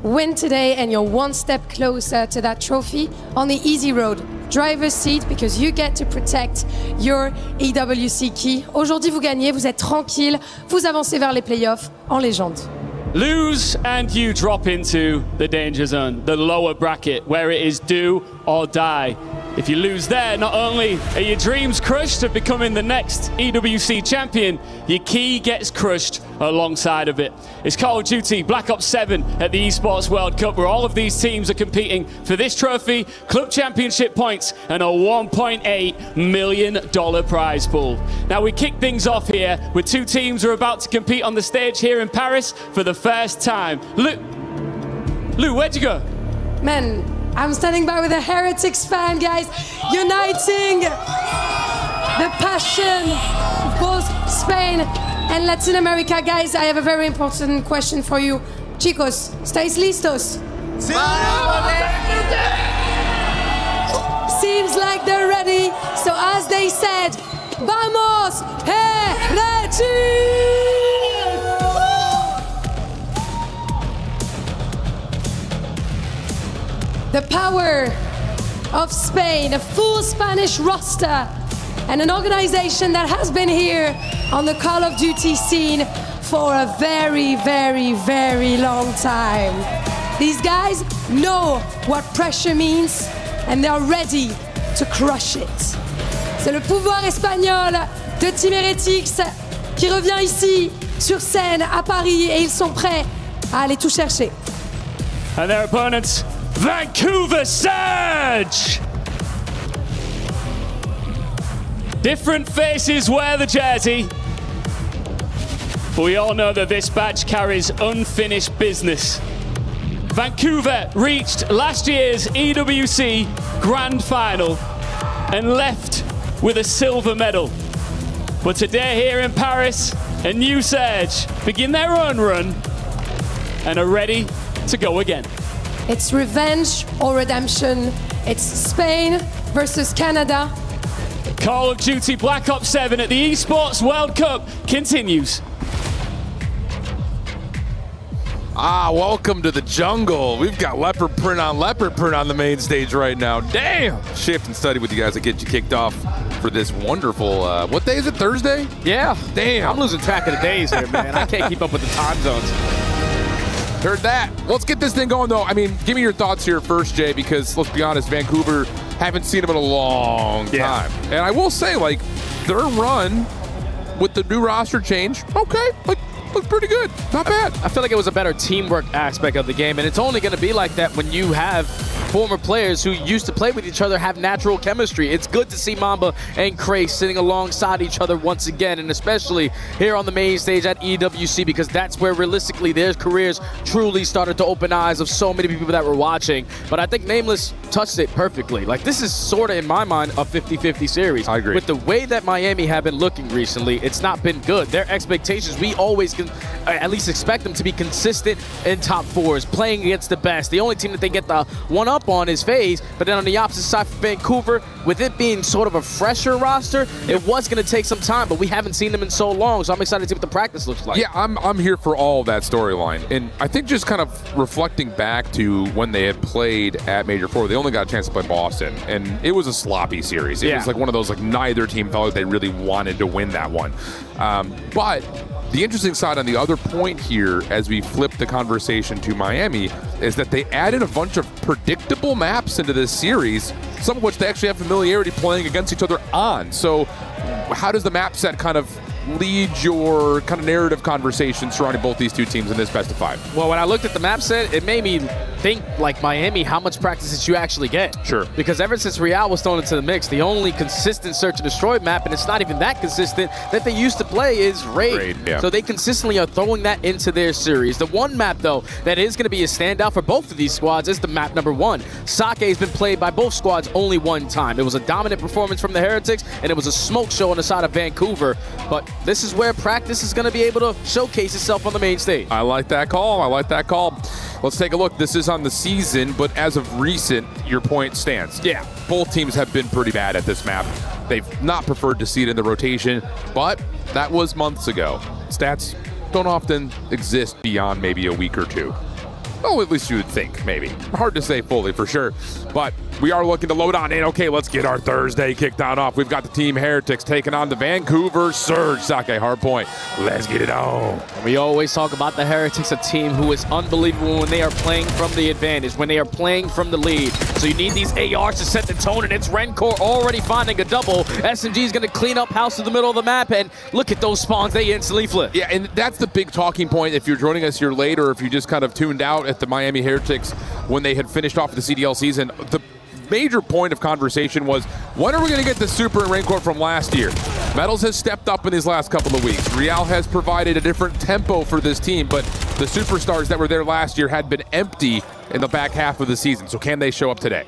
win today and you're one step closer to that trophy on the easy road. Driver's seat because you get to protect your EWC key. Aujourd'hui, vous gagnez, vous êtes tranquille, vous avancez vers les playoffs en légende. Lose and you drop into the danger zone, the lower bracket, where it is do or die. If you lose there, not only are your dreams crushed of becoming the next EWC champion, your key gets crushed alongside of it. It's Call of Duty Black Ops 7 at the Esports World Cup, where all of these teams are competing for this trophy, club championship points, and a $1.8 million prize pool. Now, we kick things off here with two teams who are about to compete on the stage here in Paris for the first time. Lou, where'd you go? Man, I'm standing by with a Heretics fan, guys, uniting the passion of both Spain and Latin America. Guys, I have a very important question for you. Chicos, ¿estáis listos? Seems like they're ready. So as they said, vamos, Heretics! The power of Spain, a full Spanish roster, and an organization that has been here on the Call of Duty scene for a very, very, very long time. These guys know what pressure means, and they are ready to crush it. C'est le pouvoir espagnol de Team Heretics qui revient ici sur scène à Paris, et ils sont prêts à aller tout chercher. And their opponents, Vancouver Surge! Different faces wear the jersey, but we all know that this badge carries unfinished business. Vancouver reached last year's EWC Grand Final and left with a silver medal. But today here in Paris, a new Surge begin their own run and are ready to go again. It's revenge or redemption. It's Spain versus Canada. Call of Duty Black Ops 7 at the Esports World Cup continues. Welcome to the jungle. We've got leopard print on the main stage right now. Damn! Shift and study with you guys to get you kicked off for this wonderful, what day is it, Thursday? Yeah. Damn. I'm losing track of the days here, man. I can't keep up with the time zones. Heard that. Let's get this thing going, though. I mean, give me your thoughts here first, Jay, because let's be honest, Vancouver, haven't seen them in a long time. And I will say, like, their run with the new roster change, okay, looked pretty good. Not bad. I feel like it was a better teamwork aspect of the game, and it's only going to be like that when you have former players who used to play with each other have natural chemistry. It's good to see Mamba and Crace sitting alongside each other once again, and especially here on the main stage at EWC, because that's where realistically their careers truly started to open eyes of so many people that were watching. But I think Nameless touched it perfectly. Like, this is sort of, in my mind, a 50-50 series. I agree. With the way that Miami have been looking recently, it's not been good. Their expectations, we always can at least expect them to be consistent in top fours, playing against the best. The only team that they get the one-up on is FaZe, but then on the opposite side for Vancouver, with it being sort of a fresher roster, it was going to take some time, but we haven't seen them in so long, so I'm excited to see what the practice looks like. Yeah, I'm here for all of that storyline. And I think just kind of reflecting back to when they had played at Major 4, they only got a chance to play Boston, and it was a sloppy series. It was like one of those, like, neither team felt like they really wanted to win that one. But the interesting side on the other point here, as we flip the conversation to Miami, is that they added a bunch of predictable maps into this series, some of which they actually have familiarity playing against each other on. So how does the map set kind of lead your kind of narrative conversation surrounding both these two teams in this best of 5? Well, when I looked at the map set, it made me think, like Miami, how much practice did you actually get? Sure. Because ever since Real was thrown into the mix, the only consistent search and destroy map, and it's not even that consistent, that they used to play is Raid. Yeah. So they consistently are throwing that into their series. The one map, though, that is going to be a standout for both of these squads is the map number 1. Sake has been played by both squads only one time. It was a dominant performance from the Heretics, and it was a smoke show on the side of Vancouver. But this is where practice is going to be able to showcase itself on the main stage. I like that call. Let's take a look. This is on the season, but as of recent, your point stands. Yeah. Both teams have been pretty bad at this map. They've not preferred to see it in the rotation, but that was months ago. Stats don't often exist beyond maybe a week or two. Oh, at least you would think, maybe. Hard to say fully for sure, but we are looking to load on in. Okay, let's get our Thursday kickdown off. We've got the Team Heretics taking on the Vancouver Surge. Sake hardpoint. Let's get it on. We always talk about the Heretics, a team who is unbelievable when they are playing from the advantage, when they are playing from the lead. So you need these ARs to set the tone, and it's Rencor already finding a double. SMG is going to clean up house in the middle of the map, and look at those spawns. They instantly flip. Yeah, and that's the big talking point if you're joining us here late or if you just kind of tuned out at the Miami Heretics when they had finished off the CDL season. The major point of conversation was, when are we going to get the Super and Raincore from last year? Metals has stepped up in these last couple of weeks. Real has provided a different tempo for this team, but the superstars that were there last year had been empty in the back half of the season. So can they show up today?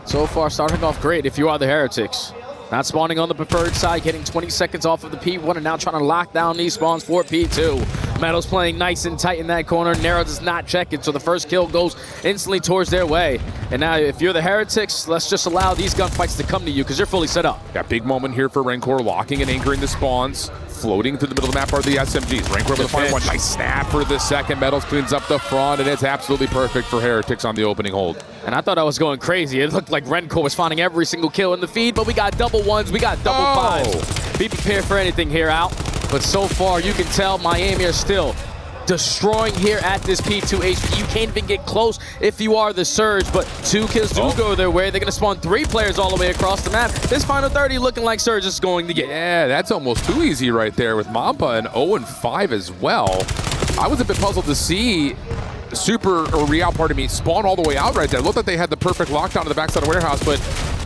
So far, starting off great if you are the Heretics. Not spawning on the preferred side, getting 20 seconds off of the P1, and now trying to lock down these spawns for P2. Metals playing nice and tight in that corner. Nero does not check it, so the first kill goes instantly towards their way. And now, if you're the Heretics, let's just allow these gunfights to come to you, because you're fully set up. Got big moment here for Rancor, locking and anchoring the spawns. Floating through the middle of the map are the SMGs. Rancor with the final one. Nice snap for the second. Metals cleans up the front, and it's absolutely perfect for Heretics on the opening hold. And I thought I was going crazy. It looked like Rencor was finding every single kill in the feed, but we got double ones, we got double fives. Be prepared for anything here, Al. But so far, you can tell Miami are still destroying here at this P2 HP. You can't even get close if you are the Surge, but 2 kills do go their way. They're going to spawn 3 players all the way across the map. This final 30 looking like Surge is going to get. Yeah, that's almost too easy right there with Mamba and 0-5 as well. I was a bit puzzled to see Super, or Real, pardon me, spawn all the way out right there. Looked like they had the perfect lockdown in the backside of the warehouse, but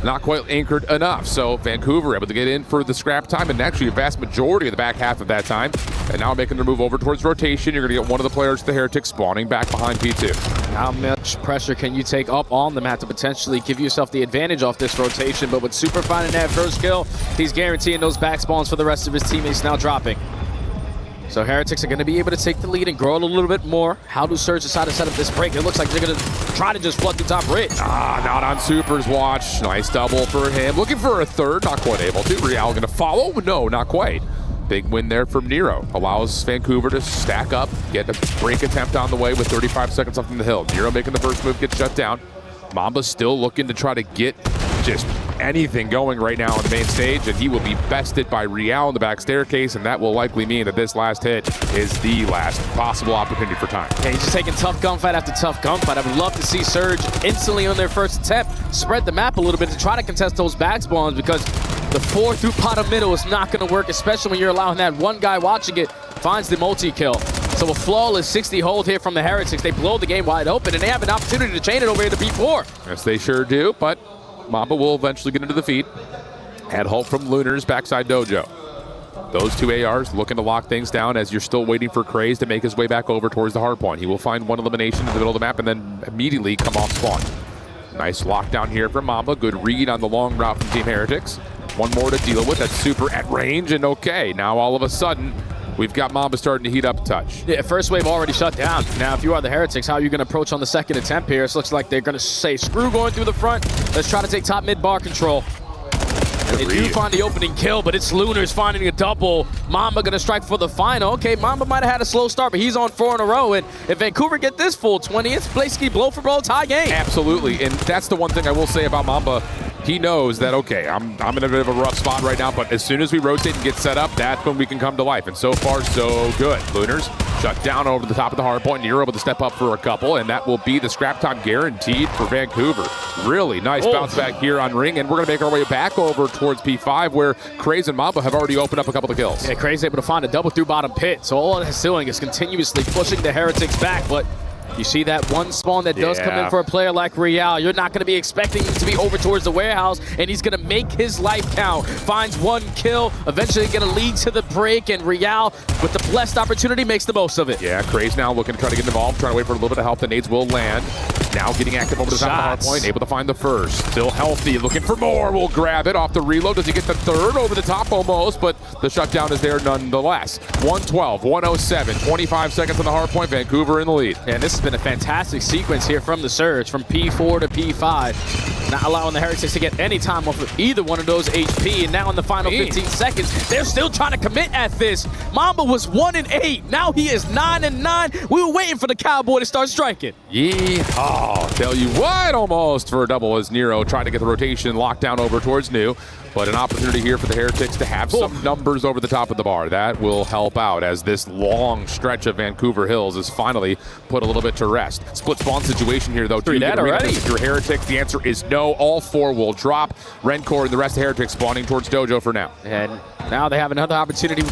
not quite anchored enough. So Vancouver able to get in for the scrap time, and actually a vast majority of the back half of that time. And now making their move over towards rotation. You're going to get one of the players, the Heretics, spawning back behind P2. How much pressure can you take up on the map to potentially give yourself the advantage off this rotation? But with Super finding that first kill, he's guaranteeing those back spawns for the rest of his teammates now dropping. So Heretics are going to be able to take the lead and grow it a little bit more. How do Surge decide to set up this break? It looks like they're going to try to just flood the top bridge. Not on Super's watch. Nice double for him. Looking for a third, not quite able to. Real going to follow? No, not quite. Big win there from Nero. Allows Vancouver to stack up, get a break attempt on the way with 35 seconds left in the hill. Nero making the first move, gets shut down. Mamba's still looking to try to get just anything going right now on the main stage, and he will be bested by Real in the back staircase, and that will likely mean that this last hit is the last possible opportunity for time. Yeah, he's just taking tough gunfight after tough gunfight. I would love to see Surge instantly on their first attempt spread the map a little bit to try to contest those back spawns, because the 4 through bottom middle is not going to work, especially when you're allowing that one guy watching it finds the multi-kill. So a flawless 60 hold here from the Heretics. They blow the game wide open, and they have an opportunity to chain it over here to P4. Yes, they sure do, but Mamba will eventually get into the feed. Head hold from Lunar's backside dojo. Those 2 ARs looking to lock things down as you're still waiting for Craze to make his way back over towards the hard point. He will find one elimination in the middle of the map and then immediately come off spawn. Nice lockdown here from Mamba. Good read on the long route from Team Heretics. One more to deal with. That's Super at range, and okay, now all of a sudden, we've got Mamba starting to heat up a touch. Yeah, first wave already shut down. Now, if you are the Heretics, how are you going to approach on the second attempt here? It looks like they're going to say, screw going through the front. Let's try to take top mid bar control. And they do find the opening kill, but it's Lunar's finding a double. Mamba going to strike for the final. Okay, Mamba might have had a slow start, but he's on 4 in a row. And if Vancouver get this full 20, it's basically blow for blow tie game. Absolutely, and that's the one thing I will say about Mamba. He knows that, okay, I'm in a bit of a rough spot right now, but as soon as we rotate and get set up, that's when we can come to life. And so far, so good. Lunars shut down over the top of the hard point, and you're able to step up for a couple, and that will be the scrap time guaranteed for Vancouver. Really nice bounce back here on Ring, and we're going to make our way back over towards P5, where Craze and Mamba have already opened up a couple of kills. Yeah, Craze able to find a double through bottom pit, so all it's doing is continuously pushing the Heretics back, but you see that one spawn that does come in for a player like Real. You're not going to be expecting him to be over towards the warehouse, and he's going to make his life count. Finds 1 kill, eventually going to lead to the break, and Real, with the blessed opportunity, makes the most of it. Yeah, Craze now looking to try to get involved, trying to wait for a little bit of help. The nades will land. Now getting active over the top of the hard point, able to find the first. Still healthy, looking for more. Will grab it off the reload. Does he get the third? Over the top almost, but the shutdown is there nonetheless. 112, 107, 25 seconds on the hard point. Vancouver in the lead. And this has been a fantastic sequence here from the Surge, from P4 to P5. Not allowing the Heretics to get any time off of either one of those HP. And now in the final 15 seconds, they're still trying to commit at this. Mamba was 1-8. Now he is 9-9. We were waiting for the Cowboy to start striking. Yeehaw. Tell you what, almost for a double as Nero trying to get the rotation locked down over towards New. But an opportunity here for the Heretics to have some numbers over the top of the bar. That will help out as this long stretch of Vancouver Hills is finally put a little bit to rest. Split spawn situation here, though. Three dead already. If you're Heretics, the answer is no. All four will drop. Rencor and the rest of Heretics spawning towards Dojo for now. And now they have another opportunity,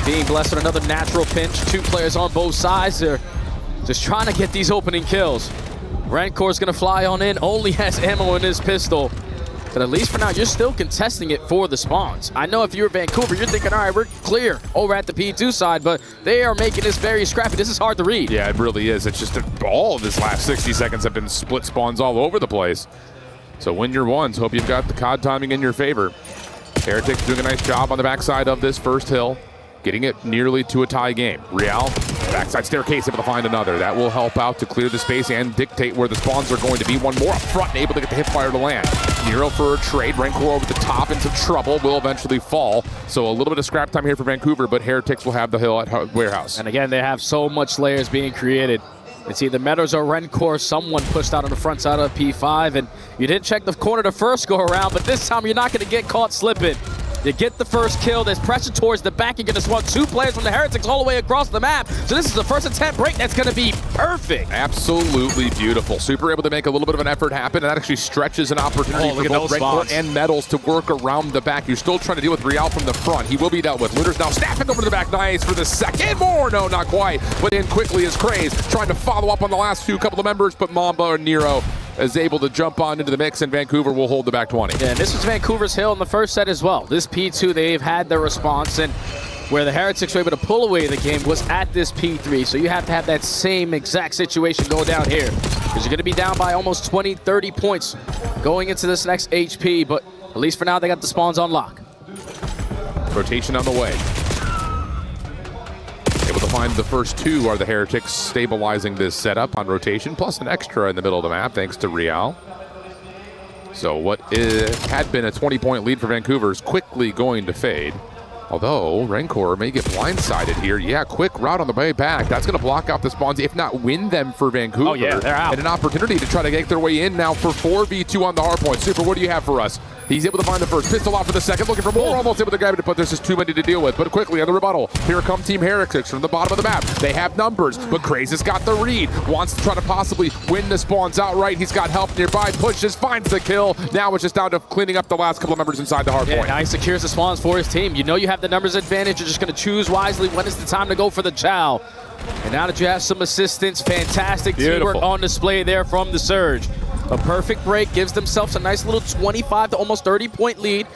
being blessed with another natural pinch. Two players on both sides. They're just trying to get these opening kills. Rencor's going to fly on in, only has ammo in his pistol. But at least for now, you're still contesting it for the spawns. I know if you're Vancouver, you're thinking, all right, we're clear over at the P2 side, but they are making this very scrappy. This is hard to read. Yeah, it really is. It's just all of this last 60 seconds have been split spawns all over the place. So win your ones. Hope you've got the COD timing in your favor. Heretics doing a nice job on the backside of this first hill, getting it nearly to a tie game. Real, backside staircase, able to find another. That will help out to clear the space and dictate where the spawns are going to be. One more up front and able to get the hip fire to land. Nero for a trade. Rencor over the top into trouble. Will eventually fall. So a little bit of scrap time here for Vancouver, but Heretics will have the hill at Warehouse. And again, they have so much layers being created. It's either Meadows or Rencor. Someone pushed out on the front side of P5, and you didn't check the corner the first go around, but this time you're not going to get caught slipping. You get the first kill. There's pressure towards the back. You're going to spawn two players from the Heretics all the way across the map. So this is the first attempt break that's going to be perfect. Absolutely beautiful. Super able to make a little bit of an effort happen, and that actually stretches an opportunity for both Rencor and Metals to work around the back. You're still trying to deal with Real from the front. He will be dealt with. Luder's now snapping over to the back. Nice for the second more. No, not quite. But in quickly is Craze, trying to follow up on the last few couple of members, but Mamba or Nero is able to jump on into the mix, and Vancouver will hold the back 20. Yeah, and this was Vancouver's hill in the first set as well. This P2, they've had their response, and where the Heretics were able to pull away the game was at this P3. So you have to have that same exact situation go down here, because you're going to be down by almost 20, 30 points going into this next HP, but at least for now, they got the spawns on lock. Rotation on the way. Able to find the first two are the Heretics, stabilizing this setup on rotation, plus an extra in the middle of the map thanks to Real. So what had been a 20-point lead for Vancouver is quickly going to fade. Although Rencor may get blindsided here. Yeah, quick route on the way back. That's going to block out the spawns, if not win them for Vancouver. Oh yeah, they're out. And an opportunity to try to get their way in now for 4v2 on the hard point. Super, what do you have for us? He's able to find the first. Pistol out for the second. Looking for more. Almost able to grab it, but there's just too many to deal with. But quickly on the rebuttal. Here come Team Heretics from the bottom of the map. They have numbers, but Craze has got the read. Wants to try to possibly win the spawns outright. He's got help nearby. Pushes, finds the kill. Now it's just down to cleaning up the last couple of members inside the hard point. Now he secures the spawns for his team. You know you have the numbers advantage. You're just going to choose wisely when is the time to go for the chow. And now that you have some assistance, fantastic teamwork on display there from the Surge. A perfect break gives themselves a nice little 25 to almost 30-point lead.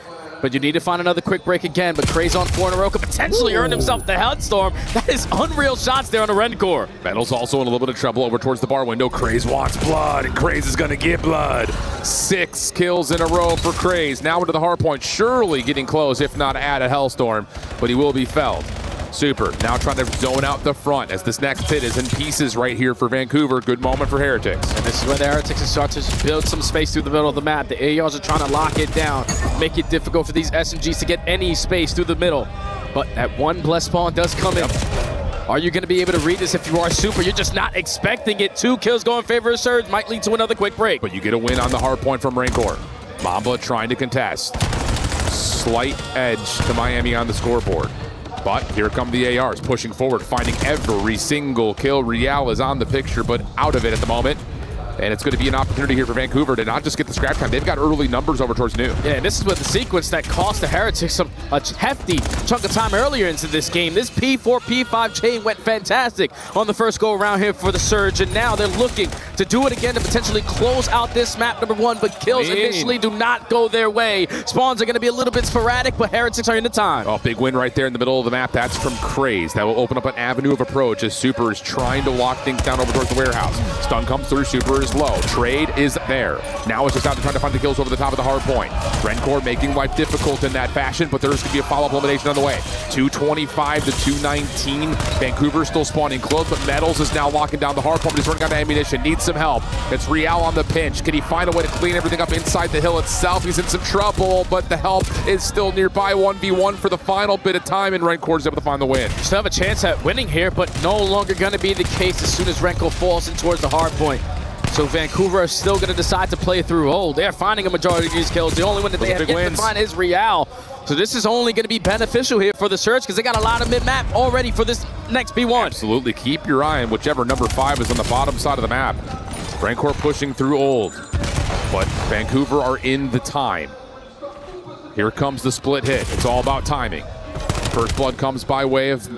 But you need to find another quick break again. But Craze on 4 in a row could potentially earn himself the Hellstorm. That is unreal shots there on the Rencor. Metal's also in a little bit of trouble over towards the bar window. Craze wants blood, and Craze is going to get blood. 6 kills in a row for Craze. Now into the hard point, surely getting close, if not at a Hellstorm. But he will be felled. Super, now trying to zone out the front as this next pit is in pieces right here for Vancouver. Good moment for Heretics. And this is where the Heretics start to build some space through the middle of the map. The ARs are trying to lock it down, make it difficult for these SMGs to get any space through the middle. But that one blessed spawn does come in. Are you going to be able to read this if you are Super? You're just not expecting it. 2 kills go in favor of Surge, might lead to another quick break. But you get a win on the hard point from Rencor. Mamba trying to contest. Slight edge to Miami on the scoreboard. But here come the ARs pushing forward, finding every single kill. Real is on the picture, but out of it at the moment. And it's going to be an opportunity here for Vancouver to not just get the scrap time. They've got early numbers over towards New. Yeah, and this is what the sequence that cost the Heretics a hefty chunk of time earlier into this game. This P4, P5 chain went fantastic on the first go around here for the Surge, and now they're looking to do it again to potentially close out this map number 1, but kills initially do not go their way. Spawns are going to be a little bit sporadic, but Heretics are in the time. Oh, big win right there in the middle of the map. That's from Craze. That will open up an avenue of approach as Super is trying to lock things down over towards the warehouse. Stun comes through, Super is low. Trade is there. Now it's just out to try to find the kills over the top of the hard point. Rencor making life difficult in that fashion, but there's going to be a follow-up elimination on the way. 225 to 219. Vancouver still spawning close, but Metals is now locking down the hard point. He's running out of ammunition, needs some help. It's Real on the pinch. Can he find a way to clean everything up inside the hill itself? He's in some trouble, but the help is still nearby. 1v1 for the final bit of time, and Rencor is able to find the win. Still have a chance at winning here, but no longer going to be the case as soon as Rencor falls in towards the hard point. So Vancouver are still going to decide to play through old. They're finding a majority of these kills. The only one that they have yet to find is Real. So this is only going to be beneficial here for the Surge because they got a lot of mid-map already for this next B1. Absolutely. Keep your eye on whichever number 5 is on the bottom side of the map. Rencor pushing through old, but Vancouver are in the time. Here comes the split hit. It's all about timing. First blood comes by way of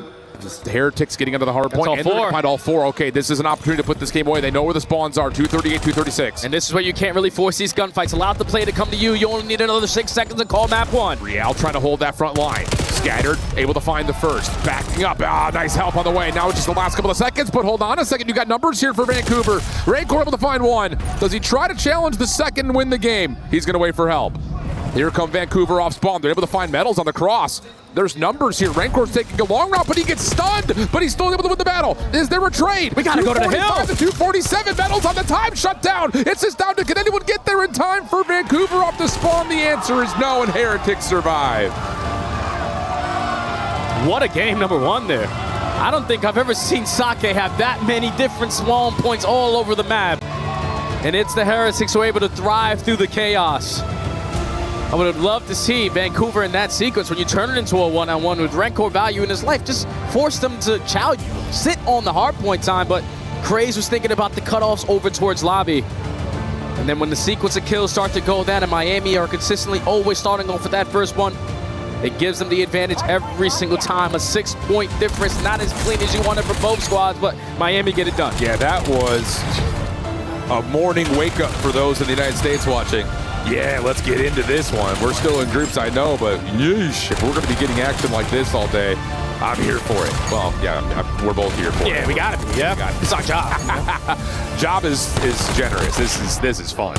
Heretics getting into the hard point, and they're going to find all 4. Okay, this is an opportunity to put this game away. They know where the spawns are, 238, 236. And this is where you can't really force these gunfights. Allow the play to come to you. You only need another 6 seconds to call map 1. Real trying to hold that front line. Scattered, able to find the first. Backing up, nice help on the way. Now it's just the last couple of seconds, but hold on a second. You got numbers here for Vancouver. Rencor able to find 1. Does he try to challenge the second and win the game? He's going to wait for help. Here come Vancouver off spawn. They're able to find Metals on the cross. There's numbers here. Renkor's taking a long route, but he gets stunned, but he's still able to win the battle. Is there a trade? We gotta go to the hill. 245 to 247. Metals on the time shutdown. It's just down to, can anyone get there in time for Vancouver off the spawn? The answer is no, and Heretics survive. What a game number 1 there. I don't think I've ever seen Sake have that many different spawn points all over the map. And it's the Heretics who are able to thrive through the chaos. I would have loved to see Vancouver in that sequence when you turn it into a one-on-one with Rencor value in his life. Just force them to chow you, sit on the hard point time, but Craze was thinking about the cutoffs over towards lobby. And then when the sequence of kills start to go down and Miami are consistently always starting off with that first one, it gives them the advantage every single time. A 6-point difference, not as clean as you wanted for both squads, but Miami get it done. Yeah, that was a morning wake-up for those in the United States watching. Yeah, let's get into this one. We're still in groups, I know, but yeesh, if we're going to be getting action like this all day, I'm here for it. Well, yeah, we're both here for it. Yeah, we got it. Yeah, it's our job. Job is generous. This is fun.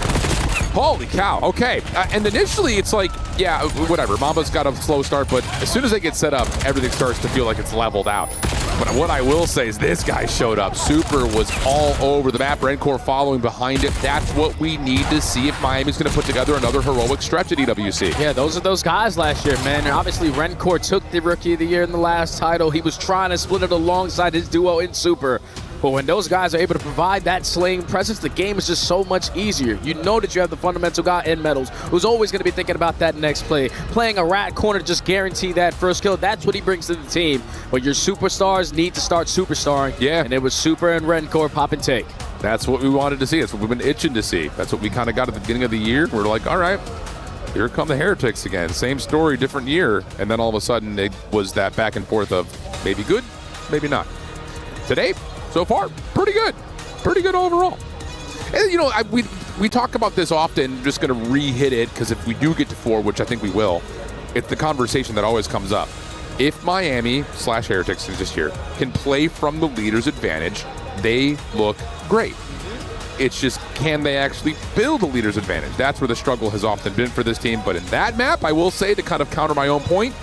Holy cow. Okay. And initially, it's like, yeah, whatever. Mamba's got a slow start, but as soon as they get set up, everything starts to feel like it's leveled out. But what I will say is this guy showed up. Super was all over the map. Rencor following behind it. That's what we need to see if Miami's going to put together another heroic stretch at EWC. Yeah, those are those guys last year, man. And obviously, Rencor took the Rookie of the Year in the last title. He was trying to split it alongside his duo in Super. But when those guys are able to provide that slaying presence, the game is just so much easier. You know that you have the fundamental guy in Metals, who's always going to be thinking about that next play. Playing a rat corner to just guarantee that first kill, that's what he brings to the team. But your superstars need to start superstarring. Yeah. And it was Super and Rencor pop and take. That's what we wanted to see. That's what we've been itching to see. That's what we kind of got at the beginning of the year. We're like, all right, here come the Heretics again. Same story, different year. And then all of a sudden, it was that back and forth of maybe good, maybe not. Today, so far, pretty good. Pretty good overall. And, you know, we talk about this often, just going to re-hit it, because if we do get to 4, which I think we will, it's the conversation that always comes up. If Miami/Heretics is just here can play from the leader's advantage, they look great. It's just, can they actually build a leader's advantage? That's where the struggle has often been for this team. But in that map, I will say, to kind of counter my own point,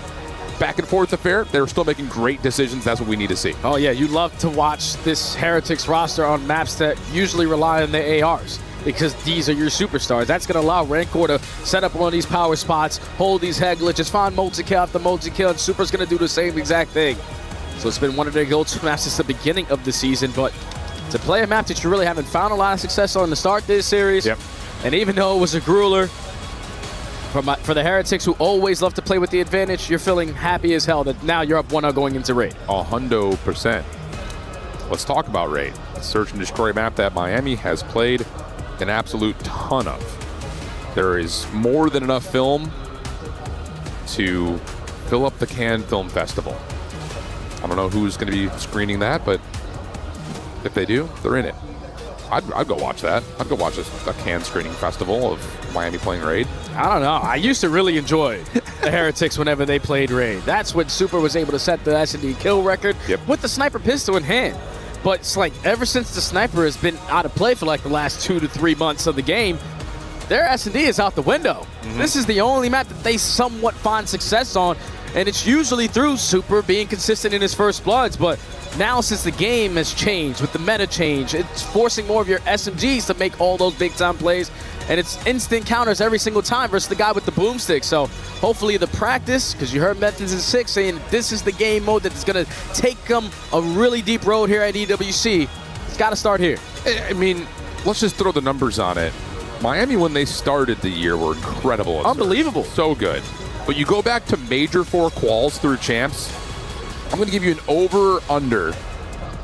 back and forth affair, they're still making great decisions. That's what we need to see. Oh yeah, you love to watch this Heretics roster on maps that usually rely on the ARs, because these are your superstars. That's going to allow Rencor to set up one of these power spots, hold these head glitches, find multi-kill after multi-kill, and Super's going to do the same exact thing. So it's been one of their go-to maps since the beginning of the season, but to play a map that you really haven't found a lot of success on to start this series, and even though it was a grueler, for the Heretics, who always love to play with the advantage, you're feeling happy as hell that now you're up 1-0 going into Raid. 100%. Let's talk about Raid. A search and destroy map that Miami has played an absolute ton of. There is more than enough film to fill up the Cannes Film Festival. I don't know who's going to be screening that, but if they do, they're in it. I'd go watch that. I'd go watch a can screening festival of Miami playing Raid. I don't know. I used to really enjoy the Heretics whenever they played Raid. That's when Super was able to set the S&D kill record with the sniper pistol in hand. But it's like ever since the sniper has been out of play for like the last 2 to 3 months of the game, their S&D is out the window. This is the only map that they somewhat find success on, and it's usually through Super being consistent in his first bloods. But now, since the game has changed with the meta change, it's forcing more of your SMGs to make all those big-time plays, and it's instant counters every single time versus the guy with the boomstick. So hopefully the practice, because you heard Methods in 6 saying this is the game mode that's going to take them a really deep road here at EWC. It's got to start here. I mean, let's just throw the numbers on it. Miami, when they started the year, were incredible. Unbelievable. So good. But you go back to Major 4 quals through champs, I'm going to give you an over-under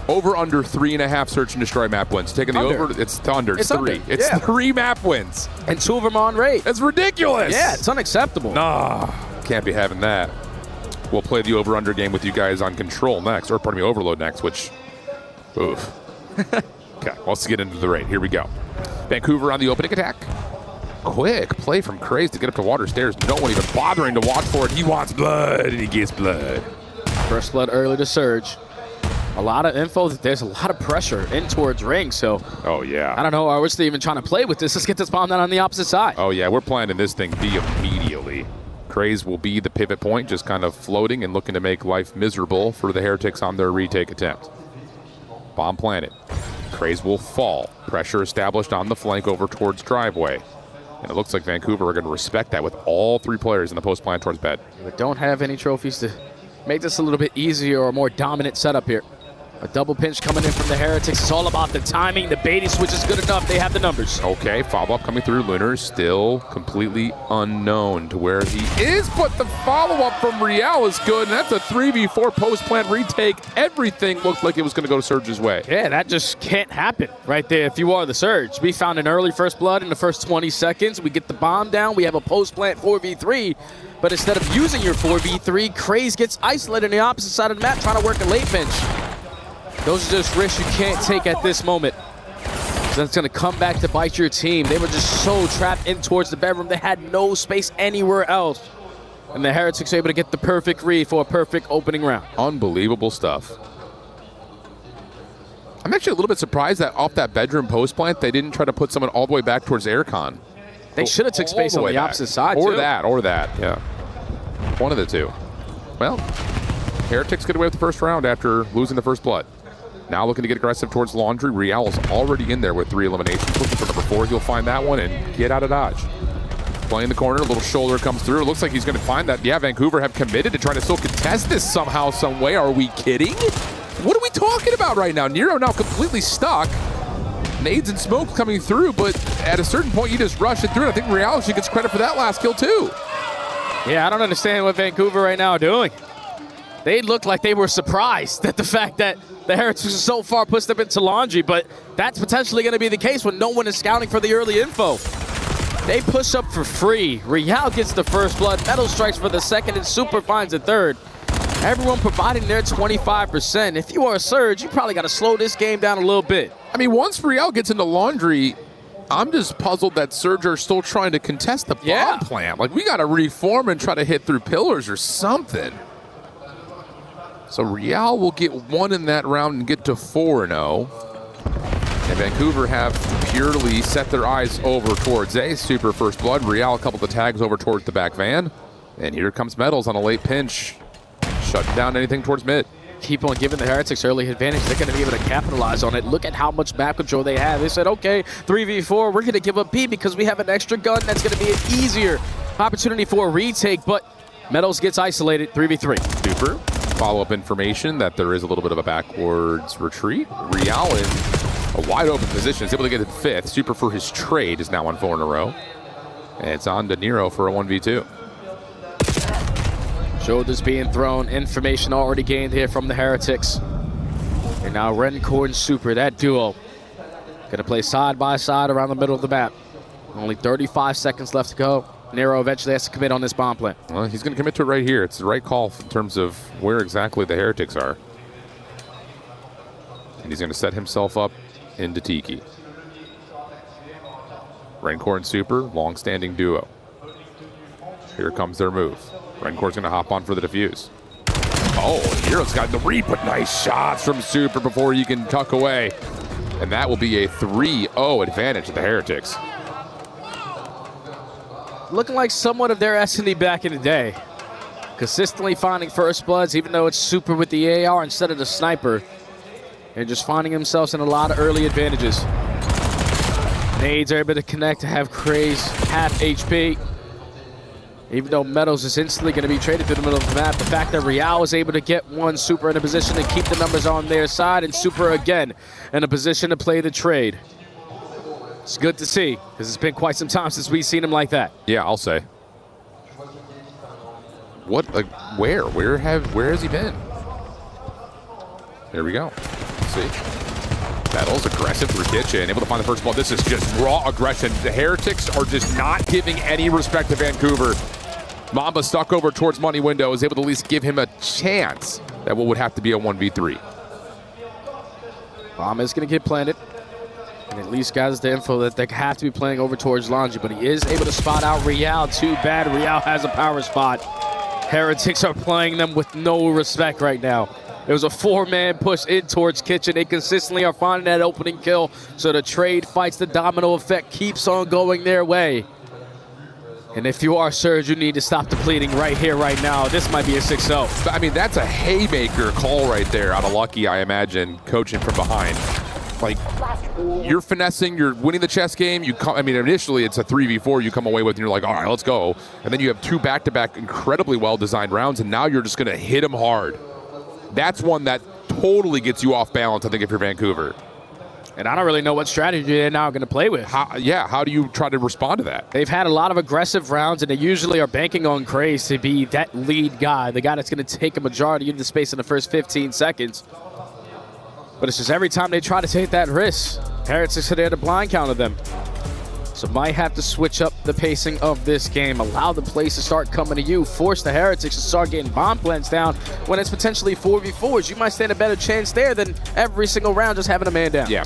3.5 search and destroy map wins. Taking the over, it's under. It's 3. Under. It's 3 map wins. And 2 of them on Raid. That's ridiculous. Yeah, it's unacceptable. Nah, can't be having that. We'll play the over-under game with you guys on Control next, or pardon me, Overload next, which, oof. Okay, let's get into the Raid. Here we go. Vancouver on the opening attack. Quick play from Craze to get up to water stairs. No one even bothering to watch for it. He wants blood, and he gets blood. First blood early to Surge. A lot of info. There's a lot of pressure in towards ring, so oh yeah. I don't know. I wish they even trying to play with this. Let's get this bomb down on the opposite side. Oh yeah, we're planning this thing B immediately. Craze will be the pivot point, just kind of floating and looking to make life miserable for the Heretics on their retake attempt. Bomb planted. Craze will fall. Pressure established on the flank over towards driveway. And it looks like Vancouver are going to respect that with all 3 players in the post plant towards bed. We don't have any trophies to make this a little bit easier or more dominant setup here. A double pinch coming in from the Heretics. It's all about the timing. The baiting switch is good enough. They have the numbers. Okay, follow-up coming through. Lunar still completely unknown to where he is, but the follow-up from Real is good, and that's a 3v4 post-plant retake. Everything looked like it was going to go to Surge's way. Yeah, that just can't happen right there if you are the Surge. We found an early first blood in the first 20 seconds. We get the bomb down. We have a post-plant 4v3. But instead of using your 4v3, Craze gets isolated on the opposite side of the map trying to work a late pinch. Those are just risks you can't take at this moment. That's going to come back to bite your team. They were just so trapped in towards the bedroom. They had no space anywhere else. And the Heretics are able to get the perfect read for a perfect opening round. Unbelievable stuff. I'm actually a little bit surprised that off that bedroom post plant, they didn't try to put someone all the way back towards Aircon. They should have took space on the opposite side, or too. Or that, yeah. One of the two. Well, Heretics get away with the first round after losing the first blood. Now looking to get aggressive towards Laundry. Real is already in there with 3 eliminations. Looking for number 4. He'll find that one and get out of dodge. Playing the corner, a little shoulder comes through. It looks like he's going to find that. Yeah, Vancouver have committed to trying to still contest this somehow, some way. Are we kidding? What are we talking about right now? Nero now completely stuck. Nades and smoke coming through, but at a certain point, you just rush it through. I think Real actually gets credit for that last kill, too. Yeah, I don't understand what Vancouver right now are doing. They look like they were surprised at the fact that the Heretics so far pushed them into Laundry, but that's potentially going to be the case when no one is scouting for the early info. They push up for free. Real gets the first blood. Metal strikes for the second, and Super finds the third. Everyone providing their 25%. If you are a Surge, you probably got to slow this game down a little bit. I mean, once Real gets into Laundry, I'm just puzzled that Surge are still trying to contest the bomb plant. Like, we got to reform and try to hit through pillars or something. So Real will get 1 in that round and get to 4-0. And Vancouver have purely set their eyes over towards a Super first blood. Real a couple of tags over towards the back van. And here comes Metals on a late pinch. Shutting down anything towards mid. Keep on giving the Heretics early advantage. They're going to be able to capitalize on it. Look at how much map control they have. They said, okay, 3v4, we're going to give up B because we have an extra gun. That's going to be an easier opportunity for a retake. But Metals gets isolated, 3v3. Super. Follow-up information that there is a little bit of a backwards retreat. Real in a wide open position is able to get it 5th. Super for his trade is now on 4 in a row. And it's on to Nero for a 1v2. Shoulders being thrown. Information already gained here from the Heretics. And now Rencore and Super, that duo, going to play side by side around the middle of the map. Only 35 seconds left to go. Nero eventually has to commit on this bomb plant. Well, he's going to commit to it right here. It's the right call in terms of where exactly the Heretics are. And he's going to set himself up into Tiki. Rencore and Super, long-standing duo. Here comes their move. Rencore's going to hop on for the defuse. Oh, Hero's got the read, but nice shots from Super before he can tuck away. And that will be a 3-0 advantage to the Heretics. Looking like somewhat of their S&D back in the day. Consistently finding first bloods, even though it's Super with the AR instead of the sniper. And just finding themselves in a lot of early advantages. Nades are able to connect to have Craze half HP. Even though Metals is instantly going to be traded through the middle of the map, the fact that Real was able to get one Super in a position to keep the numbers on their side, and Super again in a position to play the trade. It's good to see, because it's been quite some time since we've seen him like that. Yeah, I'll say. What, like, where has he been? There we go. Let's see. Metals aggressive through Kitchen, able to find the first ball. This is just raw aggression. The Heretics are just not giving any respect to Vancouver. Mamba stuck over towards Money Window, is able to at least give him a chance at what would have to be a 1v3. Bomb is going to get planted. And at least got the info that they have to be playing over towards Laundry, but he is able to spot out Real. Too bad Real has a power spot. Heretics are playing them with no respect right now. It was a 4-man push in towards Kitchen. They consistently are finding that opening kill, so the trade fights, the domino effect keeps on going their way. And if you are Surge, you need to stop depleting right here, right now. This might be a 6-0. I mean, that's a haymaker call right there out of Lucky, I imagine, coaching from behind. Like, you're finessing, you're winning the chess game. I mean, initially it's a 3v4 you come away with, and you're like, all right, let's go. And then you have two back-to-back incredibly well-designed rounds, and now you're just going to hit them hard. That's one that totally gets you off balance, I think, if you're Vancouver. And I don't really know what strategy they're now going to play with. How do you try to respond to that? They've had a lot of aggressive rounds, and they usually are banking on Craze to be that lead guy, the guy that's going to take a majority of the space in the first 15 seconds. But it's just every time they try to take that risk, Heretics are there to blind counter them. So might have to switch up the pacing of this game, allow the plays to start coming to you, force the Heretics to start getting bomb plants down when it's potentially 4v4s. You might stand a better chance there than every single round just having a man down. Yeah.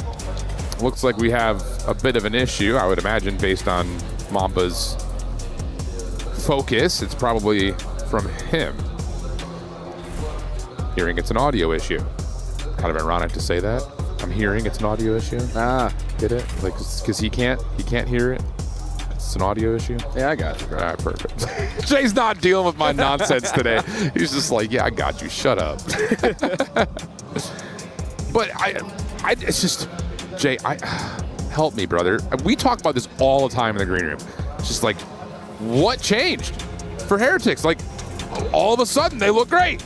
Looks like we have a bit of an issue, I would imagine, based on Mamba's focus. It's probably from him. Hearing it's an audio issue. Kind of ironic to say that. I'm hearing it's an audio issue. Get it? Like, because he can't hear it. It's an audio issue. Yeah, I got you, bro. All right, perfect. Jay's not dealing with my nonsense today. He's just like, yeah, I got you. Shut up. But it's just, Jay, help me, brother. We talk about this all the time in the green room. It's just like, what changed for Heretics? Like, all of a sudden, they look great.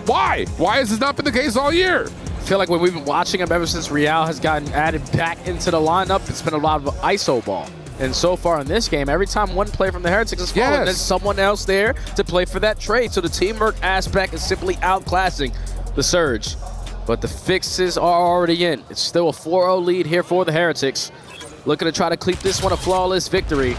Why? Why has this not been the case all year? I feel like when we've been watching him ever since Real has gotten added back into the lineup, it's been a lot of ISO ball. And so far in this game, every time one player from the Heretics is falling, there's someone else there to play for that trade. So the teamwork aspect is simply outclassing the Surge. But the fixes are already in. It's still a 4-0 lead here for the Heretics. Looking to try to keep this one a flawless victory.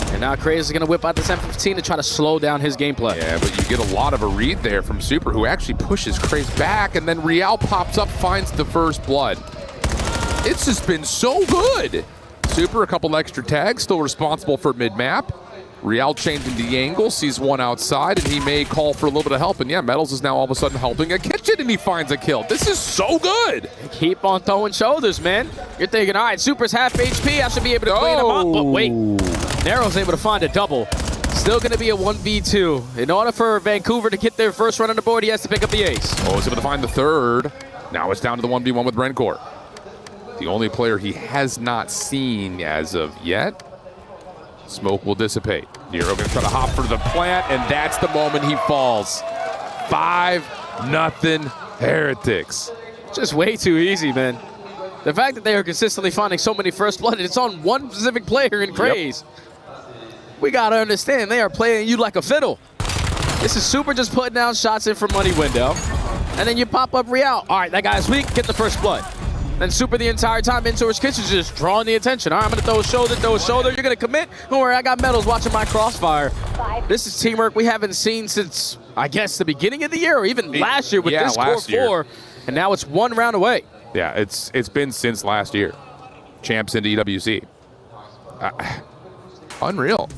And now Craze is going to whip out this M15 to try to slow down his gameplay. Yeah, but you get a lot of a read there from Super, who actually pushes Craze back, and then Real pops up, finds the first blood. It's just been so good. Super, a couple extra tags, still responsible for mid-map. Real changing the angle, sees one outside, and he may call for a little bit of help. And yeah, Metals is now all of a sudden helping a Kitchen, and he finds a kill. This is so good. Keep on throwing shoulders, man. You're thinking, all right, Super's half HP. I should be able to clean him up. But wait, Nero's able to find a double. Still going to be a 1v2. In order for Vancouver to get their first run on the board, he has to pick up the ace. Oh, he's able to find the third. Now it's down to the 1v1 with Rencore. The only player he has not seen as of yet. Smoke will dissipate. Nero going to try to hop for the plant, and that's the moment he falls. 5-0 Heretics. Just way too easy, man. The fact that they are consistently finding so many first blood, it's on one specific player in Craze. Yep. We got to understand, they are playing you like a fiddle. This is Super just putting down shots in for Money Window. And then you pop up Real. All right, that guy's weak, get the first blood. Then Super the entire time in towards Kitchen, just drawing the attention. All right, I'm going to throw a shoulder. You're going to commit. Don't worry, I got Metals watching my crossfire. This is teamwork we haven't seen since, I guess, the beginning of the year, or even last year with this core four. And now it's one round away. Yeah, it's been since last year. Champs into EWC. Unreal.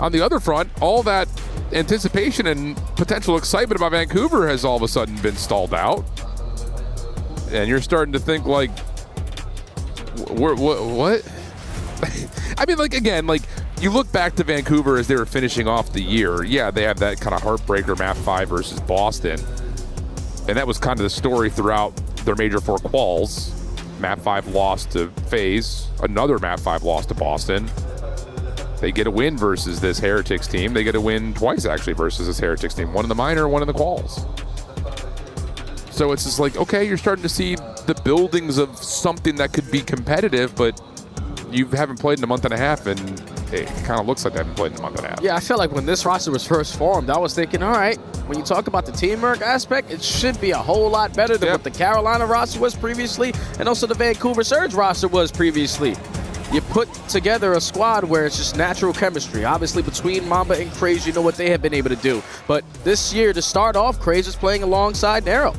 On the other front, all that anticipation and potential excitement about Vancouver has all of a sudden been stalled out. And you're starting to think like, what? I mean, like, again, like, you look back to Vancouver as they were finishing off the year. Yeah, they have that kind of heartbreaker map 5 versus Boston. And that was kind of the story throughout their Major 4 quals. Map 5 lost to FaZe. Another Map 5 lost to Boston. They get a win versus this Heretics team. They get a win twice, actually, versus this Heretics team. One in the minor, one in the quals. So it's just like, okay, you're starting to see the buildings of something that could be competitive, but you haven't played in a month and a half, and it kind of looks like they haven't played in a month and a half. Yeah, I felt like when this roster was first formed, I was thinking, all right, when you talk about the teamwork aspect, it should be a whole lot better than what the Carolina roster was previously, and also the Vancouver Surge roster was previously. You put together a squad where it's just natural chemistry. Obviously, between Mamba and Craze, you know what they have been able to do. But this year, to start off, Craze was playing alongside Nero.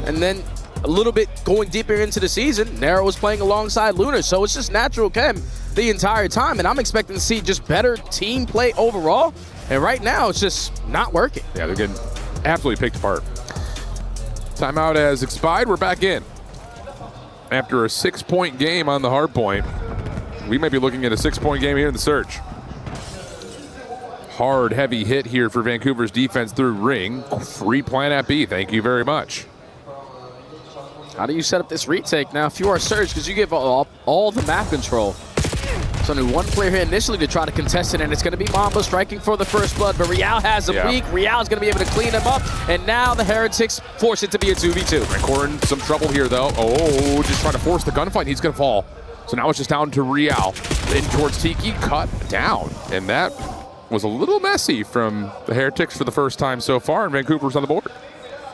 And then a little bit going deeper into the season, Nero was playing alongside Lunar. So it's just natural chem the entire time. And I'm expecting to see just better team play overall. And right now, it's just not working. Yeah, they're getting absolutely picked apart. Timeout has expired. We're back in. After a 6-point game on the hard point, we might be looking at a 6-point game here in the Surge. Hard, heavy hit here for Vancouver's defense through ring. Free plan at B. Thank you very much. How do you set up this retake now if you are Surge? Because you give all the map control. There's only one player here initially to try to contest it, and it's going to be Mamba striking for the first blood. But Real has a peek. Real is going to be able to clean him up. And now the Heretics force it to be a 2v2. Rancor in some trouble here, though. Oh, just trying to force the gunfight. He's going to fall. So now it's just down to Real. In towards Tiki, cut down. And that was a little messy from the Heretics for the first time so far, and Vancouver's on the board.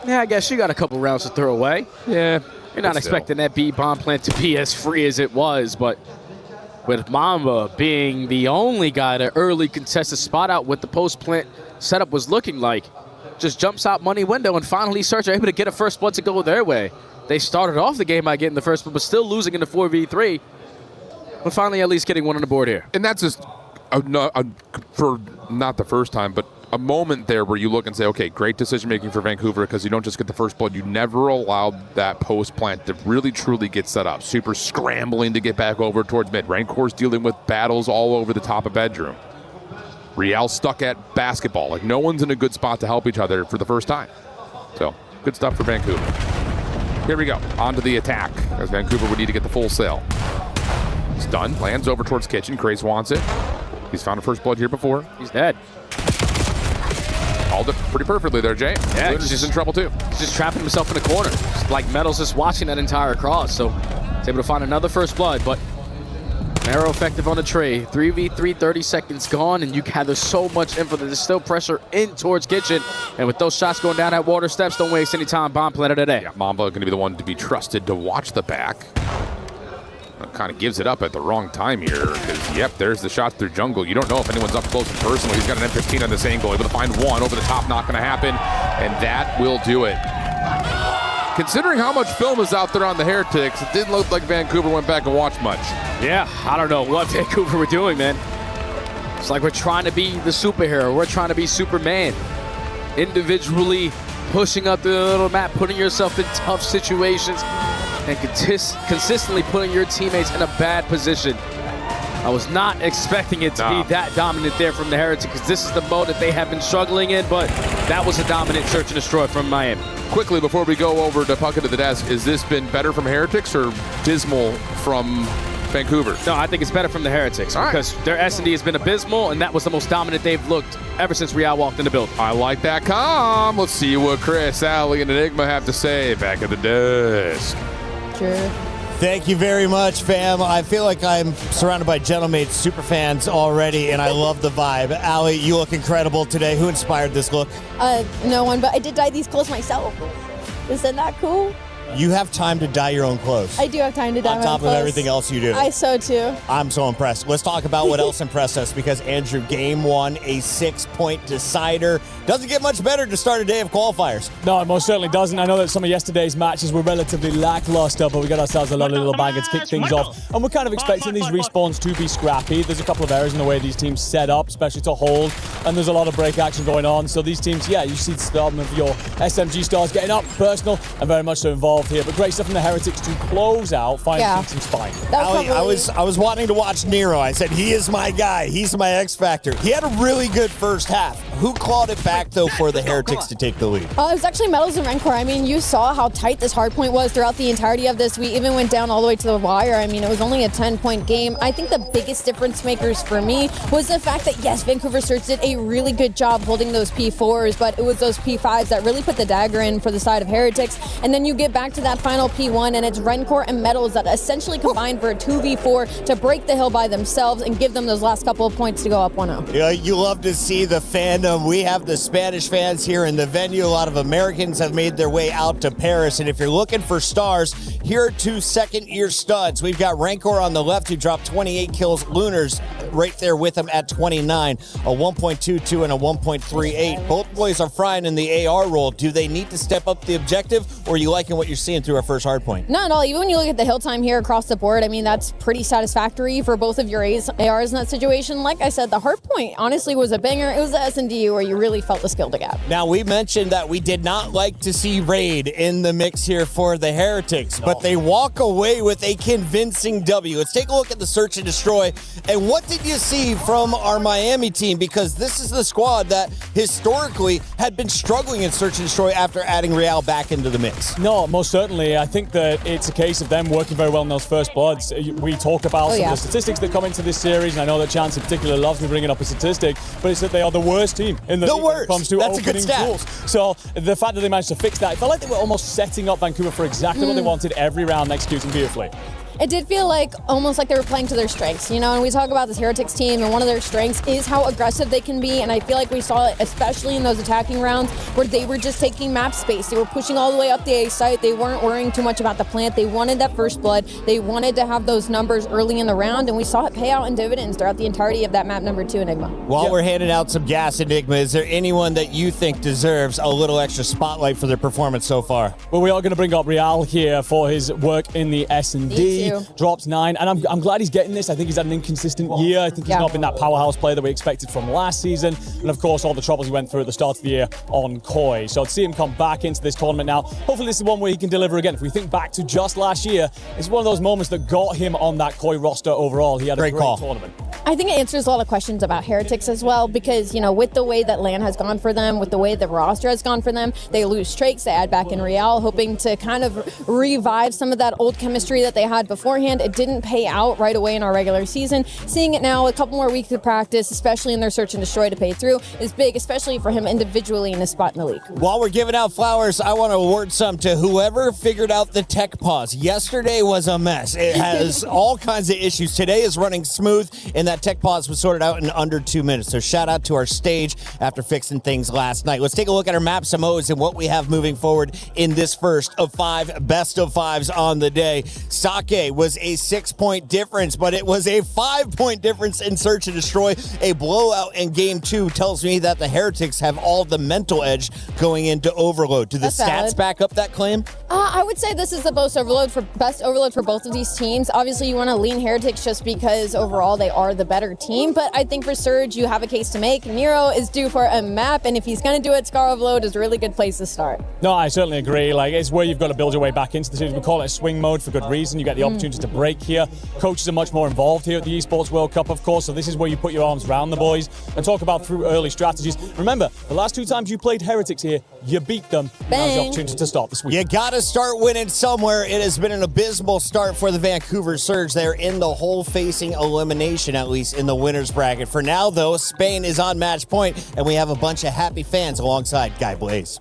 Yeah, I guess you got a couple rounds to throw away. Yeah. You're not expecting that B bomb plant to be as free as it was, but with Mamba being the only guy to early contest a spot out what the post plant setup was looking like, just jumps out money window, and finally Surge are able to get a first blood to go their way. They started off the game by getting the first blood, but still losing in the 4v3. But finally at least getting one on the board here. And that's just, for not the first time, but a moment there where you look and say, okay, great decision-making for Vancouver, because you don't just get the first blood. You never allowed that post plant to really, truly get set up. Super scrambling to get back over towards mid. Rancor's dealing with battles all over the top of bedroom. Real stuck at basketball. Like, no one's in a good spot to help each other for the first time. So, good stuff for Vancouver. Here we go. On to the attack, as Vancouver would need to get the full sale. Stun, lands over towards Kitchen. Craze wants it. He's found a first blood here before. He's dead. Called it pretty perfectly there, Jay. Yeah, he's in trouble too. He's just trapping himself in a corner. Just like Metal's just watching that entire cross. So he's able to find another first blood, but Arrow effective on the trade. 3v3, 30 seconds gone, and you gather so much info that there's still pressure in towards Kitchen. And with those shots going down at water steps, don't waste any time. Bomb planted today. Yeah, Mamba going to be the one to be trusted to watch the back. Kind of gives it up at the wrong time here, because, yep, there's the shot through jungle. You don't know if anyone's up close and personal. He's got an M15 on this angle, able to find one over the top, not going to happen, and that will do it. Considering how much film is out there on the Heretics, it didn't look like Vancouver went back and watched much. Yeah, I don't know what Vancouver were doing, man. It's like we're trying to be the superhero. We're trying to be Superman. Individually pushing up the little map, putting yourself in tough situations, and consistently putting your teammates in a bad position. I was not expecting it to be that dominant there from the Heretics, because this is the mode that they have been struggling in, but that was a dominant search and destroy from Miami. Quickly, before we go over to Puckett to the desk, has this been better from Heretics or dismal from Vancouver? No, I think it's better from the Heretics, because their S&D has been abysmal, and that was the most dominant they've looked ever since Real walked in the building. I like that calm. Let's see what Chris, Ali, and Enigma have to say back at the desk. Sure. Thank you very much, fam. I feel like I'm surrounded by Gentlemates super fans already, and I love the vibe. Ali, you look incredible today. Who inspired this look? No one, but I did dye these clothes myself. Isn't that cool? You have time to dye your own clothes. I do have time to dye my own on top clothes. of everything else you do. I sew too. I'm so impressed. Let's talk about what else impressed us, because Andrew, game one, a 6-point decider. Doesn't get much better to start a day of qualifiers. No, it most certainly doesn't. I know that some of yesterday's matches were relatively lackluster, but we got ourselves a lot of little bangers, kick things off. And we're kind of expecting these respawns to be scrappy. There's a couple of errors in the way these teams set up, especially to hold. And there's a lot of break action going on. So these teams, yeah, you see some of your SMG stars getting up, personal, and very much so involved here. But great stuff from the Heretics to close out, finally some spine. Ali, I was wanting to watch Nero. I said, he is my guy. He's my X Factor. He had a really good first half. Who clawed it back, though, for the Heretics to take the lead? It was actually Metals and Rancor. I mean, you saw how tight this hardpoint was throughout the entirety of this. We even went down all the way to the wire. I mean, it was only a 10-point game. I think the biggest difference makers for me was the fact that, yes, Vancouver Surge did a really good job holding those P4s, but it was those P5s that really put the dagger in for the side of Heretics. And then you get back to that final P1, and it's Rancor and Metals that essentially combined for a 2v4 to break the hill by themselves and give them those last couple of points to go up 1-0. Yeah, you love to see the fandom. We have the Spanish fans here in the venue. A lot of Americans have made their way out to Paris. And if you're looking for stars, here are two second-year studs. We've got Rancor on the left, who dropped 28 kills. Lunars right there with him at 29, a 1.22 and a 1.38. Both boys are frying in the AR role. Do they need to step up the objective, or are you liking what you're seeing through our first hard point? Not at all. Even when you look at the hill time here across the board, I mean, that's pretty satisfactory for both of your ARs in that situation. Like I said, the hard point honestly was a banger. It was the S&D where you really felt the skill to gap. Now, we mentioned that we did not like to see Raid in the mix here for the Heretics, but they walk away with a convincing W. Let's take a look at the search and destroy. And what did you see from our Miami team? Because this is the squad that historically had been struggling in search and destroy after adding Real back into the mix. No, most certainly. I think that it's a case of them working very well in those first bloods. We talk about some of the statistics that come into this series, and I know that Chance in particular loves me bringing up a statistic, but it's that they are the worst team in the league when it comes to opening tools. So the fact that they managed to fix that, it felt like they were almost setting up Vancouver for exactly what they wanted every round, executing beautifully. It did feel like almost like they were playing to their strengths, you know, and we talk about this Heretics team, and one of their strengths is how aggressive they can be, and I feel like we saw it especially in those attacking rounds where they were just taking map space. They were pushing all the way up the A site. They weren't worrying too much about the plant. They wanted that first blood. They wanted to have those numbers early in the round, and we saw it pay out in dividends throughout the entirety of that map number 2 Enigma. While we're handing out some gas, Enigma, is there anyone that you think deserves a little extra spotlight for their performance so far? Well, we are going to bring up Real here for his work in the S&D. Drops 9, and I'm glad he's getting this. I think he's had an inconsistent year. I think he's not been that powerhouse player that we expected from last season. And of course, all the troubles he went through at the start of the year on Koi. So to see him come back into this tournament now, hopefully this is one where he can deliver again. If we think back to just last year, it's one of those moments that got him on that Koi roster overall. He had a great tournament. I think it answers a lot of questions about Heretics as well, because, you know, with the way that LAN has gone for them, with the way the roster has gone for them, they lose Trakes, they add back in Real, hoping to kind of revive some of that old chemistry that they had beforehand. It didn't pay out right away in our regular season. Seeing it now, a couple more weeks of practice, especially in their search and destroy to pay through, is big, especially for him individually in his spot in the league. While we're giving out flowers, I want to award some to whoever figured out the tech pause. Yesterday was a mess. It has all kinds of issues. Today is running smooth, and that tech pause was sorted out in under 2 minutes. So shout out to our stage after fixing things last night. Let's take a look at our map Samoas and what we have moving forward in this first of 5 best of 5s on the day. Sake was a 6-point difference, but it was a 5-point difference in search and destroy. A blowout in game 2 tells me that the Heretics have all the mental edge going into Overload. Do the stats back up that claim? I would say this is the best overload for both of these teams. Obviously, you want to lean Heretics just because overall they are the better team, but I think for Surge, you have a case to make. Nero is due for a map, and if he's going to do it, Scar Overload is a really good place to start. No, I certainly agree. Like, it's where you've got to build your way back into the series. We call it a swing mode for good reason. You get the opportunity to break here. Coaches are much more involved here at the Esports World Cup, of course, so this is where you put your arms around the boys and talk about through early strategies. Remember, the last 2 times you played Heretics here, you beat them. Now's the opportunity to start this week. You got to start winning somewhere. It has been an abysmal start for the Vancouver Surge. They're in the hole facing elimination, at least in the winner's bracket. For now, though, Spain is on match point, and we have a bunch of happy fans alongside Guy Blaze.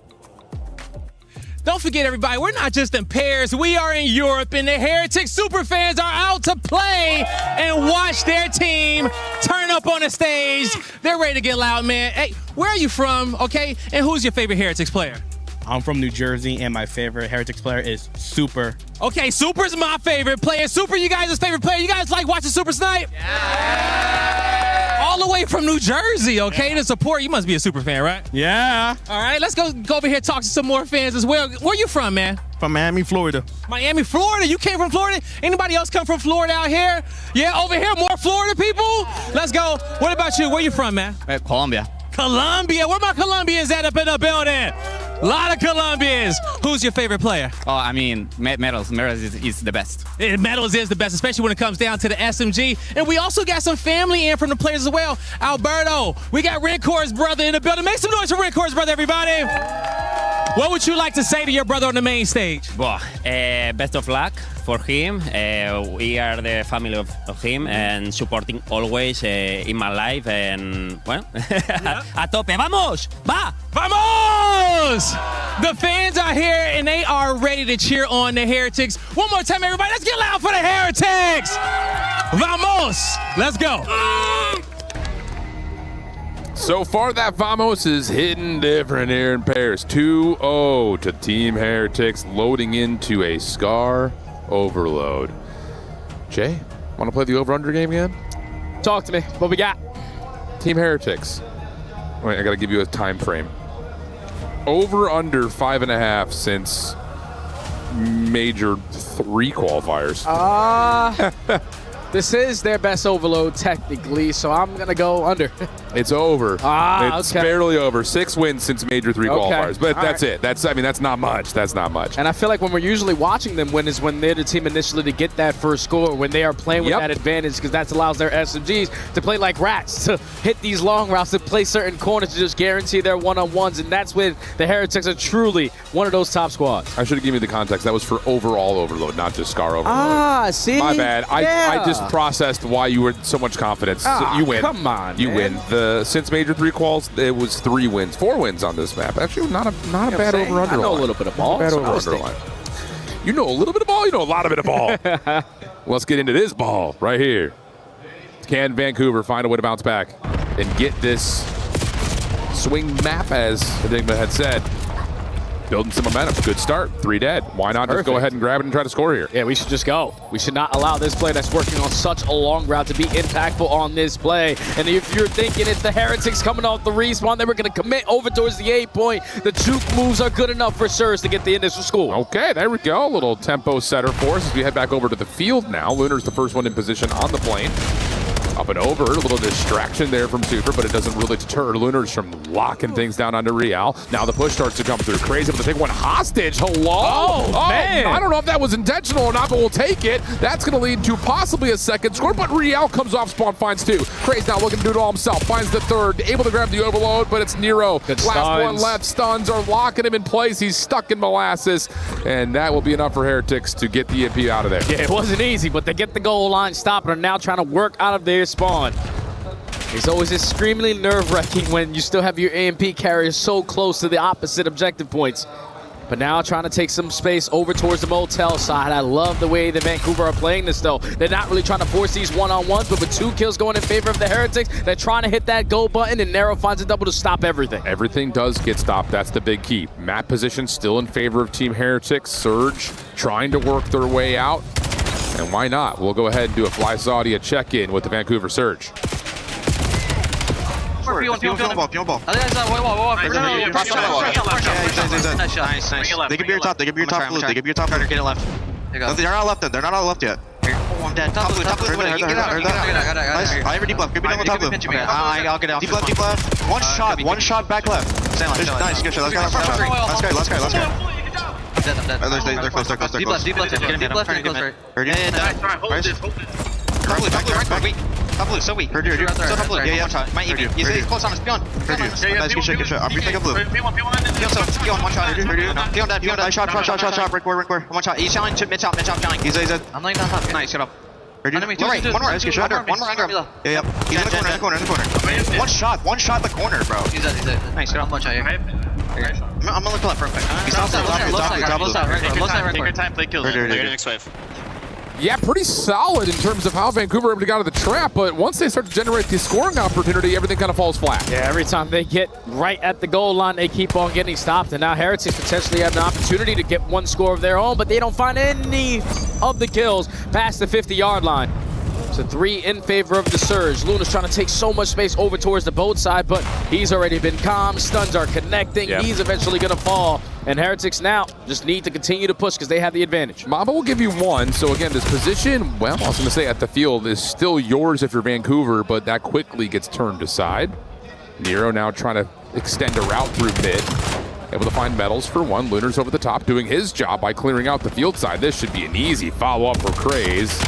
Don't forget, everybody, we're not just in Paris. We are in Europe, and the Heretics superfans are out to play and watch their team turn up on the stage. They're ready to get loud, man. Hey, where are you from, okay? And who's your favorite Heretics player? I'm from New Jersey, and my favorite Heretics player is Super. Okay, Super's my favorite player. Super, you guys' favorite player. You guys like watching Super Snipe? Yeah. All the way from New Jersey, okay, to support. You must be a Super fan, right? Yeah. All right, let's go over here and talk to some more fans as well. Where you from, man? From Miami, Florida. Miami, Florida. You came from Florida? Anybody else come from Florida out here? Yeah, over here, more Florida people? Let's go. What about you? Where you from, man? Colombia. Colombia. Where my Colombians at up in the building? A lot of Colombians. Who's your favorite player? Oh, I mean, Metals. Metals is the best. Metals is the best, especially when it comes down to the SMG. And we also got some family in from the players as well. Alberto, we got Rencor's brother in the building. Make some noise for Rencor's brother, everybody. What would you like to say to your brother on the main stage? Well, best of luck for him. We are the family of him and supporting always in my life. And, well, a tope. ¡Vamos! ¡Va! ¡Vamos! The fans are here and they are ready to cheer on the Heretics. One more time, everybody. Let's get loud for the Heretics. Vamos! Let's go. So far, that Vamos is hitting different here in Paris. 2-0 to Team Heretics, loading into a Scar overload. Jay, want to play the over-under game again? Talk to me. What we got? Team Heretics. Wait, I got to give you a time frame. Over-under 5.5 since Major 3 qualifiers. This is their best overload technically, so I'm gonna go under. It's over. It's okay. barely over. 6 wins since Major 3 qualifiers, but All that's right. it. That's not much. That's not much. And I feel like when we're usually watching them win is when they're the team initially to get that first score, when they are playing with that advantage, because that allows their SMGs to play like rats, to hit these long routes, to play certain corners to just guarantee their one-on-ones, and that's when the Heretics are truly one of those top squads. I should have given you the context. That was for overall overload, not just Scar overload. See? My bad. I just processed why you were so much confidence. So you win. Come on, You man. win. Since Major 3 quals, it was 3 wins. 4 wins on this map. Actually, not a bad over-under I know line. a little bit of ball. Bad so I was over-under line. You know a little bit of ball, you know a lot of ball. Let's get into this ball right here. Can Vancouver find a way to bounce back and get this swing map, as Enigma had said? Building some momentum. Good start. 3 dead. Why not just go ahead and grab it and try to score here? Yeah, we should just go. We should not allow this play that's working on such a long route to be impactful on this play. And if you're thinking it's the Heretics coming off the respawn, they were going to commit over towards the 8 point. The juke moves are good enough for Sirs to get the initial score. Okay, there we go. A little tempo setter for us as we head back over to the field now. Lunar's the first one in position on the plane. Up and over, a little distraction there from Super, but it doesn't really deter Lunars from locking things down onto Real. Now the push starts to come through. Crazy able to take one hostage. Hello? Oh, man. I don't know if that was intentional or not, but we'll take it. That's going to lead to possibly a second score, but Real comes off spawn, finds 2. Crazy now looking to do it all himself. Finds the 3rd, able to grab the overload, but it's Nero. Good Last stuns. one left. Stuns are locking him in place. He's stuck in molasses, and that will be enough for Heretics to get the EMP out of there. Yeah, it wasn't easy, but they get the goal line stop and are now trying to work out of their spawn. It's always extremely nerve-wracking when you still have your AMP carrier so close to the opposite objective points. But now trying to take some space over towards the motel side. I love the way the Vancouver are playing this, though. They're not really trying to force these one-on-ones, but with 2 kills going in favor of the Heretics, they're trying to hit that go button, and Nero finds a double to stop everything. Everything does get stopped. That's the big key. Map position still in favor of Team Heretics. Surge trying to work their way out. And why not? We'll go ahead and do a Fly Saudia check-in with the Vancouver Surge. Nice. They can be your top. They can be your top blue. They can be your top blue. Get it left. They're not left. They're not all left yet. Top blue. Nice. I have a deep left. Give me on top blue. I'll get out. Deep left. One shot back left. Nice. Good shot. Last guy. They're close. Deep left. Top blue, so weak. Heard you. So top blue. Yeah. My EV. He's close on us. Beyond. Nice. Good shot. I'm retake up blue. Beyond, one shot. Beyond that. Nice shot. Rank core. One shot. He's showing to mid top. He's I'm laying down top. Nice, shut up. Heard you. One more. Nice. Good shot. One more under him. Yeah. He's in the corner. One shot the corner, bro. He's dead. Nice, shut up. One shot here. I'm gonna look left real quick. He's top blue. Low side, right. Take your time, play kills. They're gonna next wave. Yeah, pretty solid in terms of how Vancouver were able to get out of the trap, but once they start to generate the scoring opportunity, everything kind of falls flat. Yeah, every time they get right at the goal line, they keep on getting stopped, and now Heretics potentially have an opportunity to get one score of their own, but they don't find any of the kills past the 50-yard line. So 3 in favor of the Surge. Luna's trying to take so much space over towards the boat side, but he's already been calm. Stuns are connecting. Yep. He's eventually going to fall. And Heretics now just need to continue to push because they have the advantage. Mamba will give you 1. So again, this position, well, I was going to say at the field, is still yours if you're Vancouver, but that quickly gets turned aside. Nero now trying to extend a route through mid. Able to find medals for 1. Lunar's over the top doing his job by clearing out the field side. This should be an easy follow-up for Craze.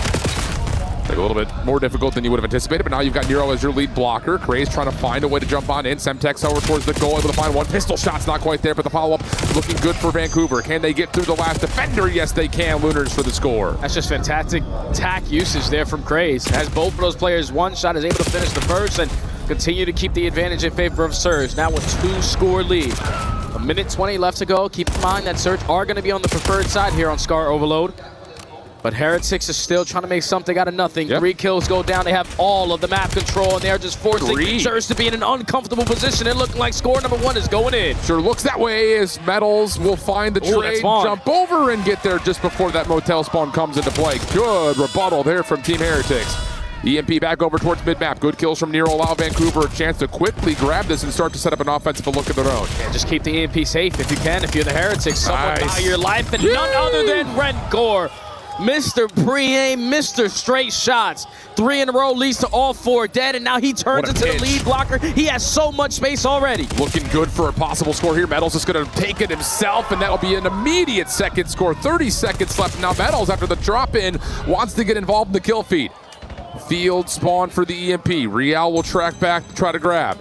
A little bit more difficult than you would have anticipated, but now you've got Nero as your lead blocker. Craze trying to find a way to jump on in. Semtex over towards the goal, able to find 1. Pistol shot's not quite there, but the follow-up looking good for Vancouver. Can they get through the last defender? Yes, they can. Lunars for the score. That's just fantastic attack usage there from Craze. As both of those players, one shot is able to finish the first and continue to keep the advantage in favor of Surge. Now with 2-score lead. 1:20 left to go. Keep in mind that Surge are going to be on the preferred side here on Scar Overload. But Heretics is still trying to make something out of nothing. Yep. 3 kills go down. They have all of the map control, and they're just forcing Surge to be in an uncomfortable position. It looking like score number 1 is going in. Sure looks that way as Metals will find the trade, jump over, and get there just before that motel spawn comes into play. Good rebuttal there from Team Heretics. EMP back over towards mid-map. Good kills from Nero allow Vancouver a chance to quickly grab this and start to set up an offensive look of their own. Yeah, just keep the EMP safe if you can. If you're the Heretics, someone buy your life, and none other than Rencor. Mr. Pre-aim, Mr. Straight Shots. 3 in a row leads to all 4 dead, and now he turns into the lead blocker. He has so much space already. Looking good for a possible score here. Metals is going to take it himself, and that'll be an immediate second score. 30 seconds left. Now Metals, after the drop-in, wants to get involved in the kill feed. Field spawn for the EMP. Real will track back to try to grab.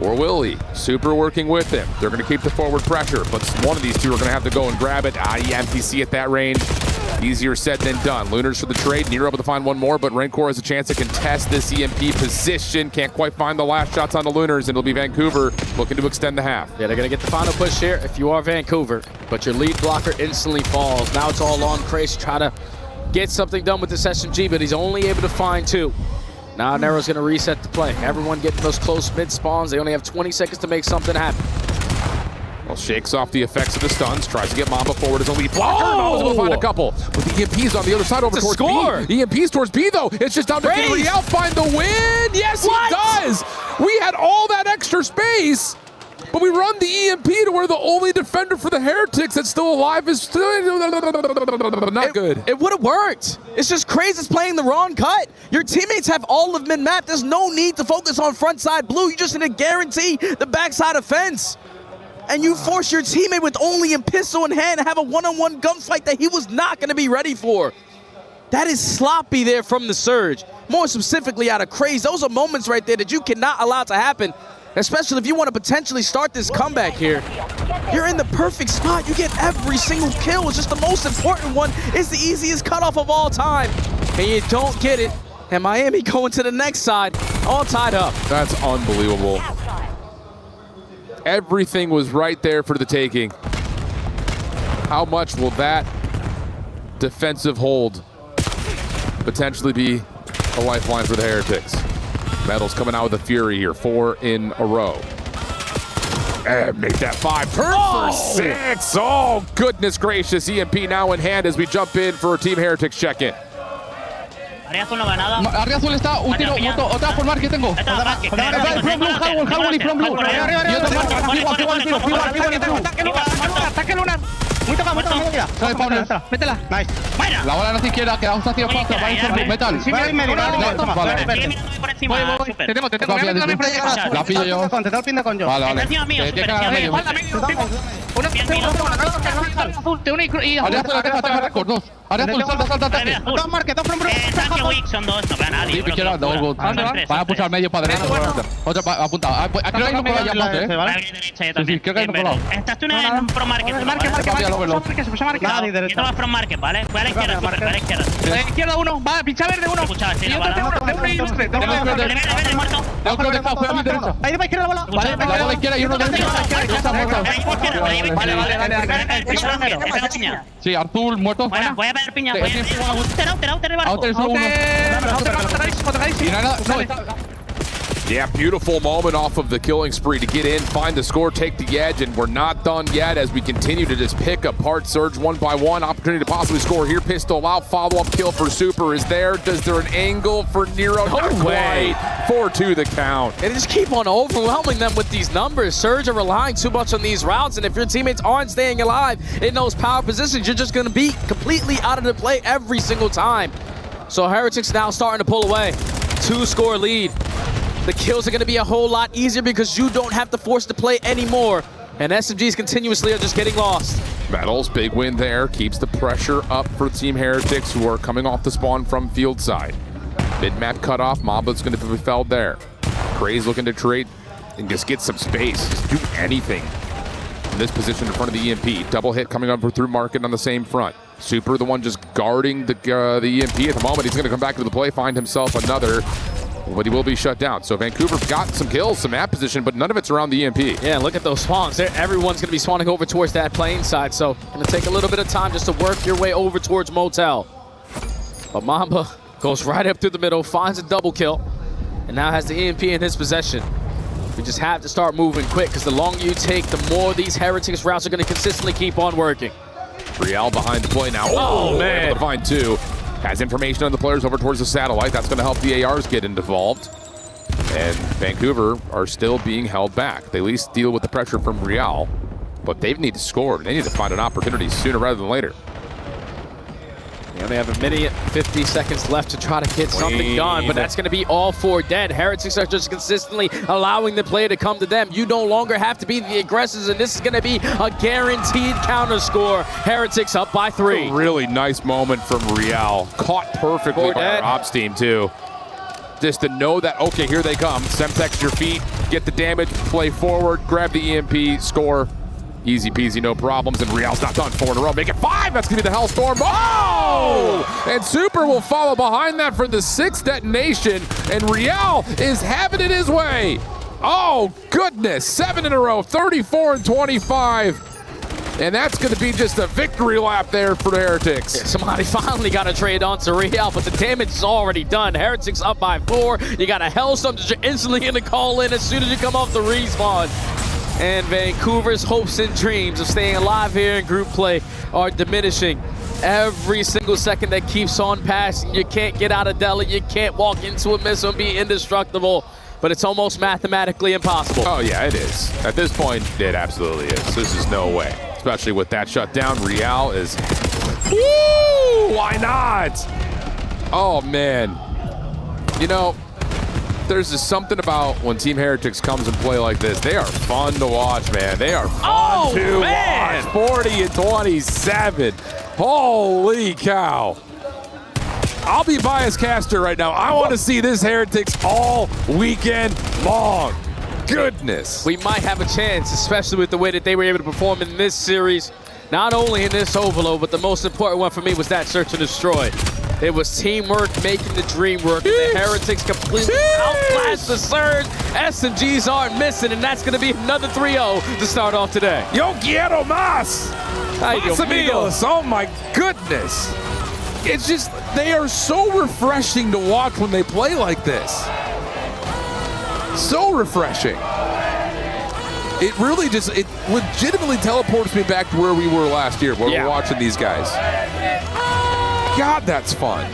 Or will he? Super working with him. They're going to keep the forward pressure, but one of these two are going to have to go and grab it. MTC at that range. Easier said than done. Lunars for the trade. Nero able to find 1 more, but Rencor has a chance to contest this EMP position. Can't quite find the last shots on the Lunars, and it'll be Vancouver looking to extend the half. Yeah, they're going to get the final push here if you are Vancouver, but your lead blocker instantly falls. Now it's all on Craze to try to get something done with this SMG, but he's only able to find 2. Now Nero's going to reset the play. Everyone getting those close mid spawns. They only have 20 seconds to make something happen. Well, shakes off the effects of the stuns, tries to get Mamba forward as a lead blocker. Mamba's able to find a couple, but the EMP's on the other side over towards B. EMP's towards B, though. It's just down to can Real find the win? Yes, he does. We had all that extra space, but we run the EMP to where the only defender for the Heretics that's still alive is still not good. It would have worked. It's just Craze is playing the wrong cut. Your teammates have all of mid-map. There's no need to focus on front side blue. You just need to guarantee the backside offense. And you force your teammate with only a pistol in hand to have a one-on-one gunfight that he was not going to be ready for. That is sloppy there from the Surge. More specifically out of Craze. Those are moments right there that you cannot allow to happen, especially if you want to potentially start this comeback here. You're in the perfect spot. You get every single kill. It's just the most important one. It's the easiest cutoff of all time. And you don't get it. And Miami going to the next side, all tied up. That's unbelievable. Everything was right there for the taking. How much will that defensive hold potentially be a lifeline for the Heretics? Metals coming out with a fury here, 4 in a row. And make that 5, turn for 6. Oh, goodness gracious. EMP now in hand as we jump in for Team Heretics check-in. Área azul no va nada. Área azul está un tiro, otra por mar que tengo. From blue, Howell y from blue. Y otro ataque lunar. Muy tocado, mira. Métela. Nice. La bola no se izquierda, quedamos hacia afuera, va a ir from blue, metal. Sí, por encima. Te tengo. La pillo yo. Te está pinta con yo. Vale. Está encima mío, super. Azul, te une y azul. Área azul, 2. Área azul, salta. Dos marques, dos from blue. Tanque weak son 2, no veo a nadie. Van a pulsar medio para derecha. Otra apunta. Aquí no hay uno por allá, ¿eh? Creo que hay uno por lado. Estás tú en pro market. Yo te vas from market, ¿vale? Voy a la izquierda, super, a la izquierda. Izquierda uno, va, pincha verde uno. Y otro Tengo que dejar, fue a mi derecha. Ahí va a izquierda la bola. Vale, la bola izquierda y uno derecha. Está muerto. Vale. Sí, Artur muerto. Bueno, voy a ver piña. Sí, Voy sí, sí, a Outer solo uno. Y nada, no, está... Yeah, beautiful moment off of the killing spree to get in, find the score, take the edge, and we're not done yet as we continue to just pick apart Surge one by one. Opportunity to possibly score here. Pistol out, follow-up kill for Super is there. Does there an angle for Nero? No way. 4-2 the count. And they just keep on overwhelming them with these numbers. Surge are relying too much on these routes, and if your teammates aren't staying alive in those power positions, you're just going to be completely out of the play every single time. So Heretics now starting to pull away. 2-score lead. The kills are going to be a whole lot easier because you don't have to force the play anymore. And SMGs continuously are just getting lost. Metals, big win there. Keeps the pressure up for Team Heretics, who are coming off the spawn from field side. Mid-map cutoff. Mamba's going to be felled there. Craze looking to trade and just get some space. Just do anything in this position in front of the EMP. Double hit coming up through Market on the same front. Super, the one just guarding the EMP at the moment. He's going to come back into the play, find himself another, but he will be shut down. So Vancouver got some kills, some map position, but none of it's around the EMP. Yeah, look at those spawns. Everyone's going to be spawning over towards that plane side, so going to take a little bit of time just to work your way over towards Motel. But Mamba goes right up through the middle, finds a double kill, and now has the EMP in his possession. We just have to start moving quick, because the longer you take, the more these Heretics routes are going to consistently keep on working. Riel behind the play now. Oh, man. Able to find two. Has information on the players over towards the satellite. That's going to help the ARs get involved. And Vancouver are still being held back. They at least deal with the pressure from Riel, but they need to score. They need to find an opportunity sooner rather than later. They only have a minute, 50 seconds left to try to get something done, but that's going to be all four dead. Heretics are just consistently allowing the play to come to them. You no longer have to be the aggressors, and this is going to be a guaranteed counter score. Heretics up by 3. A really nice moment from Riel. Caught perfectly by our ops team, too. Just to know that, okay, here they come. Semtex your feet, get the damage, play forward, grab the EMP, score. Easy peasy, no problems, and Riel's not done. 4 in a row, make it 5. That's gonna be the Hellstorm. Oh! And Super will follow behind that for the 6th detonation, and Riel is having it his way. Oh, goodness, 7 in a row, 34 and 25. And that's gonna be just a victory lap there for the Heretics. Yeah, somebody finally got a trade onto Riel, but the damage is already done. Heretics up by 4. You got a Hellstorm that you're instantly gonna call in as soon as you come off the respawn. And Vancouver's hopes and dreams of staying alive here in group play are diminishing. Every single second that keeps on passing, you can't get out of Delhi, you can't walk into a missile and be indestructible, but it's almost mathematically impossible. Oh yeah, it is. At this point, it absolutely is. This is no way. Especially with that shutdown, Riel is, woo, why not? Oh man. You know, there's just something about when Team Heretics comes and play like this. They are fun to watch, man. They are fun to watch. 40 and 27. Holy cow. I'll be biased caster right now. I want to see this Heretics all weekend long. Goodness. We might have a chance, especially with the way that they were able to perform in this series. Not only in this overload, but the most important one for me was that search and destroy. It was teamwork making the dream work, and the Heretics completely outclassed the Surge. SMGs aren't missing, and that's going to be another 3-0 to start off today. Yo quiero más. Más amigos. Oh my goodness. It's just, they are so refreshing to watch when they play like this. So refreshing. It really just, it legitimately teleports me back to where we were last year, where we're watching these guys. God, that's fun.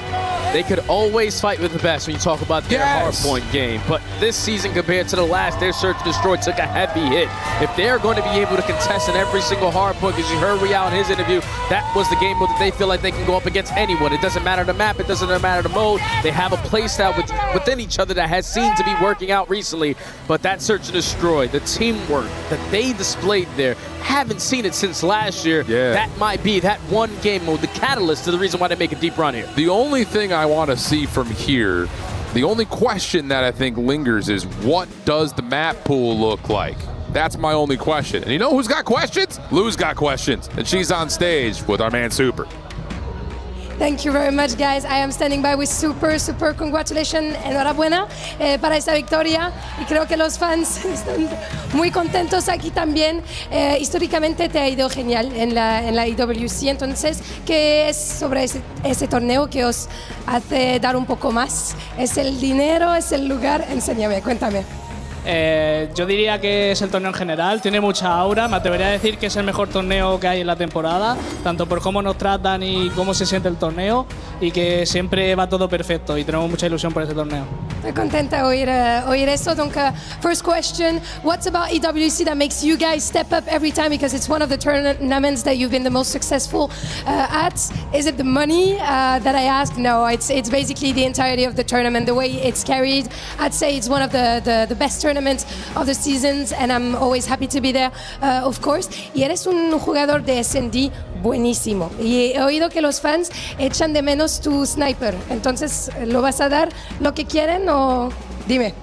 They could always fight with the best when you talk about their hardpoint game. But this season compared to the last, their Search and Destroy took a heavy hit. If they're going to be able to contest in every single hardpoint, because you heard Riel in his interview, that was the game mode that they feel like they can go up against anyone. It doesn't matter the map, it doesn't matter the mode. They have a play style within each other that has seemed to be working out recently. But that Search and Destroy, the teamwork that they displayed there, haven't seen it since last year. That might be that one game mode, the catalyst to the reason why they make a deep run here. The only thing I want to see from here, the only question that I think lingers is, what does the map pool look like? That's my only question. And you know who's got questions? Lou's got questions. And she's on stage with our man Super. Thank you very much, guys. I am standing by with super congratulations. Enhorabuena para esa victoria. Y creo que los fans están muy contentos aquí también. Históricamente te ha ido genial en la IWC. Entonces, ¿qué es sobre ese torneo que os hace dar un poco más? ¿Es el dinero? ¿Es el lugar? Enséñame, cuéntame. Yo diría que es el torneo en general, tiene mucha aura, me atrevería a decir que es el mejor torneo que hay en la temporada, tanto por cómo nos tratan y cómo se siente el torneo, y que siempre va todo perfecto y tenemos mucha ilusión por este torneo. Estoy contenta de oír eso. Donc, first question, what's about EWC that makes you guys step up every time, because it's one of the tournaments that you've been the most successful at? Is it the money that I ask? No, it's basically the entirety of the tournament, the way it's carried. I'd say it's one of the best tournaments of the seasons, and I'm always happy to be there, of course. Y eres un jugador de S&D buenísimo. Y he oído que los fans echan de menos tu sniper. Entonces, ¿lo vas a dar lo que quieren o...? Dime.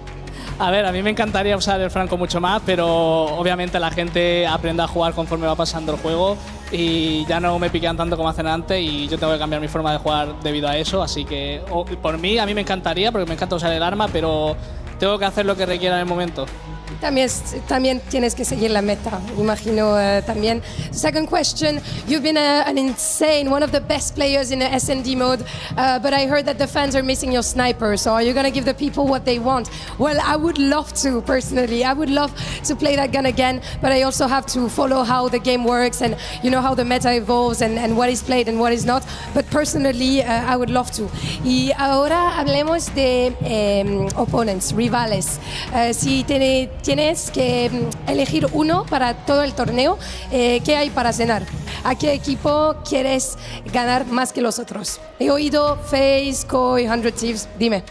A ver, a mí me encantaría usar el franco mucho más, pero obviamente la gente aprende a jugar conforme va pasando el juego y ya no me piquean tanto como hacen antes, y yo tengo que cambiar mi forma de jugar debido a eso. Así que, por mí, a mí me encantaría, porque me encanta usar el arma, pero tengo que hacer lo que requiera en el momento. También tienes que seguir la meta, imagino también. Second question, you've been an insane, one of the best players in the S&D mode, but I heard that the fans are missing your sniper, so are you going to give the people what they want? Well, I would love to, personally. I would love to play that gun again, but I also have to follow how the game works and you know how the meta evolves and what is played and what is not, but personally I would love to. Y ahora hablemos de opponents, rivales. Si tienes que elegir uno para todo el torneo, ¿qué hay para cenar? ¿A qué equipo quieres ganar más que los otros? He oído FaZe, Koi, 100 Thieves, dime.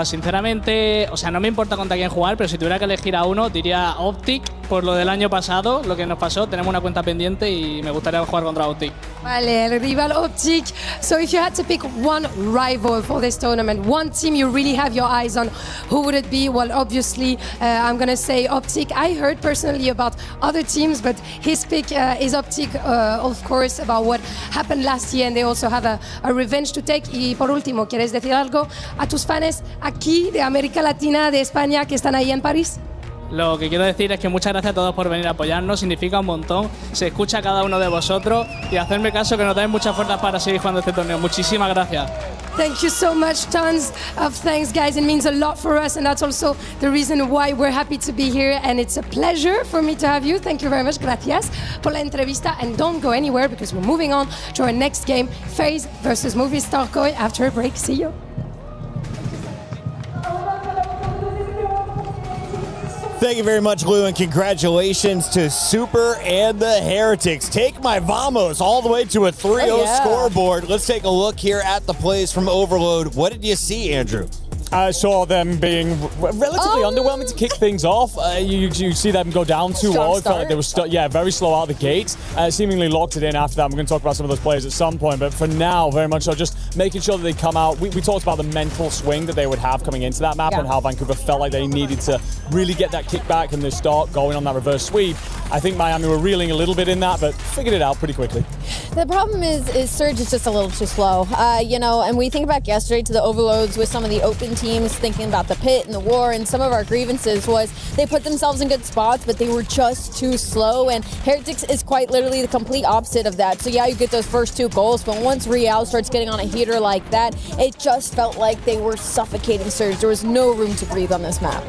Sinceramente, o sea, no me importa contra quién jugar, pero si tuviera que elegir a uno, diría Optic, por lo del año pasado, lo que nos pasó. Tenemos una cuenta pendiente y me gustaría jugar contra Optic. Vale, el rival Optic. So if you had to pick one rival for this tournament, one team you really have your eyes on, who would it be? Well, obviously, I'm going to say Optic. I heard personally about other teams, but his pick is Optic, of course, about what happened last year, and they also have a revenge to take. Y por último, ¿quieres decir algo a tus fans aquí de América Latina, de España, que están ahí en París? Lo que quiero decir es que muchas gracias a todos por venir a apoyarnos, significa un montón. Se escucha a cada uno de vosotros y hacerme caso, que nos dais muchas fuerzas para seguir jugando este torneo. Muchísimas gracias. Thank you so much. Tons of thanks, guys. It means a lot for us, and that's also the reason why we're happy to be here, and it's a pleasure for me to have you. Thank you very much. Gracias por la entrevista, and don't go anywhere because we're moving on to our next game, FaZe versus Movistar Koi, after a break. See you. Thank you very much, Lou, and congratulations to Super and the Heretics. Take my Vamos all the way to a 3-0 scoreboard. Let's take a look here at the plays from Overload. What did you see, Andrew? I saw them being relatively underwhelming to kick things off. You see them go down 2-0. It felt like they were very slow out of the gates. Seemingly locked it in after that. We're going to talk about some of those players at some point, but for now, very much so, just making sure that they come out. We talked about the mental swing that they would have coming into that map and how Vancouver felt like they needed to really get that kickback and they start going on that reverse sweep. I think Miami were reeling a little bit in that, but figured it out pretty quickly. The problem is Surge is just a little too slow. And we think back yesterday to the overloads with some of the open teams, thinking about the pit and the war, and some of our grievances was they put themselves in good spots, but they were just too slow, and Heretics is quite literally the complete opposite of that. So yeah, you get those first 2 goals, but once Real starts getting on a heater like that, it just felt like they were suffocating Surge. There was no room to breathe on this map.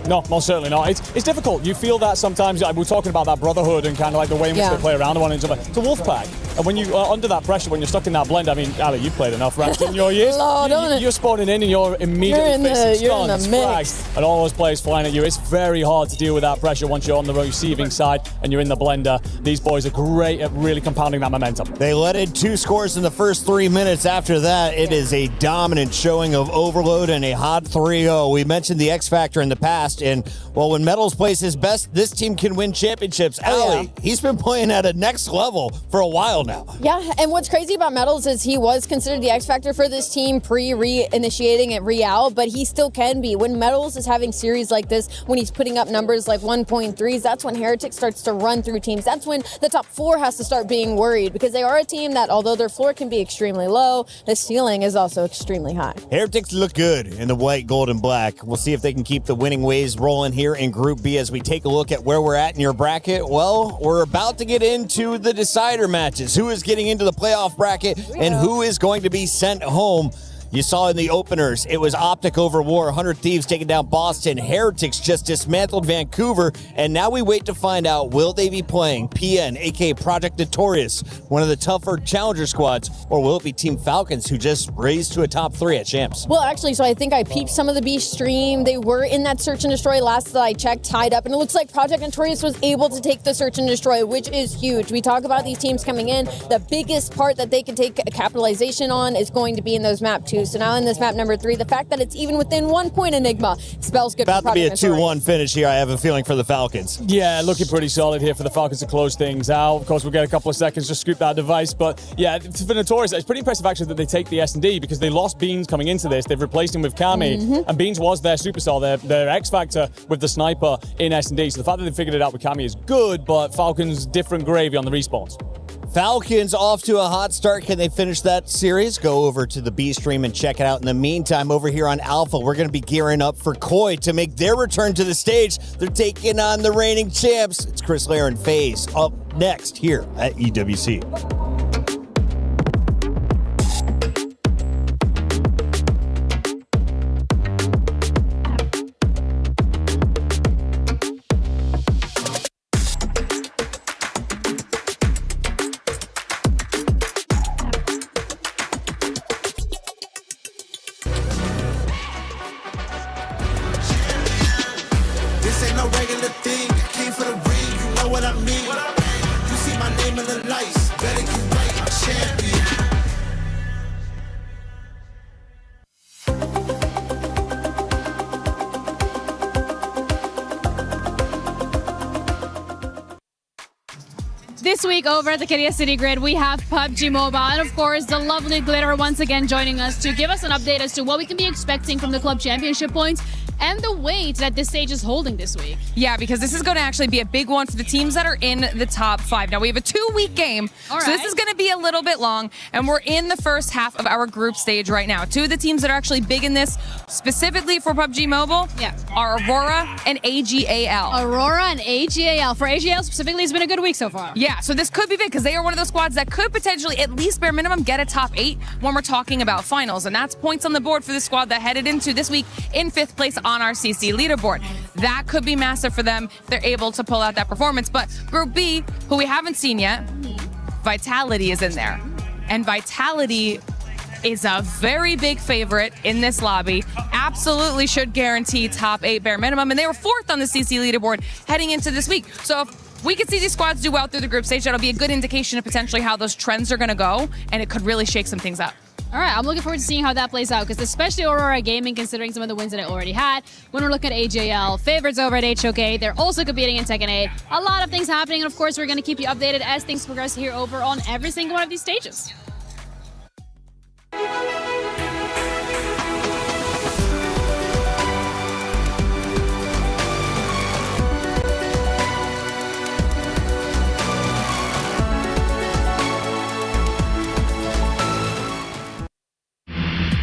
No, most certainly not. It's difficult. You feel that sometimes. We're talking about that brotherhood and kind of like the way in which they play around one another. It's a wolf pack. And when you are under that pressure, when you're stuck in that blend, I mean, Ali, you've played enough ranks in your years. You're spawning in and you're immediately facing stuns, frags, and all those players flying at you. It's very hard to deal with that pressure once you're on the receiving side and you're in the blender. These boys are great at really compounding that momentum. They let in 2 scores in the first 3 minutes. After that, it is a dominant showing of Overload and a hot 3-0. We mentioned the X Factor in the past, and well, when Metals plays his best, this team can win championships. Ali, he's been playing at a next level for a while now. Yeah, and what's crazy about Metals is he was considered the X factor for this team pre-reinitiating at Real, but he still can be. When Metals is having series like this, when he's putting up numbers like 1.3s, that's when Heretic starts to run through teams. That's when the top 4 has to start being worried, because they are a team that, although their floor can be extremely low, the ceiling is also extremely high. Heretics look good in the white, gold, and black. We'll see if they can keep the winning ways rolling here in Group B as we take a look at where we're at in your bracket. Well, we're about to get into the decider matches. Who is getting into the playoff bracket and who is going to be sent home? You saw in the openers, it was Optic over War, 100 Thieves taking down Boston, Heretics just dismantled Vancouver, and now we wait to find out, will they be playing PN, aka Project Notorious, one of the tougher challenger squads, or will it be Team Falcons, who just raised to a top 3 at Champs? Well, actually, so I think I peeped some of the B stream. They were in that search and destroy last that I checked, tied up, and it looks like Project Notorious was able to take the search and destroy, which is huge. We talk about these teams coming in. The biggest part that they can take capitalization on is going to be in those map 2. So now in this map number 3, the fact that it's even within 1 point Enigma spells good. About for to be a Project Notorious. 2-1 finish here, I have a feeling, for the Falcons. Yeah, looking pretty solid here for the Falcons to close things out. Of course, we'll get a couple of seconds to scoop that device. But yeah, for Notorious, it's pretty impressive actually that they take the S&D, because they lost Beans coming into this. They've replaced him with Kami, and Beans was their superstar, their X Factor with the sniper in S&D. So the fact that they figured it out with Kami is good, but Falcons, different gravy on the respawns. Falcons off to a hot start. Can they finish that series? Go over to the B stream and check it out. In the meantime, over here on Alpha, we're going to be gearing up for Koi to make their return to the stage. They're taking on the reigning champs. It's Chris Lair and FaZe up next here at EWC. This week over at the Korea City Grid, we have PUBG Mobile, and of course, the lovely Glitter once again joining us to give us an update as to what we can be expecting from the club championship points and the weight that this stage is holding this week. Yeah, because this is going to actually be a big one for the teams that are in the top 5. Now, we have a 2-week game, so this is going to be a little bit long, and we're in the first half of our group stage right now. 2 of the teams that are actually big in this, specifically for PUBG Mobile, are Aurora and AGAL. Aurora and AGAL. For AGAL specifically, it's been a good week so far. Yeah, so this could be big because they are one of those squads that could potentially, at least bare minimum, get a top 8 when we're talking about finals, and that's points on the board for the squad that headed into this week in 5th place on our CC leaderboard. That could be massive for them if they're able to pull out that performance. But Group B, who we haven't seen yet, Vitality is in there. And Vitality is a very big favorite in this lobby. Absolutely should guarantee top 8 bare minimum. And they were 4th on the CC leaderboard heading into this week. So if we could see these squads do well through the group stage, that'll be a good indication of potentially how those trends are going to go. And it could really shake some things up. All right, I'm looking forward to seeing how that plays out, because especially Aurora Gaming, considering some of the wins that it already had. When we're looking at AJL, favorites over at HOK, they're also competing in Tekken 8. A lot of things happening, and of course, we're going to keep you updated as things progress here over on every single one of these stages.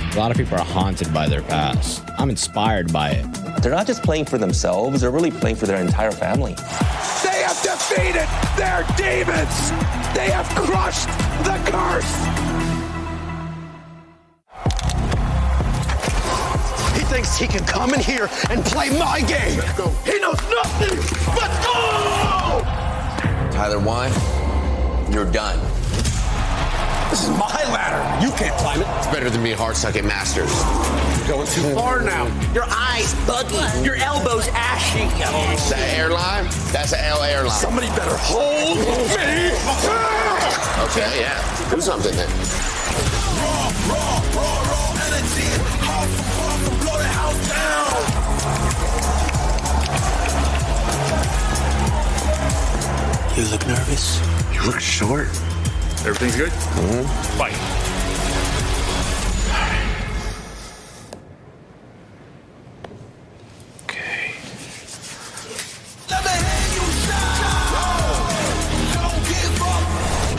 A lot of people are haunted by their past. I'm inspired by it. They're not just playing for themselves, they're really playing for their entire family. They have defeated their demons! They have crushed the curse! He thinks he can come in here and play my game! He knows nothing but go! Tyler, why? You're done. This is my ladder. You can't climb it. It's better than me hard-sucking masters. You're going too far now. Your eyes buggy. Your elbows ashy. That airline? That's an L airline. Somebody better hold me. Okay, yeah. Do something then. Raw energy. Hard, blow the house down. You look nervous. You look short. Everything's good? Fight.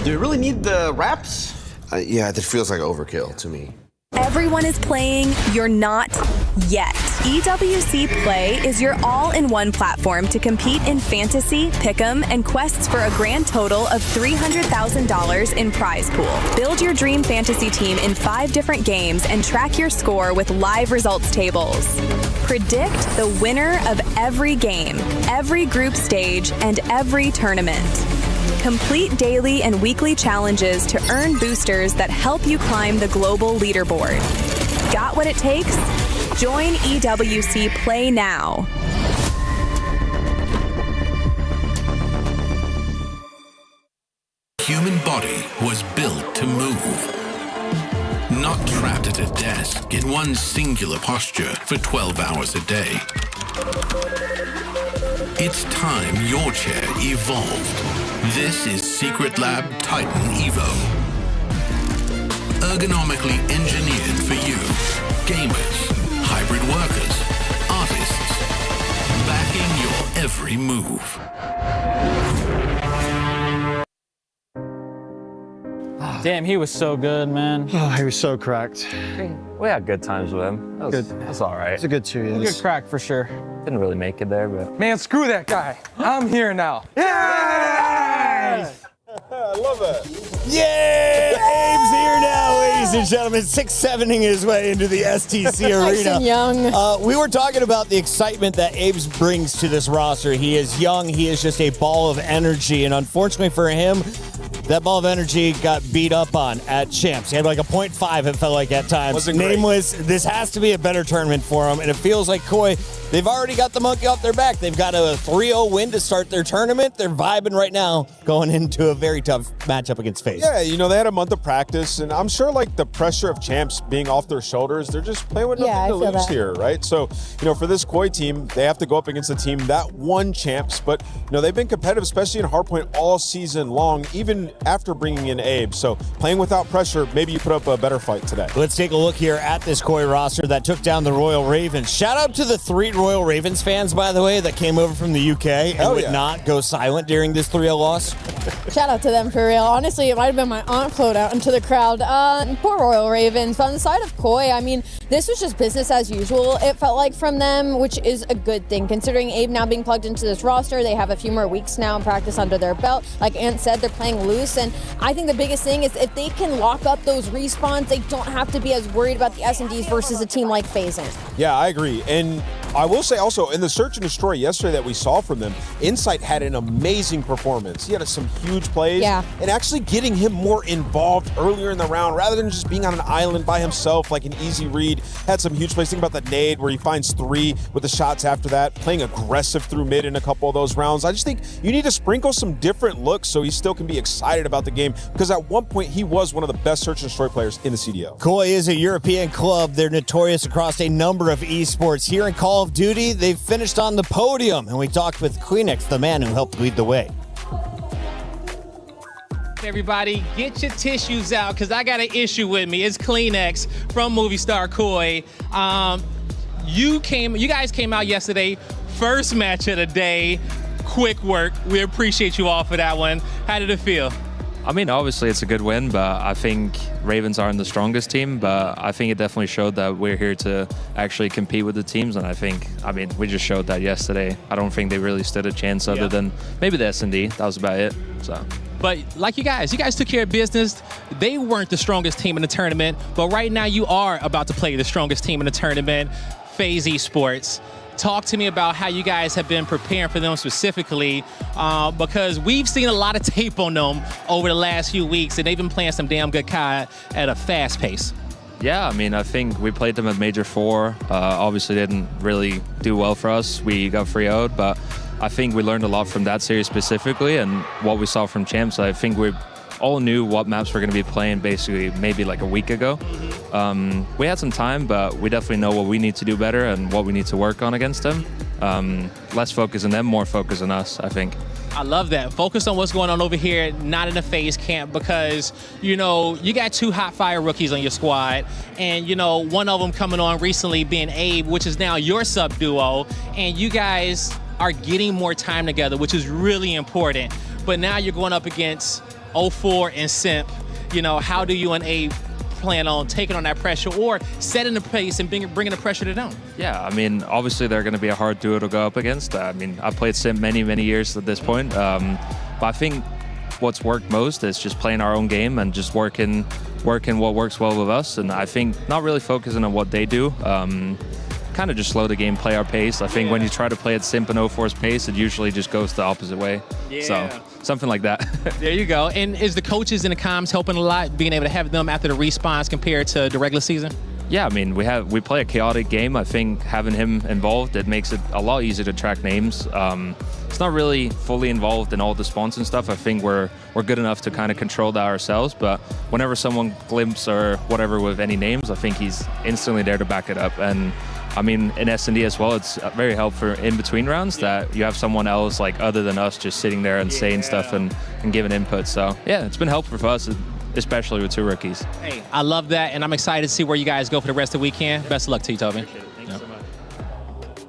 Do you really need the wraps? Yeah, that feels like overkill to me. Everyone is playing, you're not yet. EWC Play is your all-in-one platform to compete in fantasy, pick'em, and quests for a grand total of $300,000 in prize pool. Build your dream fantasy team in 5 different games and track your score with live results tables. Predict the winner of every game, every group stage, and every tournament. Complete daily and weekly challenges to earn boosters that help you climb the global leaderboard. Got what it takes? Join EWC Play now. Human body was built to move. Not trapped at a desk in one singular posture for 12 hours a day. It's time your chair evolved. This is Secret Lab Titan Evo. Ergonomically engineered for you, gamers, hybrid workers, artists, backing your every move. Damn, he was so good, man. Oh, he was so cracked. We had good times with him. That's all right. It's a good 2 years. Good crack for sure. Didn't really make it there, but Man, screw that guy. I'm here now. Yes! I love it. Yay! Abe's here now, ladies and gentlemen. 6-7ing his way into the STC arena. Young. We were talking about the excitement that Abe's brings to this roster. He is young. He is just a ball of energy. And unfortunately for him, that ball of energy got beat up on at Champs. He had like a 0.5, it felt like at times. Wasn't great. Nameless, this has to be a better tournament for him. And it feels like Koi, they've already got the monkey off their back. They've got a 3-0 win to start their tournament. They're vibing right now, going into a very tough matchup against FaZe. Yeah, you know, they had a month of practice, and I'm sure like the pressure of Champs being off their shoulders, they're just playing with nothing to lose here, right? So, you know, for this Koi team, they have to go up against a team that won Champs, but, you know, they've been competitive, especially in hardpoint all season long, even after bringing in Abe. So playing without pressure, maybe you put up a better fight today. Let's take a look here at this Koi roster that took down the Royal Ravens. Shout out to the 3 Royal Ravens fans, by the way, that came over from the UK and would not go silent during this 3-0 loss. Shout out to them for real. Honestly, it might have been my aunt float out into the crowd. Poor Royal Ravens. But on the side of Koi, I mean, this was just business as usual, it felt like, from them, which is a good thing. Considering Abe now being plugged into this roster, they have a few more weeks now in practice under their belt. Like Ant said, they're playing loose. And I think the biggest thing is if they can lock up those respawns, they don't have to be as worried about the S&Ds versus a team like FaZe. Yeah, I agree. And I will say also, in the search and destroy yesterday that we saw from them, Insight had an amazing performance. He had some huge plays. Yeah. And actually getting him more involved earlier in the round, rather than just being on an island by himself like an easy read. Had some huge plays. Think about the nade where he finds 3 with the shots after that. Playing aggressive through mid in a couple of those rounds. I just think you need to sprinkle some different looks so he still can be excited about the game, because at one point he was one of the best search and destroy players in the CDL. Koi is a European club. They're notorious across a number of esports. Here in Call of Duty, they've finished on the podium, and we talked with Kleenex, the man who helped lead the way. Everybody, get your tissues out, because I got an issue with me. It's Kleenex from Movie Star Koi. You guys came out yesterday, first match of the day. Quick work. We appreciate you all for that one. How did it feel? I mean, obviously it's a good win, but I think Ravens aren't the strongest team, but I think it definitely showed that we're here to actually compete with the teams, and I mean, we just showed that yesterday. I don't think they really stood a chance other than maybe the S&D. That was about it, so. But like you guys took care of business. They weren't the strongest team in the tournament, but right now you are about to play the strongest team in the tournament, FaZe Esports. Talk to me about how you guys have been preparing for them specifically, because we've seen a lot of tape on them over the last few weeks, and they've been playing some damn good COD at a fast pace. Yeah, I mean, I think we played them at Major 4. Obviously, they didn't really do well for us. We got 3-0'd, but I think we learned a lot from that series specifically, and what we saw from Champs. I think we all knew what maps we're going to be playing basically maybe like a week ago. We had some time, but we definitely know what we need to do better and what we need to work on against them. Less focus on them, more focus on us, I think. I love that. Focus on what's going on over here, not in the FaZe camp, because, you got 2 hot fire rookies on your squad, and, one of them coming on recently being Abe, which is now your sub duo, and you guys are getting more time together, which is really important. But now you're going up against 04 and Simp. How do you and Abe plan on taking on that pressure or setting the pace and bringing the pressure to them? Yeah, obviously they're going to be a hard duo to go up against. I've played Simp many, many years at this point. But I think what's worked most is just playing our own game and just working what works well with us. And I think not really focusing on what they do. Kind of just slow the game, play our pace. I think when you try to play at Simp and 04's pace, it usually just goes the opposite way. Yeah. So something like that. There you go. And is the coaches and the comms helping a lot, being able to have them after the respawns compared to the regular season? Yeah, we play a chaotic game. I think having him involved, it makes it a lot easier to track names. It's not really fully involved in all the spawns and stuff. I think we're good enough to kind of control that ourselves, but whenever someone glimpses or whatever with any names, I think he's instantly there to back it up. And in S&D as well, it's very helpful in between rounds that you have someone else other than us just sitting there and saying stuff and giving input. So yeah, it's been helpful for us, especially with 2 rookies. Hey, I love that, and I'm excited to see where you guys go for the rest of the weekend. Best of luck to you, Toby. Thank you so much.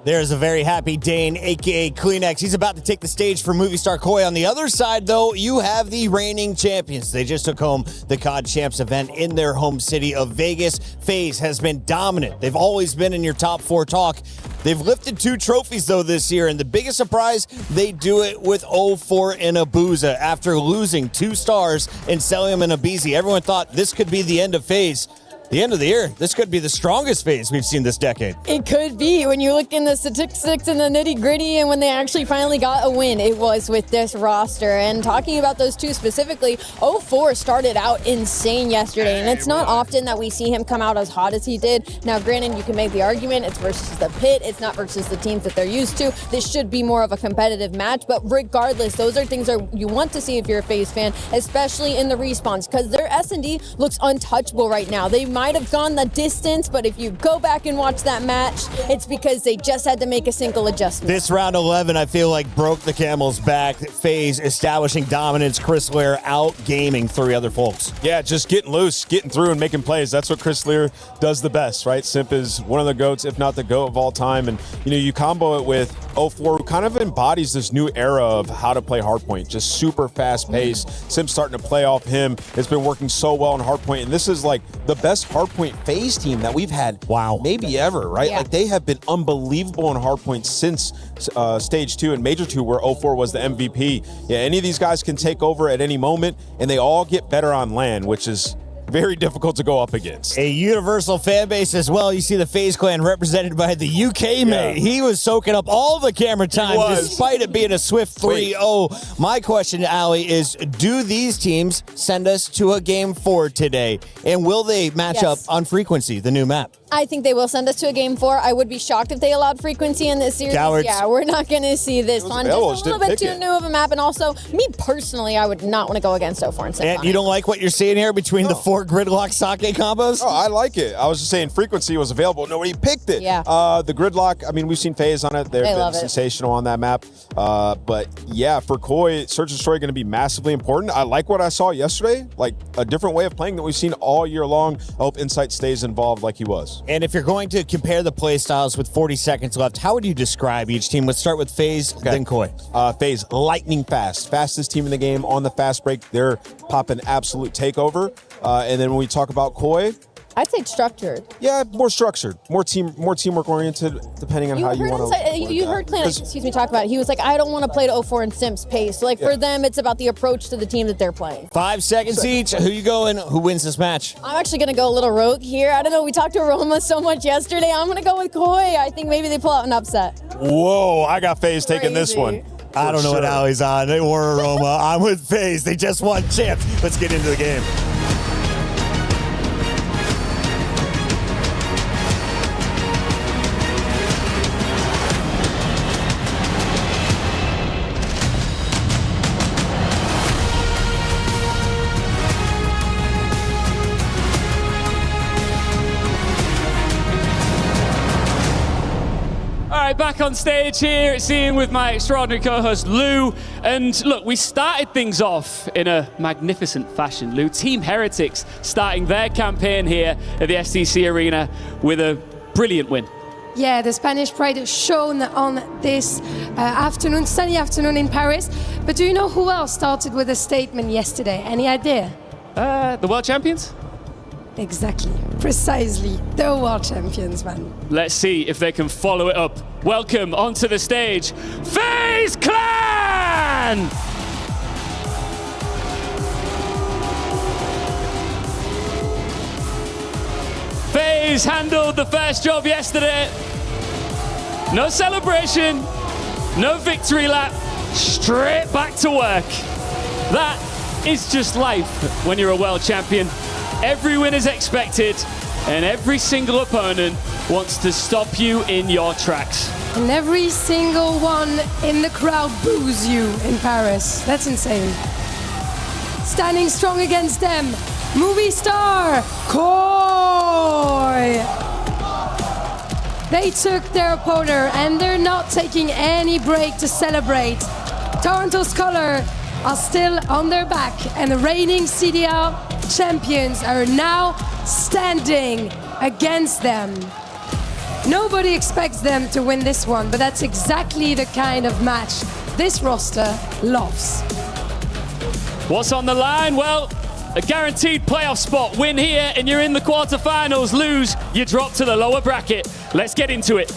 There's a very happy Dane, a.k.a. Kleenex. He's about to take the stage for movie star Koi. On the other side, though, you have the reigning champions. They just took home the COD Champs event in their home city of Vegas. FaZe has been dominant. They've always been in your top 4 talk. They've lifted 2 trophies, though, this year, and the biggest surprise, they do it with 04 and Abuza. After losing 2 stars in Celium and Abizi, everyone thought this could be the end of FaZe. The end of the year, this could be the strongest FaZe we've seen this decade. It could be. When you look in the statistics and the nitty-gritty and when they actually finally got a win, it was with this roster. And talking about those 2 specifically, 04 started out insane yesterday, and it's not often that we see him come out as hot as he did. Now, granted, you can make the argument it's versus the pit, it's not versus the teams that they're used to. This should be more of a competitive match, but regardless, those are things that you want to see if you're a FaZe fan, especially in the respawns, because their S&D looks untouchable right now. They might have gone the distance, but if you go back and watch that match, it's because they just had to make a single adjustment. This round 11, I feel like broke the camel's back. FaZe establishing dominance, Chris Lear out-gaming 3 other folks. Yeah, just getting loose, getting through and making plays. That's what Chris Lear does the best, right? Simp is one of the GOATs, if not the GOAT of all time. And, you combo it with 04, who kind of embodies this new era of how to play hardpoint, just super fast-paced. Simp's starting to play off him. It's been working so well in hardpoint, and this is like the best hardpoint FaZe team that we've had maybe ever, right? Yeah. Like they have been unbelievable in hardpoint since stage 2 and major 2, where 04 was the MVP. Yeah, any of these guys can take over at any moment, and they all get better on LAN, which is very difficult to go up against. A universal fan base as well. You see the FaZe clan represented by the UK mate. He was soaking up all the camera time despite it being a swift 3-0. My question, Ali, is do these teams send us to a game 4 today? And will they match up on Frequency, the new map? I think they will send us to a game 4. I would be shocked if they allowed Frequency in this series. Cowards. Yeah, we're not going to see this one. Just a little bit too new of a map. And also, me personally, I would not want to go against 04 and Simp. And you don't like what you're seeing here between the 4 gridlock sake combos? Oh, I like it. I was just saying Frequency was available. Nobody picked it. Yeah. The gridlock, we've seen FaZe on it. They've been sensational on that map. But yeah, for Koi, Search and Destroy going to be massively important. I like what I saw yesterday, like a different way of playing that we've seen all year long. I hope Insight stays involved like he was. And if you're going to compare the play styles with 40 seconds left, how would you describe each team? Let's start with FaZe, then Koi. FaZe, lightning fast. Fastest team in the game on the fast break. They're popping absolute takeover. And then when we talk about Koi, I'd say structured. Yeah, more structured, more teamwork oriented, depending on how you want to. You heard Clan, talk about it. He was like, I don't want to play to 04 and Simp's pace. Like for them, it's about the approach to the team that they're playing. 5 seconds each. Who you going? Who wins this match? I'm actually going to go a little rogue here. I don't know. We talked to Roma so much yesterday. I'm going to go with Koi. I think maybe they pull out an upset. Whoa, I got FaZe taking this one. I don't know what Allie's on. They were Roma. I'm with FaZe. They just won champs. Let's get into the game. All right, back on stage here at Seeing with my extraordinary co-host Lou. And look, we started things off in a magnificent fashion. Lou, Team Heretics starting their campaign here at the STC Arena with a brilliant win. Yeah, the Spanish Pride shone on this afternoon, sunny afternoon in Paris. But do you know who else started with a statement yesterday? Any idea? The world champions? Exactly, precisely, the world champions, man. Let's see if they can follow it up. Welcome onto the stage, FaZe Clan! FaZe handled the first job yesterday. No celebration, no victory lap, straight back to work. That is just life when you're a world champion. Every win is expected, and every single opponent wants to stop you in your tracks. And every single one in the crowd boos you in Paris. That's insane. Standing strong against them, movie star Koi. They took their opponent, and they're not taking any break to celebrate. Toronto's color are still on their back, and the reigning CDL champions are now standing against them. Nobody expects them to win this one, but that's exactly the kind of match this roster loves. What's on the line? Well, a guaranteed playoff spot. Win here and you're in the quarterfinals. Lose, you drop to the lower bracket. Let's get into it.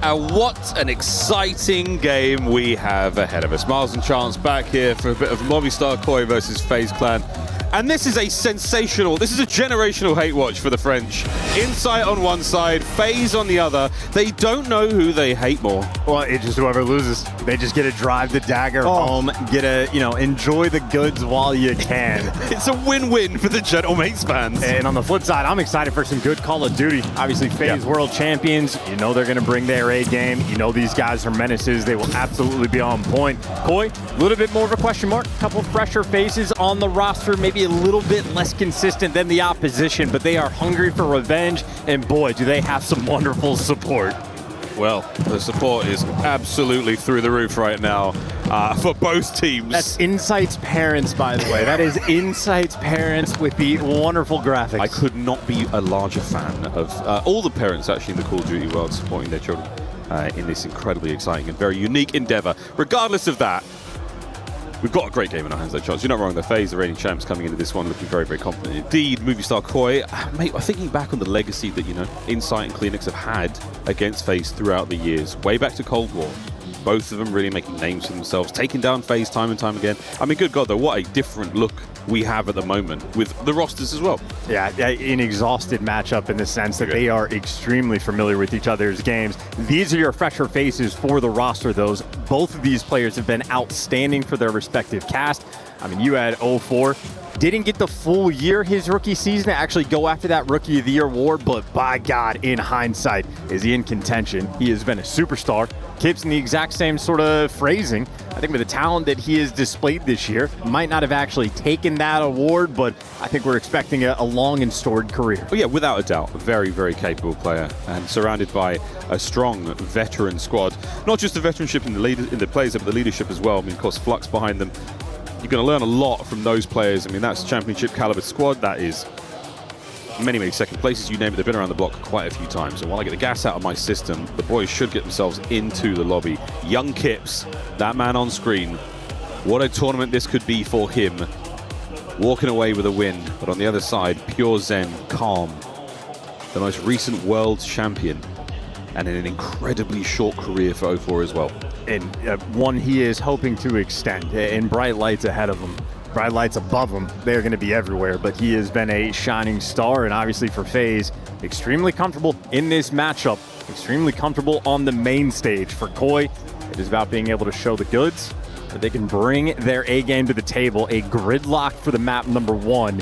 What an exciting game we have ahead of us. Miles and Chance back here for a bit of Movistar Koi versus FaZe Clan. And this is a generational hate watch for the French. Insight on one side, FaZe on the other. They don't know who they hate more. Well, it's just whoever loses. They just get to drive the dagger home, get to, enjoy the goods while you can. It's a win-win for the Gentlemate fans. And on the flip side, I'm excited for some good Call of Duty. Obviously, FaZe world champions. You know they're going to bring their A game. You know these guys are menaces. They will absolutely be on point. Koi, a little bit more of a question mark. A couple fresher faces on the roster, maybe a little bit less consistent than the opposition, but they are hungry for revenge, and boy, do they have some wonderful support. Well, the support is absolutely through the roof right now for both teams. That's Insight's parents, by the way. That is Insight's parents with the wonderful graphics. I could not be a larger fan of all the parents actually in the Call of Duty world supporting their children in this incredibly exciting and very unique endeavor. Regardless of that, we've got a great game in our hands, though, Charles. You're not wrong. The FaZe, the reigning champs, coming into this one looking very, very confident indeed. Movistar Koi, mate, I'm thinking back on the legacy that, Insight and Cleanix have had against FaZe throughout the years, way back to Cold War. Both of them really making names for themselves, taking down FaZe time and time again. I mean, good God, though, what a different look we have at the moment with the rosters as well. Yeah, an exhausted matchup in the sense that they are extremely familiar with each other's games. These are your fresher faces for the roster, those. Both of these players have been outstanding for their respective cast. I mean, you had 04. Didn't get the full year his rookie season to actually go after that Rookie of the Year award, but by God, in hindsight, is he in contention? He has been a superstar. Kip's in the exact same sort of phrasing. I think with the talent that he has displayed this year, might not have actually taken that award, but I think we're expecting a long and storied career. Well, yeah, without a doubt, a very, very capable player and surrounded by a strong veteran squad. Not just the veteranship in the players, but the leadership as well. I mean, of course, Flux behind them. You're going to learn a lot from those players. I mean, that's championship caliber squad. That is many, many second places. You name it, they've been around the block quite a few times. And while I get the gas out of my system, the boys should get themselves into the lobby. Young Kips, that man on screen. What a tournament this could be for him. Walking away with a win. But on the other side, pure zen, calm. The most recent world champion. And in an incredibly short career for 04 as well. And one he is hoping to extend, and bright lights ahead of him, bright lights above him. They're going to be everywhere, but he has been a shining star, and obviously for FaZe, extremely comfortable in this matchup, extremely comfortable on the main stage. For Koi, it is about being able to show the goods, that they can bring their A game to the table, a gridlock for the map number 1.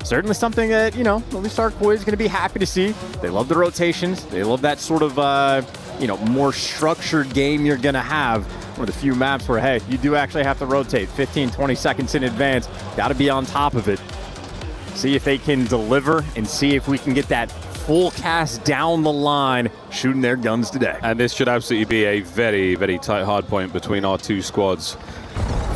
Certainly something that, Movistar Koi is going to be happy to see. They love the rotations. They love that sort of, more structured game you're going to have. One of the few maps where, hey, you do actually have to rotate 15, 20 seconds in advance. Got to be on top of it. See if they can deliver and see if we can get that full cast down the line, shooting their guns today. And this should absolutely be a very, very tight hardpoint between our two squads.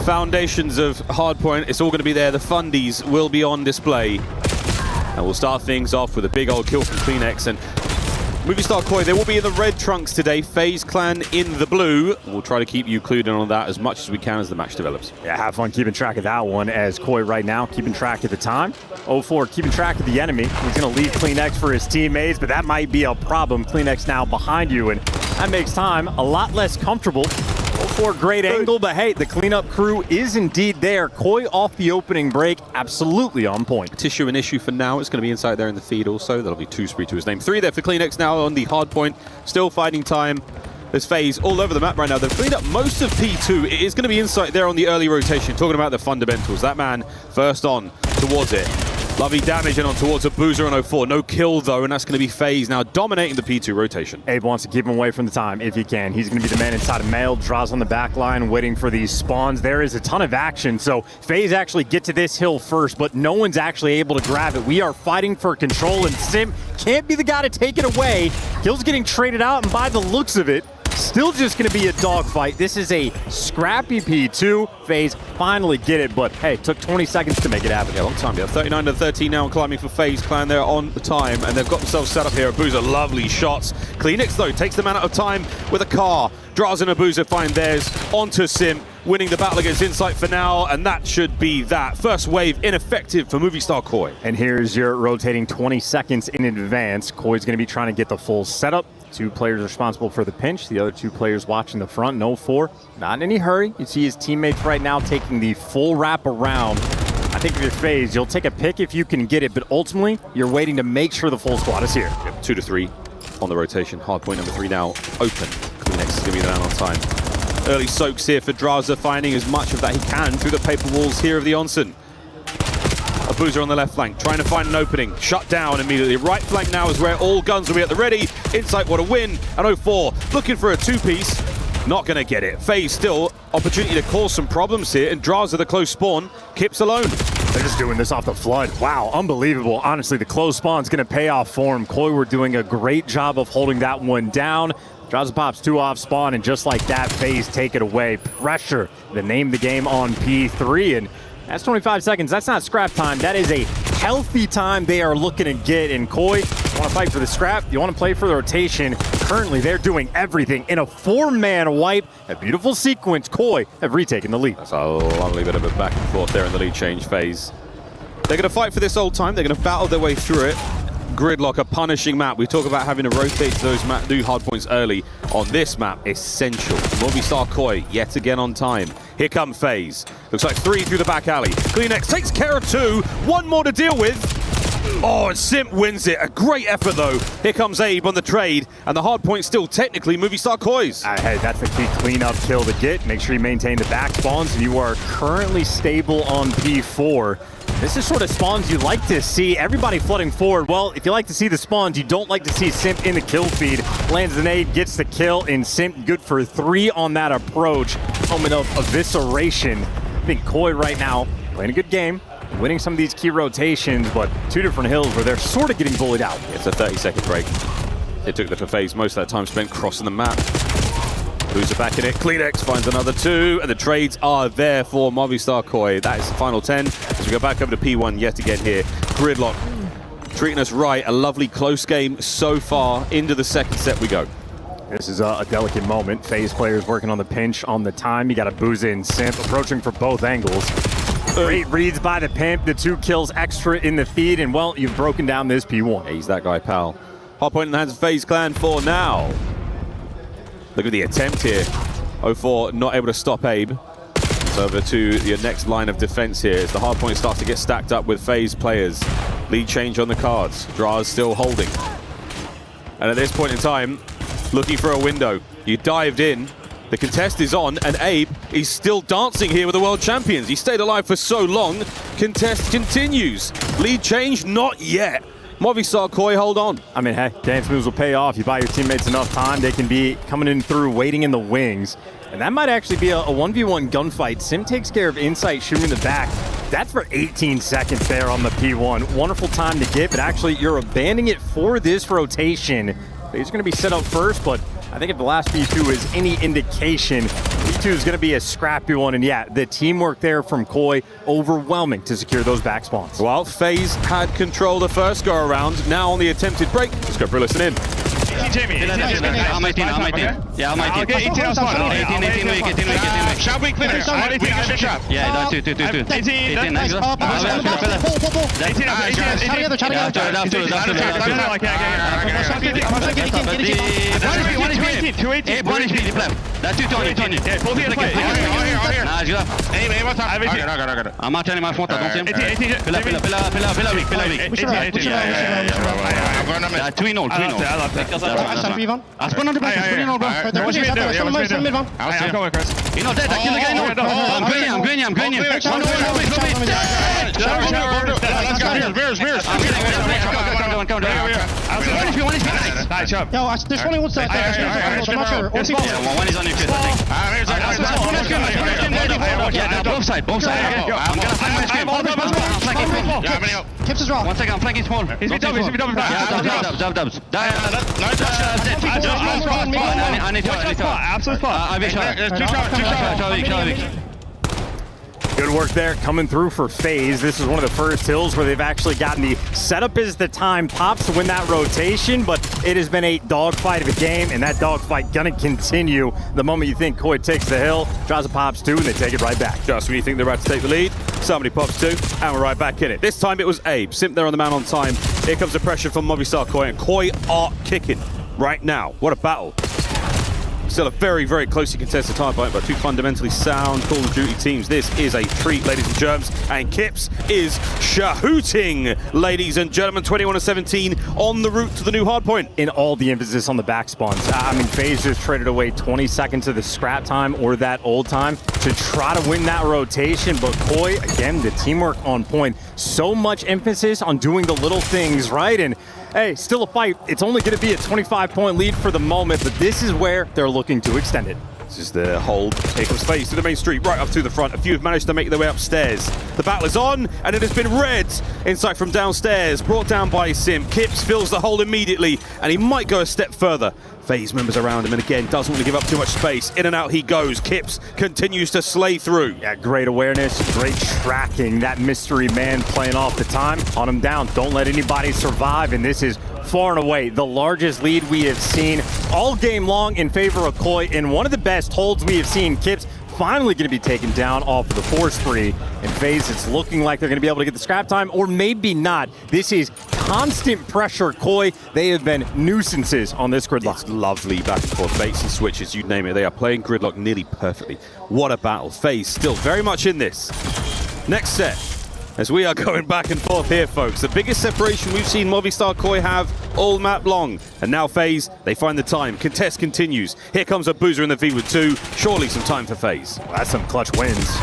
Foundations of hardpoint, it's all going to be there. The fundies will be on display. And we'll start things off with a big old kill from Kleenex. And Movistar Koi, they will be in the red trunks today. FaZe Clan in the blue. We'll try to keep you clued in on that as much as we can as the match develops. Yeah, have fun keeping track of that one, as Koi right now keeping track of the time. 04 keeping track of the enemy. He's going to leave Kleenex for his teammates, but that might be a problem. Kleenex now behind you, and that makes time a lot less comfortable. 04 great angle, but hey, the cleanup crew is indeed there. Koi off the opening break, absolutely on point. Tissue an issue for now. It's going to be inside there in the feed also. That'll be 2 spree to his name. 3 there for Kleenex now on the hard point. Still fighting time. There's FaZe all over the map right now. They've cleaned up most of P2. It is going to be inside there on the early rotation. Talking about the fundamentals. That man first on towards it. Lovely damage and on towards a Boozer on 04. No kill though, and that's going to be FaZe now dominating the P2 rotation. Abe wants to keep him away from the time if he can. He's going to be the man inside of Mail, draws on the back line, waiting for these spawns. There is a ton of action, so FaZe actually get to this hill first, but no one's actually able to grab it. We are fighting for control, and Sim can't be the guy to take it away. Kill's getting traded out, and by the looks of it, still just going to be a dogfight. This is a scrappy P2. FaZe finally get it, but hey, took 20 seconds to make it happen. Yeah, long time. Yeah, 39 to 13 now climbing for FaZe Clan. They're on the time, and they've got themselves set up here. Abuza, lovely shots. Kleenex, though, takes the man out of time with a car. Draws and Abuza find theirs onto Sim, winning the battle against Insight for now, and that should be that. First wave ineffective for Movistar Koi. And here's your rotating 20 seconds in advance. Koi's going to be trying to get the full setup. 2 players responsible for the pinch, the other 2 players watching the front. No 4, not in any hurry. You see his teammates right now taking the full wrap around. I think if you're FaZe, you'll take a pick if you can get it, but ultimately, you're waiting to make sure the full squad is here. Yep, 2 to 3 on the rotation. Hardpoint number 3 now open. Kleenex is going to be the man on time. Early soaks here for Draza, finding as much of that he can through the paper walls here of the onsen. Abuza on the left flank, trying to find an opening. Shut down immediately. Right flank now is where all guns will be at the ready. Insight, what a win. And 04 looking for a 2-piece. Not going to get it. FaZe still opportunity to cause some problems here. And Draza, the close spawn, Kips alone. They're just doing this off the flood. Wow, unbelievable. Honestly, the close spawn's going to pay off for him. Koi were doing a great job of holding that one down. Draza pops 2 off spawn, and just like that, FaZe take it away. Pressure, the name of the game on P3. And that's 25 seconds. That's not scrap time. That is a healthy time they are looking to get. And Koi, you want to fight for the scrap? You want to play for the rotation? Currently, they're doing everything in a 4-man wipe. A beautiful sequence. Koi have retaken the lead. That's a lovely bit of a back and forth there in the lead change phase. They're going to fight for this old time. They're going to battle their way through it. Gridlock, a punishing map. We talk about having to rotate to those new hard points early. On this map, essential. Movistar Koi, yet again on time. Here come FaZe. Looks like 3 through the back alley. Kleenex takes care of 2. 1 more to deal with. Oh, and Simp wins it. A great effort, though. Here comes Abe on the trade, and the hard point still technically Movistar Koi's. Hey, that's the key cleanup kill to get. Make sure you maintain the back spawns, and you are currently stable on P4. This is sort of spawns you like to see. Everybody flooding forward. Well, if you like to see the spawns, you don't like to see Simp in the kill feed. Lands the nade, gets the kill, and Simp good for 3 on that approach. Moment of evisceration. I think Koi right now playing a good game, winning some of these key rotations, but 2 different hills where they're sort of getting bullied out. It's a 30-second break. It took the FaZe most of that time spent crossing the map. Boozer back in it. Kleenex finds another 2, and the trades are there for Movistar Koi. That is the final 10 as we go back over to P1 yet again here. Gridlock treating us right. A lovely close game so far. Into the second set we go. This is a delicate moment. FaZe players working on the pinch on the time. You got a Booza and Simp approaching for both angles. Great reads by the Pimp. The 2 kills extra in the feed, and well, you've broken down this P1. Yeah, he's that guy, pal. Hot point in the hands of FaZe Clan for now. Look at the attempt here. 04 not able to stop Abe. It's over to your next line of defense here as the hard point starts to get stacked up with FaZe players. Lead change on the cards. Draz still holding. And at this point in time, looking for a window. You dived in. The contest is on, and Abe is still dancing here with the world champions. He stayed alive for so long. Contest continues. Lead change, not yet. Movistar Koi, hold on. I mean, hey, dance moves will pay off. You buy your teammates enough time, they can be coming in through, waiting in the wings. And that might actually be a 1v1 gunfight. Sim takes care of Insight, shooting in the back. That's for 18 seconds there on the P1. Wonderful time to get, but actually you're abandoning it for this rotation. He's going to be set up first, but I think if the last P2 is any indication, P2 is going to be a scrappy one. And yeah, the teamwork there from Koi, overwhelming to secure those back spawns. Well, FaZe had control the first go around. Now on the attempted break. Let's go for a listen in. Jamie, on my team. Yeah, on my team. Okay, 18 on spawn. 18 weak. Shot weak, clear. We can shoot shot. Yeah, that's 2. 18, nice. 18, that's 2, Tony. Nice, go. I'm not telling my phone, don't see him. Pilla weak. Yeah, 2-0. I spun on the back, I'm going, Chris. You know that, I kill the guy, no. I'm going. There's one on side. One is on your fist, I think. Yeah, both side. I'm gonna flank my screen. Kips is wrong. 1 second, I'm flanking small. He's be double. Yeah, dubs. I need to. Absolute spot. I be shot. Good work there, coming through for FaZe. This is one of the first hills where they've actually gotten the setup as the time pops to win that rotation, but it has been a dogfight of a game, and that dogfight gonna continue the moment you think Koi takes the hill, draws a pops 2, and they take it right back. Just when you think they're about to take the lead, somebody pops 2, and we're right back in it. This time it was Abe. Simp there on the man on time. Here comes the pressure from Movistar Koi, and Koi are kicking right now. What a battle. Still a very, very closely contested time fight, but two fundamentally sound Call of Duty teams. This is a treat, ladies and germs, and Kips is shahooting, ladies and gentlemen. 21-17 on the route to the new hardpoint. In all the emphasis on the back spawns. I mean, FaZe just traded away 20 seconds of the scrap time or that old time to try to win that rotation, but Koi, again, the teamwork on point. So much emphasis on doing the little things, right? And hey, still a fight. It's only going to be a 25-point lead for the moment, but this is where they're looking to extend it. This is the hold. Here comes FaZe to the main street, right up to the front. A few have managed to make their way upstairs. The battle is on, and it has been read. Insight from downstairs, brought down by Sim. Kips fills the hole immediately, and he might go a step further. FaZe members around him, and again, doesn't want to give up too much space. In and out he goes. Kips continues to slay through. Yeah, great awareness, great tracking. That mystery man playing off the time. Hunt him down. Don't let anybody survive, and this is far and away the largest lead we have seen all game long in favor of Koi, and one of the best holds we have seen. Kips finally going to be taken down off of the 4 spree, and FaZe, it's looking like they're going to be able to get the scrap time, or maybe not. This is constant pressure. Koi, they have been nuisances on this gridlock. It's lovely back and forth, baits and switches, you name it. They are playing gridlock nearly perfectly. What a battle. FaZe still very much in this. Next set, as we are going back and forth here, folks. The biggest separation we've seen Movistar Koi have all map long. And now FaZe, they find the time. Contest continues. Here comes a Boozer in the V with 2. Surely some time for FaZe. Well, that's some clutch wins.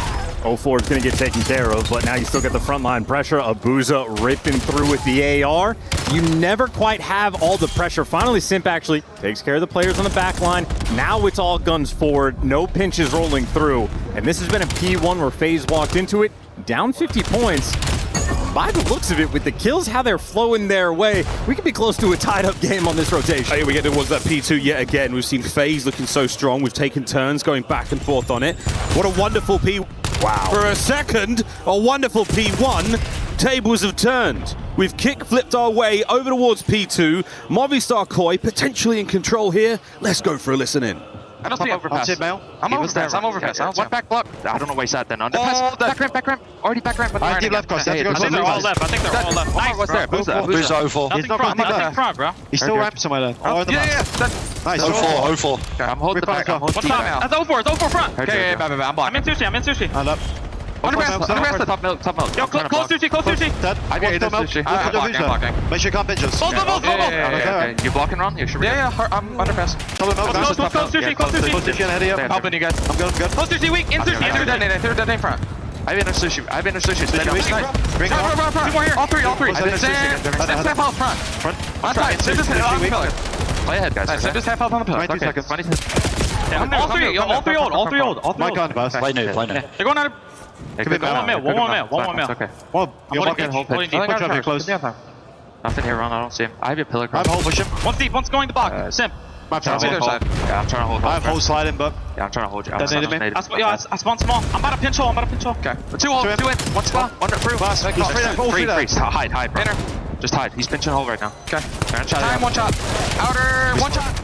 04 is going to get taken care of, but now you still get the frontline pressure. Abuza ripping through with the AR. You never quite have all the pressure. Finally, Simp actually takes care of the players on the back line. Now it's all guns forward. No pinches rolling through. And this has been a P1 where FaZe walked into it down 50 points. By the looks of it, with the kills, how they're flowing their way, we could be close to a tied-up game on this rotation. Here we get towards that P2 yet again. We've seen FaZe looking so strong. We've taken turns going back and forth on it. What a wonderful P... Wow. For a second, a wonderful P1. Tables have turned. We've kick-flipped our way over towards P2. Movistar Koi potentially in control here. Let's go for a listen in. I don't see overpass. I'm overpass. One back block. I don't know where he's at then. Underpass. Back ramp. Already back ramp. I deep left cross. I think they're all left. Nice. What's there? Who's 04? Nothing front, bro. He's still ramping somewhere there. Yeah. Nice. 04. Okay, I'm holding the back. One time out. That's 04. It's 04 front. Okay, I'm blocking. I'm in sushi. Hand up. Underpass. Top milk. Yo, close sushi. Dead. I get into sushi. I'm blocking. Make sure you can't pinch us. Okay. You blocking, Ron? You sure? Yeah. I'm underpass. Close sushi. Ahead of you. I'm helping you guys. I'm good. Close sushi weak. In sushi. They're dead in front. I've been in sushi. Bring on. 2 more here. All three. Step out front. On side. Play ahead, guys. Just half health on the pillar. 20 seconds. All three old. Mike on bus. Play new. They're going out of... They're going one mil. One more mil. Okay. Well, you're walking hold Holding pit. deep. Push up here close. Nothing here, Ron. I don't see him. I have your pillar cross. I'm hold push him. One's deep, one's going to block. Simp. I'm trying to hold. Yeah, I'm trying to hold. I have hold sliding, but Yeah, I'm trying to hold you. That native me? I spawned small. I'm about to pinch hole. Okay. Two hold, two in. One spot. One through. Free. Hide. Banner. Just hide. He's pinching hole right now. Okay. Time, one shot. Outer, one shot.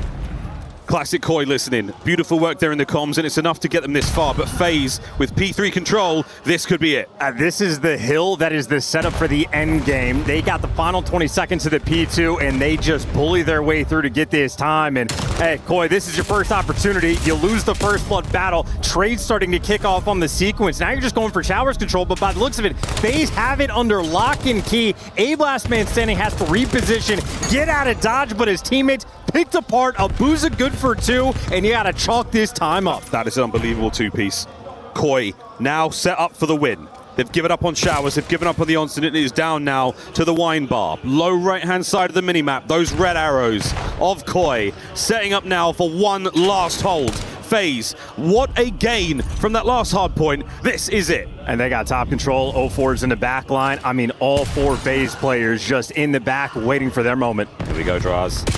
Classic Koi listening. Beautiful work there in the comms, and it's enough to get them this far. But FaZe, with P3 control, this could be it. This is the hill that is the setup for the end game. They got the final 20 seconds to the P2, and they just bully their way through to get this time. And hey, Koi, this is your first opportunity. You lose the first blood battle. Trade's starting to kick off on the sequence. Now you're just going for showers control, but by the looks of it, FaZe have it under lock and key. A last man standing has to reposition, get out of dodge, but his teammates picked apart. Abuza good for 2, and you gotta chalk this time up. That is an unbelievable two-piece. Koi now set up for the win. They've given up on showers, they've given up on the onset. It is down now to the wine bar. Low right-hand side of the minimap, those red arrows of Koi setting up now for one last hold. FaZe, what a gain from that last hard point. This is it. And they got top control. 04's in the back line. I mean, all 4 FaZe players just in the back waiting for their moment. Here we go, Draz.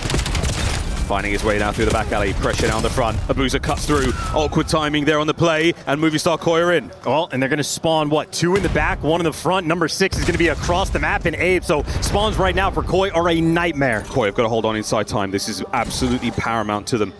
Finding his way now through the back alley, pressure down the front. Abuza cuts through, awkward timing there on the play, and Movie Star Koi are in. Well, and they're going to spawn, 2 in the back, 1 in the front. Number 6 is going to be across the map in Abe, so spawns right now for Koi are a nightmare. Koi have got to hold on inside time. This is absolutely paramount to them.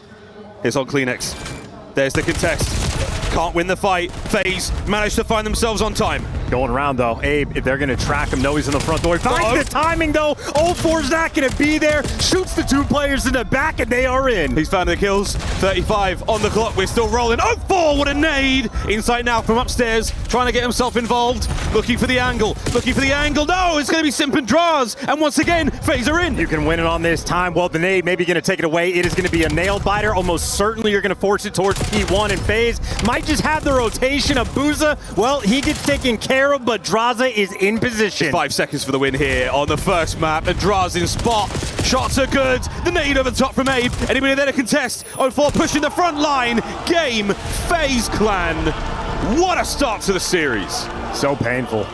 Here's on Kleenex. There's the contest. Can't win the fight. FaZe managed to find themselves on time. Going around though, Abe, if they're gonna track him, no, he's in the front door. Finds the timing though. 04's not gonna be there. Shoots the 2 players in the back, and they are in. He's found the kills. 35 on the clock. We're still rolling. 04, what a nade! Insight now from upstairs, trying to get himself involved. Looking for the angle. No, it's gonna be Simp and Draz. And once again, FaZe are in. You can win it on this time. Well, the nade maybe gonna take it away. It is gonna be a nail biter. Almost certainly you're gonna force it towards P1, and FaZe might just have the rotation. Abuza, well, he gets taken care of, but Draza is in position. 5 seconds for the win here on the first map, and Draz in spot. Shots are good. The nade over the top from Abe. Anybody there to contest? 04 pushing the front line. Game, FaZe Clan. What a start to the series. So painful.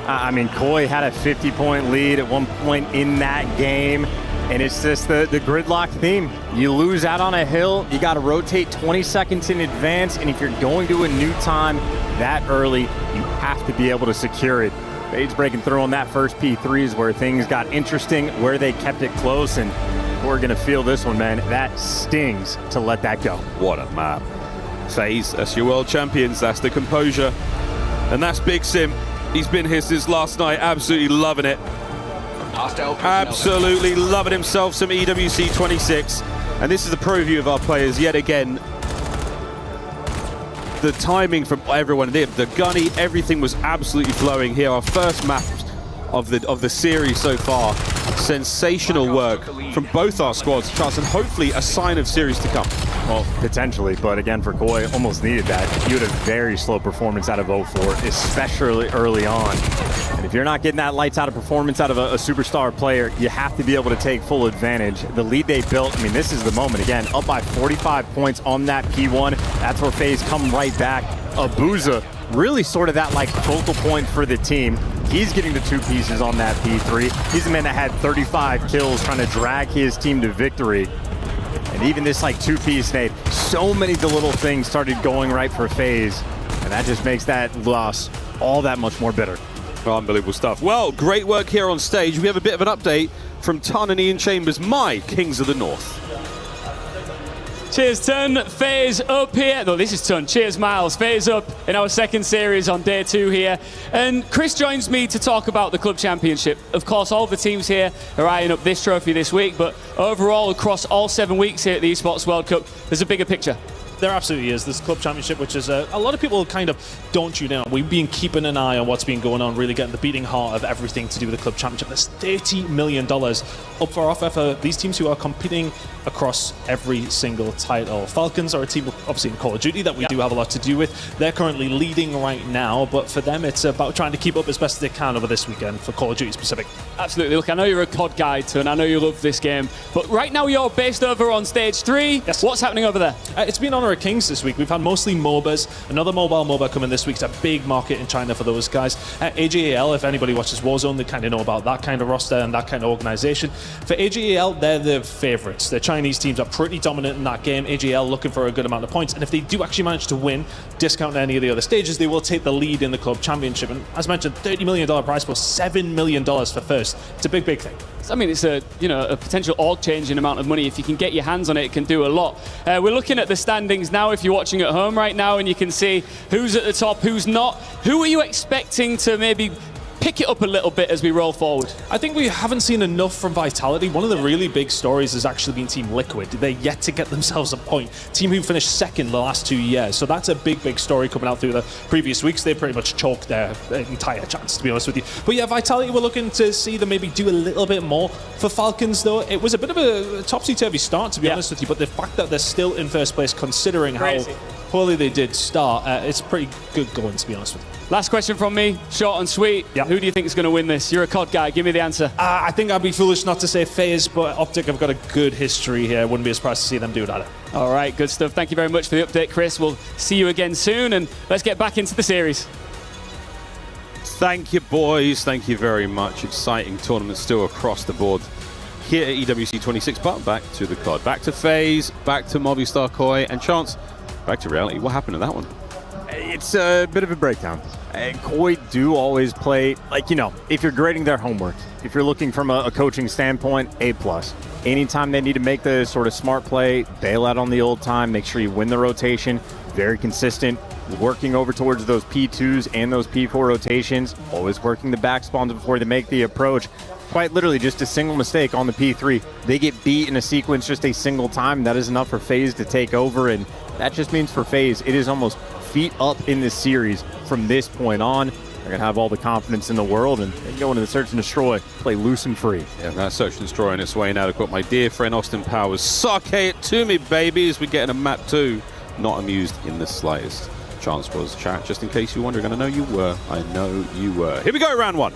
I mean, Koi had a 50-point lead at one point in that game, and it's just the gridlock theme. You lose out on a hill, you got to rotate 20 seconds in advance, and if you're going to a new time that early, you have to be able to secure it. FaZe breaking through on that first P3s where things got interesting, where they kept it close, and we're going to feel this one, man. That stings to let that go. What a map. FaZe, that's your world champions. That's the composure. And that's Big Sim. He's been here since last night, absolutely loving it. Absolutely loving himself some EWC 26. And this is the pro view of our players yet again. The timing from everyone, the gunny, everything was absolutely flowing here. Our first map of the series so far. Sensational work from both our squads, Charles, and hopefully a sign of series to come. Well, potentially, but again, for Koi, almost needed that. You had a very slow performance out of 04, especially early on. And if you're not getting that lights out of performance out of a superstar player, you have to be able to take full advantage. The lead they built, I mean, this is the moment. Again, up by 45 points on that P1. That's where FaZe come right back. Abuza, really sort of that like focal point for the team. He's getting the 2 pieces on that P3. He's the man that had 35 kills trying to drag his team to victory. And even this like 2-piece nade, so many of the little things started going right for FaZe. And that just makes that loss all that much more bitter. Unbelievable stuff. Well, great work here on stage. We have a bit of an update from Ton and Ian Chambers, my Kings of the North. Cheers, Ton. FaZe up here. No, this is Ton. Cheers, Miles. FaZe up in our second series on day 2 here. And Chris joins me to talk about the club championship. Of course, all the teams here are eyeing up this trophy this week, but overall, across all 7 weeks here at the Esports World Cup, there's a bigger picture. There absolutely is. This club championship, which is a lot of people kind of don't tune in. We've been keeping an eye on what's been going on, really getting the beating heart of everything to do with the club championship. There's $30 million up for offer for these teams who are competing across every single title. Falcons are a team with obviously in Call of Duty that we do have a lot to do with. They're currently leading right now, but for them it's about trying to keep up as best as they can over this weekend for Call of Duty specific. Absolutely. Look, I know you're a COD guy too, and I know you love this game, but right now you're based over on stage 3. Yes. What's happening over there? It's been Honor of Kings this week. We've had mostly MOBAs. Another mobile MOBA coming this week. It's a big market in China for those guys. AJAL, if anybody watches Warzone, they kind of know about that kind of roster and that kind of organization. For AJAL, they're the favorites. The Chinese teams are pretty dominant in that game. AJAL looking for a good amount of points, and if they do actually manage to win, discount any of the other stages, they will take the lead in the club championship. And as mentioned, $30 million prize pool, $7 million for first. It's a big, big thing. I mean, it's a potential org-changing amount of money. If you can get your hands on it, it can do a lot. We're looking at the standings now. If you're watching at home right now, and you can see who's at the top, who's not. Who are you expecting to maybe pick it up a little bit as we roll forward? I think we haven't seen enough from Vitality. One of the really big stories has actually been Team Liquid. They're yet to get themselves a point. Team who finished second the last 2 years. So that's a big, big story coming out through the previous weeks. They pretty much chalked their entire chance, to be honest with you. But yeah, Vitality, we're looking to see them maybe do a little bit more. For Falcons, though, it was a bit of a topsy-turvy start, to be honest with you. But the fact that they're still in first place, considering how poorly they did start, it's pretty good going, to be honest with you. Last question from me, short and sweet. Who do you think is going to win this? You're a COD guy. Give me the answer. I think I'd be foolish not to say FaZe, but Optic have got a good history here. Wouldn't be surprised to see them do it either. All right, good stuff. Thank you very much for the update, Chris. We'll see you again soon, and let's get back into the series. Thank you, boys. Thank you very much. Exciting tournament still across the board here at EWC 26, but back to the COD. Back to FaZe, back to Movistar Koi, and Chance, back to reality. What happened to that one? It's a bit of a breakdown. Koi do always play, like, if you're grading their homework, if you're looking from a coaching standpoint, A+. Anytime they need to make the sort of smart play, bail out on the old time, make sure you win the rotation, very consistent, working over towards those P2s and those P4 rotations, always working the back spawns before they make the approach. Quite literally just a single mistake on the P3. They get beat in a sequence just a single time. That is enough for FaZe to take over, and that just means for FaZe, it is almost feet up in this series from this point on. They're going to have all the confidence in the world, and they go into the search and destroy, play loose and free. Yeah, that search and destroy on its way now to quote my dear friend Austin Powers. Sake it to me, babies. We get in a map 2. Not amused in the slightest. Chance was chat, just in case you're wondering, and I know you were. I know you were. Here we go, round 1.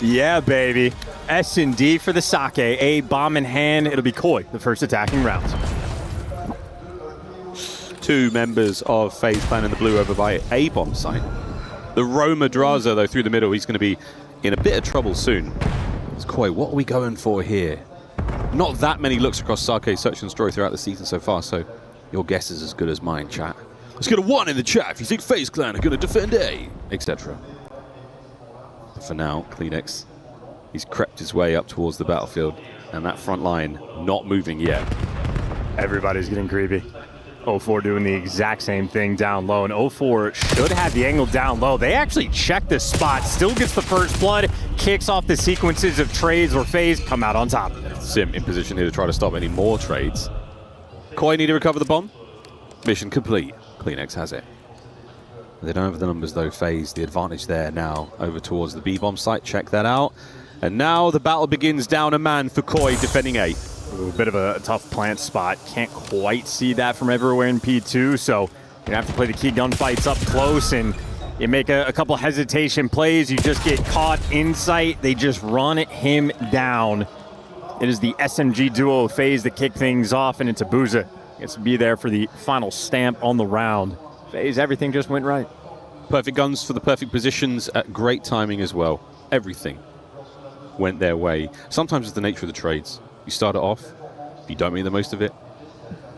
Yeah, baby. S&D for the Sake. A bomb in hand. It'll be Koi, the first attacking round. 2 members of FaZe playing in the blue over by A bomb site. The Roma Draza, though, through the middle. He's going to be in a bit of trouble soon. It's Koi, what are we going for here? Not that many looks across Sake's search and destroy throughout the season so far, so your guess is as good as mine, chat. Let's get a 1 in the chat if you think FaZe Clan are going to defend A, etc. For now, Kleenex, he's crept his way up towards the battlefield, and that front line not moving yet. Everybody's getting creepy. 0-4 doing the exact same thing down low, and 0-4 should have the angle down low. They actually check the spot, still gets the first blood, kicks off the sequences of trades where FaZe come out on top. Sim in position here to try to stop any more trades. Koi need to recover the bomb. Mission complete. Kleenex has it. They don't have the numbers though, FaZe. The advantage there now over towards the B-bomb site. Check that out. And now the battle begins down a man for Koi defending A. A bit of a tough plant spot. Can't quite see that from everywhere in P2, so you're gonna have to play the key gunfights up close, and you make a couple hesitation plays, you just get caught in sight. They just run him down. It is the SMG duo of FaZe that kick things off, and it's Abuza. Gets to be there for the final stamp on the round. FaZe, everything just went right. Perfect guns for the perfect positions at great timing as well. Everything went their way. Sometimes it's the nature of the trades. You start it off, if you don't make the most of it,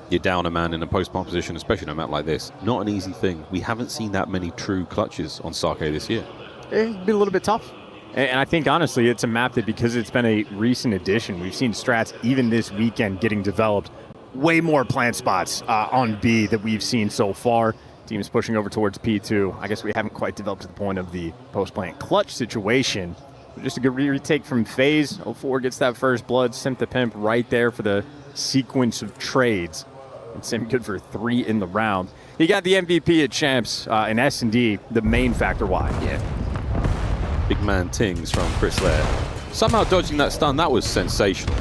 you're down a man in a post-bomb position, especially on a map like this. Not an easy thing. We haven't seen that many true clutches on Sake this year. It's been a little bit tough. And I think, honestly, it's a map that, because it's been a recent addition, we've seen strats even this weekend getting developed. Way more plant spots on B that we've seen so far. Teams pushing over towards P2. I guess we haven't quite developed to the point of the post-plant clutch situation. Just a good retake from FaZe. 0-4 gets that first blood. Simp the Pimp right there for the sequence of trades. And Sim good for 3 in the round. He got the MVP at Champs in S&D, the main factor why. Yeah. Big man tings from Chris Lair. Somehow dodging that stun, that was sensational.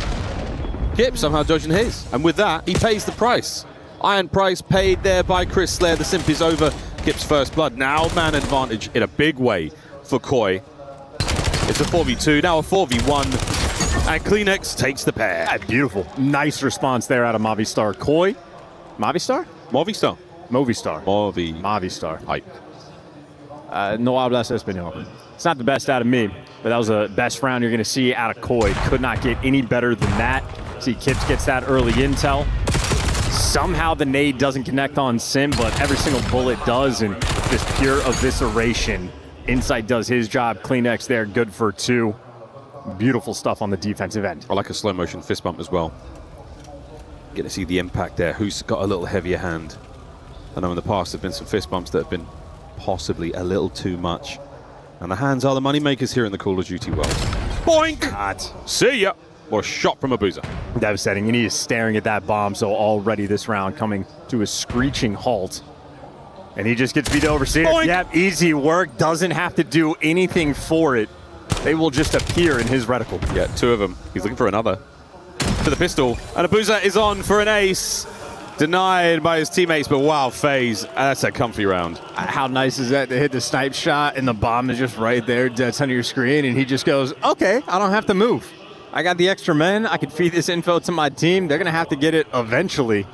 Kip somehow dodging his. And with that, he pays the price. Iron price paid there by Chris Slayer. The simp is over. Kip's first blood. Now man advantage in a big way for Koi. It's a 4v2, now a 4v1. And Kleenex takes the pair. Yeah, beautiful. Nice response there out of Movistar. Koi. Movistar? Movistar. Movistar. Movistar. No hablas español. It's not the best out of me, but that was the best round you're going to see out of Koi. Could not get any better than that. See, Kips gets that early intel. Somehow the nade doesn't connect on Sim, but every single bullet does, and just pure evisceration. Insight does his job. Kleenex there, good for 2. Beautiful stuff on the defensive end. I like a slow motion fist bump as well. Get to see the impact there. Who's got a little heavier hand? I know in the past there have been some fist bumps that have been possibly a little too much. And the hands are the money makers here in the Call of Duty world. Boink! God. See ya! Or a shot from Abuza. Devastating, and he is staring at that bomb, so already this round coming to a screeching halt. And he just gets beat over. See it? Yep, easy work. Doesn't have to do anything for it. They will just appear in his reticle. Yeah, 2 of them. He's looking for another. For the pistol. And Abuza is on for an ace. Denied by his teammates, but wow, FaZe. That's a comfy round. How nice is that to hit the snipe shot and the bomb is just right there, dead center of your screen, and he just goes, okay, I don't have to move. I got the extra men. I can feed this info to my team. They're going to have to get it eventually,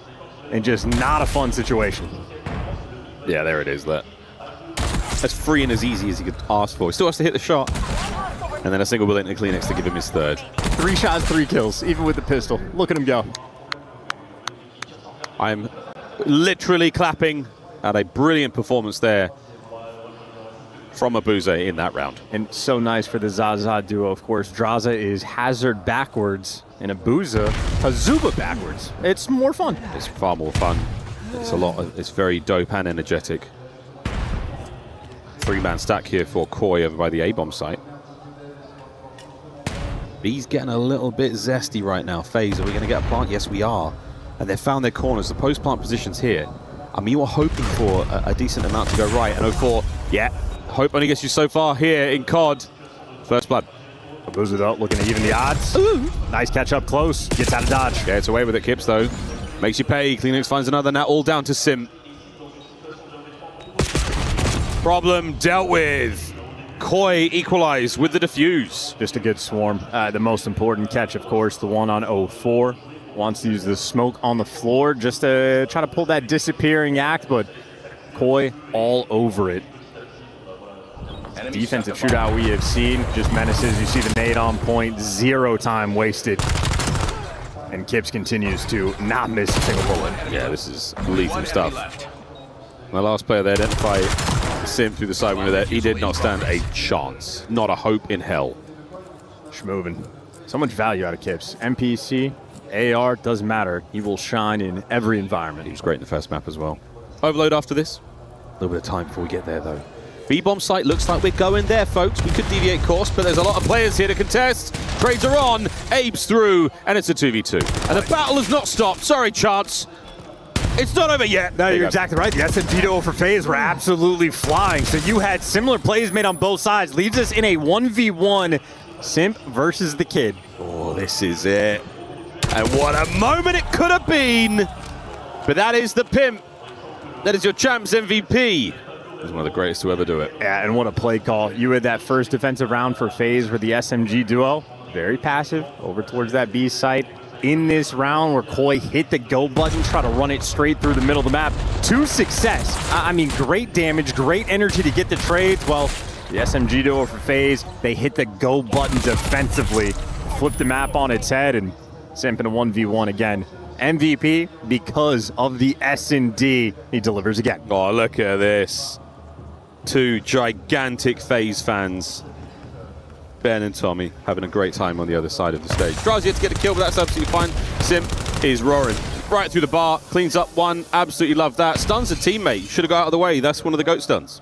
and just not a fun situation. Yeah, there it is. That's free and as easy as he could ask for. He still has to hit the shot. And then a single bullet into Kleenex to give him his 3rd. 3 shots, 3 kills, even with the pistol. Look at him go. I'm literally clapping at a brilliant performance there from Abuza in that round. And so nice for the Zaza duo, of course. Draza is Hazard backwards, and Abuza, Hazuba backwards. It's more fun. It's far more fun. It's very dope and energetic. 3-man stack here for Koi over by the A-bomb site. B's getting a little bit zesty right now. FaZe, are we going to get a plant? Yes, we are. And they've found their corners. The post-plant positions here. I mean, you were hoping for a decent amount to go right. And 0-4, yeah. Hope only gets you so far here in COD. First blood. Abuza though, looking to even the odds. Ooh. Nice catch up close. Gets out of dodge. Yeah, it's away with it, Kips, though. Makes you pay. Kleenex finds another. Now all down to Sim. Problem dealt with. Koi equalized with the defuse. Just a good swarm. The most important catch, of course, the one on 0-4. Wants to use the smoke on the floor just to try to pull that disappearing act, but Koi all over it. Defensive shootout we have seen. Just menaces. You see the nade on point. 0 time wasted. And Kips continues to not miss a single bullet. Yeah, this is lethal stuff. My last player there identify Sim through the side window there. He did not stand a chance. Not a hope in hell. Schmovin. So much value out of Kips. NPC, AR, doesn't matter. He will shine in every environment. He was great in the first map as well. Overload after this. A little bit of time before we get there, though. B-bomb site looks like we're going there, folks. We could deviate course, but there's a lot of players here to contest. Trades are on. Abe's through, and it's a 2v2. And the battle has not stopped. Sorry, Chance. It's not over yet. No, you're exactly right. The SMG duo for FaZe were absolutely flying. So you had similar plays made on both sides. Leaves us in a 1v1 Simp versus the Kid. Oh, this is it. And what a moment it could have been. But that is the Pimp. That is your Champs MVP. He's one of the greatest to ever do it. Yeah, and what a play call. You had that first defensive round for FaZe for the SMG duo. Very passive, over towards that B site. In this round where Koi hit the go button, try to run it straight through the middle of the map to success. I mean, great damage, great energy to get the trades. Well, the SMG duo for FaZe, they hit the go button defensively, flip the map on its head, and Simp in a 1v1 again. MVP because of the S&D. He delivers again. Oh, look at this. 2 gigantic FaZe fans. Ben and Tommy having a great time on the other side of the stage. Tries yet to get a kill, but that's absolutely fine. Sim is roaring right through the bar, cleans up one. Absolutely love that. Stuns a teammate. Should have got out of the way. That's one of the GOAT stuns.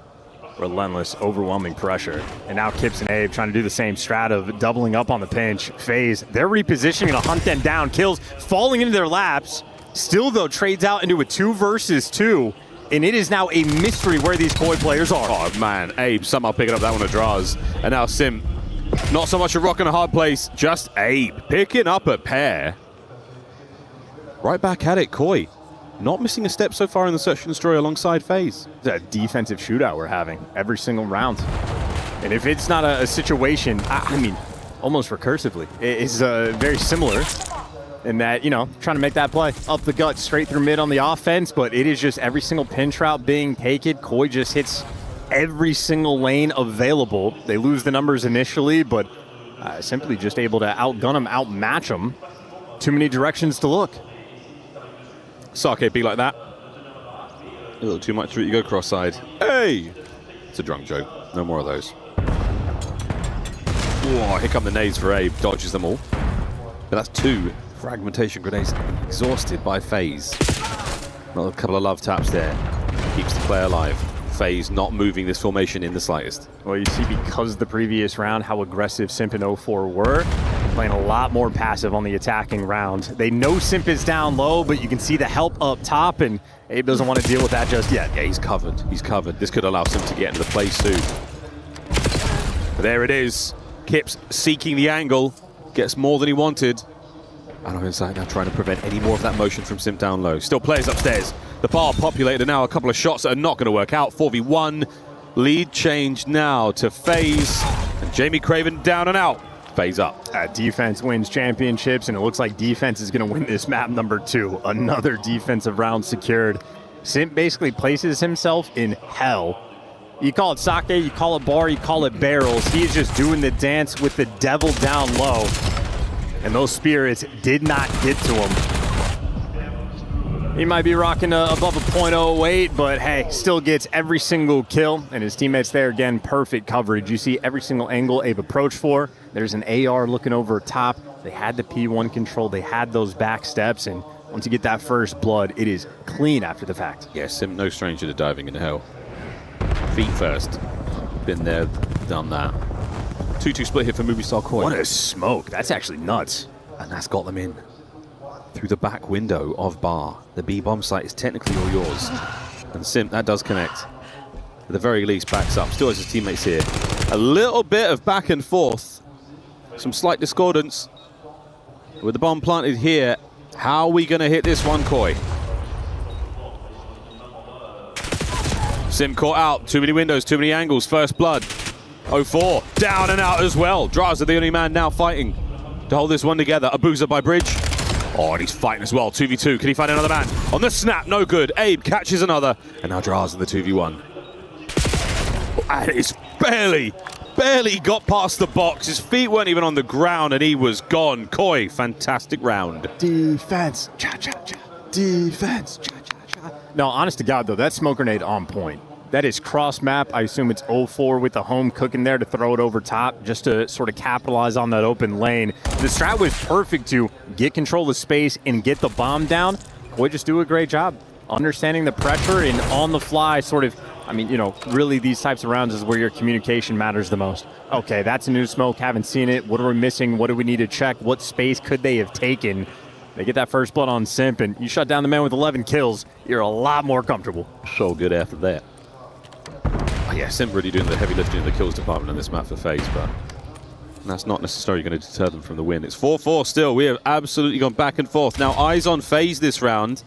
Relentless, overwhelming pressure. And now Kips and Abe trying to do the same strat of doubling up on the pinch. FaZe, they're repositioning to hunt them down. Kills falling into their laps. Still, though, trades out into a 2 versus 2. And it is now a mystery where these Koi players are. Oh, man. Abe somehow picking up that one of draws. And now Sim, not so much a rock and a hard place, just Abe picking up a pair. Right back at it, Koi. not missing a step so far in the search and destroy alongside FaZe. It's a defensive shootout we're having every single round. And if it's not a situation, I mean, almost recursively, it's very similar in that, you know, trying to make that play up the gut, straight through mid on the offense, but it is just every single pinch route being taken. Koi just hits every single lane available. They lose the numbers initially, but simply just able to outgun them, outmatch them. Too many directions to look. Sake be like that. A little too much through you go cross-side. Hey! It's a drunk joke. No more of those. Whoa, here come the nades for Abe. Dodges them all. But that's 2 fragmentation grenades exhausted by FaZe. Another couple of love taps there. Keeps the play alive. FaZe not moving this formation in the slightest. Well, you see, because the previous round, how aggressive Simp and 04 were, playing a lot more passive on the attacking round. They know Simp is down low, but you can see the help up top, and Abe doesn't want to deal with that just yet. Yeah, he's covered. He's covered. This could allow Simp to get into the play soon. But there it is. Kips seeking the angle. Gets more than he wanted. And I'm inside now trying to prevent any more of that motion from Simp down low. Still players upstairs. The bar populated now. A couple of shots that are not going to work out. 4v1. Lead change now to FaZe. And Jamie Craven down and out. FaZe up. Defense wins championships, and it looks like defense is going to win this map number 2. Another defensive round secured. Simp basically places himself in hell. You call it sake, you call it bar, you call it barrels. He is just doing the dance with the devil down low. And those spirits did not get to him. He might be rocking above a .08, but hey, still gets every single kill. And his teammates there, again, perfect coverage. You see every single angle Abe approached for. There's an AR looking over top. They had the P1 control. They had those back steps. And once you get that first blood, it is clean after the fact. Yeah, Simp no stranger to diving into hell. Feet first. Been there, done that. 2-2 split here for Movistar Koi. What a smoke. That's actually nuts. And that's got them in. Through the back window of Bar. The B-bomb site is technically all yours. And Simp, that does connect. At the very least, backs up. Still has his teammates here. A little bit of back and forth. Some slight discordance. With the bomb planted here, how are we going to hit this one, Koi? Simp caught out. Too many windows, too many angles. First blood. 04 down and out as well. Draza the only man now fighting to hold this one together. Abuza by bridge. Oh, and he's fighting as well. 2v2. Can he find another man? On the snap, no good. Abe catches another. And now Draza in the 2v1. And it's barely got past the box. His feet weren't even on the ground and he was gone. Koi, fantastic round. Defense. Cha-cha-cha. Defense. Cha-cha-cha. No, honest to God, though, that smoke grenade on point. That is cross map. I assume it's 04 with the home cooking there to throw it over top just to sort of capitalize on that open lane. The strat was perfect to get control of space and get the bomb down. Koi just do a great job understanding the pressure and on the fly sort of, I mean, you know, really these types of rounds is where your communication matters the most. Okay, that's a new smoke. Haven't seen it. What are we missing? What do we need to check? What space could they have taken? They get that first blood on Simp and you shut down the man with 11 kills. You're a lot more comfortable. So good after that. Oh yeah, Simp really doing the heavy lifting in the kills department on this map for FaZe, but that's not necessarily going to deter them from the win. It's 4-4 still. We have absolutely gone back and forth. Now, eyes on FaZe this round,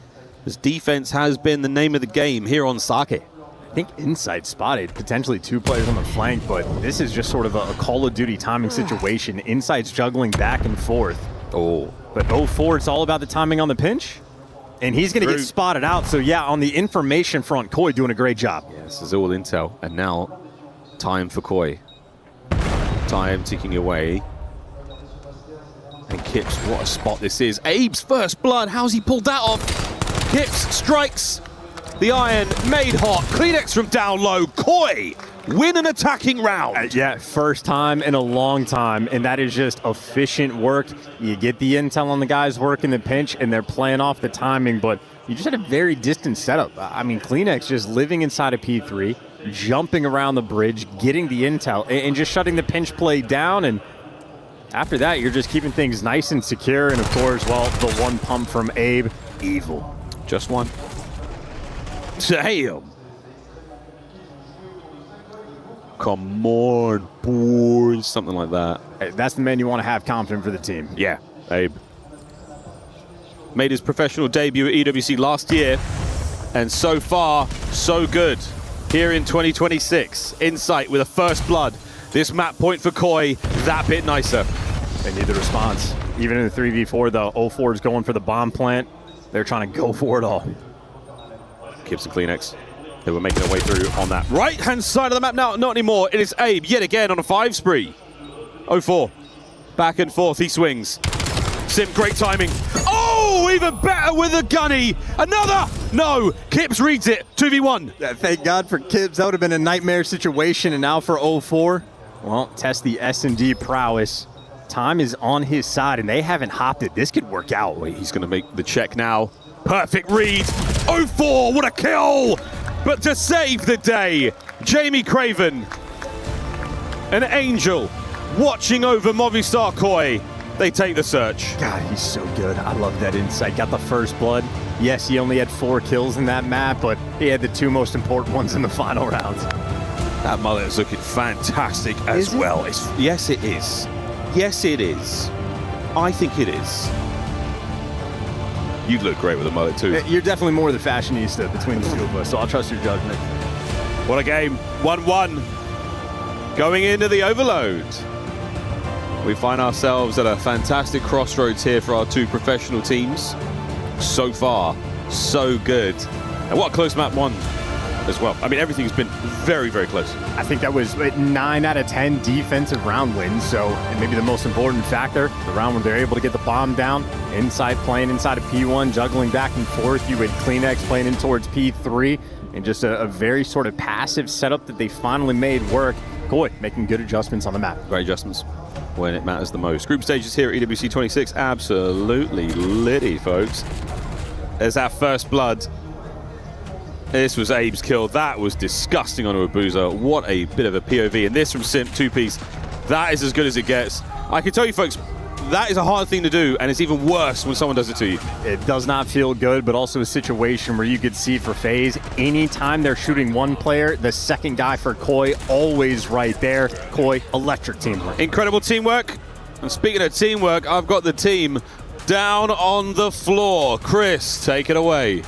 as defense has been the name of the game here on Sake. I think Insight spotted potentially 2 players on the flank, but this is just sort of a Call of Duty timing situation. Insight's juggling back and forth. Oh. But 04, it's all about the timing on the pinch. And he's going to get spotted out. So, yeah, on the information front, Koi doing a great job. Yeah, this is all intel. And now, time for Koi. Time ticking away. And Kips, what a spot this is. Abe's first blood. How's he pulled that off? Kips strikes the iron, made hot. Kleenex from down low. Koi win an attacking round. Yeah, first time in a long time, and that is just efficient work. You get the intel on the guys working the pinch, and they're playing off the timing, but you just had a very distant setup. I mean, Kleenex just living inside of P3, jumping around the bridge, getting the intel, and just shutting the pinch play down, and after that, you're just keeping things nice and secure, and of course, well, the one pump from Abe, evil. Just one. Damn. Come on, boys. Something like that. Hey, that's the man you want to have confident for the team. Yeah, Abe. made his professional debut at EWC last year. And so far, so good. Here in 2026, Insight with a first blood. This map point for Koi, that bit nicer. They need the response. Even in the 3v4, though, 04 is going for the bomb plant. They're trying to go for it all. Kips and Kleenex. They were making their way through on that right-hand side of the map now. Not anymore. It is Abe yet again on a 5 spree. 04. Back and forth, he swings. Sim, great timing. Oh, even better with a gunny. Another! No, Kips reads it. 2v1. Thank God for Kips. That would have been a nightmare situation. And now for 04, well, test the S&D prowess. Time is on his side, and they haven't hopped it. This could work out. Wait, he's going to make the check now. Perfect read. 04, what a kill! But to save the day, Jamie Craven, an angel, watching over Movistar Koi. They take the search. God, he's so good. I love that Insight. Got the first blood. Yes, he only had 4 kills in that map, but he had the 2 most important ones in the final rounds. That mullet is looking fantastic as well. Yes, it is. Yes, it is. I think it is. You'd look great with a mullet too. You're definitely more the fashionista between the two of us, so I'll trust your judgment. What a game. 1-1. Going into the overload. We find ourselves at a fantastic crossroads here for our 2 professional teams. So far, so good. And what a close map 1 as well. I mean, everything's been very, very close. I think that was 9 out of 10 defensive round wins. So, and maybe the most important factor, the round where they're able to get the bomb down, Insight playing inside of P1, juggling back and forth. You had Kleenex playing in towards P3, and just a very sort of passive setup that they finally made work. Koi making good adjustments on the map. Great adjustments when it matters the most. Group stages here at EWC 26, absolutely litty, folks. There's our first blood. This was Abe's kill. That was disgusting on Abuza. What a bit of a POV. And this from Simp, 2-piece. That is as good as it gets. I can tell you, folks, that is a hard thing to do, and it's even worse when someone does it to you. It does not feel good, but also a situation where you could see for FaZe, anytime they're shooting one player, the second guy for Koi always right there. Koi, electric teamwork. Incredible teamwork. And speaking of teamwork, I've got the team down on the floor. Chris, take it away.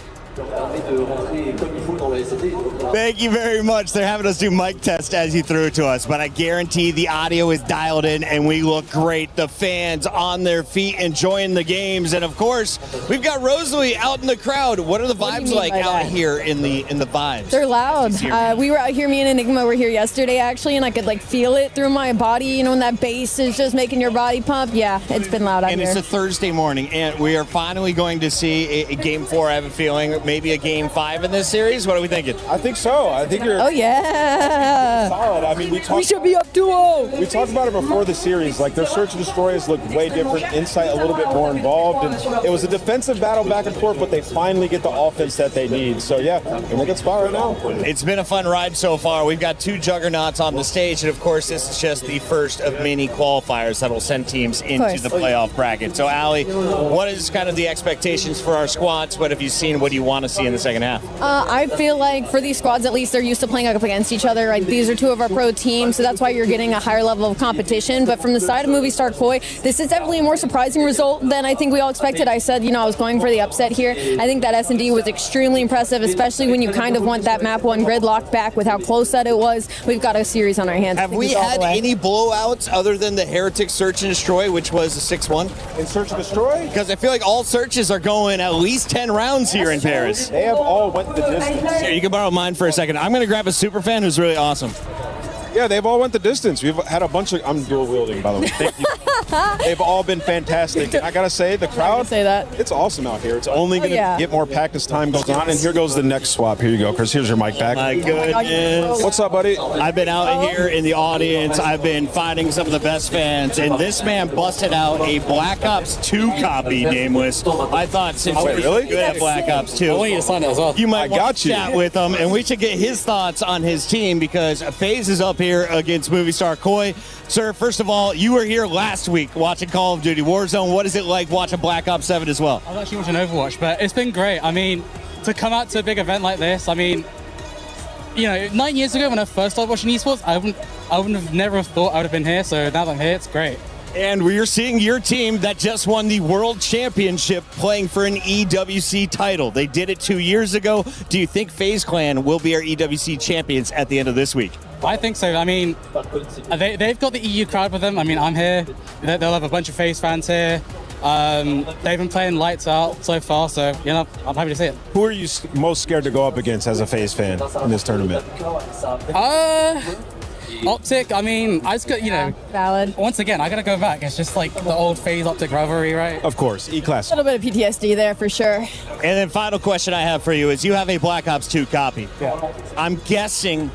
Thank you very much. They're having us do mic test as you threw it to us, but I guarantee the audio is dialed in and we look great. The fans on their feet enjoying the games, and of course, we've got Rosalie out in the crowd. What are the vibes like out here in the vibes? They're loud. We were out here, me and Enigma were here yesterday actually, and I could like feel it through my body. You know, when that bass is just making your body pump. Yeah, it's been loud out here. And it's a Thursday morning, and we are finally going to see a Game 4, I have a feeling, maybe a Game 5 in this series. What are we thinking? I think so. I think you're. Oh yeah. Solid. I mean, we should be up 2-0. We talked about it before the series. Like their search and destroys looked way different. Insight a little bit more involved, and it was a defensive battle back and forth. But they finally get the offense that they need. So yeah, in a good spot right now. It's been a fun ride so far. We've got 2 juggernauts on the stage, and of course, this is just the first of many qualifiers that will send teams into the playoff bracket. So, Allie, what is kind of the expectations for our squads? What have you seen? What do you want to see in the second half? I feel like for these squads, at least, they're used to playing up against each other. Right? These are 2 of our pro teams, so that's why you're getting a higher level of competition. But from the side of Movistar Koi, this is definitely a more surprising result than I think we all expected. I said, I was going for the upset here. I think that S&D was extremely impressive, especially when you kind of want that map 1 gridlock back with how close that it was. We've got a series on our hands. Have we had any blowouts other than the Heretic Search and Destroy, which was a 6-1? In Search and Destroy? Because I feel like all searches are going at least 10 rounds here in Paris. They have all went the distance. Here, you can borrow mine for a second. I'm going to grab a super fan who's really awesome. Yeah, they've all went the distance. We've had a bunch of. I'm dual wielding, by the way. Thank you. They've all been fantastic. And I gotta say, the crowd. It's awesome out here. It's only gonna get more packed as time goes on. And here goes the next swap. Here you go, Chris. Here's your mic back. My goodness. What's up, buddy? I've been out here in the audience. I've been finding some of the best fans, and this man busted out a Black Ops 2 copy, Nameless. I thought since he's good at Black Ops 2, I want you to sign it as well. You might want to chat with him, and we should get his thoughts on his team because FaZe is up here against Movistar Koi. Sir, first of all, you were here last week watching Call of Duty Warzone. What is it like watching Black Ops 7 as well? I was actually watching Overwatch, but it's been great. I mean, to come out to a big event like this, I mean, 9 years ago when I first started watching esports, I wouldn't have never thought I would have been here. So now that I'm here, it's great. And we're seeing your team that just won the World Championship playing for an EWC title. They did it 2 years ago. Do you think FaZe Clan will be our EWC champions at the end of this week? I think so. I mean, they've got the EU crowd with them. I mean, I'm here. They'll have a bunch of FaZe fans here. They've been playing lights out so far, so, you know, I'm happy to see it. Who are you most scared to go up against as a FaZe fan in this tournament? Optic, I mean, I just got, you know, valid. Once again, I gotta go back. It's just like the old FaZe Optic rivalry, right? Of course, E-Class. A little bit of PTSD there for sure. And then final question I have for you is you have a Black Ops 2 copy. Yeah. I'm guessing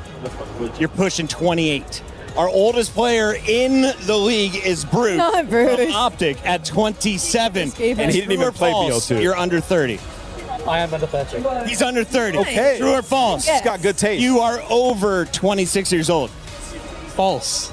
you're pushing 28. Our oldest player in the league is Brute. Not Brute. From Optic at 27. And he didn't even play BO2. You're under 30. I am under 30. He's under 30. Okay. True or false? He's got good taste. You are over 26 years old. False.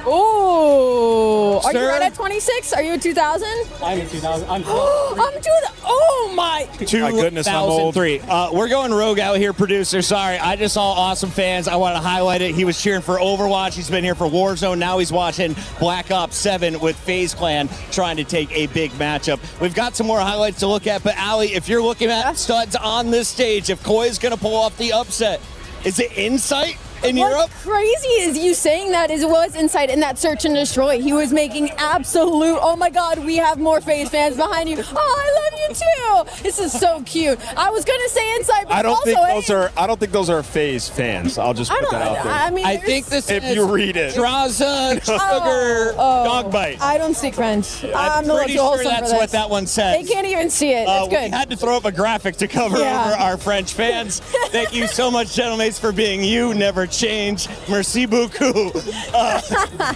Ooh. Are you Sir? right at 26? Are you a 2000? I'm a 2000. I'm Oh my. My goodness, I'm old. 2003. We're going rogue out here, producer. Sorry, I just saw awesome fans. I want to highlight it. He was cheering for Overwatch. He's been here for Warzone. Now he's watching Black Ops 7 with FaZe Clan trying to take a big matchup. We've got some more highlights to look at, but Ali, if you're looking at studs on this stage, if Koi's going to pull off the upset, is it Insight in Europe? What's crazy is you saying that is was Insight in that search and destroy. He was making absolute, oh my God, we have more FaZe fans behind you. Oh, I love you too. This is so cute. I was gonna say Insight, but I don't also think those are FaZe fans. I'll just put that out there. I mean, I think this if is you read it. Draza Sugar Dog Bite. I don't speak French. I'm a little pretty too sure wholesome for that's this. what that one says. They can't even see it. It's We good. had to throw up a graphic to cover over our French fans. Thank you so much, gentlemen, for being you. Never change. Merci beaucoup.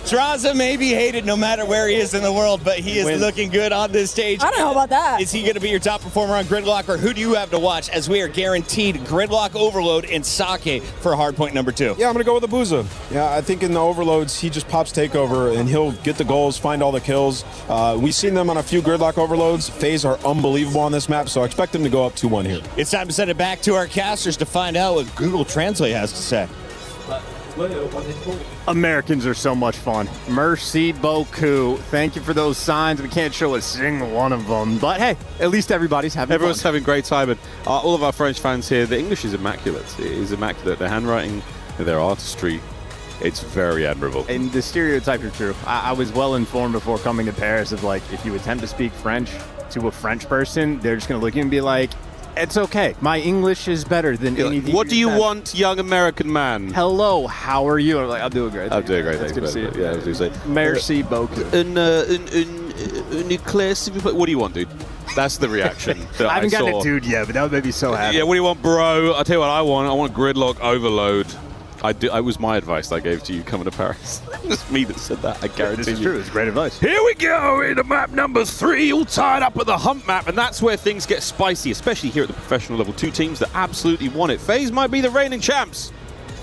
Draza may be hated no matter where he is in the world, but he is looking good on this stage. I don't know about that. Is he going to be your top performer on Gridlock, or who do you have to watch, as we are guaranteed Gridlock Overload and Sake for hardpoint number 2? Yeah, I'm going to go with Abuza. Yeah, I think in the overloads, he just pops takeover, and he'll get the goals, find all the kills. We've seen them on a few Gridlock overloads. FaZe are unbelievable on this map, so I expect them to go up 2-1 here. It's time to send it back to our casters to find out what Google Translate has to say. Americans are so much fun. Merci beaucoup. Thank you for those signs. We can't show a single one of them, but hey, at least everybody's having Everyone's fun. having great time, and all of our French fans here, the English is immaculate. It is immaculate. Their handwriting, their artistry, it's very admirable. And the stereotypes are true. I was well informed before coming to Paris of, like, if you attempt to speak French to a French person, they're just going to look at you and be like, it's okay. My English is better than anything. What do you want, young American man? Hello, how are you? I'm like, I'm doing great. I'm doing great. It's Thanks, good to see man. you. Yeah, I was going to say. Merci beaucoup. An eclair, what do you want, dude? That's the reaction. That I haven't gotten saw. a dude yet, but that would make me so happy. Yeah, what do you want, bro? I'll tell you what I want. I want Gridlock Overload. It was my advice I gave to you coming to Paris. It's me that said that, I guarantee you. This is true. It's great advice. Here we go into map number 3, all tied up at the hump map, and that's where things get spicy, especially here at the professional level. 2 teams that absolutely want it. FaZe might be the reigning champs.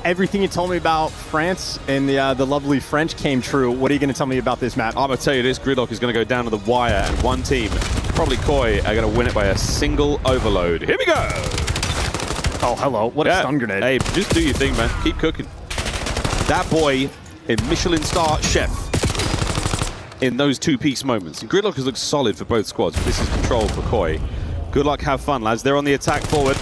Everything you told me about France and the lovely French came true. What are you going to tell me about this map? I'm going to tell you this, Gridlock is going to go down to the wire, and one team, probably Koi, are going to win it by a single overload. Here we go! Oh, hello. What a stun grenade. Hey, just do your thing, man. Keep cooking. That boy in Michelin star chef in those 2-piece moments. And Gridlock has looked solid for both squads, but this is control for Koi. Good luck, have fun, lads. They're on the attack forward.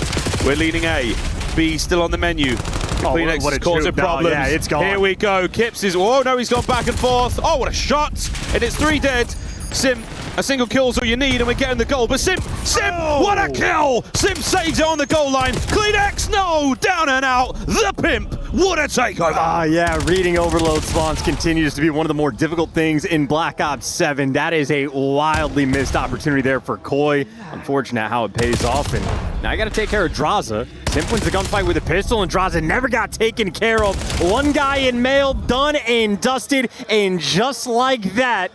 We're leading A. B still on the menu. Kleenex what a is causing juke. No, problems. yeah, it's gone. Here we go. Kips is... Oh, no, he's gone back and forth. Oh, what a shot. And it's 3 dead. Sim, a single kill's all you need, and we're getting the goal. But Sim, what a kill! Sim saves it on the goal line. Kleenex, no! Down and out. The pimp. What a takeover. Yeah, reading overload spawns continues to be one of the more difficult things in Black Ops 7. That is a wildly missed opportunity there for Koi. Unfortunate how it pays off, and now I got to take care of Draza. Sim wins the gunfight with a pistol, and Draza never got taken care of. One guy in mail, done and dusted, and just like that,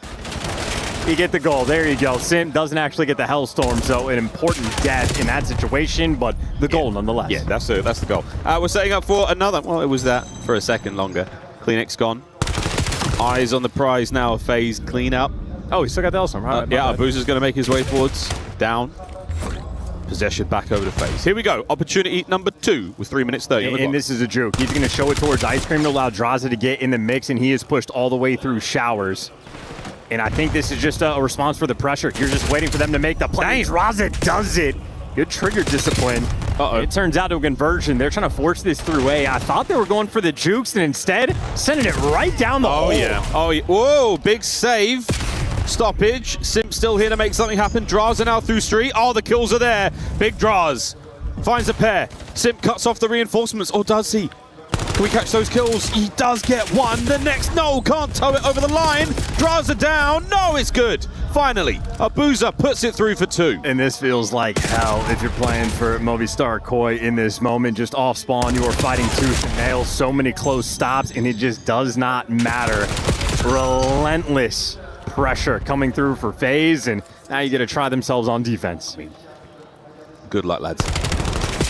you get the goal. There you go. Sim doesn't actually get the Hellstorm, so an important death in that situation, but the goal nonetheless. Yeah, that's the goal. We're setting up for another. Well, it was that for a second longer. Kleenex gone. Eyes on the prize now. FaZe clean up. Oh, he still got the Hellstorm. Right, yeah, Abuza's going to make his way forwards. Down. Possession back over to FaZe. Here we go. Opportunity number 2 with 3 minutes 30 on the clock. And this is a juke. He's going to show it towards Ice Cream to allow Draza to get in the mix, and he is pushed all the way through showers. And I think this is just a response for the pressure. You're just waiting for them to make the play. Draza does it. Good trigger discipline. It turns out to a conversion. They're trying to force this through A. I thought they were going for the jukes, and instead sending it right down the hole. Oh, yeah. Whoa, big save. Stoppage. Simp still here to make something happen. Draza now through street. Oh, the kills are there. Big Draz finds a pair. Simp cuts off the reinforcements, or does he? Can we catch those kills? He does get one. The next, no, can't tow it over the line. Draza down. No, it's good. Finally, Abuza puts it through for 2. And this feels like hell if you're playing for Movistar Koi in this moment. Just off spawn, you are fighting tooth and nail. So many close stops, and it just does not matter. Relentless pressure coming through for FaZe, and now you get to try themselves on defense. Good luck, lads.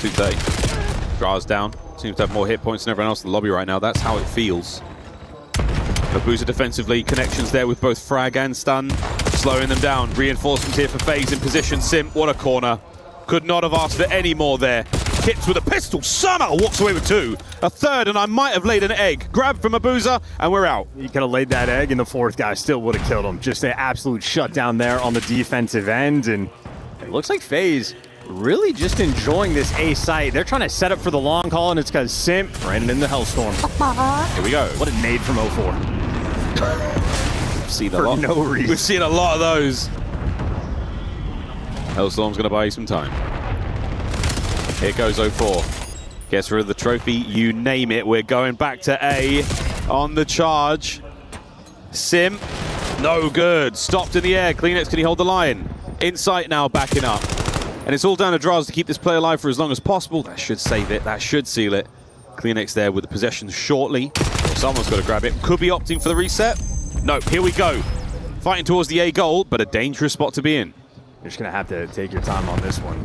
230. Draws down. Seems to have more hit points than everyone else in the lobby right now. That's how it feels. Abuza defensively, connections there with both frag and stun, slowing them down. Reinforcements here for FaZe in position. Simp, what a corner. Could not have asked for any more there. Kips with a pistol, somehow walks away with 2. A third, and I might have laid an egg. Grab from Abuza, and we're out. You could have laid that egg, and the fourth guy still would have killed him. Just an absolute shutdown there on the defensive end, and it looks like FaZe really just enjoying this A site. They're trying to set up for the long haul, and it's because Simp ran it in the Hellstorm. Here we go. What a nade from 04. We've seen a For lot. no reason. We've seen a lot of those. Hellstorm's going to buy you some time. Here goes 04. Gets rid of the trophy, you name it. We're going back to A on the charge. Simp, no good. Stopped in the air. Kleenex, can he hold the line? Insight now backing up. And it's all down to Draz to keep this play alive for as long as possible. That should save it. That should seal it. Kleenex there with the possession shortly. Someone's got to grab it. Could be opting for the reset. Nope, here we go. Fighting towards the A goal, but a dangerous spot to be in. You're just going to have to take your time on this one.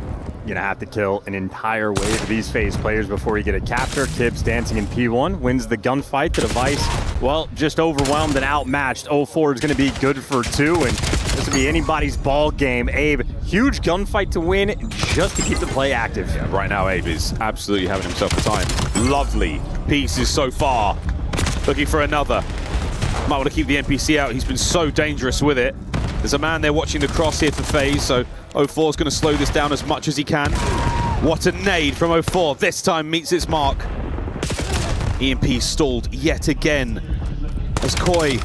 You're going to have to kill an entire wave of these FaZe players before you get a capture. Kibbs dancing in P1, wins the gunfight. The device, well, just overwhelmed and outmatched. 04 is going to be good for 2, and this will be anybody's ball game. Abe, huge gunfight to win just to keep the play active. Yeah, right now Abe is absolutely having himself a time. Lovely pieces so far. Looking for another. Might want to keep the NPC out. He's been so dangerous with it. There's a man there watching the cross here for FaZe, so 04 is going to slow this down as much as he can. What a nade from 04. This time meets its mark. EMP stalled yet again. As Koi,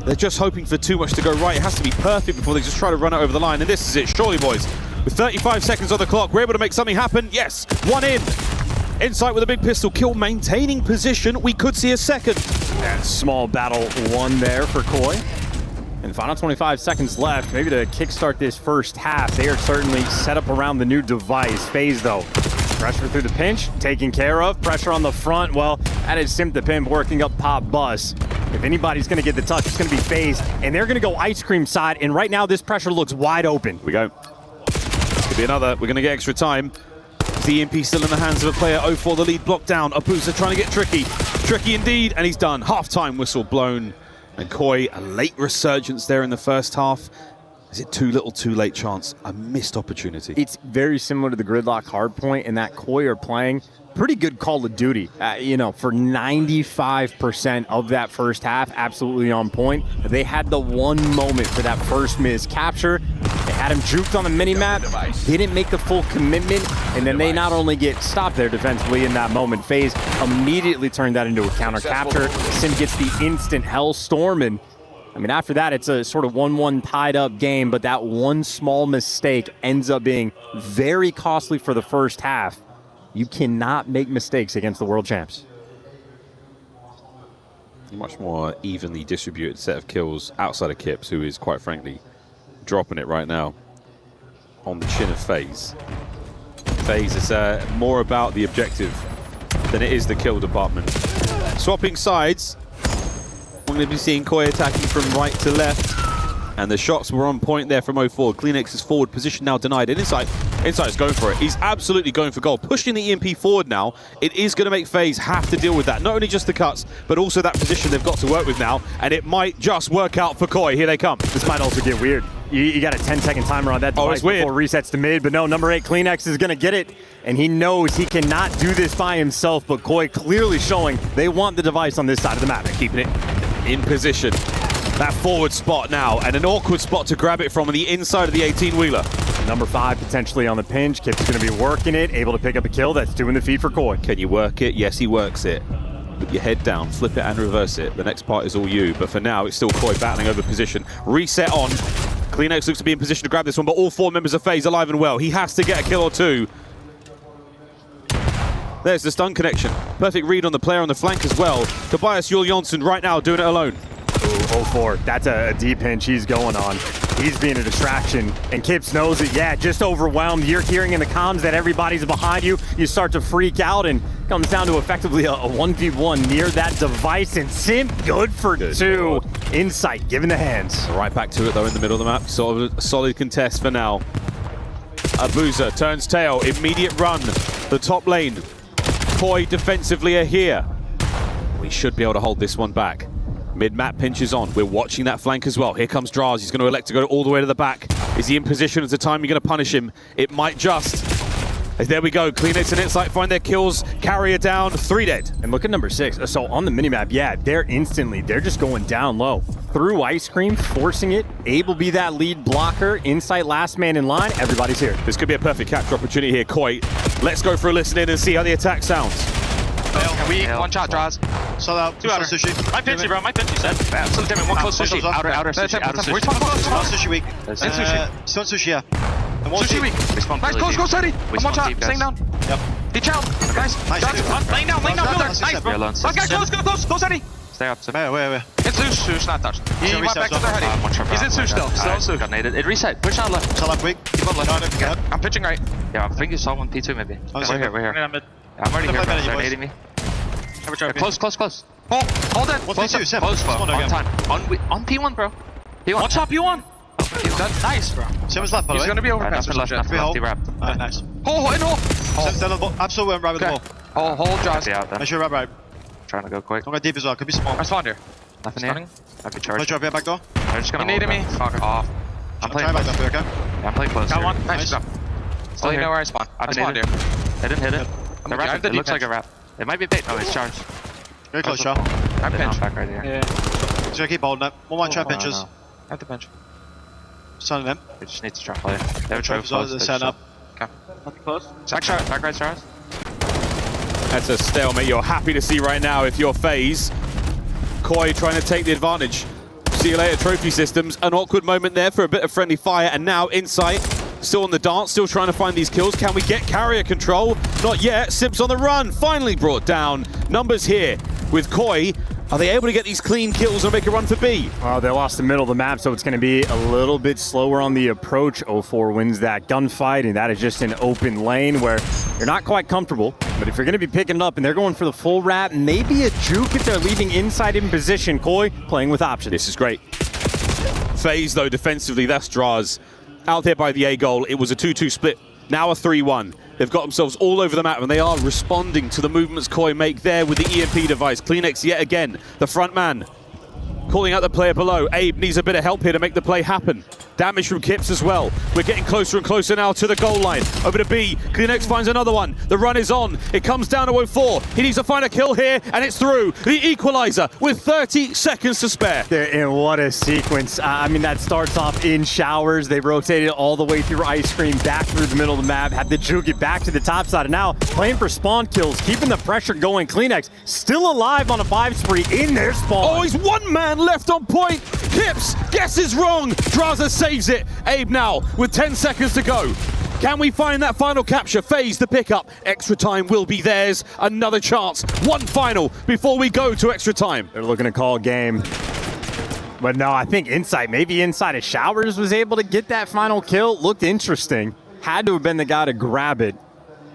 they're just hoping for too much to go right. It has to be perfect before they just try to run it over the line. And this is it, surely, boys. With 35 seconds on the clock, we're able to make something happen. Yes, one in. Insight with a big pistol kill, maintaining position. We could see a second. And small battle won there for Koi. And final 25 seconds left, maybe to kickstart this first half. They are certainly set up around the new device. FaZe, though, pressure through the pinch, taken care of. Pressure on the front, well, that is Simp the Pimp working up Pop Bus. If anybody's going to get the touch, it's going to be FaZe, and they're going to go ice cream side, and right now this pressure looks wide open. Here we go. Could be another. We're going to get extra time. The EMP still in the hands of a player. 04, the lead blocked down. Abuza trying to get tricky. Tricky indeed, and he's done. Half-time whistle blown. And Koi, a late resurgence there in the first half. Is it too little, too late chance? A missed opportunity. It's very similar to the Gridlock hardpoint in that Koi are playing pretty good Call of Duty. For 95% of that first half, absolutely on point. They had the one moment for that first miss capture. They had him juked on the minimap, didn't make the full commitment, and then they not only get stopped there defensively in that moment, FaZe immediately turned that into a counter capture. Sim gets the instant Hellstorm, and after that, it's a sort of 1-1 tied up game, but that one small mistake ends up being very costly for the first half. You cannot make mistakes against the world champs. A much more evenly distributed set of kills outside of Kips, who is quite frankly dropping it right now on the chin of FaZe. FaZe is more about the objective than it is the kill department. Swapping sides, we're going to be seeing Koi attacking from right to left. And the shots were on point there from 04. Kleenex's forward position now denied. And Insight is going for it. He's absolutely going for goal. Pushing the EMP forward now. It is going to make FaZe have to deal with that. Not only just the cuts, but also that position they've got to work with now. And it might just work out for Koi. Here they come. This might also get weird. You got a 10-second timer on that device before resets to mid. But no, number 8, Kleenex is going to get it. And he knows he cannot do this by himself. But Koi clearly showing they want the device on this side of the map. They're keeping it in position. That forward spot now, and an awkward spot to grab it from on the inside of the 18-wheeler. Number 5 potentially on the pinch. Kip's going to be working it, able to pick up a kill. That's 2 in the feed for Koi. Can you work it? Yes, he works it. Put your head down, flip it and reverse it. The next part is all you, but for now, it's still Koi battling over position. Reset on. CleanX looks to be in position to grab this one, but all 4 members of FaZe alive and well. He has to get a kill or 2. There's the stun connection. Perfect read on the player on the flank as well. Tobias Yul Jonsson right now doing it alone. Ooh, 0-4. That's a deep pinch he's going on. He's being a distraction, and Kips knows it. Yeah, just overwhelmed. You're hearing in the comms that everybody's behind you. You start to freak out, and comes down to effectively a 1v1 near that device, and Simp good for 2. Insight given the hands. Right back to it, though, in the middle of the map. Sort of a solid contest for now. Abuza turns tail. Immediate run. The top lane. Koi defensively are here. We should be able to hold this one back. Mid-map pinches on. We're watching that flank as well. Here comes Draz. He's going to elect to go all the way to the back. Is he in position at the time you're going to punish him? It might just. There we go. CleanX and Insight find their kills. Carrier down. 3 dead. And look at number 6. So on the minimap, yeah, they're just going down low. Through Ice Cream, forcing it. Able to be that lead blocker. Insight last man in line. Everybody's here. This could be a perfect capture opportunity here, Koi. Let's go for a listen in and see how the attack sounds. Can we one-shot Draws? Sold out. 2 outer. Sushi. My pinchy, bro. My pinchy set. So damn it. 1 close sushi. Outer sushi. Outer sushi. We're talking about sushi weak. And sushi. Still sushi, yeah. And one Sushi weak. Nice, go steady. I'm one shot. Staying down. Yep. He chow. Guys. Laying down. Nice, bro. Last guy, close. Go steady. Stay up. Where? It's Sush, not touched. He went back to their heady. He's in Sush still. Still Sush. Got naded. It reset. Push out left. Shut up, quick. Keep up left. I'm pitching right. Yeah, I think you saw one P2 maybe. We're here. I'm already here, bro. They're nading me. Close. Hold it. Close, bro. On time. On P1, bro. P1. One shot P1. That's nice, bro. Sim was left, by the way. He's gonna be over past left. He wrapped. Alright, nice. Hole. Absolutely went right with the ball. Hold, Josh. Make sure you're right. Trying to go quick. Don't go deep as well. Could be small. I spawned here. Nothing here. Might be charged. Let's drop here, back door. They're just gonna hold me. Fuck off. I'm playing close. Okay? Yeah, I'm playing close. Got one. Nice. Still, you know where I spawned. I spawned here. They didn't hit it. The wrap. It looks like a wrap. It might be bait. Oh, it's charged. Very close shot. I'm pinch. Back right here. Yeah. He's gonna keep holding it. One try pinches. I have to pinch. Son of him. We just need to try play. They have a try close. Set up. Okay. Close. Back right stars. That's a stalemate you're happy to see right now if you're FaZe. Koi trying to take the advantage. See you later, Trophy Systems. An awkward moment there for a bit of friendly fire, and now Insight still on the dance, still trying to find these kills. Can we get carrier control? Not yet. Simps on the run, finally brought down. Numbers here with Koi. Are they able to get these clean kills and make a run for B? Well, they lost the middle of the map, so it's going to be a little bit slower on the approach. 0-4 wins that gunfight, and that is just an open lane where you're not quite comfortable. But if you're going to be picking it up and they're going for the full wrap, maybe a juke if they're leaving Insight in position. Koi playing with options. This is great. FaZe, though, defensively, that's Draz. Out there by the A goal, it was a 2-2 split. Now a 3-1. They've got themselves all over the map, and they are responding to the movements Koi make there with the EMP device. CleanX yet again, the front man. Calling out the player below. Abe needs a bit of help here to make the play happen. Damage from Kips as well. We're getting closer and closer now to the goal line. Over to B. CleanX finds another one. The run is on. It comes down to 0-4. He needs to find a kill here, and it's through. The equalizer with 30 seconds to spare. And what a sequence. I mean, that starts off in showers. They rotated all the way through Ice Cream, back through the middle of the map, had the juke it back to the top side, and now playing for spawn kills, keeping the pressure going. CleanX still alive on a 5 spree in their spawn. Oh, he's one man left on point. Kips guesses wrong. Draza saves it. Abe now with 10 seconds to go. Can we find that final capture? FaZe the pickup. Extra time will be theirs. Another chance. One final before we go to extra time. They're looking to call game. But no, I think Insight, maybe inside of showers, was able to get that final kill. Looked interesting. Had to have been the guy to grab it.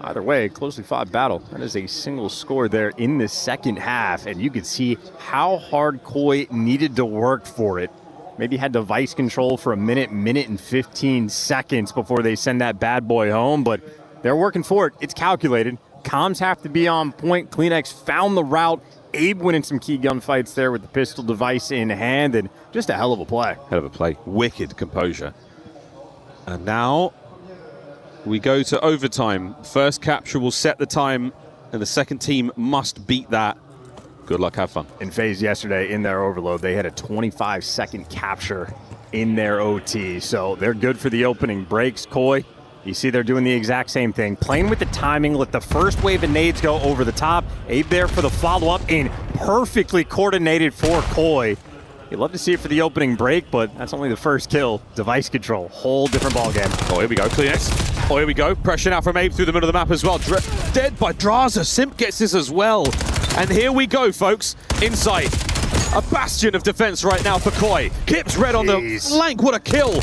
Either way, closely fought battle. That is a single score there in the second half, and you could see how hard Koi needed to work for it. Maybe had device control for a minute and 15 seconds before they send that bad boy home, but they're working for it. It's calculated. Comms have to be on point. CleanX found the route. Abe winning some key gunfights there with the pistol device in hand, and just a hell of a play. Hell of a play. Wicked composure. And now we go to overtime. First capture will set the time, and the second team must beat that Good luck, have fun. In FaZe yesterday, in their overload, they had a 25-second capture in their OT, so they're good for the opening breaks. Koi, you see they're doing the exact same thing. Playing with the timing, let the first wave of nades go over the top. Abe there for the follow-up, and perfectly coordinated for Koi. You'd love to see it for the opening break, but that's only the first kill. Device control, whole different ballgame. Oh, here we go, Kleenex. Oh, here we go. Pressure now from Abe through the middle of the map as well. Dead by Draza. Simp gets this as well. And here we go, folks. Inside. A bastion of defense right now for Koi. Kips red on the flank. What a kill.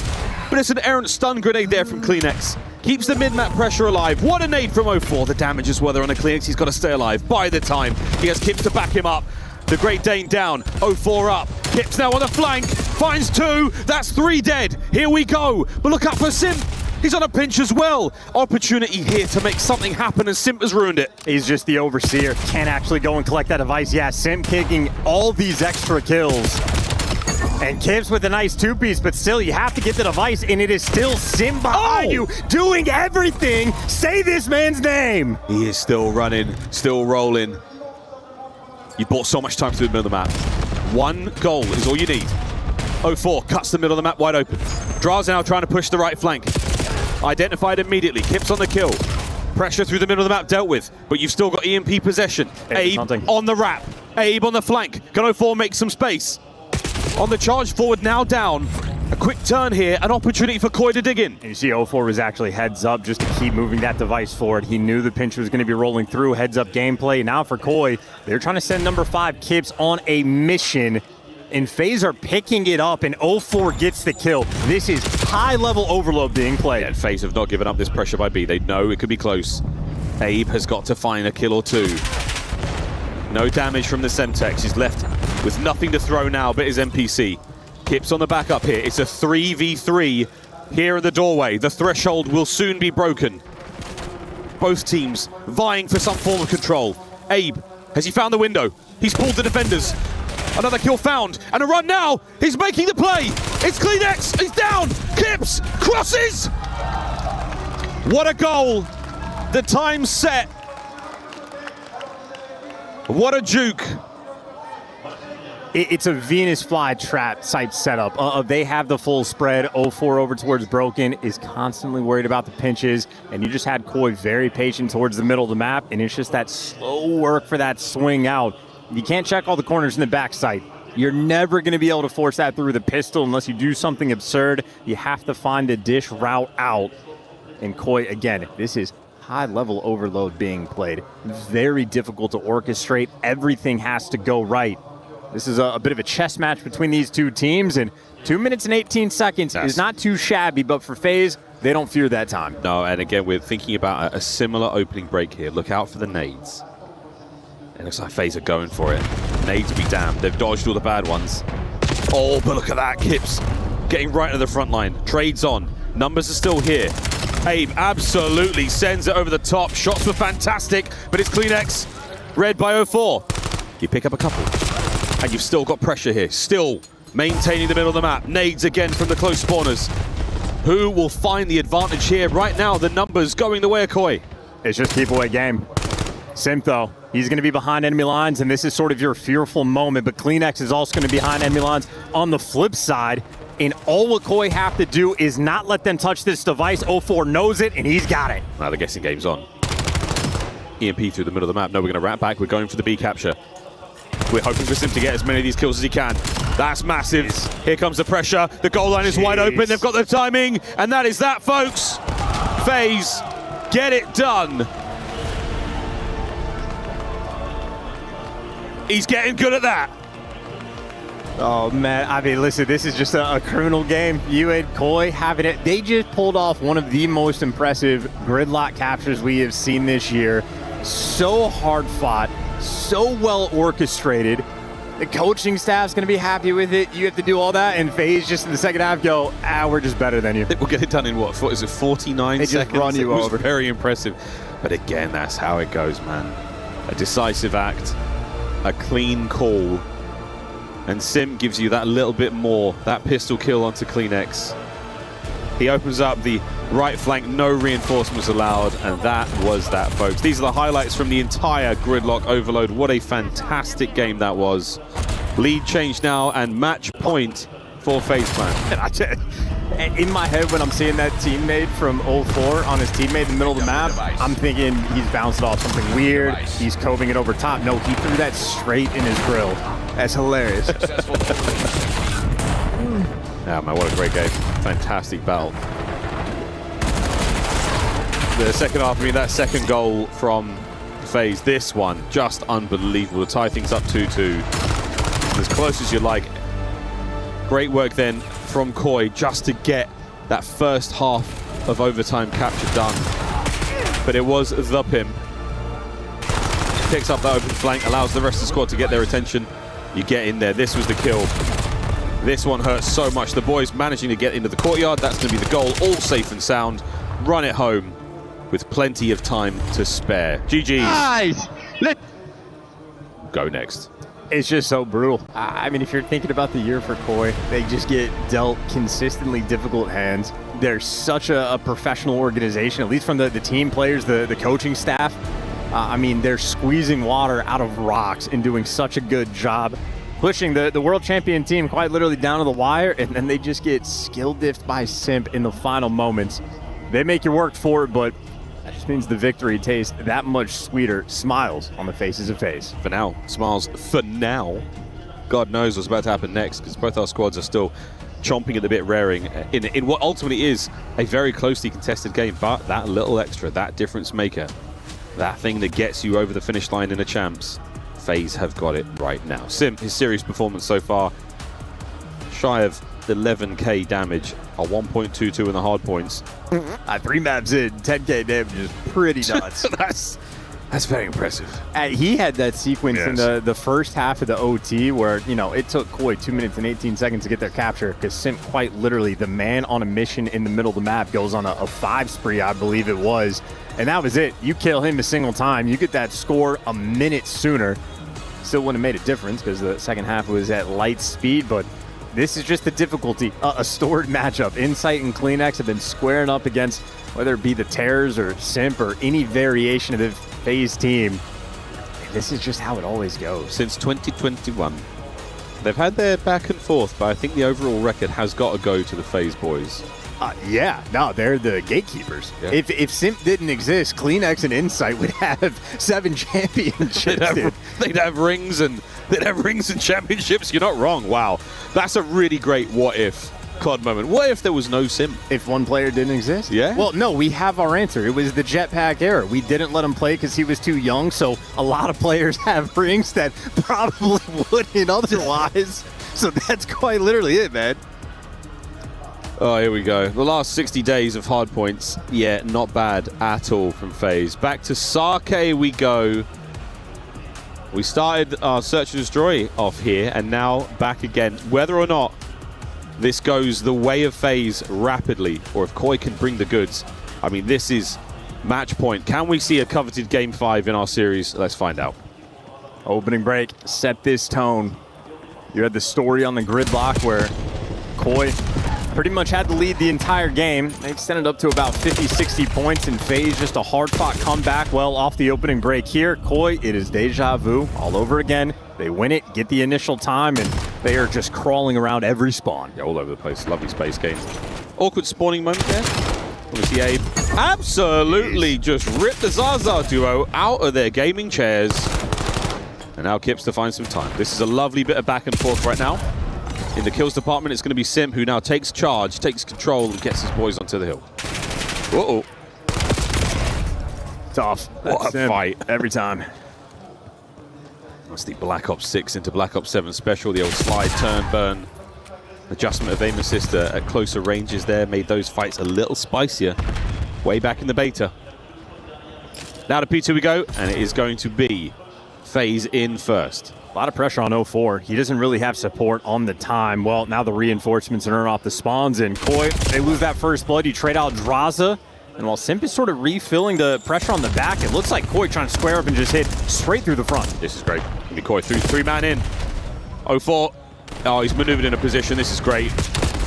But it's an errant stun grenade there from Kleenex. Keeps the mid-map pressure alive. What a nade from 04. The damage as well there on the Kleenex. He's got to stay alive by the time. He has Kips to back him up. The Great Dane down. 04 up. Kips now on the flank. Finds 2. That's 3 dead. Here we go. But look out for Simp. He's on a pinch as well. Opportunity here to make something happen, and Simp has ruined it. He's just the overseer. Can't actually go and collect that device. Yeah, Simp kicking all these extra kills. And Kips with a nice 2-piece, but still, you have to get the device, and it is still Simp behind you, doing everything. Say this man's name. He is still running, still rolling. You bought so much time through the middle of the map. 1 goal is all you need. 04 cuts the middle of the map wide open. Draws now trying to push the right flank. Identified immediately. Kips on the kill. Pressure through the middle of the map dealt with, but you've still got EMP possession. Abe on the wrap. Abe on the flank. Can 04 make some space? On the charge forward, now down. A quick turn here, an opportunity for Koi to dig in. And you see 04 was actually heads up just to keep moving that device forward. He knew the pinch was going to be rolling through. Heads up gameplay. Now for Koi, they're trying to send number 5 Kips on a mission. And FaZe are picking it up, and 04 gets the kill. This is high-level overload being played. Yeah, and FaZe have not given up this pressure by B. They know it could be close. Abe has got to find a kill or 2. No damage from the Semtex. He's left with nothing to throw now but his NPC. Kips on the back up here. It's a 3v3 here in the doorway. The threshold will soon be broken. Both teams vying for some form of control. Abe, has he found the window? He's pulled the defenders. Another kill found, and a run now. He's making the play. It's Kleenex. He's down. Kips crosses. What a goal. The time set. What a juke. It's a Venus flytrap type setup. They have the full spread. 04 over towards Broken is constantly worried about the pinches, and you just had Koi very patient towards the middle of the map, and it's just that slow work for that swing out. You can't check all the corners in the backside. You're never going to be able to force that through the pistol unless you do something absurd. You have to find a dish route out. And Koi, again, this is high-level overload being played. Very difficult to orchestrate. Everything has to go right. This is a bit of a chess match between these two teams, and 2 minutes and 18 seconds is not too shabby, but for FaZe, they don't fear that time. No, and again, we're thinking about a similar opening break here. Look out for the nades. It looks like FaZe are going for it. Nades be damned. They've dodged all the bad ones. Oh, but look at that. Kips getting right to the front line. Trades on. Numbers are still here. Abe absolutely sends it over the top. Shots were fantastic, but it's Kleenex. Red by 04. You pick up a couple. And you've still got pressure here. Still maintaining the middle of the map. Nades again from the close spawners. Who will find the advantage here? Right now, the numbers going the way of Koi. It's just keep away game. Simp, though, he's going to be behind enemy lines, and this is sort of your fearful moment, but Kleenex is also going to be behind enemy lines on the flip side, and all what Koi have to do is not let them touch this device. 04 knows it, and he's got it. Now the guessing game's on. EMP through the middle of the map. No, we're going to wrap back. We're going for the B capture. We're hoping for Sim to get as many of these kills as he can. That's massive. Here comes the pressure. The goal line is wide open. They've got the timing, and that is that, folks. FaZe, get it done. He's getting good at that. Oh, man. I mean, listen, this is just a criminal game. You and Koi having it. They just pulled off one of the most impressive gridlock captures we have seen this year. So hard fought, so well orchestrated. The coaching staff's going to be happy with it. You have to do all that, and FaZe just in the second half go, we're just better than you. We'll get it done in what? Is it 49 they seconds? Just run you over. Very impressive. But again, that's how it goes, man. A decisive act, a clean call, and Sim gives you that little bit more. That pistol kill onto Kleenex. He opens up the right flank, no reinforcements allowed, and that was that, folks. These are the highlights from the entire Gridlock Overload. What a fantastic game that was. Lead change now, and match point for FaZe Clan. In my head, when I'm seeing that teammate from 04 on his teammate in the middle of the map, I'm thinking he's bounced off something weird. He's coving it over top. No, he threw that straight in his grill. That's hilarious. Yeah, man, what a great game. Fantastic battle. The second half, I mean, that second goal from FaZe, this one, just unbelievable. To tie things up 2-2. As close as you like. Great work then from Koi just to get that first half of overtime capture done. But it was the Pim. Picks up that open flank, allows the rest of the squad to get their attention. You get in there. This was the kill. This one hurts so much. The boys managing to get into the courtyard. That's going to be the goal. All safe and sound. Run it home with plenty of time to spare. GG's. Nice. Go next. It's just so brutal. I mean, if you're thinking about the year for Koi, they just get dealt consistently difficult hands. They're such a professional organization, at least from the team players, the coaching staff. I mean, they're squeezing water out of rocks and doing such a good job, pushing the world champion team quite literally down to the wire, and then they just get skill diffed by Simp in the final moments. They make you work for it, but that just means the victory tastes that much sweeter. Smiles on the faces of FaZe. For now, smiles for now. God knows what's about to happen next, because both our squads are still chomping at the bit, raring in what ultimately is a very closely contested game. But that little extra, that difference maker, that thing that gets you over the finish line in a champs, FaZe have got it right now. Simp, his series performance so far, shy of 11k damage, a 1.22 in the hard points. 3 maps in, 10k damage is pretty nuts. That's very impressive. He had that sequence in the first half of the OT where, you know, it took Koi 2 minutes and 18 seconds to get their capture, because Simp, quite literally, the man on a mission in the middle of the map, goes on a 5 spree, I believe it was. And that was it. You kill him a single time, you get that score a minute sooner. Still wouldn't have made a difference because the second half was at light speed, but this is just the difficulty. A stored matchup. Insight and CleanX have been squaring up against, whether it be the Terrors or Simp or any variation of the FaZe team. And this is just how it always goes. Since 2021, they've had their back and forth, but I think the overall record has got to go to the FaZe boys. Yeah, no, they're the gatekeepers. Yeah. If Simp didn't exist, CleanX and Insight would have 7 championships. They'd have rings and championships. You're not wrong. Wow, that's a really great what if COD moment. What if there was no Simp? If one player didn't exist? Yeah. Well, no, we have our answer. It was the Jetpack era. We didn't let him play because he was too young. So a lot of players have rings that probably wouldn't otherwise. So that's quite literally it, man. Oh, here we go. The last 60 days of hard points. Yeah, not bad at all from FaZe. Back to Sake we go. We started our search and destroy off here, and now back again. Whether or not this goes the way of FaZe rapidly, or if Koi can bring the goods, I mean, this is match point. Can we see a coveted Game 5 in our series? Let's find out. Opening break set this tone. You had the story on the Gridlock where Koi pretty much had to lead the entire game. They extended up to about 50, 60 points in FaZe. Just a hard-fought comeback. Well, off the opening break here, Koi, it is deja vu all over again. They win it, get the initial time, and they are just crawling around every spawn. Yeah, all over the place. Lovely space games. Awkward spawning moment there. Obviously, Abe absolutely just ripped the Zaza duo out of their gaming chairs. And now Kips to find some time. This is a lovely bit of back and forth right now. In the kills department, it's going to be Simp, who now takes charge, takes control, and gets his boys onto the hill. Uh-oh. Tough. What a fight. Every time. That's the Black Ops 6 into Black Ops 7 special. The old slide, turn, burn. Adjustment of aim assist at closer ranges there made those fights a little spicier. Way back in the beta. Now to P2 we go, and it is going to be FaZe in first. A lot of pressure on 04. He doesn't really have support on the time. Well, now the reinforcements are off the spawns, and Koi, they lose that first blood. You trade out Draza, and while Simp is sort of refilling the pressure on the back, it looks like Koi trying to square up and just hit straight through the front. This is great. Koi through 3-man in. 04. Oh, he's maneuvered in a position. This is great.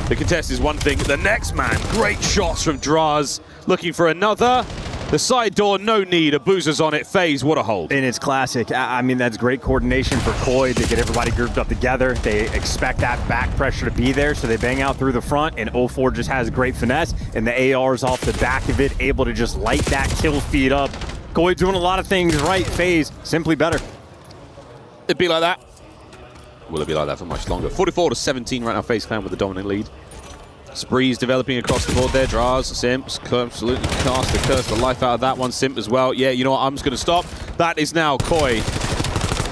The contest is one thing. The next man, great shots from Draz. Looking for another. The side door, no need. A boozer's on it. FaZe, what a hold. And it's classic. I mean, that's great coordination for Koi to get everybody grouped up together. They expect that back pressure to be there, so they bang out through the front, and 04 just has great finesse, and the AR's off the back of it, able to just light that kill feed up. Koi doing a lot of things right. FaZe, simply better. It'd be like that. Will it be like that for much longer? 44-17 right now, FaZe Clan with the dominant lead. Sprees developing across the board there. Draz, Simps, absolutely cast the curse the life out of that one. Simp as well. Yeah, you know what? I'm just going to stop. That is now Koi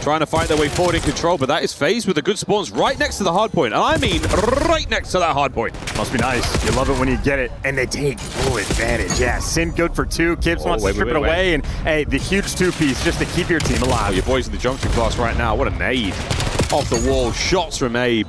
trying to fight their way forward in control, but that is FaZe with the good spawns right next to the hard point. And I mean right next to that hard point. Must be nice. You love it when you get it. And they take full advantage. Yeah, Simp good for 2. Kips wants to strip it away. And hey, the huge 2-piece just to keep your team alive. Oh, your boys in the geometry class right now. What a nade. Off the wall. Shots from Abe.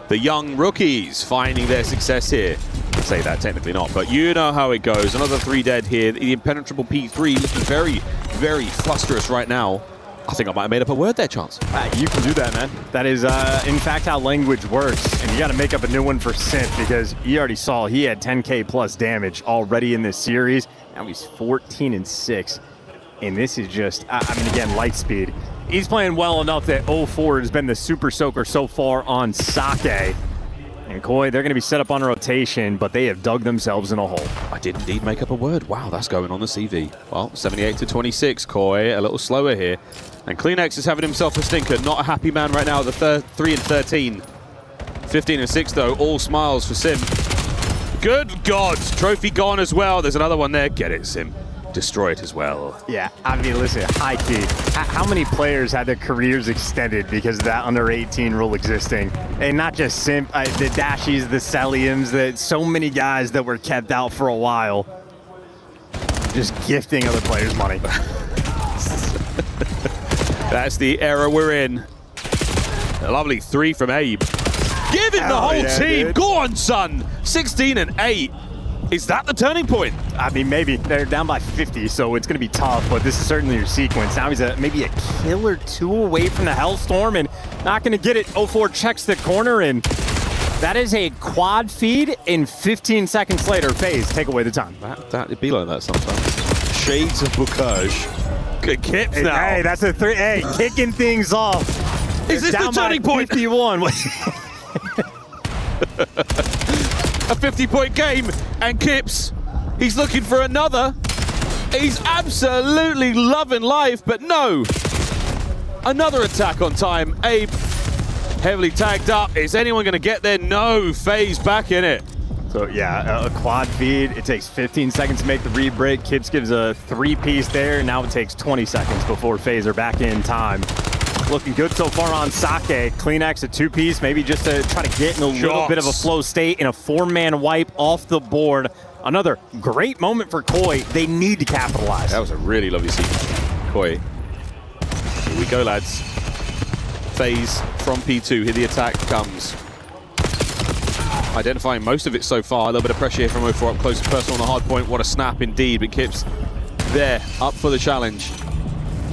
The young rookies finding their success here. I'd say that, technically not, but you know how it goes. Another 3 dead here. The impenetrable P3 looking very, very flusterous right now. I think I might have made up a word there, Chance. You can do that, man. That is, in fact, how language works. And you got to make up a new one for Simp because you already saw he had 10K plus damage already in this series. Now he's 14-6. And this is just, I mean, again, light speed. He's playing well enough that 04 has been the super soaker so far on Sake. And Koi, they're going to be set up on a rotation, but they have dug themselves in a hole. I did indeed make up a word. Wow, that's going on the CV. Well, 78-26. Koi a little slower here. And CleanX is having himself a stinker. Not a happy man right now at the 3-13. 15-6, though. All smiles for Sim. Good God. Trophy gone as well. There's another one there. Get it, Sim. Destroy it as well. Yeah, I mean, listen, high key. How many players had their careers extended because of that under 18 rule existing? And not just Simp, the Dashies, the Celiums, so many guys that were kept out for a while. Just gifting other players money. That's the era we're in. A lovely 3 from Abe. Give it the whole team. Dude. Go on, son. 16-8. Is that the turning point? I mean, maybe. They're down by 50, so it's going to be tough, but this is certainly your sequence. Now he's maybe a kill or 2 away from the Hellstorm and not going to get it. 04 checks the corner, and that is a quad feed, and 15 seconds later, FaZe take away the time. It'd be like that sometimes. Shades of Bukaj. Good Kips now. Hey, that's a 3. Hey, kicking things off. Is this the turning point? 51. A 50-point game, and Kips, he's looking for another. He's absolutely loving life, but no. Another attack on time. Abe heavily tagged up. Is anyone going to get there? No. FaZe back in it. So yeah, a quad feed. It takes 15 seconds to make the re-break. Kips gives a 3-piece there. Now it takes 20 seconds before FaZe are back in time. Looking good so far on Sake. CleanX a 2-piece, maybe just to try to get in a little bit of a flow state, and a 4-man wipe off the board. Another great moment for Koi. They need to capitalize. That was a really lovely sequence. Koi. Here we go, lads. FaZe from P2. Here the attack comes. Identifying most of it so far. A little bit of pressure here from 04 up close and personal on the hard point. What a snap indeed. But Kips there, up for the challenge.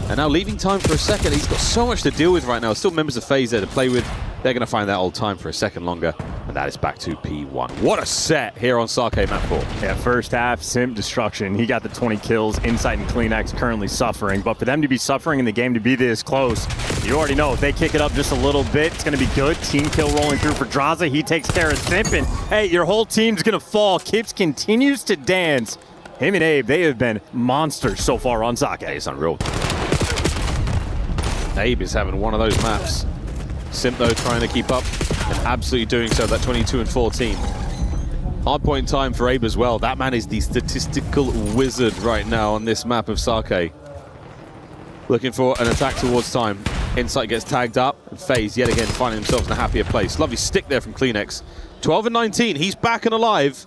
And now leaving time for a second. He's got so much to deal with right now. Still members of FaZe there to play with. They're going to find that old time for a second longer. And that is back to P1. What a set here on Sake map 4. Yeah, first half, Simp destruction. He got the 20 kills. Insight and CleanX currently suffering. But for them to be suffering in the game to be this close, you already know if they kick it up just a little bit, it's going to be good. Team kill rolling through for Draza. He takes care of Simp. And hey, your whole team's going to fall. Kips continues to dance. Him and Abe, they have been monsters so far on Sake. It's unreal. Abe is having one of those maps. Simp, though, trying to keep up and absolutely doing so. That 22-14. Hard point time for Abe as well. That man is the statistical wizard right now on this map of Sake. Looking for an attack towards time. Insight gets tagged up, and FaZe yet again finding themselves in a happier place. Lovely stick there from CleanX. 12-19. He's back and alive.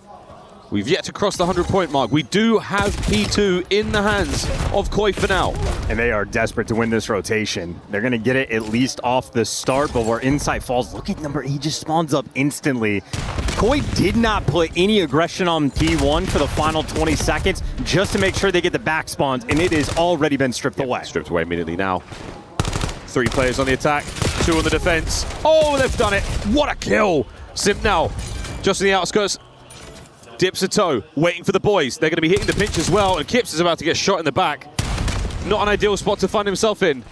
We've yet to cross the 100-point mark. We do have P2 in the hands of Koi for now. And they are desperate to win this rotation. They're going to get it at least off the start, but where Insight falls, look at number, he just spawns up instantly. Koi did not put any aggression on P1 for the final 20 seconds just to make sure they get the back spawns, and it has already been stripped away. Stripped away immediately now. 3 players on the attack, 2 on the defense. Oh, they've done it. What a kill. Simp now Just in the outskirts. Dips a toe, waiting for the boys. They're going to be hitting the pinch as well, and Kips is about to get shot in the back. Not an ideal spot to find himself in.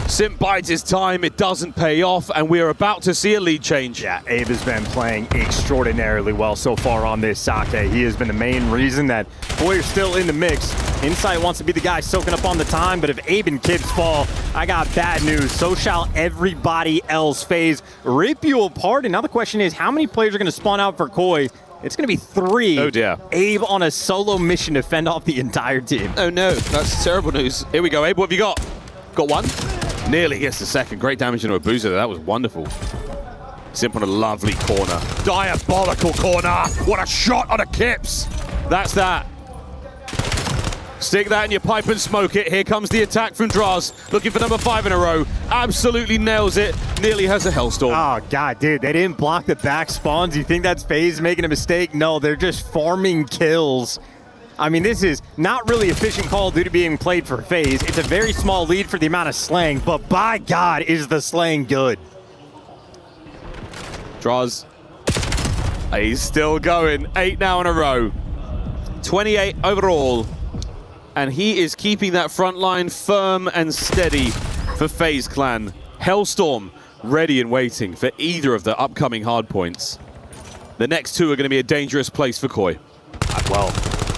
Simp bides his time, it doesn't pay off, and we are about to see a lead change. Yeah, Abe has been playing extraordinarily well so far on this Sake. He has been the main reason that Boyer's still in the mix. Insight wants to be the guy soaking up on the time, but if Abe and Kips fall, I got bad news. So shall everybody else. FaZe rip you apart, and now the question is, how many players are going to spawn out for Koi? It's going to be 3. Oh dear. Abe on a solo mission to fend off the entire team. Oh no, that's terrible news. Here we go, Abe, what have you got? Got one? Nearly gets the second. Great damage into a boozer. That was wonderful. Simp on a lovely corner. Diabolical corner. What a shot on a Kips. That's that. Stick that in your pipe and smoke it. Here comes the attack from Draz. Looking for number 5 in a row. Absolutely nails it. Nearly has a Hellstorm. Oh, God, dude. They didn't block the back spawns. You think that's FaZe making a mistake? No, they're just farming kills. I mean, this is not really efficient Call of Duty being played for FaZe. It's a very small lead for the amount of slaying, but by God, is the slaying good. Draz. He's still going. 8 now in a row. 28 overall. And he is keeping that front line firm and steady for FaZe Clan. Hellstorm ready and waiting for either of the upcoming hard points. The next 2 are going to be a dangerous place for Koi. Well,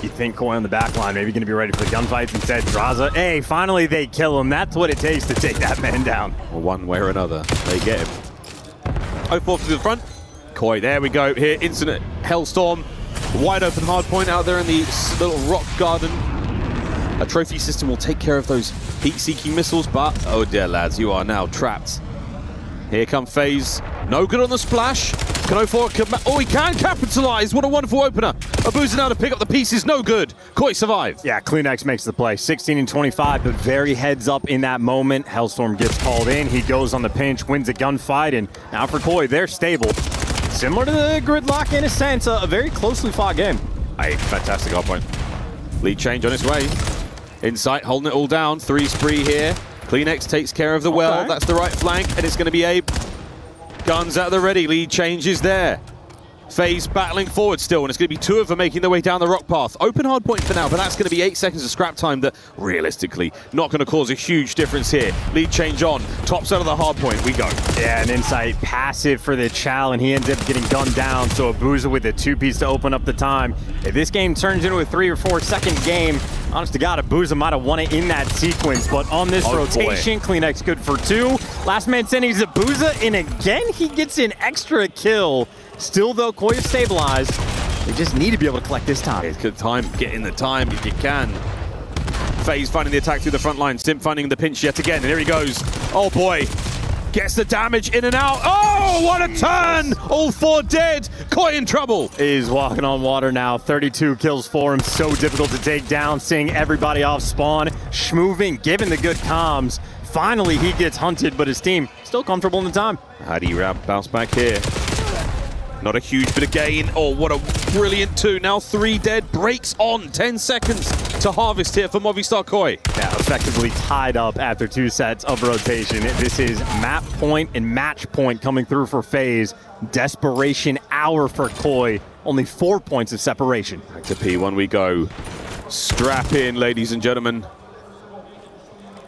you think Koi on the back line maybe going to be ready for the gunfights instead. Draza, hey, finally they kill him. That's what it takes to take that man down. Well, one way or another, they get him. 0-4 to the front. Koi, there we go. Here, instant Hellstorm. Wide open hard point out there in the little rock garden. A trophy system will take care of those heat-seeking missiles, but oh dear lads, you are now trapped. Here come FaZe. No good on the splash. Can 04 oh, he can capitalize. What a wonderful opener. Abuza now to pick up the pieces. No good. Koi survived. Yeah, CleanX makes the play. 16 and 25, but very heads up in that moment. Hellstorm gets called in. He goes on the pinch, wins a gunfight, and now for Koi, they're stable. Similar to the Gridlock in a sense, a very closely fought game. Hey, fantastic hard point. Lead change on its way. Insight holding it all down. 3 spree here. CleanX takes care of the well. That's the right flank, and it's going to be Abe. Guns at the ready. Lead changes there. FaZe battling forward still, and it's going to be 2 of them making their way down the rock path. Open hard point for now, but that's going to be 8 seconds of scrap time that, realistically, not going to cause a huge difference here. Lead change on. Top side of the hard point. We go. Yeah, an Insight passive for the Chow, and he ends up getting gunned down, so Abuza with a 2-piece to open up the time. If this game turns into a 3 or 4 second game, honest to God, Abuza might have won it in that sequence, but on this rotation, CleanX good for 2. Last man standing is Abuza, and again, he gets an extra kill. Still, though, Koi is stabilized. They just need to be able to collect this time. It's good time. Get in the time if you can. FaZe finding the attack through the front line. Simp finding the pinch yet again. And here he goes. Oh, boy. Gets the damage in and out. Oh, what a turn! All 4 dead. Koi in trouble. He's walking on water now. 32 kills for him. So difficult to take down. Seeing everybody off spawn. Schmoving, given the good comms. Finally, he gets hunted, but his team still comfortable in the time. How do you bounce back here? Not a huge bit of gain. Oh, what a brilliant 2. Now 3 dead. Breaks on. 10 seconds to harvest here for Movistar Koi. Yeah, effectively tied up after 2 sets of rotation. This is map point and match point coming through for FaZe. Desperation hour for Koi. Only 4 points of separation. Back to P1 we go. Strap in, ladies and gentlemen.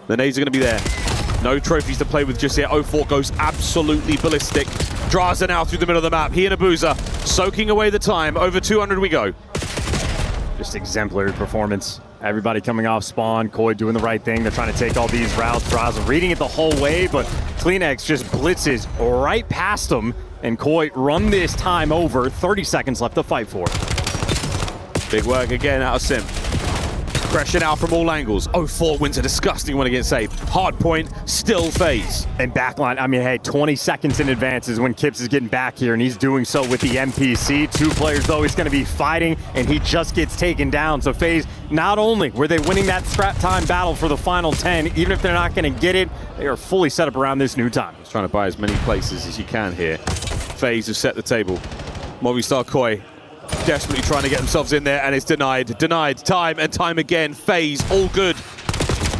The nades are going to be there. No trophies to play with just yet. 04 goes absolutely ballistic. Draza now through the middle of the map. He and Abuza soaking away the time. Over 200 we go. Just exemplary performance. Everybody coming off spawn. Koi doing the right thing. They're trying to take all these routes. Draza reading it the whole way, but CleanX just blitzes right past them, and Koi run this time over. 30 seconds left to fight for. Big work again out of Simp. Pressure now from all angles. 04 wins a disgusting one against Abe. Hard point, still FaZe. And backline, I mean, hey, 20 seconds in advance is when Kips is getting back here, and he's doing so with the MPC. 2 players, though, he's going to be fighting, and he just gets taken down. So FaZe, not only were they winning that scrap time battle for the final 10, even if they're not going to get it, they are fully set up around this new time. Just trying to buy as many places as you can here. FaZe has set the table. Movistar Koi desperately trying to get themselves in there, and it's denied. Denied time and time again. FaZe, all good.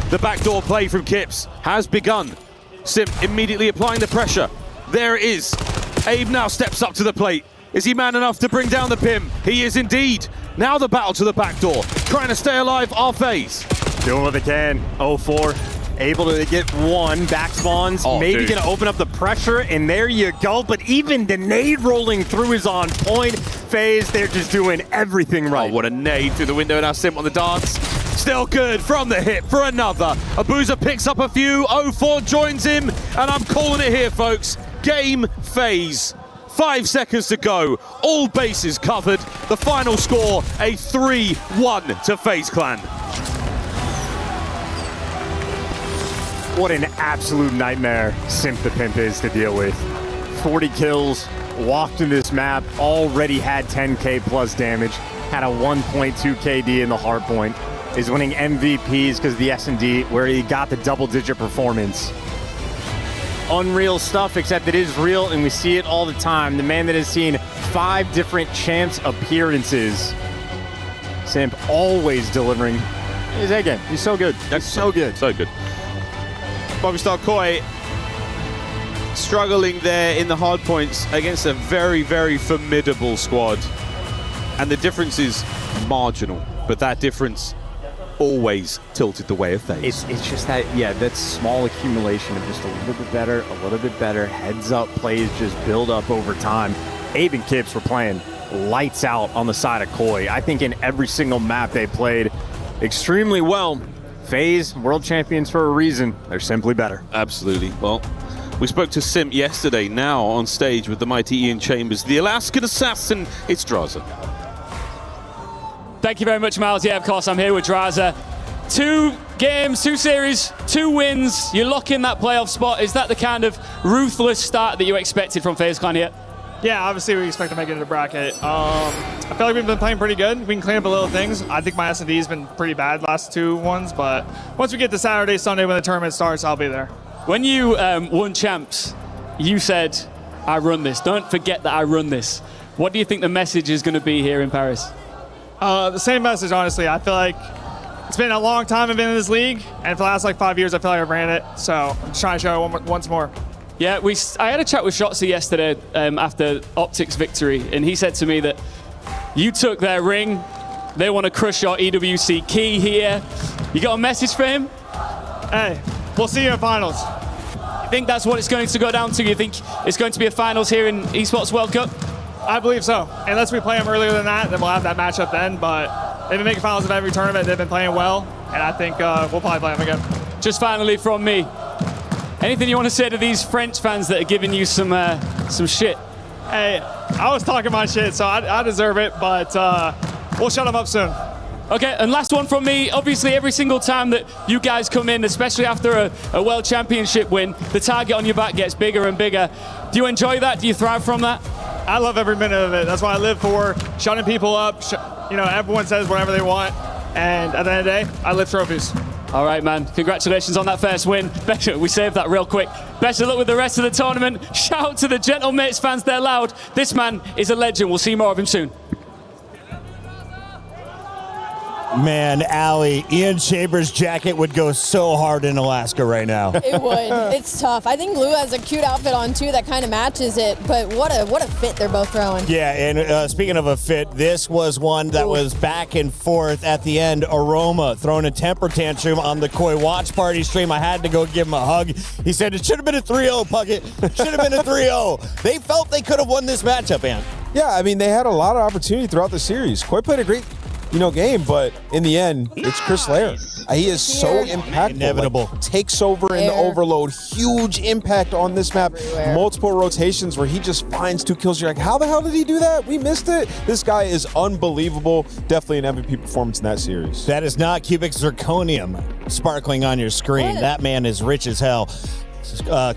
The backdoor play from Kips has begun. Simp immediately applying the pressure. There it is. Abe now steps up to the plate. Is he man enough to bring down the Pim? He is indeed. Now the battle to the back door. Trying to stay alive are FaZe. Doing what they can. 0-4. Able to get one. Back spawns. Maybe going to open up the pressure, and there you go. But even the nade rolling through is on point. FaZe, they're just doing everything right. Oh, what a nade through the window. Now Simp on the dance. Still good from the hip for another. Abuza picks up a few. 0-4 joins him, and I'm calling it here, folks. Game FaZe. 5 seconds to go. All bases covered. The final score, a 3-1 to FaZe Clan. What an absolute nightmare Simp the Pimp is to deal with. 40 kills, walked in this map, already had 10k plus damage, had a 1.2 KD in the hard point, is winning MVPs because of the S&D, where he got the double-digit performance. Unreal stuff, except it is real, and we see it all the time. The man that has seen 5 different champs appearances. Simp always delivering his A game. He's so good. That's so good. So good. Bobby Star Koi struggling there in the hard points against a very, very formidable squad. And the difference is marginal, but that difference always tilted the way of FaZe. It's just that, yeah, that small accumulation of just a little bit better, heads up plays just build up over time. Abe and Kips were playing lights out on the side of Koi. I think in every single map they played extremely well. FaZe, world champions for a reason. They're simply better. Absolutely. Well, we spoke to Simp yesterday, now on stage with the mighty Ian Chambers, the Alaskan assassin. It's Draza. Thank you very much, Miles. Yeah, of course, I'm here with Draza. 2 games, 2 series, 2 wins. You lock in that playoff spot. Is that the kind of ruthless start that you expected from FaZe Clan here? Yeah, obviously we expect to make it in the bracket. I feel like we've been playing pretty good. We can clean up a little things. I think my S&D has been pretty bad last 2 ones, but once we get to Saturday, Sunday when the tournament starts, I'll be there. When you won champs, you said, I run this. Don't forget that I run this. What do you think the message is going to be here in Paris? The same message, honestly. I feel like it's been a long time I've been in this league, and for the last 5 years, I feel like I've ran it. So I'm just trying to show it once more. Yeah, I had a chat with Shotzi yesterday after Optic's victory, and he said to me that you took their ring. They want to crush your EWC key here. You got a message for him? Hey, we'll see you in finals. You think that's what it's going to go down to? You think it's going to be a finals here in Esports World Cup? I believe so. Unless we play them earlier than that, then we'll have that matchup then. But they've been making finals of every tournament. They've been playing well, and I think we'll probably play them again. Just finally from me, anything you want to say to these French fans that are giving you some shit? Hey, I was talking my shit, so I deserve it, but we'll shut them up soon. Okay, and last one from me. Obviously, every single time that you guys come in, especially after a World Championship win, the target on your back gets bigger and bigger. Do you enjoy that? Do you thrive from that? I love every minute of it. That's what I live for, shutting people up. Everyone says whatever they want, and at the end of the day, I lift trophies. All right, man. Congratulations on that first win. We saved that real quick. Best of luck with the rest of the tournament. Shout out to the Gentle Mates fans. They're loud. This man is a legend. We'll see more of him soon. Man, Allie, Ian Chambers' jacket would go so hard in Alaska right now. It would. It's tough. I think Lou has a cute outfit on, too, that kind of matches it. But what a fit they're both throwing. Yeah, and speaking of a fit, this was one that was back and forth at the end. Aroma throwing a temper tantrum on the Koi Watch Party stream. I had to go give him a hug. He said, it should have been a 3-0, Puckett. Should have been a 3-0. They felt they could have won this matchup, Ant. Yeah, I mean, they had a lot of opportunity throughout the series. Koi played a great game, but in the end, it's Chris Lair. He is so impactful. Inevitable. Takes over in the overload. Huge impact on this map. Multiple rotations where he just finds 2 kills. You're like, how the hell did he do that? We missed it. This guy is unbelievable. Definitely an MVP performance in that series. That is not cubic zirconium sparkling on your screen. What? That man is rich as hell.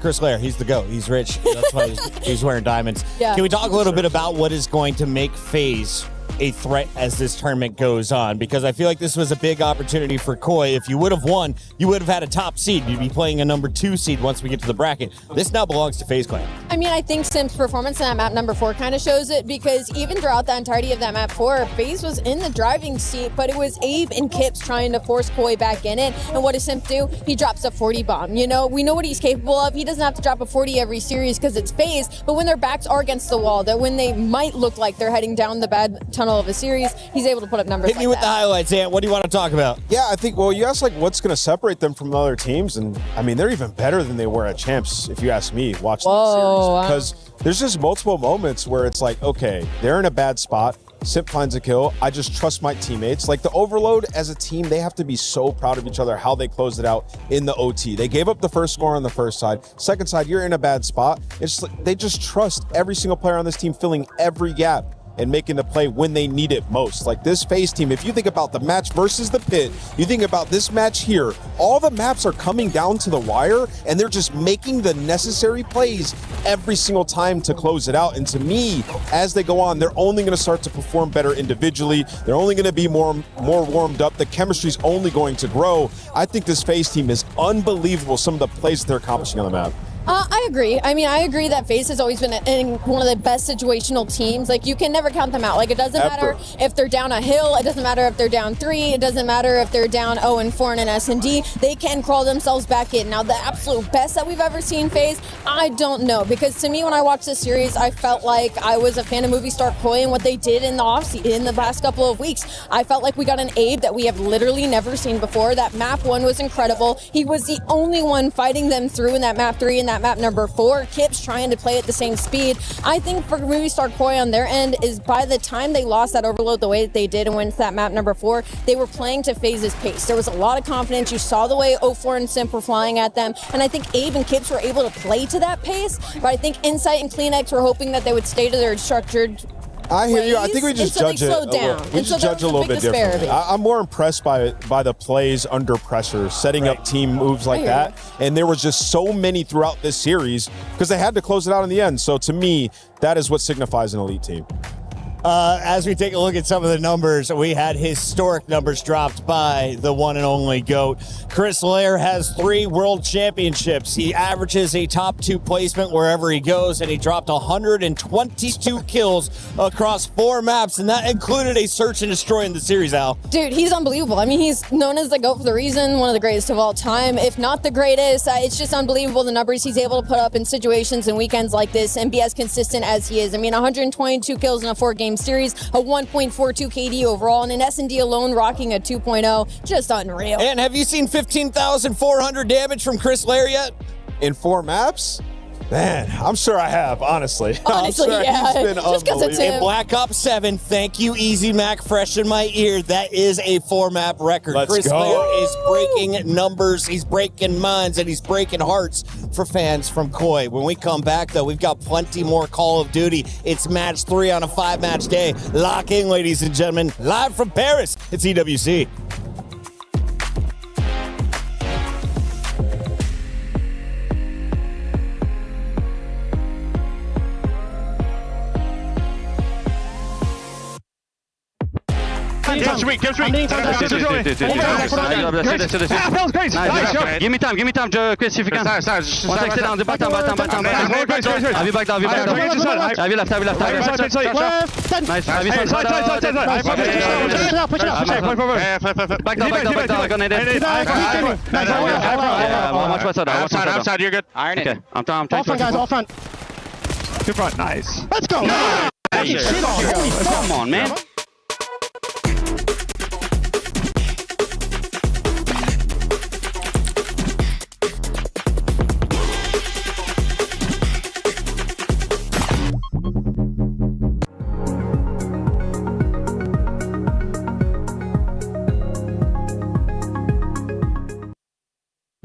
Chris Lair, he's the GOAT. He's rich. That's why he's wearing diamonds. Yeah. Can we talk a little bit about what is going to make FaZe a threat as this tournament goes on, because I feel like this was a big opportunity for Koi. If you would have won, you would have had a top seed. You'd be playing a number 2 seed once we get to the bracket. This now belongs to FaZe Clan. I mean, I think Sim's performance in that map number 4 kind of shows it, because even throughout the entirety of that map 4, FaZe was in the driving seat, but it was Abe and Kips trying to force Koi back in it. And what does Simp do? He drops a 40 bomb. You know, we know what he's capable of. He doesn't have to drop a 40 every series because it's FaZe, but when their backs are against the wall, that when they might look like they're heading down the bad tunnel of a series, he's able to put up numbers. Hit me with the highlights, Ant. What do you want to talk about? Yeah, I think, well, you asked like what's going to separate them from other teams, and I mean, they're even better than they were at Champs, if you ask me, watching the series. Because there's just multiple moments where it's like, okay, they're in a bad spot. Simp finds a kill. I just trust my teammates. Like the Overload as a team, they have to be so proud of each other how they closed it out in the OT. They gave up the first score on the first side. Second side, you're in a bad spot. It's like they just trust every single player on this team filling every gap and making the play when they need it most. Like this FaZe team, if you think about the match versus the pit, you think about this match here, all the maps are coming down to the wire and they're just making the necessary plays every single time to close it out. And to me, as they go on, they're only gonna start to perform better individually. They're only gonna be more warmed up. The chemistry's only going to grow. I think this FaZe team is unbelievable, some of the plays that they're accomplishing on the map. I agree. I mean, I agree that FaZe has always been in one of the best situational teams. Like, you can never count them out. Like, it doesn't matter if they're down a hill. It doesn't matter if they're down 3. It doesn't matter if they're down 0-4 in an S&D. They can crawl themselves back in. Now, the absolute best that we've ever seen FaZe, I don't know. Because to me, when I watched this series, I felt like I was a fan of Movie Star Koi and what they did in the offseason, in the past couple of weeks. I felt like we got an Abe that we have literally never seen before. That map 1 was incredible. He was the only one fighting them through in that map 3 and that map number 4. Kips trying to play at the same speed. I think for Movie Star Koi on their end is by the time they lost that Overload the way that they did and went to that map number 4, they were playing to FaZe's pace. There was a lot of confidence. You saw the way 0-4 and Simp were flying at them, and I think Abe and Kips were able to play to that pace, but I think Insight and CleanX were hoping that they would stay to their structured I hear you. I think we just judge it. We just judge a little bit differently. I'm more impressed by the plays under pressure, setting up team moves like that. And there was just so many throughout this series because they had to close it out in the end. So to me, that is what signifies an elite team. As we take a look at some of the numbers, we had historic numbers dropped by the one and only GOAT. Chris Lair has 3 world championships. He averages a top 2 placement wherever he goes, and he dropped 122 kills across 4 maps, and that included a search and destroy in the series, Al. Dude, he's unbelievable. I mean, he's known as the GOAT for the reason, one of the greatest of all time, if not the greatest. It's just unbelievable the numbers he's able to put up in situations and weekends like this and be as consistent as he is. I mean, 122 kills in a 4-game series, a 1.42 KD overall, and an S&D alone rocking a 2.0. Just unreal. And have you seen 15,400 damage from Chris Lair yet? In 4 maps? Man, I'm sure I have, honestly. Honestly, yeah. He's been just because it's him. In Black Ops 7, thank you, Easy Mac, fresh in my ear. That is a 4-map record. Chris Lair is breaking numbers, he's breaking minds, and he's breaking hearts for fans from Koi. When we come back, though, we've got plenty more Call of Duty. It's match 3 on a 5-match day. Lock in, ladies and gentlemen. Live from Paris, it's EWC. Give me time, Chris, if you can. One sec, sit down, back down. Have you back down, Have you left. Nice, have you side. Back down, I got an idea. Yeah, much better. Outside, you're good. Iron it. Okay, I'm trying all front, guys, all front. To front, nice. Let's go! Come on, man.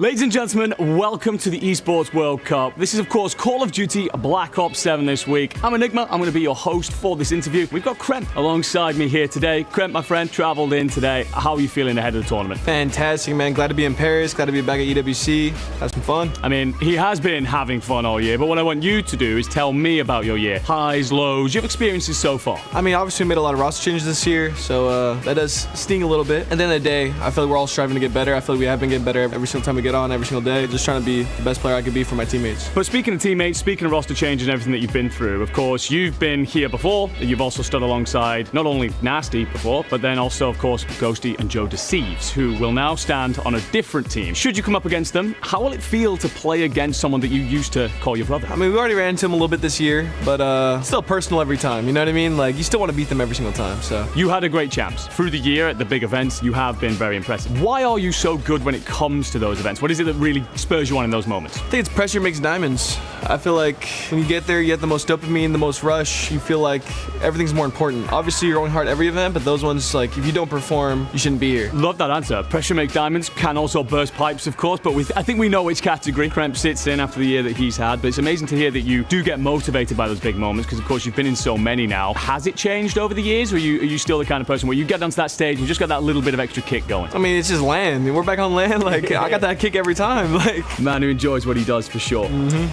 Ladies and gentlemen, welcome to the Esports World Cup. This is, of course, Call of Duty Black Ops 7 this week. I'm Enigma. I'm going to be your host for this interview. We've got Kremp alongside me here today. Kremp, my friend, travelled in today. How are you feeling ahead of the tournament? Fantastic, man. Glad to be in Paris. Glad to be back at EWC. Had some fun. I mean, he has been having fun all year, but what I want you to do is tell me about your year. Highs, lows, your experiences so far. I mean, obviously we made a lot of roster changes this year, so that does sting a little bit. At the end of the day, I feel like we're all striving to get better. I feel like we have been getting better every single time we get on, every single day. Just trying to be the best player I could be for my teammates. But speaking of teammates, speaking of roster change and everything that you've been through, of course, you've been here before. You've also stood alongside not only Nasty before, but then also, of course, Ghosty and Joe Deceives, who will now stand on a different team. Should you come up against them, how will it feel to play against someone that you used to call your brother? I mean, we already ran into him a little bit this year, but still personal every time. You know what I mean? Like, you still want to beat them every single time, so. You had a great chance. Through the year at the big events, you have been very impressive. Why are you so good when it comes to those events? What is it that really spurs you on in those moments? I think it's pressure makes diamonds. I feel like when you get there, you get the most dopamine, the most rush. You feel like everything's more important. Obviously, you're going hard every event, but those ones, like, if you don't perform, you shouldn't be here. Love that answer. Pressure makes diamonds, can also burst pipes, of course, but I think we know which category Kremp sits in after the year that he's had. But it's amazing to hear that you do get motivated by those big moments, because, of course, you've been in so many now. Has it changed over the years, or are you still the kind of person where you get onto that stage and you just got that little bit of extra kick going? I mean, it's just land. We're back on land. Like, I got that kick every time. Like, man who enjoys what he does, for sure.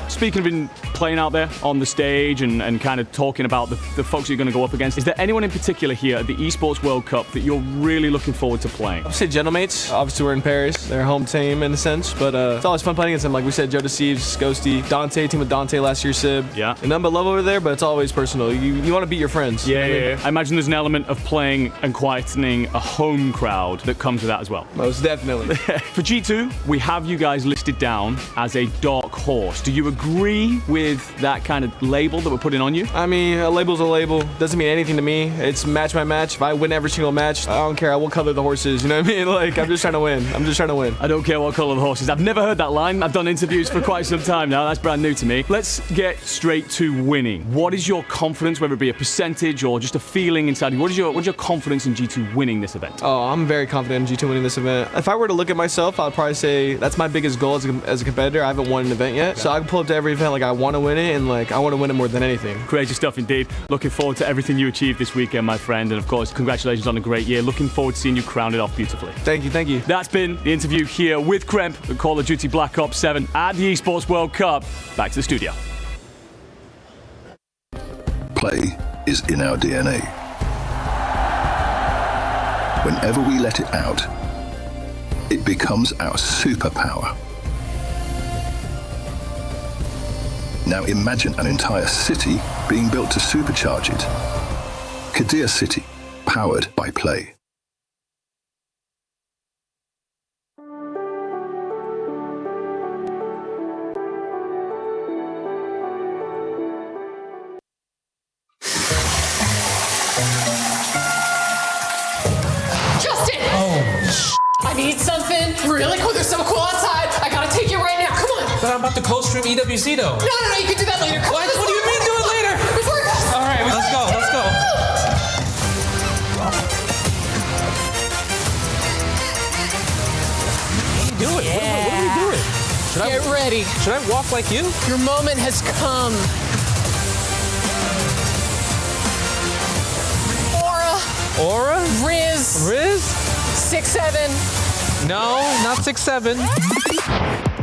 Speaking of been playing out there on the stage and kind of talking about the folks you're going to go up against, is there anyone in particular here at the Esports World Cup that you're really looking forward to playing? I'd say Gentlemates. Obviously, we're in Paris. They're a home team in a sense, but it's always fun playing against them. Like we said, Joe Deceives, Ghosty, Dante, team with Dante last year, Sib. Yeah. And none but love over there, but it's always personal. You want to beat your friends. Yeah, you know yeah. I imagine there's an element of playing and quietening a home crowd that comes with that as well. Most definitely. For G2, we have you guys listed down as a dark horse. Do you agree with that kind of label that we're putting on you? I mean, a label's a label. Doesn't mean anything to me. It's match by match. If I win every single match, I don't care what color the horse is. You know what I mean? Like, I'm just trying to win. I don't care what color the horse is. I've never heard that line. I've done interviews for quite some time now. That's brand new to me. Let's get straight to winning. What is your confidence, whether it be a percentage or just a feeling inside you? What is your confidence in G2 winning this event? Oh, I'm very confident in G2 winning this event. If I were to look at myself, I'd probably say that's my biggest goal as a competitor. I haven't won an event yet, so I can pull up to every event like I want to win it, and like I want to win it more than anything. Crazy stuff indeed. Looking forward to everything you achieve this weekend, my friend, and of course, congratulations on a great year. Looking forward to seeing you crown it off beautifully. Thank you, thank you. That's been the interview here with Kremp at Call of Duty Black Ops 7 at the Esports World Cup. Back to the studio. Play is in our DNA. Whenever we let it out, it becomes our superpower. Now imagine an entire city being built to supercharge it. Kadir City, powered by play. Justin! I need something really cool. There's so cool outside. I gotta take you right now. Come on. But I'm about to close stream EWC though. No, you can do that later. Come on, What do you mean do it later? Before it goes. All right, let's go. What are you doing? What are we doing? Get ready. Should I walk like you? Your moment has come. Aura? Riz. 6-7. No, not 6-7.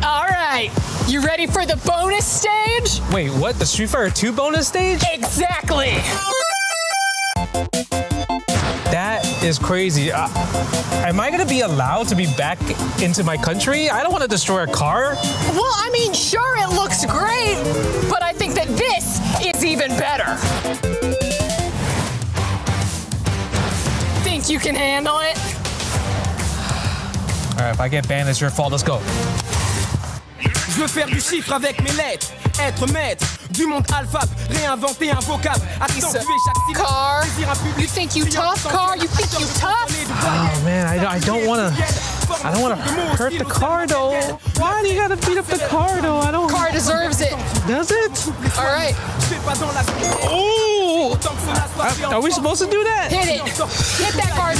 All right. You ready for the bonus stage? Wait, what? The Street Fighter 2 bonus stage? Exactly. That is crazy. Am I gonna be allowed to be back into my country? I don't want to destroy a car. Well, I mean, sure, it looks great, but I think that this is even better. Think you can handle it? All right, if I get banned, it's your fault. Let's go. Je veux faire du chiffre avec mes lettres, être maître du monde alpha, réinventer un vocable, accentuer chaque syllabe. Car, you think you tough, Car? You think you tough? Oh man, I don't want to hurt the car though. Why do you gotta beat up the car though? I don't. Car deserves it. Does it? All right. Oh! Are we supposed to do that? Hit it. Hit that card.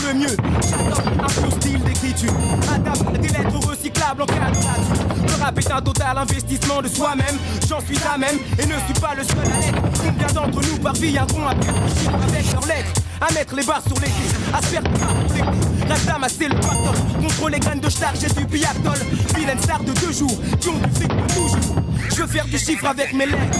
tu adaptes des lettres recyclables en cas de rature. Le rap est un total investissement de soi-même. J'en suis à même et ne suis pas le seul à l'être. Combien d'entre nous parviendront à réfléchir avec leurs lettres, à mettre les barres sur les dés, à se faire protecter, reste à masser le bâton contre les graines de star, j'ai du biatol. Vilaine star de 2 jours qui ont du fric de toujours. Je veux faire du chiffre avec mes lettres.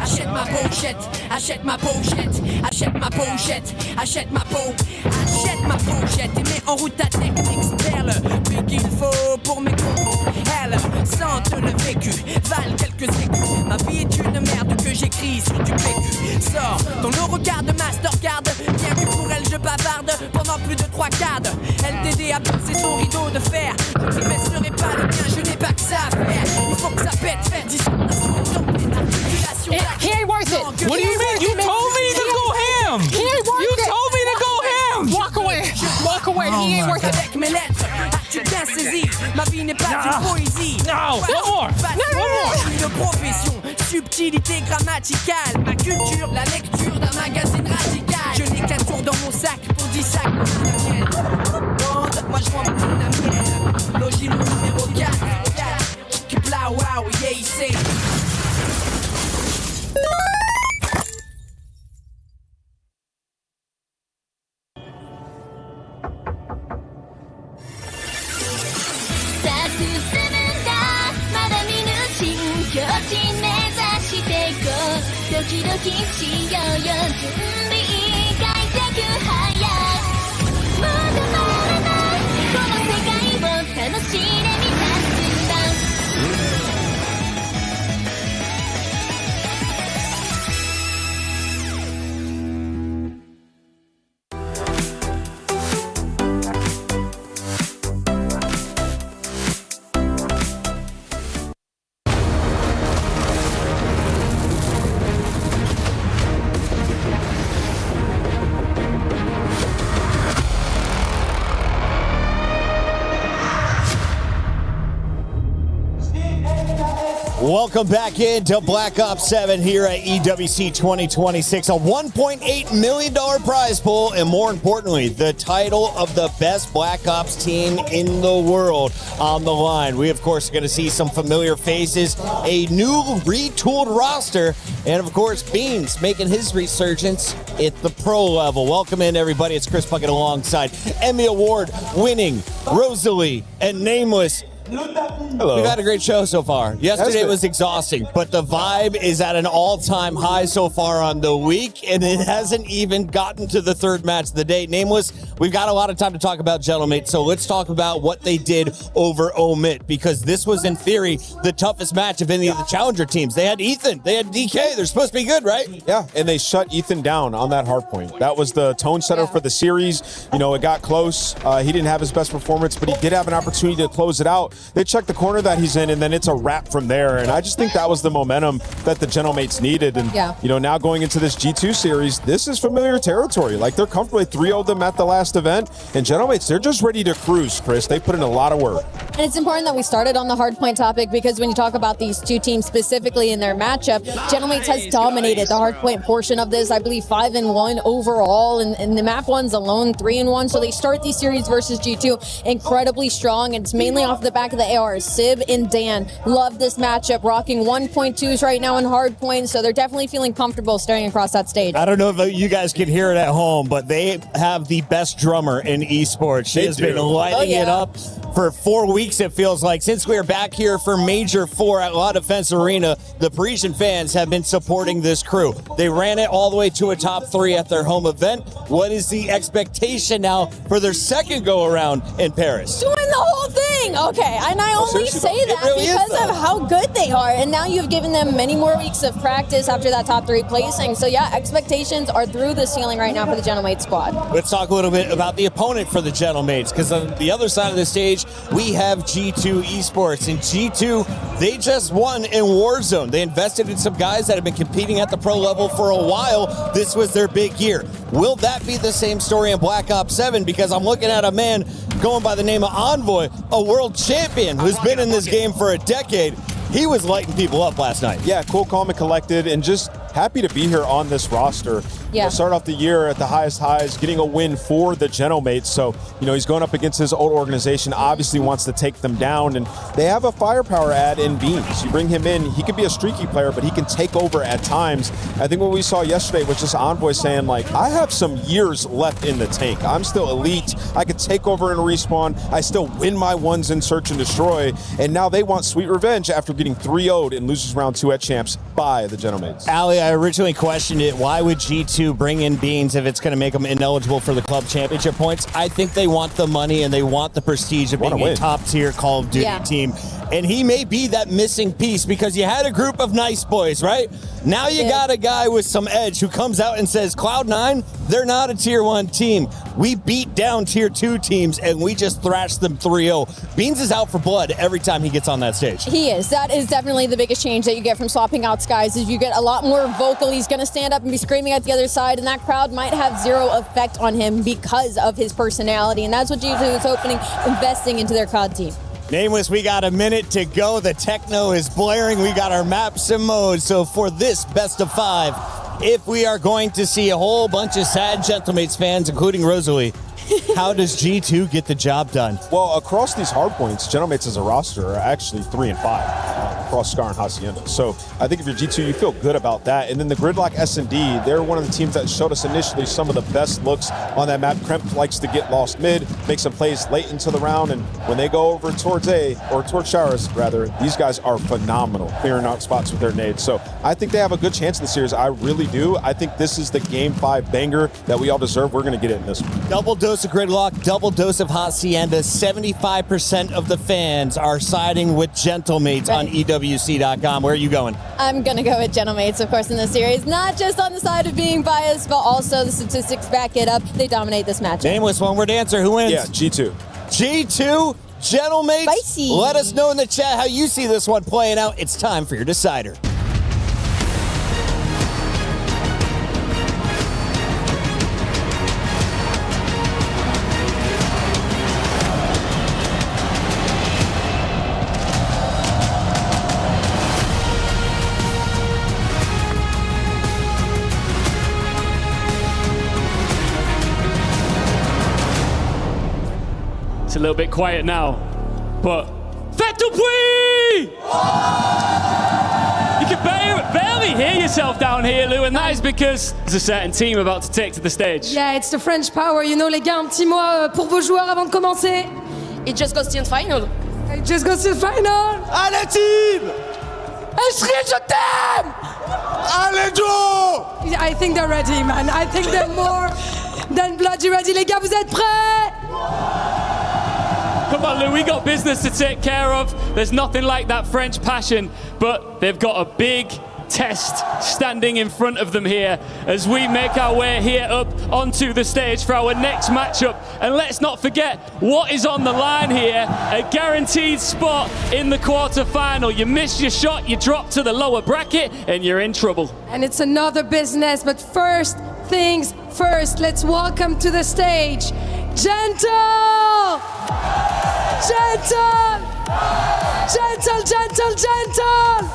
Achète ma pochette, achète ma pochette, achète ma pochette, achète ma peau, achète ma pochette et mets en route ta technique perle. Plus qu'il faut pour mes compos. Elles sentent le vécu, valent quelques écus. Ma vie est une merde que j'écris sur du PQ. Sors dans le regard de Mastercard. Bien que pour elle je bavarde pendant plus de 3 quarts. LTD a passé son rideau de fer. Je ne baisserai pas le mien, je n'ai pas que ça à faire. Il faut que ça pète. He ain't worth it. What do you mean? You told me to go ham. He ain't worth You it. told me to go ham. Walk away. Walk away. He ain't worth it. Avec mes lettres, as-tu bien saisi? Ma vie n'est pas une poésie. No, one more. Une profession, subtilité grammaticale. Ma culture, la lecture d'un magazine radical. Je n'ai qu'un tour dans mon sac pour 10 sacs. Moi je vois la mienne. Logis le numéro 4. Kipla wow, yeah, il sait. Welcome back into Black Ops 7 here at EWC 2026. A $1.8 million prize pool, and more importantly, the title of the best Black Ops team in the world on the line. We, of course, are going to see some familiar faces, a new retooled roster, and, of course, Beans making his resurgence at the pro level. Welcome in, everybody. It's Chris Puckett alongside Emmy Award winning Rosalie and Nameless. Hello. We've had a great show so far. Yesterday was exhausting, but the vibe is at an all-time high so far on the week, and it hasn't even gotten to the third match of the day. Nameless, we've got a lot of time to talk about Gentlemate, so let's talk about what they did over Omit, because this was, in theory, the toughest match of any of the challenger teams. They had Ethan, they had DK. They're supposed to be good, right? Yeah, and they shut Ethan down on that hard point. That was the tone setter for the series. You know, it got close. He didn't have his best performance, but he did have an opportunity to close it out. They checked the corner that he's in, and then it's a wrap from there. And I just think that was the momentum that the Gentlemates needed. And, you know, now going into this G2 series, this is familiar territory. Like, they're comfortably 3-0'd them at the last event. And Gentlemates, they're just ready to cruise, Chris. They put in a lot of work. And it's important that we started on the hard point topic, because when you talk about these two teams specifically in their matchup, Gentlemates has dominated the hard point portion of this. I believe 5-1 overall, and the map ones alone 3-1. So they start these series versus G2 incredibly strong, and it's mainly off the back of the ARs. Sib and Dan love this matchup, rocking 1.2s right now in hard points, so they're definitely feeling comfortable staring across that stage. I don't know if you guys can hear it at home, but they have the best drummer in esports. She has been lighting it up for 4 weeks, it feels like. Since we are back here for Major 4 at La Defense Arena, the Parisian fans have been supporting this crew. They ran it all the way to a top 3 at their home event. What is the expectation now for their second go-around in Paris? Doing the whole thing! Okay, and I only say that really because of how good they are, and now you've given them many more weeks of practice after that top 3 placing. So yeah, expectations are through the ceiling right now for the Gentlemate squad. Let's talk a little bit about the opponent for the Gentlemades, because on the other side of the stage, we have G2 Esports, and G2, they just won in Warzone. They invested in some guys that have been competing at the pro level for a while. This was their big year. Will that be the same story in Black Ops 7? Because I'm looking at a man going by the name of Envoy, a world champion who's been in this game for a decade. He was lighting people up last night. Yeah, cool, calm, and collected, and just happy to be here on this roster. Yeah. Start off the year at the highest highs, getting a win for the Gentlemates. So, he's going up against his old organization, obviously wants to take them down, and they have a firepower ad in Beans. You bring him in, he could be a streaky player, but he can take over at times. I think what we saw yesterday was just Envoy saying, I have some years left in the tank. I'm still elite. I could take over and respawn. I still win my ones in search and destroy. And now they want sweet revenge after getting 3-0'd in losers round 2 at champs by the Gentlemates. Ali, I originally questioned it. Why would G2 bring in Beans if it's going to make them ineligible for the club championship points? I think they want the money and they want the prestige of being a top-tier Call of Duty team. And he may be that missing piece because you had a group of nice boys, right? Now you got a guy with some edge who comes out and says, Cloud9, they're not a tier 1 team. We beat down tier 2 teams and we just thrashed them 3-0. Beans is out for blood every time he gets on that stage. He is. That is definitely the biggest change that you get from swapping out Skies is you get a lot more vocal. He's going to stand up and be screaming at the other side, and that crowd might have zero effect on him because of his personality. And that's what G2 is investing into their COD team. Nameless, we got a minute to go. The techno is blaring. We got our maps and modes. So for this best of 5, if we are going to see a whole bunch of sad Gentlemates fans, including Rosalie, how does G2 get the job done? Well, across these hard points, Gentlemates as a roster are actually 3 and 5 across Scar and Hacienda. So I think if you're G2, you feel good about that. And then the Gridlock S&D, they're one of the teams that showed us initially some of the best looks on that map. Kremp likes to get lost mid, make some plays late into the round, and when they go over towards towards Showers, rather, these guys are phenomenal, clearing out spots with their nades. So I think they have a good chance in the series. I really do. I think this is the Game 5 banger that we all deserve. We're going to get it in this one. Double dose of Gridlock, double dose of Hacienda. 75% of the fans are siding with Gentlemates on EWC.com. Where are you going? I'm going to go with Gentlemates, of course, in this series. Not just on the side of being biased, but also the statistics back it up. They dominate this match. Nameless, one-word answer. Who wins? Yeah, G2. G2? Gentlemates? Spicy. Let us know in the chat how you see this one playing out. It's time for your decider. It's a little bit quiet now, but faites du bruit! You can barely hear yourself down here, Lou, and that is because there's a certain team about to take to the stage. Yeah, it's the French power, you know, les gars, un petit mot pour vos joueurs avant de commencer. It just goes to the final. It just goes to the final. Allez, team! Je t'aime! Allez, Joe! I think they're ready, man. I think they're more than bloody ready. Les gars, vous êtes prêts? Come on, Lou, we got business to take care of. There's nothing like that French passion, but they've got a big test standing in front of them here as we make our way here up onto the stage for our next matchup. And let's not forget what is on the line here, a guaranteed spot in the quarterfinal. You miss your shot, you drop to the lower bracket, and you're in trouble. And it's another business, but first things first, let's welcome to the stage, Gentle! Gentle! Gentle, gentle, gentle!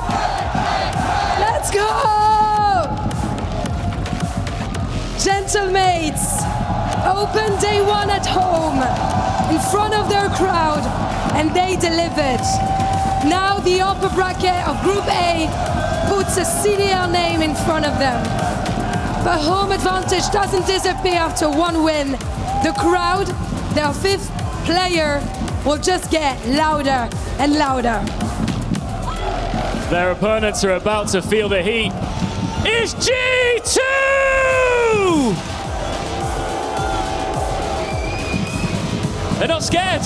Let's go! Gentlemates, open day 1 at home, in front of their crowd, and they delivered. Now the upper bracket of Group A puts a CDL name in front of them. But home advantage doesn't disappear after one win. The crowd, their 5th player, will just get louder and louder. Their opponents are about to feel the heat. It's G2! They're not scared.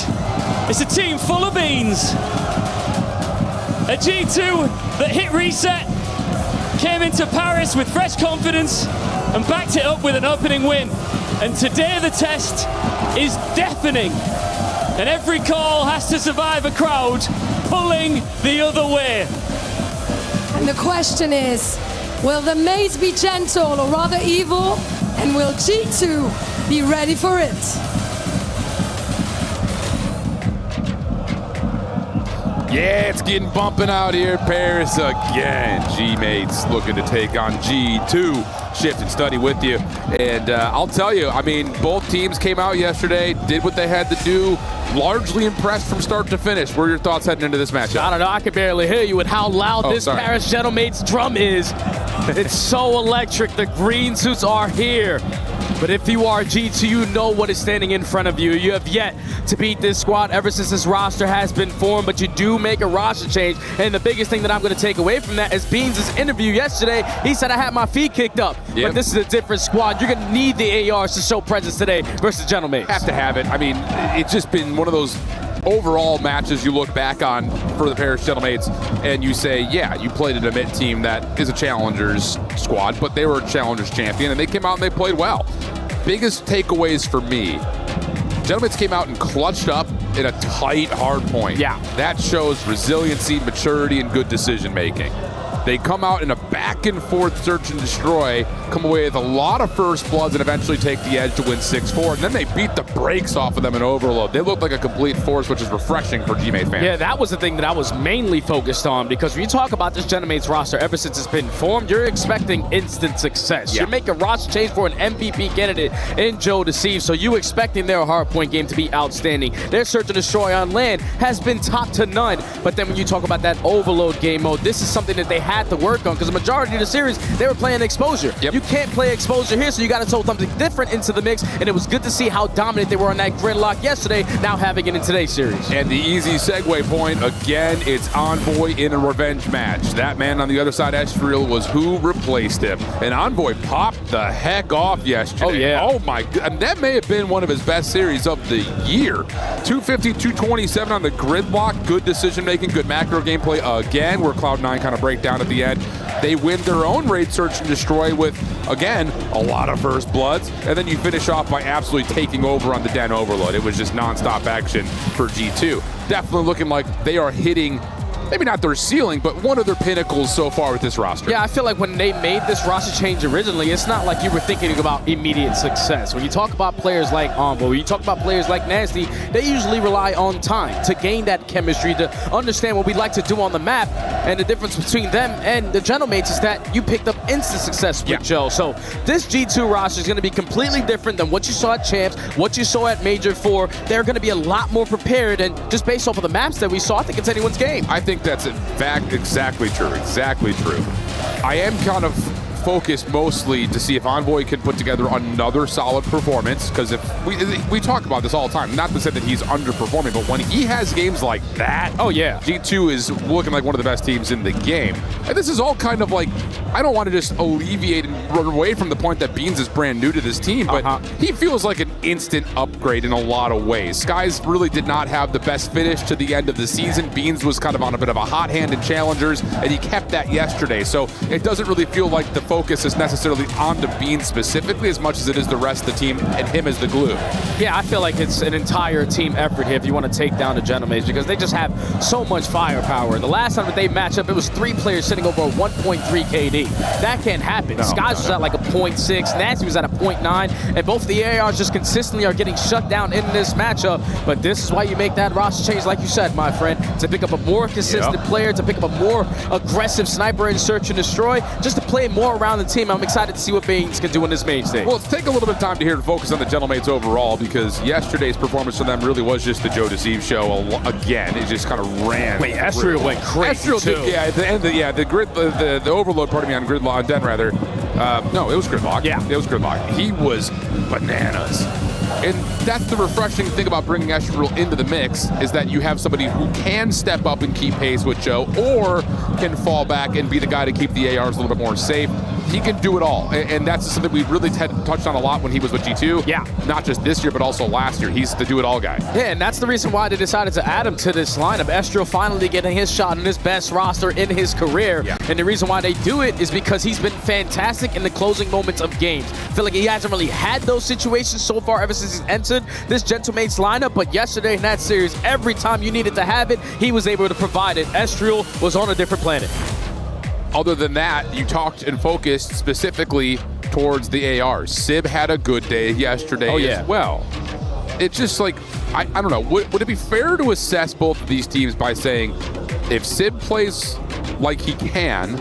It's a team full of beans. A G2 that hit reset, came into Paris with fresh confidence and backed it up with an opening win. And today the test is deafening. And every call has to survive a crowd pulling the other way. And the question is, will the mates be gentle or rather evil? And will G2 be ready for it? Yeah, it's getting bumping out here in Paris again. G-Mates looking to take on G2. Shift and Study with you. And I'll tell you, I mean, both teams came out yesterday, did what they had to do, largely impressed from start to finish. What are your thoughts heading into this matchup? I don't know. I can barely hear you with how loud this Paris Gentlemates drum is. It's so electric. The green suits are here. But if you are G2, you know what is standing in front of you. You have yet to beat this squad ever since this roster has been formed, but you do make a roster change. And the biggest thing that I'm going to take away from that is Beans' interview yesterday. He said, I had my feet kicked up. But this is a different squad. You're going to need the ARs to show presence today versus Gentlemates. Have to have it. I mean, it's just been one of those overall matches you look back on for the Paris Gentlemates and you say, yeah, you played an mid team that is a challengers squad, but they were a challengers champion and they came out and they played well. Biggest takeaways for me, Gentlemates came out and clutched up in a tight hard point. Yeah. That shows resiliency, maturity, and good decision making. They come out in a back and forth search and destroy, come away with a lot of first bloods and eventually take the edge to win 6-4. And then they beat the brakes off of them in overload. They look like a complete force, which is refreshing for G-Mate fans. Yeah, that was the thing that I was mainly focused on, because when you talk about this Gentlemates roster ever since it's been formed, you're expecting instant success. You're making a roster change for an MVP candidate in Joe Deceive, so you expecting their hardpoint game to be outstanding. Their search and destroy on land has been top to none. But then when you talk about that overload game mode, this is something that they had to work on, because the majority of the series, they were playing exposure. You can't play exposure here, so you got to throw something different into the mix, and it was good to see how dominant they were on that gridlock yesterday, now having it in today's series. And the easy segue point, again, it's Envoy in a revenge match. That man on the other side, Estriel, was who replaced him. And Envoy popped the heck off yesterday. Oh, yeah. Oh, my God. That may have been one of his best series of the year. 250, 227 on the gridlock. Good decision-making, good macro gameplay. Again, where Cloud9 kind of break down at the end. They win their own raid search and destroy with, again, a lot of first bloods. And then you finish off by absolutely taking over on the Den Overload. It was just nonstop action for G2. Definitely looking like they are hitting, maybe not their ceiling, but one of their pinnacles so far with this roster. Yeah, I feel like when they made this roster change originally, it's not like you were thinking about immediate success. When you talk about players like Envoy, when you talk about players like Nasty, they usually rely on time to gain that chemistry, to understand what we like to do on the map. And the difference between them and the Gentlemates is that you picked up instant success with Joe. So this G2 roster is going to be completely different than what you saw at Champs, what you saw at Major 4. They're going to be a lot more prepared, and just based off of the maps that we saw, I think it's anyone's game. I think that's in fact exactly true. Exactly true. I am kind of focused mostly to see if Envoy can put together another solid performance, because if we talk about this all the time, not to say that he's underperforming, but when he has games like that, oh yeah, G2 is looking like one of the best teams in the game. And this is all kind of like, I don't want to just alleviate and run away from the point that Beans is brand new to this team, but he feels like an instant upgrade in a lot of ways. Skies really did not have the best finish to the end of the season. Beans was kind of on a bit of a hot hand in challengers, and he kept that yesterday. So it doesn't really feel like the focus is necessarily on the Beans specifically as much as it is the rest of the team and him as the glue. Yeah, I feel like it's an entire team effort here if you want to take down the Gentlemates, because they just have so much firepower. The last time that they matched up, it was 3 players sitting over a 1.3 KD. That can't happen. Skies was at like a 0.6, Nancy was at a 0.9, and both the ARs just consistently are getting shut down in this matchup. But this is why you make that roster change, like you said, my friend, to pick up a more consistent player, to pick up a more aggressive sniper in search and destroy, just to play more around the team. I'm excited to see what Beans can do in this main stage. Well, let's take a little bit of time to hear and focus on the Gentlemates overall, because yesterday's performance for them really was just the Joe Deceive show again. It just kind of ran. Wait, Estriel went crazy too. Yeah, at the end of the grid, the overload, pardon me, on gridlock, on Den rather. No, it was gridlock. Yeah, it was gridlock. He was bananas. And that's the refreshing thing about bringing Estriel into the mix, is that you have somebody who can step up and keep pace with Joe, or can fall back and be the guy to keep the ARs a little bit more safe. He can do it all, and that's something we really touched on a lot when he was with G2. Yeah. Not just this year, but also last year. He's the do-it-all guy. Yeah, and that's the reason why they decided to add him to this lineup. Estriel finally getting his shot in his best roster in his career. Yeah. And the reason why they do it is because he's been fantastic in the closing moments of games. I feel like he hasn't really had those situations so far ever since he's entered this Gentlemates lineup, but yesterday in that series, every time you needed to have it, he was able to provide it. Estriel was on a different planet. Other than that, you talked and focused specifically towards the ARs. Sib had a good day yesterday as well. It's just like, I don't know. Would it be fair to assess both of these teams by saying if Sib plays like he can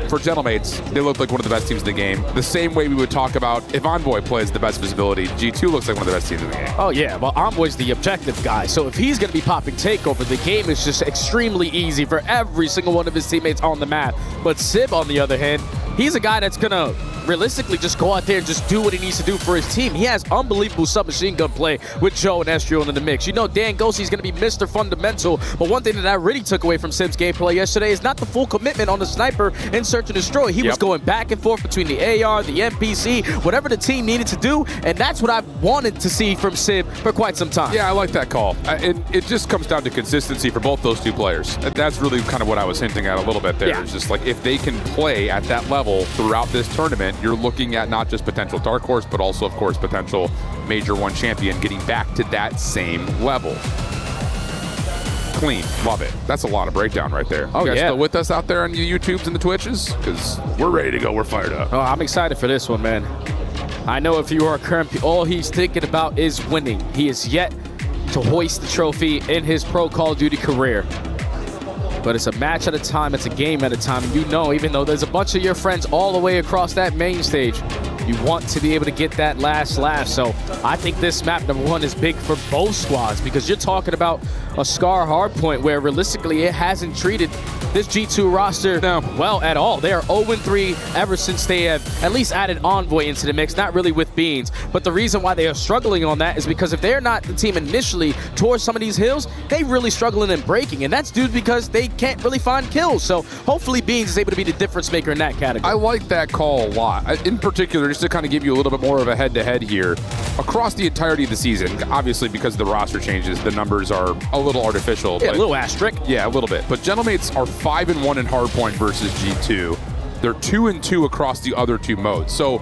for Gentlemates, they look like one of the best teams in the game. The same way we would talk about if Envoy plays the best visibility, G2 looks like one of the best teams in the game. Oh yeah, well Envoy's the objective guy, so if he's going to be popping takeover, the game is just extremely easy for every single one of his teammates on the map. But Sib, on the other hand, he's a guy that's going to realistically just go out there and just do what he needs to do for his team. He has unbelievable submachine gun play with Joe and Estriel in the mix. You know Dan Ghostie's going to be Mr. Fundamental, but one thing that I really took away from Sib's gameplay yesterday is not the full commitment on the sniper in Search and Destroy. He was going back and forth between the AR, the NPC, whatever the team needed to do, and that's what I've wanted to see from Sib for quite some time. Yeah, I like that call. It just comes down to consistency for both those two players. That's really kind of what I was hinting at a little bit there. It's just like if they can play at that level throughout this tournament, you're looking at not just potential Dark Horse, but also, of course, potential Major 1 champion getting back to that same level. Clean. Love it. That's a lot of breakdown right there. Oh, you guys yeah. still with us out there on the YouTubes and the Twitches? Because we're ready to go. We're fired up. Oh, I'm excited for this one, man. I know if you are current, all he's thinking about is winning. He is yet to hoist the trophy in his pro Call of Duty career. But it's a match at a time, it's a game at a time. And you know, even though there's a bunch of your friends all the way across that main stage, you want to be able to get that last laugh. So I think this map number 1 is big for both squads because you're talking about a Scar hardpoint where realistically it hasn't treated this G2 roster well at all. They are 0-3 ever since they have at least added Envoy into the mix, not really with Beans. But the reason why they are struggling on that is because if they're not the team initially towards some of these hills, they really struggling in breaking. And that's due because they can't really find kills. So hopefully Beans is able to be the difference maker in that category. I like that call a lot. In particular, just to kind of give you a little bit more of a head-to-head here, across the entirety of the season, obviously because of the roster changes, the numbers are a little artificial. Yeah, a little asterisk. Yeah, a little bit. But Gentlemates are 5-1 in hardpoint versus G2. They're 2-2 across the other two modes. So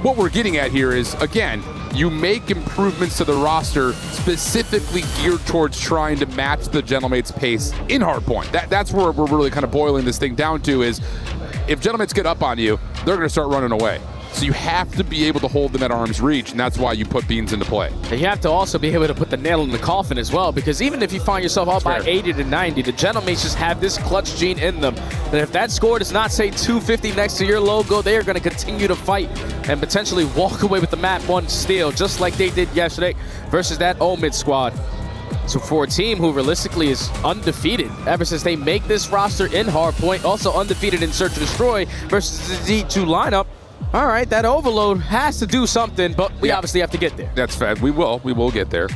what we're getting at here is, again, you make improvements to the roster specifically geared towards trying to match the Gentlemates pace in hardpoint. That's where we're really kind of boiling this thing down to is if Gentlemates get up on you, they're going to start running away. So you have to be able to hold them at arm's reach, and that's why you put Beans into play. And you have to also be able to put the nail in the coffin as well, because even if you find yourself up by 80 to 90, the Gentlemates just have this clutch gene in them. And if that score does not say 250 next to your logo, they are going to continue to fight and potentially walk away with the map 1 steal, just like they did yesterday versus that Omid squad. So for a team who realistically is undefeated ever since they make this roster in hardpoint, also undefeated in Search and Destroy versus the Z2 lineup, all right, that overload has to do something, but we obviously have to get there. That's fair. We will get there.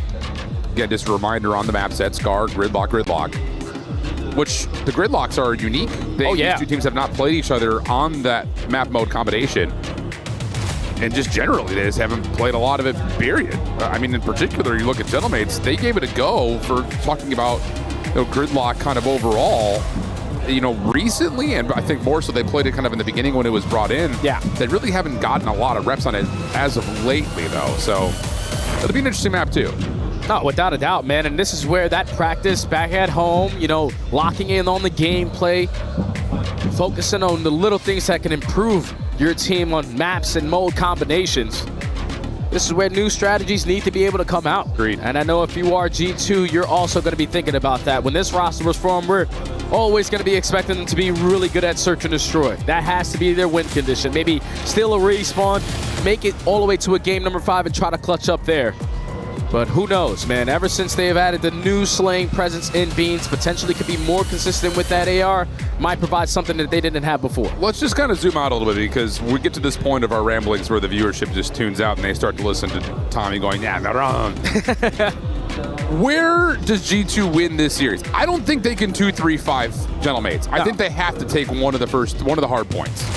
Again, just a reminder on the map set, Scar, Gridlock, which the Gridlocks are unique. These two teams have not played each other on that map mode combination. And just generally, they just haven't played a lot of it, period. I mean, in particular, you look at Gentlemates, they gave it a go for talking about Gridlock kind of overall. Recently, and I think more so they played it kind of in the beginning when it was brought in. Yeah. They really haven't gotten a lot of reps on it as of lately, though. So it'll be an interesting map, too. No, without a doubt, man. And this is where that practice back at home, locking in on the gameplay, focusing on the little things that can improve your team on maps and mode combinations. This is where new strategies need to be able to come out. Agreed. And I know if you are G2, you're also going to be thinking about that. When this roster was formed, we're always going to be expecting them to be really good at Search and Destroy. That has to be their win condition. Maybe steal a respawn, make it all the way to a game number 5 and try to clutch up there. But who knows, man? Ever since they have added the new slaying presence in Beans, potentially could be more consistent with that AR, might provide something that they didn't have before. Let's just kind of zoom out a little bit because we get to this point of our ramblings where the viewership just tunes out and they start to listen to Tommy going, yeah, they're wrong. Where does G2 win this series? I don't think they can 2-3-5 Gentlemates. I think they have to take one of the hard points.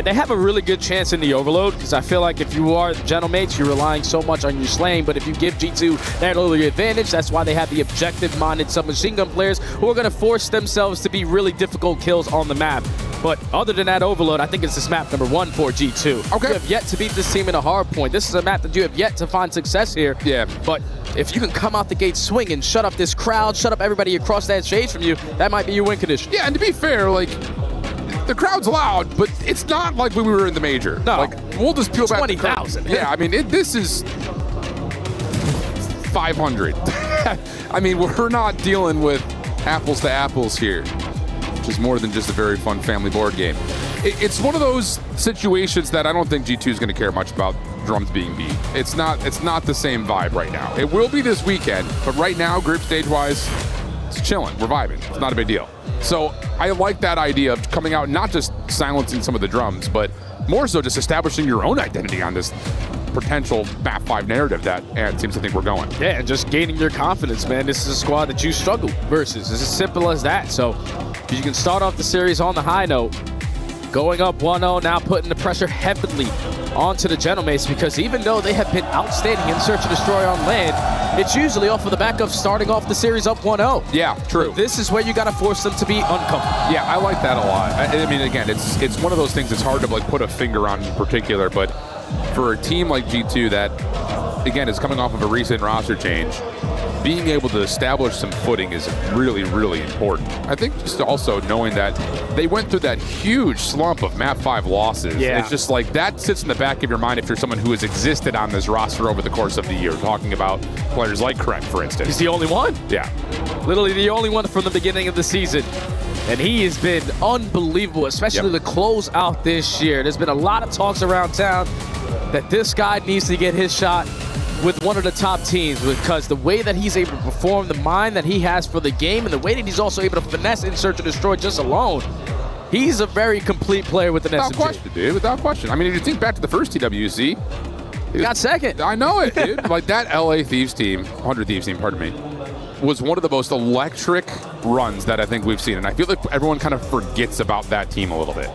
They have a really good chance in the overload because I feel like if you are Gentlemates, you're relying so much on your slaying. But if you give G2 that early advantage, that's why they have the objective-minded submachine gun players who are going to force themselves to be really difficult kills on the map. But other than that overload, I think it's this map number 1 for G2. Okay. You have yet to beat this team in a hard point. This is a map that you have yet to find success here. Yeah. But if you can come out the gate swinging, shut up this crowd, shut up everybody across that stage from you, that might be your win condition. Yeah, and to be fair, the crowd's loud, but it's not like when we were in the major. No. We'll just peel back 20,000. Yeah, I mean, this is 500. I mean, we're not dealing with apples to apples here, which is more than just a very fun family board game. It's one of those situations that I don't think G2 is going to care much about drums being beat. It's not the same vibe right now. It will be this weekend, but right now, group stage-wise, it's chilling. We're vibing. It's not a big deal. So I like that idea of coming out, not just silencing some of the drums, but more so just establishing your own identity on this potential map 5 narrative that Ant seems to think we're going. Yeah, and just gaining your confidence, man. This is a squad that you struggle versus. It's as simple as that. So if you can start off the series on the high note, going up 1-0, now putting the pressure heavily onto the Gentlemates, because even though they have been outstanding in Search and Destroy on land, it's usually off of the back of starting off the series up 1-0. Yeah, true. But this is where you got to force them to be uncomfortable. Yeah, I like that a lot. I mean, again, it's one of those things that's hard to like put a finger on in particular, but for a team like G2 that, again, is coming off of a recent roster change, being able to establish some footing is really, really important. I think just also knowing that they went through that huge slump of map 5 losses. Yeah. It's just like that sits in the back of your mind if you're someone who has existed on this roster over the course of the year, talking about players like Krem, for instance. He's the only one. Yeah. Literally the only one from the beginning of the season. And he has been unbelievable, especially to close out this year. There's been a lot of talks around town that this guy needs to get his shot with one of the top teams, because the way that he's able to perform, the mind that he has for the game, and the way that he's also able to finesse in Search and Destroy just alone, he's a very complete player with an SMG. Without question, dude. Without question. I mean, if you think back to the first TWC, he got second. I know it, dude. Like that LA Thieves team, 100 Thieves team, pardon me, was one of the most electric runs that I think we've seen. And I feel like everyone kind of forgets about that team a little bit.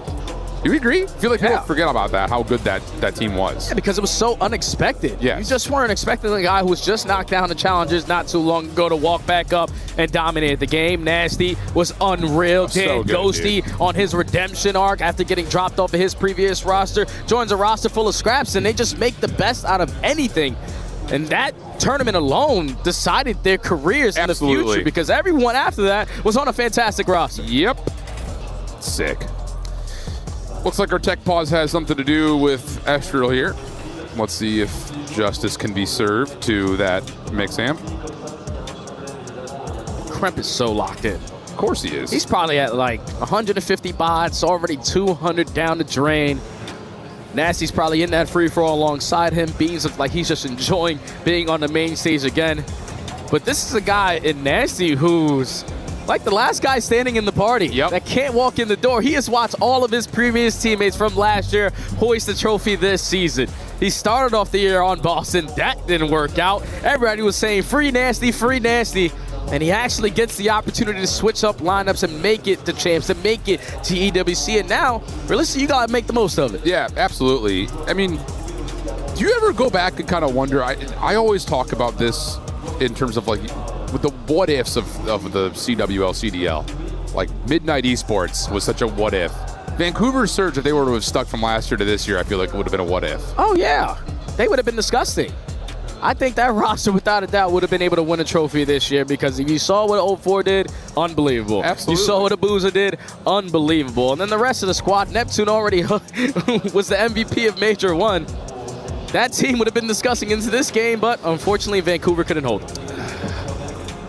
Do you agree? I feel like people forget about that, how good that team was. Yeah, because it was so unexpected. Yeah. You just weren't expecting a guy who was just knocked down the challengers not too long ago to walk back up and dominate the game. Nasty was unreal. Dan Ghosty on his redemption arc after getting dropped off of his previous roster, joins a roster full of scraps, and they just make the best out of anything. And that tournament alone decided their careers in the future, because everyone after that was on a fantastic roster. Yep. Sick. Looks like our tech pause has something to do with Estrel here. Let's see if justice can be served to that mix amp. Kremp is so locked in. Of course he is. He's probably at like 150 bots, already 200 down the drain. Nasty's probably in that free-for-all alongside him. Beans looks like he's just enjoying being on the main stage again. But this is a guy in Nasty who's like the last guy standing in the party that can't walk in the door. He has watched all of his previous teammates from last year hoist the trophy this season. He started off the year on Boston. That didn't work out. Everybody was saying free Nasty, free Nasty. And he actually gets the opportunity to switch up lineups and make it to champs, to make it to EWC. And now, realistically, you got to make the most of it. Yeah, absolutely. I mean, do you ever go back and kind of wonder? I always talk about this in terms of like with the what ifs of the CWL, CDL. Like Midnight Esports was such a what if. Vancouver Surge, if they were to have stuck from last year to this year, I feel like it would have been a what if. Oh, yeah. They would have been disgusting. I think that roster, without a doubt, would have been able to win a trophy this year, because if you saw what 04 did, unbelievable. Absolutely. You saw what Abuza did, unbelievable. And then the rest of the squad, Neptune already was the MVP of Major 1. That team would have been disgusting into this game, but unfortunately, Vancouver couldn't hold it.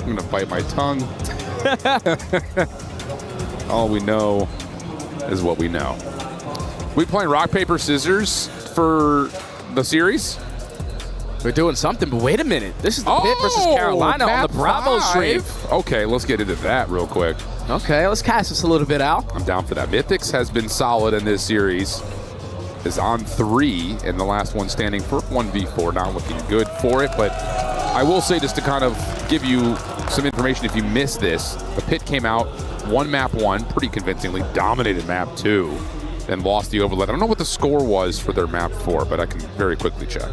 I'm going to bite my tongue. All we know is what we know. We playing rock, paper, scissors for the series? We're doing something, but wait a minute. This is the Pit versus Carolina on the Bravo stream. Okay, let's get into that real quick. Okay, let's cast this a little bit out. I'm down for that. Mythics has been solid in this series. Is on 3 and the last one standing for 1v4. Not looking good for it, but I will say, just to kind of give you some information if you missed this, the Pit came out, won map 1 pretty convincingly, dominated map 2, and lost the overlap. I don't know what the score was for their map 4, but I can very quickly check.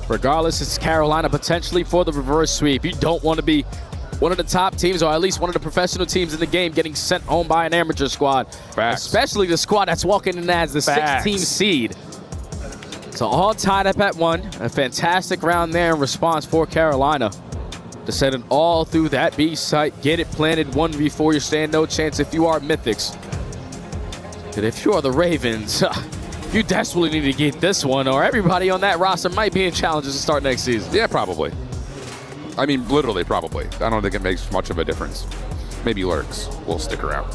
Regardless, it's Carolina potentially for the reverse sweep. You don't want to be one of the top teams, or at least one of the professional teams in the game, getting sent home by an amateur squad. Facts. Especially the squad that's walking in as the 16th seed. So all tied up at 1. A fantastic round there in response for Carolina to send it all through that B site, get it planted 1v4. You stand no chance if you are Mythics. But if you are the Ravens, you desperately need to get this one, or everybody on that roster might be in challenges to start next season. Yeah, probably. I mean, literally, probably. I don't think it makes much of a difference. Maybe Lurks will stick around.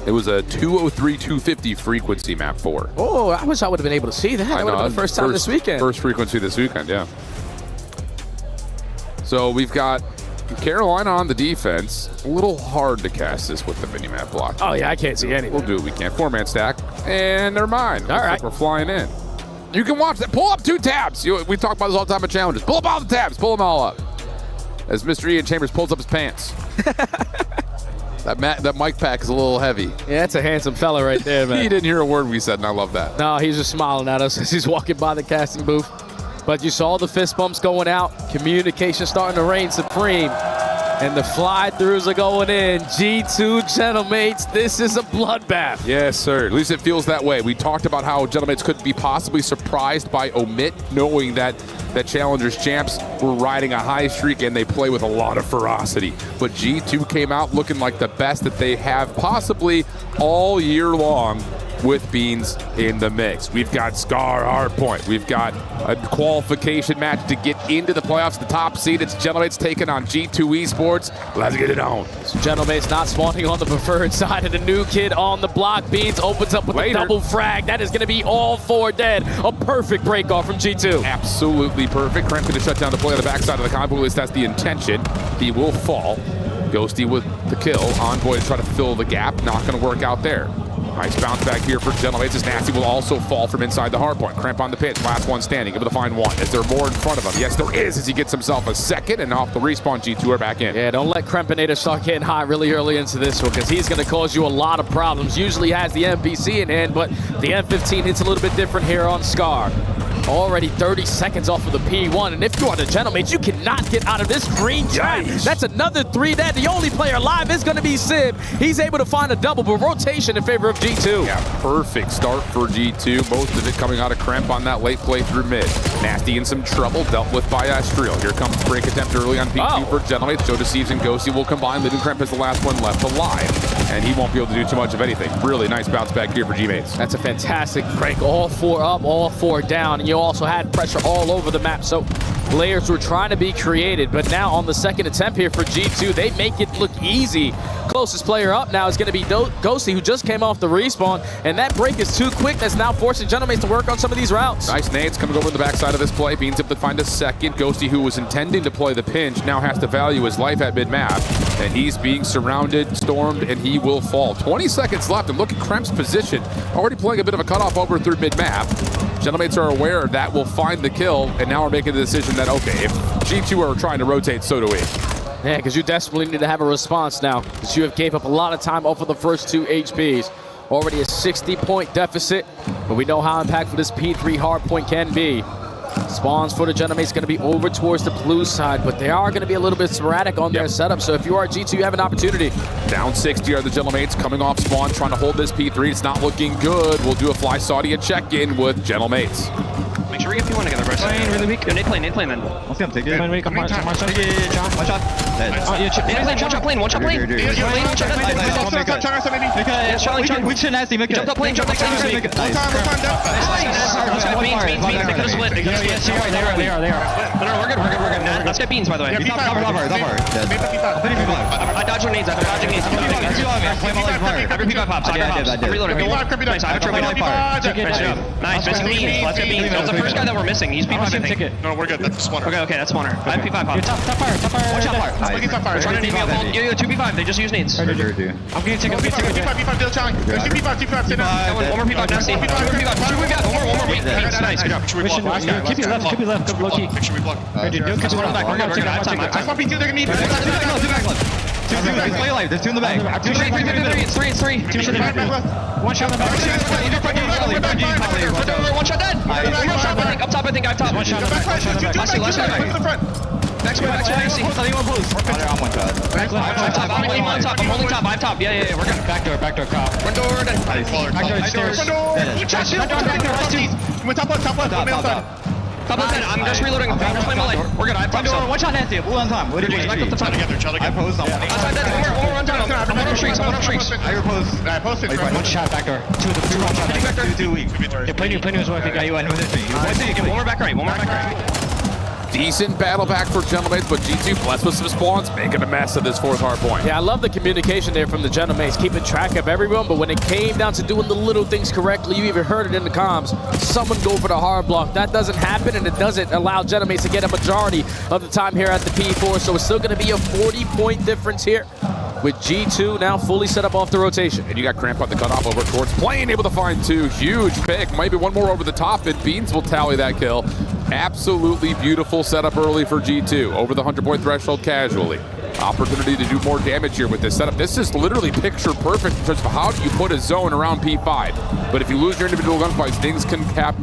It was a 203, 250 frequency map 4. Oh, I wish I would have been able to see that. That would have been the first time this weekend. First frequency this weekend, yeah. So we've got Carolina on the defense. A little hard to cast this with the mini-map block. Oh, yeah, I can't see anything. We'll do what we can. 4-man stack, and they're mine. All right. Like we're flying in. You can watch that. Pull up 2 tabs. We talk about this all the time at challenges. Pull up all the tabs. Pull them all up. As Mr. Ian Chambers pulls up his pants. That mic pack is a little heavy. Yeah, that's a handsome fella right there, man. He didn't hear a word we said, and I love that. No, he's just smiling at us as he's walking by the casting booth. But you saw the fist bumps going out. Communication starting to reign supreme. And the fly-throughs are going in. G2 Gentlemates, this is a bloodbath. Yes, sir. At least it feels that way. We talked about how Gentlemates could be possibly surprised by Omit, knowing that Challengers champs were riding a high streak and they play with a lot of ferocity. But G2 came out looking like the best that they have possibly all year long with Beans in the mix. We've got Scar Hardpoint. We've got a qualification match to get into the playoffs. The top seed, it's Gentlemates taking on G2 Esports. Let's get it on. Gentlemates not spawning on the preferred side, and the new kid on the block. Beans opens up with a double frag. That is going to be all 4 dead. A perfect break off from G2. Absolutely perfect. Kremp going to shut down the play on the backside of the combo. At least that's the intention. He will fall. Ghosty with the kill. Envoy to try to fill the gap. Not going to work out there. Nice bounce back here for Gentlemates as Nasty will also fall from inside the hardpoint. Kremp on the pitch, last one standing, able to find one. Is there more in front of him? Yes, there is, as he gets himself a second, and off the respawn, G2 are back in. Yeah, don't let Krempinator start getting hot really early into this one, because he's going to cause you a lot of problems. Usually has the MPC in hand, but the M15 hits a little bit different here on Scar. Already 30 seconds off of the P1, and if you are the Gentlemates, you cannot get out of this green trap. That's another 3 dead. The only player alive is going to be Sib. He's able to find a double, but rotation in favor of G2. Yeah, perfect start for G2. Most of it coming out of Kremp on that late play through mid. Nasty in some trouble, dealt with by Astriel. Here comes break attempt early on P2 for Gentlemates. Joe Deceives and Ghosty will combine, leaving Kremp as the last one left alive. And he won't be able to do too much of anything. Really nice bounce back here for G-Mates. That's a fantastic break. All 4 up, all 4 down. And you also had pressure all over the map. So players were trying to be creative, but now on the second attempt here for G2, they make it look easy. Closest player up now is going to be Ghosty, who just came off the respawn, and that break is too quick. That's now forcing Gentlemates to work on some of these routes. Nice nades coming over the backside of this play. Beans able to find a second. Ghosty, who was intending to play the pinch, now has to value his life at mid-map, and he's being surrounded, stormed, and he will fall. 20 seconds left, and look at Kremp's position. Already playing a bit of a cutoff over through mid-map. Gentlemates are aware that will find the kill, and now we're making the decision that, okay, if G2 are trying to rotate, so do we. Yeah, because you desperately need to have a response now, because you have gave up a lot of time off of the first 2 HPs. Already a 60-point deficit, but we know how impactful this P3 hardpoint can be. Spawns for the Gentlemates going to be over towards the blue side, but they are going to be a little bit sporadic on their setup. So if you are G2, you have an opportunity. Down 60 are the Gentlemates coming off spawn, trying to hold this P3. It's not looking good. We'll do a Fly Saudi and check-in with Gentlemates. Make sure we get P1 together, bro. Playing really weak. Nade plane then. I'll see him take it. One shot. One shot plane. We should nasty. Make it. Jump up plane. Beans. They could have split. They are. No, we're good. Let's get Beans, by the way. I dodged nades. Every P5 pops. I'm reloading. Nice. I have a trophy. Nice job. Nice. Missing Beans. Let's get Beans. That was the first guy that we're missing. He's P5, I think. No, we're good. That's spawner. Okay, that's spawner. I have P5 pop. Top fire. One shot fire. Trying to nade me up. You 2 P5. They just use nades. I'm gonna take a P5 deal challenge. There's 2 P5. One more P5. Nasty. 2 more P5. One more. Wait. Nice. Good job. Keep it left. Low key. Make sure we block. We're good. We're good. I have time. I spawn P2. They're gonna need. 2 play life. There's 2 in the bag. 3. It's 3. 2 should have left. One shot in the back. One shot dead. One shot. Up top. I think I have top. One shot. Last guy. Next one. Anyone blues. I'm one shot. I'm holding top. I have top. Yeah. We're good. Backdoor cop. Front door. Backdoor stairs. Top left. Top left hand. I'm just reloading. I'm just playing my life. We're good. I have top. One shot nasty. Blue on time. What are you doing? I posed on one. Outside that. One more run time. I'm on streaks. I posted. One shot backdoor. 2 of the 3 one shot. 2 weak. Play new as well. I think I you in. One more back right. decent battle back for Gentlemates, but G2 blessed with some spawns, making a mess of this fourth hard point. Yeah, I love the communication there from the Gentlemates, keeping track of everyone, but when it came down to doing the little things correctly, you even heard it in the comms, someone go for the hard block. That doesn't happen, and it doesn't allow Gentlemates to get a majority of the time here at the P4, so it's still going to be a 40-point difference here, with G2 now fully set up off the rotation. And you got Cramp on the cutoff over towards Plane, able to find two. Huge pick, maybe one more over the top, and Beans will tally that kill. Absolutely beautiful setup early for G2, over the 100-point threshold casually. Opportunity to do more damage here with this setup. This is literally picture perfect in terms of how do you put a zone around P5. But if you lose your individual gunfights, things can cap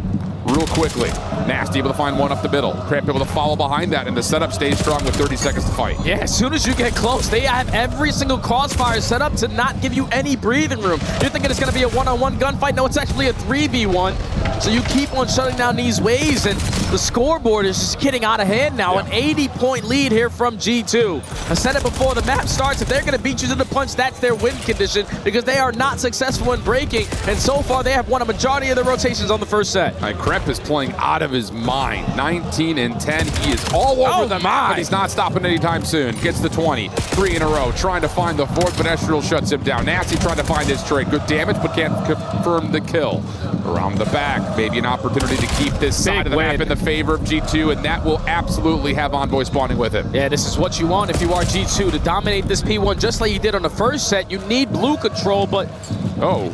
real quickly. Nasty able to find one up the middle. Cramp able to follow behind that, and the setup stays strong with 30 seconds to fight. Yeah, as soon as you get close, they have every single crossfire set up to not give you any breathing room. You're thinking it's going to be a one-on-one gunfight. No, it's actually a 3v1. So you keep on shutting down these waves, and the scoreboard is just getting out of hand now. An 80-point lead here from G2. I said it before the map starts. If they're going to beat you to the punch, that's their win condition, because they are not successful in breaking. And so far, they have won a majority of the rotations on the first set. Cramp is playing out of his mind. 19 and 10. He is all over the map, but he's not stopping anytime soon. Gets the 20. 3 in a row. Trying to find the fourth, but Estriel shuts him down. Nasty trying to find his trade. Good damage, but can't confirm the kill. Around the back. Maybe an opportunity to keep this side of the map in the favor of G2, and that will absolutely have Envoy spawning with it. Yeah, this is what you want if you are G2, to dominate this P1 just like you did on the first set. You need blue control, but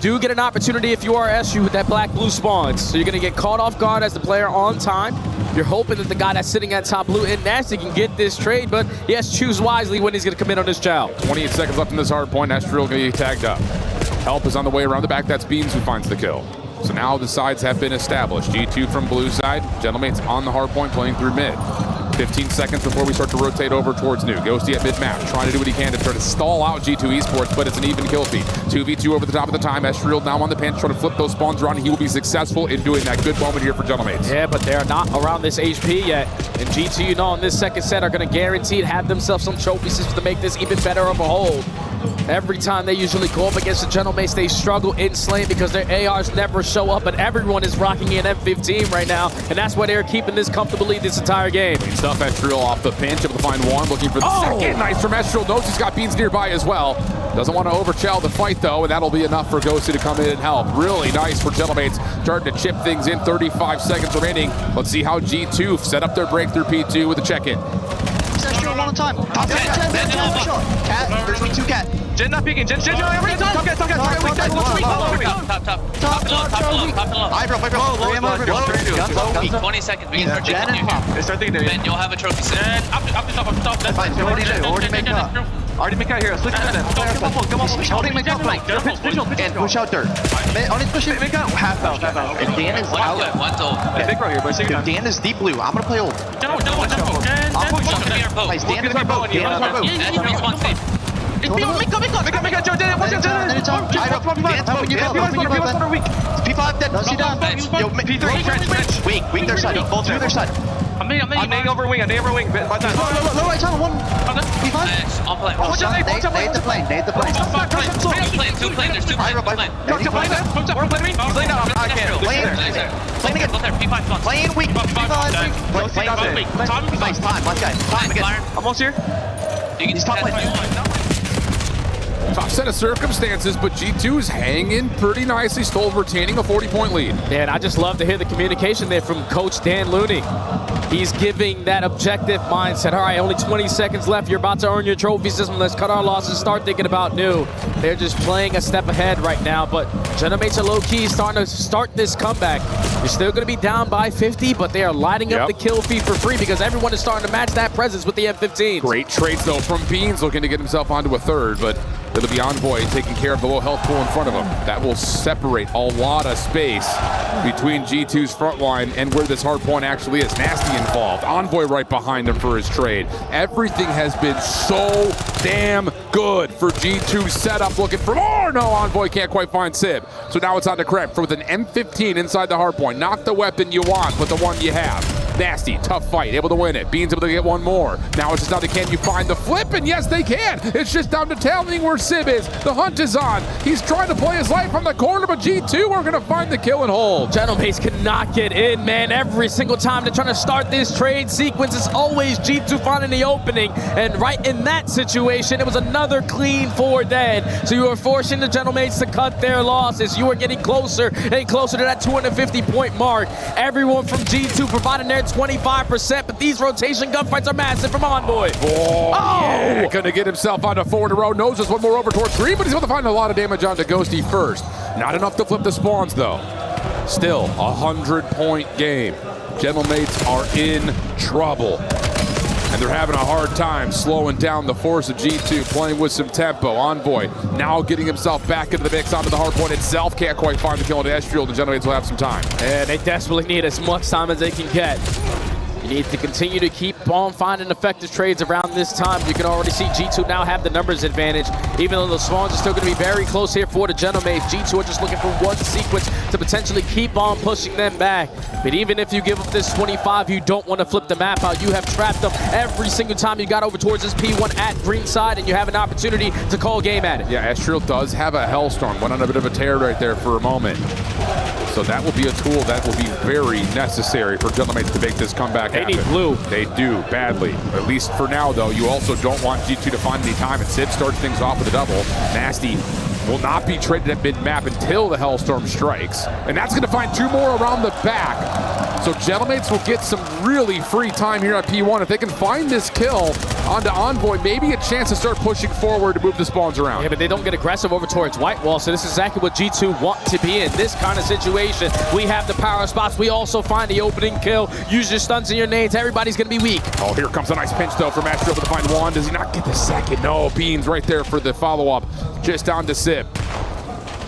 do get an opportunity if you are SU with that black-blue spawns. So you're going to get caught off guard as the player on time. You're hoping that the guy that's sitting at top blue and Nasty can get this trade, but yes, choose wisely when he's going to come in on this chow. 28 seconds left in this hard point. Estriel going to get tagged up. Help is on the way around the back. That's Beans who finds the kill. So now the sides have been established. G2 from blue side. Gentlemates on the hard point playing through mid. 15 seconds before we start to rotate over towards new. Ghosty at mid-map, trying to do what he can to try to stall out G2 Esports, but it's an even kill feed. 2v2 over the top of the time. Estriel now on the pinch, trying to flip those spawns around, and he will be successful in doing that. Good moment here for Gentlemates. Yeah, but they're not around this HP yet. And G2, you know, in this second set are going to guaranteed have themselves some trophy systems to make this even better of a hold. Every time they usually go up against the Gentlemates, they struggle in Slane because their ARs never show up, but everyone is rocking an M15 right now, and that's why they're keeping this comfortably this entire game. Great stuff, Estriel off the pinch, able to find one, looking for the second. Nice from Estriel, knows he's got Beans nearby as well. Doesn't want to overchill the fight though, and that'll be enough for Ghosty to come in and help. Really nice for Gentlemates, starting to chip things in. 35 seconds remaining. Let's see how G2 set up their breakthrough P2 with a check-in. Estriel one time. Top cat, there's me 2 cat. Jen not peeking. Jen, every time. Top, top below. Low weak. 20 seconds. We can start Jen and pop. Start thinking there. Ben, you'll have a trophy soon. Up the top. That's fine. Already make up. Already make out here. Switch to them. Come on. Holding make up flank. And push out dirt. Only push it. Make out. Half out. If Dan is out. One's old. Big right here, but If Dan is deep blue, I'm gonna play old. I'll push him. Nice, Dan is our boat. Dan is our boat. Make up, Joe. Dan, watch out. P5 dead. See down. Yo, P3 trench. Weak their side. Both to their side. I'm nade over wing. Low right tunnel. One. I'll play. Watch out. Nade the plane. There's two plane. Plane again. Plane weak. Nice time. Let's go. Time again. Almost here. He's top lane. Tough set of circumstances, but G2 is hanging pretty nicely, still retaining a 40-point lead. Yeah, and I just love to hear the communication there from Coach Dan Looney. He's giving that objective mindset. All right, only 20 seconds left. You're about to earn your trophy system. Let's cut our losses. Start thinking about new. They're just playing a step ahead right now, but Gentlemates are low-key starting to start this comeback. You're still going to be down by 50, but they are lighting up the kill feed for free because everyone is starting to match that presence with the M15. Great trades, though, from Beans, looking to get himself onto a third, but it'll be Envoy taking care of the low health pool in front of him. That will separate a lot of space between G2's front line and where this hard point actually is. Nasty involved. Envoy right behind him for his trade. Everything has been so damn good for G2's setup. Looking for more. No, Envoy can't quite find Sib. So now it's on to Cramp with an M15 inside the hard point. Not the weapon you want, but the one you have. Nasty, tough fight, able to win it. Beans able to get one more. Now it's just down to can you find the flip? And yes, they can. It's just down to telling where Sib is. The hunt is on. He's trying to play his life on the corner, but G2 are going to find the kill and hold. Gentleman's cannot get in, man. Every single time they're trying to start this trade sequence, it's always G2 finding the opening. And right in that situation, it was another clean 4 dead. So you are forcing the Gentleman's to cut their losses. You are getting closer and closer to that 250-point mark. Everyone from G2 providing their 25%, but these rotation gunfights are massive from Envoy. Oh, yeah, gonna get himself onto 4 in a row. Knows there's one more over towards green, but he's able to find a lot of damage onto Ghosty first. Not enough to flip the spawns, though. Still, a 100-point game. Gentlemates are in trouble. And they're having a hard time slowing down the force of G2, playing with some tempo. Envoy now getting himself back into the mix onto the hard point itself. Can't quite find the kill on Estriel. The Gentlemates will have some time. And they desperately need as much time as they can get. You need to continue to keep on finding effective trades around this time. You can already see G2 now have the numbers advantage, even though the spawns are still going to be very close here for the Gentlemates. G2 are just looking for one sequence to potentially keep on pushing them back. But even if you give up this 25, you don't want to flip the map out. You have trapped them every single time you got over towards this P1 at green side, and you have an opportunity to call game at it. Yeah, Estriel does have a Hellstorm. Went on a bit of a tear right there for a moment. So that will be a tool that will be very necessary for Gentlemates to make this comeback happen. They need blue. They do, badly. At least for now, though. You also don't want G2 to find any time, and Sid starts things off with a double. Nasty will not be traded at mid-map until the Hellstorm strikes. And that's going to find 2 more around the back. So Gentlemates will get some really free time here on P1. If they can find this kill onto Envoy, maybe a chance to start pushing forward to move the spawns around. Yeah, but they don't get aggressive over towards White Wall, so this is exactly what G2 want to be in. This kind of situation, we have the power spots. We also find the opening kill. Use your stuns and your nades. Everybody's going to be weak. Oh, here comes a nice pinch, though, from Astro to find one. Does he not get the second? No, Beans right there for the follow-up. Just down to Sib.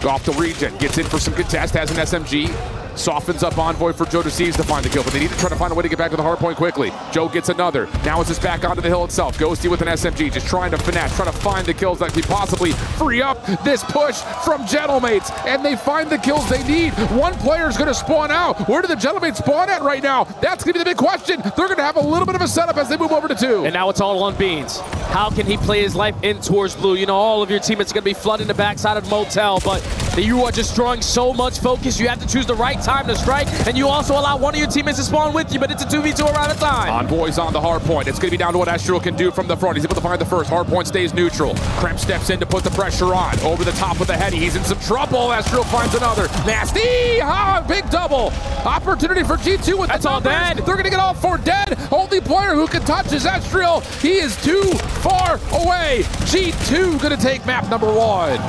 Off the regen, gets in for some good test, has an SMG. Softens up Envoy for Joe Deceives to find the kill, but they need to try to find a way to get back to the hard point quickly. Joe gets another. Now it's just back onto the hill itself. Ghosty with an SMG, just trying to finesse, trying to find the kills that could possibly free up this push from Gentlemates, and they find the kills they need. One player's going to spawn out. Where do the Gentlemates spawn at right now? That's going to be the big question. They're going to have a little bit of a setup as they move over to 2. And now it's all on Beans. How can he play his life in towards blue? You know, all of your teammates are going to be flooding the backside of the motel, but you are just drawing so much focus. You have to choose the right time to strike, and you also allow one of your teammates to spawn with you, but it's a 2v2 around a time. Envoy's on the hard point. It's going to be down to what Astral can do from the front. He's able to find the first. Hard point stays neutral. Kremp steps in to put the pressure on. Over the top with the heady. He's in some trouble. Astral finds another. Nasty! Big double. Opportunity for G2 with That's the all dead. They're going to get all 4 dead. Only player who can touch is Astral. He is too far away. G2 going to take map number 1.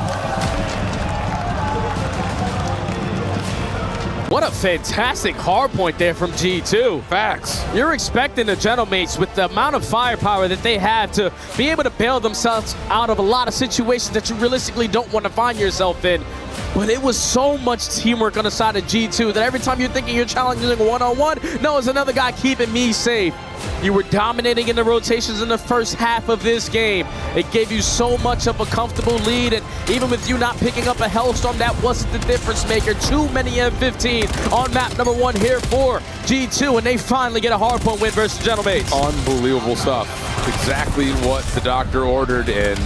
What a fantastic hard point there from G2. Facts. You're expecting the Gentlemates, with the amount of firepower that they have, to be able to bail themselves out of a lot of situations that you realistically don't want to find yourself in. But it was so much teamwork on the side of G2 that every time you're thinking you're challenging one-on-one, no, it's another guy keeping me safe. You were dominating in the rotations in the first half of this game. It gave you so much of a comfortable lead, and even with you not picking up a Hellstorm, that wasn't the difference maker. Too many M15s on map number 1 here for G2, and they finally get a hardpoint win versus Gentlemates. Unbelievable stuff. Exactly what the doctor ordered, and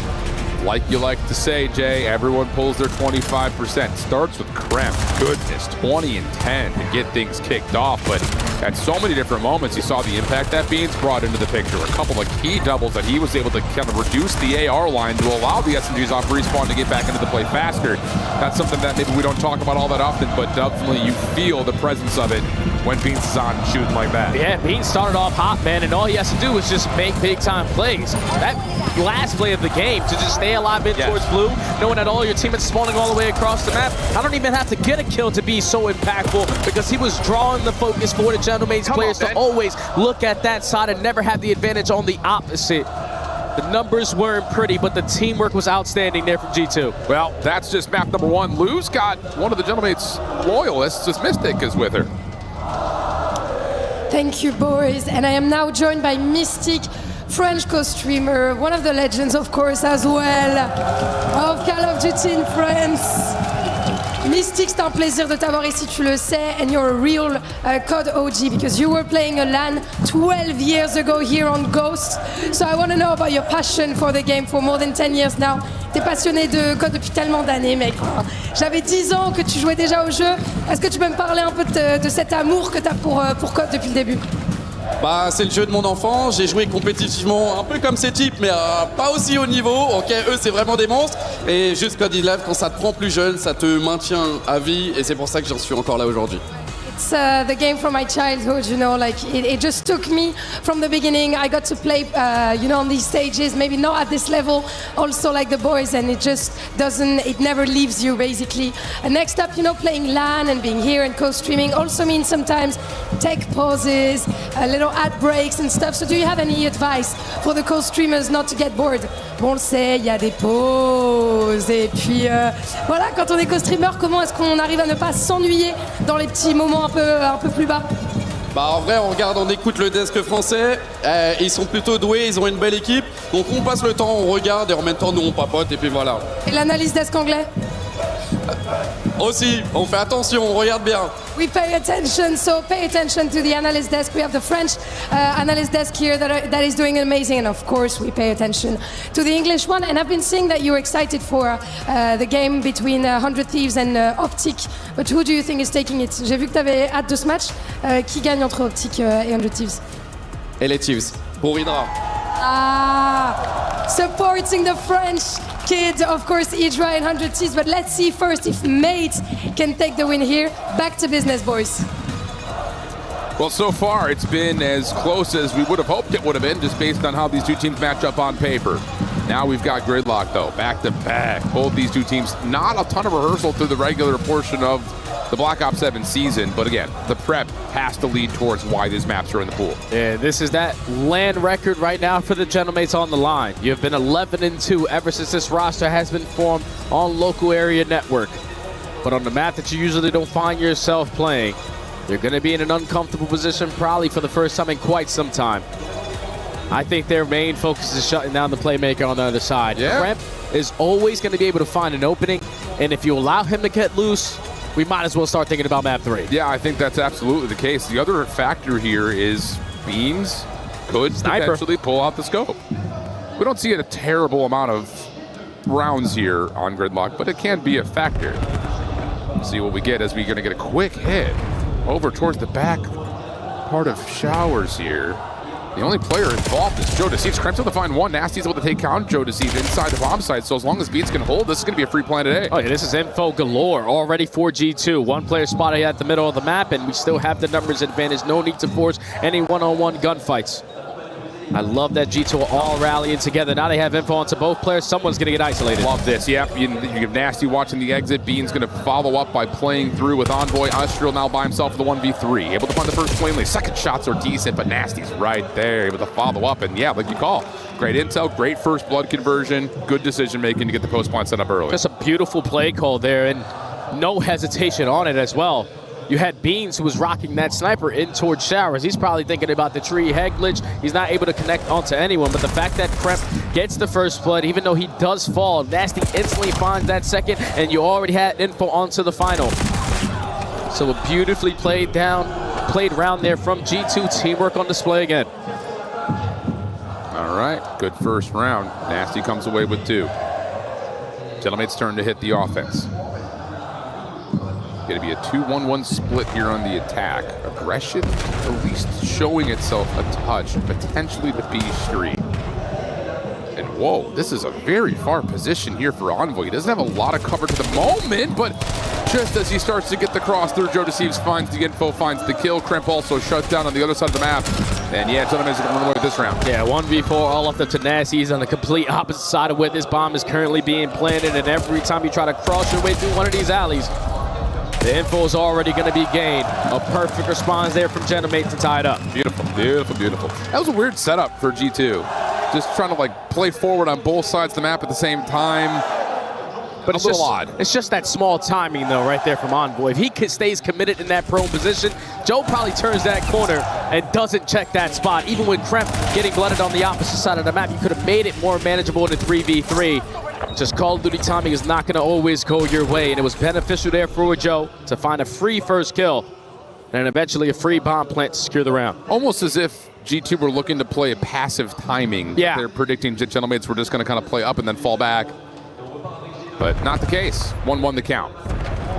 like you like to say, Jay, everyone pulls their 25%. Starts with Kremp. Goodness, 20 and 10 to get things kicked off. But at so many different moments, you saw the impact that Beans brought into the picture. A couple of key doubles that he was able to kind of reduce the AR line to allow the SMGs off respawn to get back into the play faster. That's something that maybe we don't talk about all that often, but definitely you feel the presence of it when Beans is on shooting like that. Yeah, Beans started off hot, man, and all he has to do is just make big-time plays. That last play of the game, to just stay alive in towards blue, knowing that all your teammates spawning all the way across the map. I don't even have to get a kill to be so impactful, because he was drawing the focus for the Gentlemates players to always look at that side and never have the advantage on the opposite. The numbers weren't pretty, but the teamwork was outstanding there from G2. Well, that's just map number 1. Lou's got one of the Gentlemates loyalists, as Mystic is with her. Thank you, boys. And I am now joined by Mystic, French co-streamer, one of the legends, of course, as well, of Call of Duty in France. Mystic, c'est un plaisir de t'avoir ici, tu le sais, and you're a real COD OG because you were playing a LAN 12 years ago here on Ghost. So I want to know about your passion for the game for more than 10 years now. T'es passionné de COD depuis tellement d'années, mec. J'avais 10 ans que tu jouais déjà au jeu. Est-ce que tu peux me parler un peu de cet amour que t'as pour COD depuis le début? Bah, c'est le jeu de mon enfance, j'ai joué compétitivement un peu comme ces types, mais pas aussi haut niveau. Ok, eux c'est vraiment des monstres. Et juste Code 11, quand ça te prend plus jeune, ça te maintient à vie, et c'est pour ça que j'en suis encore là aujourd'hui. It's the game from my childhood, you know, like it just took me from the beginning. I got to play, you know, on these stages, maybe not at this level, also like the boys, and it never leaves you basically. And next up, you know, playing LAN and being here and co-streaming also means sometimes tech pauses, little ad breaks and stuff. So do you have any advice for the co-streamers not to get bored? Bon, on le sait, il y a des pauses, et puis voilà, quand on est co-streamer, comment est-ce qu'on arrive à ne pas s'ennuyer dans les petits moments un peu plus bas? Bah en vrai, on écoute le desk français, ils sont plutôt doués, ils ont une belle équipe, donc on passe le temps, on regarde et en même temps nous on papote et puis voilà. Et l'analyse desk anglais? Aussi, on fait attention, on regarde bien. We pay attention, so pay attention to the analyst desk. We have the French analyst desk here that is doing amazing, and of course we pay attention to the English one. And I've been seeing that you're excited for the game between 100 Thieves and Optic, but who do you think is taking it? J'ai vu que tu avais hâte de ce match. Qui gagne entre Optic et 100 Thieves? Et les Thieves, pour Hydra. Ah, supporting the French kid, of course, Hydra and 100 Thieves, but let's see first if Mate can take the win here. Back to business, boys. Well, so far it's been as close as we would have hoped it would have been, just based on how these two teams match up on paper. Now we've got gridlock, though, back to back. Both these two teams, not a ton of rehearsal through the regular portion of the Black Ops 7 season, but again, the prep has to lead towards why these maps are in the pool. Yeah, this is that LAN record right now for the Gentlemates on the line. You've been 11-2 ever since this roster has been formed on local area network. But on the map that you usually don't find yourself playing, you're going to be in an uncomfortable position probably for the first time in quite some time. I think their main focus is shutting down the playmaker on the other side. Yeah. Kremp is always going to be able to find an opening, and if you allow him to get loose, we might as well start thinking about map 3. Yeah, I think that's absolutely the case. The other factor here is Beans could potentially pull out the scope. We don't see a terrible amount of rounds here on Gridlock, but it can be a factor. See what we get as we're going to get a quick hit over towards the back part of Showers here. The only player involved is Joe Deceives. Kremp's able to find one. Nasty's able to take down Joe Deceives inside the bomb site. So as long as Beats can hold, this is going to be a free plan today. Oh yeah, this is info galore already for G2. One player spotted at the middle of the map, and we still have the numbers advantage. No need to force any one-on-one gunfights. I love that G2 are all rallying together. Now they have info onto both players. Someone's going to get isolated. Love this. Yep, you have Nasty watching the exit. Bean's going to follow up by playing through with Envoy. Ustriel now by himself with the 1v3. Able to find the first flame lane. Second shots are decent, but Nasty's right there. Able to follow up, and yeah, like you call. Great intel, great first blood conversion, good decision making to get the post point set up early. Just a beautiful play call there, and no hesitation on it as well. You had Beans, who was rocking that sniper in towards Showers. He's probably thinking about the tree head glitch. He's not able to connect onto anyone, but the fact that Kremp gets the first blood, even though he does fall, Nasty instantly finds that second, and you already had info onto the final. So a beautifully played round there from G2. Teamwork on display again. All right, good first round. Nasty comes away with 2. Gentlemate's turn to hit the offense. Going to be a 2-1-1 split here on the attack. Aggression at least showing itself a touch, potentially the B Street. And whoa, this is a very far position here for Envoy. He doesn't have a lot of cover to the moment, but just as he starts to get the cross through, Joe Deceives finds the info, finds the kill. Kremp also shut down on the other side of the map. And yeah, Gentleman's going to run away with this round. Yeah, 1v4 all up to Nasty. He's on the complete opposite side of where this bomb is currently being planted, and every time you try to cross your way through one of these alleys, the info is already going to be gained. A perfect response there from Gentlemates to tie it up. Beautiful, beautiful, beautiful. That was a weird setup for G2. Just trying to like play forward on both sides of the map at the same time. But it's a little odd. It's just that small timing, though, right there from Envoy. If he stays committed in that prone position, Joe probably turns that corner and doesn't check that spot. Even with Kremp getting blooded on the opposite side of the map, you could have made it more manageable in a 3v3. Just Call of Duty timing is not going to always go your way, and it was beneficial there for Joe to find a free first kill, and eventually a free bomb plant to secure the round. Almost as if G2 were looking to play a passive timing. Yeah. They're predicting Gentlemates were just going to kind of play up and then fall back. But not the case. 1-1 the count.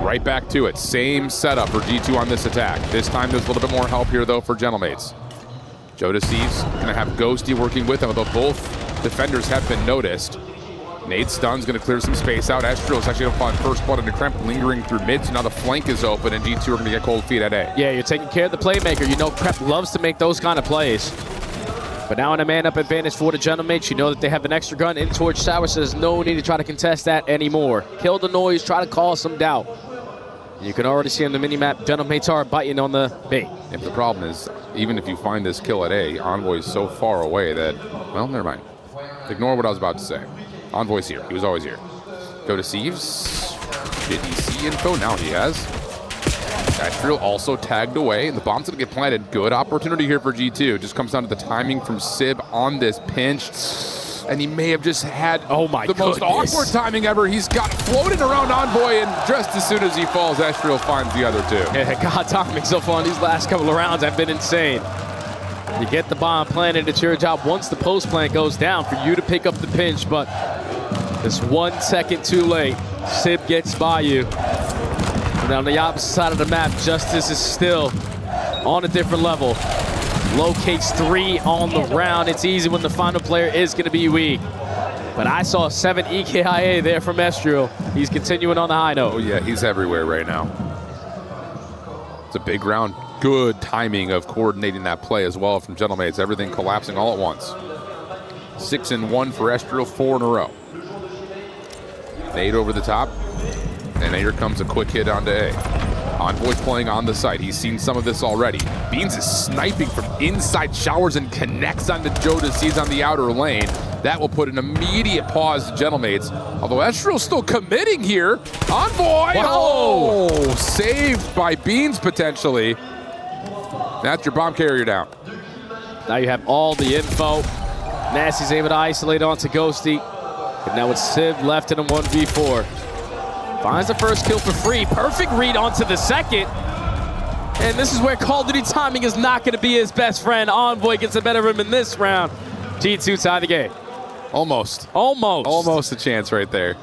Right back to it. Same setup for G2 on this attack. This time there's a little bit more help here, though, for Gentlemates. Joe Deceives going to have Ghosty working with him, although both defenders have been noticed. Nade Stun's going to clear some space out. Estrel's actually going to find first blood into Kremp lingering through mid, so now the flank is open, and G2 are going to get cold feet at A. Yeah, you're taking care of the playmaker. You know Kremp loves to make those kind of plays. But now in a man-up advantage for the Gentlemates, you know that they have an extra gun in towards Shower, so there's no need to try to contest that anymore. Kill the noise, try to cause some doubt. You can already see on the minimap, Gentlemates are biting on the bait. If the problem is, even if you find this kill at A, Envoy's so far away that, well, never mind. Ignore what I was about to say. Envoy's here. He was always here. Go to Sieves. Did he see info? Now he has. Estrel also tagged away, and the bomb's going to get planted. Good opportunity here for G2. Just comes down to the timing from Sib on this pinch. And he may have just had the most awkward timing ever. He's got floated around Envoy, and just as soon as he falls, Estrel finds the other two. Yeah, God, timing so far in these last couple of rounds have been insane. You get the bomb planted, it's your job once the post plant goes down for you to pick up the pinch, but it's 1 second too late. Sib gets by you. And on the opposite side of the map, Justice is still on a different level. Locates 3 on the round. It's easy when the final player is going to be weak. But I saw 7 EKIA there from Estrel. He's continuing on the high note. Oh yeah, he's everywhere right now. It's a big round. Good timing of coordinating that play as well from Gentlemates. Everything collapsing all at once. 6-1 for Estrel, 4 in a row. Nade over the top. And here comes a quick hit onto A. Envoy's playing on the site. He's seen some of this already. Beans is sniping from inside Showers and connects onto Joe Deceives on the outer lane. That will put an immediate pause to Gentlemates. Although Estrel's still committing here. Envoy! Wow. Oh! Saved by Beans potentially. That's your bomb carrier down. Now you have all the info. Nasty's able to isolate onto Ghosty. And now it's Civ left in a 1v4. Finds the first kill for free. Perfect read onto the second. And this is where Call of Duty timing is not going to be his best friend. Envoy gets the better of him in this round. G2 tie the game. Almost. Almost. Almost a chance right there.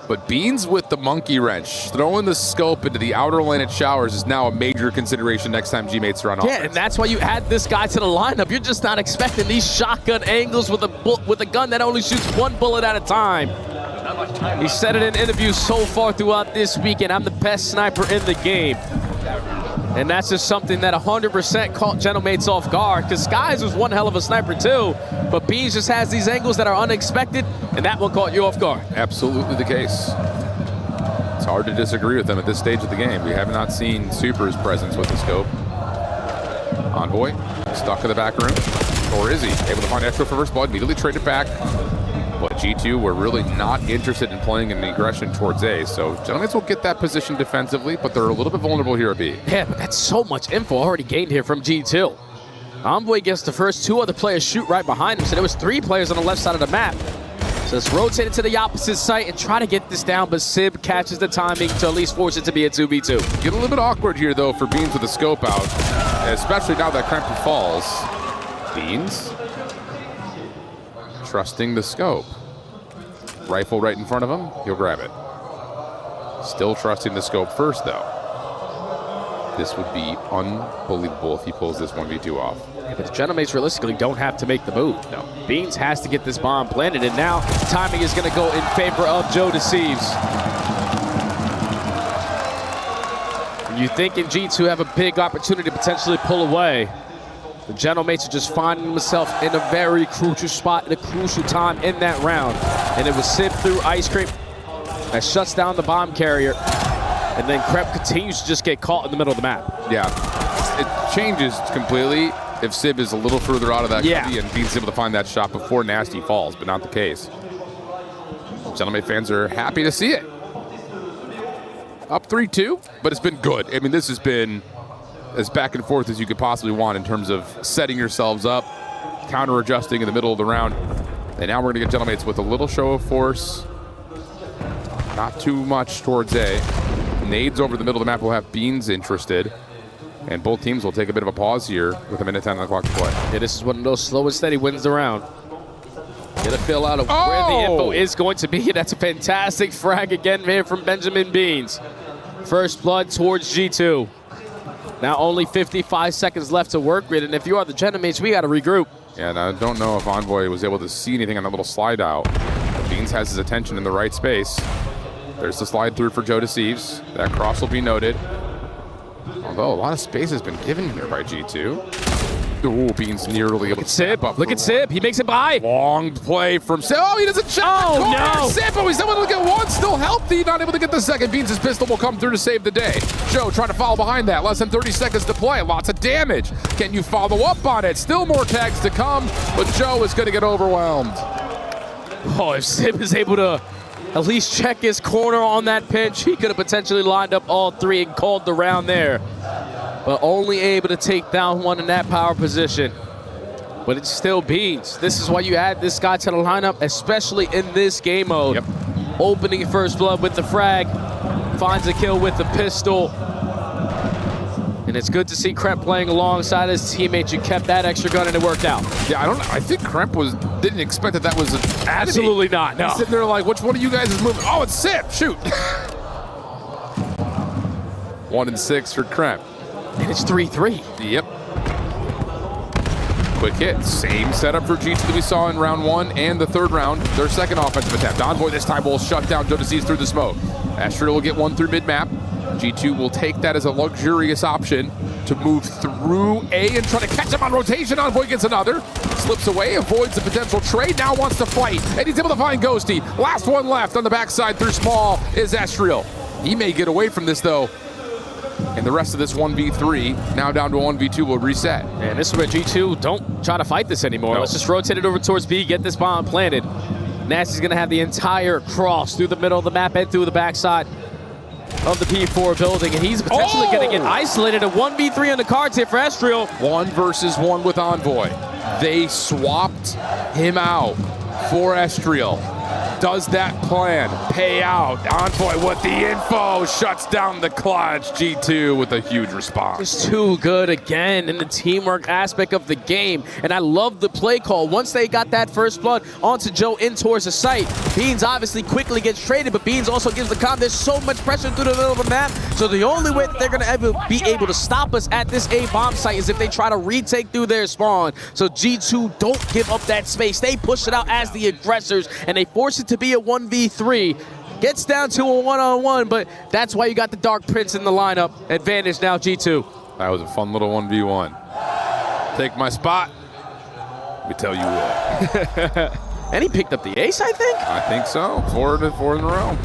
But Beans with the monkey wrench, throwing the scope into the outer lane at Showers is now a major consideration next time G-mates are on offense. Yeah, and that's why you add this guy to the lineup. You're just not expecting these shotgun angles with a gun that only shoots 1 bullet at a time. He said it in interviews so far throughout this weekend, I'm the best sniper in the game. And that's just something that 100% caught Gentlemates off guard, because Skies was one hell of a sniper too, but Beans just has these angles that are unexpected, and that one caught you off guard. Absolutely the case. It's hard to disagree with them at this stage of the game. We have not seen Super's presence with the scope. Envoy, stuck in the back room. Or is he? Able to find Estrel for first blood, immediately traded back. But G2 were really not interested in playing an aggression towards A, so Gentlemates will get that position defensively, but they're a little bit vulnerable here at B. Yeah, but that's so much info already gained here from G2. Envoy gets the first 2 other players shoot right behind him, so there was 3 players on the left side of the map. So let's rotate it to the opposite site and try to get this down, but Sib catches the timing to at least force it to be a 2v2. Get a little bit awkward here, though, for Beans with the scope out, especially now that Kremp falls. Beans trusting the scope. Rifle right in front of him, he'll grab it. Still trusting the scope first, though. This would be unbelievable if he pulls this 1v2 off. Yeah, but the Gentlemates realistically don't have to make the move. No. Beans has to get this bomb planted, and now timing is going to go in favor of Joe Deceives. You think in G2 have a big opportunity to potentially pull away. The Gentlemates are just finding themselves in a very crucial spot at a crucial time in that round. And it was Sib through Ice Cream that shuts down the bomb carrier. And then Kremp continues to just get caught in the middle of the map. Yeah, it changes completely if Sib is a little further out of that cubby and Beans able to find that shot before Nasty falls, but not the case. Gentleman fans are happy to see it. Up 3-2, but it's been good. I mean, this has been as back and forth as you could possibly want in terms of setting yourselves up, counter-adjusting in the middle of the round, And now we're going to get Gentlemates with a little show of force. Not too much towards A. Nades over the middle of the map will have Beans interested. And both teams will take a bit of a pause here with a minute 10 on the clock to play. Yeah, this is one of those slow and steady wins the round. Get a feel out of where the info is going to be. That's a fantastic frag again, man, from Benjamin Beans. First blood towards G2. Now only 55 seconds left to work with, and if you are the Gentlemates, we got to regroup. Yeah, and I don't know if Envoy was able to see anything on that little slide out. But Beans has his attention in the right space. There's the slide through for Joe Deceives. That cross will be noted. Although a lot of space has been given here by G2. Ooh, Beans nearly able to Sip. Look at Sip. He makes it by. Long play from Sip. Oh, he doesn't check the corner. No. Sip, oh, he's able to get one. Still healthy. Not able to get the second. Beans' pistol will come through to save the day. Joe trying to follow behind that. Less than 30 seconds to play. Lots of damage. Can you follow up on it? Still more tags to come, but Joe is going to get overwhelmed. Oh, if Sip is able to at least check his corner on that pinch, he could have potentially lined up all three and called the round there. But only able to take down one in that power position. But it's still Beans. This is why you add this guy to the lineup, especially in this game mode. Yep. Opening first blood with the frag, finds a kill with the pistol. And it's good to see Kremp playing alongside his teammates. You kept that extra gun and it worked out. Yeah, I think Kremp didn't expect that was an Absolutely not, no. He's sitting there like, which one of you guys is moving? Oh, it's Sip, shoot. 1 and 6 for Kremp. And it's 3-3. Yep. Quick hit. Same setup for G2 that we saw in round 1 and the third round. Their second offensive attempt. Envoy this time will shut down Joe Deceives through the smoke. Astro will get one through mid-map. G2 will take that as a luxurious option to move through A and try to catch him on rotation. Envoy gets another. Slips away, avoids the potential trade. Now wants to fight. And he's able to find Ghosty. Last one left on the backside through small is Estriel. He may get away from this though. And the rest of this 1v3, now down to 1v2, will reset. And this is where G2 don't try to fight this anymore. Let's just rotate it over towards B, get this bomb planted. Nasty's going to have the entire cross through the middle of the map and through the backside of the P4 building. And he's potentially going to get isolated. A 1v3 on the cards here for Estriel. 1 versus 1 with Envoy. They swapped him out for Estriel. Does that plan pay out? Envoy with the info, shuts down the clutch. G2 with a huge response. Just too good again in the teamwork aspect of the game. And I love the play call. Once they got that first blood onto Joe in towards the site, Beans obviously quickly gets traded, but Beans also gives the comm. There's so much pressure through the middle of the map. So the only way that they're going to ever be able to stop us at this A bomb site is if they try to retake through their spawn. So G2 don't give up that space. They push it out as the aggressors, and they force it to be a 1v3. Gets down to a one-on-one, but that's why you got the Dark Prince in the lineup. Advantage now, G2. That was a fun little 1v1. Take my spot. Let me tell you what. And he picked up the ace, I think? I think so. 4 in a row.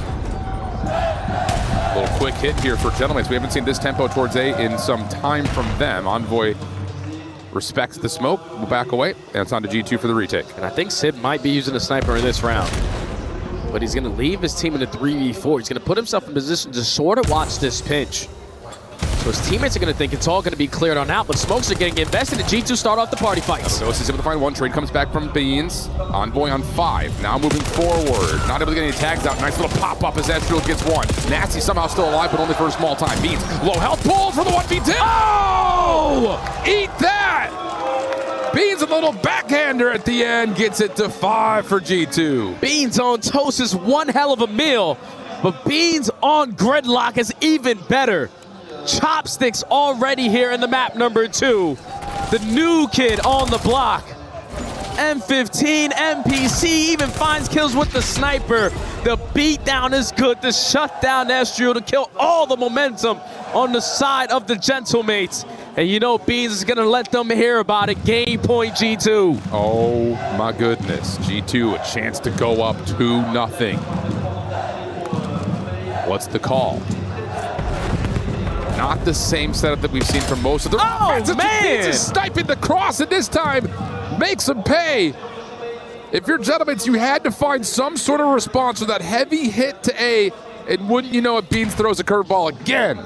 A little quick hit here for Gentlemates. We haven't seen this tempo towards A in some time from them. Envoy respects the smoke, will back away, and it's on to G2 for the retake. And I think Sid might be using a sniper in this round. But he's going to leave his team in a 3v4. He's going to put himself in position to sort of watch this pinch. So his teammates are going to think it's all going to be cleared on out, but smokes are getting invested, and G2 start off the party fights. So he's able to find one. Trade comes back from Beans. Envoy on 5. Now moving forward. Not able to get any tags out. Nice little pop-up as Estriel gets one. Nasty somehow still alive, but only for a small time. Beans, low health pull for the 1v2. Oh! Eat that! Beans, a little backhander at the end, gets it to 5 for G2. Beans on toast is one hell of a meal, but Beans on gridlock is even better. Chopsticks already here in the map number 2. The new kid on the block. M15, MPC even finds kills with the sniper. The beatdown is good to shut down Estriel to kill all the momentum on the side of the Gentlemates. And you know Beans is going to let them hear about it. Game point G2. Oh my goodness. G2 a chance to go up 2-0. What's the call? Not the same setup that we've seen from most of the offense. Man! Beans is sniping the cross, and this time makes them pay. If you're Gentlemates, you had to find some sort of response to that heavy hit to A, and wouldn't you know it, Beans throws a curveball again.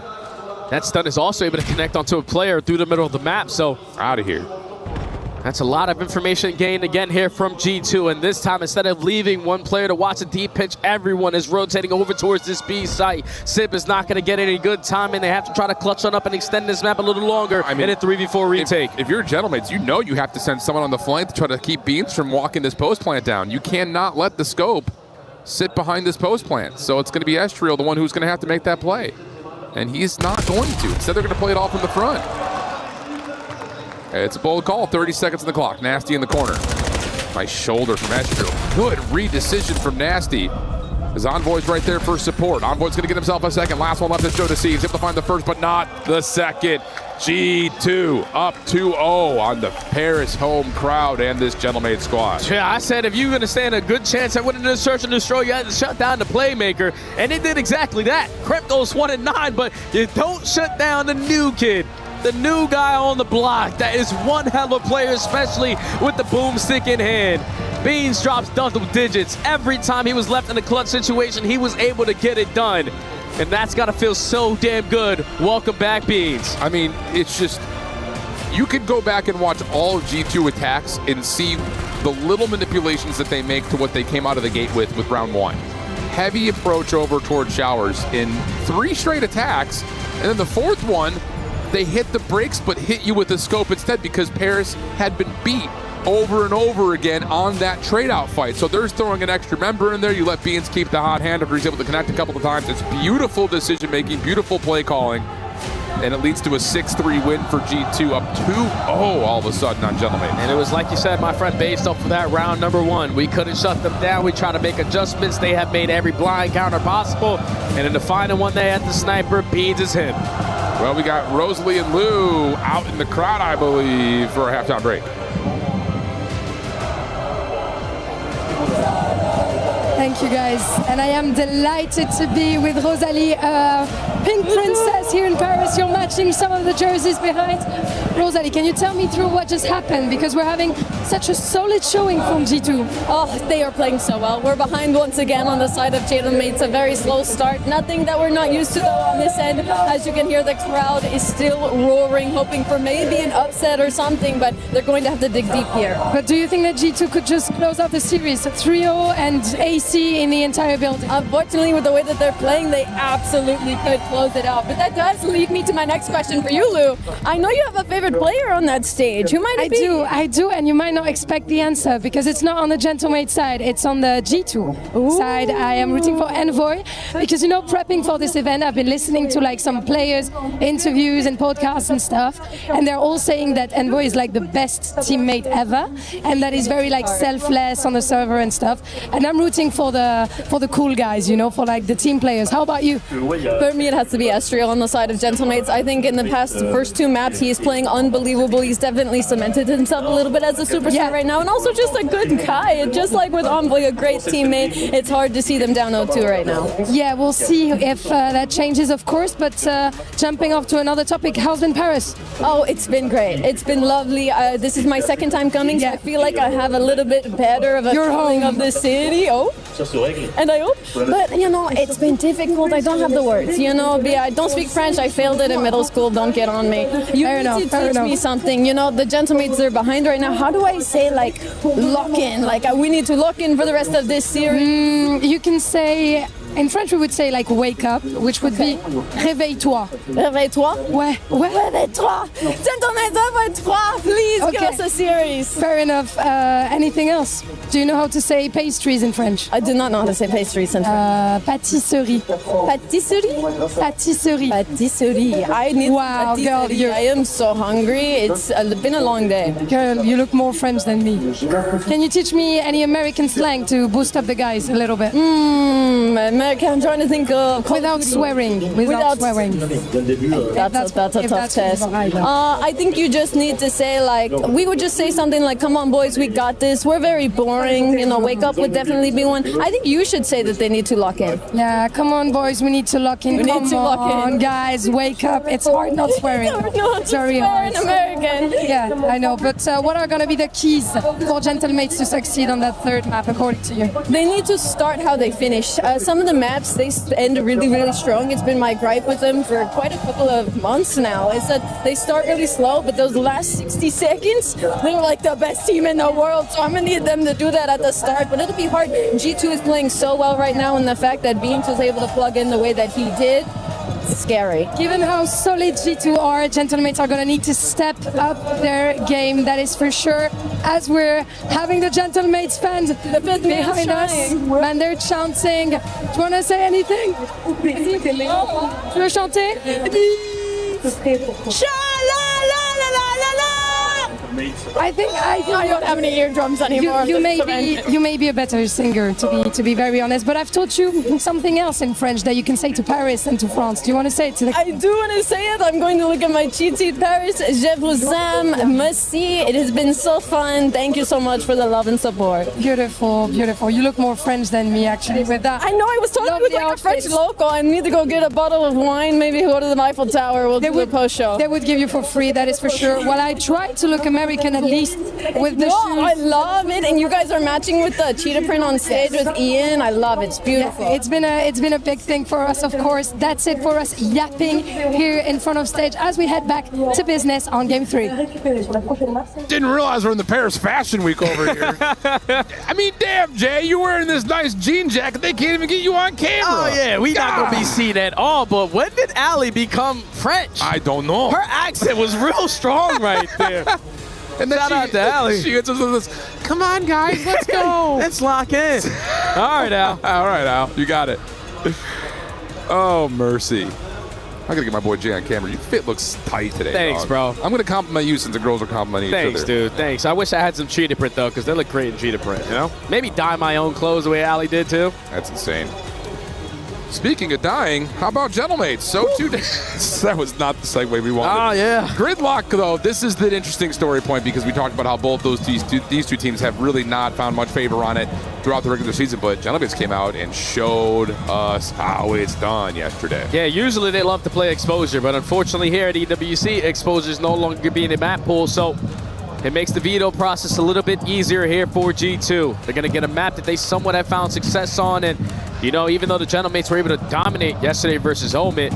That stun is also able to connect onto a player through the middle of the map, so out of here. That's a lot of information gained again here from G2, and this time instead of leaving one player to watch a deep pitch, everyone is rotating over towards this B site. Sib is not going to get any good time, and they have to try to clutch on up and extend this map a little longer in a 3v4 retake. If you're Gentlemates, you know you have to send someone on the flank to try to keep Beans from walking this post plant down. You cannot let the scope sit behind this post plant. So it's going to be Estriel, the one who's going to have to make that play. And he's not going to. Instead, they're going to play it all from the front. It's a bold call, 30 seconds on the clock. Nasty in the corner. Nice shoulder from Estriel. Good re-decision from Nasty. His Envoy's right there for support. Envoy's gonna get himself a second. Last one left to Joe Deceives. Able to find the first, but not the second. G2 up 2-0 on the Paris home crowd and this Gentlemate squad. Yeah, I said if you're gonna stand a good chance at winning the search and destroy, you had to shut down the playmaker, and it did exactly that. Kremp goes 1-9, but you don't shut down the new kid. The new guy on the block. That is one hell of a player, especially with the boomstick in hand. Beans drops double digits. Every time he was left in a clutch situation, he was able to get it done. And that's got to feel so damn good. Welcome back, Beans. I mean, it's just, you could go back and watch all of G2 attacks and see the little manipulations that they make to what they came out of the gate with round one. Heavy approach over towards Showers in 3 straight attacks, and then the 4th one, they hit the brakes but hit you with the scope instead because Paris had been beat over and over again on that trade-out fight. So there's throwing an extra member in there. You let Beans keep the hot hand after he's able to connect a couple of times. It's beautiful decision-making, beautiful play calling, and it leads to a 6-3 win for G2, up 2-0 all of a sudden on Gentleman. And it was like you said, my friend, based off of that round number 1. We couldn't shut them down. We tried to make adjustments. They have made every blind counter possible. And in the final one, they had the sniper. Beans is him. Well, we got Rosalie and Lou out in the crowd, I believe, for a halftime break. Thank you, guys. And I am delighted to be with Rosalie, Pink Princess here in Paris. You're matching some of the jerseys behind. Rosalie, can you tell me through what just happened? Because we're having such a solid showing from G2. Oh, they are playing so well. We're behind once again on the side of Gentlemate. A very slow start. Nothing that we're not used to though on this end. As you can hear, the crowd is still roaring, hoping for maybe an upset or something, but they're going to have to dig deep here. But do you think that G2 could just close out the series? 3-0 and AC in the entire building. Unfortunately, with the way that they're playing, they absolutely could close it out. But that does lead me to my next question for you, Lou. I know you have a favorite player on that stage. Who might it be? I do, and you might not expect the answer because it's not on the Gentlemate side, it's on the G2 side. I am rooting for Envoy because, you know, prepping for this event, I've been listening to like some players' interviews and podcasts and stuff, and they're all saying that Envoy is like the best teammate ever, and that he's very like selfless on the server and stuff. And I'm rooting for the cool guys, you know, for like the team players. How about you? For me, it has to be Estriel on the side of Gentlemates. I think in the past first 2 maps, he is playing unbelievable. He's definitely cemented himself a little bit as a superstar right now, and also just a good guy. Just like with Envoy, a great teammate. It's hard to see them down 0-2 right now. Yeah, we'll see if that changes, of course. But jumping off to another topic, how's been Paris? Oh, it's been great. It's been lovely. This is my second time coming, so I feel like I have a little bit better of a feeling of the city. Oh, and I hope. But, you know, it's been difficult. I don't have the words. You know, I don't speak French. I failed it in middle school. Don't get on me. You need to teach me something. You know, the Gentlemates are behind right now. How do I say, like, lock in? Like, we need to lock in for the rest of this series? You can say... In French, we would say like wake up, which would be réveille-toi. Réveille-toi? Ouais. Réveille-toi. Gentlemen, réveille-toi. Please give us a series. Fair enough. Anything else? Do you know how to say pastries in French? I do not know how to say pastries in French. Pâtisserie. Pâtisserie? Pâtisserie. Pâtisserie. I need pâtisserie. Girl, I am so hungry. It's been a long day. Girl, you look more French than me. Can you teach me any American slang to boost up the guys a little bit? American, I'm trying to think of... Without swearing. Without swearing. That's a tough test. I think you just need to say, like, we would just say something like, come on, boys, we got this. We're very boring. You know, wake up would definitely be one. I think you should say that they need to lock in. Yeah, come on, boys, we need to lock in. We need to lock in. Guys, wake up. It's hard not swearing. It's very hard. American. Yeah, I know. But what are going to be the keys for Gentlemates to succeed on that 3rd map, according to you? They need to start how they finish. Some of the maps, they end really, really strong. It's been my gripe with them for quite a couple of months now, is that they start really slow, but those last 60 seconds, they're like the best team in the world, so I'm going to need them to do that at the start, but it'll be hard. G2 is playing so well right now, and the fact that Beans was able to plug in the way that he did, it's scary. Given how solid G2 are, Gentlemates are going to need to step up their game, that is for sure. As we're having the Gentlemates fans behind us, and they're chanting. Do you want to say anything? Tu veux chanter? I think I don't have any eardrums anymore. You may be a better singer, to be very honest. But I've taught you something else in French that you can say to Paris and to France. Do you want to say it to the? I do want to say it. I'm going to look at my cheat sheet. Paris, je vous aime, merci. It has been so fun. Thank you so much for the love and support. Beautiful, beautiful. You look more French than me, actually, with that. I know. I was talking with like a French local. I need to go get a bottle of wine. Maybe go to the Eiffel Tower. We'll do a post show. They would give you for free. That is for sure. Well, I tried to look American at least with the shoes. I love it, and you guys are matching with the cheetah print on stage with Ian. I love it. It's beautiful. Yeah, it's been a big thing for us, of course. That's it for us yapping here in front of stage as we head back to business on Game 3. Didn't realize we're in the Paris Fashion Week over here. I mean, damn, Jay, you're wearing this nice jean jacket. They can't even get you on camera. Oh, yeah, we not going to be seen at all. But when did Allie become French? I don't know. Her accent was real strong right there. And then shout out to Allie. She gets us with this, come on, guys, let's go. Let's lock in. All right, Al. All right, Al. You got it. Oh, mercy. I gotta get my boy Jay on camera. Your fit looks tight today. Thanks, dog. bro. I'm gonna compliment you since the girls are complimenting each other. Thanks, dude. Thanks. I wish I had some cheetah print, though, because they look great in cheetah print, you know? Maybe dye my own clothes the way Allie did, too. That's insane. Speaking of dying, how about Gentlemates? So too. That was not the segue we wanted. Oh, yeah. Gridlock, though, this is the interesting story point because we talked about how both these two teams have really not found much favor on it throughout the regular season, but Gentlemates came out and showed us how it's done yesterday. Yeah, usually they love to play exposure, but unfortunately here at EWC, exposure is no longer being a map pool, so it makes the veto process a little bit easier here for G2. They're going to get a map that they somewhat have found success on, and you know, even though the Gentlemates were able to dominate yesterday versus Omit,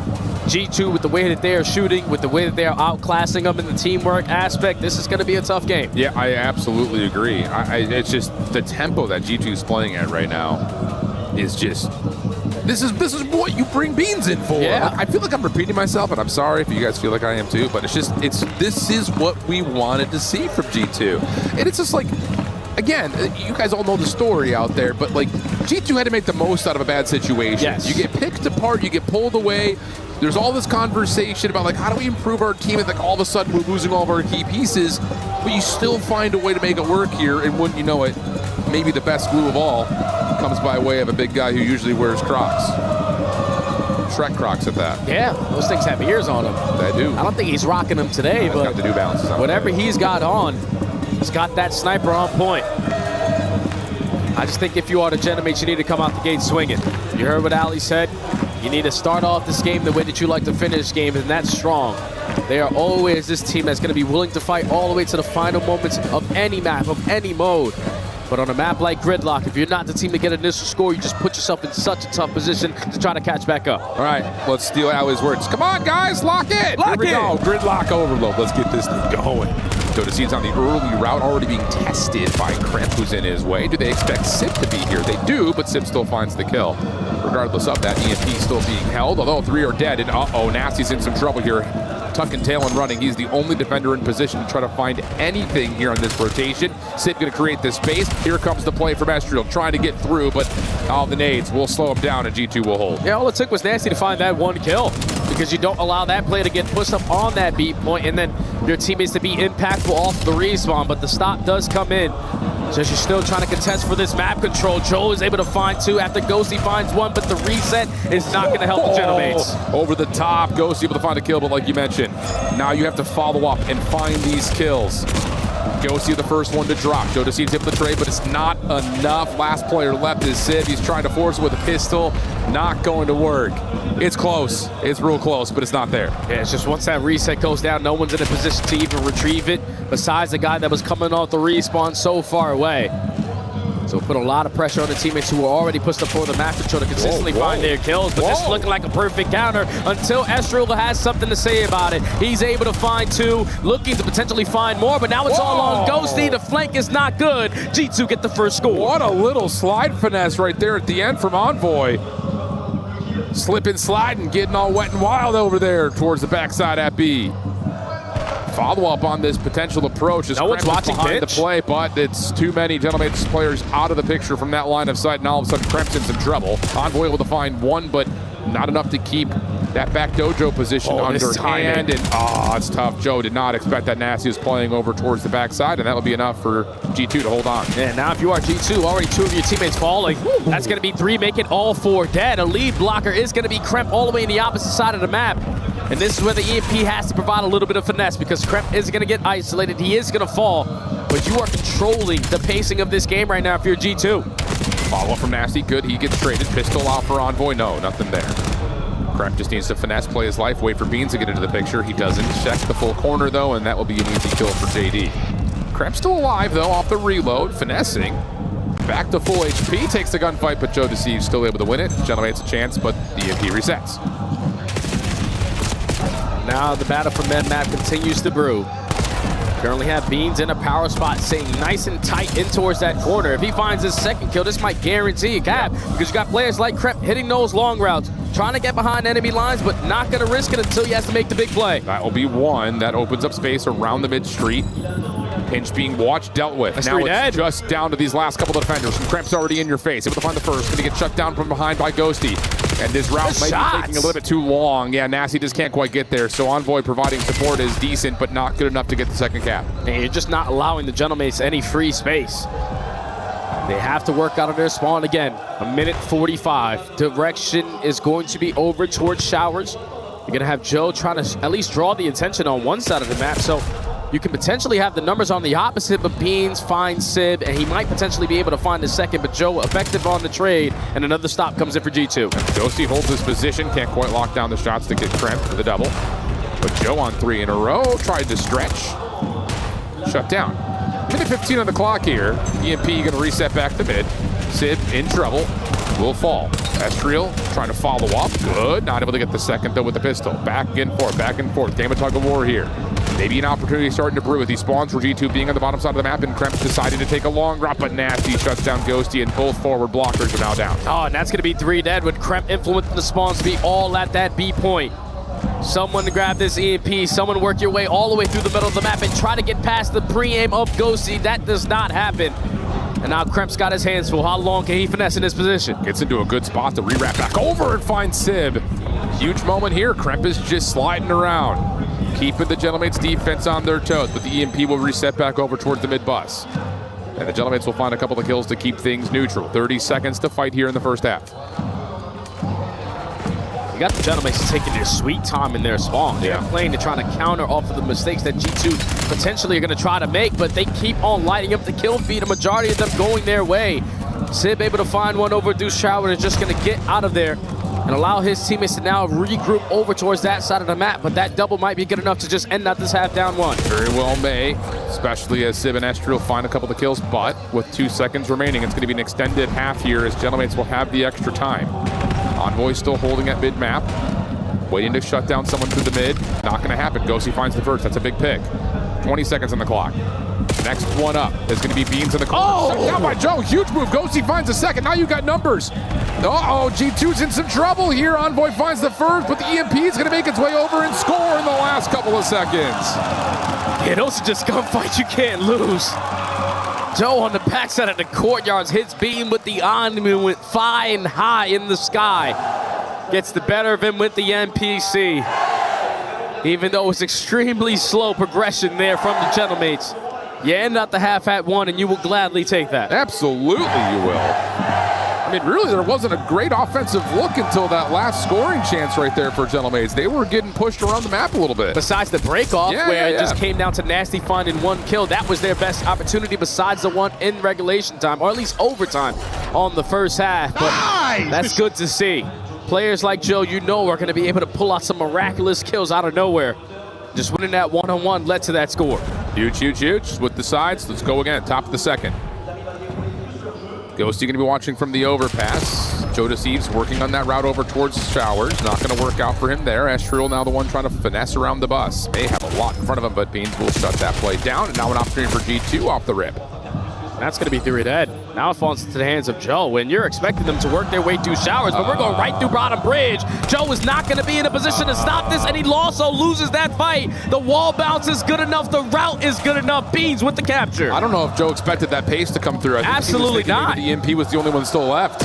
G2, with the way that they are shooting, with the way that they are outclassing them in the teamwork aspect, this is going to be a tough game. Yeah, I absolutely agree. It's just the tempo that G2 is playing at right now is just... This is what you bring Beans in for. Yeah. I feel like I'm repeating myself, and I'm sorry if you guys feel like I am too, but this is what we wanted to see from G2. And it's just like, again, you guys all know the story out there, but like G2 had to make the most out of a bad situation. Yes. You get picked apart, you get pulled away. There's all this conversation about like, how do we improve our team? And like all of a sudden we're losing all of our key pieces, but you still find a way to make it work here. And wouldn't you know it, maybe the best glue of all comes by way of a big guy who usually wears Crocs. Shrek Crocs at that. Yeah, those things have ears on them. They do. I don't think he's rocking them today, but got the New Balances on. Whatever he's got on, he's got that sniper on point. I just think if you are the Gentlemates, you need to come out the gate swinging. You heard what Ali said. You need to start off this game the way that you like to finish game, and that's strong. They are always this team that's going to be willing to fight all the way to the final moments of any map, of any mode. But on a map like Gridlock, if you're not the team to get an initial score, you just put yourself in such a tough position to try to catch back up. All right, let's steal Ali's words. Come on, guys, lock in. Here we go. Gridlock overload. Let's get this thing going. Dotaseed's on the early route, already being tested by Cramp, who's in his way. Do they expect Sip to be here? They do, but Sip still finds the kill. Regardless of that, EMP still being held, although 3 are dead, and uh-oh, Nasty's in some trouble here. Tuck and tail and running. He's the only defender in position to try to find anything here on this rotation. Sip going to create this space. Here comes the play from Estriel, trying to get through, but all the nades will slow him down, and G2 will hold. Yeah, all it took was Nasty to find that one kill, because you don't allow that play to get pushed up on that beat point, and then your teammates to be impactful off the respawn, but the stop does come in. So you're still trying to contest for this map control. Joe is able to find 2 after Ghosty finds 1, but the reset is not going to help the Gentlemates. Over the top, Ghosty able to find a kill, but like you mentioned, now you have to follow up and find these kills. Ghosty the first one to drop. Dotaseed's able to trade, but it's not enough. Last player left is Sid. He's trying to force it with a pistol. Not going to work. It's close. It's real close, but it's not there. Yeah, it's just once that reset goes down, no one's in a position to even retrieve it, besides the guy that was coming off the respawn so far away. So put a lot of pressure on the teammates who were already pushed up for the map to try to consistently find their kills. But this is looking like a perfect counter until Estrel has something to say about it. He's able to find 2, looking to potentially find more, but now it's all on Ghosty. The flank is not good. G2 get the first score. What a little slide finesse right there at the end from Envoy. Slipping, sliding, getting all wet and wild over there towards the backside at B. Follow-up on this potential approach is watching behind the play, but it's too many Gentleman's players out of the picture from that line of sight, and all of a sudden Kremp's in some trouble. Envoy able to find 1, but not enough to keep that back dojo position underhand. And it's tough. Joe did not expect that. Nasty was playing over towards the backside, and that'll be enough for G2 to hold on. And now if you are G2, already 2 of your teammates falling. That's going to be 3, making all 4 dead. A lead blocker is going to be Kremp all the way in the opposite side of the map. And this is where the EMP has to provide a little bit of finesse because Kremp is going to get isolated. He is going to fall, but you are controlling the pacing of this game right now if you're G2. Follow-up from Nasty, good. He gets traded. Pistol out for Envoy. No, nothing there. Kremp just needs to finesse, play his life, wait for Beans to get into the picture. He doesn't. Check the full corner, though, and that will be an easy kill for JD. Kremp still alive, though, off the reload, finessing. Back to full HP, takes the gunfight, but Joe Deceives still able to win it. Gentleman has a chance, but the EMP resets. Now the battle for Med Map continues to brew. Currently have Beans in a power spot, staying nice and tight in towards that corner. If he finds his second kill, this might guarantee a cap because you got players like Kremp hitting those long routes, trying to get behind enemy lines, but not going to risk it until he has to make the big play. That will be 1. That opens up space around the mid-street. Pinch being watched, dealt with. That's now it's dead. just down to these last couple of defenders. Kremp's already in your face. Able to find the first. Going to get shut down from behind by Ghosty. And this route might be taking a little bit too long. Yeah, Nasty just can't quite get there. So Envoy providing support is decent, but not good enough to get the second cap. And you're just not allowing the Gentlemates any free space. They have to work out of their spawn again. 1:45. Direction is going to be over towards Showers. You're going to have Joe trying to at least draw the attention on one side of the map. So you can potentially have the numbers on the opposite, but Beans finds Sib, and he might potentially be able to find the second, but Joe effective on the trade, and another stop comes in for G2. Ghosty holds his position, can't quite lock down the shots to get Kremp for the double. But Joe on 3 in a row, tried to stretch. Shut down. Minute 15 on the clock here. EMP going to reset back to mid. Sib in trouble, will fall. Estriel trying to follow up, good. Not able to get the second though with the pistol. Back and forth. Game of tug of war here. Maybe an opportunity starting to brew with these spawns for G2 being on the bottom side of the map, and Kremp deciding to take a long drop, but Nasty shuts down Ghosty, and both forward blockers are now down. Oh, and that's going to be 3 dead with Kremp influencing the spawns to be all at that B point. Someone grab this EMP, someone work your way all the way through the middle of the map and try to get past the pre-aim of Ghosty. That does not happen. And now Kremp's got his hands full. How long can he finesse in this position? Gets into a good spot to re-wrap back over and find Sib. Huge moment here. Kremp is just sliding around, keeping the Gentlemates defense on their toes, but the EMP will reset back over towards the mid-bus. And the Gentlemates will find a couple of kills to keep things neutral. 30 seconds to fight here in the first half. You got the Gentlemates taking their sweet time in their spawn. They're playing to try to counter off of the mistakes that G2 potentially are going to try to make, but they keep on lighting up the kill feed, a majority of them going their way. Sib able to find one over Deuce Shower and is just going to get out of there and allow his teammates to now regroup over towards that side of the map, but that double might be good enough to just end out this half down 1. Very well may, especially as Sib and Estriel find a couple of kills, but with 2 seconds remaining, it's going to be an extended half here as Gentlemates will have the extra time. Envoy still holding at mid-map, waiting to shut down someone through the mid. Not going to happen. Ghosty finds the first. That's a big pick. 20 seconds on the clock. Next one up is going to be Beans in the corner. Shut down by Joe. Huge move. Ghosty finds the second. Now you got numbers. Uh-oh, G2's in some trouble here. Envoy finds the first, but the EMP is going to make its way over and score in the last couple of seconds. Yeah, those are just gunfights you can't lose. Joe on the backside of the courtyards hits Beam with the went flying high in the sky. Gets the better of him with the NPC. Even though it's extremely slow progression there from the Gentlemates. You end out the half at 1 and you will gladly take that. Absolutely you will. I mean, really, there wasn't a great offensive look until that last scoring chance right there for Gentlemates. They were getting pushed around the map a little bit. Besides the break-off, where it just came down to Nasty finding 1 kill, that was their best opportunity besides the one in regulation time, or at least overtime on the first half. But that's good to see. Players like Joe, you know, are going to be able to pull out some miraculous kills out of nowhere. Just winning that one-on-one led to that score. Huge, huge, huge. With the sides, let's go again. Top of the second. Ghosty going to be watching from the overpass. Joe Deceives working on that route over towards Showers. Not going to work out for him there. Estriel now the one trying to finesse around the bus. May have a lot in front of him, but Beans will shut that play down. And now an opportunity for G2 off the rip. That's going to be 3 dead. Now it falls into the hands of Joe, and you're expecting them to work their way through Showers, but we're going right through Bottom Bridge. Joe is not going to be in a position to stop this, and he also loses that fight. The wall bounce is good enough. The route is good enough. Beans with the capture. I don't know if Joe expected that pace to come through. I think Absolutely not. The EMP was the only one still left.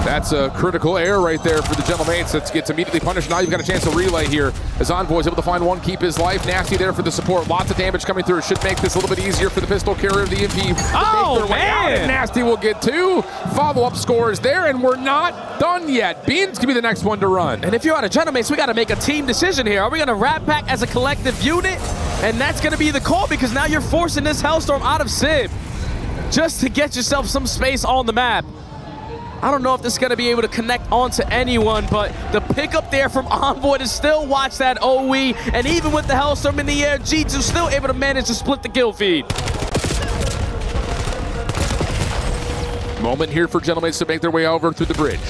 That's a critical error right there for the Gentlemates. That gets immediately punished. Now you've got a chance to relay here as Envoy's able to find one, keep his life. Nasty there for the support. Lots of damage coming through. Should make this a little bit easier for the pistol carrier of the EMP. Oh, man! Nasty will get 2 follow-up scores there, and we're not done yet. Beans can be the next one to run. And if you're on a Gentlemates, we got to make a team decision here. Are we going to Rat Pack as a collective unit? And that's going to be the call, because now you're forcing this Hellstorm out of Sim just to get yourself some space on the map. I don't know if this is going to be able to connect onto anyone, but the pickup there from Envoy to still watch that OE, and even with the Hellstorm in the air, G2 still able to manage to split the kill feed. Moment here for Gentlemates to make their way over through the bridge.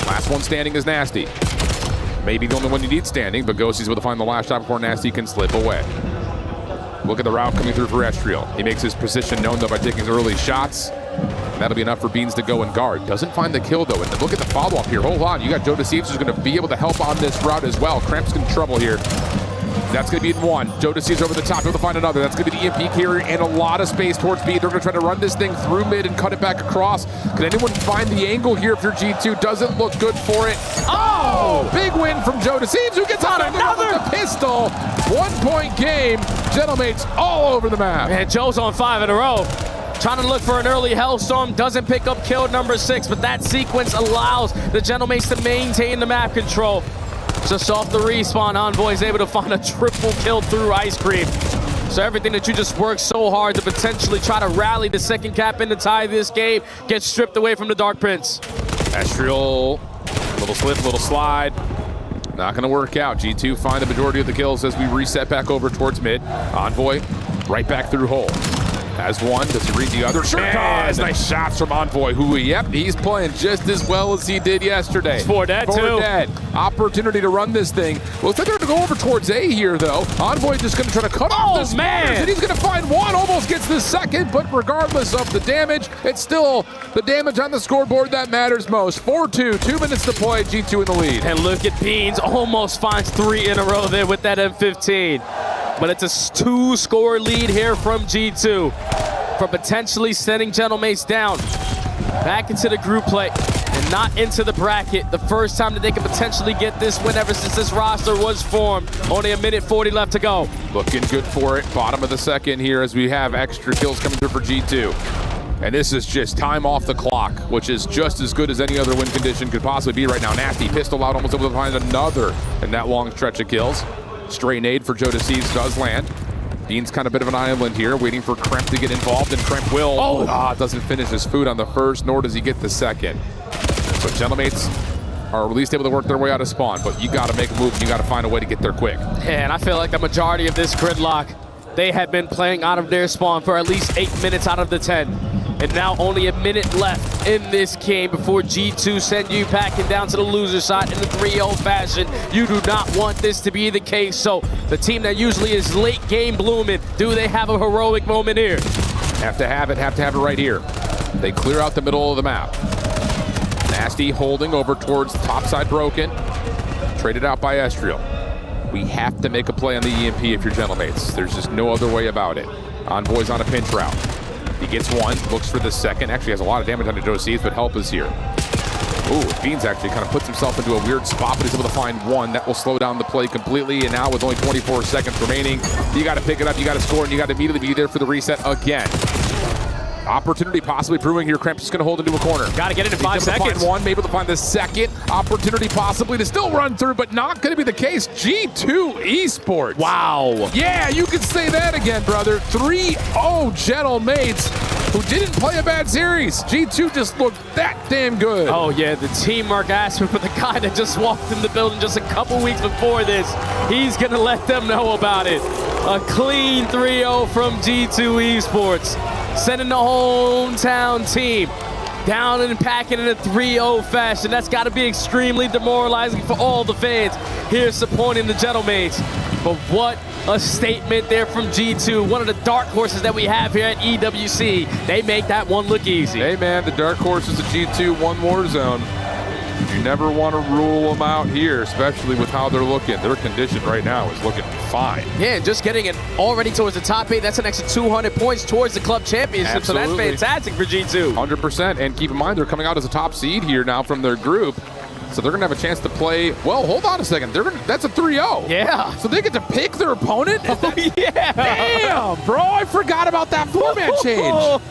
Last one standing is Nasty. Maybe the only one you need standing, but Ghosty's able to find the last shot before Nasty can slip away. Look at the route coming through for Estriel. He makes his position known, though, by taking early shots. That'll be enough for Beans to go and guard. Doesn't find the kill, though. And look at the follow-up here. Hold on. You got Joe Deceives who's going to be able to help on this route as well. Cramp's in trouble here. That's going to be 1. Joe Deceives over the top. Able to find another. That's going to be the EMP carrier and a lot of space towards B. They're going to try to run this thing through mid and cut it back across. Can anyone find the angle here if you're G2? Doesn't look good for it. Oh! Big win from Joe Deceives, who gets on another with the pistol. 1-point game. Gentlemates all over the map. And Joe's on 5 in a row. Trying to look for an early Hellstorm, doesn't pick up kill number 6, but that sequence allows the Gentlemates to maintain the map control. Just off the respawn, Envoy is able to find a triple kill through Ice Cream. So everything that you just worked so hard to potentially try to rally the second cap in to tie this game gets stripped away from the Dark Prince. Estriel, little slip, little slide. Not going to work out. G2 find the majority of the kills as we reset back over towards mid. Envoy right back through hole. Has one, does he read the other? Sure does. Nice shots from Envoy, who, yep, he's playing just as well as he did yesterday. It's 4 dead, 4 too. dead. Opportunity to run this thing. Well, it's like they're going to go over towards A here, though. Envoy just going to try to cut off this man, and he's going to find one. Almost gets the second, but regardless of the damage, it's still the damage on the scoreboard that matters most. 4-2, 2 minutes to play, G2 in the lead. And look at Beans, almost finds 3 in a row there with that M15. But it's a 2-score lead here from G2 for potentially sending Gentlemates down back into the group play and not into the bracket. The first time that they can potentially get this win ever since this roster was formed. Only a minute 40 left to go. Looking good for it. Bottom of the second here as we have extra kills coming through for G2. And this is just time off the clock, which is just as good as any other win condition could possibly be right now. Nasty pistol out, almost able to find another in that long stretch of kills. Straight nade for Joe Deceives does land. Beans kind of bit of an island here, waiting for Kremp to get involved, and Kremp will. Doesn't finish his food on the first, nor does he get the second. So Gentlemates are at least able to work their way out of spawn, but you got to make a move, and you got to find a way to get there quick. And I feel like the majority of this gridlock, they had been playing out of their spawn for at least 8 minutes out of the 10. And now only a minute left in this game before G2 send you packing down to the loser side in the 3-0 fashion. You do not want this to be the case. So the team that usually is late game blooming, do they have a heroic moment here? Have to have it right here. They clear out the middle of the map. Nasty holding over towards the top side broken. Traded out by Estriel. We have to make a play on the EMP if you're Gentlemates. There's just no other way about it. Envoy's on a pinch route. He gets one, looks for the second. Actually has a lot of damage on the Joe Deceives, but help is here. Ooh, Beans actually kind of puts himself into a weird spot, but he's able to find one. That will slow down the play completely, and now with only 24 seconds remaining, you got to pick it up, you got to score, and you got to immediately be there for the reset again. Opportunity possibly brewing here. Cramp's just going to hold into a corner. Got to get it in 5 seconds. Find one, maybe to find the second. Opportunity possibly to still run through, but not going to be the case. G2 Esports. Wow. Yeah, you can say that again, brother. 3-0 Gentlemates, who didn't play a bad series. G2 just looked that damn good. Oh, yeah, the teamwork aspect for the guy that just walked in the building just a couple weeks before this. He's going to let them know about it. A clean 3-0 from G2 Esports. sending the hometown team down and packing in a 3-0 fashion. That's got to be extremely demoralizing for all the fans here supporting the Gentlemates. But what a statement there from G2, one of the dark horses that we have here at EWC. They make that one look easy. Hey man, the dark horses of G2 won Warzone. You never want to rule them out here, especially with how they're looking. Their condition right now is looking fine. Yeah, and just getting it already towards the top 8, that's an extra 200 points towards the club championship. Absolutely. So that's fantastic for G2. 100%, and keep in mind they're coming out as a top seed here now from their group. So they're going to have a chance to play, well, hold on a second. That's a 3-0. Yeah. So they get to pick their opponent? Oh, yeah. Damn, bro, I forgot about that format change.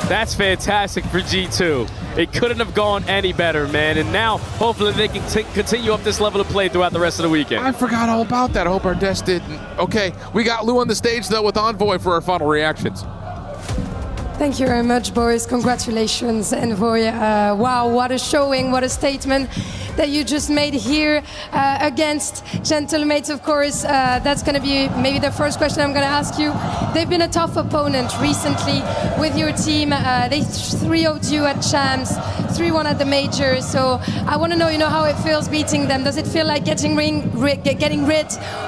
That's fantastic for G2. It couldn't have gone any better, man. And now, hopefully, they can continue up this level of play throughout the rest of the weekend. I forgot all about that. I hope our desk didn't. Okay, we got Lou on the stage, though, with Envoy for our final reactions. Thank you very much, boys. Congratulations, Envoy. Wow, what a showing, what a statement that you just made here against Gentlemates, of course. That's going to be maybe the first question I'm going to ask you. They've been a tough opponent recently with your team. They 3-0'd you at Champs, 3-1 at the Majors. So I want to know, how it feels beating them. Does it feel like getting rid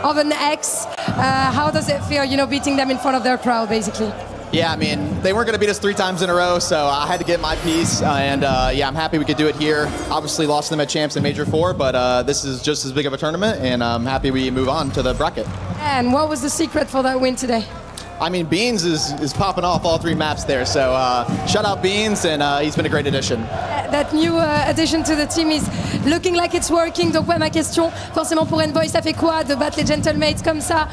of an ex? How does it feel, beating them in front of their crowd, basically? Yeah, I mean, they weren't going to beat us 3 times in a row, so I had to get my piece. And yeah, I'm happy we could do it here. Obviously lost them at Champs in Major 4, but this is just as big of a tournament, and I'm happy we move on to the bracket. And what was the secret for that win today? I mean, Beans is popping off all 3 maps there, so shout out Beans, and he's been a great addition. That new addition to the team is looking like it's working. Donc ouais, ma question, forcément pour Envoy, ça fait quoi de battre les Gentlemates comme ça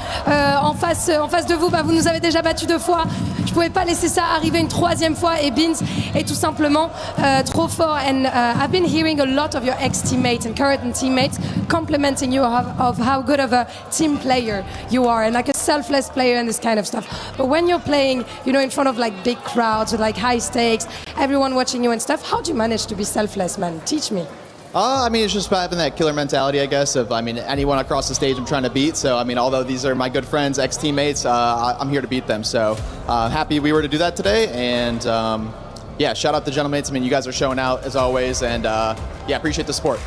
en face de vous? Vous nous avez déjà battu 2 fois. Je pouvais pas laisser ça arriver une 3e fois, et Beans est tout simplement trop fort. And I've been hearing a lot of your ex-teammates and current teammates complimenting you of how good of a team player you are, and like a selfless player and this kind of stuff. But when you're playing, in front of like big crowds with like high stakes, everyone watching you and stuff, how do you manage to be selfless, man? Teach me. I mean, it's just about having that killer mentality, I guess, of, anyone across the stage I'm trying to beat. So, although these are my good friends, ex-teammates, I'm here to beat them. So, happy we were to do that today. And, yeah, shout out the Gentlemates. You guys are showing out, as always. And, yeah, appreciate the support.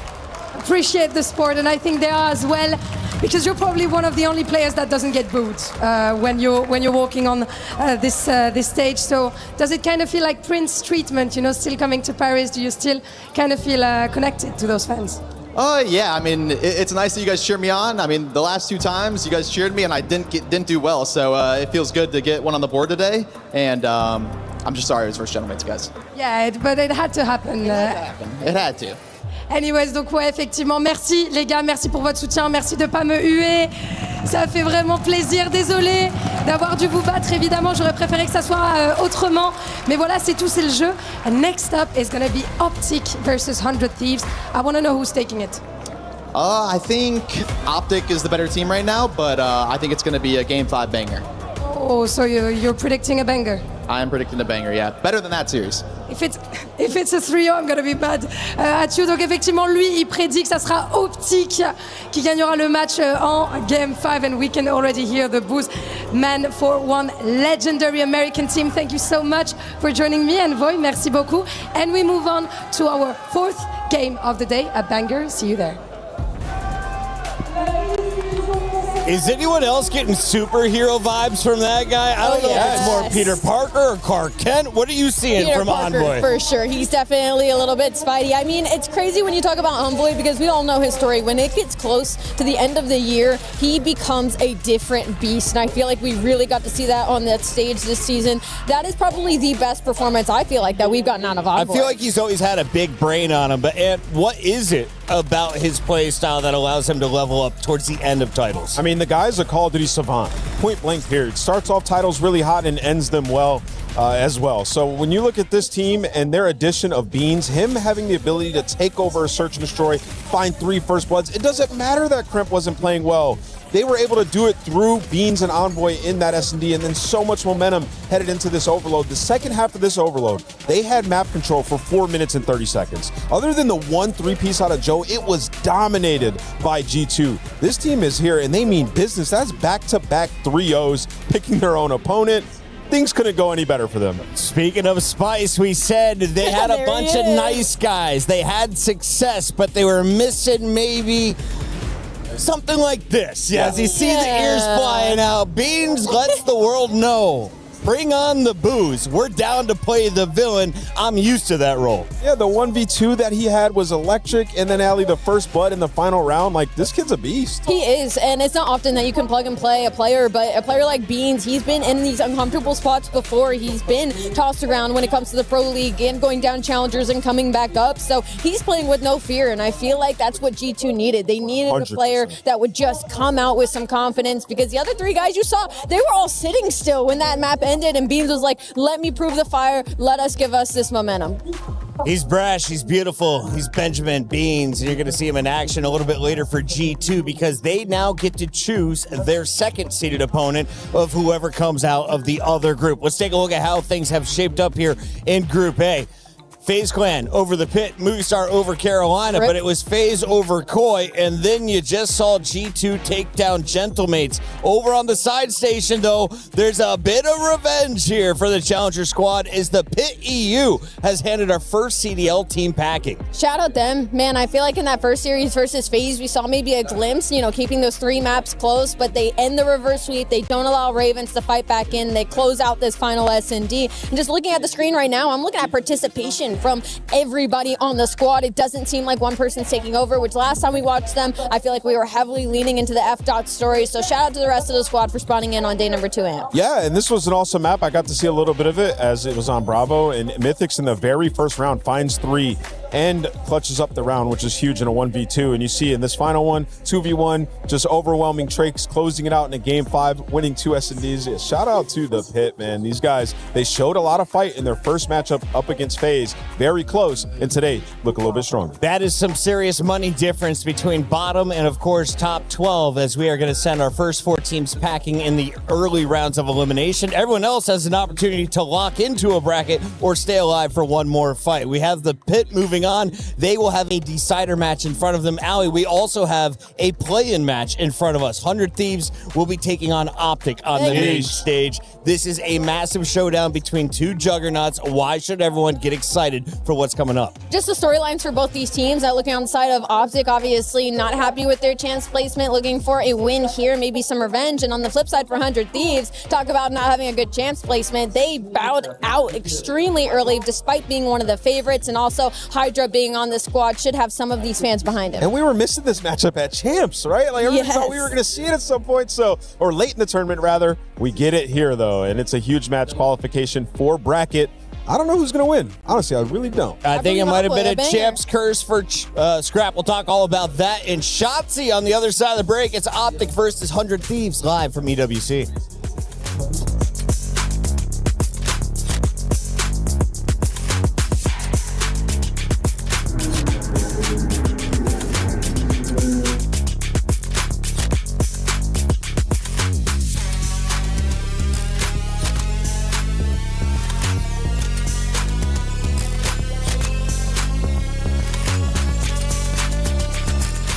Appreciate the sport, and I think they are as well, because you're probably one of the only players that doesn't get booed when you're walking on this stage. So does it kind of feel like Prince treatment, still coming to Paris? Do you still kind of feel connected to those fans? Yeah, it's nice that you guys cheer me on. The last 2 times you guys cheered me and I didn't do well, so it feels good to get one on the board today. And I'm just sorry it was versus Gentlemates, guys. Yeah, but it had to happen. It had to. Anyways, donc ouais, effectivement, merci les gars, merci pour votre soutien, merci de pas me huer, ça fait vraiment plaisir. Désolé d'avoir dû vous battre, évidemment, j'aurais préféré que ça soit autrement, mais voilà, c'est tout, c'est le jeu. And next up is gonna be Optic versus 100 Thieves. I want to know who's taking it. I think Optic is the better team right now, but I think it's gonna be a Game 5 banger. Oh, so you're predicting a banger? I am predicting a banger, yeah. Better than that series. If it's a 3-0, I'm gonna be mad at you. Donc effectivement, lui, il prédit que ça sera Optic qui gagnera le match en Game 5, and we can already hear the booze. Man for one legendary American team. Thank you so much for joining me, Envoy. Merci beaucoup. And we move on to our 4th game of the day, a banger. See you there. Is anyone else getting superhero vibes from that guy? I don't know if it's more Peter Parker or Clark Kent. What are you seeing Peter from Parker, Envoy? For sure. He's definitely a little bit Spidey. It's crazy when you talk about Envoy because we all know his story. When it gets close to the end of the year, he becomes a different beast. And I feel like we really got to see that on that stage this season. That is probably the best performance I feel like that we've gotten out of Envoy. I feel like he's always had a big brain on him, but what is it about his play style that allows him to level up towards the end of titles? The guy's a Call of Duty savant, point blank period. Starts off titles really hot and ends them well as well. So when you look at this team and their addition of Beans, him having the ability to take over a search and destroy, find 3 first bloods, it doesn't matter that Crimp wasn't playing well. They were able to do it through Beans and Envoy in that S&D, and then so much momentum headed into this overload. The second half of this overload, they had map control for 4 minutes and 30 seconds. Other than the 1 3-piece out of Joe, it was dominated by G2. This team is here, and they mean business. That's back-to-back 3-0s, picking their own opponent. things couldn't go any better for them. Speaking of spice, we said they had a bunch of nice guys. They had success, but they were missing maybe something like this. As you see the ears flying out, Beans lets the world know. Bring on the booze. We're down to play the villain. I'm used to that role. Yeah, the 1v2 that he had was electric, and then Allie, the first blood in the final round, like, this kid's a beast. He is, and it's not often that you can plug and play a player, but a player like Beans, he's been in these uncomfortable spots before. He's been tossed around when it comes to the Pro League and going down challengers and coming back up, so he's playing with no fear, and I feel like that's what G2 needed. They needed 100%. A player that would just come out with some confidence, because the other three guys you saw, they were all sitting still when that map ended, and Beans was like, let me prove the fire, give us this momentum. He's brash, he's beautiful, he's Benjamin Beans, and you're going to see him in action a little bit later for G2 because they now get to choose their second-seeded opponent of whoever comes out of the other group. Let's take a look at how things have shaped up here in Group A. FaZe Clan over the Pit, Movistar over Carolina, but it was FaZe over Koi, and then you just saw G2 take down Gentlemates. Over on the side station, though, there's a bit of revenge here for the Challenger squad as the Pit EU has handed our first CDL team packing. Shout out them. Man, I feel like in that first series versus FaZe, we saw maybe a glimpse, keeping those 3 maps close, but they end the reverse sweep. They don't allow Ravens to fight back in. They close out this final S&D. And just looking at the screen right now, I'm looking at participation from everybody on the squad. It doesn't seem like one person's taking over, which last time we watched them, I feel like we were heavily leaning into the F-Dot story. So shout out to the rest of the squad for spawning in on day number 2 AMP. Yeah, and this was an awesome map. I got to see a little bit of it as it was on Bravo, and Mythics in the very first round finds 3 and clutches up the round, which is huge in a 1v2. And you see in this final one, 2v1, just overwhelming Trakes, closing it out in a game 5, winning 2 S&Ds. Yeah, shout out to the Pit, man. These guys, they showed a lot of fight in their first matchup up against FaZe. Very close, and today look a little bit stronger. That is some serious money difference between bottom and, of course, top 12, as we are going to send our first 4 teams packing in the early rounds of elimination. Everyone else has an opportunity to lock into a bracket or stay alive for one more fight. We have the Pit moving on. They will have a decider match in front of them. Allie, we also have a play-in match in front of us. 100 Thieves will be taking on Optic on the main stage. This is a massive showdown between 2 juggernauts. Why should everyone get excited for what's coming up? Just the storylines for both these teams. Looking on the side of Optic, obviously not happy with their chance placement, looking for a win here, maybe some revenge. And on the flip side for 100 Thieves, talk about not having a good chance placement. They bowed out extremely early despite being one of the favorites, and also Hydra being on the squad should have some of these fans behind him. And we were missing this matchup at Champs, right? Like everyone thought we were going to see it at some point, or late in the tournament rather. We get it here though, and it's a huge match qualification for bracket. I don't know who's going to win. Honestly, I really don't. I think it might have been a Champs curse for Scrap. We'll talk all about that. And Shotzi on the other side of the break. It's Optic versus 100 Thieves live from EWC.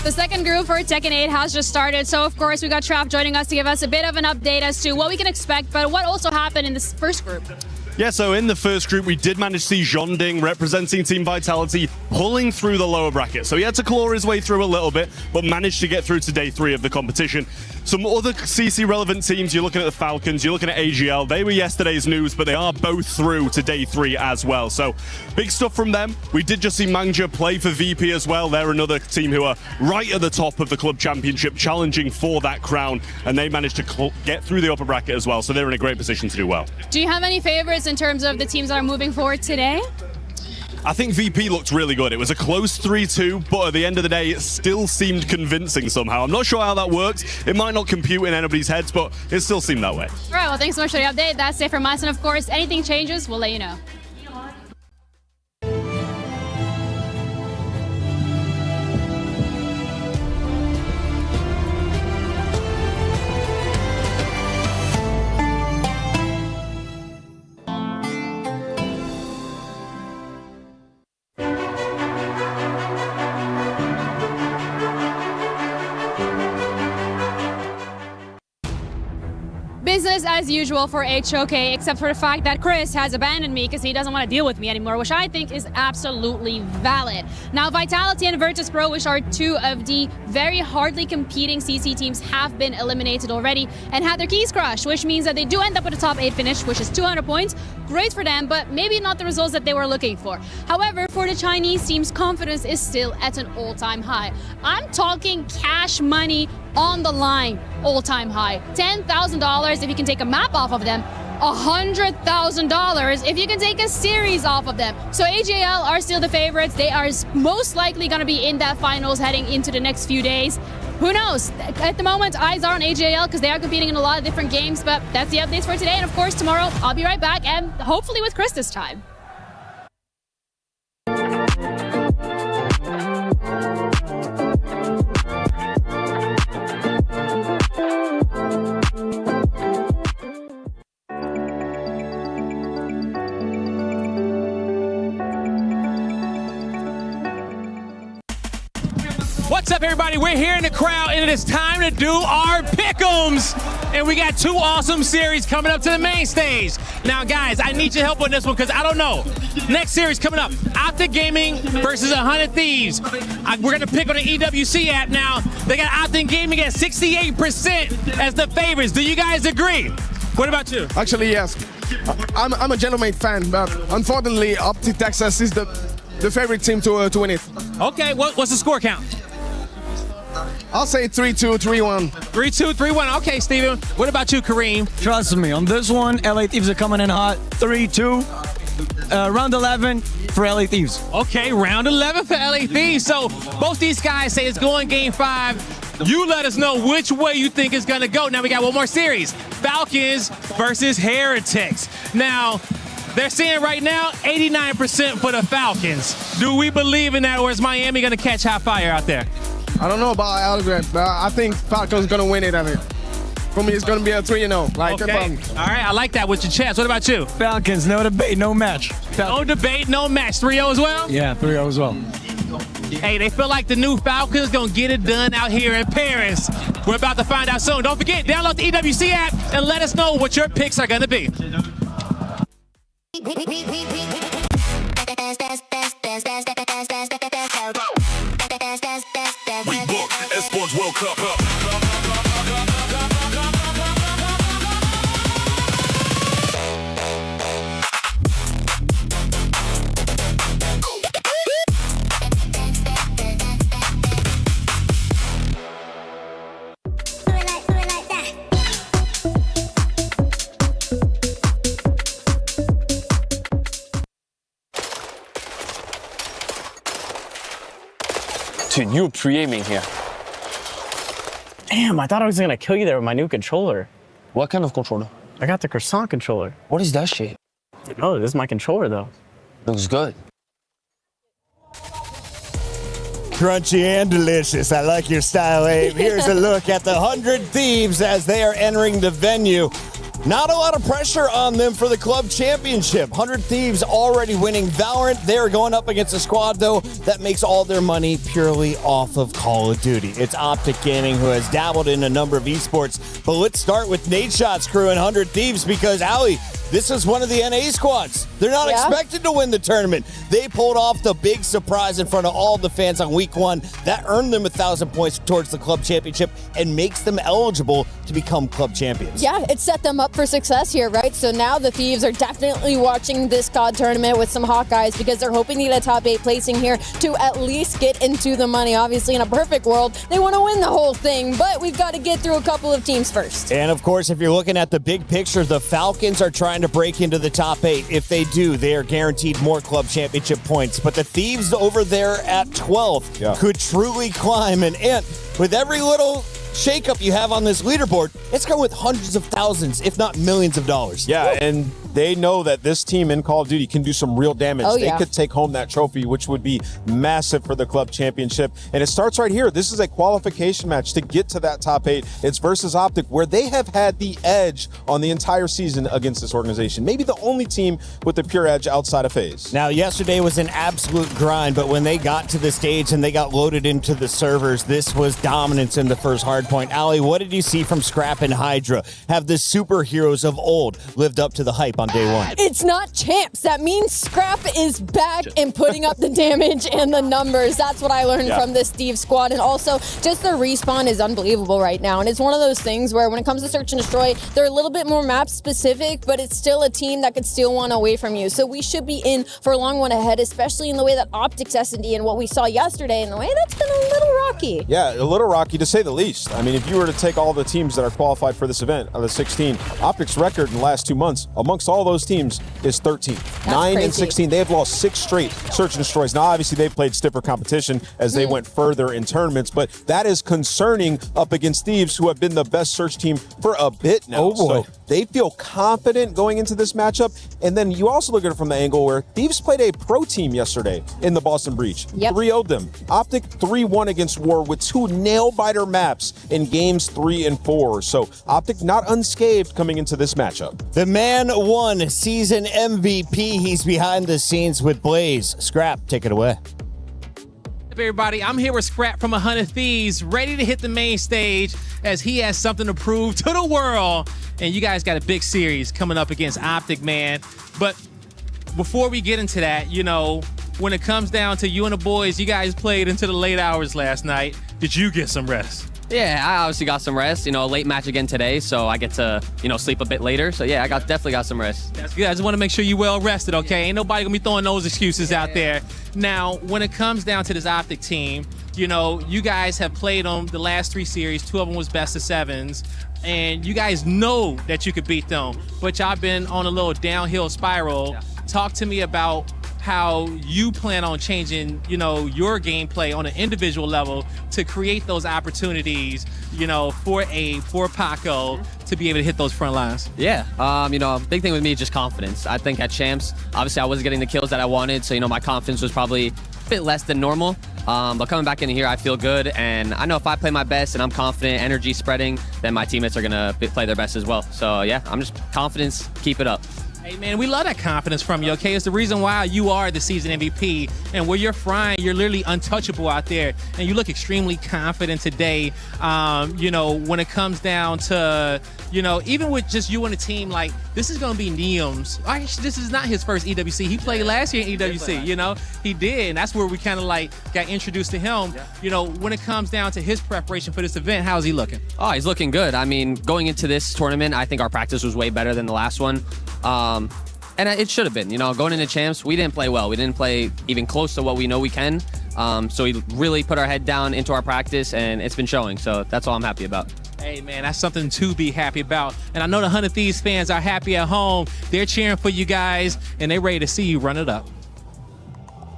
The second group for Tekken 8 has just started, so of course we got Trav joining us to give us a bit of an update as to what we can expect, but what also happened in this first group. Yeah, so in the first group, we did manage to see Jonding representing Team Vitality pulling through the lower bracket. So he had to claw his way through a little bit, but managed to get through to day 3 of the competition. Some other CC relevant teams, you're looking at the Falcons, you're looking at AGL. They were yesterday's news, but they are both through to day 3 as well. So big stuff from them. We did just see Mangja play for VP as well. They're another team who are right at the top of the club championship, challenging for that crown, and they managed to get through the upper bracket as well. So they're in a great position to do well. Do you have any favorites in terms of the teams that are moving forward today? I think VP looked really good. It was a close 3-2, but at the end of the day, it still seemed convincing somehow. I'm not sure how that works. It might not compute in anybody's heads, but it still seemed that way. All right, well, thanks so much for the update. That's it from us, and of course, anything changes, we'll let you know. business as usual for HOK, except for the fact that Chris has abandoned me because he doesn't want to deal with me anymore, which I think is absolutely valid. Now, Vitality and Virtus Pro, which are two of the very hardly competing CC teams, have been eliminated already and had their keys crushed, which means that they do end up with a top 8 finish, which is 200 points. Great for them, but maybe not the results that they were looking for. However, for the Chinese team's confidence is still at an all-time high. I'm talking cash money on the line, all-time high. $10,000 if you can take a map off of them. $100,000 if you can take a series off of them. So AJL are still the favorites. They are most likely going to be in that finals heading into the next few days. Who knows? At the moment, eyes are on AJL because they are competing in a lot of different games, but that's the updates for today. And of course, tomorrow, I'll be right back and hopefully with Chris this time. What's up, everybody? We're here in the crowd, and it is time to do our pick'ems. And we got 2 awesome series coming up to the main stage. Now, guys, I need your help on this one because I don't know. Next series coming up, Optic Gaming versus 100 Thieves. We're going to pick on the EWC app now. They got Optic Gaming at 68% as the favorites. Do you guys agree? What about you? Actually, yes. I'm a Gentleman fan, but unfortunately, Optic Texas is the favorite team to win it. Okay, what's the score count? I'll say 3-2, 3-1. 3-2, 3-1. Okay, Steven. What about you, Kareem? Trust me, on this one, LA Thieves are coming in hot. 3-2. Round 11 for LA Thieves. Okay, round 11 for LA Thieves. So both these guys say it's going game 5. You let us know which way you think it's going to go. Now we got one more series. Falcons versus Heretics. Now, they're saying right now 89% for the Falcons. Do we believe in that, or is Miami going to catch hot fire out there? I don't know about Algebra, but I think Falcons going to win it. I mean, for me, it's going to be a 3-0. Like, okay. All right, I like that with your chance. What about you? Falcons, no debate, no match. No debate, no match. 3-0 as well? Yeah, 3-0 as well. Hey, they feel like the new Falcons going to get it done out here in Paris. We're about to find out soon. Don't forget, download the EWC app and let us know what your picks are going to be. We book Esports World Cup up. Dude, you were pre-aiming here. Damn, I thought I was gonna kill you there with my new controller. What kind of controller? I got the Croissant controller. What is that shit? Oh, this is my controller though. Looks good. Crunchy and delicious. I like your style, Abe. Here's a look at the 100 Thieves as they are entering the venue. Not a lot of pressure on them for the club championship. 100 Thieves already winning Valorant. They're going up against a squad, though, that makes all their money purely off of Call of Duty. It's Optic Gaming, who has dabbled in a number of esports. But let's start with Nadeshot's crew and 100 Thieves because, Allie, this is one of the NA squads. They're not expected to win the tournament. They pulled off the big surprise in front of all the fans on week 1. That earned them 1,000 points towards the club championship and makes them eligible to become club champions. Yeah, it set them up for success here, right? So now the Thieves are definitely watching this COD tournament with some Hawkeyes because they're hoping to get a top 8 placing here to at least get into the money. Obviously, in a perfect world, they want to win the whole thing, but we've got to get through a couple of teams first. And of course, if you're looking at the big picture, the Falcons are trying to break into the top 8. If they do, they are guaranteed more club championship points. But the Thieves over there at 12th could truly climb. And with every little shakeup you have on this leaderboard, it's going with hundreds of thousands, if not millions of dollars. Yeah, and they know that this team in Call of Duty can do some real damage. Oh, they yeah. could take home that trophy, which would be massive for the club championship. And it starts right here. This is a qualification match to get to that top 8. It's versus Optic, where they have had the edge on the entire season against this organization. Maybe the only team with the pure edge outside of FaZe. Now, yesterday was an absolute grind, but when they got to the stage and they got loaded into the servers, this was dominance in the first hard point. Ali, what did you see from Scrap and Hydra? Have the superheroes of old lived up to the hype on day one? It's not champs. That means Scrap is back and putting up the damage and the numbers. That's what I learned from this Steve squad. And also, just the respawn is unbelievable right now. And it's one of those things where when it comes to Search and Destroy, they're a little bit more map specific, but it's still a team that could steal one away from you. So we should be in for a long one ahead, especially in the way that Optics S&D and what we saw yesterday, and the way that's been a little rocky. Yeah, a little rocky to say the least. I mean, if you were to take all the teams that are qualified for this event, of the 16, Optic's record in the last 2 months amongst all those teams is 13. 9 crazy. and 16. They have lost 6 straight Search and Destroys. Now, obviously, they've played stiffer competition as they went further in tournaments, but that is concerning up against Thieves, who have been the best Search team for a bit now. Oh, boy. So they feel confident going into this matchup. And then you also look at it from the angle where Thieves played a pro team yesterday in the Boston Breach. 3-0'd them. Optic 3-1 against War with 2 nail-biter maps in games 3 and 4. So Optic not unscathed coming into this matchup. The man won season MVP. He's behind the scenes with Blaze. Scrap, take it away. Up, everybody, I'm here with Scrap from 100 Thieves, ready to hit the main stage as he has something to prove to the world. And you guys got a big series coming up against Optic, man. But before we get into that, you know, when it comes down to you and the boys, you guys played into the late hours last night. Did you get some rest? Yeah, I obviously got some rest. You know, a late match again today, so I get to, you know, sleep a bit later. So yeah, definitely got some rest. That's good. I just want to make sure you're well rested, okay? Ain't nobody gonna be throwing those excuses out there. Now, when it comes down to this Optic team, you know, you guys have played on the last 3 series. 2 of them was best of 7s. And you guys know that you could beat them, but y'all been on a little downhill spiral. Yeah. Talk to me about how you plan on changing, you know, your gameplay on an individual level to create those opportunities, you know, for Paco to be able to hit those front lines. Yeah, you know, big thing with me is just confidence. I think at Champs, obviously I wasn't getting the kills that I wanted, so, you know, my confidence was probably a bit less than normal. But coming back in here, I feel good, and I know if I play my best and I'm confident, energy spreading, then my teammates are gonna play their best as well. So yeah, I'm just confidence, keep it up. Hey man, we love that confidence from you, okay? It's the reason why you are the season MVP, and where you're frying, you're literally untouchable out there, and you look extremely confident today. You know, when it comes down to, you know, even with just you and the team, like, this is gonna be Neum's. Actually, this is not his first EWC. He played last year in EWC, you know? He did, and that's where we kind of like got introduced to him. Yeah. You know, when it comes down to his preparation for this event, how's he looking? Oh, he's looking good. I mean, going into this tournament, I think our practice was way better than the last one. And it should have been, you know, going into Champs, we didn't play well. We didn't play even close to what we know we can. So we really put our head down into our practice, and it's been showing. So that's all I'm happy about. Hey, man, that's something to be happy about. And I know the 100 Thieves fans are happy at home. They're cheering for you guys, and they're ready to see you run it up.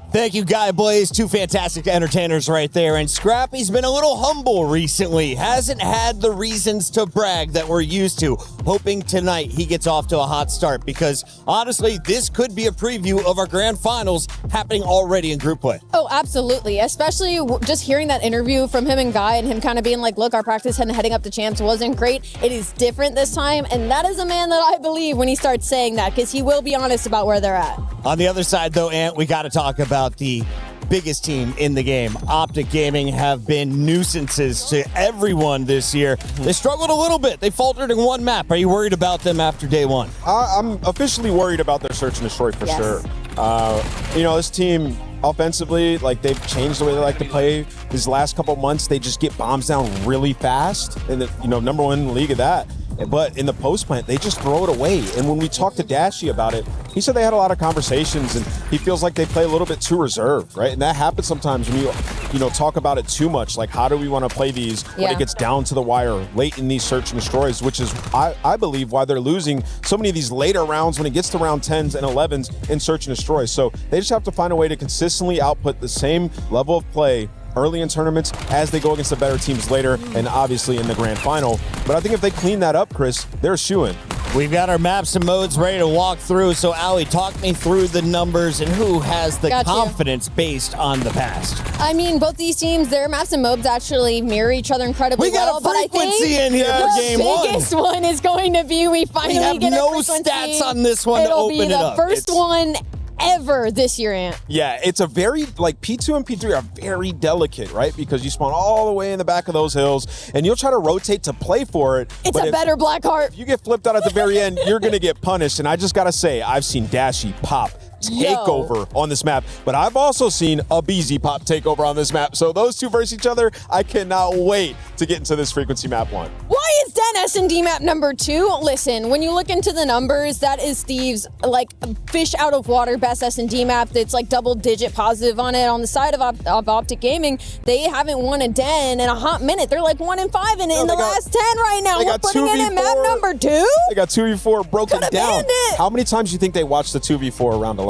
Thank you, Guy Blaze. 2 fantastic entertainers right there. And Scrappy's been a little humble recently. Hasn't had the reasons to brag that we're used to. Hoping tonight he gets off to a hot start, because honestly, this could be a preview of our grand finals happening already in group play. Oh, absolutely. Especially just hearing that interview from him and Guy, and him kind of being like, look, our practice heading up to Champs wasn't great. It is different this time. And that is a man that I believe when he starts saying that, because he will be honest about where they're at. On the other side, though, Ant, we got to talk about the biggest team in the game. Optic Gaming have been nuisances to everyone this year. They struggled a little bit. They faltered in 1 map. Are you worried about them after day 1? I'm officially worried about their Search and Destroy for sure. You know, this team offensively, like, they've changed the way they like to play. These last couple months, they just get bombs down really fast. And, you know, #1 in the league at that. But in the post plant, they just throw it away. And when we talked to Dashi about it, he said they had a lot of conversations, and he feels like they play a little bit too reserved, right? And that happens sometimes when you know, talk about it too much. Like, how do we want to play these when it gets down to the wire late in these Search and Destroys, which is, I believe, why they're losing so many of these later rounds when it gets to round 10s and 11s in Search and Destroy. So they just have to find a way to consistently output the same level of play early in tournaments as they go against the better teams later, and obviously in the grand final. But I think if they clean that up, Chris, they're a shoo-in. We've got our maps and modes ready to walk through. So, Ali, talk me through the numbers and who has the confidence based on the past. I mean, both these teams, their maps and modes actually mirror each other incredibly well. We got a frequency in here for game one. The biggest one is going to be we finally get no a frequency. stats on this one to open it up. It'll be the first one ever this year, Ant. Yeah, it's a very, like, P2 and P3 are very delicate, right? Because you spawn all the way in the back of those hills, and you'll try to rotate to play for it. It's a better Blackheart. If you get flipped out at the very end, you're going to get punished. And I just got to say, I've seen Dashy pop takeover on this map, but I've also seen a BZ pop takeover on this map. So those two versus each other, I cannot wait to get into this frequency map one. Why is Den S&D map number 2? Listen, when you look into the numbers, that is Steve's like fish out of water best S&D map. That's like double-digit positive on it. On the side of Optic Gaming, they haven't won a Den in a hot minute. They're like 1-5 in the last 10 right now. We're putting it in map number 2. They got 2v4 broken down. How many times do you think they watched the 2v4 around 11?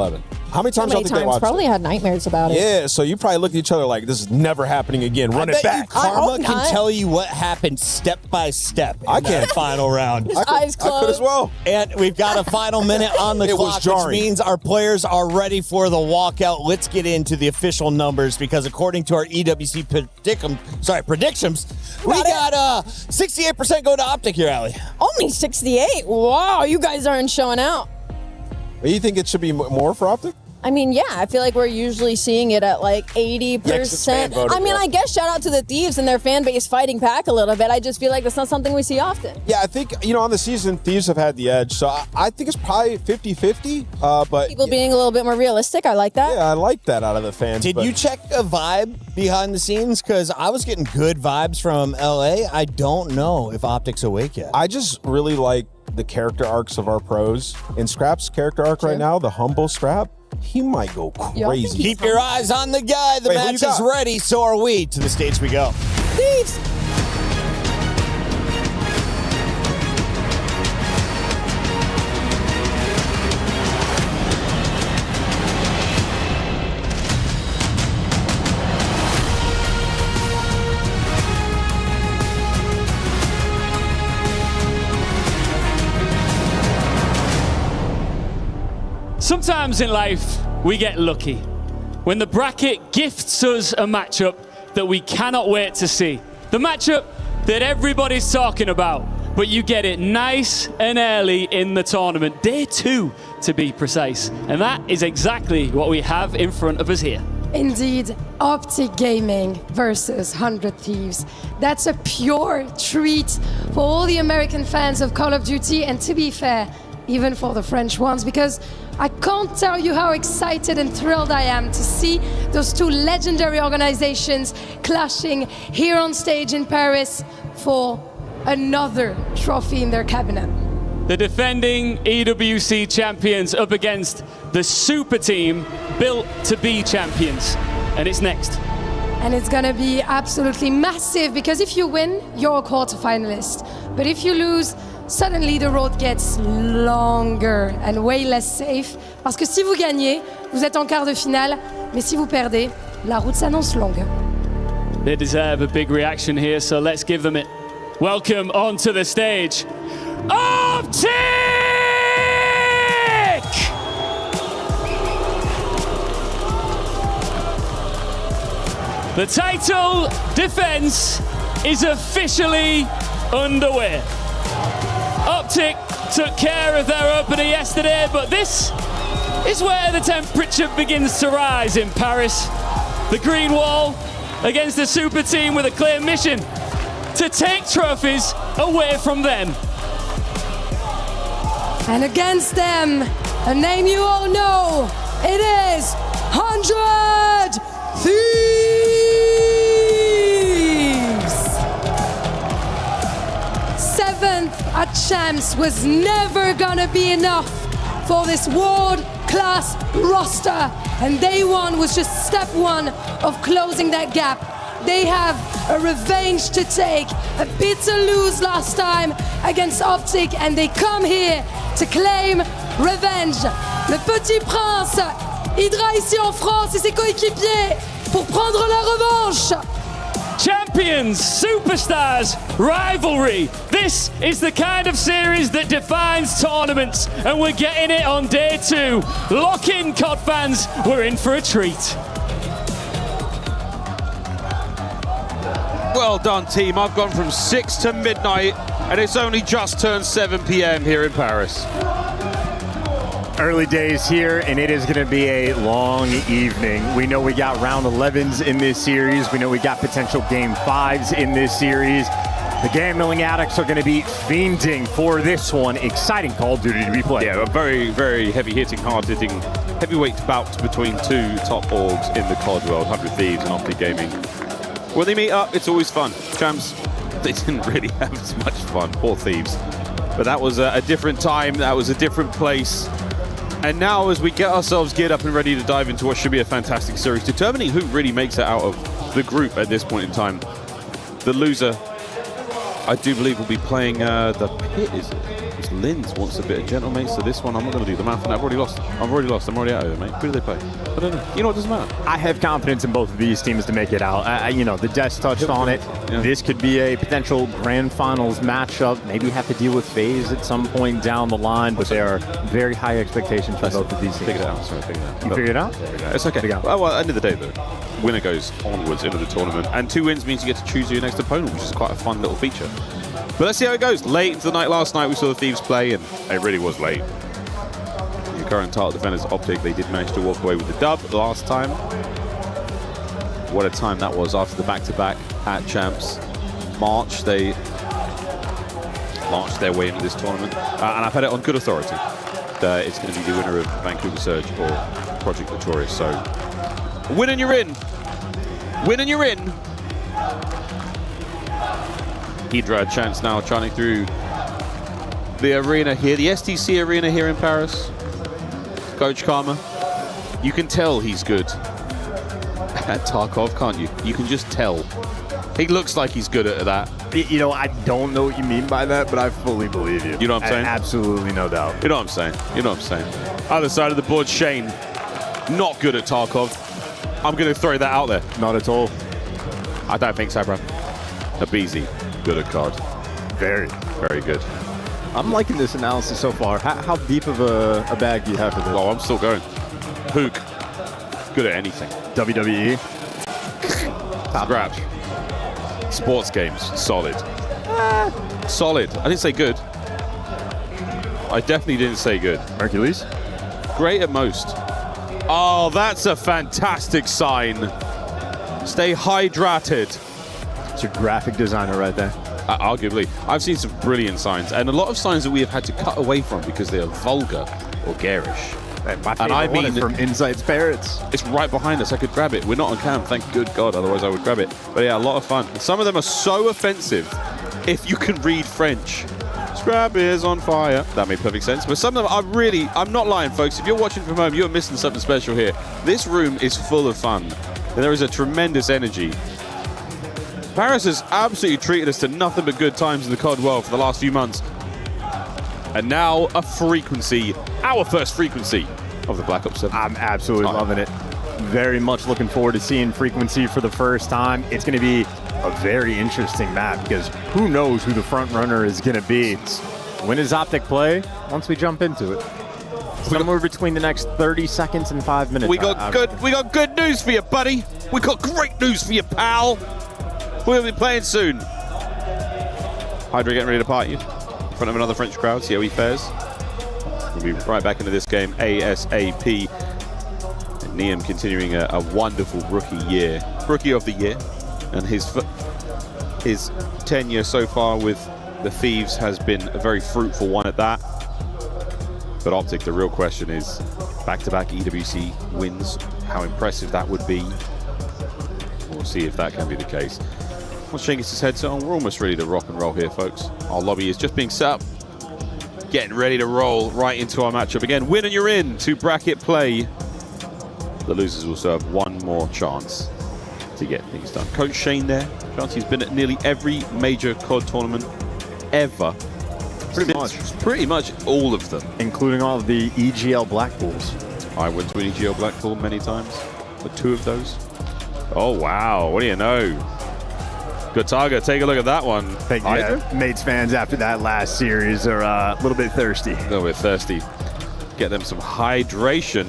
How many times do you think they watched Probably it? had nightmares about it. Yeah, so you probably look at each other like, this is never happening again. Run it back. Karma can tell you what happened step by step in that final round. Eyes closed. I could as well. And we've got a final minute on the clock, which means our players are ready for the walkout. Let's get into the official numbers because according to our EWC predictions, we got 68% go to Optic here, Ali. Only 68? Wow, you guys aren't showing out. Do you think it should be more for Optic? I mean, yeah, I feel like we're usually seeing it at like 80%. I mean, I guess shout out to the Thieves and their fan base fighting back a little bit. I just feel like that's not something we see often. Yeah, I think, on the season, Thieves have had the edge. So I think it's probably 50-50. But people being a little bit more realistic, I like that. Yeah, I like that out of the fans. Did you check a vibe behind the scenes? Because I was getting good vibes from LA. I don't know if Optic's awake yet. I just really like the character arcs of our pros. In Scrap's character arc right now, the humble Scrap, he might go crazy. Keep your eyes on the guy. The match is ready. So are we. To the stage we go. Thieves! Sometimes in life, we get lucky. When the bracket gifts us a matchup that we cannot wait to see. The matchup that everybody's talking about, but you get it nice and early in the tournament. Day 2, to be precise. And that is exactly what we have in front of us here. Indeed, Optic Gaming versus 100 Thieves. That's a pure treat for all the American fans of Call of Duty, and to be fair, even for the French ones, because I can't tell you how excited and thrilled I am to see those two legendary organizations clashing here on stage in Paris for another trophy in their cabinet. The defending EWC champions up against the super team built to be champions. And it's next. And it's gonna be absolutely massive, because if you win, you're a quarterfinalist. But if you lose, suddenly the road gets longer and way less safe. Parce que si vous gagnez, vous êtes en quart de finale. Mais si vous perdez, la route s'annonce longue. They deserve a big reaction here, so let's give them it. Welcome onto the stage, Optic! The title defense is officially underway. Optic took care of their opener yesterday, but this is where the temperature begins to rise in Paris. The green wall against the super team with a clear mission to take trophies away from them. And against them, a name you all know, it is 100 Thieves! 7th at Champs was never gonna be enough for this world-class roster, and day 1 was just step 1 of closing that gap. They have a revenge to take, a bit to lose last time against Optic, and they come here to claim revenge. Le petit prince, Hydra ici en France et ses coéquipiers pour prendre la revanche. Champions, superstars, rivalry. This is the kind of series that defines tournaments, and we're getting it on day 2. Lock in, COD fans, we're in for a treat. Well done, team. I've gone from 6 to midnight, and it's only just turned 7 p.m. here in Paris. Early days here, and it is going to be a long evening. We know we got round 11s in this series. We know we got potential game 5s in this series. The gambling addicts are going to be fiending for this one. Exciting Call of Duty to be played. Yeah, a very, very heavy-hitting, hard-hitting, heavyweight bout between 2 top orgs in the COD world, 100 Thieves and Optic Gaming. When they meet up, it's always fun. Champs, they didn't really have as much fun, poor Thieves. But that was a different time, that was a different place. And now as we get ourselves geared up and ready to dive into what should be a fantastic series, determining who really makes it out of the group at this point in time. The loser, I do believe, will be playing the pit, is it? Because Linz wants a bit of Gentlemates, so this one I'm not going to do the math on. I've already lost. I'm already out of it, mate. Who do they play? I don't know. You know what, doesn't matter. I have confidence in both of these teams to make it out. You know, the Deaths touched on it. Yeah. This could be a potential grand finals matchup. Maybe have to deal with FaZe at some point down the line, but there are very high expectations for both of these teams. Figure it out. Sorry, figure it out. You figured it out? It's okay. Well, at the end of the day, though, winner goes onwards into the tournament, and 2 wins means you get to choose your next opponent, which is quite a fun little feature. But let's see how it goes. Late into the night last night, we saw the Thieves play, and it really was late. The current title defenders, Optic, they did manage to walk away with the dub last time. What a time that was after the back-to-back at Champs. March, they marched their way into this tournament. And I've had it on good authority that it's going to be the winner of Vancouver Surge or Project Notorious. So, win and you're in. Win and you're in. Hydra chance now chanting through the arena here, the STC arena here in Paris. Coach Karma, you can tell he's good at Tarkov, can't you? You can just tell. He looks like he's good at that. You know, I don't know what you mean by that, but I fully believe you. You know what I'm saying? Absolutely, no doubt. You know what I'm saying? You know what I'm saying? Other side of the board, Shane, not good at Tarkov. I'm going to throw that out there. Not at all. I don't think so, bro. Abizi, good at COD. Very. Very good. I'm liking this analysis so far. How deep of a bag do you have for this? Oh, I'm still going. Hook, good at anything. WWE. Scratch. Sports games, solid. Solid. I didn't say good. I definitely didn't say good. Hercules? Great at most. Oh, that's a fantastic sign. Stay hydrated. It's a graphic designer right there. Arguably. I've seen some brilliant signs, and a lot of signs that we have had to cut away from because they are vulgar or garish. And I mean from Insights Parrots. It's right behind us. I could grab it. We're not on cam, thank good God, otherwise I would grab it. But yeah, a lot of fun. Some of them are so offensive if you can read French. Scrap is on fire. That made perfect sense. But some of them are really, I'm not lying, folks. If you're watching from home, you're missing something special here. This room is full of fun. And there is a tremendous energy. Paris has absolutely treated us to nothing but good times in the COD world for the last few months. And now a frequency, our first frequency of the Black Ops 7. I'm absolutely loving it. Very much looking forward to seeing frequency for the first time. It's going to be a very interesting map because who knows who the front runner is going to be. When does Optic play? Once we jump into it. Somewhere between the next 30 seconds and 5 minutes. We got good news for you, buddy. We got great news for you, pal. We'll be playing soon. Hydra getting ready to party in front of another French crowd. See how he fares. We'll be right back into this game ASAP. And Niam continuing a wonderful rookie of the year, and his tenure so far with the Thieves has been a very fruitful one at that. But Optic, the real question is back-to-back EWC wins. How impressive that would be. We'll see if that can be the case. Once Shane gets his headset on, we're almost ready to rock and roll here, folks. Our lobby is just being set up. Getting ready to roll right into our matchup again. Win and you're in to bracket play. The losers will have one more chance to get things done. Coach Shane there. He's been at nearly every major COD tournament ever. Pretty much all of them. Including all of the EGL Blackpools. I went to an EGL Blackpool many times, but 2 of those. Oh, wow. What do you know? Gotaga, take a look at that one. Think Mates fans after that last series are a little bit thirsty. A little bit thirsty. Get them some hydration.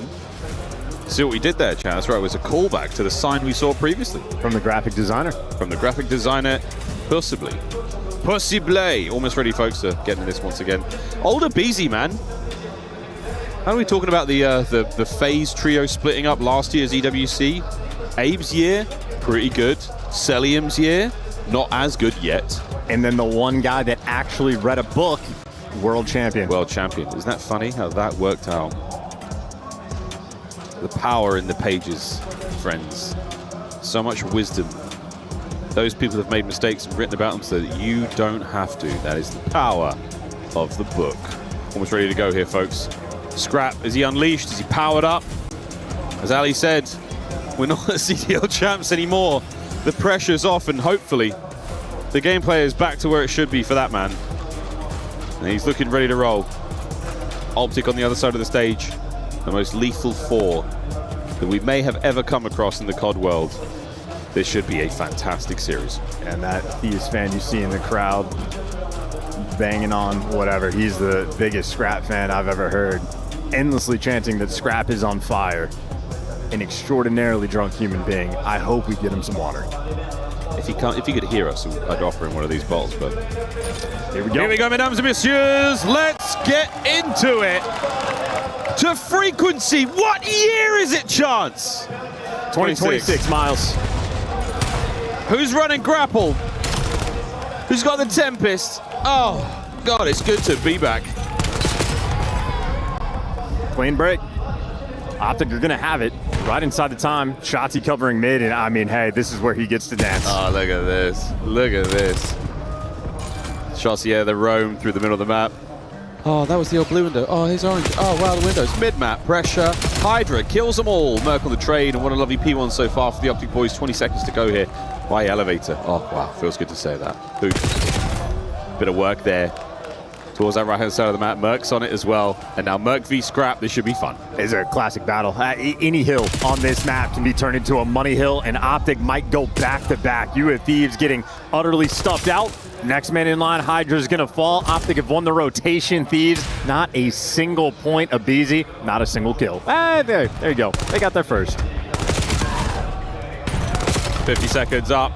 See what we did there, Chaz? Right, it was a callback to the sign we saw previously. From the graphic designer. From the graphic designer, possibly. Almost ready, folks, to get into this once again. Older BZ, man. How are we talking about the phase trio splitting up last year's EWC? Abe's year, pretty good. Celium's year, not as good yet. And then the one guy that actually read a book, world champion. World champion. Isn't that funny how that worked out? The power in the pages, friends. So much wisdom. Those people have made mistakes and written about them so that you don't have to. That is the power of the book. Almost ready to go here, folks. Scrap, is he unleashed? Is he powered up? As Ali said, we're not the CDL champs anymore. The pressure's off, and hopefully the gameplay is back to where it should be for that man. And he's looking ready to roll. Optic on the other side of the stage. The most lethal four that we may have ever come across in the COD world. This should be a fantastic series. And that Thieves fan you see in the crowd banging on whatever. He's the biggest Scrap fan I've ever heard. Endlessly chanting that Scrap is on fire. An extraordinarily drunk human being. I hope we get him some water. If he could hear us, I'd offer him one of these bottles, but here we go. Here we go, mesdames and messieurs. Let's get into it. To Frequency. What year is it, Chance? 2026, Miles. Who's running Grapple? Who's got the Tempest? Oh, God, it's good to be back. Clean break. Optic are going to have it right inside the time. Shotzi covering mid, and I mean, hey, this is where he gets to dance. Oh, look at this. Look at this. Shotzi, the roam through the middle of the map. Oh, that was the old blue window. Oh, here's orange. Oh, wow, the windows. Mid-map, pressure. Hydra kills them all. Merc on the trade, and what a lovely P1 so far for the Optic boys. 20 seconds to go here by Elevator. Oh, wow, feels good to say that. Boop. Bit of work there. Towards that right-hand side of the map. Merc's on it as well. And now Merc v Scrap. This should be fun. It's a classic battle. Any hill on this map can be turned into a money hill, and Optic might go back-to-back. You have Thieves getting utterly stuffed out. Next man in line, Hydra's gonna fall. Optic have won the rotation. Thieves, not a single point of BZ, not a single kill. There you go. They got there first. 50 seconds up.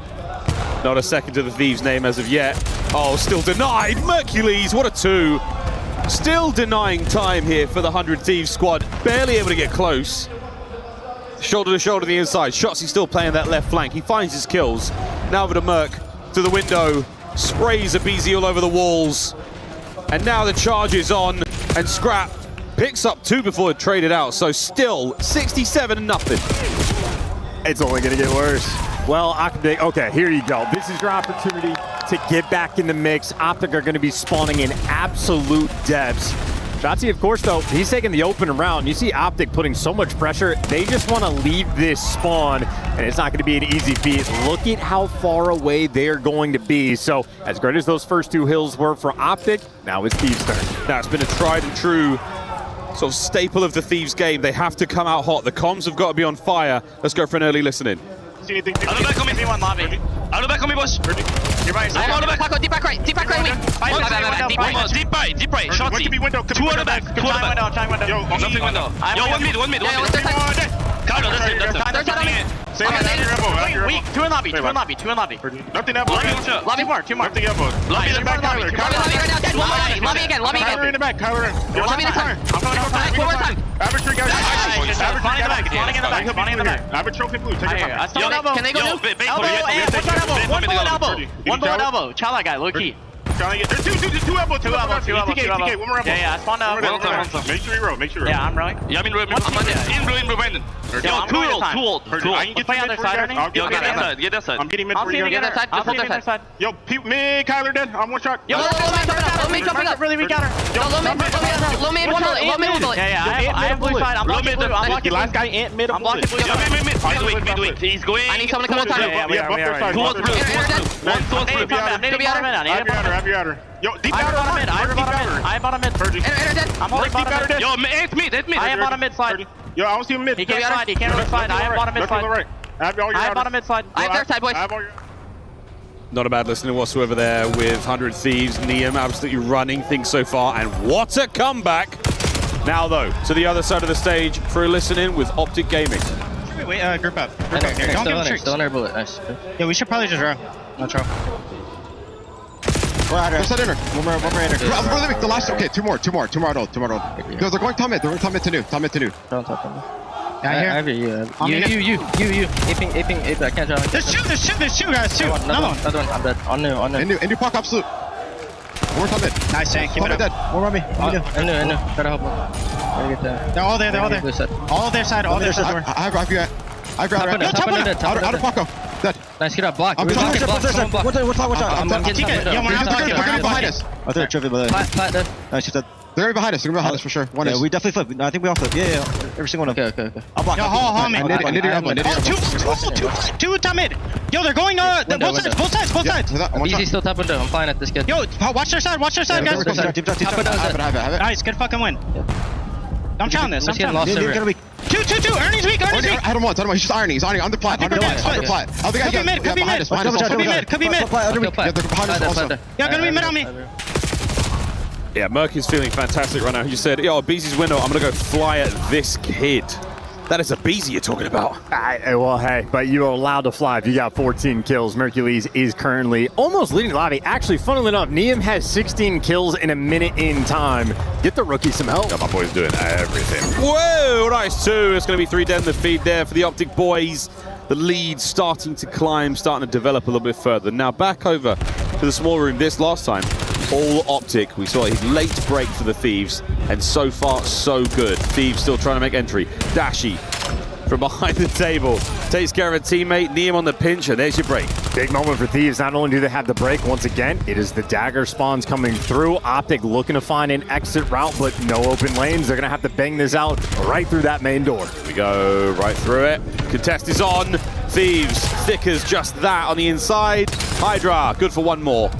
Not a second to the Thieves' name as of yet. Oh, still denied. Mercules, what a two. Still denying time here for the 100 Thieves squad. Barely able to get close. Shoulder to shoulder the inside. Shotzi still playing that left flank. He finds his kills. Now over to Merc, to the window. Sprays a BZ all over the walls. And now the charge is on. And Scrap picks up two before it traded out. So still 67-0. It's only going to get worse. Well, Optic, okay, here you go. This is your opportunity to get back in the mix. Optic are going to be spawning in absolute depths. Shotzi, of course, though, he's taking the open around. You see Optic putting so much pressure. They just want to leave this spawn, and it's not going to be an easy feat. Look at how far away they're going to be. So, as great as those first two hills were for Optic, now it's Thieves' turn. Now, it's been a tried and true sort of staple of the Thieves game. They have to come out hot. The comms have got to be on fire. Let's go for an early listen-in. Out of back on me, one lobby. Out of back on me, boss. You're right. I'm out of back. Deep back right. Deep back right. Deep right. Shotzi. Two out of back. Two out of back. Yo, nothing window. Yo, one mid. Carlo, that's it. Weak. Two in lobby. Nothing elbow. Lobby more. Two more. Nothing elbow. Lobby in the back. Lobby again. Kyler in the back. Lobby in the corner. I'm coming out back. One more time. Average three guys. Spawning in the back. Average trophy blue. Take your time. Can they go elbow? One bullet elbow. Chala guy, low key. There's two elbow. TK, one more elbow. Yeah, I spawned out. Make sure you roll. Yeah, I'm rolling. Yeah, I'm in blue. In blue, Brandon. Yo, two ult. I can get the other side. Yo, get that side. I'm getting mid for you. Get that side. Just hold that side. Yo, me, Kyler dead. I'm one shot. Yo, low mid jumping up. Really weak counter. Yo, low mid, one bullet. Yeah, I have blue side. I'm blocking blue. I'm blocking last guy, Ant mid. I'm blocking blue. Mid. He's going. I need someone to come on time. Yeah, buff their side. Towards blue. Have you outer. Yo, deep outer. I have bottom mid. I'm holding bottom mid. Yo, it's mid. I have bottom mid slide. Yo, I don't see him mid. He can't slide. I have bottom mid slide. I have bottom mid slide. I have their side, boys. Not a bad listening whatsoever there with 100 Thieves. Neum absolutely running things so far, and what a comeback! Now though, to the other side of the stage for a listen-in with Optic Gaming. Wait, group up. Group up here. Don't give him tricks. Still on our bullet. Nice. Yeah, we should probably just row. Let's row. What's that inner? One more inner. The last, okay, two more adult. No, they're going top mid to new. Don't talk to me. Yeah, You. Aping, I can't draw. There's two guys, two. Another one. I'm dead. On new. And you puck absolute. One more top mid. Nice, Tank. Keep it up. Dead. One on me. I know. Gotta help him. Gotta get there. They're all there. All their side. All their side. I grab out of Paco. Dead. Nice, get up. Block. I'm Watch out. I'm getting behind us. I thought trophy, but Flat dead. nice, she's dead. They're gonna be behind us. For sure. One is. We definitely flip. I think we all flip. Yeah. Every single one. Okay. I'll block. Yo, hold me. I need Two top mid. Yo, they're going both sides. Easy still top window. I'm flying at this kid. Yo, watch their side, guys. Deep drop. Have it. Nice, good fucking win. I'm trying this. Two. Ernie's weak. I had him once. He's just ironing. He's on the plat. Could be mid. Yeah, they're behind us also. Yeah, gonna be mid on me. Yeah, Merc is feeling fantastic right now. He said, yo, Beezy's window, I'm gonna go fly at this kid. That is a Beezy you're talking about. Well, hey, but you are allowed to fly if you got 14 kills. Mercules is currently almost leading the lobby. Actually, funnily enough, Neum has 16 kills in a minute in time. Get the rookie some help. Yeah, my boy's doing everything. Whoa, nice two. It's going to be 3 dead in the feed there for the Optic boys. The lead starting to climb, starting to develop a little bit further. Now back over to the small room. This last time, all Optic. We saw a late break for the Thieves, and so far, so good. Thieves still trying to make entry. Dashi from behind the table takes care of a teammate. Neum on the pinch, and there's your break. Big moment for Thieves. Not only do they have the break, once again, it is the dagger spawns coming through. Optic looking to find an exit route, but no open lanes. They're going to have to bang this out right through that main door. Here we go, right through it. Contest is on. Thieves, thick as just that on the inside. Hydra, good for one more.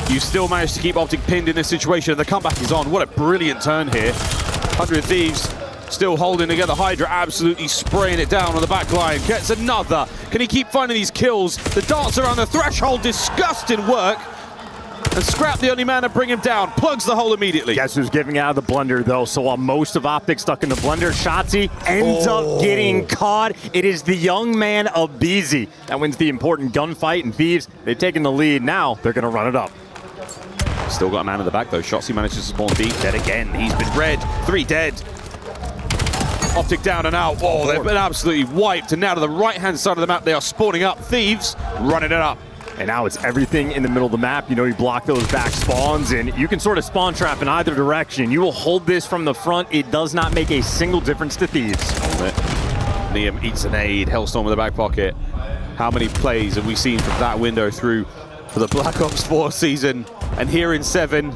You still managed to keep Optic pinned in this situation. The comeback is on. What a brilliant turn here. 100 Thieves still holding together. Hydra absolutely spraying it down on the back line. Gets another. Can he keep finding these kills? The darts around the threshold. Disgusting work. And Scrap, the only man to bring him down, plugs the hole immediately. Guess who's giving out of the blender, though? So while most of Optic stuck in the blender, Shotzi ends up getting caught. It is the young man of Beezy that wins the important gunfight, and Thieves, they've taken the lead. Now they're going to run it up. Still got a man in the back, though. Shotzi manages to spawn deep. Dead again. He's been red. 3 dead. Optic down and out. Whoa, they've been absolutely wiped. And now to the right-hand side of the map, they are spawning up. Thieves running it up. And now it's everything in the middle of the map. You know, you block those back spawns, and you can sort of spawn trap in either direction. You will hold this from the front. It does not make a single difference to Thieves. Neum eats an aid. Hellstorm in the back pocket. How many plays have we seen from that window through for the Black Ops 4 season? And here in 7,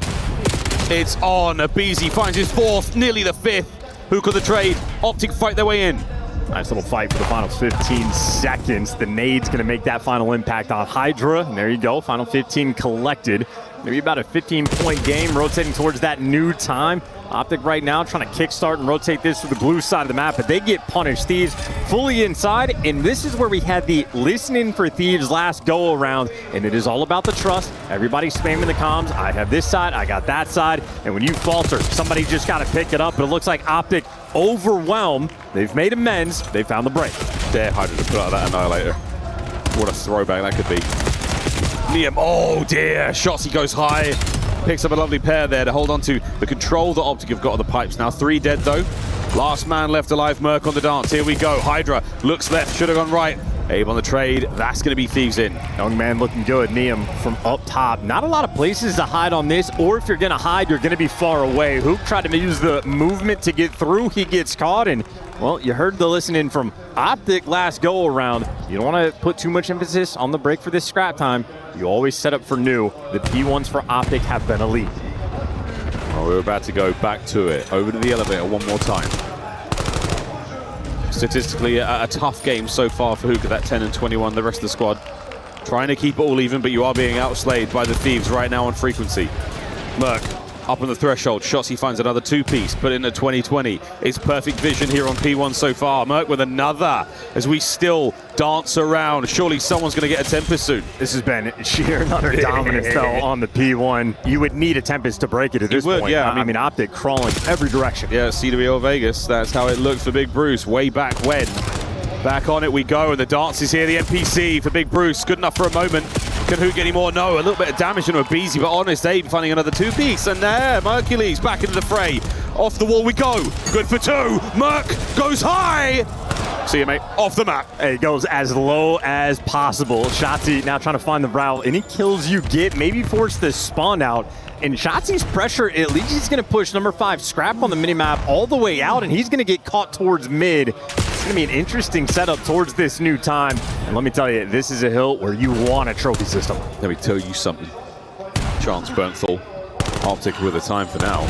it's on. Abizi finds his 4th, nearly the 5th. Hook of the trade. Optic fight their way in. Nice little fight for the final 15 seconds. The nade's going to make that final impact on Hydra. And there you go, final 15 collected. Maybe about a 15-point game, rotating towards that new time. Optic right now trying to kickstart and rotate this to the blue side of the map, but they get punished. Thieves fully inside, and this is where we had the listening for Thieves last go-around, and it is all about the trust. Everybody spamming the comms. I have this side, I got that side, and when you falter, somebody just got to pick it up, but it looks like Optic overwhelmed. They've made amends. They found the break. Dare Hydra to put out that Annihilator. What a throwback that could be. Neum, oh dear, Shotzi goes high. Picks up a lovely pair there to hold on to the control that Optic have got on the pipes. Now 3 dead though. Last man left alive, Merc on the dance. Here we go. Hydra looks left, should have gone right. Abe on the trade. That's going to be Thieves in. Young man looking good. Neum from up top. Not a lot of places to hide on this, or if you're going to hide, you're going to be far away. Hook tried to use the movement to get through. He gets caught, and, well, you heard the listening from Optic last go-around. You don't want to put too much emphasis on the break for this scrap time. You always set up for new. The P1s for Optic have been elite. Well, we're about to go back to it. Over to the elevator one more time. Statistically, a tough game so far for Hookah, that 10 and 21. The rest of the squad trying to keep it all even, but you are being outslayed by the Thieves right now on frequency. Merc Up on the threshold, Shotzi finds another two-piece, put in a 2020. It's perfect vision here on P1 so far. Merc with another as we still dance around. Surely someone's going to get a Tempest soon. This has been sheer and utter dominance, though, on the P1. You would need a Tempest to break it at this point. Yeah. I mean, Optic crawling every direction. Yeah, CWO Vegas, that's how it looked for Big Bruce way back when. Back on it we go, and the dance is here. The NPC for Big Bruce, good enough for a moment. Can Hoot get any more? No, a little bit of damage into a Beezy, but Honest Abe finding another two-piece. And there, Mercules back into the fray. Off the wall we go. Good for two. Merc goes high. See you, mate. Off the map. It goes as low as possible. Shotzi now trying to find the route. Any kills you get, maybe force the spawn out. And Shotzi's pressure, at least he's going to push number 5, Scrap, on the minimap all the way out, and he's going to get caught towards mid. It's going to be an interesting setup towards this new time. And let me tell you, this is a hill where you want a trophy system. Let me tell you something. Chance Bernthal. Optic with the time for now.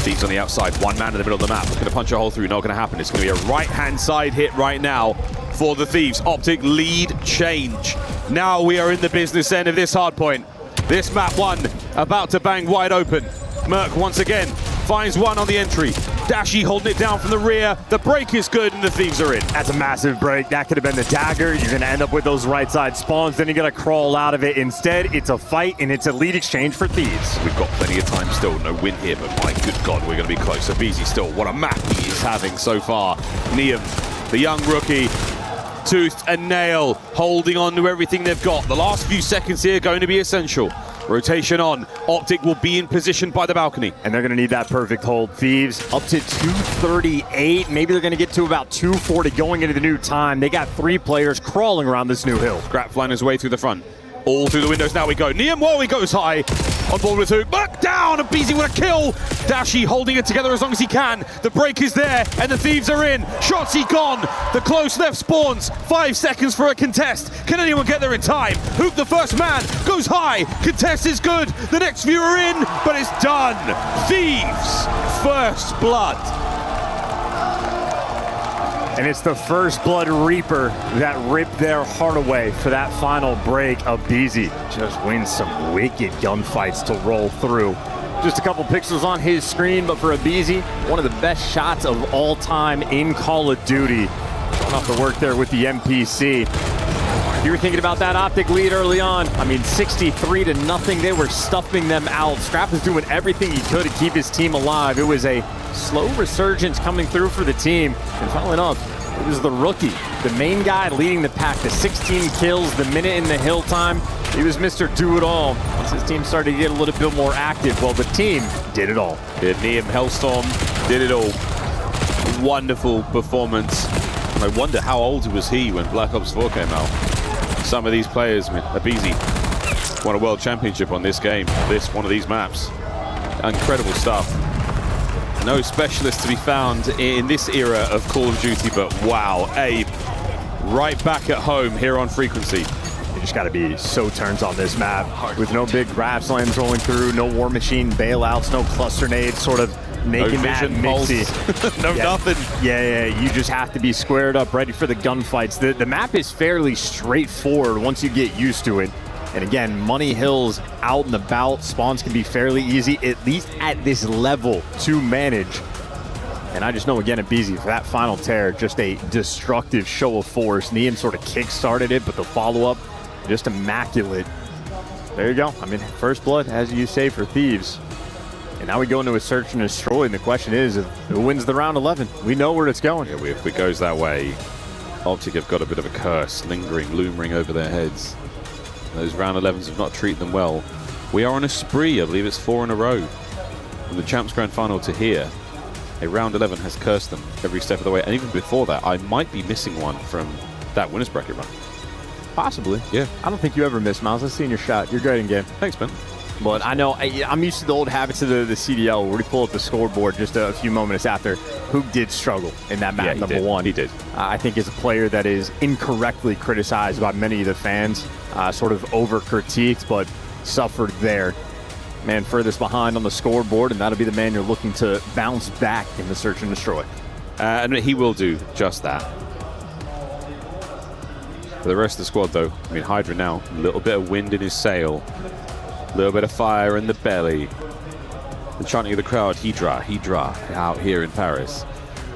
Thieves on the outside, one man in the middle of the map. It's going to punch a hole through, not going to happen. It's going to be a right-hand side hit right now for the Thieves. Optic lead change. Now we are in the business end of this hard point. This map 1 about to bang wide open. Merc once again finds one on the entry. Dashy holding it down from the rear. The break is good and the Thieves are in. That's a massive break. That could have been the dagger. You're going to end up with those right side spawns. Then you're going to crawl out of it. Instead, it's a fight and it's a lead exchange for Thieves. We've got plenty of time still. No win here, but my good God, we're going to be closer. Beezy still, what a map he is having so far. Neum, the young rookie, tooth and nail, holding on to everything they've got. The last few seconds here going to be essential. Rotation on. Optic will be in position by the balcony. And they're going to need that perfect hold. Thieves up to 238. Maybe they're going to get to about 240 going into the new time. They got 3 players crawling around this new hill. Scrap flying his way through the front. All through the windows now we go. Neum Wally goes high. On board with Hoot. Back down. And Beezy with a kill. Dashy holding it together as long as he can. The break is there and the Thieves are in. Shotzi gone. The close left spawns. 5 seconds for a contest. Can anyone get there in time? Hoot, the first man, goes high. Contest is good. The next few are in, but it's done. Thieves, first blood. And it's the First Blood Reaper that ripped their heart away for that final break of Beezy. Just wins some wicked gunfights to roll through. Just a couple pixels on his screen, but for a Beezy, one of the best shots of all time in Call of Duty. Showing off the work there with the NPC. You were thinking about that Optic lead early on. I mean, 63-0, they were stuffing them out. Scrap was doing everything he could to keep his team alive. It was a slow resurgence coming through for the team. And following enough, it was the rookie, the main guy leading the pack, the 16 kills, the minute in the hill time. He was Mr. Do-It-All. Once his team started to get a little bit more active, well, the team did it all. Yeah, Neum Hellstorm did it all. Wonderful performance. And I wonder how old was he when Black Ops 4 came out. Some of these players, Abizi won a world championship on this game, one of these maps. Incredible stuff. No specialist to be found in this era of Call of Duty, but wow, Abe, right back at home here on Frequency. You just got to be so turns on this map with no big grab slams rolling through, no War Machine bailouts, no cluster nades sort of making that mixy. Nothing. Yeah, you just have to be squared up, ready for the gunfights. The map is fairly straightforward once you get used to it. And again, Money Hills out and about, spawns can be fairly easy, at least at this level, to manage. And I just know, again, at Beezy, for that final tear, just a destructive show of force. Neum sort of kick-started it, but the follow-up, just immaculate. There you go. I mean, First Blood, as you say, for Thieves. And now we go into a search and destroy, and the question is, who wins the round 11? We know where it's going. Yeah, if it goes that way, Optic have got a bit of a curse lingering, looming over their heads. Those round 11s have not treated them well. We are on a spree, I believe it's 4 in a row. From the Champs Grand Final to here, a round 11 has cursed them every step of the way. And even before that, I might be missing one from that winners bracket run. Possibly. Yeah. I don't think you ever miss, Miles. I've seen your shot. You're great in game. Thanks, man. But I know I'm used to the old habits of the CDL where we pull up the scoreboard just a few moments after. Who did struggle in that map, number one? He did. I think is a player that is incorrectly criticized by many of the fans, sort of over-critiqued, but suffered there. Man furthest behind on the scoreboard, and that'll be the man you're looking to bounce back in the search and destroy. And he will do just that. For the rest of the squad, though, I mean, Hydra now, a little bit of wind in his sail. A little bit of fire in the belly. The chanting of the crowd, Hydra, Hydra, out here in Paris.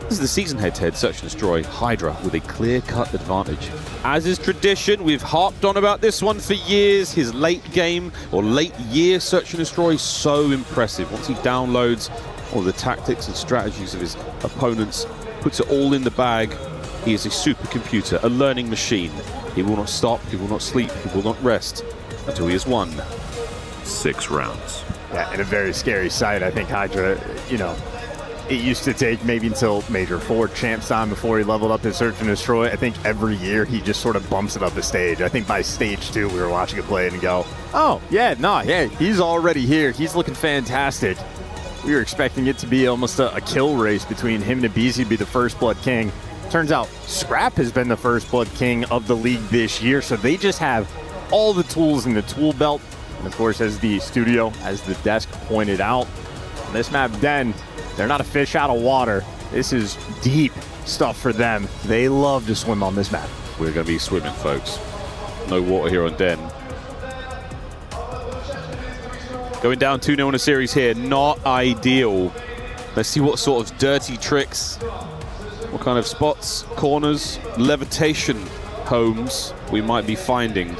This is the season head-to-head Search and Destroy. Hydra with a clear-cut advantage. As is tradition, we've harped on about this one for years. His late game or late year Search and Destroy, so impressive. Once he downloads all the tactics and strategies of his opponents, puts it all in the bag, he is a supercomputer, a learning machine. He will not stop, he will not sleep, he will not rest until he has won 6 rounds. Yeah, and a very scary sight. I think Hydra, you know, it used to take maybe until Major 4 Champs time before he leveled up his Search and Destroy. I think every year he just sort of bumps it up the stage. I think by stage 2 we were watching it play and go, oh, yeah, he's already here. He's looking fantastic. We were expecting it to be almost a kill race between him and Abizi to be the First Blood King. Turns out Scrap has been the First Blood King of the league this year, so they just have all the tools in the tool belt. And of course, as the studio, as the desk pointed out, on this map, Den, they're not a fish out of water. This is deep stuff for them. They love to swim on this map. We're going to be swimming, folks. No water here on Den. Going down 2-0 in a series here, not ideal. Let's see what sort of dirty tricks, what kind of spots, corners, levitation homes we might be finding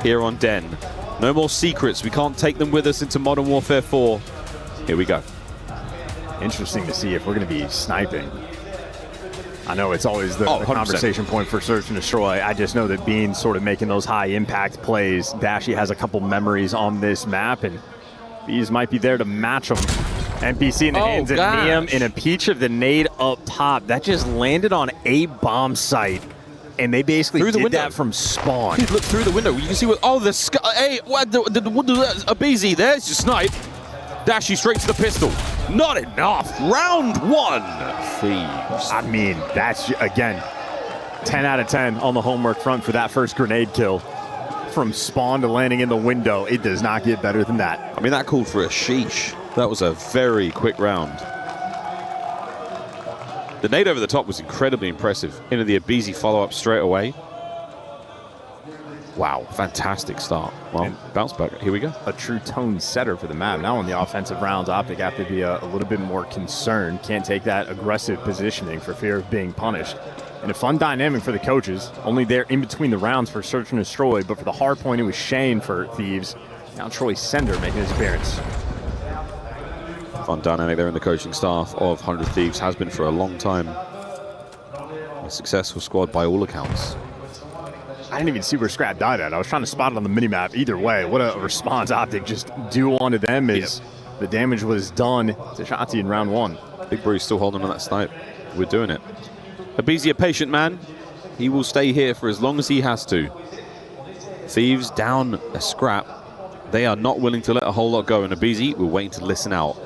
here on Den. No more secrets. We can't take them with us into Modern Warfare 4. Here we go. Interesting to see if we're going to be sniping. I know it's always the 100%. Conversation point for Search and Destroy. I just know that Bean's sort of making those high impact plays. Dashy has a couple memories on this map, and Bees might be there to match them. NPC in the hands of Niam in a peach of the nade up top. That just landed on a bomb site. And they basically did that from spawn. Dude, look through the window. You can see what. Oh, the sky. Hey, what? Abizi, there's your snipe. Dashy straight to the pistol. Not enough. Round 1. Thieves. I mean, that's, again, 10 out of 10 on the homework front for that first grenade kill. From spawn to landing in the window, it does not get better than that. I mean, that called for a sheesh. That was a very quick round. The nade over the top was incredibly impressive. Into the Abizi follow-up straight away. Wow, fantastic start. Well, and bounce back. Here we go. A true tone setter for the map. Now on the offensive rounds, Optic have to be a little bit more concerned. Can't take that aggressive positioning for fear of being punished. And a fun dynamic for the coaches. Only there in between the rounds for Search and Destroy, but for the hard point, it was Shane for Thieves. Now Troy Sender making his appearance. Fun dynamic there in the coaching staff of 100 Thieves. Has been for a long time. A successful squad by all accounts. I didn't even see where Scrap died at. I was trying to spot it on the minimap. Either way, what a response Optic just do onto them as the damage was done to Shanti in round 1. Big Bruce still holding on that snipe. We're doing it. Abizi, a patient man. He will stay here for as long as he has to. Thieves down a scrap. They are not willing to let a whole lot go. And Abizi, we're waiting to listen out.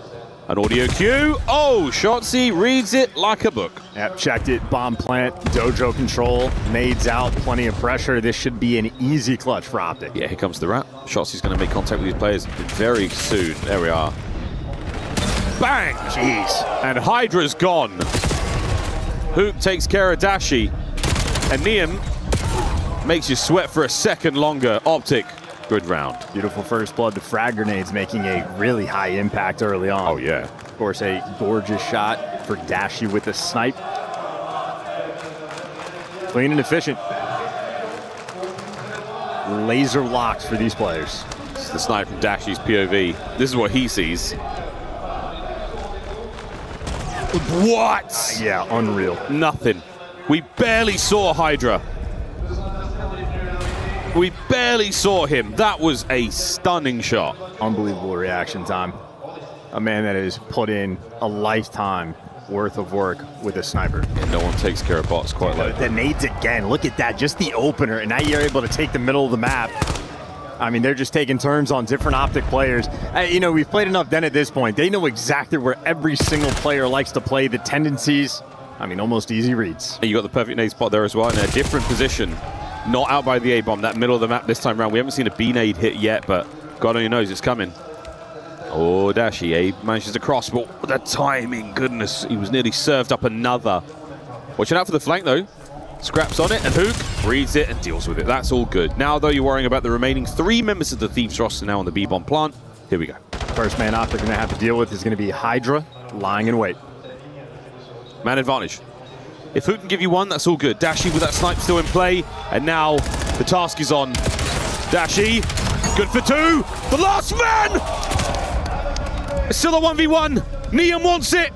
An audio cue. Oh, Shotzi reads it like a book. Yep, checked it. Bomb plant, dojo control, nades out, plenty of pressure. This should be an easy clutch for Optic. Yeah, here comes the wrap. Shotzi's going to make contact with these players very soon. There we are. Bang! Jeez. And Hydra's gone. Hoop takes care of Dashy. And Niam makes you sweat for a second longer. Optic. Good round. Beautiful first blood. The frag grenades making a really high impact early on. Oh, yeah. Of course, a gorgeous shot for Dashy with the snipe. Clean and efficient. Laser locks for these players. This is the snipe from Dashy's POV. This is what he sees. What? Yeah, unreal. Nothing. We barely saw Hydra. We barely saw him. That was a stunning shot. Unbelievable reaction time. A man that has put in a lifetime worth of work with a sniper. Yeah, no one takes care of bots quite like that. The nades again. Look at that. Just the opener. And now you're able to take the middle of the map. I mean, they're just taking turns on different Optic players. You know, we've played enough Den at this point. They know exactly where every single player likes to play, the tendencies. I mean, almost easy reads. You got the perfect nade spot there as well in a different position. Not out by the A-bomb, that middle of the map this time around. We haven't seen a B-nade hit yet, but God only knows it's coming. Oh, Dashy, Abe manages to cross, but the timing, goodness. He was nearly served up another. Watching out for the flank, though. Scraps on it, and Hook reads it and deals with it. That's all good. Now, though, you're worrying about the remaining 3 members of the Thieves roster now on the B-bomb plant. Here we go. First man up they're going to have to deal with is going to be Hydra lying in wait. Man advantage. If Hook can give you one, that's all good. Dashi with that snipe still in play, and now the task is on. Dashi, good for 2. The last man! It's still a 1v1. Niam wants it.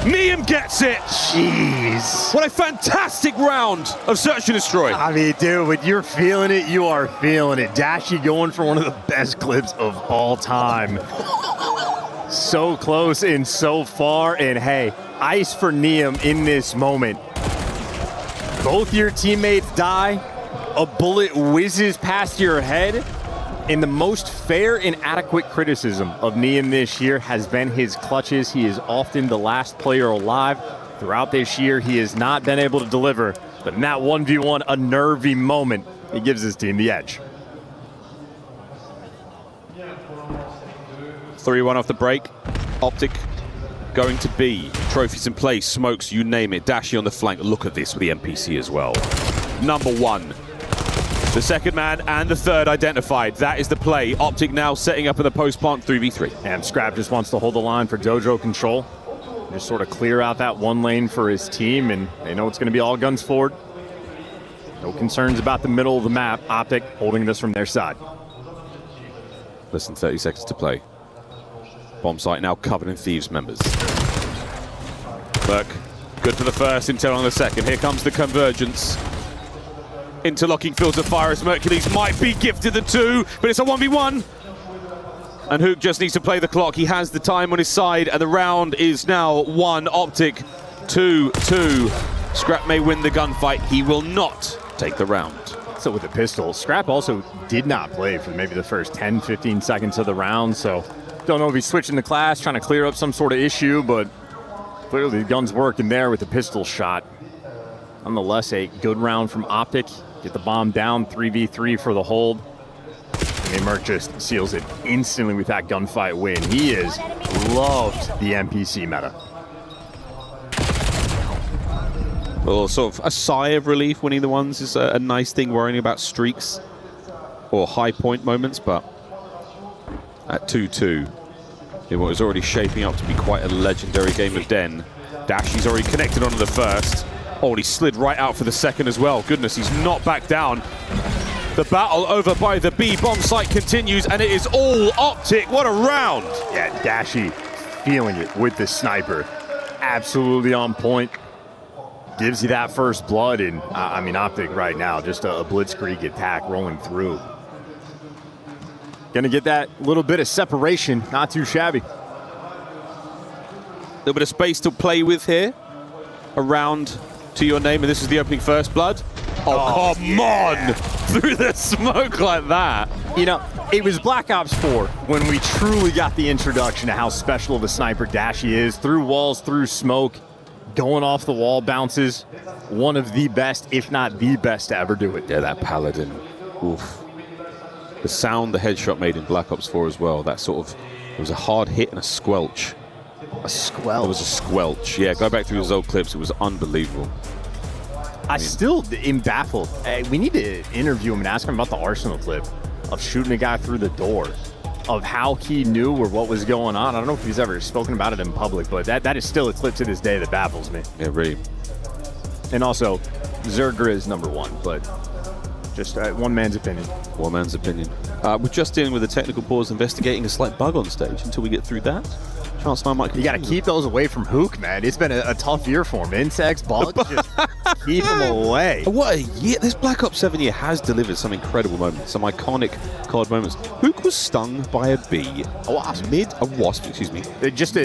Niam gets it. Jeez. What a fantastic round of Search and Destroy. I mean, dude, when you're feeling it, you are feeling it. Dashi going for one of the best clips of all time. So close and so far, and hey, ice for Niam in this moment. Both your teammates die, a bullet whizzes past your head, and the most fair and adequate criticism of Niam this year has been his clutches. He is often the last player alive. Throughout this year, he has not been able to deliver, but in that 1v1, a nervy moment, he gives his team the edge. 3-1 off the break. Optic going to be trophies in place, smokes, you name it. Dashi on the flank. Look at this with the NPC as well. Number 1. The second man and the third identified. That is the play. Optic now setting up in the post-plant 3v3. And Scrap just wants to hold the line for Dojo control. Just sort of clear out that one lane for his team, and they know it's going to be all guns forward. No concerns about the middle of the map. Optic holding this from their side. Less than 30 seconds to play. Bomb site now covered in Thieves members. Burke, good for the first, Intel on the second. Here comes the convergence. Interlocking fields of fire as Mercules might be gifted the 2, but it's a 1v1. And Hook just needs to play the clock. He has the time on his side, and the round is now 1 Optic, 2-2. Scrap may win the gunfight. He will not take the round. So with the pistol, Scrap also did not play for maybe the first 10-15 seconds of the round, so don't know if he's switching the class, trying to clear up some sort of issue, but clearly the gun's working there with the pistol shot. Nonetheless, a good round from Optic. Get the bomb down, 3v3 for the hold. And Merc just seals it instantly with that gunfight win. He has loved the NPC meta. Well, sort of a sigh of relief winning the ones is a nice thing, worrying about streaks or high point moments, but at 2-2, in what was already shaping up to be quite a legendary game of Den, Dashi's already connected onto the first. Oh, and he slid right out for the second as well. Goodness, he's not back down. The battle over by the B bomb site continues, and it is all Optic. What a round! Yeah, Dashi feeling it with the sniper. Absolutely on point. Gives you that first blood, and I mean, Optic right now, just a blitzkrieg attack rolling through. Gonna get that little bit of separation, not too shabby. A little bit of space to play with here. Around to your name, and this is the opening first blood. Oh, come on! Through the smoke like that. You know, it was Black Ops 4 when we truly got the introduction to how special of a sniper Dashi is. Through walls, through smoke, going off the wall bounces. One of the best, if not the best to ever do it. Yeah, that Paladin. Oof. The sound the headshot made in Black Ops 4 as well. That sort of, it was a hard hit and a squelch. A squelch? It was a squelch. Yeah, go back through those old clips. It was unbelievable. I still am baffled. We need to interview him and ask him about the Arsenal clip of shooting a guy through the door, of how he knew or what was going on. I don't know if he's ever spoken about it in public, but that is still a clip to this day that baffles me. Yeah, really. And also, Zergra is number 1, but just one man's opinion. One man's opinion. We're just dealing with a technical pause, investigating a slight bug on stage. Until we get through that, Chance now might. You got to keep those away from Hook, man. It's been a tough year for him. Insects, bugs, just keep them away. What a year! This Black Ops 7 year has delivered some incredible moments, some iconic COD moments. Hook was stung by a bee. A wasp, excuse me.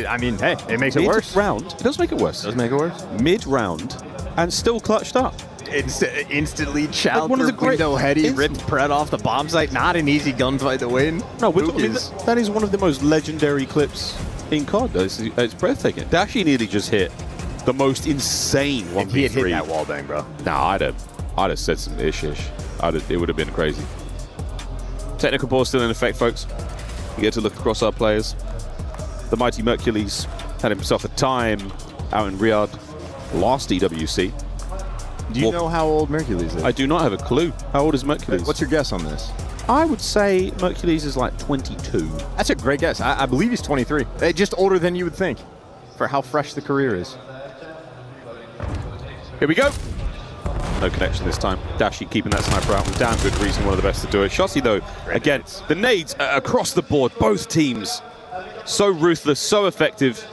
I mean, hey, it makes it worse. Mid-round. It does make it worse. It does make it worse. Mid-round, and still clutched up. Instantly chowed like one of the great window heady, ripped Pred off the bomb site. Not an easy gunfight to win. No, that is one of the most legendary clips in COD. It's breathtaking. Dashi nearly just hit the most insane 1v3. He had hit that wall bang, bro. Nah, I'd have said some ish. It would have been crazy. Technical pause still in effect, folks. We get to look across our players. The mighty Mercules had himself a time out in Riyadh last EWC. Do you know how old Mercules is? I do not have a clue. How old is Mercules? What's your guess on this? I would say Mercules is like 22. That's a great guess. I believe he's 23. Just older than you would think for how fresh the career is. Here we go. No connection this time. Dashi keeping that sniper out with damn good reason, one of the best to do it. Shotzzy, though, again, the nades across the board, both teams, so ruthless, so effective.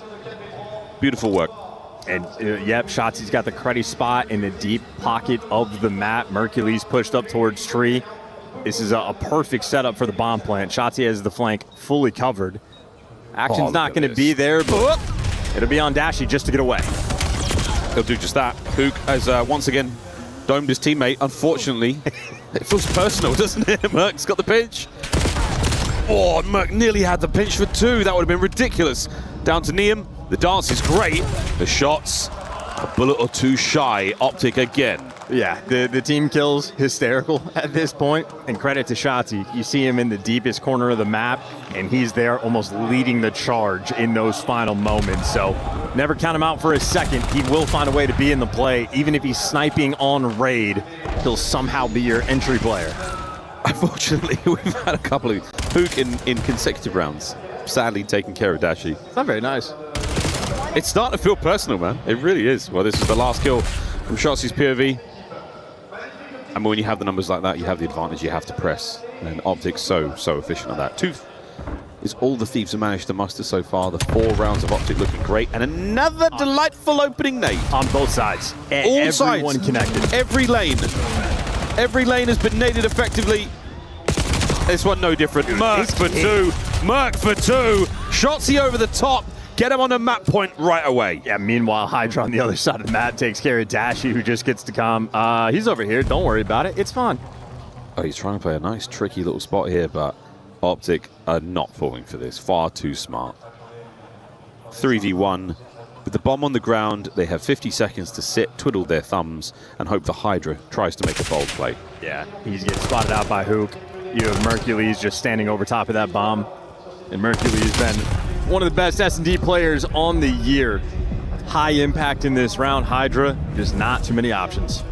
Beautiful work. And yep, Shotzi's got the cruddy spot in the deep pocket of the map. Mercules pushed up towards tree. This is a perfect setup for the bomb plant. Shotzi has the flank fully covered. Action's not going to be there, but it'll be on Dashi just to get away. He'll do just that. Hook has once again domed his teammate. Unfortunately, it feels personal, doesn't it? Merc's got the pinch. Oh, Merc nearly had the pinch for 2. That would have been ridiculous. Down to Neum. The dance is great. The shots, a bullet or 2 shy. Optic again. Yeah, the team kills hysterical at this point, and credit to Shotzi. You see him in the deepest corner of the map, and he's there almost leading the charge in those final moments. So never count him out for a second. He will find a way to be in the play. Even if he's sniping on raid, he'll somehow be your entry player. Unfortunately, we've had a couple of Hook in consecutive rounds, sadly taking care of Dashi. It's not very nice. It's starting to feel personal, man. It really is. Well, this is the last kill from Shotzi's POV. And when you have the numbers like that, you have the advantage. You have to press. And Optic's so efficient at that. 2 is all the Thieves have managed to muster so far. The 4 rounds of Optic looking great. And another delightful opening nade. On both sides. All sides. Everyone connected. Every lane. Every lane has been naded effectively. This one no different. Merc for 2. Merc for 2. Shotzi over the top. Get him on a map point right away. Yeah, meanwhile, Hydra on the other side of the map takes care of Dashi, who just gets to come. He's over here. Don't worry about it. It's fine. Oh, he's trying to play a nice, tricky little spot here, but Optic are not falling for this. Far too smart. 3v1. With the bomb on the ground, they have 50 seconds to sit, twiddle their thumbs, and hope the Hydra tries to make a bold play. Yeah, he's getting spotted out by Hook. You have Mercules just standing over top of that bomb. And Mercules been one of the best S&D players on the year. High impact in this round. Hydra, just not too many options.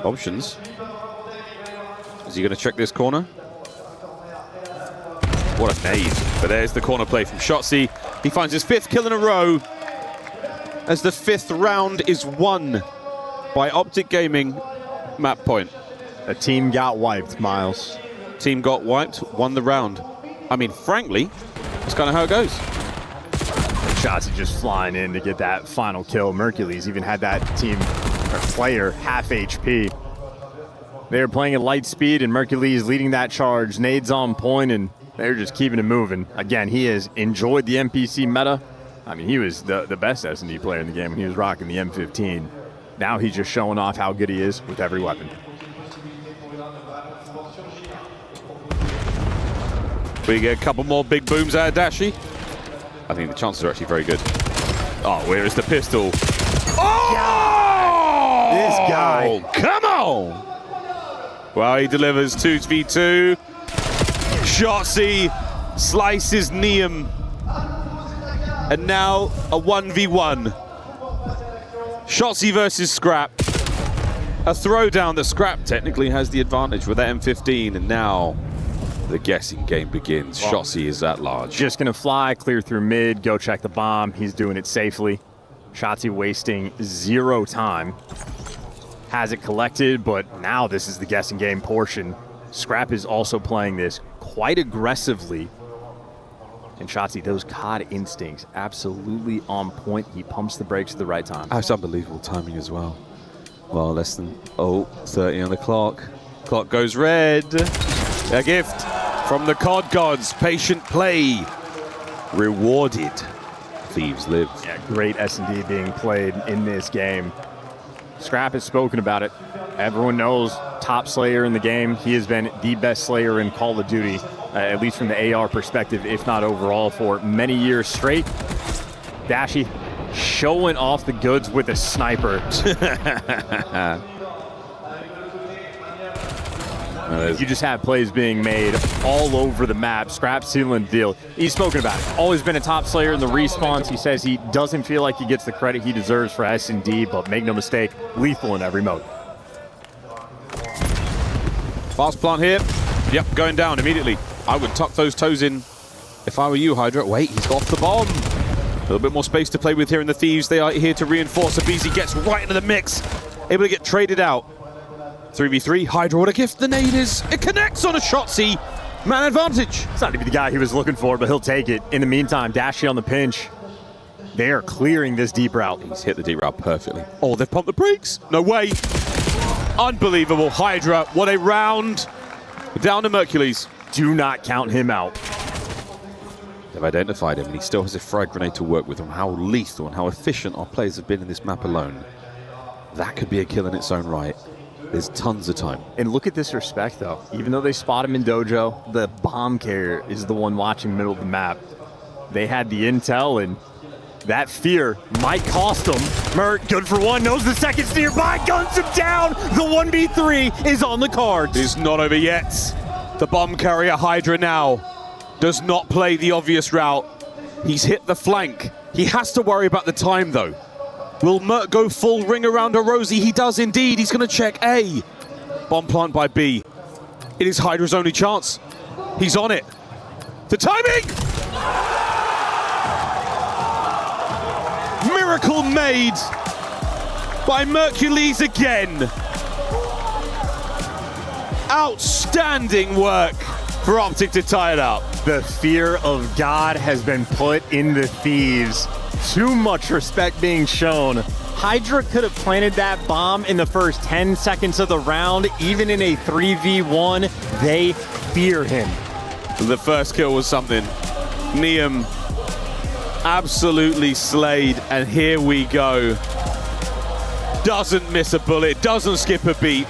Options? Is he going to check this corner? What a nade. But there's the corner play from Shotzi. He finds his 5th kill in a row as the 5th round is won by Optic Gaming map point. A team got wiped, Miles. Team got wiped, won the round. I mean, frankly, that's kind of how it goes. Shotzi just flying in to get that final kill. Mercules even had that team or player half HP. They're playing at light speed, and Mercules leading that charge. Nades on point, and they're just keeping it moving. Again, he has enjoyed the NPC meta. I mean, he was the best S&D player in the game when he was rocking the M15. Now he's just showing off how good he is with every weapon. We get a couple more big booms out of Dashi. I think the chances are actually very good. Oh, where is the pistol? Oh! This guy. Come on! Well, he delivers 2v2. Shotzi slices Neum. And now a 1v1. Shotzi versus Scrap. A throwdown that Scrap technically has the advantage with that M15, and now the guessing game begins. Shotzi is at large. Just gonna fly, clear through mid, go check the bomb. He's doing it safely. Shotzi wasting 0 time. Has it collected, but now this is the guessing game portion. Scrap is also playing this quite aggressively. And Shotzi, those COD instincts, absolutely on point. He pumps the brakes at the right time. That's unbelievable timing as well. Well, less than 30 on the clock. Clock goes red. A gift from the COD gods. Patient play. Rewarded. Thieves live. Yeah, great S&D being played in this game. Scrap has spoken about it. Everyone knows top Slayer in the game. He has been the best Slayer in Call of Duty, at least from the AR perspective, if not overall, for many years straight. Dashi showing off the goods with a sniper. You just have plays being made all over the map. Scrap sealing the deal. He's spoken about it. Always been a top Slayer in the respawns. He says he doesn't feel like he gets the credit he deserves for S&D, but make no mistake, lethal in every mode. Fast plant here. Yep, going down immediately. I would tuck those toes in if I were you, Hydra. Wait, he's got off the bomb. A little bit more space to play with here in the Thieves. They are here to reinforce. aBeZy gets right into the mix. Able to get traded out. 3v3. Hydra, what a gift the nade is. It connects on a Shotzi. Man advantage. It's not even the guy he was looking for, but he'll take it. In the meantime, Dashy on the pinch. They are clearing this deep route. He's hit the deep route perfectly. Oh, they've pumped the brakes. No way. Unbelievable. Hydra, what a round. Down to Mercules. Do not count him out. They've identified him, and he still has a frag grenade to work with on how lethal and how efficient our players have been in this map alone. That could be a kill in its own right. There's tons of time. And look at this respect, though. Even though they spot him in Dojo, the bomb carrier is the one watching middle of the map. They had the intel, and that fear might cost them. Mert, good for one, knows the second's nearby, guns him down. The 1v3 is on the cards. It is not over yet. The bomb carrier Hydra now does not play the obvious route. He's hit the flank. He has to worry about the time, though. Will Mert go full ring around a Rosie? He does indeed. He's going to check A. Bomb plant by B. It is Hydra's only chance. He's on it. The timing! Miracle made by Mercules again. Outstanding work for Optic to tie it up. The fear of God has been put in the Thieves. Too much respect being shown. Hydra could have planted that bomb in the first 10 seconds of the round. Even in a 3v1, they fear him. The first kill was something. Neum absolutely slayed, and here we go. Doesn't miss a bullet, doesn't skip a beat.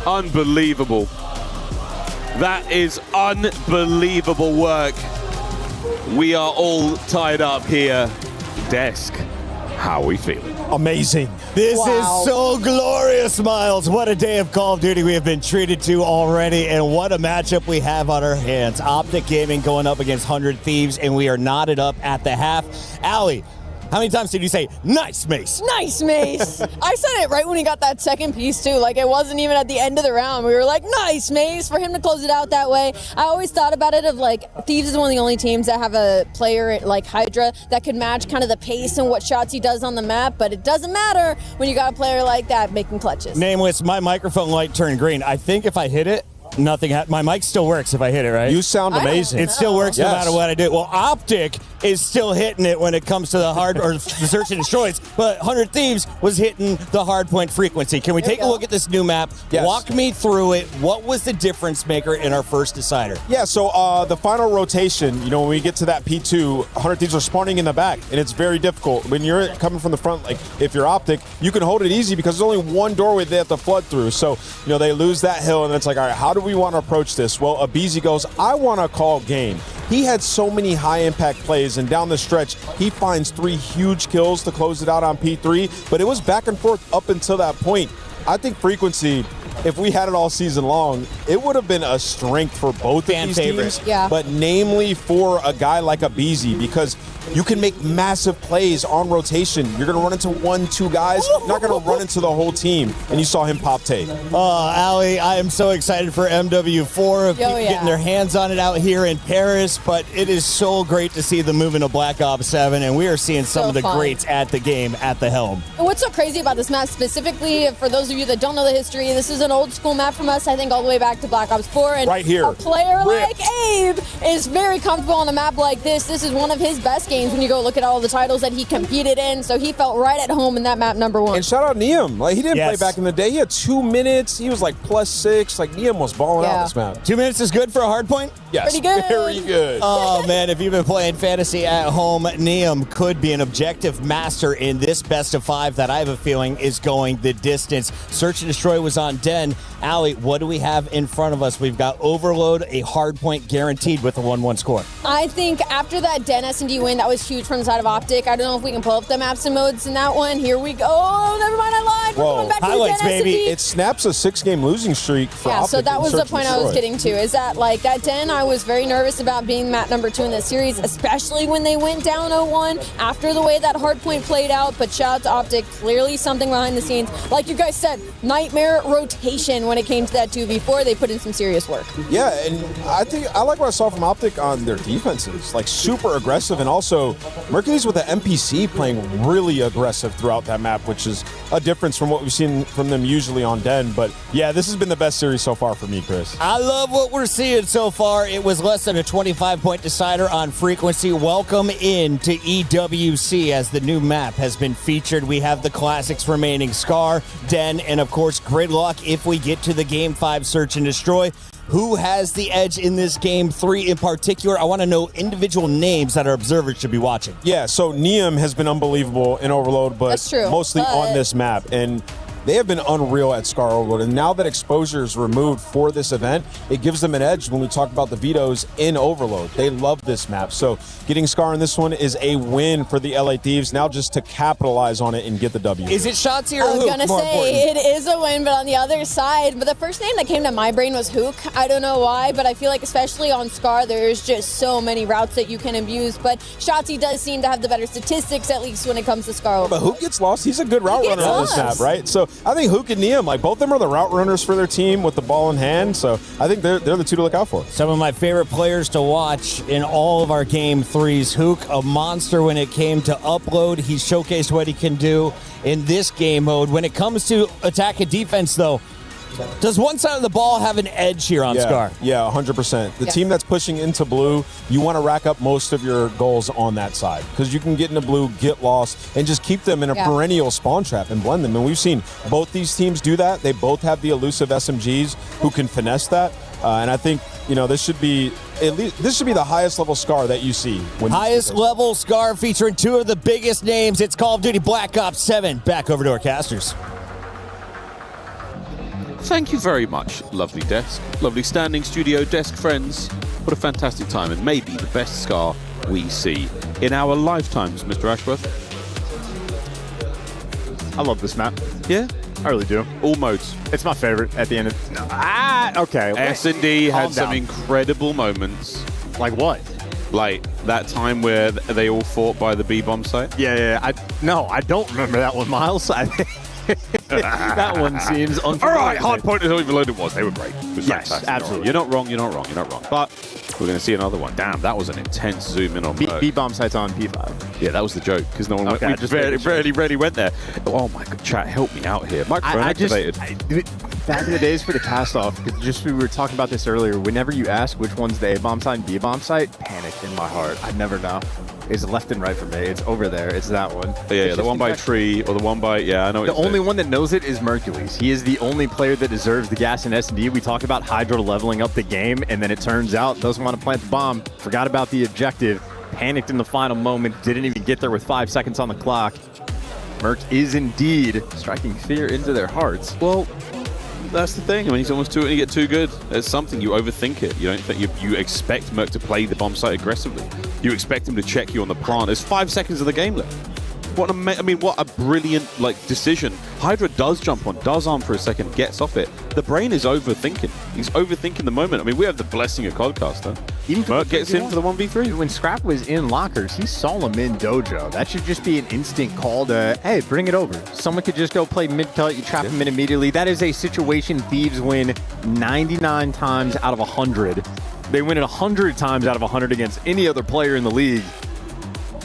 Unbelievable. That is unbelievable work. We are all tied up here. Desk, how are we feeling? Amazing. This is so glorious, Miles. What a day of Call of Duty we have been treated to already, and what a matchup we have on our hands. Optic Gaming going up against 100 Thieves, and we are knotted up at the half. Allie, how many times did you say, nice, Mace? Nice, Mace. I said it right when he got that second piece, too. Like, it wasn't even at the end of the round. We were like, nice, Mace, for him to close it out that way. I always thought about it of, like, Thieves is one of the only teams that have a player like Hydra that could match kind of the pace and what shots he does on the map, but it doesn't matter when you got a player like that making clutches. Nameless, my microphone light turned green. I think if I hit it, nothing. My mic still works if I hit it, right? You sound amazing. It still works no matter what I do. Well, Optic is still hitting it when it comes to the hard or the search and destroys, but 100 Thieves was hitting the hard point frequency. Can we take a look at this new map? Yes. Walk me through it. What was the difference maker in our first decider? Yeah, so the final rotation, you know, when we get to that P2, 100 Thieves are spawning in the back, and it's very difficult. When you're coming from the front, like if you're Optic, you can hold it easy because there's only one doorway they have to flood through. So, you know, they lose that hill, and it's like, all right, how do we want to approach this? Well, aBeZy goes, I want to call game. He had so many high-impact plays, and down the stretch, he finds 3 huge kills to close it out on P3, but it was back and forth up until that point. I think frequency, if we had it all season long, it would have been a strength for both of these teams, but namely for a guy like aBeZy, because you can make massive plays on rotation. You're going to run into 1-2 guys. You're not going to run into the whole team, and you saw him pop tape. Oh, Allie, I am so excited for MW4 of people getting their hands on it out here in Paris, but it is so great to see the movement of Black Ops 7, and we are seeing some of the greats at the game at the helm. And what's so crazy about this map specifically, for those of you that don't know the history, this is an old school map from us, I think all the way back to Black Ops 4. And right here. A player like Abe is very comfortable on a map like this. This is one of his best games when you go look at all the titles that he competed in, so he felt right at home in that map #1. And shout out Neum. Like, he didn't play back in the day. He had 2 minutes. He was like +6. Like, Neum was balling out this map. 2 minutes is good for a hard point? Yes. Pretty good. Very good. Oh, man, if you've been playing fantasy at home, Neum could be an objective master in this best of 5 that I have a feeling is going the distance. Search and Destroy was on deck. Den. Allie, what do we have in front of us? We've got Overload, a hard point guaranteed with a 1-1 score. I think after that Den S&D win, that was huge from the side of Optic. I don't know if we can pull up the maps and modes in that one. Here we go. Oh, never mind, I lied. We're going back highlights, to the Den baby. S&D. It snaps a 6-game losing streak for Yeah, Optic. so that in was the Search and point I was Destroy. getting to, is that like that Den, I was very nervous about being map number 2 in this series, especially when they went down 0-1 after the way that hard point played out. But shout out to Optic, clearly something behind the scenes. Like you guys said, nightmare rotation when it came to that 2v4. They put in some serious work. Yeah, and I think I like what I saw from Optic on their defenses, like super aggressive, and also Mercury's with the NPC playing really aggressive throughout that map, which is a difference from what we've seen from them usually on Den. But yeah, this has been the best series so far for me, Chris. I love what we're seeing so far. It was less than a 25-point decider on frequency. Welcome in to EWC as the new map has been featured. We have the classics remaining: Scar, Den, and of course Gridlock if we get to the Game 5 Search and Destroy. Who has the edge in this Game 3 in particular? I want to know individual names that our observers should be watching. Yeah, so Neum has been unbelievable in Overload, but That's true, mostly but- on this map. And they have been unreal at Scar Overload. And now that exposure is removed for this event, it gives them an edge when we talk about the vetoes in Overload. They love this map. So getting Scar in this one is a win for the LA Thieves, now just to capitalize on it and get the W. Is it Shotzi or I was Hook? gonna more say important? it is a win, but on the other side, but the first name that came to my brain was Hook. I don't know why, but I feel like especially on Scar, there's just so many routes that you can abuse. But Shotzi does seem to have the better statistics, at least when it comes to Scar. But Hook gets lost. He's a good route runner on this lost. map, right? So I think Hook and Neum, like both of them are the route runners for their team with the ball in hand. So I think they're the two to look out for. Some of my favorite players to watch in all of our Game 3s. Hook, a monster when it came to upload. He's showcased what he can do in this game mode. When it comes to attack and defense, though, does one side of the ball have an edge here on Scar? Yeah, 100%. The team that's pushing into blue, you want to rack up most of your goals on that side because you can get into blue, get lost, and just keep them in a perennial spawn trap and blend them. And we've seen both these teams do that. They both have the elusive SMGs who can finesse that. And I think, this should be the highest level Scar that you see. Highest level Scar featuring two of the biggest names. It's Call of Duty Black Ops 7. Back over to our casters. Thank you very much, lovely desk, lovely standing studio desk friends. What a fantastic time, and maybe the best Scar we see in our lifetimes, Mr. Ashworth. I love this map. Yeah? I really do. All modes. It's my favorite at the end of... okay. S&D had Calm some down. incredible moments. Like what? Like that time where they all fought by the B-bomb site? Yeah. I don't remember that one, Miles. That one seems unfamiliar. All right, hard point is how overloaded it was. They were great. It was Yes, fantastic. absolutely. You're not wrong. But we're going to see another one. Damn, that was an intense zoom in on Merc. B-bomb sites on P5. Yeah, that was the joke because no one Okay, went. just We barely went there. Oh my god, chat, help me out here. Microphone activated. Back in the days for the cast off, we were talking about this earlier. Whenever you ask which one's the A-bomb site and B-bomb site, panic in my heart. I never know. It's left and right for me. It's over there. It's that one. Yeah, the one by tree or the one by I know. The only one that knows it is Mercules. He is the only player that deserves the gas in S&D. We talk about Hydra leveling up the game, and then it turns out doesn't want to plant the bomb. Forgot about the objective. Panicked in the final moment. Didn't even get there with 5 seconds on the clock. Merc is indeed striking fear into their hearts. Well, that's the thing. I mean, he's almost too, and you get too good. It's something you overthink it. You don't think you expect Merc to play the bomb site aggressively. You expect him to check you on the plant. There's 5 seconds of the game left. What a brilliant decision. Hydra does jump on, does arm for a second, gets off it. The brain is overthinking. He's overthinking the moment. I mean, we have the blessing of Codcaster. Merc gets in for the 1v3. When Scrap was in lockers, he saw him in dojo. That should just be an instant call to, hey, bring it over. Someone could just go play mid-cut, you trap him in immediately. That is a situation Thieves win 99 times out of 100. They win it 100 times out of 100 against any other player in the league.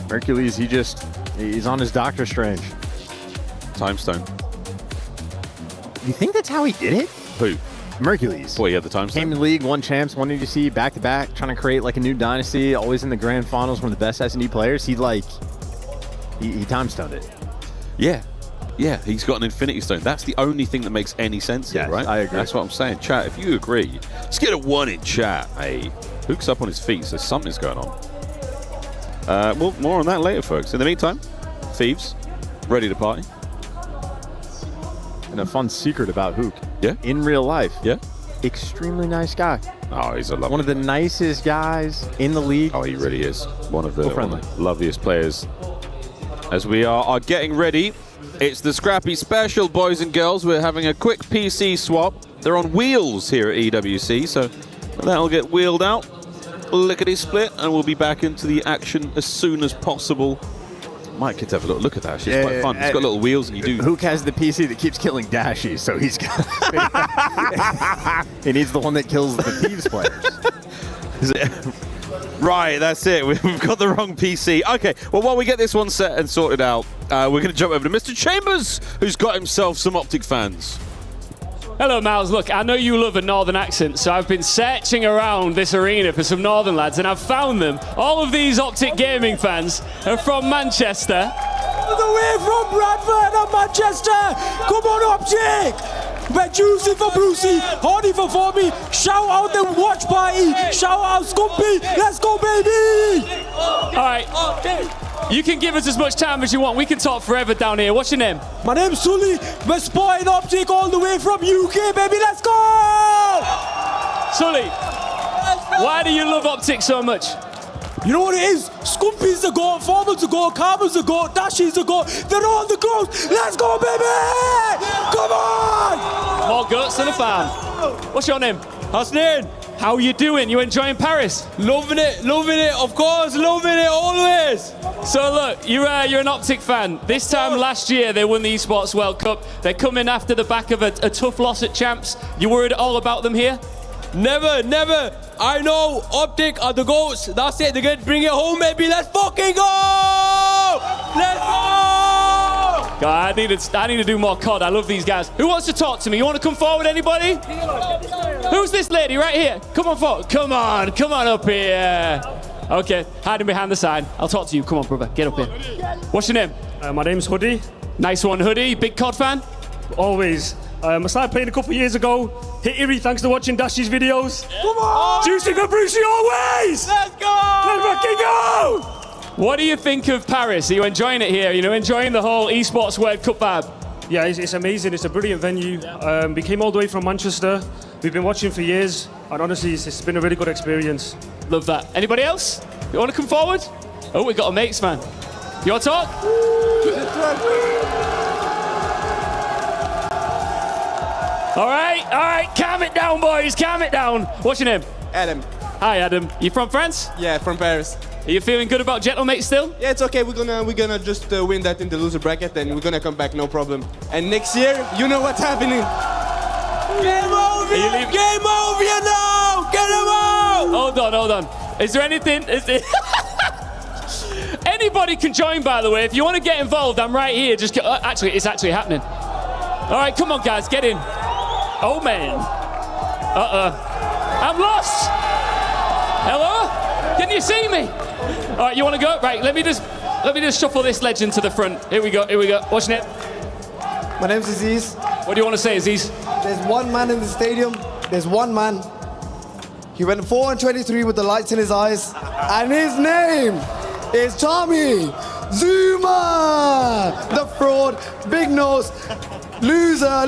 Hercules, he's on his Doctor Strange. Time Stone. You think that's how he did it? Who? Mercules. Boy, he had the time stone. Came in the league, won champs, won EDC back-to-back, trying to create like a new dynasty, always in the grand finals, one of the best S&D players. He time stoned it. Yeah. Yeah, he's got an Infinity Stone. That's the only thing that makes any sense here, right? I agree. That's what I'm saying. Chat, if you agree, let's get a 1 in chat. Hey, Hook's up on his feet, so something's going on. Well, more on that later, folks. In the meantime, Thieves, ready to party. And a fun secret about Hook. Yeah. In real life. Yeah. Extremely nice guy. Oh, he's a lovely. One of the nicest guys in the league. Oh, he really is. One of the loveliest players. As we are getting ready, it's the Scrappy Special, boys and girls. We're having a quick PC swap. They're on wheels here at EWC, so that'll get wheeled out. Lickety split, and we'll be back into the action as soon as possible. Might get to have a look at that. Actually. It's quite fun. It's got little wheels, and you do. Hook has the PC that keeps killing Dashy, so he's got. He needs the one that kills the Thieves players. Right, that's it. We've got the wrong PC. Okay, well, while we get this one set and sorted out, we're going to jump over to Mr. Chambers, who's got himself some Optic fans. Hello, Miles. Look, I know you love a northern accent, so I've been searching around this arena for some northern lads, and I've found them. All of these Optic Gaming fans are from Manchester. All the way from Bradford and Manchester. Come on, Optic. We're juicy for Brucey, horny for Forby. Shout out the watch party. Shout out Scumpy. Let's go, baby. All right. You can give us as much time as you want. We can talk forever down here. What's your name? My name's Sully. We're spotting Optic all the way from UK, baby. Let's go! Sully, why do you love Optic so much? You know what it is? Scumpy's the goat, Formal's the goat, Karma's the goat, Dashy's the goat. They're all the goats. Let's go, baby! Come on! More goats than a farm. What's your name? Hasnain. How you doing? You enjoying Paris? Loving it, of course, loving it always. So look, you're an Optic fan. This time last year they won the Esports World Cup. They're coming after the back of a tough loss at Champs. You worried at all about them here? Never. I know Optic are the goats. That's it. They're gonna bring it home, baby. Let's fucking go! Let's go! God, I need to do more COD. I love these guys. Who wants to talk to me? You want to come forward, anybody? Who's this lady right here? Come on forward. Come on up here. Okay, hiding behind the sign. I'll talk to you. Come on, brother. Get up here. What's your name? My name's Hoodie. Nice one, Hoodie. Big COD fan? Always. I started playing a couple of years ago. Hit Erie thanks to watching Dashy's videos. Come on! Juicy for Brucey always! Let's go! Let's fucking go! What do you think of Paris? Are you enjoying it here? You know, enjoying the whole Esports World Cup vibe? Yeah, it's amazing. It's a brilliant venue. We came all the way from Manchester. We've been watching for years. And honestly, it's been a really good experience. Love that. Anybody else? You want to come forward? Oh, we got a mates, man. You want to talk? All right, calm it down, boys, calm it down. What's your name? Adam. Hi, Adam. You from France? Yeah, from Paris. Are you feeling good about Gentlemate still? Yeah, it's okay. We're gonna just win that in the loser bracket, and we're gonna come back, no problem. And next year, you know what's happening. Game over! Game over now! Get him out! Hold on. Is there anything? Anybody can join, by the way. If you want to get involved, I'm right here. Just actually, it's actually happening. All right, come on, guys, get in. Oh man. I'm lost. Hello? Can you see me? All right, you want to go? Right, let me just shuffle this legend to the front. Here we go. What's your name? My name's Aziz. What do you want to say, Aziz? There's one man in the stadium. There's one man. He went 4-23 with the lights in his eyes. And his name is Tommy Zuma. The fraud, big nose, loser.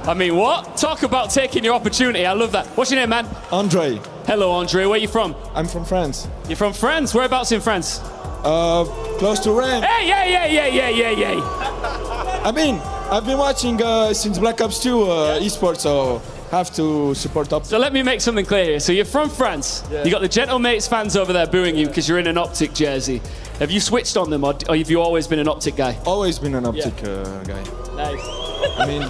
I mean, what? Talk about taking your opportunity. I love that. What's your name, man? Andre. Hello, Andre. Where are you from? I'm from France. You're from France? Whereabouts in France? Close to Rennes. Hey, yeah. I mean, I've been watching since Black Ops 2 Esports, so have to support Optic. So let me make something clear here. So you're from France. Yeah. You got the Gentlemates fans over there booing you because you're in an Optic jersey. Have you switched on them, or have you always been an Optic guy? Always been an Optic guy. Nice. I mean...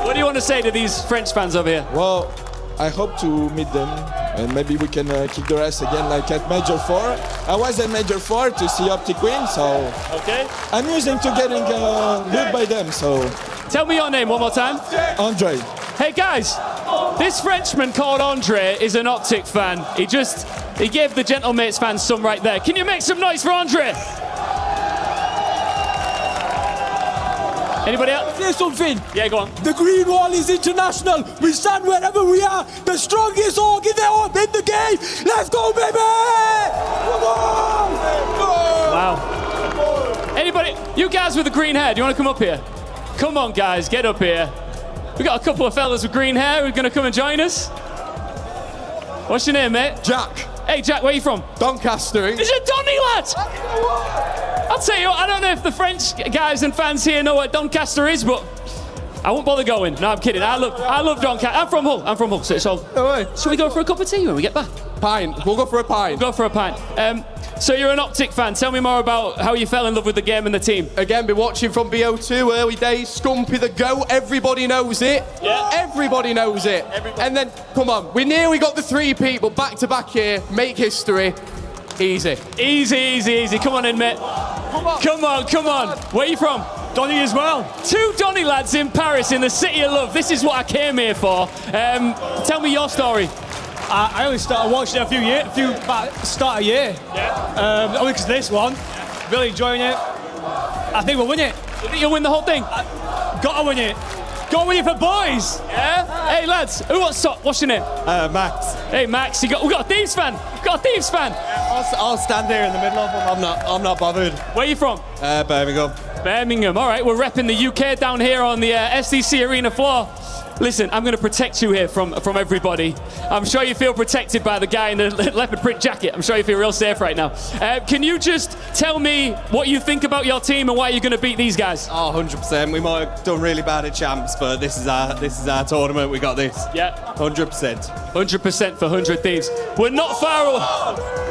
What do you want to say to these French fans over here? Well, I hope to meet them, and maybe we can kick their ass again like at Major 4. I was at Major 4 to see Optic win, so... Okay. I'm used to getting booed by them, so... Tell me your name one more time. Andre. Hey guys, this Frenchman called Andre is an Optic fan. He gave the Gentlemates fans some right there. Can you make some noise for Andre? Anybody else? Say something. Yeah, go on. The Green Wall is international. We stand wherever we are. The strongest org in the game. Let's go, baby! Come on! Wow. Anybody? You guys with the green hair, do you want to come up here? Come on, guys, get up here. We got a couple of fellas with green hair who are going to come and join us. What's your name, mate? Jack. Hey, Jack, where are you from? Doncaster. It's a Donny lad! I'll tell you what, I don't know if the French guys and fans here know what Doncaster is, but I won't bother going. No, I'm kidding. I love Doncaster. I'm from Hull, so it's all. No way. Shall we go for a cup of tea when we get back? Pint. We'll go for a pint. We'll go for a pint. So you're an Optic fan. Tell me more about how you fell in love with the game and the team. Again, been watching from BO2, early days. Scumpy the GOAT. Everybody knows it. Yeah. Everybody knows it. And then, come on, we nearly got the 3-peat, but back to back here, make history. Easy. Easy. Come on in, mate. Come on. Where are you from? Donny as well. 2 Donny lads in Paris, in the city of love. This is what I came here for. Tell me your story. I only started watching it start a year. Yeah. Only because of this one. Really enjoying it. I think we'll win it. You think you'll win the whole thing? Gotta win it. Gotta win it for boys. Yeah? Hey, lads, what's your name? Max. Hey, Max, we got a Thieves fan. I'll stand here in the middle of them. I'm not bothered. Where are you from? Birmingham. All right, we're repping the UK down here on the SDC arena floor. Listen, I'm going to protect you here from everybody. I'm sure you feel protected by the guy in the leopard print jacket. I'm sure you feel real safe right now. Can you just tell me what you think about your team and why you're going to beat these guys? Oh, 100%. We might have done really bad at champs, but this is our tournament. We got this. Yeah. 100%. 100% for 100 Thieves. We're not far away.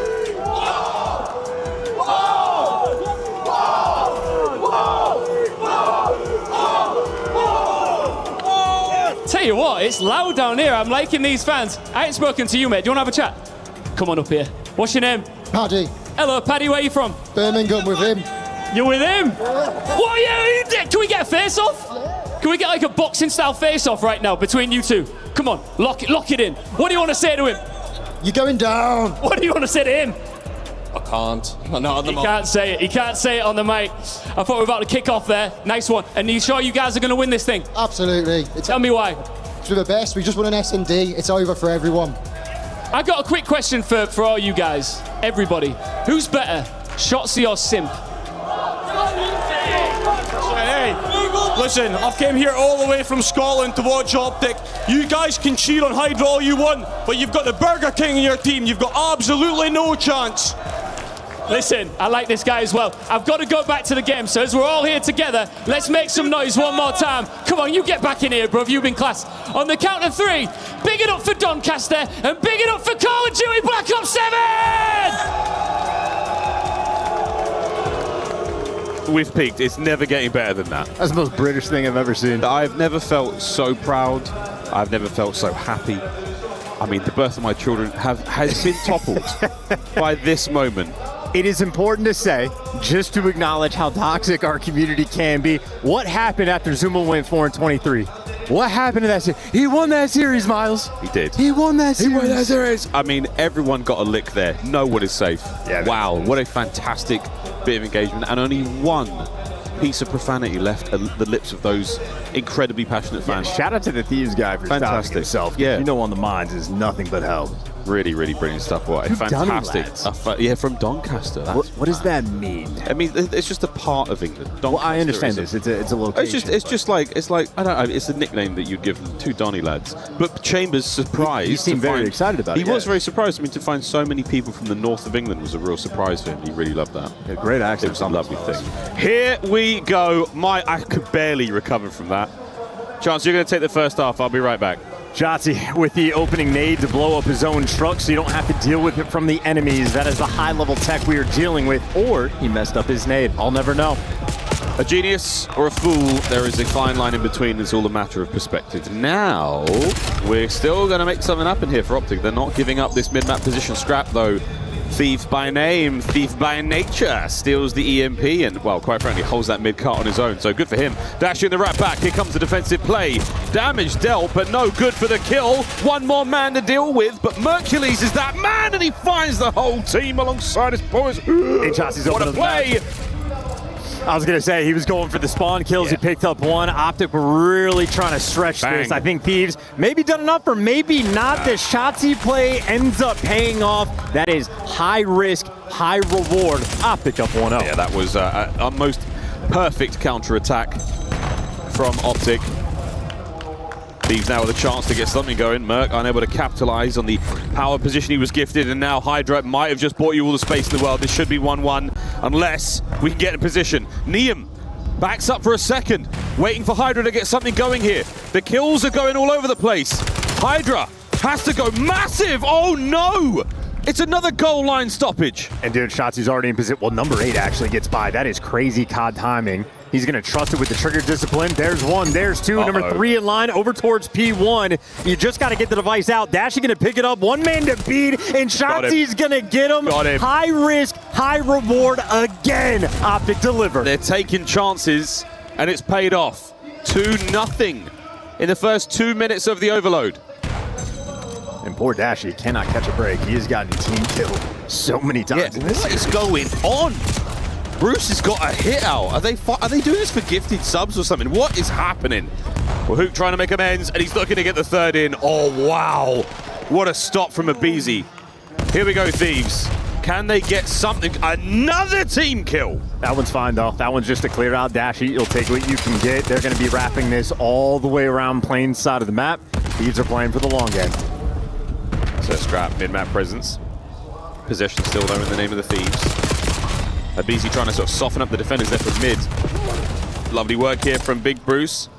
Tell you what, it's loud down here. I'm liking these fans. I ain't spoken to you, mate. Do you want to have a chat? Come on up here. What's your name? Paddy. Hello, Paddy. Where are you from? Birmingham with him. You're with him? What are you? Can we get a face-off? Can we get like a boxing-style face-off right now between you two? Come on, lock it in. What do you want to say to him? You're going down. What do you want to say to him? I can't. I'm not on the mic. He can't say it. He can't say it on the mic. I thought we were about to kick off there. Nice one. And are you sure you guys are going to win this thing? Absolutely. Tell me why. It's for the best. We just won an S&D. It's over for everyone. I got a quick question for all you guys. Everybody. Who's better, Shotzi or Simp? Hey, listen, I've came here all the way from Scotland to watch Optic. You guys can cheer on Hydra all you want, but you've got the Burger King in your team. You've got absolutely no chance. Listen, I like this guy as well. I've got to go back to the game, so as we're all here together, let's make some noise one more time. Come on, you get back in here, bruv. You've been class. On the count of 3, big it up for Doncaster and big it up for Call of Duty Black Ops 7! We've peaked. It's never getting better than that. That's the most British thing I've ever seen. I've never felt so proud. I've never felt so happy. I mean, the birth of my children has been toppled by this moment. It is important to say, just to acknowledge how toxic our community can be, what happened after Zuma went 4-23? What happened to that series? He won that series, Miles. He did. He won that series. He won that series. I mean, everyone got a lick there. No one is safe. Yeah, wow, what a fantastic bit of engagement. And only one piece of profanity left at the lips of those incredibly passionate fans. Yeah, shout out to the Thieves guy for stopping himself. Yeah. You know, on the mines is nothing but hell. Really, really brilliant stuff. What a fantastic. Yeah, from Doncaster. What does that mean? I mean, it's just a part of England. Doncaster, well, I understand this. It's a location. It's just like I don't know. It's a nickname that you'd give 2 Donny lads. But Chambers surprised. He seemed very excited about it. He was very surprised. I mean, to find so many people from the north of England was a real surprise for him. He really loved that. Yeah, great accent. It was a lovely thing. Here we go. I could barely recover from that. Chance, you're going to take the first half. I'll be right back. Jotzi with the opening nade to blow up his own truck so you don't have to deal with it from the enemies. That is the high-level tech we are dealing with. Or he messed up his nade. I'll never know. A genius or a fool, there is a fine line in between. It's all a matter of perspective. Now, we're still going to make something happen here for Optic. They're not giving up this mid-map position scrap, though. Thief by name, thief by nature, steals the EMP and, well, quite frankly, holds that mid-cut on his own. So good for him. Dashing the rat back. Here comes the defensive play. Damage dealt, but no good for the kill. One more man to deal with, but Mercules is that man, and he finds the whole team alongside his boys. What a play! I was going to say, he was going for the spawn kills. Yeah. He picked up one. Optic were really trying to stretch this. I think Thieves maybe done enough or maybe not. The Shotzi play ends up paying off. That is high risk, high reward. Optic up 1-0. Yeah, that was a most perfect counter-attack from Optic. Thieves now with a chance to get something going. Merc unable to capitalize on the power position he was gifted, and now Hydra might have just bought you all the space in the world. This should be 1-1 unless we can get in position. Neum backs up for a second, waiting for Hydra to get something going here. The kills are going all over the place. Hydra has to go massive. Oh no! It's another goal line stoppage. And dude, Shotzi's already in position. Well, number 8 actually gets by. That is crazy COD timing. He's going to trust it with the trigger discipline. There's 1, there's 2. Number 3 in line over towards P1. You just got to get the device out. Dashi going to pick it up. 1 man to beat, and Shotzi's going to get him. High risk, high reward again. Optic delivered. They're taking chances, and it's paid off. 2-0 in the first 2 minutes of the overload. And poor Dashi cannot catch a break. He has gotten team killed so many times. Yeah, what is going on? Bruce has got a hit out. Are they doing this for gifted subs or something? What is happening? Well, Hook trying to make amends, and he's looking to get the 3rd in. Oh, wow. What a stop from Abizi. Here we go, Thieves. Can they get something? Another team kill. That one's fine, though. That one's just to clear out Dashi. You'll take what you can get. They're going to be wrapping this all the way around Plains side of the map. Thieves are playing for the long game. So scrap mid-map presence. Possession still though in the name of the Thieves. Abizi trying to sort of soften up the defenders there from mid. Lovely work here from Big Bruce.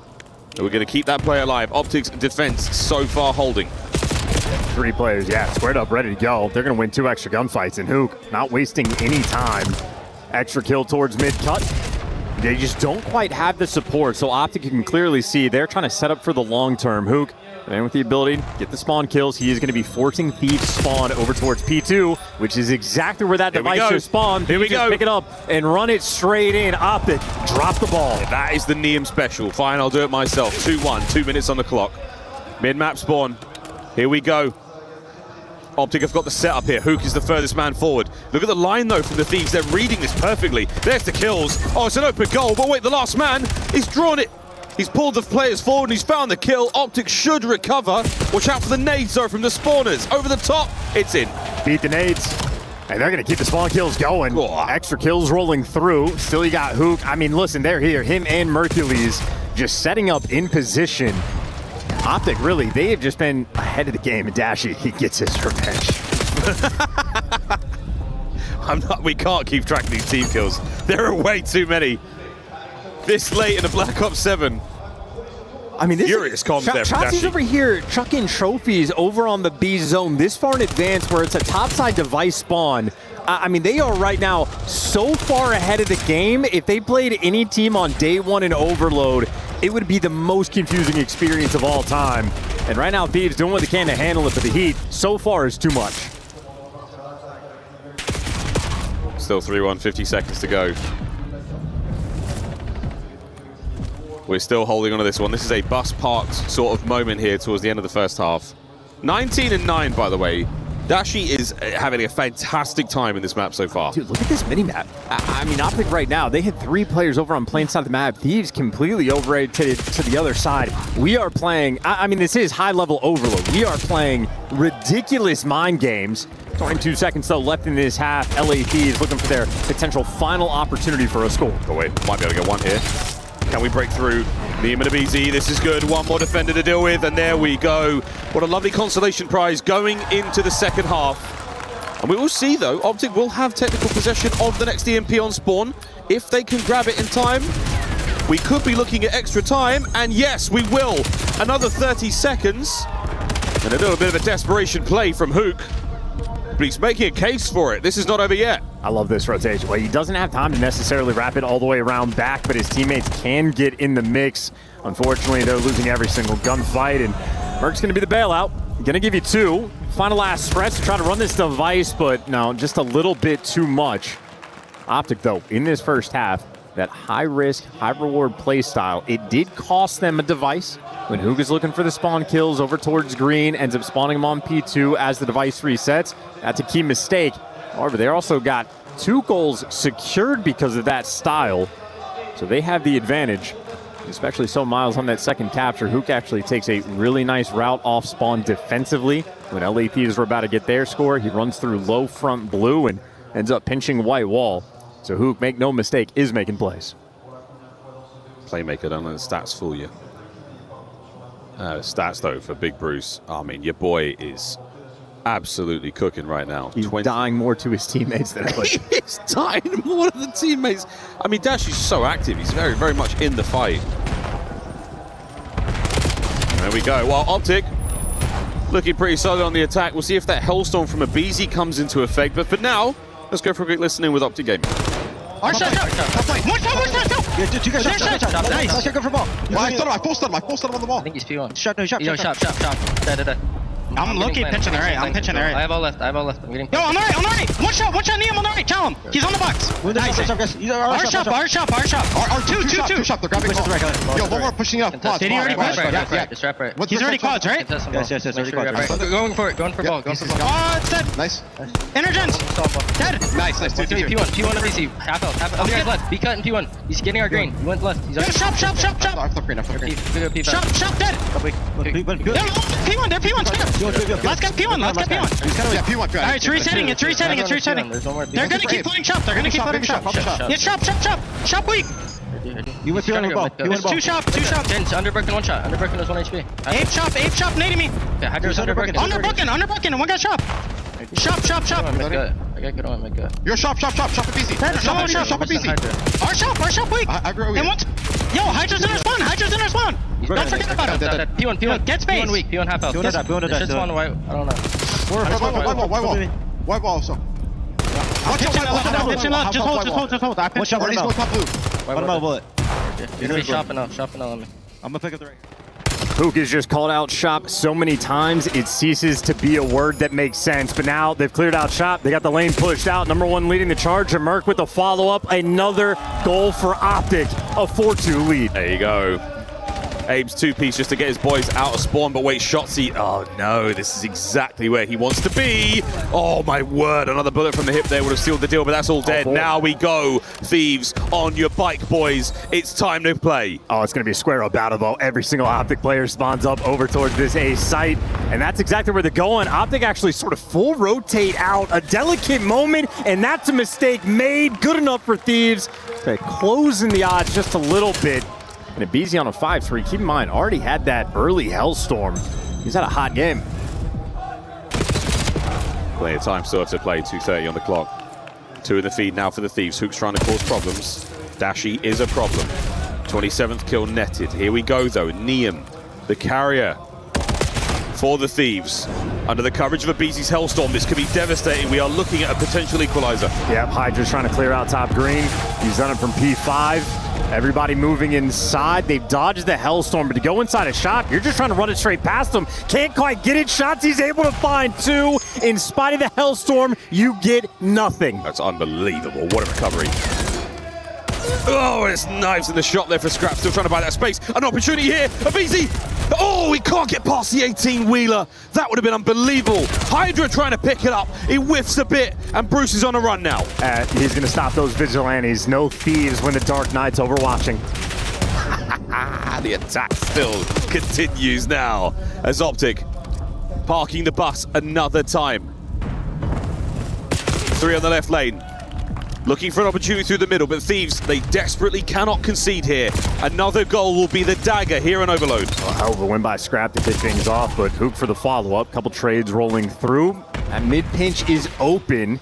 We're going to keep that play alive. Optic's defense so far holding. 3 players, yeah, squared up, ready to go. They're going to win 2 extra gunfights, and Hook not wasting any time. Extra kill towards mid-cut. They just don't quite have the support, so Optic can clearly see they're trying to set up for the long term. Hook, and with the ability to get the spawn kills, he is going to be forcing Thieves spawn over towards P2, which is exactly where that device should spawn. Here we go. Pick it up and run it straight in. Optic, drop the ball. Yeah, that is the Neum special. Fine, I'll do it myself. 2-1, 2 minutes on the clock. Mid-map spawn. Here we go. Optic have got the setup here. Hook is the furthest man forward. Look at the line, though, from the Thieves. They're reading this perfectly. There's the kills. Oh, it's an open goal. But wait, the last man, he's drawn it. He's pulled the players forward and he's found the kill. Optic should recover. Watch out for the nades, though, from the spawners. Over the top, it's in. Beat the nades. And they're going to keep the spawn kills going. Extra kills rolling through. Still, you got Hook. I mean, listen, they're here. Him and Mercules just setting up in position. Optic, really, they have just been ahead of the game. And Dashi, he gets his revenge. We can't keep track of these team kills. There are way too many. This late in the Black Ops 7. I mean, this furious comms there from Shotzi's Dashi. over here chucking trophies over on the B zone this far in advance where it's a topside device spawn. I mean, they are right now so far ahead of the game. If they played any team on day 1 in Overload, it would be the most confusing experience of all time. And right now, Thieves doing what they can to handle it, but the heat so far is too much. Still 3-1, 50 seconds to go. We're still holding on to this one. This is a bus parked sort of moment here towards the end of the first half. 19-9, by the way. Dashi is having a fantastic time in this map so far. Dude, look at this mini-map. I mean, Optic right now, they had 3 players over on Plains side of the map. Thieves completely overrated to the other side. We are playing, I mean, this is high-level Overload. We are playing ridiculous mind games. 22 seconds, though, left in this half. LA Thieves looking for their potential final opportunity for a score. Oh, wait, might be able to get one here. Can we break through? Neum and Abizi, this is good. One more defender to deal with, and there we go. What a lovely consolation prize going into the second half. And we will see, though, Optic will have technical possession of the next EMP on spawn. If they can grab it in time, we could be looking at extra time, and yes, we will. Another 30 seconds, and a little bit of a desperation play from Hook. But he's making a case for it. This is not over yet. I love this rotation. Well, he doesn't have time to necessarily wrap it all the way around back, but his teammates can get in the mix. Unfortunately, they're losing every single gunfight, and Merc's going to be the bailout. Going to give you 2. Final last stretch to try to run this device, but no, just a little bit too much. Optic, though, in this first half, that high-risk, high-reward play style, it did cost them a device. When Hook is looking for the spawn kills over towards green, ends up spawning him on P2 as the device resets. That's a key mistake. However, they also got 2 goals secured because of that style. So they have the advantage, especially so Miles on that second capture. Hook actually takes a really nice route off spawn defensively. When LA Thieves were about to get their score, he runs through low front blue and ends up pinching white wall. So Hook, make no mistake, is making plays. playmaker. Don't let the stats fool you. Stats, though, for Big Bruce. I mean, your boy is absolutely cooking right now. He's dying more to his teammates than ever. He's dying more to the teammates. I mean, Dash is so active. He's very, very much in the fight. There we go. Well, Optic looking pretty solid on the attack. We'll see if that Hellstorm from Abizi comes into effect. But for now, let's go for a quick listening with Optic Gaming. One shot. Yeah, two guys shot. Nice. Let's go for ball. I posted him on the wall. I think he's P1. Shot. Dead. I'm low-key pitching the right. I'm pitching the right. I have all left. I'm getting. Yo, on the right. One shot, Liam on the right. Tell him. He's on the box. Nice. Our shop. Two. They're grabbing ball. Yo, one more pushing up. Did he already push? Yeah. Just wrap right. He's already quads, right? Yes. Already quads. Going for ball. Oh, it's dead. Nice. Intergens. Dead. Nice. P1 on BC. Half health. Oh, you guys left. B cut and P1. He's getting our green. He went left. He's Yo, shop. I flipped green. Shop, dead. P1, they're P1. Let's get P1. Yeah, P1. Alright, it's resetting. They're gonna keep playing shop. Yeah, shop weak. You went P1 with ball. It's two shop. It's underbroken, one shot. Underbroken is 1 HP. Ape shop, nading me. Okay, Hydra's underbroken. Underbroken, one got shop. Shop. I got good on my gut. Your shop at BC. Shop at BC. Our shop weak. I agree with you. Yo, Hydra's in our spawn. Don't forget about him. P1. Get space. P1 weak. P1 half health. It's just one white. I don't know. White wall. So. Pitching left. Just hold. I pitched He's going top blue. What about bullet? You're gonna be shopping out on me. I'm gonna pick up the right. Hook has just called out shop so many times, it ceases to be a word that makes sense. But now they've cleared out shop. They got the lane pushed out. Number one leading the charge. And Merc with the follow-up. Another goal for Optic. A 4-2 lead. There you go. Abe's two-piece just to get his boys out of spawn, but wait, Shotzi, oh no, this is exactly where he wants to be. Oh my word, another bullet from the hip there would have sealed the deal, but that's all dead. Now we go. Thieves, on your bike, boys. It's time to play. Oh, it's going to be a square-up battle, though. Every single Optic player spawns up over towards this A site, and that's exactly where they're going. Optic actually sort of full rotate out. A delicate moment, and that's a mistake made. Good enough for Thieves. They're closing the odds just a little bit. And Abizi on a 5-3. Keep in mind, already had that early Hellstorm. He's had a hot game. Plenty of time still have to play. 2:30 on the clock. 2 in the feed now for the Thieves. Hook's trying to cause problems. Dashi is a problem. 27th kill netted. Here we go, though. Neum, the carrier for the Thieves. Under the coverage of Abizi's Hellstorm, this could be devastating. We are looking at a potential equalizer. Yep, Hydra's trying to clear out top green. He's done it from P5. Everybody moving inside. They've dodged the Hellstorm, but to go inside a shot, you're just trying to run it straight past them. Can't quite get it. Shots he's able to find 2. In spite of the Hellstorm, you get nothing. That's unbelievable. What a recovery. Oh, it's knives in the shot there for Scrap. Still trying to buy that space. An opportunity here. Abizi. Oh, he can't get past the 18-wheeler. That would have been unbelievable. Hydra trying to pick it up. He whiffs a bit, and Bruce is on a run now. He's going to stop those vigilantes. No thieves when the Dark Knight's overwatching. The attack still continues now as Optic parking the bus another time. 3 on the left lane. Looking for an opportunity through the middle, but Thieves, they desperately cannot concede here. Another goal will be the dagger here in Overload. A hell of a win by Scrap to kick things off, but Hook for the follow-up. Couple trades rolling through. That mid-pinch is open.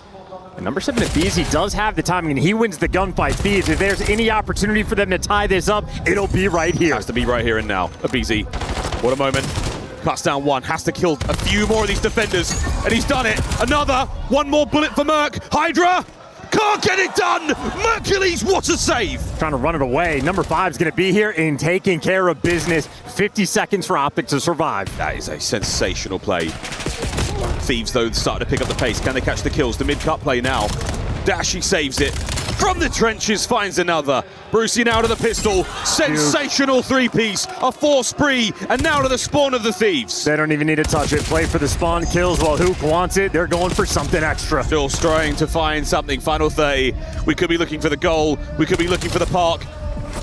And number 7 Abizi does have the timing, and he wins the gunfight. Thieves, if there's any opportunity for them to tie this up, it'll be right here. Has to be right here and now. Abizi, what a moment. Cuts down one, has to kill a few more of these defenders, and he's done it. Another, one more bullet for Merc. Hydra! Can't get it done! Mercules, what a save! Trying to run it away. Number 5's going to be here and taking care of business. 50 seconds for Optic to survive. That is a sensational play. Thieves, though, starting to pick up the pace. Can they catch the kills? The mid-cut play now. Dashi saves it. From the trenches, finds another. Brucey now to the pistol. Sensational 3-piece. A 4 spree. And now to the spawn of the Thieves. They don't even need to touch it. Play for the spawn kills while Hook wants it. They're going for something extra. Still trying to find something. Final 30. We could be looking for the goal. We could be looking for the park.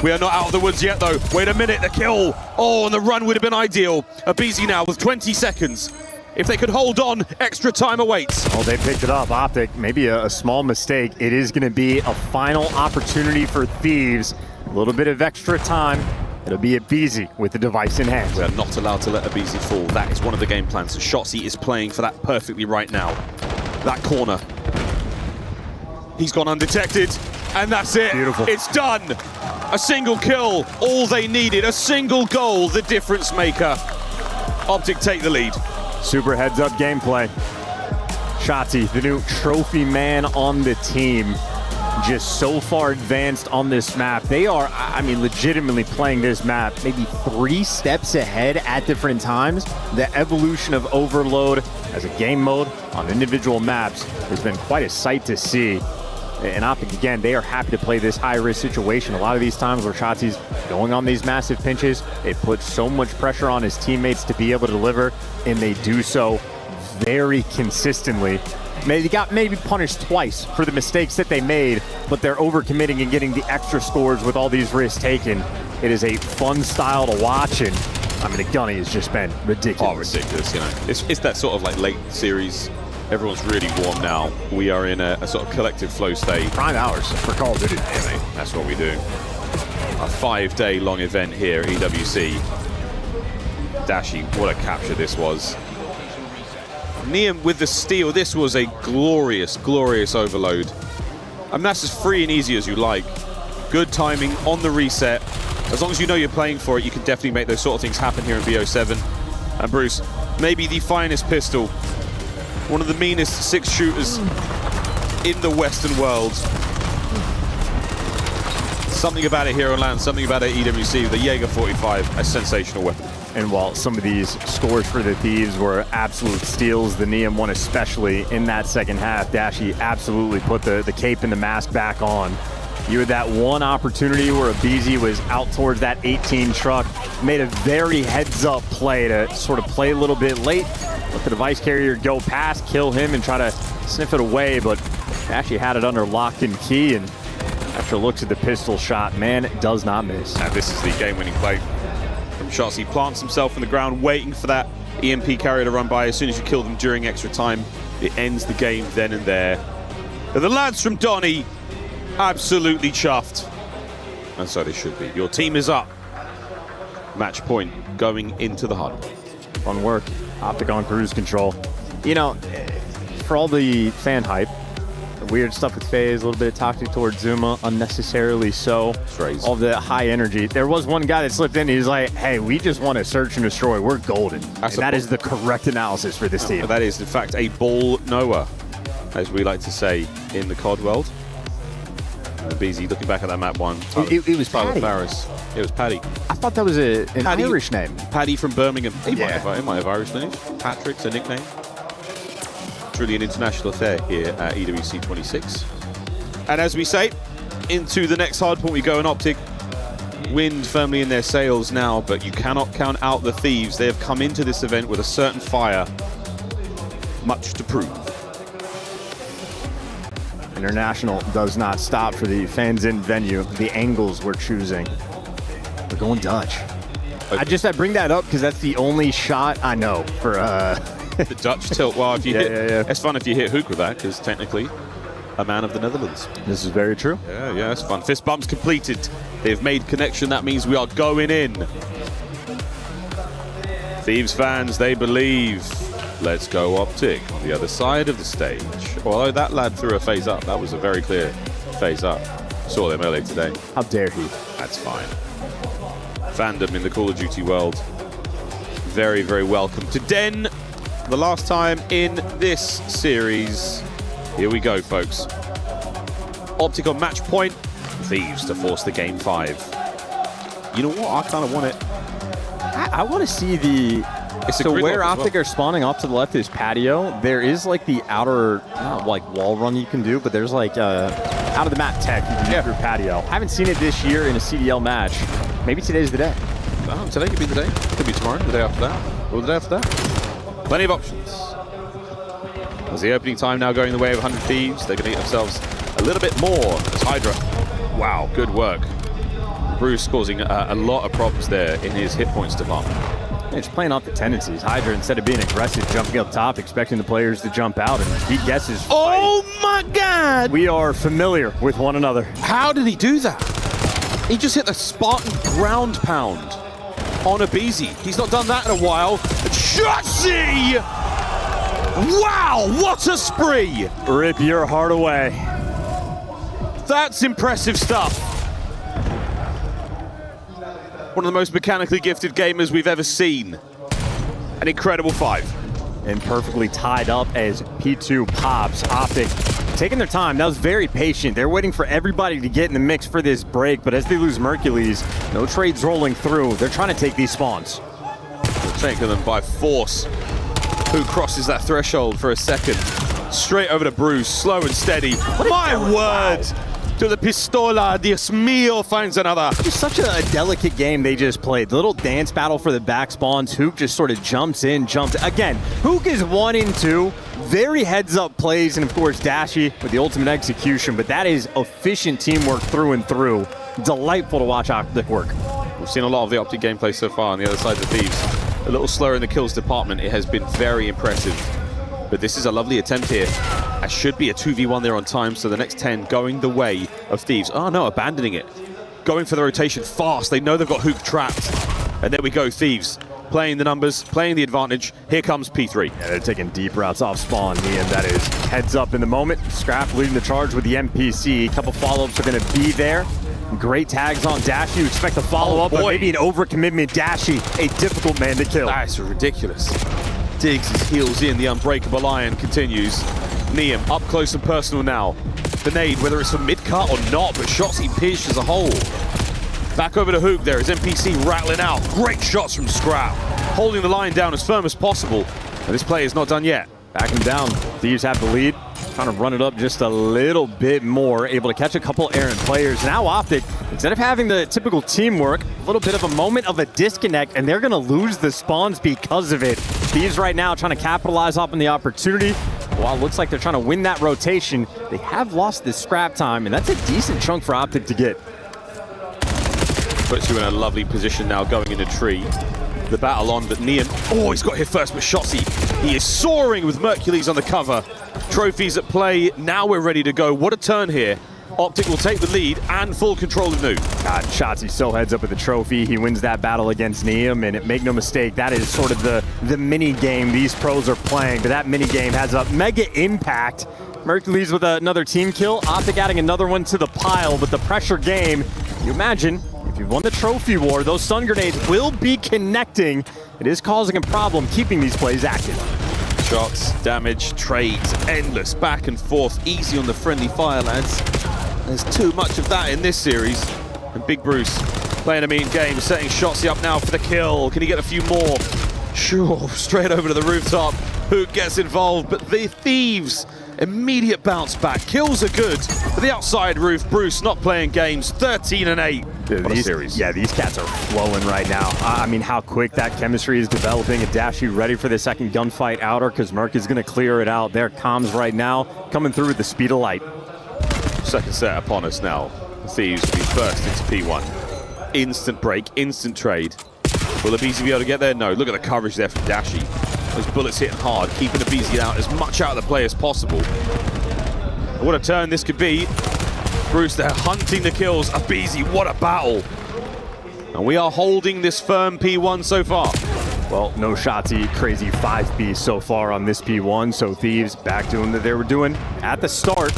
We are not out of the woods yet, though. Wait a minute. The kill. Oh, and the run would have been ideal. Abizi now with 20 seconds. If they could hold on, extra time awaits. Oh, they picked it up. Optic, maybe a small mistake. It is going to be a final opportunity for Thieves. A little bit of extra time. It'll be a Beezy with the device in hand. We are not allowed to let a Beezy fall. That is one of the game plans. Shotzzy is playing for that perfectly right now. That corner. He's gone undetected, and that's it. Beautiful. It's done. A single kill, all they needed. A single goal, the difference maker. Optic take the lead. Super heads-up gameplay. Shotzzy, the new trophy man on the team, just so far advanced on this map. They are, I mean, legitimately playing this map maybe 3 steps ahead at different times. The evolution of Overload as a game mode on individual maps has been quite a sight to see. And Optic, again, they are happy to play this high-risk situation. A lot of these times where Shotzzy's going on these massive pinches, it puts so much pressure on his teammates to be able to deliver, and they do so very consistently. They got maybe punished twice for the mistakes that they made, but they're overcommitting and getting the extra scores with all these risks taken. It is a fun style to watch, and I mean, the gunning has just been ridiculous. Oh, ridiculous, you know. It's that sort of like late series. Everyone's really warm now. We are in a sort of collective flow state. Prime hours for Call of Duty. Yeah, mate, that's what we do. A 5-day long event here at EWC. Dashi, what a capture this was. Neum with the steal. This was a glorious, glorious overload. I mean, that's as free and easy as you like. Good timing on the reset. As long as you know you're playing for it, you can definitely make those sort of things happen here in BO7. And Bruce, maybe the finest pistol, one of the meanest 6 shooters in the Western world. Something about it here on land, something about it at EWC, the Jaeger 45, a sensational weapon. And while some of these scores for the Thieves were absolute steals, the Neum one especially in that second half, Dashi absolutely put the cape and the mask back on. You had that one opportunity where a Beezy was out towards that 18 truck, made a very heads-up play to sort of play a little bit late, let the device carrier go past, kill him, and try to sniff it away, but Dashi had it under lock and key, and after looks at the pistol shot, man, it does not miss. And this is the game-winning play from Shotzzy. He plants himself in the ground, waiting for that EMP carrier to run by. As soon as you kill them during extra time, it ends the game then and there. But the lads from Donny, absolutely chuffed. And so they should be. Your team is up. Match point going into the hunt. Fun work. Optic on cruise control. You know, for all the fan hype, weird stuff with FaZe, a little bit of toxic towards Zuma, unnecessarily so. Crazy. All the high energy. There was one guy that slipped in, he's like, hey, we just want to search and destroy. We're golden. And that is the correct analysis for this team. That is, in fact, a ball knower, as we like to say in the COD world. BZ looking back at that map one. It was Paddy. Faris. It was Paddy. I thought that was an Paddy, Irish name. Paddy from Birmingham. He might have Irish lineage. Patrick's a nickname. Truly an international affair here at EWC 26. And as we say, into the next hardpoint we go in Optic. Wind firmly in their sails now, but you cannot count out the Thieves. They have come into this event with a certain fire. Much to prove. International does not stop for the fans in venue. The angles we're choosing. We're going Dutch. I bring that up because that's the only shot I know for the Dutch tilt. Well, if you it's fun if you hit Hook with that, because technically a man of the Netherlands. This is very true. Yeah, it's fun. Fist bumps completed. They've made connection. That means we are going in. Thieves fans, they believe. Let's go Optic on the other side of the stage. Although that lad threw a phase up. That was a very clear phase up. Saw them earlier today. How dare he? That's fine. Fandom in the Call of Duty world. Very, very welcome to Den. The last time in this series. Here we go, folks. Optic on match point. Thieves to force the game 5. You know what? I kind of want it. I want to see the... So where Optic are spawning off to the left is patio. There is like the outer, not like wall run you can do, but there's like out of the map tech you can do through patio. Haven't seen it this year in a CDL match. Maybe today's the day. Today could be the day. Could be tomorrow, the day after that, or the day after that. Plenty of options. As the opening time now going the way of 100 Thieves, they're going to get themselves a little bit more as Hydra. Wow, good work. Bruce causing a lot of problems there in his hit points department. Yeah, just playing off the tendencies. Hydra, instead of being aggressive, jumping up top, expecting the players to jump out, and he guesses. Oh my God! We are familiar with one another. How did he do that? He just hit the Spartan ground pound on Abizi. He's not done that in a while. And Shotzi! Wow, what a spree! Rip your heart away. That's impressive stuff. One of the most mechanically gifted gamers we've ever seen. An incredible 5. And perfectly tied up as P2 pops. Optic taking their time. That was very patient. They're waiting for everybody to get in the mix for this break, but as they lose Mercules, no trades rolling through. They're trying to take these spawns. Taking them by force. Who crosses that threshold for a second? Straight over to Bruce, slow and steady. My word! To the Pistola, Dios mío finds another. It's such a delicate game they just played. The little dance battle for the back spawns. Hook just sort of jumps in, jumps. Again, Hook is 1 and 2. Very heads-up plays, and of course, Dashi with the ultimate execution, but that is efficient teamwork through and through. Delightful to watch Optic work. We've seen a lot of the Optic gameplay so far on the other side of the Thieves. A little slower in the kills department. It has been very impressive. But this is a lovely attempt here. It should be a 2v1 there on time, so the next 10 going the way of Thieves. Oh no, abandoning it. Going for the rotation fast. They know they've got Hook trapped. And there we go, Thieves. Playing the numbers, playing the advantage. Here comes P3. Yeah, they're taking deep routes off spawn. Niam, that is heads up in the moment. Scrap leading the charge with the MPC. A couple follow-ups are going to be there. Great tags on Dashi. You expect a follow-up, but maybe an overcommitment. Dashi, a difficult man to kill. That's ridiculous. Digs his heels in. The unbreakable iron continues. Niam up close and personal now. The nade, whether it's from mid-cut or not, but shots he pitched as a whole. Back over to Hook there, his NPC rattling out. Great shots from Scrap. Holding the line down as firm as possible. And this play is not done yet. Backing down. Thieves have the lead. Trying to run it up just a little bit more. Able to catch a couple errant players. Now Optic, instead of having the typical teamwork, a little bit of a moment of a disconnect, and they're going to lose the spawns because of it. Thieves right now trying to capitalize off on the opportunity. While it looks like they're trying to win that rotation, they have lost this scrap time, and that's a decent chunk for Optic to get. Puts you in a lovely position now going into tree. The battle on, but Niam, oh, he's got hit first with Shotzi. He is soaring with Mercules on the cover. Trophies at play. Now we're ready to go. What a turn here. Optic will take the lead and full control of Nuke. God, Shotzi so heads up with the trophy. He wins that battle against Niam, and make no mistake, that is sort of the mini game these pros are playing, but that mini game has a mega impact. Mercules with another team kill. Optic adding another one to the pile, but the pressure game, you imagine, if you've won the trophy war, those stun grenades will be connecting. It is causing a problem keeping these plays active. Shots, damage, trades, endless, back and forth, easy on the friendly fire, lads. There's too much of that in this series. And Big Bruce playing a mean game, setting Shotzi up now for the kill. Can he get a few more? Sure, straight over to the rooftop. Hook gets involved, but the Thieves, immediate bounce back. Kills are good, but the outside roof, Bruce not playing games, 13 and 8. What a series. Yeah, these cats are flowing right now. I mean, how quick that chemistry is developing. And Dashi ready for the second gunfight outer because Merc is going to clear it out. Their comms right now coming through with the speed of light. Second set upon us now. Thieves will be first into P1. Instant break, instant trade. Will Abizi be able to get there? No. Look at the coverage there from Dashi. Those bullets hitting hard, keeping Abizi out as much out of the play as possible. What a turn this could be. Bruce there hunting the kills. Abizi, what a battle. And we are holding this firm P1 so far. Well, no Shotzi, crazy 5B so far on this P1, so Thieves back doing what they were doing at the start.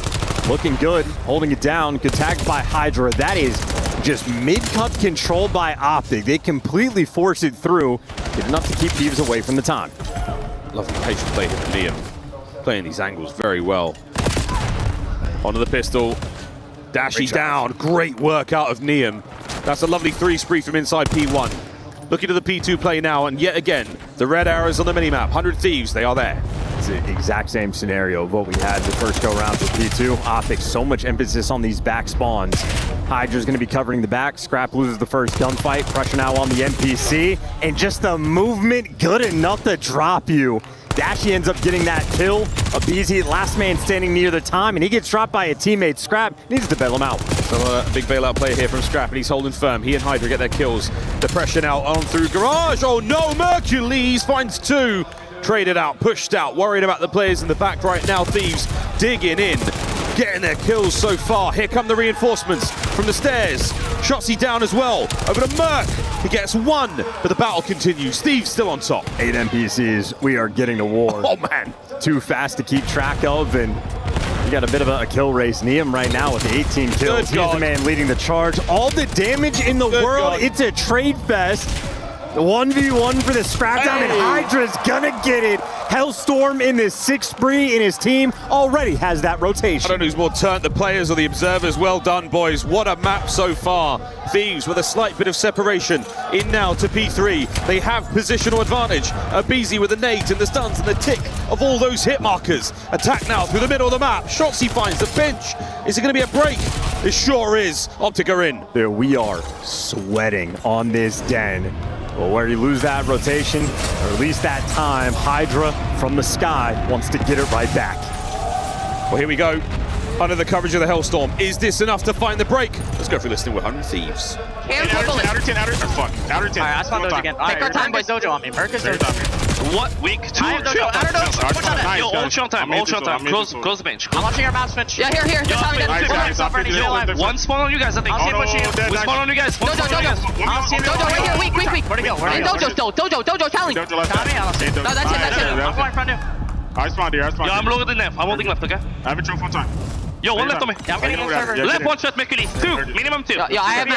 Looking good, holding it down, good tagged by Hydra. That is just mid-cut control by Optic. They completely force it through, did enough to keep Thieves away from the time. Lovely patient play here from Niam. Playing these angles very well. Onto the pistol. Dashi down. Great work out of Niam. That's a lovely 3 spree from inside P1. Looking to the P2 play now, and yet again, the red arrows on the minimap. 100 Thieves, they are there. It's the exact same scenario of what we had the first go-round for P2. Optic, so much emphasis on these back spawns. Hydra's going to be covering the back. Scrap loses the first gunfight. Pressure now on the NPC. And just the movement good enough to drop you. Dashi ends up getting that kill. Abizi, last man standing near the time, and he gets dropped by a teammate. Scrap needs to bail him out. So a big bailout player here from Scrap, and he's holding firm. He and Hydra get their kills. The pressure now on through Garage. Oh no, Mercules finds 2. Traded out, pushed out, worried about the players in the back right now. Thieves digging in. getting their kills so far. Here come the reinforcements from the stairs. Shotzzy down as well. Over to Merc. He gets one, but the battle continues. Thieves still on top. 8 NPCs. We are getting to war. Oh, man. Too fast to keep track of, and we got a bit of a kill race. Neum right now with 18 kills. He's the man leading the charge. All the damage in the world. It's a trade fest. 1v1 for the scrapdown, and Hydra's gonna get it. Hellstorm in this 6th spree, and his team already has that rotation. I don't know who's more turned, the players or the observers. Well done, boys. What a map so far. Thieves with a slight bit of separation. In now to P3. They have positional advantage. Abizi with the nades and the stuns and the tick of all those hit markers. Attack now through the middle of the map. Shotzzy finds the pinch. Is it going to be a break? It sure is. Optic are in. There we are, sweating on this den. Well, where you lose that rotation, or at least that time, Hydra from the sky wants to get it right back. Well, here we go. Under the coverage of the Hellstorm. Is this enough to find the break? Let's go for listening with 100 Thieves. Outer 10. Outer 10. Alright, I spawned Dojo again. Take our time, boys. Dojo on me. Mercus Dojo. What? Weak. 2. Outer Dojo. Watch out. Yo, all chill time. All chill time. Close the bench. I'm watching our mouse bench. Yeah, here. One spawn on you guys, I think. I'll see him pushing you. We spawn on you guys. Dojo. Dojo right here. Weak. Where'd he go? Dojo, Tally. No, that's it. I'm going in front of you. I spawned here. Yo, I'm lower than left. I'm holding left, okay? I have a trophy time. Yo, one left on me. Yeah, I'm getting in server. Left one shot, Mercury. 2. Minimum 2. Yo, I have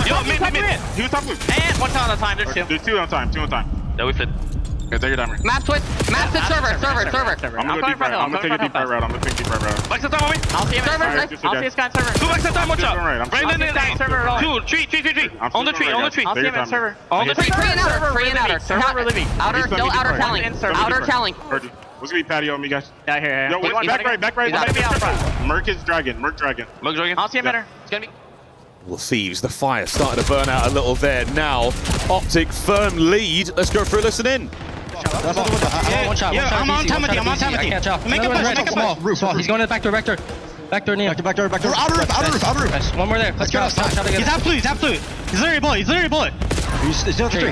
Yo, mid. He was top blue. And one shot at a time. There's 2. There's 2 on time. Yeah, we flip. Okay, take your timer. Map switch. Map to server. I'm going front hill. I'm gonna take a deep right route. I'm gonna take a deep right route. Lex at time on me. I'll see him server. I'll see his guy in server. 2 Lex at time, watch out. Right in. Server. 2, 3. On the tree. I'll see him in server. On the tree. 3 and outer. Server Libby. Outer tallying. What's gonna be patio on me, guys? Yeah, here. Yo, back right. He's gonna be out front. Merc is dragon. Merc dragon. I'll see him better. It's gonna be. Well, Thieves, the fire starting to burn out a little there. Now, Optic, firm lead. Let's go for a listen in. One shot. I'm on time with you. I can't chop. Make a push. Small. He's going to the back door. Back door, Neil. Back door. Outer roof. Nice. One more there. Let's go. He's half blue. He's literally bullet. He's still the tree.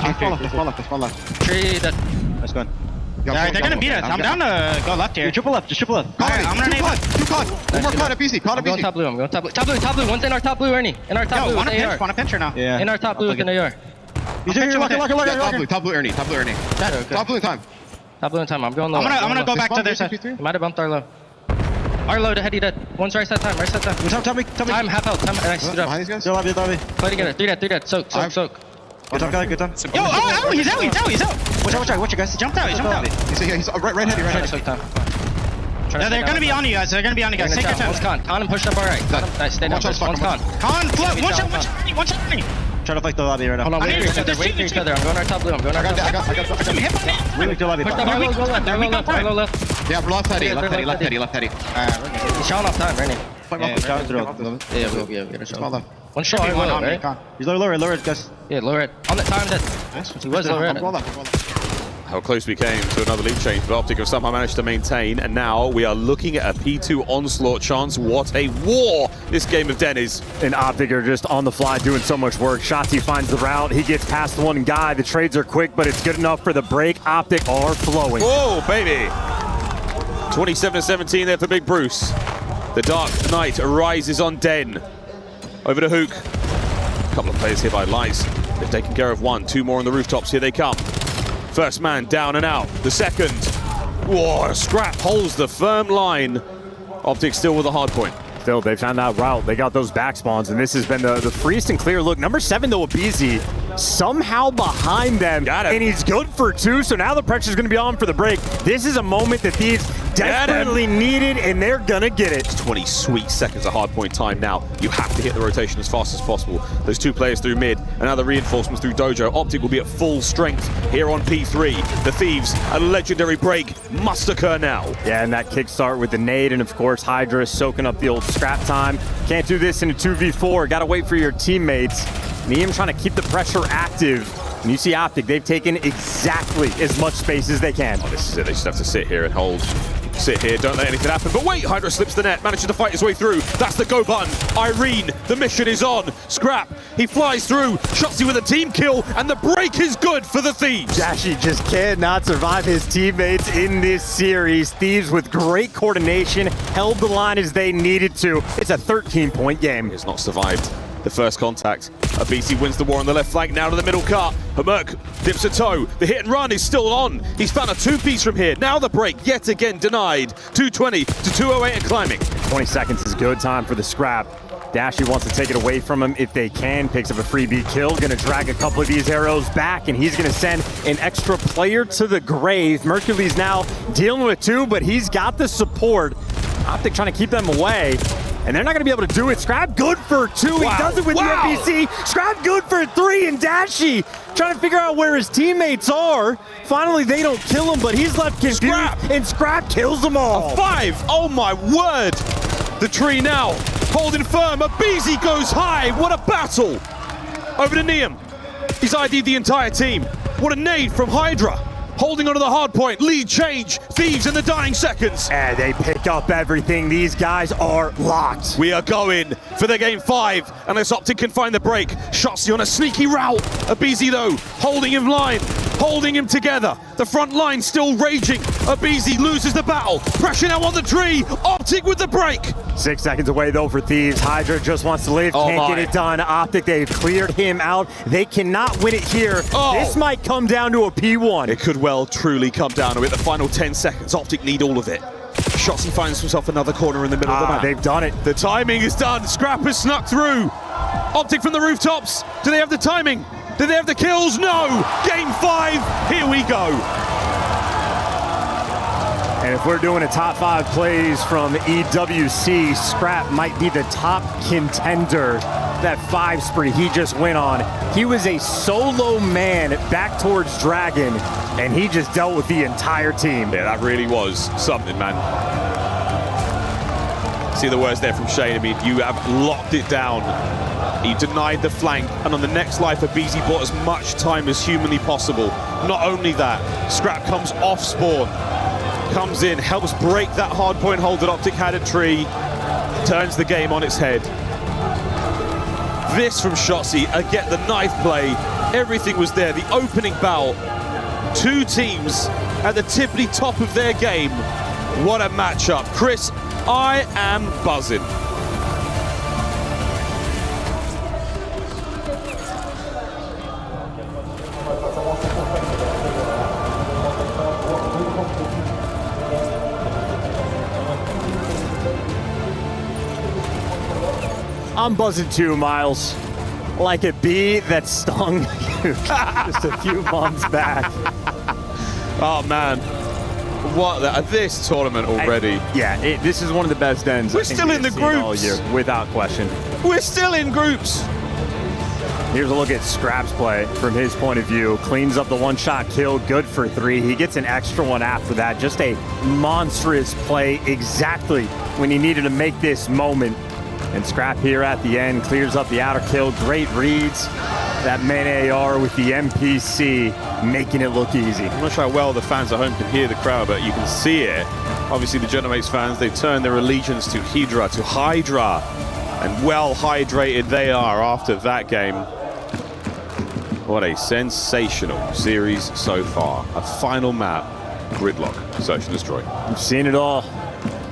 Spawn left. Tree dead. Nice going. Alright, they're gonna beat us. I'm down to go left here. Triple left. Alright, I'm gonna nade one. 2 caught. One more caught at PC. I'm going top blue. Top blue. One's in our top blue, Ernie. In our top blue with AR. Want a pincher now? Yeah. In our top blue with an AR. He's here. Top blue, Ernie. Top blue in time. Top blue in time. I'm going low. I'm gonna go back to their side. He might have bumped our low. Our low to heady dead. One's right side time. Tell me. Time, half health. Nice. Behind these guys? Play together. 3 dead. Soak. Good time. Yo, he's out. Watch out, guys. He jumped out. He's right heady. Soak time. Yeah, they're gonna be on you guys. Take your time. One's con. Con and pushed up alright. Nice, stay down. One's con. Con, float. One shot. Try to fight the lobby right now. Hold on, wait for each other. I'm going our top blue. I got Really good lobby. Go left. Yeah, left heady. He's showing off time, Randy. Yeah, we'll get a shot. One shot, right? He's lower, guys. Yeah, lower it. On the time that he was lower it. How close we came to another lead change, but Optic have somehow managed to maintain, and now we are looking at a P2 onslaught chance. What a war this game of Den is. And Optic are just on the fly doing so much work. Shotzzy finds the route. He gets past one guy. The trades are quick, but it's good enough for the break. Optic are flowing. Whoa, baby. 27-17 there for Big Bruce. The Dark Knight rises on Den. Over to Hook. A couple of players here by Lights. They've taken care of 1. 2 more on the rooftops. Here they come. First man down and out. The second. Whoa, Scrap holds the firm line. Optic still with a hard point. Still, they found that route. They got those back spawns, and this has been the freest and clear look. Number 7, though, Abizi, somehow behind them. Got it. And he's good for 2, so now the pressure's going to be on for the break. This is a moment that Thieves desperately needed, and they're going to get it. 20 sweet seconds of hard point time now. You have to hit the rotation as fast as possible. Those 2 players through mid, and now the reinforcements through Dojo. Optic will be at full strength here on P3. The Thieves, a legendary break must occur now. Yeah, and that kickstart with the nade, and of course Hydra soaking up the old scrap time. Can't do this in a 2v4. Got to wait for your teammates. Neum trying to keep the pressure active. And you see Optic, they've taken exactly as much space as they can. Oh, this is it. They just have to sit here and hold. Sit here, don't let anything happen. But wait, Hydra slips the net, manages to fight his way through. That's the go button. Irene, the mission is on. Scrap, he flies through. Shotzi with a team kill, and the break is good for the Thieves. Dashi just cannot survive his teammates in this series. Thieves with great coordination held the line as they needed to. It's a 13-point game. It's not survived the first contact. BC wins the war on the left flank, now to the middle cut. Hermerk dips a toe. The hit and run is still on. He's found a two-piece from here. Now the break, yet again denied. 220 to 208 and climbing. 20 seconds is good time for the scrap. Dashi wants to take it away from him if they can. Picks up a freebie kill. Going to drag a couple of these arrows back, and he's going to send an extra player to the grave. Mercury's now dealing with two, but he's got the support. Optic trying to keep them away. And they're not going to be able to do it. Scrap good for two. Wow. He does it with the NPC. Scrap good for three. And Dashi trying to figure out where his teammates are. Finally, they don't kill him, but he's left confused. And Scrap kills them all. A 5. Oh, my word. The tree now holding firm. Abizi goes high. What a battle. Over to Niam. He's ID'd the entire team. What a nade from Hydra. Holding onto the hard point, lead change, Thieves in the dying seconds. And they pick up everything. These guys are locked. We are going for the game 5, unless Optic can find the break. Shotzi on a sneaky route. Abizi though, holding him line, holding him together. The front line still raging. Abizi loses the battle. Pressure now on the tree. Optic with the break. 6 seconds away though for Thieves. Hydra just wants to live, can't get it done. Optic, they've cleared him out. They cannot win it here. This might come down to a P1. It could well truly come down to it. The final 10 seconds, Optic need all of it. Shotzi finds himself another corner in the middle of the map. They've done it. The timing is done. Scrap has snuck through. Optic from the rooftops. Do they have the timing? Do they have the kills? No. Game 5. Here we go. And if we're doing a top 5 plays from EWC, Scrap might be the top contender. That 5 spree he just went on. He was a solo man back towards Dragon, and he just dealt with the entire team. Yeah, that really was something, man. See the words there from Shane. I mean, you have locked it down. He denied the flank, and on the next life, Abizi bought as much time as humanly possible. Not only that, Scrap comes off spawn, comes in, helps break that hard point hold that Optic had at tree, turns the game on its head. This from Shotzi, again the knife play, everything was there. The opening bout, two teams at the tippity top of their game. What a matchup. Chris, I am buzzing. I'm buzzing too, Miles. Like a bee that stung you just a few months back. Oh, man. What this tournament already. This is one of the best ends. We're still in the groups. All year, without question. We're still in groups. Here's a look at Scrap's play from his point of view. Cleans up the one-shot kill, good for 3. He gets an extra one after that. Just a monstrous play exactly when he needed to make this moment. And Scrap here at the end clears up the outer kill. Great reads. That main AR with the NPC making it look easy. I'm not sure how well the fans at home can hear the crowd, but you can see it. Obviously, the Genomates fans, they turn their allegiance to Hydra. And well hydrated they are after that game. What a sensational series so far. A final map, gridlock, search and destroy. We've seen it all.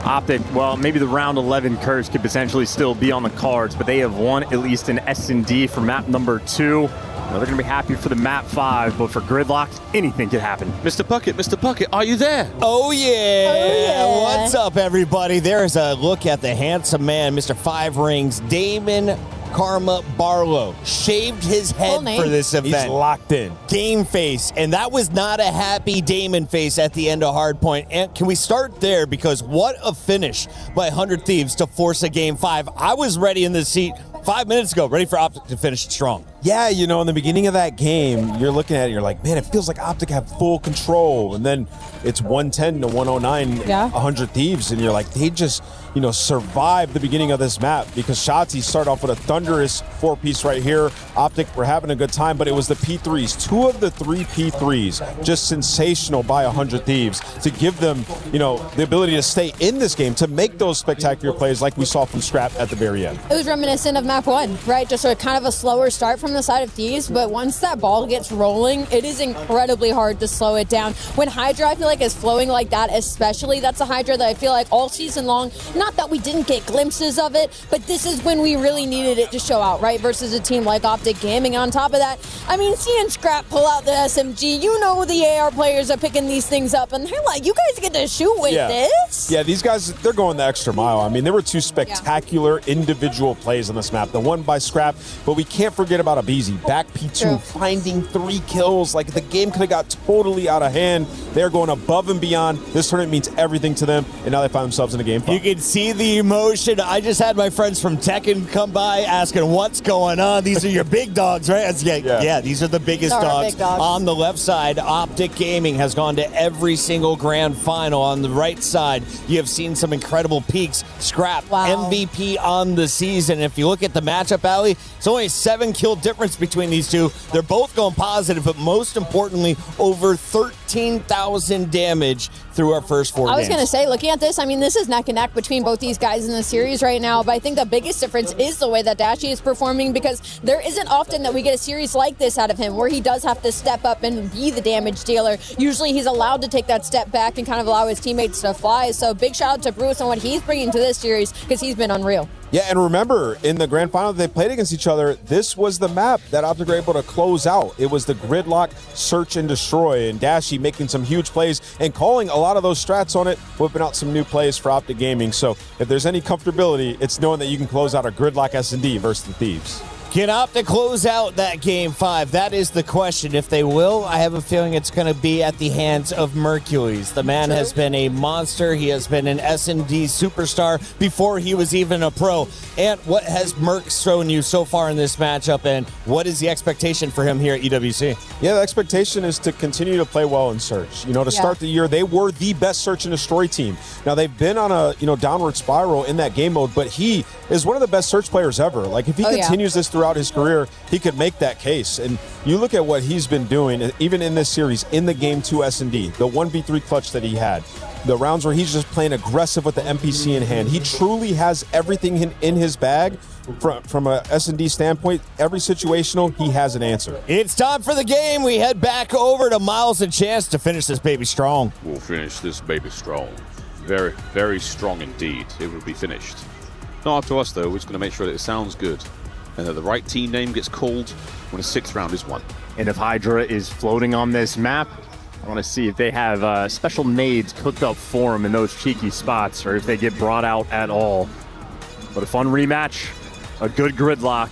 Optic, well, maybe the round 11 curse could potentially still be on the cards, but they have won at least an S&D for map number 2. Now they're going to be happy for the map 5, but for gridlock, anything could happen. Mr. Puckett, are you there? Oh yeah. What's up, everybody? There's a look at the handsome man, Mr. 5 Rings, Damon Karma Barlow. Shaved his head for this event. He's locked in. Game face, and that was not a happy Damon face at the end of Hardpoint. And can we start there? Because what a finish by 100 Thieves to force a game 5. I was ready in this seat 5 minutes ago, ready for Optic to finish it strong. Yeah, you know, in the beginning of that game, you're looking at it, you're like, man, it feels like Optic have full control. And then it's 110 to 109, 100 Thieves. And you're like, they just survive the beginning of this map, because Shotzi started off with a thunderous 4-piece right here. Optic were having a good time, but it was the P3s. 2 of the 3 P3s, just sensational by 100 Thieves to give them, the ability to stay in this game, to make those spectacular plays like we saw from Scrap at the very end. It was reminiscent of map 1, right? Just a kind of a slower start from the side of Thieves, but once that ball gets rolling, it is incredibly hard to slow it down. When Hydra, I feel like, is flowing like that, especially, that's a Hydra that I feel like all season long, not that we didn't get glimpses of it, but this is when we really needed it to show out, right? Versus a team like Optic Gaming. On top of that, I mean, seeing Scrap pull out the SMG, the AR players are picking these things up, and they're like, you guys get to shoot with this? Yeah, these guys, they're going the extra mile. I mean, there were 2 spectacular individual plays on this map. The one by Scrap, but we can't forget about Abizi. Back P2, finding 3 kills. Like, the game could have got totally out of hand. They're going above and beyond. This tournament means everything to them, and now they find themselves in a game 5. You can see the emotion. I just had my friends from Tekken come by asking what's going on. These are your big dogs, right? Yeah, these are the biggest dogs. On the left side, Optic Gaming has gone to every single grand final. On the right side, you have seen some incredible peaks. Scrap, MVP on the season. If you look at the matchup, Allie, it's only a 7-kill difference between these two. They're both going positive, but most importantly, over 13,000 damage through our first 4 games. I was going to say, looking at this, I mean, this is neck and neck between both these guys in the series right now, but I think the biggest difference is the way that Dashy is performing, because there isn't often that we get a series like this out of him where he does have to step up and be the damage dealer. Usually he's allowed to take that step back and kind of allow his teammates to fly. So big shout out to Bruce and what he's bringing to this series, because he's been unreal. Yeah, and remember, in the grand final they played against each other, this was the map that Optic were able to close out. It was the gridlock, search and destroy, and Dashy making some huge plays and calling a lot of those strats on it, whipping out some new plays for Optic Gaming. So if there's any comfortability, it's knowing that you can close out a gridlock S&D versus the Thieves. Can Optic close out that game 5? That is the question. If they will, I have a feeling it's going to be at the hands of Mercules. The man has been a monster. He has been an S&D superstar before he was even a pro. And what has Merc shown you so far in this matchup, and what is the expectation for him here at EWC? Yeah, the expectation is to continue to play well in Search. To start the year, they were the best Search and Destroy team. Now, they've been on a downward spiral in that game mode, but he is one of the best Search players ever. Like, if he continues this throughout his career, he could make that case. And you look at what he's been doing, even in this series, in the game 2 S&D, the 1v3 clutch that he had, the rounds where he's just playing aggressive with the MPC in hand. He truly has everything in his bag. From a S&D standpoint, every situational, he has an answer. It's time for the game. We head back over to Miles and Chance to finish this baby strong. We'll finish this baby strong. Very, very strong indeed. It will be finished. Not up to us, though. We're just going to make sure that it sounds good and that the right team name gets called when a 6th round is won. And if Hydra is floating on this map, I want to see if they have special nades cooked up for them in those cheeky spots, or if they get brought out at all. But a fun rematch, a good gridlock,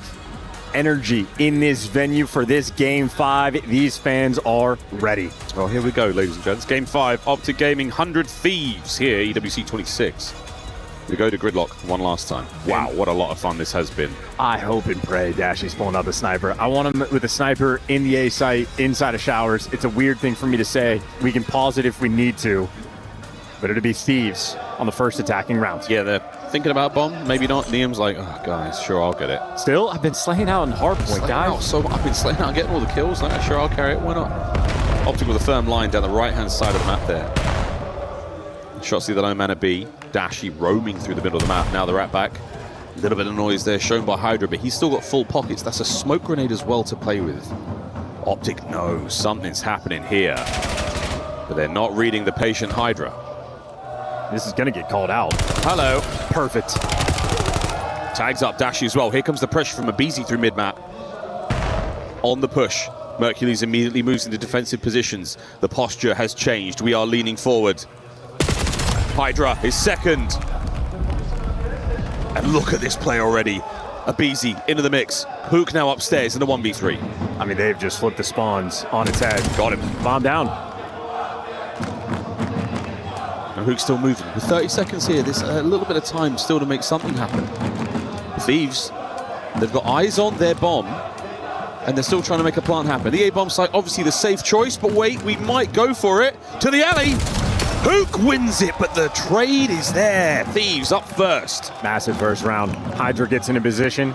energy in this venue for this Game 5. These fans are ready. Well, here we go, ladies and gents. Game 5, Optic Gaming, 100 Thieves here, EWC 26. We go to gridlock one last time. Wow, what a lot of fun this has been. I hope and pray Dashy's pulling out the sniper. I want him with a sniper in the A site, inside of showers. It's a weird thing for me to say. We can pause it if we need to, but it'll be Thieves on the first attacking round. Yeah, they're thinking about bomb. Maybe not. Liam's like, oh, guys, sure, I'll get it. Still, I've been slaying out in hardpoint, guys. So I've been slaying out, getting all the kills. Like, sure, I'll carry it. Why not? Optic with a firm line down the right-hand side of the map there. Shots the low man at B. Dashy roaming through the middle of the map. Now they're at back. A little bit of noise there shown by Hydra, but he's still got full pockets. That's a smoke grenade as well to play with. Optic knows something's happening here, but they're not reading the patient Hydra. This is going to get called out. Hello. Perfect. Tags up Dashy as well. Here comes the pressure from Abizi through mid-map. On the push. Mercules immediately moves into defensive positions. The posture has changed. We are leaning forward. Hydra is second. And look at this play already. Abizi into the mix. Hook now upstairs in the 1v3. I mean, they've just flipped the spawns on its head. Got him. Bomb down. And Hook's still moving. With 30 seconds here, there's a little bit of time still to make something happen. Thieves, they've got eyes on their bomb, and they're still trying to make a plant happen. The A-bomb site, obviously the safe choice, but wait, we might go for it. To the alley. Hook wins it, but the trade is there. Thieves up first. Massive first round. Hydra gets into position.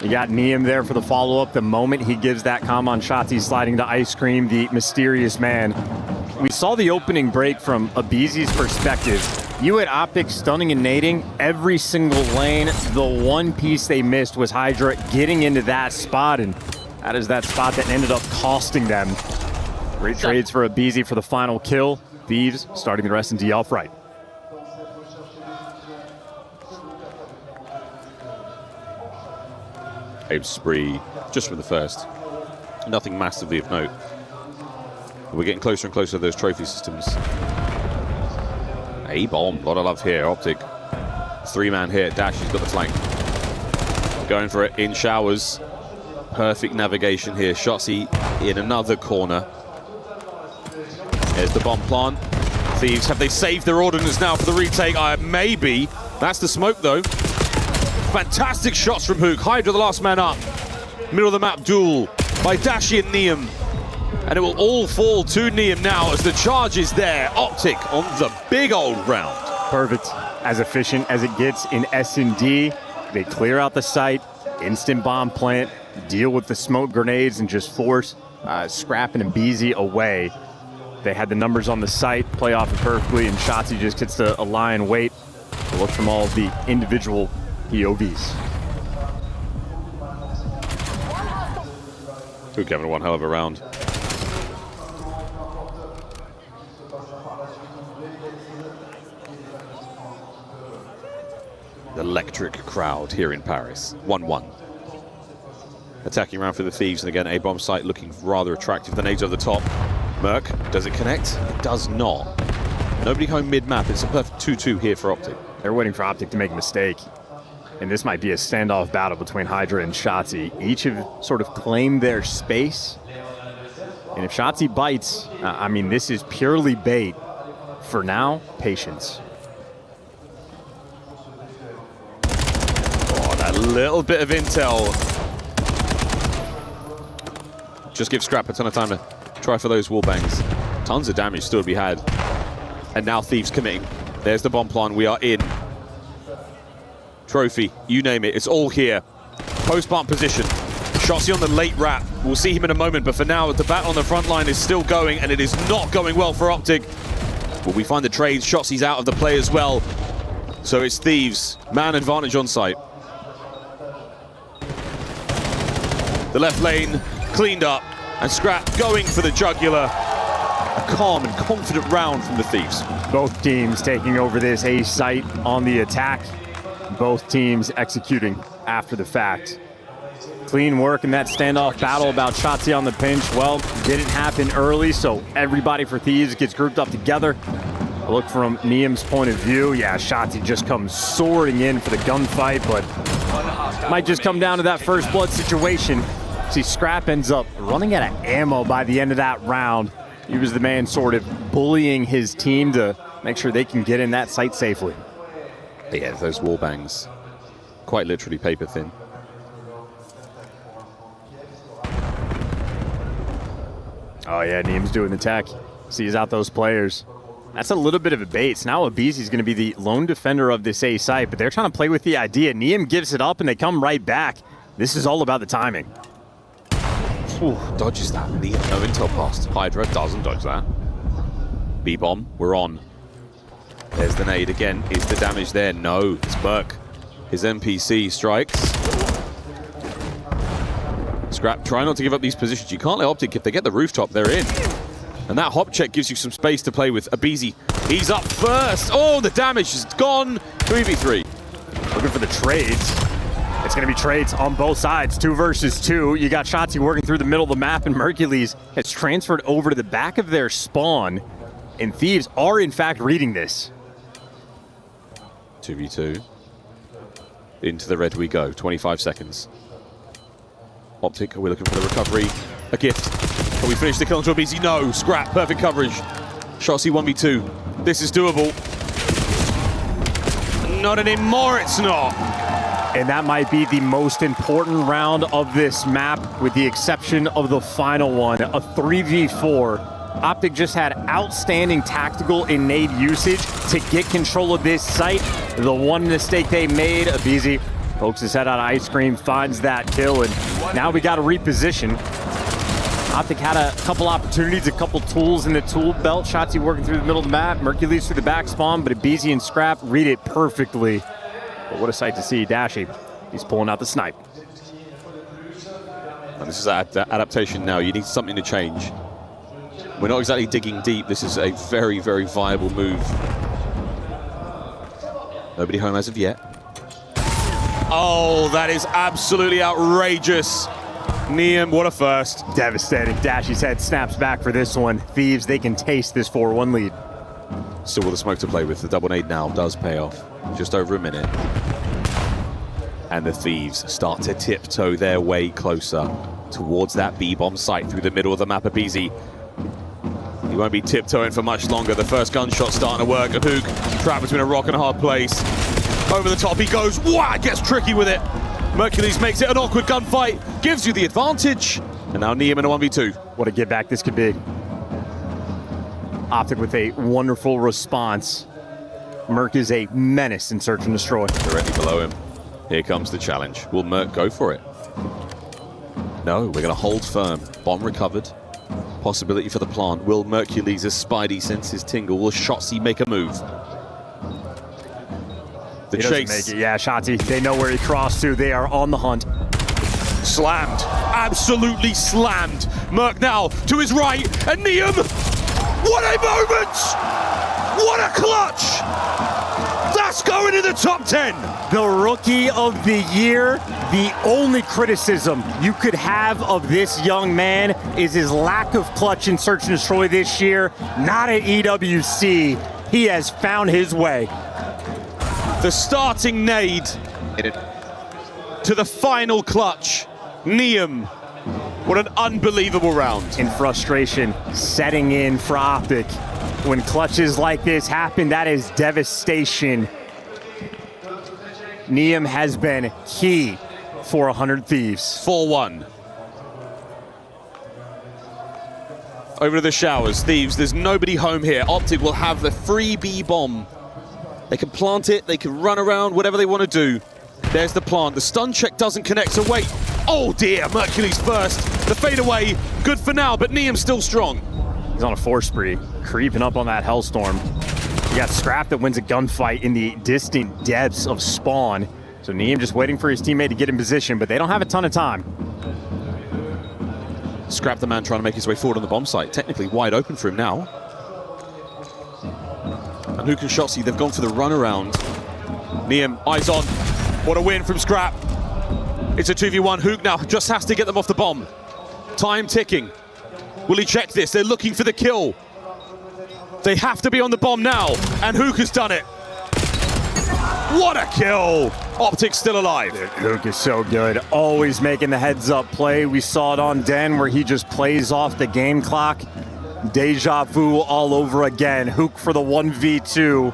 You got Neum there for the follow-up. The moment he gives that comm on shots, he's sliding to Ice Cream, the mysterious man. We saw the opening break from Abizi's perspective. You had Optic stunning and nading every single lane. The one piece they missed was Hydra getting into that spot, and that is that spot that ended up costing them. Great trades for Abizi for the final kill. Thieves starting the rest in D off right. Abe spree just for the first. Nothing massively of note. We're getting closer and closer to those trophy systems. A bomb, a lot of love here. Optic, 3-man hit. Dash, he's got the flank. Going for it in showers. Perfect navigation here. Shotzzy in another corner. There's the bomb plant. Thieves, have they saved their ordnance now for the retake? Maybe. That's the smoke though. Fantastic shots from Hook. Hydra the last man up. Middle of the map duel by Dashi and Neum. And it will all fall to Neum now as the charge is there. Optic on the big old round. Perfect. As efficient as it gets in S&D. They clear out the site, instant bomb plant, deal with the smoke grenades, and just force Scrap and Abizi away. They had the numbers on the site, play off it perfectly, and Shotzzy just gets to lie and wait. Look from all of the individual POVs. Hook having one hell of a round. The electric crowd here in Paris. 1-1. Attacking round for the Thieves, and again, A-bomb site looking rather attractive. The nades over the top. Merc, does it connect? It does not. Nobody home mid-map. It's a perfect 2-2 here for Optic. They're waiting for Optic to make a mistake. And this might be a standoff battle between Hydra and Shotzzy. Each have sort of claimed their space. And if Shotzzy bites, I mean, this is purely bait. For now, patience. Oh, that little bit of intel. Just give Scrap a ton of time to try for those wall bangs. Tons of damage still to be had. And now Thieves committing. There's the bomb plant. We are in. Trophy, you name it, it's all here. Post-bomb position. Shotzzy on the late wrap. We'll see him in a moment, but for now, the battle on the front line is still going, and it is not going well for Optic. Will we find the trades? Shotzzy's out of the play as well. So it's Thieves. Man advantage on site. The left lane cleaned up, and Scrap going for the jugular. A calm and confident round from the Thieves. Both teams taking over this A site on the attack. Both teams executing after the fact. Clean work in that standoff battle about Shotzzy on the pinch. Well, didn't happen early, so everybody for Thieves gets grouped up together. A look from Neum's point of view. Yeah, Shotzzy just comes soaring in for the gunfight, but might just come down to that first blood situation. See, Scrap ends up running out of ammo by the end of that round. He was the man sort of bullying his team to make sure they can get in that site safely. Yeah, those wall bangs, quite literally paper thin. Oh yeah, Neum's doing the tech. Sees out those players. That's a little bit of a bait. So now Abizi's going to be the lone defender of this A site, but they're trying to play with the idea. Neum gives it up and they come right back. This is all about the timing. Ooh, dodges that. Neum, no intel past. Hydra doesn't dodge that. B-bomb, we're on. There's the nade again. Is the damage there? No, it's Merc. His NPC strikes. Scrap, try not to give up these positions. You can't let Optic, if they get the rooftop, they're in. And that hop check gives you some space to play with. Abizi, he's up first. Oh, the damage is gone. 3v3. Looking for the trades. It's going to be trades on both sides. 2 versus 2. You got Shotzzy working through the middle of the map, and Mercules has transferred over to the back of their spawn. And Thieves are, in fact, reading this. 2v2. Into the red we go. 25 seconds. Optic, are we looking for the recovery? A gift. Can we finish the kill onto Abizi? No. Scrap. Perfect coverage. Shotzzy 1v2. This is doable. Not anymore, it's not. And that might be the most important round of this map, with the exception of the final one. A 3v4. Optic just had outstanding tactical and nade usage to get control of this site. The one mistake they made, Abizi pokes his head out of ice cream, finds that kill, and now we got to reposition. Optic had a couple opportunities, a couple tools in the tool belt. Shotzi working through the middle of the map. Mercules through the back spawn, but Abizi and Scrap read it perfectly. But what a sight to see. Dashi, he's pulling out the snipe. And this is adaptation now. You need something to change. We're not exactly digging deep. This is a very, very viable move. Nobody home as of yet. Oh, that is absolutely outrageous. Neum, what a first. Devastating. Dashi's head snaps back for this one. Thieves, they can taste this 4-1 lead. Still with the smoke to play with. The double nade now does pay off. Just over a minute. And the Thieves start to tiptoe their way closer towards that B-bomb site through the middle of the map. Abizi. He won't be tiptoeing for much longer. The first gunshot starting to work. A Hook trapped between a rock and a hard place. Over the top he goes. Wow, gets tricky with it. Mercules makes it an awkward gunfight. Gives you the advantage. And now Neum in a 1v2. What a get back this could be. Optic with a wonderful response. Merc is a menace in search and destroy. Directly below him. Here comes the challenge. Will Merc go for it? No, we're going to hold firm. Bomb recovered. Possibility for the plant. Will Mercules' spidey senses tingle? Will Shotzi make a move? The he chase. Doesn't make it. Yeah, Shotzi, they know where he crossed to. They are on the hunt. Slammed. Absolutely slammed. Merc now to his right. And Neum. What a moment! What a clutch! That's going in the top 10. The rookie of the year. The only criticism you could have of this young man is his lack of clutch in search and destroy this year. Not at EWC. He has found his way. The starting nade to the final clutch. Neum. What an unbelievable round. In frustration, setting in for Optic. When clutches like this happen, that is devastation. Neum has been key for 100 Thieves. 4-1. Over to the showers. Thieves, there's nobody home here. Optic will have the free B-bomb. They can plant it, they can run around, whatever they want to do. There's the plant. The stun check doesn't connect, so wait. Oh dear, Mercules first. The fadeaway, good for now, but Neum's still strong. He's on a 4 spree, creeping up on that Hellstorm. You got Scrap that wins a gunfight in the distant depths of spawn. So Neum just waiting for his teammate to get in position, but they don't have a ton of time. Scrap the man trying to make his way forward on the bomb site. Technically wide open for him now. And Hook and Shotzi, they've gone for the runaround. Neum, eyes on. What a win from Scrap. It's a 2v1. Hook now just has to get them off the bomb. Time ticking. Will he check this? They're looking for the kill. They have to be on the bomb now. And Hook has done it. What a kill. Optic's still alive. Hook is so good. Always making the heads-up play. We saw it on Den where he just plays off the game clock. Deja vu all over again. Hook for the 1v2.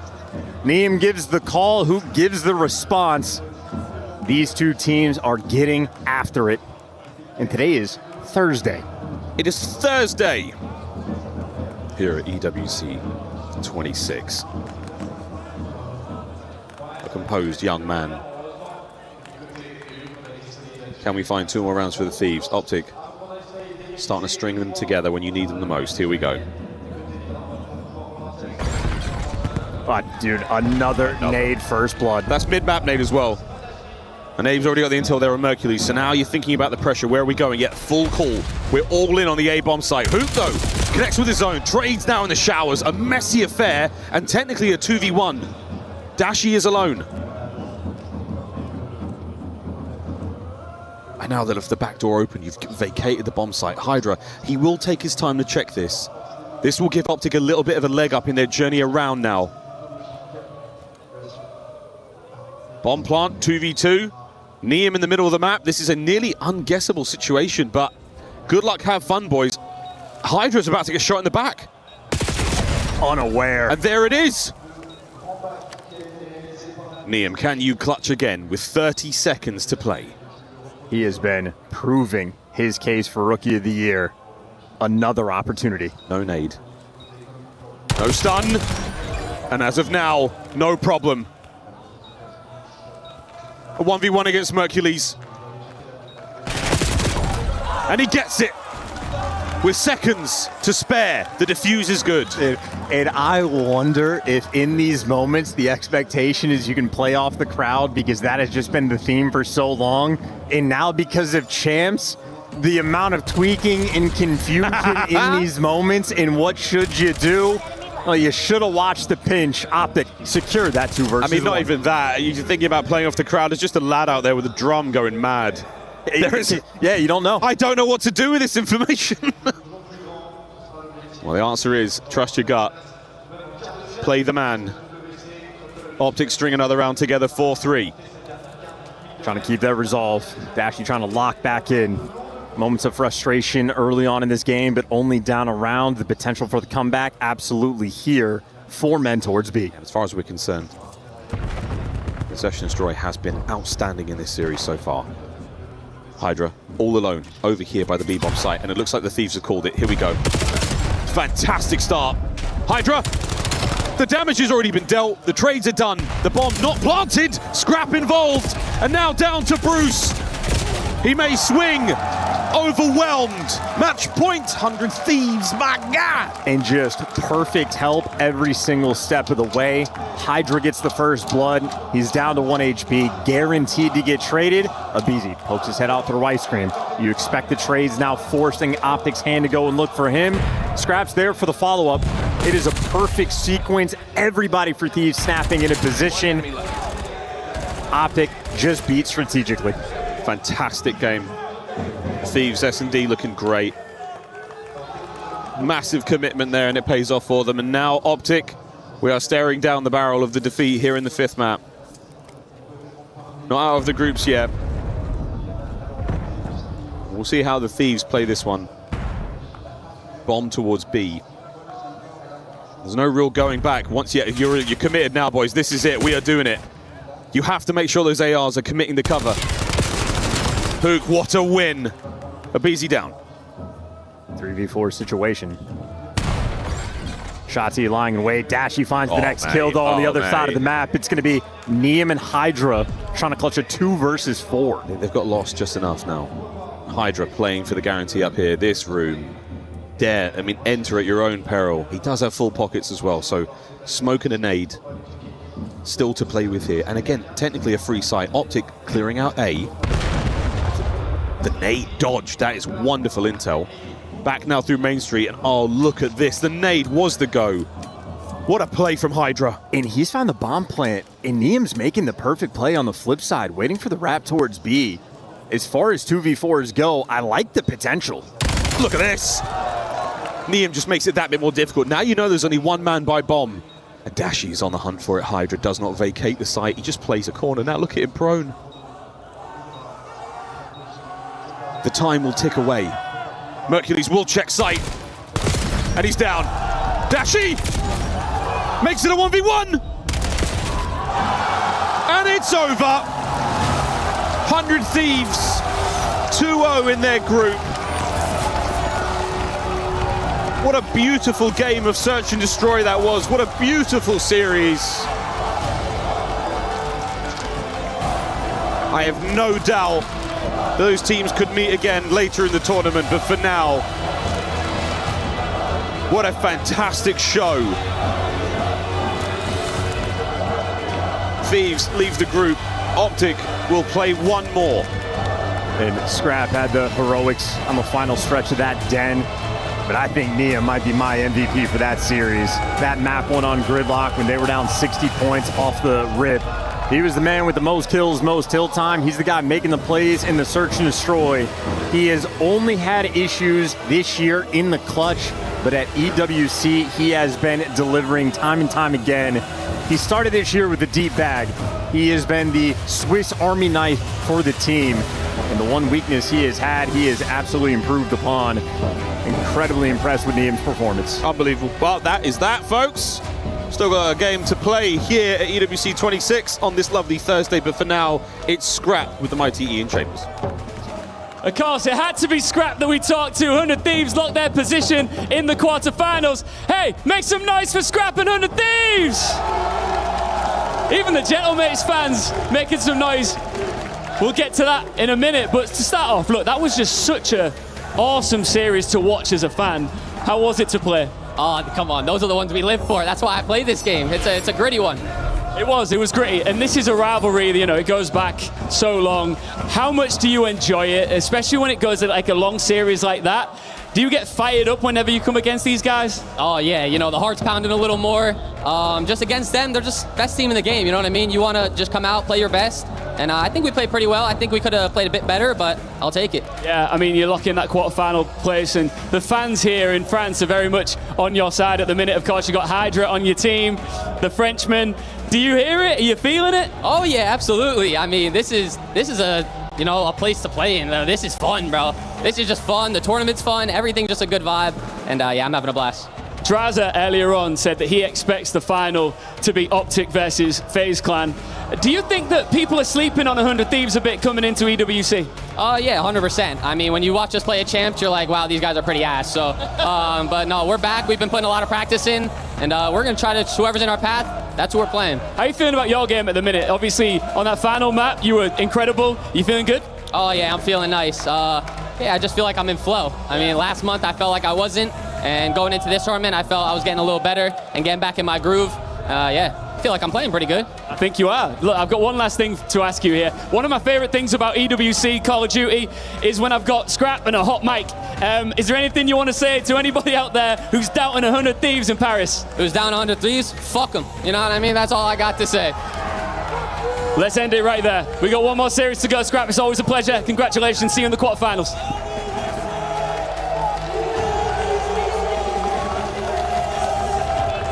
Neum gives the call. Hook gives the response. These two teams are getting after it. And today is Thursday. It is Thursday here at EWC 26. A composed young man. Can we find 2 more rounds for the Thieves? Optic starting to string them together when you need them the most. Here we go. Oh, dude, another nade first blood. That's mid-map nade as well. And Abe's already got the intel there on Mercules, so now you're thinking about the pressure. Where are we going? Yet full call. We're all in on the A-bomb site. Hook, though, connects with his own. Trades now in the showers. A messy affair, and technically a 2v1. Dashi is alone. And now that if the back door open, you've vacated the bomb site. Hydra, he will take his time to check this. This will give Optic a little bit of a leg up in their journey around now. Bomb plant, 2v2. Neum in the middle of the map. This is a nearly unguessable situation, but good luck, have fun, boys. Hydra's about to get shot in the back. Unaware. And there it is. Neum, can you clutch again with 30 seconds to play? He has been proving his case for Rookie of the Year. another opportunity. No nade. No stun. And as of now, no problem. A 1v1 against Mercules. And he gets it. With seconds to spare, the defuse is good. And I wonder if in these moments, the expectation is you can play off the crowd, because that has just been the theme for so long. And now because of champs, the amount of tweaking and confusion in these moments, and what should you do? Well, you should have watched the pinch. Optic, secure that 2 versus 1. I mean, not even that. You're thinking about playing off the crowd. There's just a lad out there with a drum going mad. Yeah, you don't know. I don't know what to do with this information. Well, the answer is trust your gut. Play the man. Optic string another round together, 4-3. Trying to keep that resolve. Dashy trying to lock back in. Moments of frustration early on in this game, but only down a round. The potential for the comeback absolutely here for men towards B. As far as we're concerned, Possession and Destroy has been outstanding in this series so far. Hydra all alone over here by the B-bomb site, and it looks like the Thieves have called it. Here we go. Fantastic start. Hydra, the damage has already been dealt. The trades are done. The bomb not planted. Scrap involved. And now down to Bruce. He may swing. Overwhelmed. Match point. 100 Thieves. My God. And just perfect help every single step of the way. Hydra gets the first blood. He's down to 1 HP. Guaranteed to get traded. Abizi pokes his head out through ice cream. You expect the trades now, forcing Optic's hand to go and look for him. Scraps there for the follow-up. It is a perfect sequence. Everybody for Thieves snapping into position. Optic just beat strategically. Fantastic game. Thieves S&D looking great. Massive commitment there, and it pays off for them. And now Optic, we are staring down the barrel of the defeat here in the 5th map. Not out of the groups yet. We'll see how the Thieves play this one. Bomb towards B. There's no real going back. Once you're committed now, boys. This is it. We are doing it. You have to make sure those ARs are committing the cover. Hook, what a win. Abizi down. 3v4 situation. Shotzi lying in wait. Dashy finds the next kill, though, on the other side of the map. It's going to be Neum and Hydra trying to clutch a 2 versus 4. They've got lost just enough now. Hydra playing for the guarantee up here. This room. Enter at your own peril. He does have full pockets as well, so smoke and a nade still to play with here. And again, technically a free site. Optic clearing out A. The nade dodge, that is wonderful intel. Back now through Main Street, and oh, look at this. The nade was the go. What a play from Hydra. And he's found the bomb plant, and Neum's making the perfect play on the flip side, waiting for the wrap towards B. As far as 2v4s go, I like the potential. Look at this. Neum just makes it that bit more difficult. Now you know there's only one man by bomb. And Dashy is on the hunt for it. Hydra does not vacate the site. He just plays a corner. Now look at him prone. The time will tick away. Mercules will check sight. And he's down. Dashy makes it a 1v1. And it's over. 100 Thieves. 2-0 in their group. What a beautiful game of Search and Destroy that was. What a beautiful series. I have no doubt those teams could meet again later in the tournament, but for now, what a fantastic show. Thieves leave the group. Optic will play one more. And Scrap had the heroics on the final stretch of that den. But I think Neum might be my MVP for that series. That map one on Gridlock when they were down 60 points off the rip. He was the man with the most kills, most kill time. He's the guy making the plays in the Search and Destroy. He has only had issues this year in the clutch, but at EWC, he has been delivering time and time again. He started this year with the deep bag. He has been the Swiss Army knife for the team. And the one weakness he has had, he has absolutely improved upon. Incredibly impressed with Neum's performance. Unbelievable. Well, that is that, folks. Still got a game to play here at EWC 26 on this lovely Thursday, but for now, it's Scrap with the mighty Ian Chambers. Of course, it had to be Scrap that we talked to. 100 Thieves locked their position in the quarterfinals. Hey, make some noise for Scrap and 100 Thieves! Even the Gentlemates fans making some noise. We'll get to that in a minute, but to start off, look, that was just such a awesome series to watch as a fan. How was it to play? Oh, come on, those are the ones we live for. That's why I play this game. It's a gritty one. It was gritty, and this is a rivalry, you know, it goes back so long. How much do you enjoy it, especially when it goes like a long series like that? Do you get fired up whenever you come against these guys? Oh yeah, you know, the heart's pounding a little more. Just against them, they're just best team in the game, you know what I mean? You want to just come out, play your best, and I think we played pretty well. I think we could have played a bit better, but I'll take it. Yeah, I mean, you're locking that quarterfinal place, and the fans here in France are very much on your side at the minute. Of course, you got Hydra on your team, the Frenchman. Do you hear it? Are you feeling it? Oh yeah, absolutely. I mean, this is a place to play in. This is fun, bro. This is just fun. The tournament's fun. Everything's just a good vibe, and yeah, I'm having a blast. Draza earlier on said that he expects the final to be Optic versus FaZe Clan. Do you think that people are sleeping on 100 Thieves a bit coming into EWC? Yeah, 100%. I mean, when you watch us play at Champs, you're like, wow, these guys are pretty ass. So, but no, we're back. We've been putting a lot of practice in, and we're going to try to, whoever's in our path, that's who we're playing. How are you feeling about your game at the minute? Obviously, on that final map, you were incredible. You feeling good? Oh, yeah, I'm feeling nice. Yeah, I just feel like I'm in flow. I mean, last month I felt like I wasn't, and going into this tournament, I felt I was getting a little better and getting back in my groove. Yeah. I feel like I'm playing pretty good. I think you are. Look, I've got one last thing to ask you here. One of my favorite things about EWC Call of Duty is when I've got Scrap and a hot mic. Is there anything you want to say to anybody out there who's doubting 100 Thieves in Paris? Who's down 100 Thieves? Fuck them. You know what I mean? That's all I got to say. Let's end it right there. We got one more series to go, Scrap. It's always a pleasure. Congratulations. See you in the quarterfinals.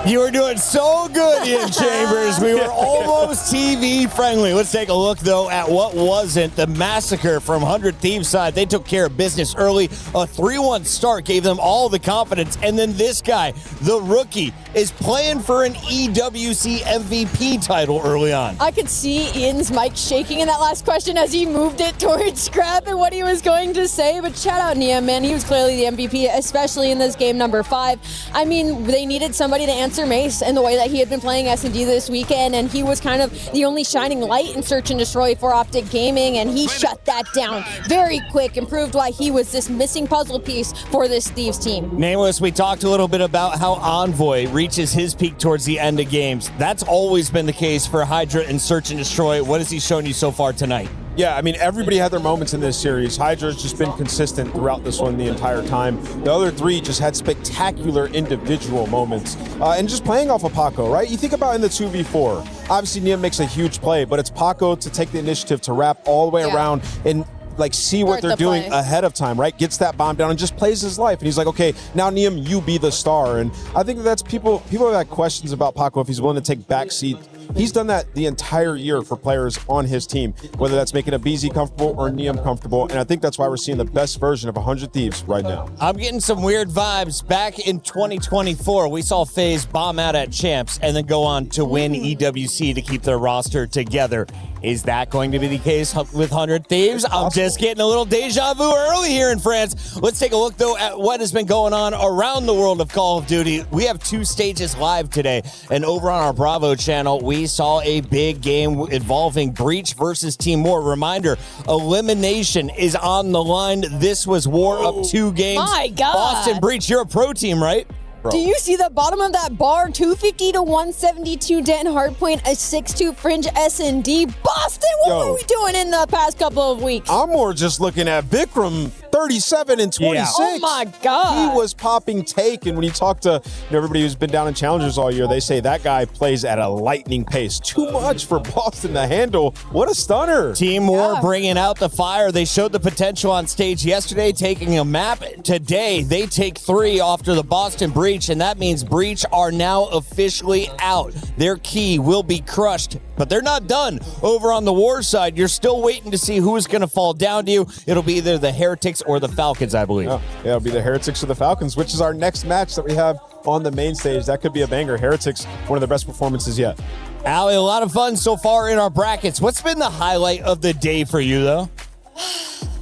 You were doing so good, Ian Chambers. We were almost TV friendly. Let's take a look, though, at what wasn't. The massacre from 100 Thieves side. They took care of business early. A 3-1 start gave them all the confidence. And then this guy, the rookie, is playing for an EWC MVP title early on. I could see Ian's mic shaking in that last question as he moved it towards Scrap and what he was going to say. But shout out Nia, man. He was clearly the MVP, especially in this game number 5. I mean, they needed somebody to answer Mace in the way that he had been playing S&D this weekend, and he was kind of the only shining light in Search and Destroy for Optic Gaming, and he shut that down very quick and proved why he was this missing puzzle piece for this Thieves team. Nameless, we talked a little bit about how Envoy reaches his peak towards the end of games. That's always been the case for Hydra and Search and Destroy. What has he shown you so far tonight? Yeah, I mean, everybody had their moments in this series. Hydra's just been consistent throughout this one the entire time. The other three just had spectacular individual moments. And just playing off of Paco, right? You think about in the 2v4, obviously Nia makes a huge play, but it's Paco to take the initiative to wrap all the way around and like see what they're doing ahead of time, right? Gets that bomb down and just plays his life. And he's like, okay, now Niam, you be the star. And I think that's people have had questions about Paco if he's willing to take backseat. He's done that the entire year for players on his team, whether that's making a BZ comfortable or Niam comfortable. And I think that's why we're seeing the best version of 100 Thieves right now. I'm getting some weird vibes. Back in 2024, we saw FaZe bomb out at Champs and then go on to win EWC to keep their roster together. Is that going to be the case with 100 Thieves? I'm just getting a little deja vu early here in France. Let's take a look, though, at what has been going on around the world of Call of Duty. We have 2 stages live today, and over on our Bravo channel, we saw a big game involving Breach versus Team War. Reminder, elimination is on the line. This was War up 2 games. My God. Boston Breach, you're a pro team, right? Do you see the bottom of that bar? 250 to 172 Denton Hardpoint, a 6-2 Fringe S&D. Boston, what were we doing in the past couple of weeks? I'm more just looking at Vikram, 37 and 26. Yeah. Oh my God. He was popping take, and when you talk to everybody who's been down in Challengers all year, they say that guy plays at a lightning pace. Too much for Boston to handle. What a stunner. Team War bringing out the fire. They showed the potential on stage yesterday, taking a map. Today, they take 3 after the Boston Breach, and that means Breach are now officially out. Their key will be crushed, but they're not done. Over on the War side, you're still waiting to see who is going to fall down to you. It'll be either the Heretics or the Falcons, I believe. Yeah, it'll be the Heretics or the Falcons, which is our next match that we have on the main stage. That could be a banger. Heretics, one of the best performances yet. Allie, a lot of fun so far in our brackets. What's been the highlight of the day for you, though?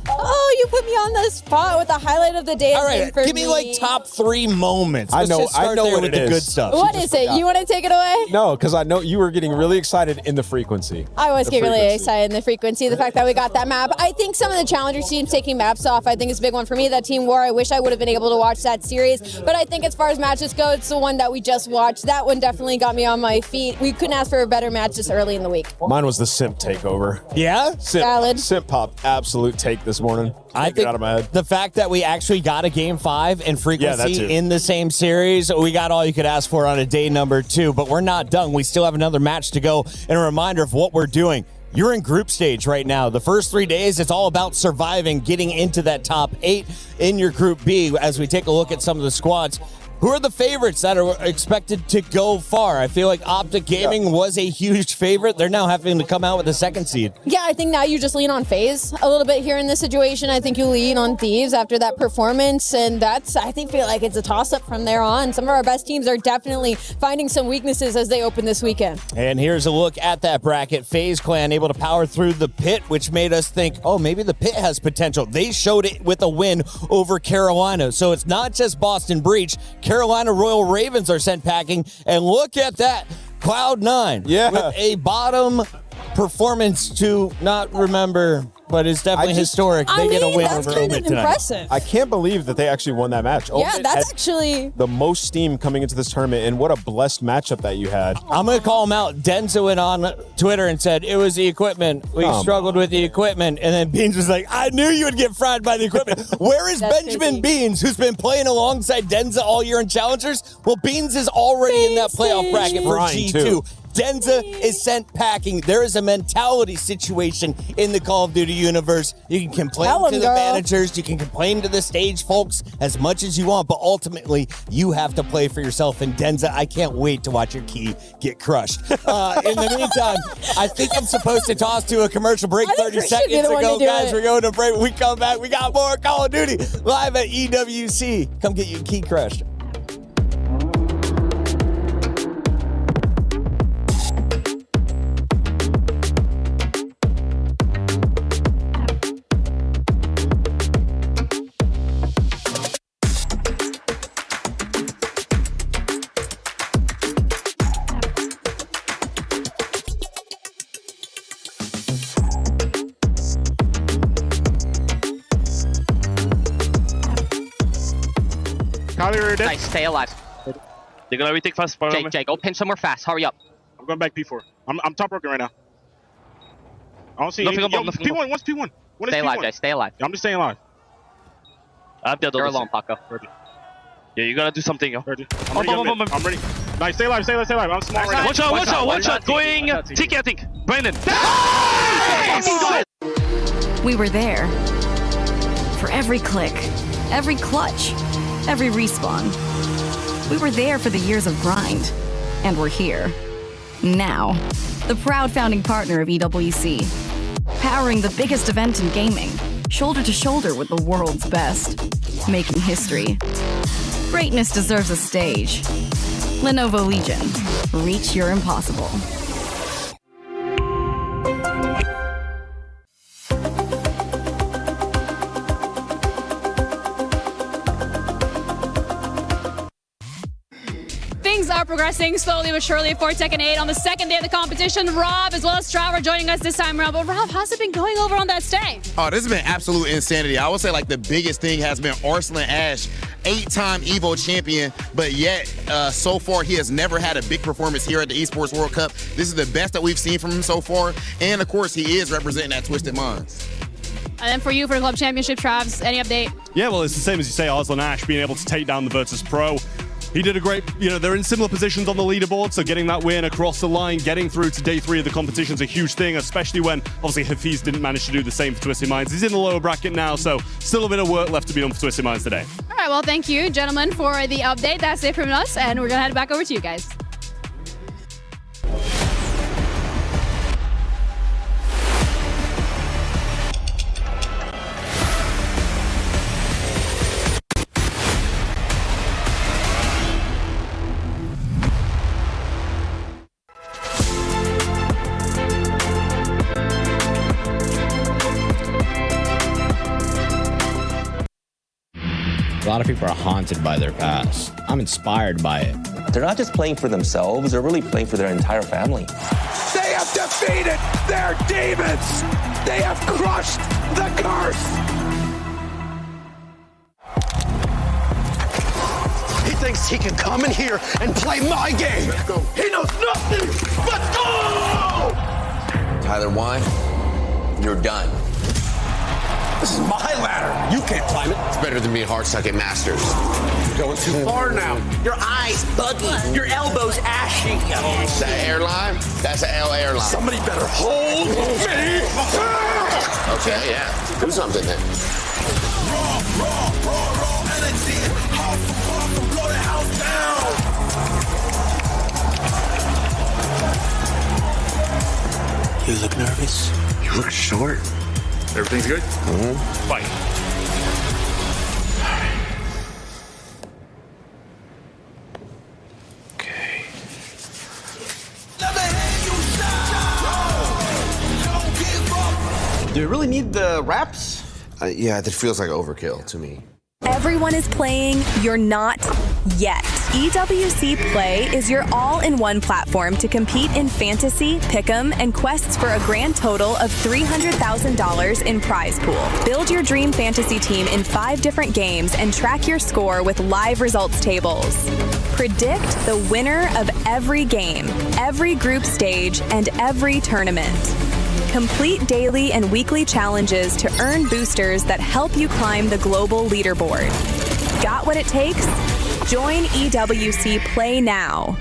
Oh, you put me on the spot with the highlight of the day. All right, for give me like top 3 moments. I Let's know just start there what with it the is. good stuff. What is it? You want to take it away? No, because I know you were getting really excited in the frequency. I was The getting really frequency. excited in the frequency, the fact that we got that map. I think some of the challenger teams taking maps off, I think is a big one for me. That Team War, I wish I would have been able to watch that series. But I think as far as matches go, it's the one that we just watched. That one definitely got me on my feet. We couldn't ask for a better match this early in the week. Mine was the simp takeover. Yeah? Simp pop, absolute take this morning. I Can't get think out of my head. the fact that we actually got a Game 5 and frequency too. in the same series, we got all you could ask for on a day number 2, but we're not done. We still have another match to go, and a reminder of what we're doing. You're in group stage right now. The first 3 days, it's all about surviving, getting into that top 8 in your Group B as we take a look at some of the squads. Who are the favorites that are expected to go far? I feel like Optic Gaming was a huge favorite. They're now having to come out with a 2nd seed. Yeah, I think now you just lean on FaZe a little bit here in this situation. I think you lean on Thieves after that performance, and I feel like it's a toss-up from there on. Some of our best teams are definitely finding some weaknesses as they open this weekend. And here's a look at that bracket. FaZe Clan able to power through the pit, which made us think, oh, maybe the pit has potential. They showed it with a win over Carolina. So it's not just Boston Breach. Carolina Royal Ravens are sent packing, and look at that, Cloud9 with a bottom performance to not remember, but it's definitely historic. They get a win over Omid tonight. Impressive. I can't believe that they actually won that match. Yeah, Omid that's had actually the most steam coming into this tournament, and what a blessed matchup that you had. I'm going to call him out. Denza went on Twitter and said, it was the equipment. We struggled with the equipment. And then Beans was like, I knew you would get fried by the equipment. Where is Benjamin Beans, who's been playing alongside Denza all year in Challengers? Well, Beans is already in that playoff bracket for Frying, G2. too. Denza is sent packing. There is a mentality situation in the Call of Duty universe. You can complain to the managers, you can complain to the stage folks as much as you want, but ultimately you have to play for yourself. And Denza, I can't wait to watch your key get crushed. In the meantime, I think I'm supposed to toss to a commercial break. 30 seconds ago, guys. We're going to break. We come back. We got more Call of Duty live at EWC. Come get your key crushed. Nice, stay alive. They're gonna retake fast. Jake, go pin somewhere fast. Hurry up. I'm going back P4. I'm top working right now. I don't see Nothing any. above, nothing P1, what's P1? What is Stay alive, P1? Jay. Stay alive. I'm just staying alive. You're alone, Paco. Yeah, you gotta do something, yo. Ready. I'm Boom, ready. I'm ready. Nice, stay alive, stay alive, stay alive. I'm small right now. One shot. Going Tiki, I think. Brandon. We were there for every click, every clutch, every respawn. We were there for the years of grind, and we're here now. The proud founding partner of EWC, powering the biggest event in gaming, shoulder to shoulder with the world's best, making history. Greatness deserves a stage. Lenovo Legion, reach your impossible. Things are progressing slowly but surely for Tekken 8 on the second day of the competition. Rob as well as Stroud are joining us this time around. But Rob, how's it been going over on that stage? Oh, this has been absolute insanity. I would say like the biggest thing has been Arslan Ash, 8-time EVO champion, but yet so far he has never had a big performance here at the Esports World Cup. This is the best that we've seen from him so far, and of course he is representing that Twisted Minds. And then for you, for the Club Championship, Travs, any update? Yeah, well, it's the same as you say, Arslan Ash being able to take down the Virtus Pro. He did a great, they're in similar positions on the leaderboard, so getting that win across the line, getting through to day 3 of the competition is a huge thing, especially when, obviously, Hafiz didn't manage to do the same for Twisted Minds. He's in the lower bracket now, so still a bit of work left to be done for Twisted Minds today. All right, well, thank you, gentlemen, for the update. That's it from us, and we're going to head back over to you guys. lot of people are haunted by their past. I'm inspired by it. They're not just playing for themselves, they're really playing for their entire family. They have defeated their demons! They have crushed the curse! He thinks he can come in here and play my game! Let's go. He knows nothing! Let's go! Tyler, why? You're done. This is my ladder. You can't climb it. It's better than being hard-suck at Masters. You're going too far now. Your eyes buggy. Your elbows ashy. That airline? That's an L airline. Somebody better hold me. Okay, yeah. Do something then. Raw energy. Hard from blow the house down. You look nervous. You look short. Everything's good? Mm-hmm. Fight. Okay. Do you really need the wraps? Yeah, that feels like overkill to me. Everyone is playing, you're not yet. EWC Play is your all-in-one platform to compete in fantasy, pick'em, and quests for a grand total of $300,000 in prize pool. Build your dream fantasy team in 5 different games and track your score with live results tables. Predict the winner of every game, every group stage, and every tournament. Complete daily and weekly challenges to earn boosters that help you climb the global leaderboard. Got what it takes? Join EWC Play now.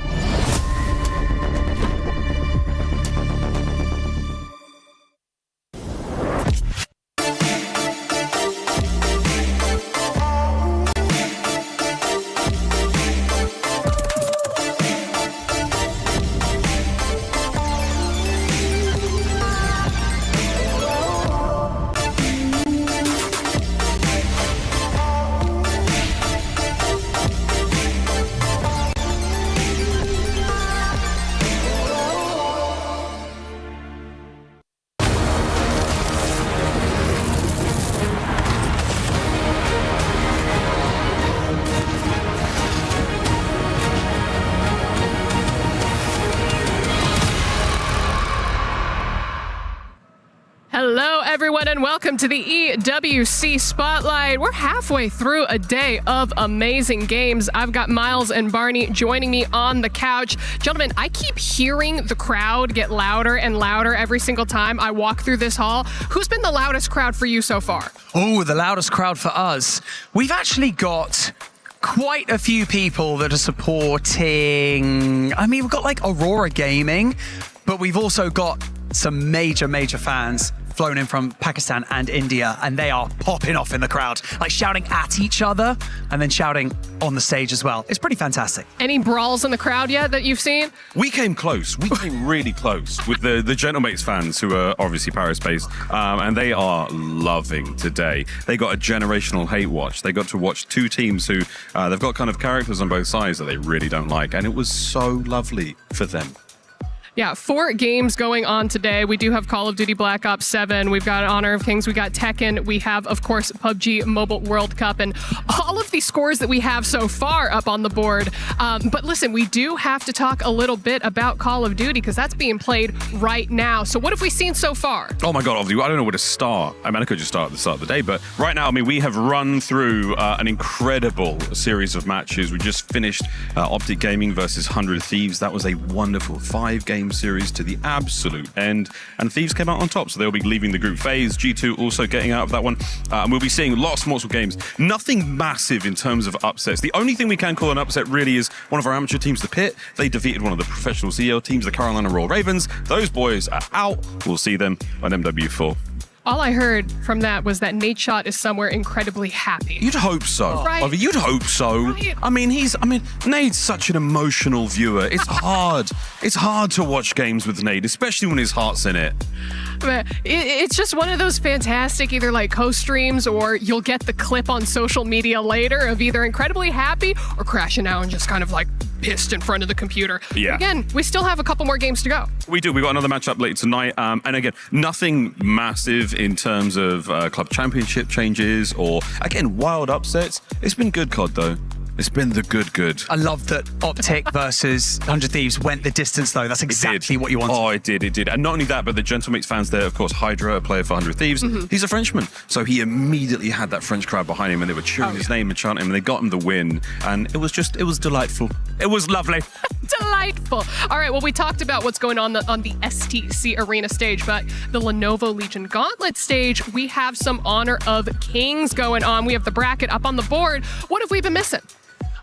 Hello, everyone, and welcome to the EWC Spotlight. We're halfway through a day of amazing games. I've got Miles and Barney joining me on the couch. Gentlemen, I keep hearing the crowd get louder and louder every single time I walk through this hall. Who's been the loudest crowd for you so far? Oh, the loudest crowd for us. We've actually got quite a few people that are supporting. I mean, we've got like Aurora Gaming, but we've also got some major fans flown in from Pakistan and India, and they are popping off in the crowd, like shouting at each other and then shouting on the stage as well. It's pretty fantastic. Any brawls in the crowd yet that you've seen? We came close. We came really close with the Gentlemates fans, who are obviously Paris-based, and they are loving today. They got a generational hate watch. They got to watch 2 teams who they've got kind of characters on both sides that they really don't like, and it was so lovely for them. Yeah, 4 games going on today. We do have Call of Duty Black Ops 7. We've got Honor of Kings. We got Tekken. We have, of course, PUBG Mobile World Cup, and all of the scores that we have so far up on the board. But listen, we do have to talk a little bit about Call of Duty because that's being played right now. So what have we seen so far? Oh my God, obviously, I don't know where to start. I mean, I could just start at the start of the day, but right now, I mean, we have run through an incredible series of matches. We just finished Optic Gaming versus 100 Thieves. That was a wonderful 5-game series to the absolute end, and Thieves came out on top, so they'll be leaving the group phase. G2 also getting out of that one, and we'll be seeing lots more games. Nothing massive in terms of upsets. The only thing we can call an upset really is one of our amateur teams, the Pit. They defeated one of the professional CL teams, the Carolina Royal Ravens. Those boys are out. We'll see them on MW4. All I heard from that was that Nate Shot is somewhere incredibly happy. You'd hope so. Right. You'd hope so. Right. I mean, Nate's such an emotional viewer. It's hard. It's hard to watch games with Nate, especially when his heart's in it. But it's just one of those fantastic either like co-streams, or you'll get the clip on social media later of either incredibly happy or crashing out and just kind of like pissed in front of the computer. Yeah. Again, we still have a couple more games to go. We do. We've got another matchup later tonight. And again, nothing massive in terms of club championship changes or, again, wild upsets. It's been good, COD, though. It's been the good. I love that Optic versus 100 Thieves went the distance, though. That's exactly what you wanted. Oh, it did. And not only that, but the Gentlemix fans there, of course, Hydra, a player for 100 Thieves, he's a Frenchman. So he immediately had that French crowd behind him, and they were cheering his name and chanting him, and they got him the win. And it was delightful. It was lovely. Delightful. All right, well, we talked about what's going on the STC Arena stage, but the Lenovo Legion Gauntlet stage, we have some Honor of Kings going on. We have the bracket up on the board. What have we been missing?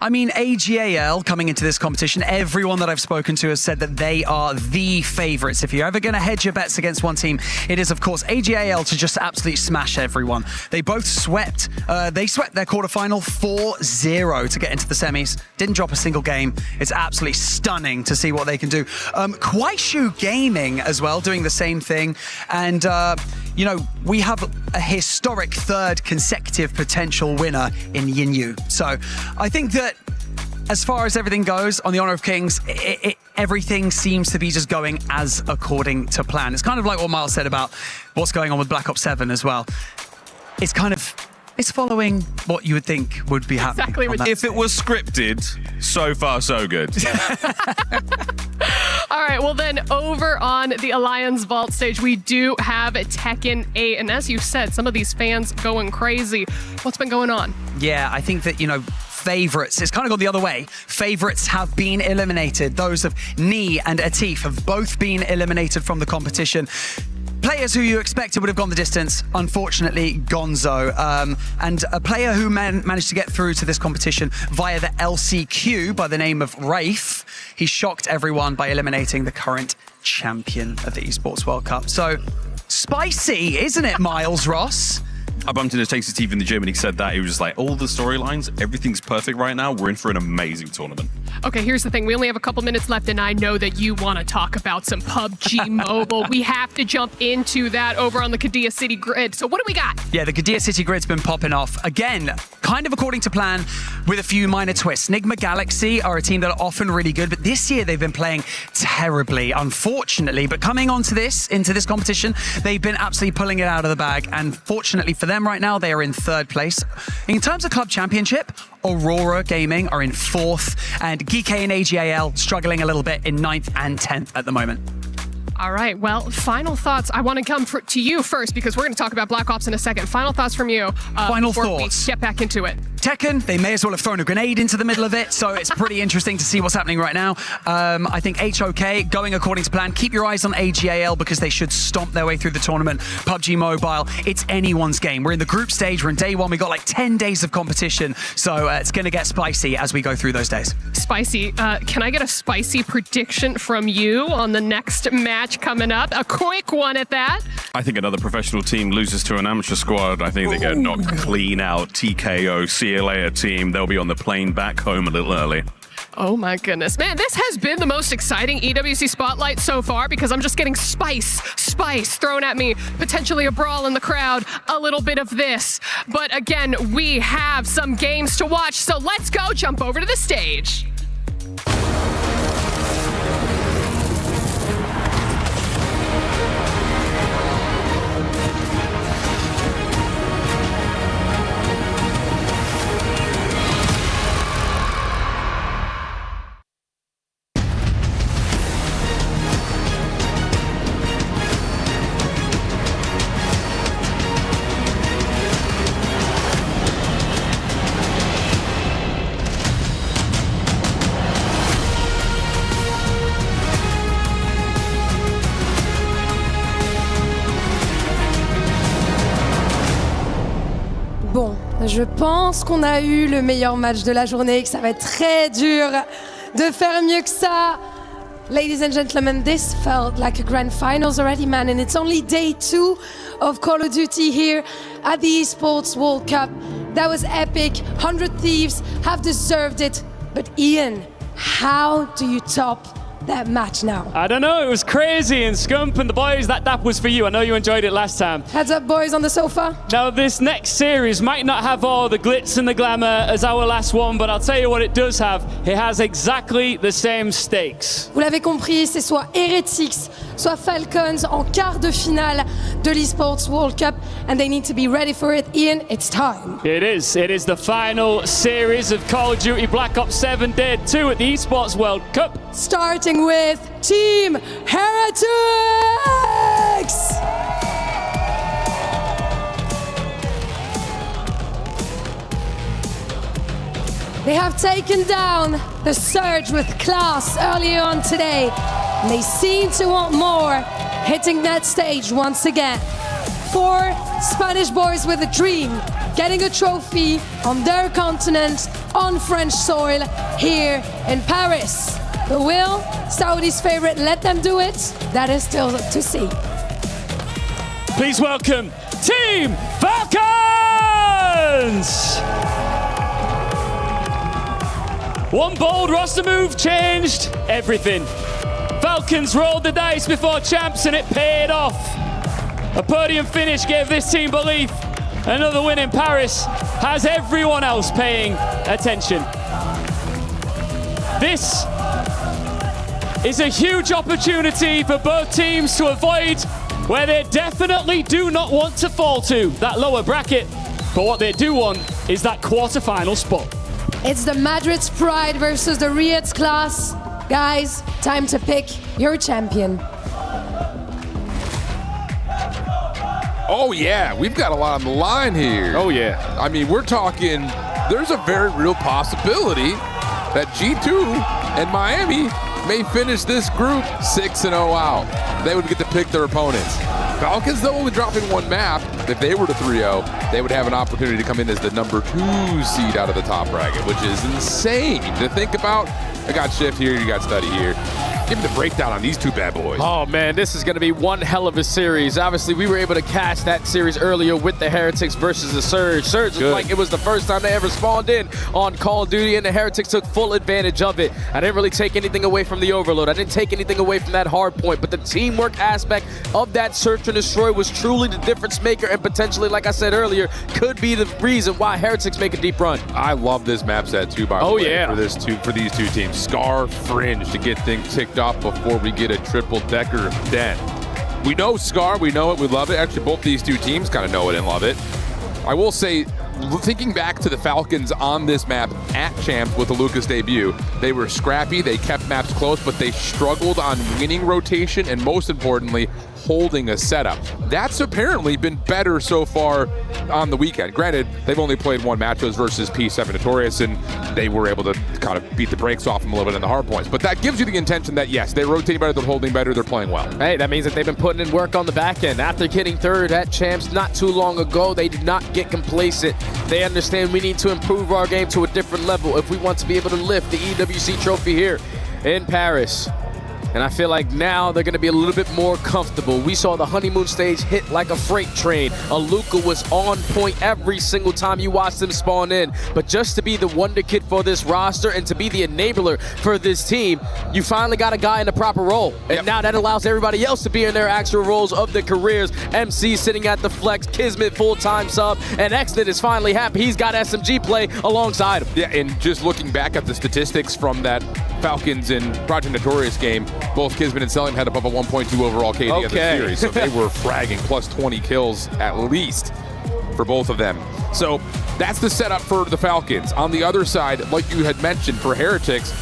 I mean, AGAL coming into this competition, everyone that I've spoken to has said that they are the favorites. If you're ever going to hedge your bets against one team, it is, of course, AGAL to just absolutely smash everyone. They both swept. They swept their quarterfinal 4-0 to get into the semis. Didn't drop a single game. It's absolutely stunning to see what they can do. Kwaishu Gaming as well, doing the same thing. And, you know, we have a historic third consecutive potential winner in Yinyu. So I think that as far as everything goes on the Honor of Kings, everything seems to be just going as according to plan. It's kind of like what Miles said about what's going on with Black Ops 7 as well. It's kind of, it's following what you would think would be happening. Exactly. If it was scripted, so far so good. All right, well then over on the Alliance Vault stage, we do have Tekken 8. And as you said, some of these fans going crazy. What's been going on? Yeah, I think that, you know, favorites, it's kind of gone the other way. Favorites have been eliminated. Those of Ni and Atif have both been eliminated from the competition. Players who you expected would have gone the distance, unfortunately, Gonzo. And a player who managed to get through to this competition via the LCQ by the name of Rafe, he shocked everyone by eliminating the current champion of the Esports World Cup. So, spicy, isn't it, Miles Ross? I bumped into Tasty Steve in the gym and he said that. He was just like, all the storylines, everything's perfect right now. We're in for an amazing tournament. Okay, here's the thing. We only have a couple minutes left, and I know that you want to talk about some PUBG Mobile. We have to jump into that over on the Qiddiya City grid. So what do we got? Yeah, the Qiddiya City grid's been popping off. Again, kind of according to plan with a few minor twists. Nigma Galaxy are a team that are often really good, but this year they've been playing terribly, unfortunately. But coming into this competition, they've been absolutely pulling it out of the bag. And fortunately for them right now, they are in third place. In terms of club championship, Aurora Gaming are in 4th, and GK and AGAL struggling a little bit in 9th and 10th at the moment. All right, well, final thoughts. I want to come to you first because we're going to talk about Black Ops in a second. Final thoughts from you. Final before thoughts. We get back into it. Tekken, they may as well have thrown a grenade into the middle of it, so it's pretty interesting to see what's happening right now. I think HOK going according to plan. Keep your eyes on AGAL because they should stomp their way through the tournament. PUBG Mobile, it's anyone's game. We're in the group stage, we're in day 1, we got like 10 days of competition, so it's going to get spicy as we go through those days. Spicy. Can I get a spicy prediction from you on the next match coming up? A quick one at that. I think another professional team loses to an amateur squad. I think they get knocked clean out. TKO, see you later, team. They'll be on the plane back home a little early. Oh my goodness. Man, this has been the most exciting EWC Spotlight so far because I'm just getting spice thrown at me. Potentially a brawl in the crowd, a little bit of this. But again, we have some games to watch, so let's go jump over to the stage. Bon, je pense qu'on a eu le meilleur match de la journée, que ça va être très dur de faire mieux que ça. Ladies and gentlemen, this felt like a grand finals already, man, and it's only day 2 of Call of Duty here at the Esports World Cup. That was epic. 100 Thieves have deserved it. But Ian, how do you top that match now? I don't know, it was crazy, and Scump and the boys, that was for you. I know you enjoyed it last time. Heads up, boys on the sofa. Now, this next series might not have all the glitz and the glamour as our last one, but I'll tell you what it does have. It has exactly the same stakes. Vous l'avez compris, c'est soit Heretics, soit Falcons en quart de finale de l'Esports World Cup, and they need to be ready for it. Ian, it's time. It is the final series of Call of Duty Black Ops 7 Day 2 at the Esports World Cup. Starting with Team Heretics! They have taken down the Surge with class earlier on today, and they seem to want more, hitting that stage once again. 4 Spanish boys with a dream, getting a trophy on their continent, on French soil, here in Paris. But will Saudi's favorite let them do it? That is still to see. Please welcome Team Falcons! One bold roster move changed everything. Falcons rolled the dice before champs and it paid off. A podium finish gave this team belief. Another win in Paris has everyone else paying attention. This is a huge opportunity for both teams to avoid where they definitely do not want to fall to, that lower bracket. But what they do want is that quarterfinal spot. It's the Madrid's Pride versus the Riyadh's Class. Guys, time to pick your champion. Oh yeah, we've got a lot on the line here. Oh yeah. I mean, we're talking, there's a very real possibility that G2 and Miami may finish this group 6-0 out. They would get to pick their opponents. Falcons, though, only dropping one map. If they were to 3-0, they would have an opportunity to come in as the number 2 seed out of the top bracket, which is insane to think about. I got Shift here, you got Study here. Give me the breakdown on these two bad boys. Oh man, this is going to be one hell of a series. Obviously, we were able to catch that series earlier with the Heretics versus the Surge. Surge was like it was the first time they ever spawned in on Call of Duty, and the Heretics took full advantage of it. I didn't really take anything away from the Overload. I didn't take anything away from that hard point, but the teamwork aspect of that Search and Destroy was truly the difference maker, and potentially, like I said earlier, could be the reason why Heretics make a deep run. I love this map set too, by the way, for these two teams. Scar, Fringe to get things ticked off before we get a triple-decker den. We know Scar, we know it, we love it. Actually, both these two teams kind of know it and love it. I will say, thinking back to the Falcons on this map at Champs with the Lucas debut, they were scrappy, they kept maps close, but they struggled on winning rotation and most importantly, holding a setup. That's apparently been better so far on the weekend. Granted, they've only played one match, those versus P7 Notorious, and they were able to kind of beat the brakes off them a little bit in the hard points. But that gives you the intention that, yes, they're rotating better, they're holding better, they're playing well. Hey, that means that they've been putting in work on the back end. After getting third at Champs not too long ago, they did not get complacent. They understand we need to improve our game to a different level if we want to be able to lift the EWC trophy here in Paris. And I feel like now they're going to be a little bit more comfortable. We saw the honeymoon stage hit like a freight train. Aluka was on point every single time you watched them spawn in. But just to be the wonder kid for this roster and to be the enabler for this team, you finally got a guy in the proper role. And now that allows everybody else to be in their actual roles of their careers. MC sitting at the flex, Kismet full-time sub, and Exnet is finally happy. He's got SMG play alongside him. Yeah, and just looking back at the statistics from that Falcons and Project Notorious game, both Kismet and Selim had above a 1.2 overall KD of the series, so they were fragging plus 20 kills at least for both of them. So that's the setup for the Falcons. On the other side, like you had mentioned, for Heretics,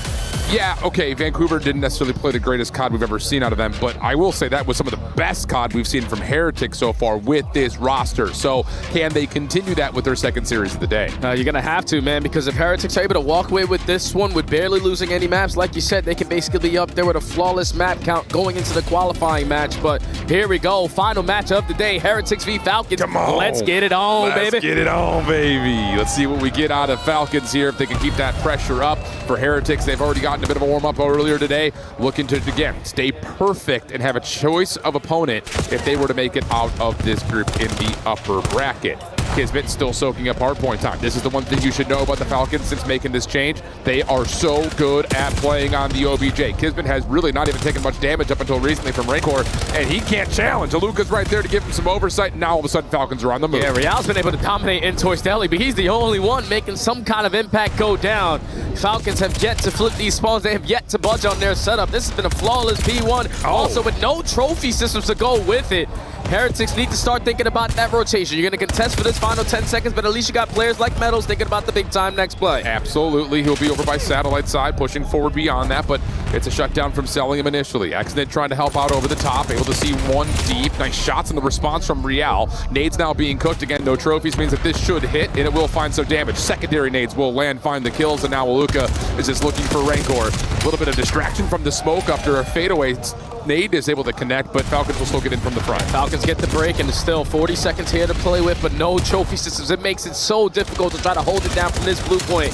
yeah, okay, Vancouver didn't necessarily play the greatest COD we've ever seen out of them, but I will say that was some of the best COD we've seen from Heretics so far with this roster. So can they continue that with their second series of the day? You're going to have to, man, because if Heretics are able to walk away with this one with barely losing any maps, like you said, they can basically be up there with a flawless map count going into the qualifying match. But here we go, final match of the day, Heretics v Falcons. Come on. Let's get it on, baby. Let's get it on, baby. Let's see what we get out of Falcons here, if they can keep that pressure up. For Heretics, they've already gotten a bit of a warm-up earlier today, looking to, again, stay perfect and have a choice of opponent if they were to make it out of this group in the upper bracket. Kismet still soaking up hardpoint time. This is the one thing you should know about the Falcons since making this change. They are so good at playing on the OBJ. Kismet has really not even taken much damage up until recently from Rancor, and he can't challenge. Aluka's right there to give him some oversight, and now all of a sudden Falcons are on the move. Yeah, Real's been able to dominate in Toys Deli, but he's the only one making some kind of impact go down. Falcons have yet to flip these spawns. They have yet to budge on their setup. This has been a flawless P1, also with no trophy systems to go with it. Heretics need to start thinking about that rotation. You're going to contest for this final 10 seconds, but at least you got players like Metals thinking about the big time next play. Absolutely. He'll be over by satellite side, pushing forward beyond that, but it's a shutdown from selling him initially. Xnid trying to help out over the top, able to see one deep. Nice shots in the response from Real. Nades now being cooked again. No trophies means that this should hit, and it will find some damage. Secondary nades will land, find the kills, and now Aluka is just looking for Rancor. A little bit of distraction from the smoke after a fadeaway. Nade is able to connect, but Falcons will still get in from the front. Falcons get the break, and there's still 40 seconds here to play with, but no trophy systems. It makes it so difficult to try to hold it down from this blue point.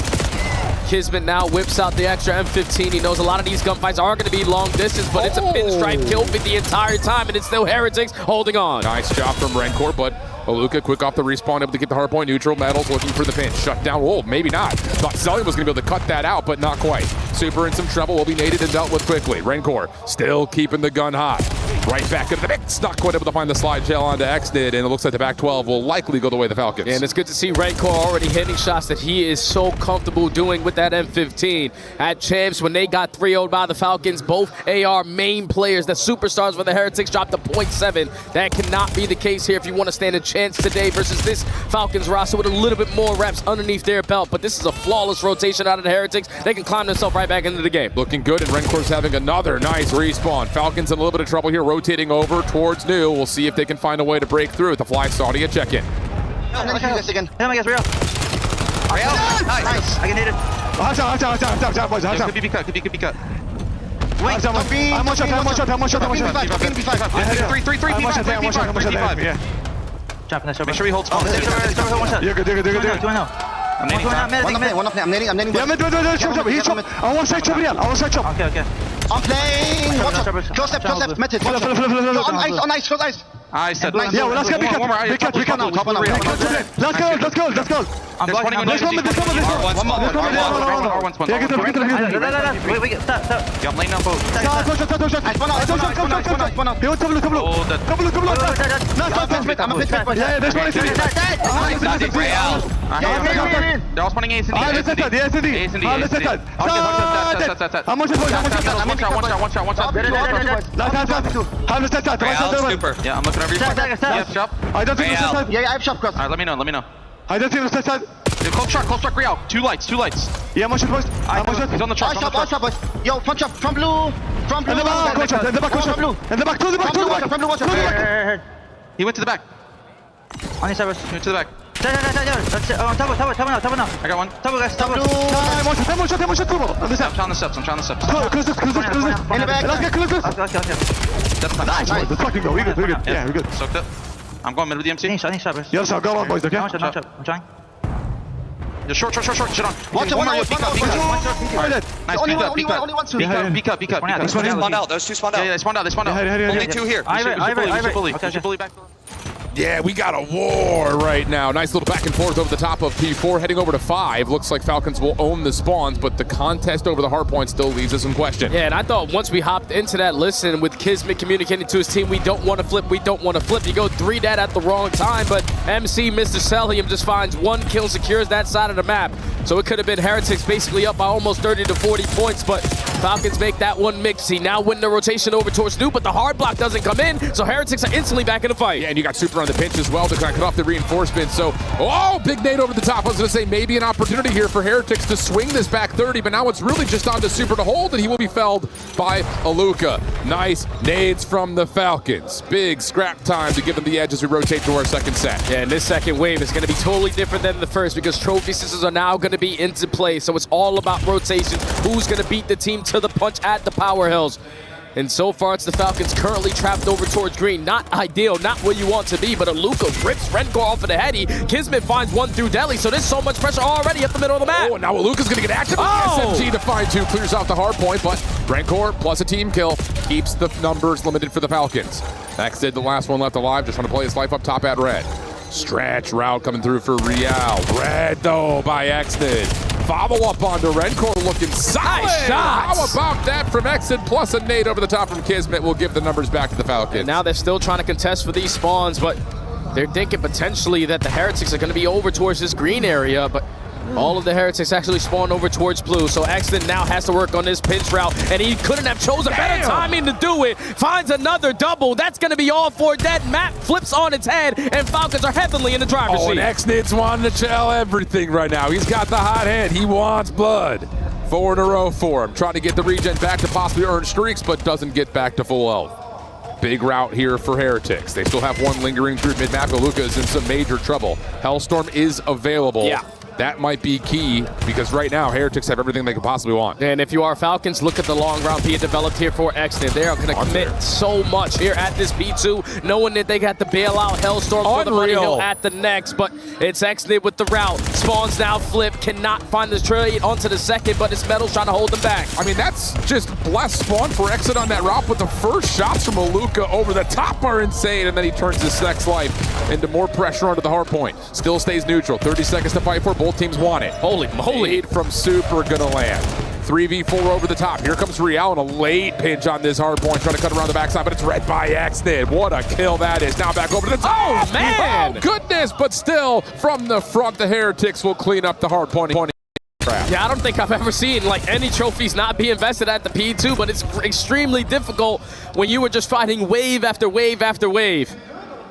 Kismet now whips out the extra M15. He knows a lot of these gunfights are going to be long distance, but it's a pinstripe kill feed the entire time, and it's still Heretics holding on. Nice job from Rancor, but Aluka quick off the respawn, able to get the hardpoint neutral. Metals looking for the pinch. Shut down. Oh, maybe not. Thought Zellium was going to be able to cut that out, but not quite. Super in some trouble. Will be naded and dealt with quickly. Rancor still keeping the gun hot. Right back into the mix. Not quite able to find the slide gel onto Xnid, and it looks like the back 12 will likely go the way of the Falcons. And it's good to see Rancor already hitting shots that he is so comfortable doing with that M15. At Champs, when they got 3-0'd by the Falcons, both AR main players, the superstars for the Heretics, dropped to 0.7. That cannot be the case here if you want to stand a chance today versus this Falcons roster with a little bit more reps underneath their belt. But this is a flawless rotation out of the Heretics. They can climb themselves right back into the game. Looking good, and Rancor's having another nice respawn. Falcons in a little bit of trouble here, rotating over towards New. We'll see if they can find a way to break through with the Fly Saudi at check-in. I'm gonna do this again. Hit him against Real. Real? Nice. I can hit it. Could be cut, could be cut. Wait, I'm one shot. Make sure he holds on. You're good. I'm nading down. One up net. I'm nading. Yeah, chop. He's chop. I want to chop Real. Okay. I'm playing. Close left. Met it. On ice. I said nice. Yeah, well, let's get big cut now. Top on Real. Let's go. I'm blocking on one more. Yeah, get them. Wait, stop. Yeah, I'm laying down both. Yeah, there's one in city. They're all spawning A and D. How much is one shot. Yeah, I'm looking over your shop. I don't think it's yeah, I have shop cross. Alright, let me know. I don't think it's side. Close truck, Real. Two lights. Yeah, much boys. He's on the truck. Yo, front shop, from blue. In the back. He went to the back. On his service. He went to the back. On top now. I got one. Top blue. I'm trying the steps. Close this. In the back. Let's get close this. Okay. That's nice. Let's fucking go. We good. Yeah, we good. Soaked up. I'm going middle of the MC. I need yeah, so go on, boys, okay? I'm trying. You're short. Shit on. Watch it, Nice, peek up. Those two spawned out. Yeah, they spawned out. Only two here. You should bully back. Yeah, we got a war right now. Nice little back and forth over the top of P4, heading over to 5. Looks like Falcons will own the spawns, but the contest over the hardpoint still leaves us in question. Yeah, and I thought once we hopped into that listen with Kismet communicating to his team, we don't want to flip. You go 3-dat at the wrong time, but MC, Mr. Sellium, just finds one kill, secures that side of the map. So it could have been Heretics basically up by almost 30 to 40 points, but Falcons make that one mixy. Now win the rotation over towards New, but the hard block doesn't come in, so Heretics are instantly back in the fight. Yeah, and you got Super on the pinch as well to kind of cut off the reinforcement. So, big nade over the top. I was going to say maybe an opportunity here for Heretics to swing this back 30, but now it's really just on to Super to hold, and he will be felled by Aluka. Nice nades from the Falcons. Big scrap time to give them the edge as we rotate to our second set. Yeah, and this second wave is going to be totally different than the first because trophy systems are now going to be into play. So it's all about rotations. Who's going to beat the team to the punch at the Power Hills? And so far, it's the Falcons currently trapped over towards green. Not ideal, not where you want to be, but Aluka rips Rancor off of the heady. Kismet finds one through Deli, so there's so much pressure already up the middle of the map. Oh, now Aluka's going to get active with the SMG to find two, clears off the hard point, but Rancor plus a team kill keeps the numbers limited for the Falcons. Max did the last one left alive, just trying to play his life up top at red. Stretch route coming through for Real. Red though by Exnid. Follow up onto Rencor looking solid. Nice shots. How about that from Exnid plus a nade over the top from Kismet will give the numbers back to the Falcons. And now they're still trying to contest for these spawns, but they're thinking potentially that the Heretics are going to be over towards this green area, but all of the Heretics actually spawned over towards blue, so Exton now has to work on this pinch route, and he couldn't have chosen better timing to do it. Finds another double. That's going to be all for that. Map flips on its head, and Falcons are heavily in the driver's seat. And Exnid's wanting to tell everything right now. He's got the hot hand. He wants blood. 4 in a row for him. Trying to get the regen back to possibly earn streaks, but doesn't get back to full health. Big route here for Heretics. They still have one lingering through mid-map. Luka is in some major trouble. Hellstorm is available. Yeah. That might be key because right now Heretics have everything they could possibly want. And if you are Falcons, look at the long round being developed here for Exton. They are going to commit so much here at this P2, knowing that they got the bailout Hellstorm for the Money Hill at the next. But it's Exton with the route. Spawns now flip, cannot find the trade onto the second, but it's Metal's trying to hold them back. I mean, that's just blessed spawn for Exit on that route, but the first shots from Aluka over the top are insane, and then he turns his next life into more pressure onto the hard point. Still stays neutral. 30 seconds to fight for. Both teams want it. Holy moly. Aid from Super gonna land. 3v4 over the top. Here comes Real on a late pinch on this hard point, trying to cut around the backside, but it's read by Exnid. What a kill that is. Now back over to the top. Oh, man. Oh, goodness, but still, from the front, the Heretics will clean up the hard point. Yeah, I don't think I've ever seen like any trophies not be invested at the P2, but it's extremely difficult when you were just fighting wave after wave after wave.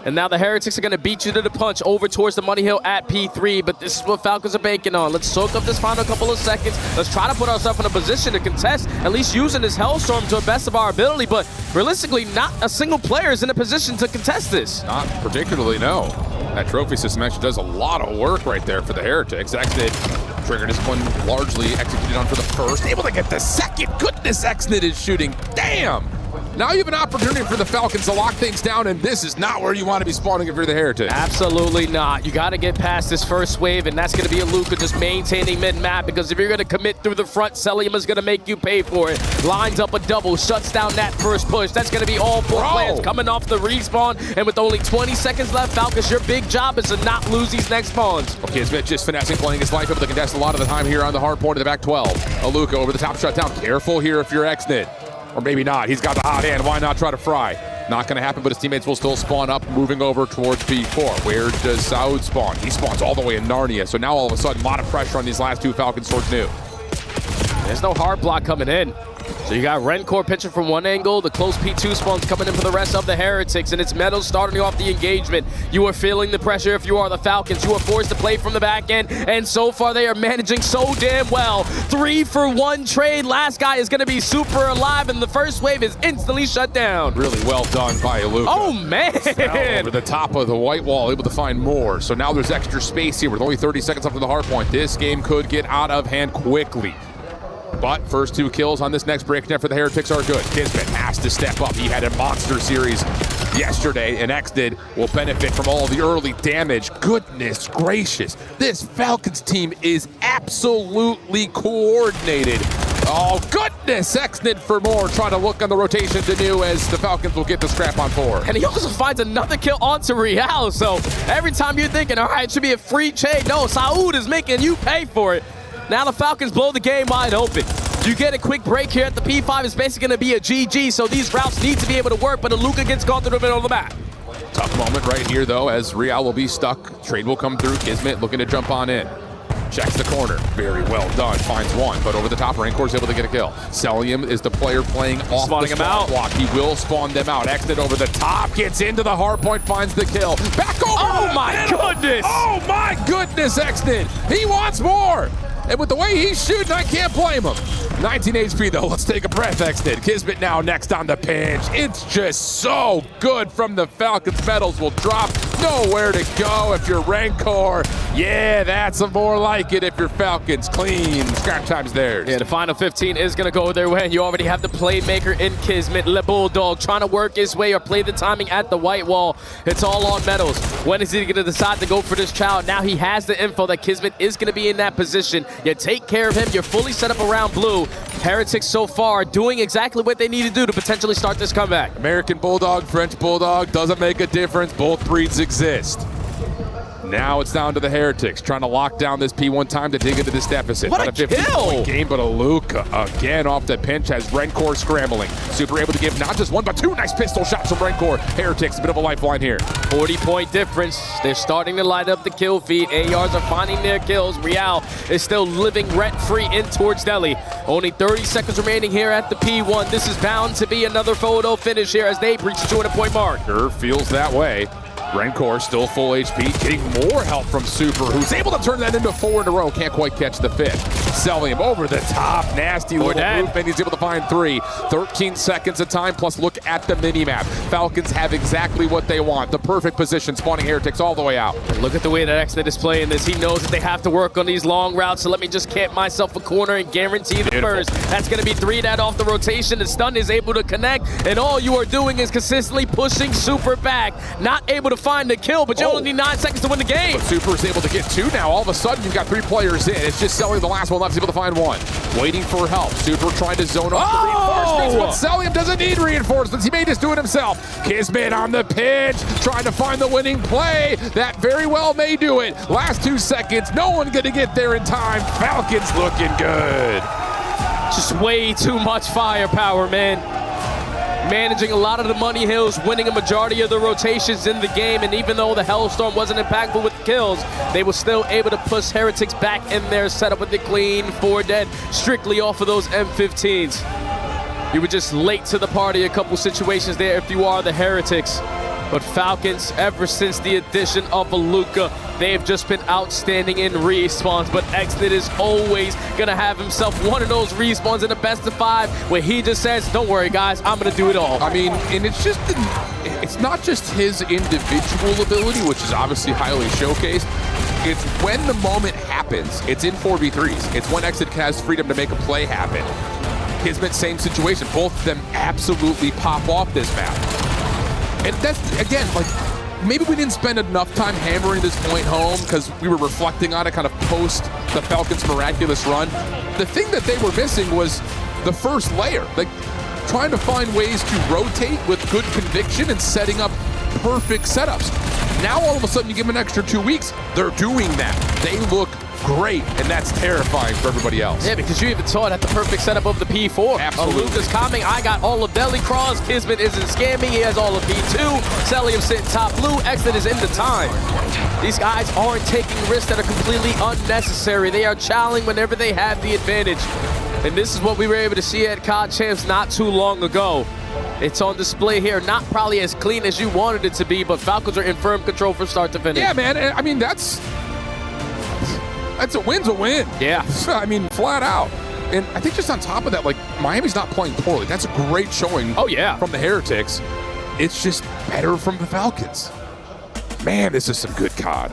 And now the Heretics are going to beat you to the punch over towards the Money Hill at P3, but this is what Falcons are banking on. Let's soak up this final couple of seconds. Let's try to put ourselves in a position to contest, at least using this Hellstorm to the best of our ability, but realistically, not a single player is in a position to contest this. Not particularly, no. That trophy system actually does a lot of work right there for the Heretics. Exnid, trigger discipline largely executed on for the first. Able to get the second. Goodness, Exnid is shooting. Damn! Now you have an opportunity for the Falcons to lock things down, and this is not where you want to be spawning if you're the Heretics. Absolutely not. You got to get past this first wave, and that's going to be Aluka just maintaining mid-map, because if you're going to commit through the front, Celium is going to make you pay for it. Lines up a double, shuts down that first push. That's going to be all four players coming off the respawn, and with only 20 seconds left, Falcons, your big job is to not lose these next spawns. Okay, Smith just finessing, playing his life up to contest a lot of the time here on the hard point of the back 12. Aluka over the top shutdown. Careful here if you're Exnid. Or maybe not. He's got the hot hand. Why not try to fry? Not going to happen, but his teammates will still spawn up, moving over towards B4. Where does Saud spawn? He spawns all the way in Narnia. So now all of a sudden, a lot of pressure on these last two Falcons towards new. There's no hard block coming in. So you got Rencor pitching from one angle, the close P2 spawns coming in for the rest of the Heretics, and it's Metal starting off the engagement. You are feeling the pressure if you are the Falcons. You are forced to play from the back end, and so far they are managing so damn well. 3-for-1 trade. Last guy is going to be super alive, and the first wave is instantly shut down. Really well done by Aluka. Oh, man! Now over the top of the white wall, able to find more. So now there's extra space here with only 30 seconds left to the hard point. This game could get out of hand quickly. But first two kills on this next breakdown for the Heretics are good. Kismet has to step up. He had a monster series yesterday, and Exnid will benefit from all the early damage. Goodness gracious. This Falcons team is absolutely coordinated. Oh, goodness. Exnid for more. Trying to look on the rotation to new as the Falcons will get the scrap on 4. And he also finds another kill onto Real. So every time you're thinking, all right, it should be a free trade. No, Saud is making you pay for it. Now the Falcons blow the game wide open. You get a quick break here at the P5. It's basically going to be a GG, so these routes need to be able to work, but Aluka gets caught through the middle of the map. Tough moment right here, though, as Real will be stuck. Trade will come through. Kismet looking to jump on in. Checks the corner. Very well done. Finds one, but over the top, Rancor's able to get a kill. Celium is the player playing off Spawning the him out. block. He will spawn them out. Exit over the top, gets into the hard point, finds the kill. Back over. Oh, my goodness. Oh, my goodness, Exton. He wants more. And with the way he's shooting, I can't blame him. 19 HP, though. Let's take a breath, Exton. Kismet now next on the pinch. It's just so good from the Falcons. Medals will drop. Nowhere to go if you're Rancor. Yeah, that's more like it if you're Falcons. Clean. Scrap time's theirs. Yeah, the final 15 is going to go their way. And you already have the playmaker in Kismet. Le Bulldog trying to work his way or play the timing at the white wall. It's all on Metals. When is he going to decide to go for this child? Now he has the info that Kismet is going to be in that position. You take care of him. You're fully set up around blue. Heretics so far doing exactly what they need to do to potentially start this comeback. American Bulldog, French Bulldog, doesn't make a difference. Both breeds exist. Now it's down to the Heretics, trying to lock down this P1 time to dig into this deficit. What Not a 15-point game, but a Luka again off the pinch as Rencor scrambling. Super able to give not just one, but two nice pistol shots from Rencor. Heretics, a bit of a lifeline here. 40-point difference. They're starting to light up the kill feed. ARs are finding their kills. Real is still living rent-free in towards Delhi. Only 30 seconds remaining here at the P1. This is bound to be another photo finish here as they breach the 200-point mark. Sure feels that way. Rencor still full HP, getting more help from Super, who's able to turn that into 4 in a row. Can't quite catch the fifth. Selling him over the top. Nasty little movement. He's able to find 3. 13 seconds of time, plus look at the minimap. Falcons have exactly what they want. The perfect position, spawning Heretics all the way out. Look at the way that Xnet is playing this. He knows that they have to work on these long routes, so let me just camp myself a corner and guarantee the first. That's going to be 3 that off the rotation. The stun is able to connect, and all you are doing is consistently pushing Super back. Not able to find the kill, but you only need 9 seconds to win the game. But Super's able to get 2 now. All of a sudden, you've got 3 players in. It's just Celium, the last one left, is able to find 1. Waiting for help. Super trying to zone off the reinforcements, but Celium doesn't need reinforcements. He may just do it himself. Kismet on the pitch, trying to find the winning play. That very well may do it. Last 2 seconds, no one gonna get there in time. Falcons looking good. Just way too much firepower, man. Managing a lot of the money hills, winning a majority of the rotations in the game, and even though the Hellstorm wasn't impactful with the kills, they were still able to push Heretics back in their setup with the clean 4 dead, strictly off of those M15s. You were just late to the party a couple situations there if you are the Heretics. But Falcons, ever since the addition of a Luka, they've just been outstanding in respawns. But Xnet is always gonna have himself one of those respawns in the best of 5 where he just says, don't worry guys, I'm gonna do it all. I mean, and it's not just his individual ability, which is obviously highly showcased. It's when the moment happens. It's in 4v3s. It's when Xnet has freedom to make a play happen. Kismet, same situation. Both of them absolutely pop off this map. And that's, again, like, maybe we didn't spend enough time hammering this point home because we were reflecting on it kind of post the Falcons' miraculous run. The thing that they were missing was the first layer. Like, trying to find ways to rotate with good conviction and setting up perfect setups. Now, all of a sudden, you give them an extra 2 weeks, they're doing that. They look great, and that's terrifying for everybody else. Yeah, because you even saw it at the perfect setup of the P4. Absolutely. Luka's coming. I got all of Deli Cross. Kismet isn't scamming. He has all of P2. Celium sitting top blue. Xnet is in the time. These guys aren't taking risks that are completely unnecessary. They are challenging whenever they have the advantage. And this is what we were able to see at COD Champs not too long ago. It's on display here. Not probably as clean as you wanted it to be, but Falcons are in firm control from start to finish. Yeah, man. I mean, that's a win's a win. Yeah. I mean, flat out. And I think just on top of that, like, Miami's not playing poorly. That's a great showing from the Heretics. It's just better from the Falcons. Man, this is some good COD.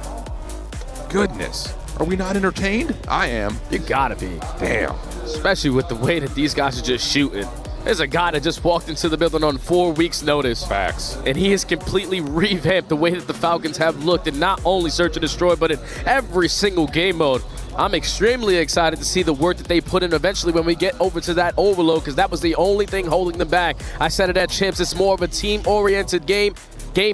Goodness. Are we not entertained? I am. You gotta be. Damn. Especially with the way that these guys are just shooting. There's a guy that just walked into the building on 4 weeks' notice. Facts. And he has completely revamped the way that the Falcons have looked in not only Search and Destroy, but in every single game mode. I'm extremely excited to see the work that they put in eventually when we get over to that overload, because that was the only thing holding them back. I said it at Champs, it's more of a team-oriented game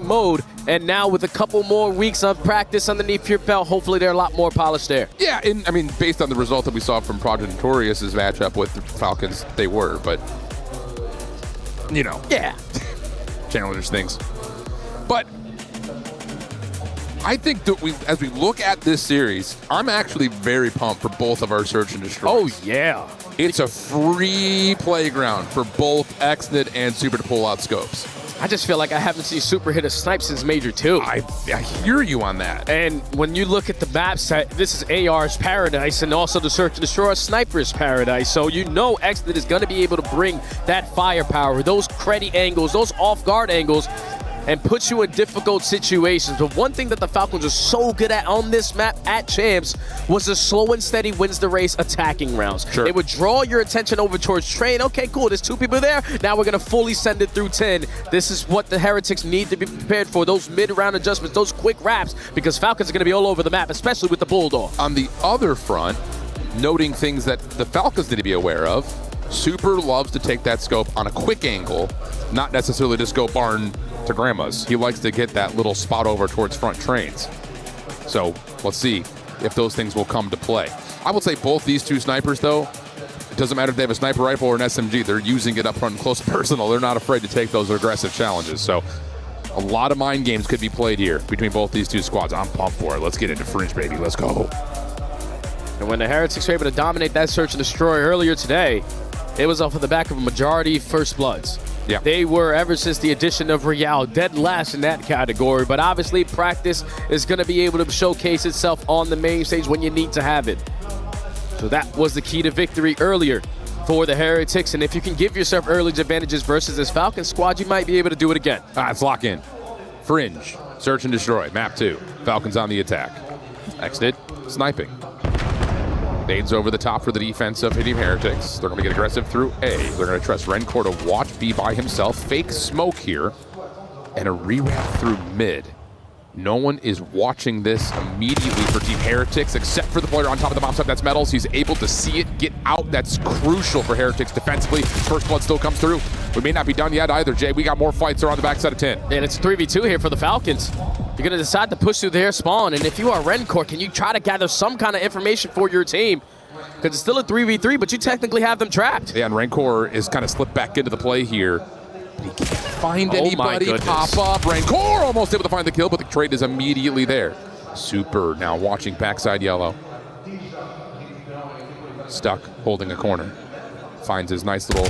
mode, and now with a couple more weeks of practice underneath your belt, hopefully they're a lot more polished there. Yeah, and I mean, based on the result that we saw from Project Notorious' matchup with the Falcons, they were, but you know. Yeah. Challengers things. But I think that as we look at this series, I'm actually very pumped for both of our Search and Destroy. Oh, yeah. It's a free playground for both Xnet and Super to pull out scopes. I just feel like I haven't seen Super hit a snipe since Major 2. I hear you on that. And when you look at the map set, this is AR's paradise, and also the Search and Destroy Sniper's paradise. So you know Xnet is going to be able to bring that firepower, those credit angles, those off-guard angles, and put you in difficult situations. But one thing that the Falcons are so good at on this map at Champs was the slow and steady wins the race attacking rounds. Sure. They would draw your attention over towards train. Okay, cool, there's 2 people there. Now we're gonna fully send it through 10. This is what the Heretics need to be prepared for, those mid-round adjustments, those quick wraps, because Falcons are gonna be all over the map, especially with the Bulldog. On the other front, noting things that the Falcons need to be aware of, Super loves to take that scope on a quick angle, not necessarily just go barn to grandma's. He likes to get that little spot over towards front trains. So let's see if those things will come to play. I would say both these two snipers, though, it doesn't matter if they have a sniper rifle or an SMG, they're using it up front and close and personal. They're not afraid to take those aggressive challenges. So a lot of mind games could be played here between both these two squads. I'm pumped for it. Let's get into Fringe, baby. Let's go. And when the Heretics were able to dominate that search and destroy earlier today, it was off of the back of a majority First Bloods. Yeah. They were, ever since the addition of Real, dead last in that category. But obviously, practice is going to be able to showcase itself on the main stage when you need to have it. So that was the key to victory earlier for the Heretics. And if you can give yourself early advantages versus this Falcon squad, you might be able to do it again. All right, let's lock in. Fringe, search and destroy. Map 2. Falcons on the attack. Exited, sniping. Nades over the top for the defense of Team Heretics. They're going to get aggressive through A. They're going to trust Rencor to watch B by himself. Fake smoke here. And a re-ramp through mid. No one is watching this immediately for Team Heretics except for the player on top of the bomb site. That's Metals. He's able to see it, get out. That's crucial for Heretics defensively. First blood still comes through. We may not be done yet either, Jay. We got more fights around the backside of 10. And it's a 3v2 here for the Falcons. You're going to decide to push through their spawn. And if you are Rencor, can you try to gather some kind of information for your team? Because it's still a 3v3, but you technically have them trapped. Yeah, and Rencor is kind of slipped back into the play here. But he can't find anybody pop up. Rencor almost able to find the kill, but the trade is immediately there. Super now watching backside yellow. Stuck, holding a corner. Finds his nice little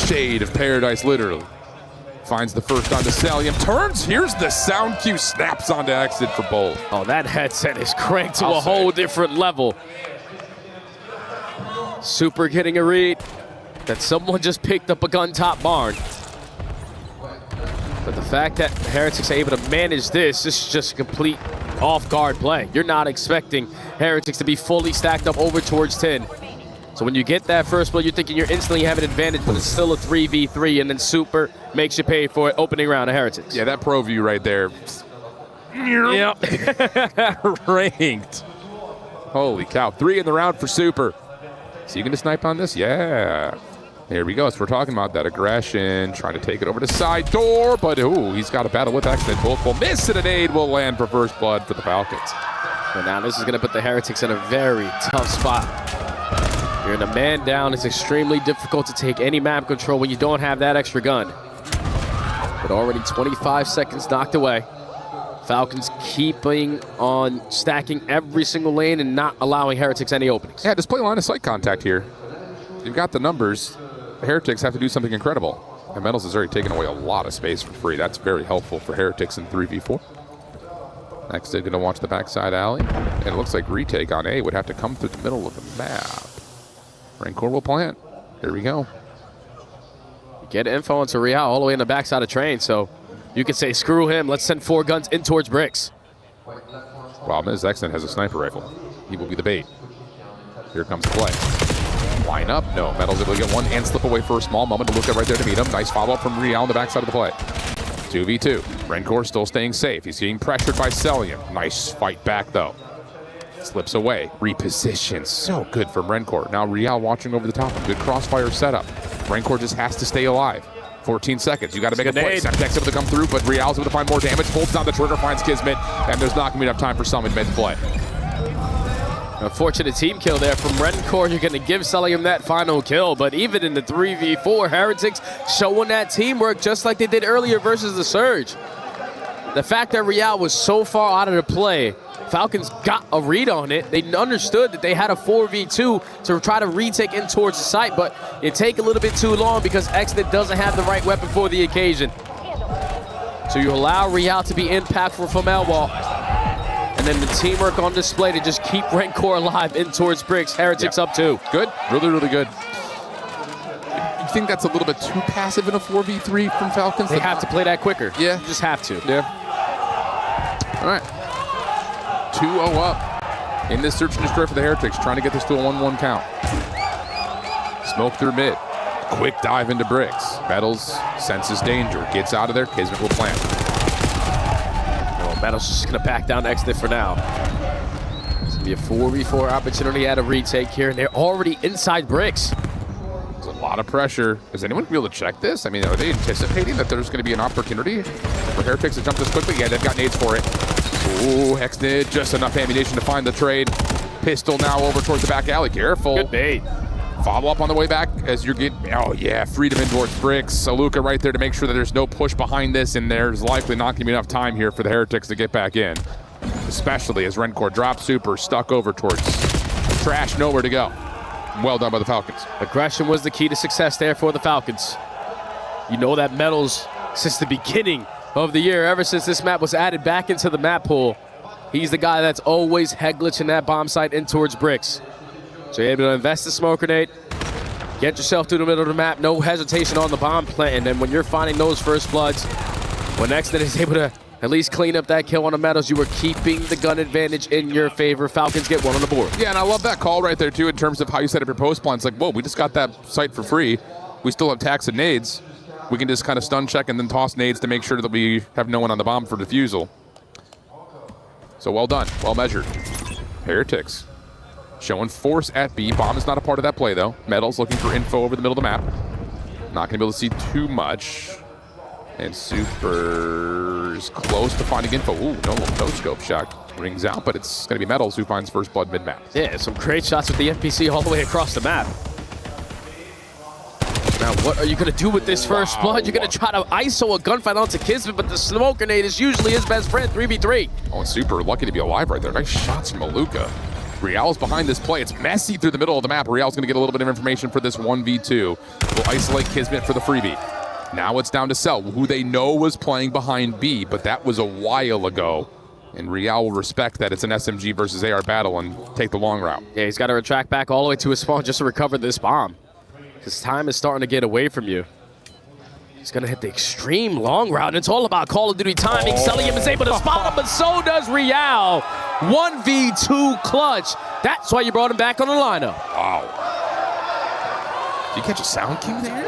shade of paradise, literally. Finds the first on to Salium. Turns, here's the sound cue, snaps onto exit for both. Oh, that headset is cranked to a whole different level. Super getting a read that someone just picked up a gun top barn. But the fact that Heretics are able to manage this is just a complete off-guard play. You're not expecting Heretics to be fully stacked up over towards 10. So when you get that first blood, you're thinking you're instantly have an advantage, but it's still a 3v3, and then Super makes you pay for it opening round of Heretics. Yeah, that pro view right there. Yep. Ranked. Holy cow. 3 in the round for Super. Is he going to snipe on this? Yeah. There we go. So we're talking about that aggression, trying to take it over to side door, but ooh, he's got a battle with accident. Both will miss, and an aid will land for first blood for the Falcons. And now this is going to put the Heretics in a very tough spot. You're in a man down. It's extremely difficult to take any map control when you don't have that extra gun. But already 25 seconds knocked away. Falcons keeping on stacking every single lane and not allowing Heretics any openings. Yeah, just play line of sight contact here. You've got the numbers. The Heretics have to do something incredible. And Metals has already taken away a lot of space for free. That's very helpful for Heretics in 3v4. Next, they're going to watch the backside alley. And it looks like retake on A would have to come through the middle of the map. Rencor will plant. Here we go. Get info onto Real all the way in the backside of train, so you could say, screw him, let's send 4 guns in towards bricks. Problem is, Exton has a sniper rifle. He will be the bait. Here comes the play. Line up. No, Metal's able to get one hand slip away for a small moment to look at right there to meet him. Nice follow-up from Real on the backside of the play. 2v2. Rencor still staying safe. He's getting pressured by Celium. Nice fight back, though. Slips away. Repositions. So good from Rencor. Now Real watching over the top. Good crossfire setup. Rencor just has to stay alive. 14 seconds. You got to make a play. Semtex able to come through, but Real's able to find more damage. Holds down the trigger, finds Kismet, and there's not going to be enough time for Summon mid-play. Unfortunate team kill there from Rencor. You're going to give Celium that final kill, but even in the 3v4, Heretics showing that teamwork just like they did earlier versus the Surge. The fact that Real was so far out of the play, Falcons got a read on it. They understood that they had a 4v2 to try to retake in towards the site, but it take a little bit too long because Exit doesn't have the right weapon for the occasion. So you allow Real to be impactful from L-Wall. And then the teamwork on display to just keep Rencor alive in towards bricks. Heretics up 2. Good. Really, really good. You think that's a little bit too passive in a 4v3 from Falcons? They have to play that quicker. Yeah. You just have to. Yeah. All right. 2-0 up in this search and destroy for the Heretics, trying to get this to a 1-1 count. Smoke through mid. Quick dive into bricks. Metals senses danger. Gets out of there. Kismet will plant. Oh, Metals just going to back down exit for now. It's going to be a 4v4 opportunity at a retake here, and they're already inside bricks. There's a lot of pressure. Is anyone going to be able to check this? I mean, are they anticipating that there's going to be an opportunity for Heretics to jump this quickly? Yeah, they've got nades for it. Ooh, Hexnid, just enough ammunition to find the trade. Pistol now over towards the back alley. Careful. Good bait. Follow up on the way back as you're getting, oh yeah, freedom in towards bricks. Saluka right there to make sure that there's no push behind this, and there's likely not going to be enough time here for the Heretics to get back in. Especially as Rencor drops super, stuck over towards trash, nowhere to go. Well done by the Falcons. Aggression was the key to success there for the Falcons. You know that Metals, since the beginning of the year, ever since this map was added back into the map pool, he's the guy that's always head glitching that bomb site in towards bricks. So you're able to invest the smoke grenade, get yourself to the middle of the map, no hesitation on the bomb plant, and then when you're finding those first bloods, when Exton is able to at least clean up that kill on the Metals, you were keeping the gun advantage in your favor. Falcons get one on the board. Yeah, and I love that call right there, too, in terms of how you set up your post plan. It's like, whoa, we just got that site for free. We still have tax and nades. We can just kind of stun check and then toss nades to make sure that we have no one on the bomb for defusal. So well done, well measured. Heretics showing force at B. Bomb is not a part of that play, though. Metals looking for info over the middle of the map. Not going to be able to see too much. And Super's close to finding info. Ooh, no scope shot rings out, but it's going to be Metals who finds first blood mid-map. Yeah, some great shots with the NPC all the way across the map. Now, what are you going to do with this first blood? You're going to try to ISO a gunfight onto Kismet, but the smoke grenade is usually his best friend, 3v3. Oh, and Super lucky to be alive right there. Nice shots from Maluka. Real's behind this play. It's messy through the middle of the map. Real's going to get a little bit of information for this 1v2. Will isolate Kismet for the freebie. Now it's down to Cell, who they know was playing behind B, but that was a while ago. And Real will respect that it's an SMG versus AR battle and take the long route. Yeah, he's got to retract back all the way to his spawn just to recover this bomb. Because time is starting to get away from you. He's going to hit the extreme long route, and it's all about Call of Duty timing. Celium is able to spot him, but so does Real. 1v2 clutch. That's why you brought him back on the lineup. Wow. Did you catch a sound cue there?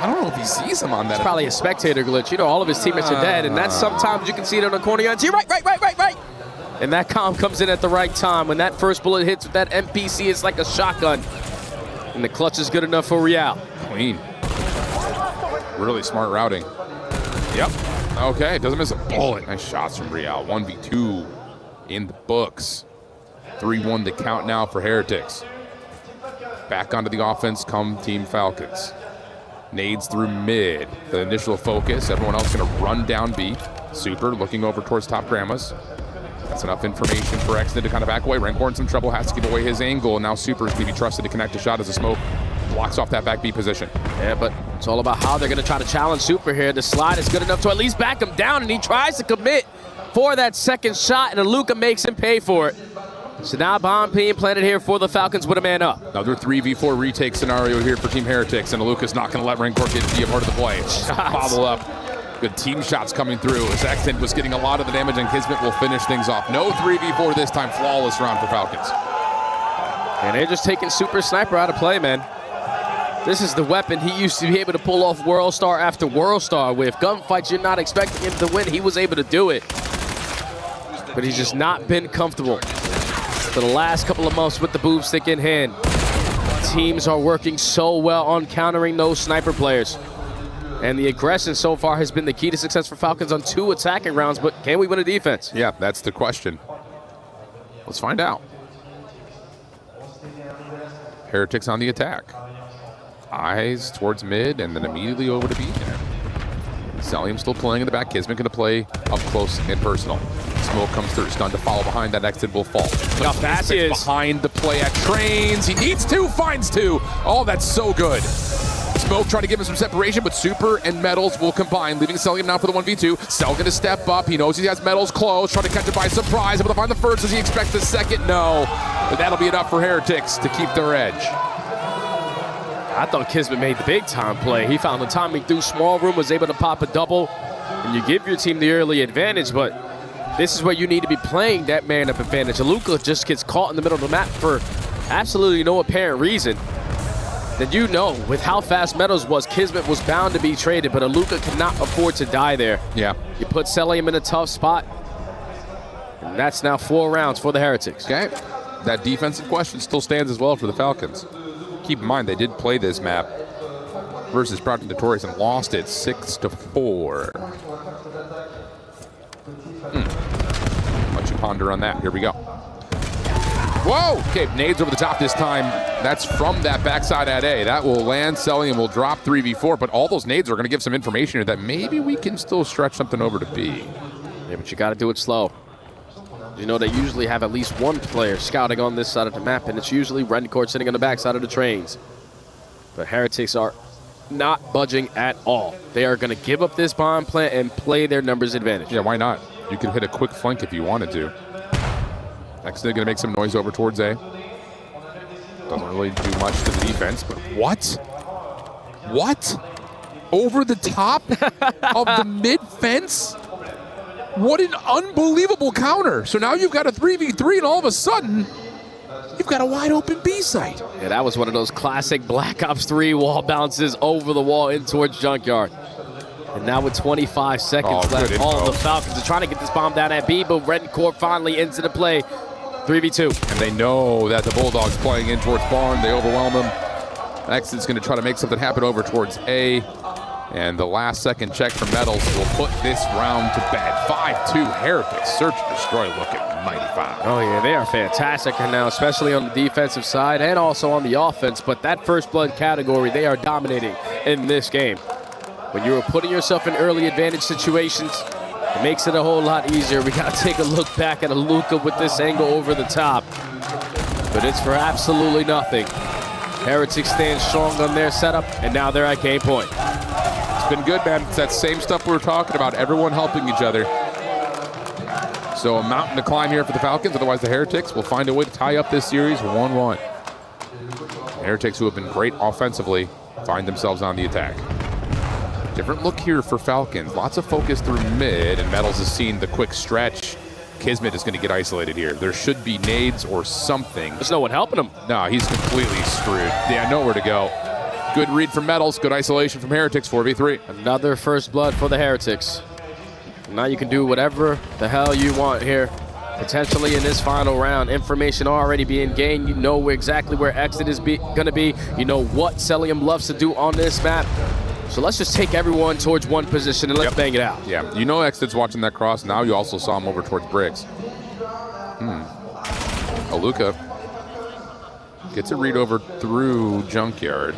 I don't know if he sees him on that. It's probably a spectator glitch. You know, all of his teammates are dead, and that's sometimes you can see it on the corner. You're right. And that comm comes in at the right time. When that first bullet hits with that NPC, it's like a shotgun. And the clutch is good enough for Real. Clean. Really smart routing. Yep. Okay, doesn't miss a bullet. Nice shots from Real. 1v2 in the books. 3-1 to count now for Heretics. Back onto the offense come Team Falcons. Nades through mid. The initial focus. Everyone else going to run down B. Super looking over towards top grandmas. That's enough information for Exton to kind of back away. Rencor in some trouble, has to give away his angle, and now Super's going to be trusted to connect a shot as a smoke blocks off that back B position. Yeah, but it's all about how they're going to try to challenge Super here. The slide is good enough to at least back him down, and he tries to commit for that second shot, and Aluka makes him pay for it. So now bomb being planted here for the Falcons with a man up. Another 3v4 retake scenario here for Team Heretics, and Aluka's not going to let Rencor get to be a part of the play. Bobble up. Good team shots coming through as Exton was getting a lot of the damage, and Kismet will finish things off. No 3v4 this time. Flawless round for Falcons. And they're just taking Super Sniper out of play, man. This is the weapon he used to be able to pull off World Star after World Star with. Gunfights you're not expecting him to win, he was able to do it. But he's just not been comfortable for the last couple of months with the boomstick in hand. Teams are working so well on countering those sniper players. And the aggression so far has been the key to success for Falcons on 2 attacking rounds, but can we win a defense? Yeah, that's the question. Let's find out. Heretics on the attack. Eyes towards mid and then immediately over to B. Celium still playing in the back. Kismet going to play up close and personal. Smoke comes through. Stunned to follow behind. That exit will fall. Look how fast he is. Behind the play at Trains. He needs 2, finds 2. Oh, that's so good. Smoke trying to give him some separation, but Super and Metals will combine, leaving Celium now for the 1v2. Cell going to step up. He knows he has Metals close, trying to catch it by surprise. Able to find the first. Does he expect the second? No. But that'll be enough for Heretics to keep their edge. I thought Kismet made the big-time play. He found the timing through small room, was able to pop a double, and you give your team the early advantage, but this is where you need to be playing that man-up advantage. Aluka just gets caught in the middle of the map for absolutely no apparent reason. Then you know, with how fast Metals was, Kismet was bound to be traded, but Aluka cannot afford to die there. Yeah. You put Celium in a tough spot, and that's now 4 rounds for the Heretics. Okay. That defensive question still stands as well for the Falcons. Keep in mind, they did play this map versus Proud Notorious and lost it 6-4. ponder on that. Here we go. Whoa! Okay, nades over the top this time. That's from that backside at A. That will land, Cellium will drop 3v4, but all those nades are going to give some information here that maybe we can still stretch something over to B. Yeah, but you got to do it slow. You know, they usually have at least one player scouting on this side of the map, and it's usually Rencourt sitting on the backside of the trains. But Heretics are not budging at all. They are going to give up this bomb plant and play their numbers advantage. Yeah, why not? You can hit a quick flank if you wanted to. Next, they're going to make some noise over towards A. Doesn't really do much to the defense, but what? What? Over the top of the mid fence? What an unbelievable counter. So now you've got a 3v3, and all of a sudden, you've got a wide open B site. Yeah, that was one of those classic Black Ops 3 wall bounces over the wall in towards Junkyard. And now with 25 seconds left, all of the Falcons are trying to get this bomb down at B, but Rencourt finally into the play. 3v2. And they know that the Bulldogs playing in towards Barn. They overwhelm them. Exit's going to try to make something happen over towards A. And the last second check from Metals will put this round to bed. 5-2 Heretics. Search and Destroy looking mighty fine. Oh, yeah, they are fantastic right now, especially on the defensive side and also on the offense. But that first blood category, they are dominating in this game. When you are putting yourself in early advantage situations, it makes it a whole lot easier. We got to take a look back at Aluka with this angle over the top. But it's for absolutely nothing. Heretics stand strong on their setup, and now they're at game point. It's been good, man. It's that same stuff we were talking about, everyone helping each other. So a mountain to climb here for the Falcons, otherwise the Heretics will find a way to tie up this series 1-1. Heretics, who have been great offensively, find themselves on the attack. Different look here for Falcons. Lots of focus through mid, and Metals has seen the quick stretch. Kismet is going to get isolated here. There should be nades or something. There's no one helping him. No, he's completely screwed. Yeah, nowhere to go. Good read from Metals. Good isolation from Heretics, 4v3. Another first blood for the Heretics. Now you can do whatever the hell you want here. Potentially in this final round, information already being gained. You know exactly where Exit is going to be. You know what Cellium loves to do on this map. So let's just take everyone towards one position and let's bang it out. Yeah, you know Exit's watching that cross. Now you also saw him over towards Briggs. Aluka gets a read over through Junkyard.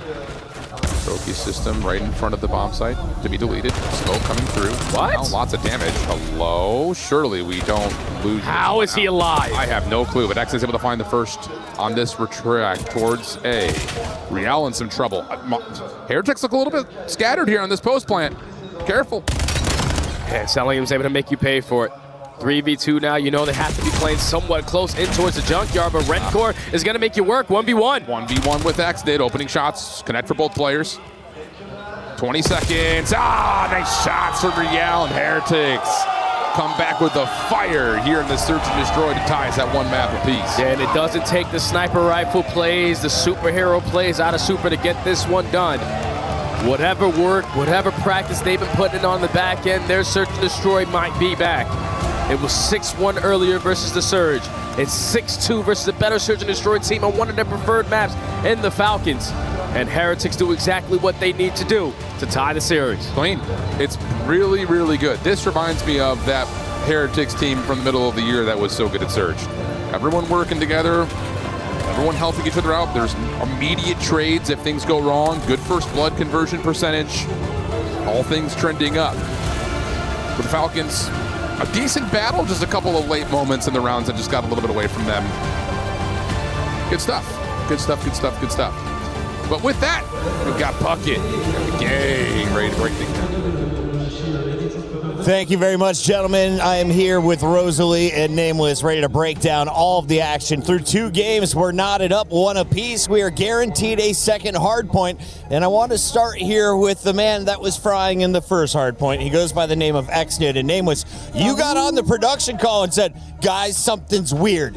Trophy system right in front of the bomb site to be deleted. Smoke coming through. What? Now, lots of damage. Hello? Surely we don't lose. How is he alive? I have no clue, but X is able to find the first on this retract towards A. Real in some trouble. Heretics look a little bit scattered here on this post plant. Careful. And Cellium's able to make you pay for it. 3v2 now. You know they have to be playing somewhat close in towards the Junkyard, but Rencourt is going to make you work. 1v1. 1v1 with Exit. Opening shots. Connect for both players. 20 seconds. Nice shots from Real, and Heretics come back with the fire here in the Search and Destroy to tie us at one map apiece. Yeah, and it doesn't take the sniper rifle plays, the superhero plays out of Super to get this one done. Whatever work, whatever practice they've been putting on the back end, their Search and Destroy might be back. It was 6-1 earlier versus the Surge. It's 6-2 versus a better Search and Destroy team on one of their preferred maps in the Falcons. And Heretics do exactly what they need to do to tie the series. Clean. It's really, really good. This reminds me of that Heretics team from the middle of the year that was so good at Surge. Everyone working together, everyone helping each other out. There's immediate trades if things go wrong. Good first blood conversion percentage. All things trending up. For the Falcons, a decent battle, just a couple of late moments in the rounds that just got a little bit away from them. Good stuff. Good stuff, good stuff, good stuff. But with that, we've got Puckett and the gang ready to break things down. Thank you very much, gentlemen. I am here with Rosalie and Nameless, ready to break down all of the action. Through 2 games, we're knotted up 1 apiece. We are guaranteed a second hard point. And I want to start here with the man that was frying in the first hard point. He goes by the name of Xnid. And Nameless, you got on the production call and said, guys, something's weird.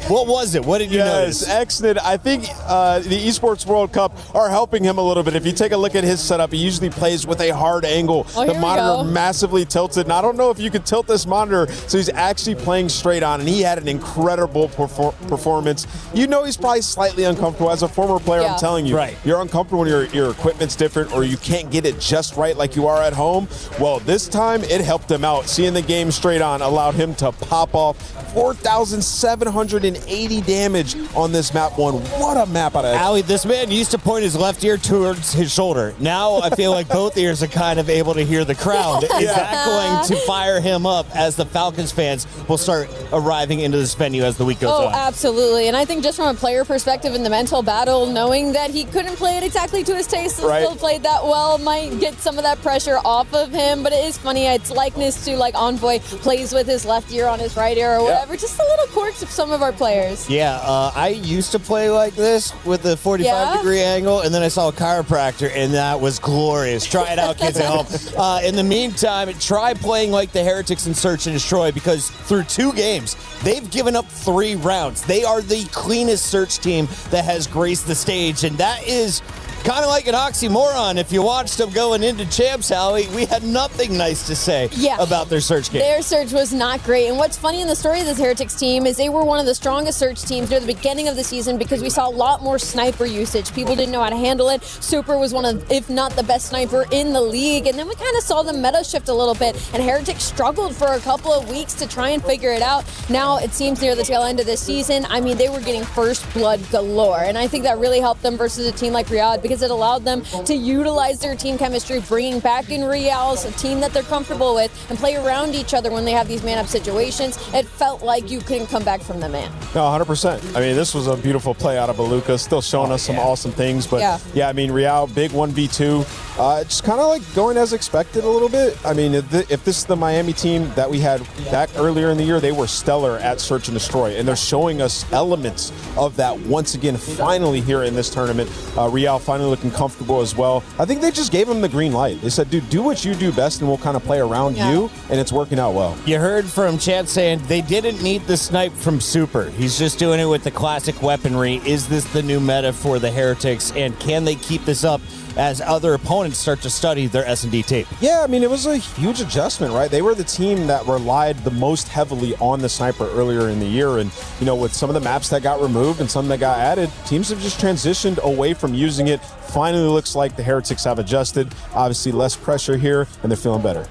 What was it? What did you notice? Xnid, I think the Esports World Cup are helping him a little bit. If you take a look at his setup, he usually plays with a hard angle. The monitor massively tilted, and I don't know if you could tilt this monitor, so he's actually playing straight on, and he had an incredible performance. You know he's probably slightly uncomfortable. As a former player, I'm telling you, you're uncomfortable when your equipment's different or you can't get it just right like you are at home. Well, this time it helped him out. Seeing the game straight on allowed him to pop off. 4,780 damage on this map one. What a map out of Allie, this man used to point his left ear towards his shoulder. Now I feel like both ears are kind of able to hear the crowd. Is that going to fire him up as the Falcons fans will start arriving into this venue as the week goes on? Oh, absolutely. And I think just from a player perspective in the mental battle, knowing that he couldn't play it exactly to his taste and still played that well might get some of that pressure off of him. But it is funny. It's likeness to like Envoy plays with his left ear on his right ear or whatever. Just a little quirks of some of our players. Yeah, I used to play like this with a 45-degree angle, and then I saw a chiropractor, and that was glorious. Try it out, kids at home. In the meantime, try playing like the Heretics in Search and Destroy, because through 2 games, they've given up 3 rounds. They are the cleanest Search team that has graced the stage, and that is kind of like an oxymoron. If you watched them going into Champs, Howie, we had nothing nice to say about their Search game. Their Search was not great. And what's funny in the story of this Heretics team is they were one of the strongest Search teams near the beginning of the season because we saw a lot more sniper usage. People didn't know how to handle it. Super was one of, if not the best sniper in the league. And then we kind of saw the meta shift a little bit, and Heretics struggled for a couple of weeks to try and figure it out. Now it seems near the tail end of this season, I mean, they were getting first blood galore. And I think that really helped them versus a team like Riyadh, because it allowed them to utilize their team chemistry, bringing back in Rial's a team that they're comfortable with, and play around each other when they have these man-up situations. It felt like you couldn't come back from the man. No, 100%. I mean, this was a beautiful play out of Beluka, still showing us some awesome things. But yeah, I mean, Rial, big 1v2. Just kind of like going as expected a little bit. I mean, if this is the Miami team that we had back earlier in the year, they were stellar at Search and Destroy, and they're showing us elements of that once again, finally here in this tournament. Rial finally looking comfortable as well. I think they just gave him the green light. They said, dude, do what you do best and we'll kind of play around you, and it's working out well. You heard from Chad saying they didn't need the snipe from Super. He's just doing it with the classic weaponry. Is this the new meta for the Heretics, and can they keep this up as other opponents start to study their S&D tape? Yeah, I mean, it was a huge adjustment, right? They were the team that relied the most heavily on the sniper earlier in the year. And, you know, with some of the maps that got removed and some that got added, teams have just transitioned away from using it. Finally looks like the Heretics have adjusted. Obviously less pressure here, and they're feeling better.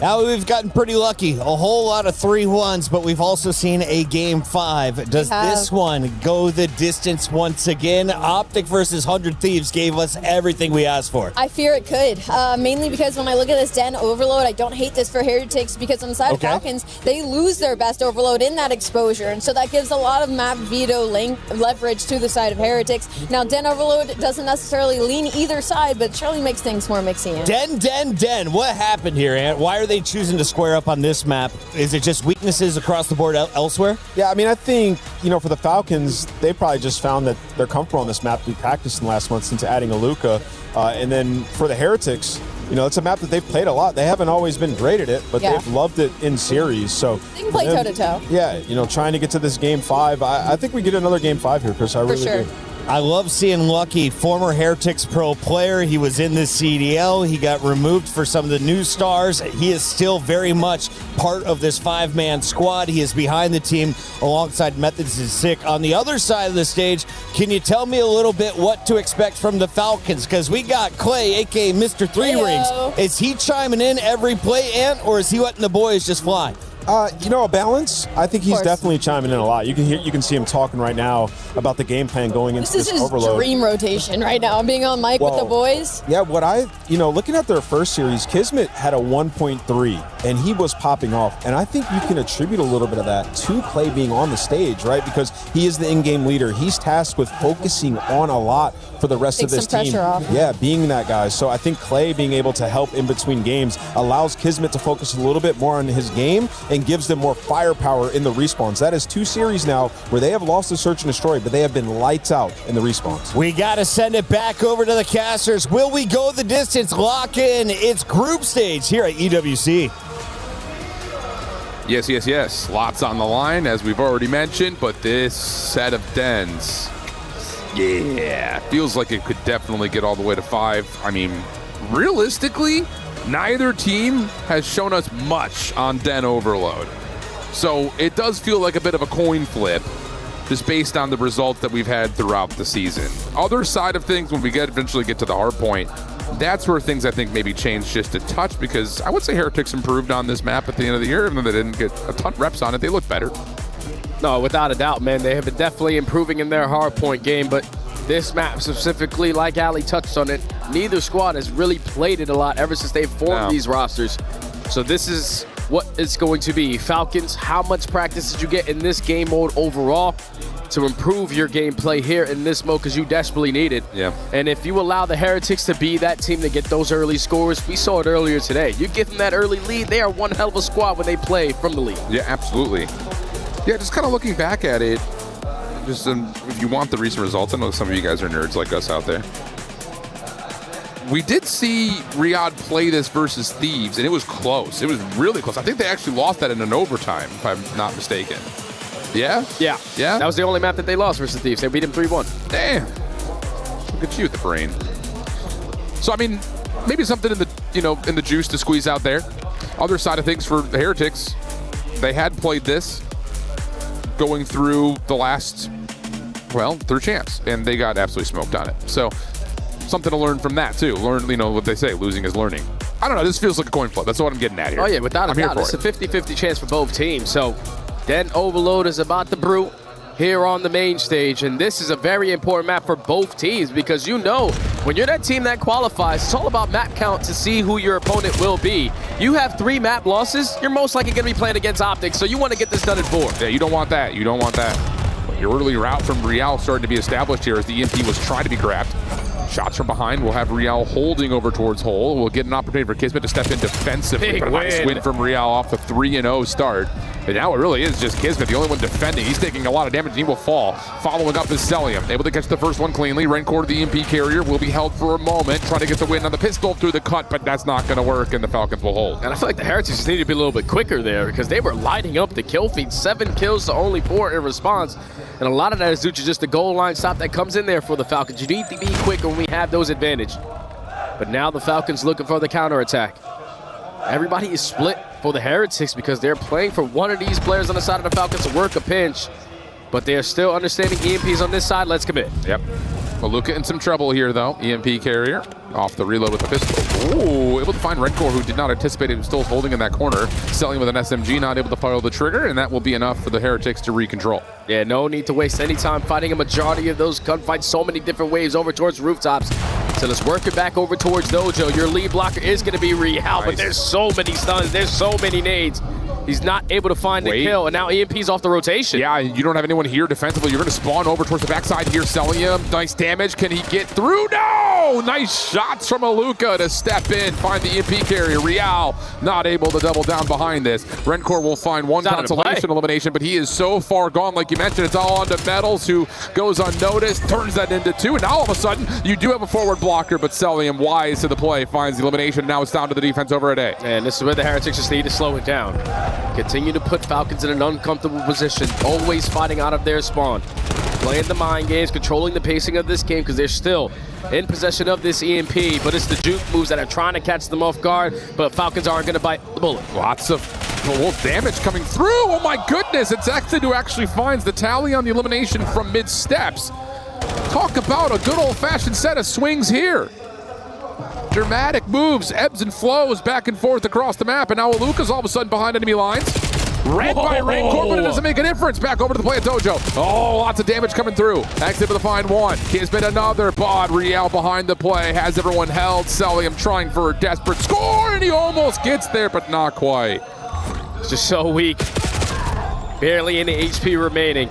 Now we've gotten pretty lucky. A whole lot of 3-1s, but we've also seen a Game 5. Does this one go the distance once again? Optic versus 100 Thieves gave us everything we asked for. I fear it could, mainly because when I look at this Den overload, I don't hate this for Heretics, because on the side of Falcons, they lose their best overload in that exposure, and so that gives a lot of map veto leverage to the side of Heretics. Now, Den overload doesn't necessarily lean either side, but surely makes things more mixy. Den. What happened here, Ant? Why are they choosing to square up on this map? Is it just weaknesses across the board elsewhere? Yeah, I mean, I think, you know, for the Falcons, they probably just found that they're comfortable on this map. We practiced in the last month since adding Aluka. And then for the Heretics, you know, it's a map that they've played a lot. They haven't always been great at it, but they've loved it in series. So they can play toe-to-toe. Yeah, you know, trying to get to this Game 5. I think we get another Game 5 here, Chris. I really do. I love seeing Lucky, former Heretics Pro player. He was in the CDL. He got removed for some of the new stars. He is still very much part of this 5-man squad. He is behind the team alongside Methods is Sick. On the other side of the stage, can you tell me a little bit what to expect from the Falcons? Because we got Clay, a.k.a. Mr. Three Rings. Is he chiming in every play, Ant, or is he letting the boys just fly? You know, a balance. I think he's definitely chiming in a lot. You can see him talking right now about the game plan going into this overload. This is his dream rotation right now, being on mic with the boys. Yeah, looking at their first series, Kismet had a 1.3, and he was popping off. And I think you can attribute a little bit of that to Clay being on the stage, right? Because he is the in-game leader. He's tasked with focusing on a lot for the rest of this team. Pressure off. Yeah, being that guy. So I think Clay being able to help in between games allows Kismet to focus a little bit more on his game and gives them more firepower in the respawns. That is 2 series now where they have lost the Search and Destroy, but they have been lights out in the respawns. We got to send it back over to the casters. Will we go the distance? Lock in. It's group stage here at EWC. Yes. Lots on the line, as we've already mentioned, but this set of dens, feels like it could definitely get all the way to 5. I mean, realistically, neither team has shown us much on Den overload. So it does feel like a bit of a coin flip, just based on the results that we've had throughout the season. Other side of things, when we eventually get to the hard point, That's where things, I think, maybe changed just a touch, because I would say Heretics improved on this map at the end of the year. Even though they didn't get a ton of reps on it, they look better. No, without a doubt, man. They have been definitely improving in their hardpoint game, but this map specifically, like Ali touched on it, neither squad has really played it a lot ever since they've formed these rosters. So this is what it's going to be. Falcons, how much practice did you get in this game mode overall to improve your gameplay here in this mode, because you desperately need it? Yeah. And if you allow the Heretics to be that team to get those early scores, we saw it earlier today. You give them that early lead, they are one hell of a squad when they play from the lead. Yeah, absolutely. Yeah, just kind of looking back at it, just if you want the recent results, I know some of you guys are nerds like us out there. We did see Riyadh play this versus Thieves, and it was close. It was really close. I think they actually lost that in an overtime, if I'm not mistaken. Yeah? Yeah. Yeah? That was the only map that they lost versus Thieves. They beat them 3-1. Damn. Look at you with the brain. So, I mean, maybe something in the, in the juice to squeeze out there. Other side of things for the Heretics, they had played this going through the last, through champs, and they got absolutely smoked on it. So, something to learn from that, too. Learn, what they say, losing is learning. I don't know, this feels like a coin flip. That's what I'm getting at here. Oh, yeah, without a doubt. It's a 50-50 chance for both teams. So, Den Overload is about to brew here on the main stage, and this is a very important map for both teams, because when you're that team that qualifies, it's all about map count to see who your opponent will be. You have 3 map losses, you're most likely going to be playing against Optics, so you want to get this done in 4. Yeah, you don't want that. You don't want that. Your early route from Real starting to be established here as the EMP was trying to be grabbed. Shots from behind. We'll have Real holding over towards Hole. We'll get an opportunity for Kismet to step in defensively. But a nice win from Real off the 3-0 start. But now it really is just Kismet, the only one defending. He's taking a lot of damage and he will fall. Following up is Celium. Able to catch the first one cleanly. Rencor, the EMP carrier, will be held for a moment. Trying to get the win on the pistol through the cut, but that's not going to work, and the Falcons will hold. And I feel like the Heretics just need to be a little bit quicker there, because they were lighting up the kill feed. 7 kills to only 4 in response. And a lot of that is due to just the goal line stop that comes in there for the Falcons. You need to be quick when we have those advantage. But now the Falcons looking for the counterattack. Everybody is split for the Heretics because they're playing for one of these players on the side of the Falcons to work a pinch. But they are still understanding EMPs on this side. Let's commit. Yep. Maluka in some trouble here, though. EMP carrier off the reload with the pistol. Ooh, able to find Rencor, who did not anticipate it, still holding in that corner. Selling with an SMG, not able to follow the trigger, and that will be enough for the Heretics to recontrol. Yeah, no need to waste any time fighting a majority of those gunfights. So many different waves over towards rooftops. So let's work it back over towards Dojo. Your lead blocker is going to be Real, but there's so many stuns. There's so many nades. He's not able to find the kill, and now EMP's off the rotation. Yeah, you don't have anyone here defensively. You're going to spawn over towards the backside here. Celium, nice damage. Can he get through? No! Nice shots from Maluka to step in, find the EMP carrier. Real not able to double down behind this. Rencor will find one consolation elimination, but he is so far gone. Like you mentioned, it's all onto Metals, who goes unnoticed, turns that into 2, and now all of a sudden, you do have a forward blocker, but Celium, wise to the play, finds the elimination. Now it's down to the defense over at A. And this is where the Heretics just need to slow it down. Continue to put Falcons in an uncomfortable position, always fighting out of their spawn. Playing the mind games, controlling the pacing of this game, because they're still in possession of this EMP, but it's the juke moves that are trying to catch them off guard, but Falcons aren't going to bite the bullet. Lots of damage coming through. Oh my goodness, it's Exid who actually finds the tally on the elimination from mid-steps. Talk about a good old-fashioned set of swings here. Dramatic moves, ebbs and flows back and forth across the map, and now Aluka's all of a sudden behind enemy lines. Read by Rencor, but it doesn't make a difference. Back over to the play at Dojo. Oh, lots of damage coming through. Exit with a find 1. Kismet another bod. Real behind the play. Has everyone held. Celium trying for a desperate score, and he almost gets there, but not quite. It's just so weak. Barely any HP remaining.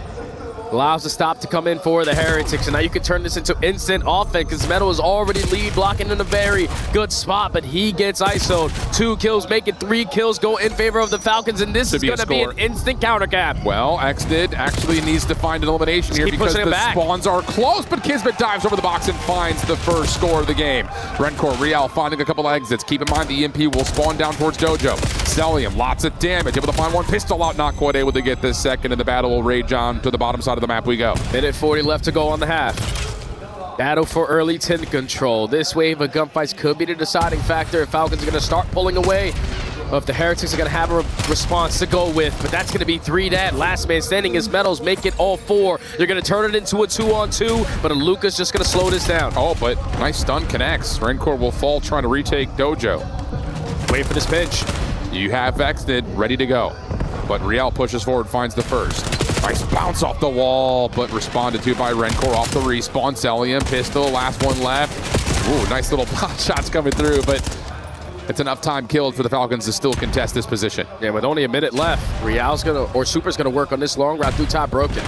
Allows the stop to come in for the Heretics, and now you can turn this into instant offense because Metal is already lead blocking in a very good spot, but he gets ISO'd. 2 kills, making 3 kills go in favor of the Falcons, and this is going to be an instant counter cap. Well, Xdid actually needs to find an elimination here because the spawns are close, but Kismet dives over the box and finds the first score of the game. Rencor, Real finding a couple of exits. Keep in mind the EMP will spawn down towards Dojo. Celium, lots of damage, able to find 1 pistol out, not quite able to get this second, and the battle will rage on to the bottom side of the map we go. Minute 40 left to go on the half. Battle for early tint control. This wave of gunfights could be the deciding factor if Falcons are going to start pulling away if the Heretics are going to have a response to go with, but that's going to be 3 dead. Last man standing is Metals, make it all 4. You're going to turn it into a 2-on-2, but Luca's just going to slow this down. Oh, but nice stun connects. Rencor will fall trying to retake Dojo. Wait for this pinch. You have Vexted ready to go, but Real pushes forward, finds the first. Nice bounce off the wall, but responded to by Rencor off the respawn. Celium, pistol, last one left. Ooh, nice little pot shots coming through, but it's enough time killed for the Falcons to still contest this position. Yeah, with only a minute left, Real's gonna, or Super's gonna work on this long route through top broken.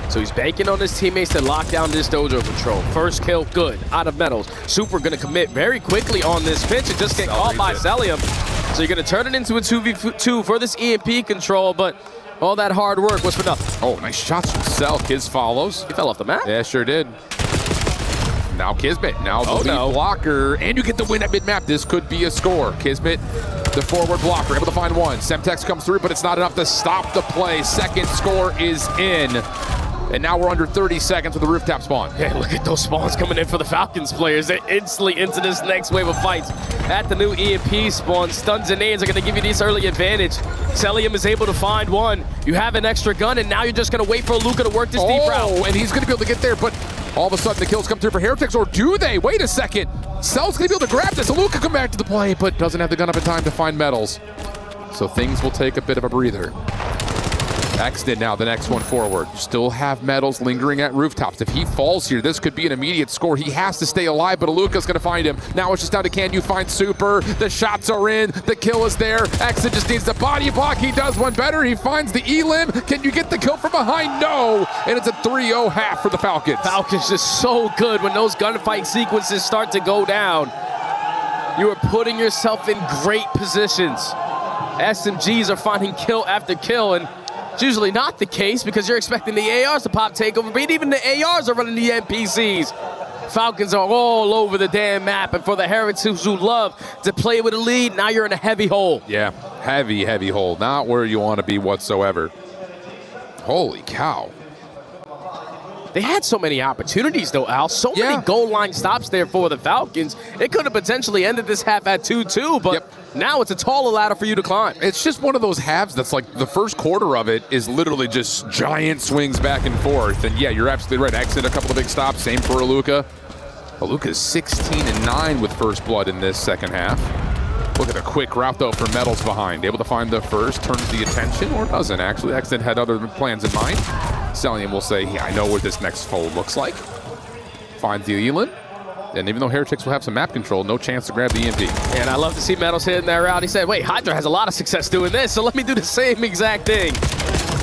So he's banking on his teammates to lock down this Dojo control. First kill, good, out of Metals. Super gonna commit very quickly on this pitch and just get caught by Celium. So you're gonna turn it into a 2v2 for this EMP control, but all that hard work was for nothing. Oh, nice shots from Cell. Kiz follows. He fell off the map? Yeah, sure did. Now Kismet, now the lead blocker, and you get the win at mid-map. This could be a score. Kismet, the forward blocker, able to find one. Semtex comes through, but it's not enough to stop the play. Second score is in. And now we're under 30 seconds with the rooftop spawn. Yeah, look at those spawns coming in for the Falcons players. They're instantly into this next wave of fights. At the new EMP spawn, stuns and nades are gonna give you this early advantage. Celium is able to find one. You have an extra gun, and now you're just gonna wait for Luca to work this deep route. Oh, and he's gonna be able to get there, but all of a sudden the kills come through for Heretics, or do they? Wait a second. Cell's gonna be able to grab this. Luca come back to the play, but doesn't have the gun up in time to find Metals. So things will take a bit of a breather. Extend now, the next one forward. Still have Metals lingering at rooftops. If he falls here, this could be an immediate score. He has to stay alive, but Aluka's gonna find him. Now it's just down to can you find Super? The shots are in, the kill is there. Exit just needs the body block. He does one better. He finds the elim. Can you get the kill from behind? No, and it's a 3-0 half for the Falcons. Falcons just so good when those gunfight sequences start to go down. You are putting yourself in great positions. SMGs are finding kill after kill, and it's usually not the case because you're expecting the ARs to pop takeover, but even the ARs are running the NPCs. Falcons are all over the damn map, and for the Heretics who love to play with a lead, now you're in a heavy hole. Yeah, heavy, heavy hole. Not where you want to be whatsoever. Holy cow. They had so many opportunities, though, Al. So many goal line stops there for the Falcons. It could have potentially ended this half at 2-2, but now it's a taller ladder for you to climb. It's just one of those halves that's like the first quarter of it is literally just giant swings back and forth. And yeah, you're absolutely right. Exit a couple of big stops. Same for Aluka. Aluka's 16-9 with first blood in this second half. Look at the quick route, though, for Metals behind. Able to find the first, turns the attention, or doesn't, actually. Exit had other plans in mind. Celium will say, yeah, I know what this next fold looks like. Finds the elim. And even though Heretics will have some map control, no chance to grab the EMP. And I love to see Metals hitting that route. He said, wait, Hydra has a lot of success doing this, so let me do the same exact thing.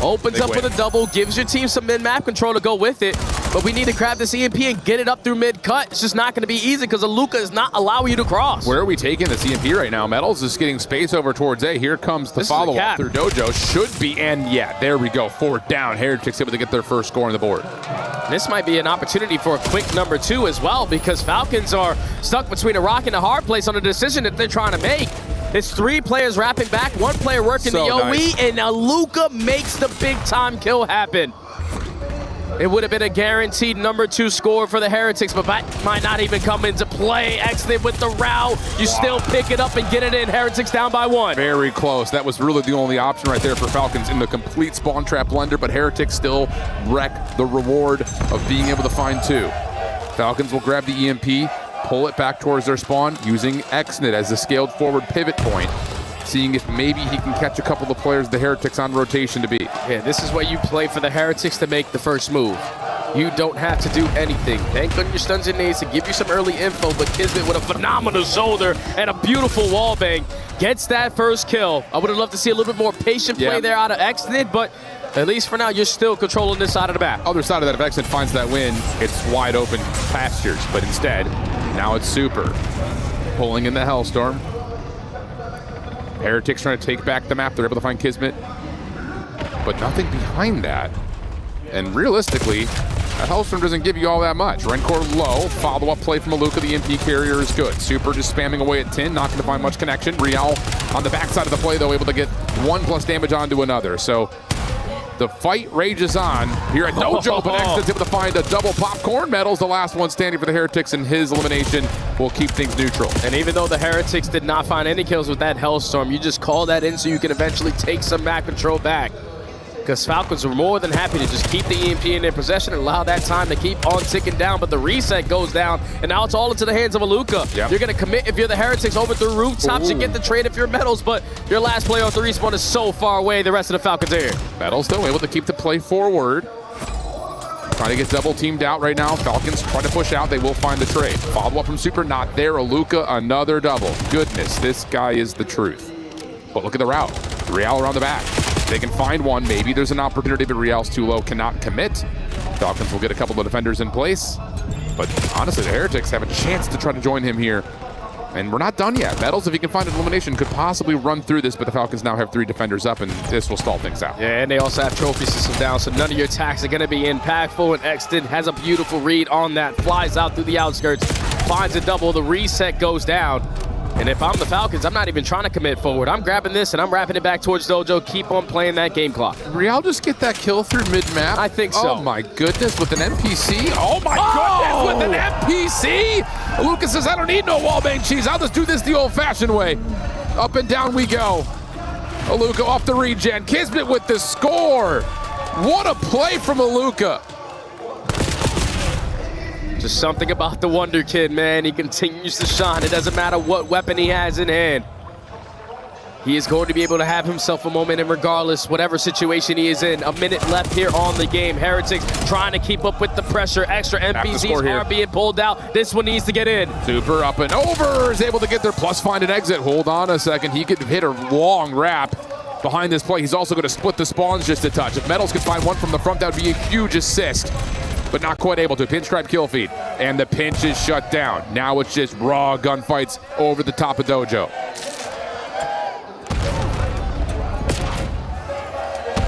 Opens up with a double, gives your team some mid-map control to go with it. But we need to grab this EMP and get it up through mid-cut. It's just not going to be easy because Aluka is not allowing you to cross. Where are we taking this EMP right now? Metals is getting space over towards A. Here comes the follow-up through Dojo. Should be, and yeah, there we go. 4th down. Heretics able to get their first score on the board. This might be an opportunity for a quick number 2 as well, because Falcons are stuck between a rock and a hard place on a decision that they're trying to make. It's 3 players wrapping back, 1 player working the OE, and Aluka makes the big-time kill happen. It would have been a guaranteed number 2 score for the Heretics, but that might not even come into play. Exit with the route. You still pick it up and get it in. Heretics down by 1. Very close. That was really the only option right there for Falcons in the complete spawn trap blender, but Heretics still wreck the reward of being able to find 2. Falcons will grab the EMP, pull it back towards their spawn, using Xnet as the scaled forward pivot point, seeing if maybe he can catch a couple of players the Heretics on rotation to beat. Yeah, this is what you play for the Heretics to make the first move. You don't have to do anything. Bank on your stuns and nades to give you some early info, but Kismet with a phenomenal shoulder and a beautiful wall bang gets that first kill. I would have loved to see a little bit more patient play there out of Xnet, but at least for now, you're still controlling this side of the map. Other side of that, if Xnet finds that win, it's wide open pastures, but instead, now it's Super pulling in the Hellstorm. Heretics trying to take back the map. They're able to find Kismet, but nothing behind that. And realistically, a Hellstorm doesn't give you all that much. Rencor low, follow-up play from Aluka. The MP carrier is good. Super just spamming away at 10, not going to find much connection. Real on the backside of the play, though, able to get 1+ damage onto another. So The fight rages on here at Dojo, but Exton's able to find a double popcorn. Medals, the last one standing for the Heretics, and his elimination will keep things neutral. And even though the Heretics did not find any kills with that Hellstorm, you just call that in so you can eventually take some map control back. Because Falcons were more than happy to just keep the EMP in their possession and allow that time to keep on ticking down. But the reset goes down, and now it's all into the hands of Aluka. Yep. You're going to commit if you're the Heretics over the rooftops. You get the trade if you're Metals, but your last play off the respawn is so far away. The rest of the Falcons are here. Metals, though, able to keep the play forward. Trying to get double teamed out right now. Falcons trying to push out. They will find the trade. Follow up from Super, not there. Aluka, another double. Goodness, this guy is the truth. But look at the route. Real around the back. They can find one. Maybe there's an opportunity, but Real's too low, cannot commit. Falcons will get a couple of defenders in place. But honestly, the Heretics have a chance to try to join him here. And we're not done yet. Metals, if he can find an elimination, could possibly run through this, but the Falcons now have 3 defenders up, and this will stall things out. Yeah, and they also have trophy system down, so none of your attacks are going to be impactful. And Exton has a beautiful read on that. Flies out through the outskirts, finds a double. The reset goes down. And if I'm the Falcons, I'm not even trying to commit forward. I'm grabbing this and I'm wrapping it back towards Dojo. Keep on playing that game clock. Real just get that kill through mid-map? I think so. Oh my goodness, with an NPC? Oh my goodness, with an NPC? Lucas says, I don't need no wallbang cheese. I'll just do this the old-fashioned way. Up and down we go. Aluka off the regen. Kismet with the score. What a play from Aluka. Just something about the Wonder Kid, man. He continues to shine. It doesn't matter what weapon he has in hand. He is going to be able to have himself a moment, and regardless, whatever situation he is in, a minute left here on the game. Heretics trying to keep up with the pressure. Extra NPCs are being pulled out. This one needs to get in. Super up and over, is able to get there, plus find an exit. Hold on a second. He could hit a long wrap behind this play. He's also going to split the spawns just a touch. If Metals could find one from the front, that would be a huge assist. But not quite able to. Pinstripe kill feed. And the pinch is shut down. Now it's just raw gunfights over the top of Dojo.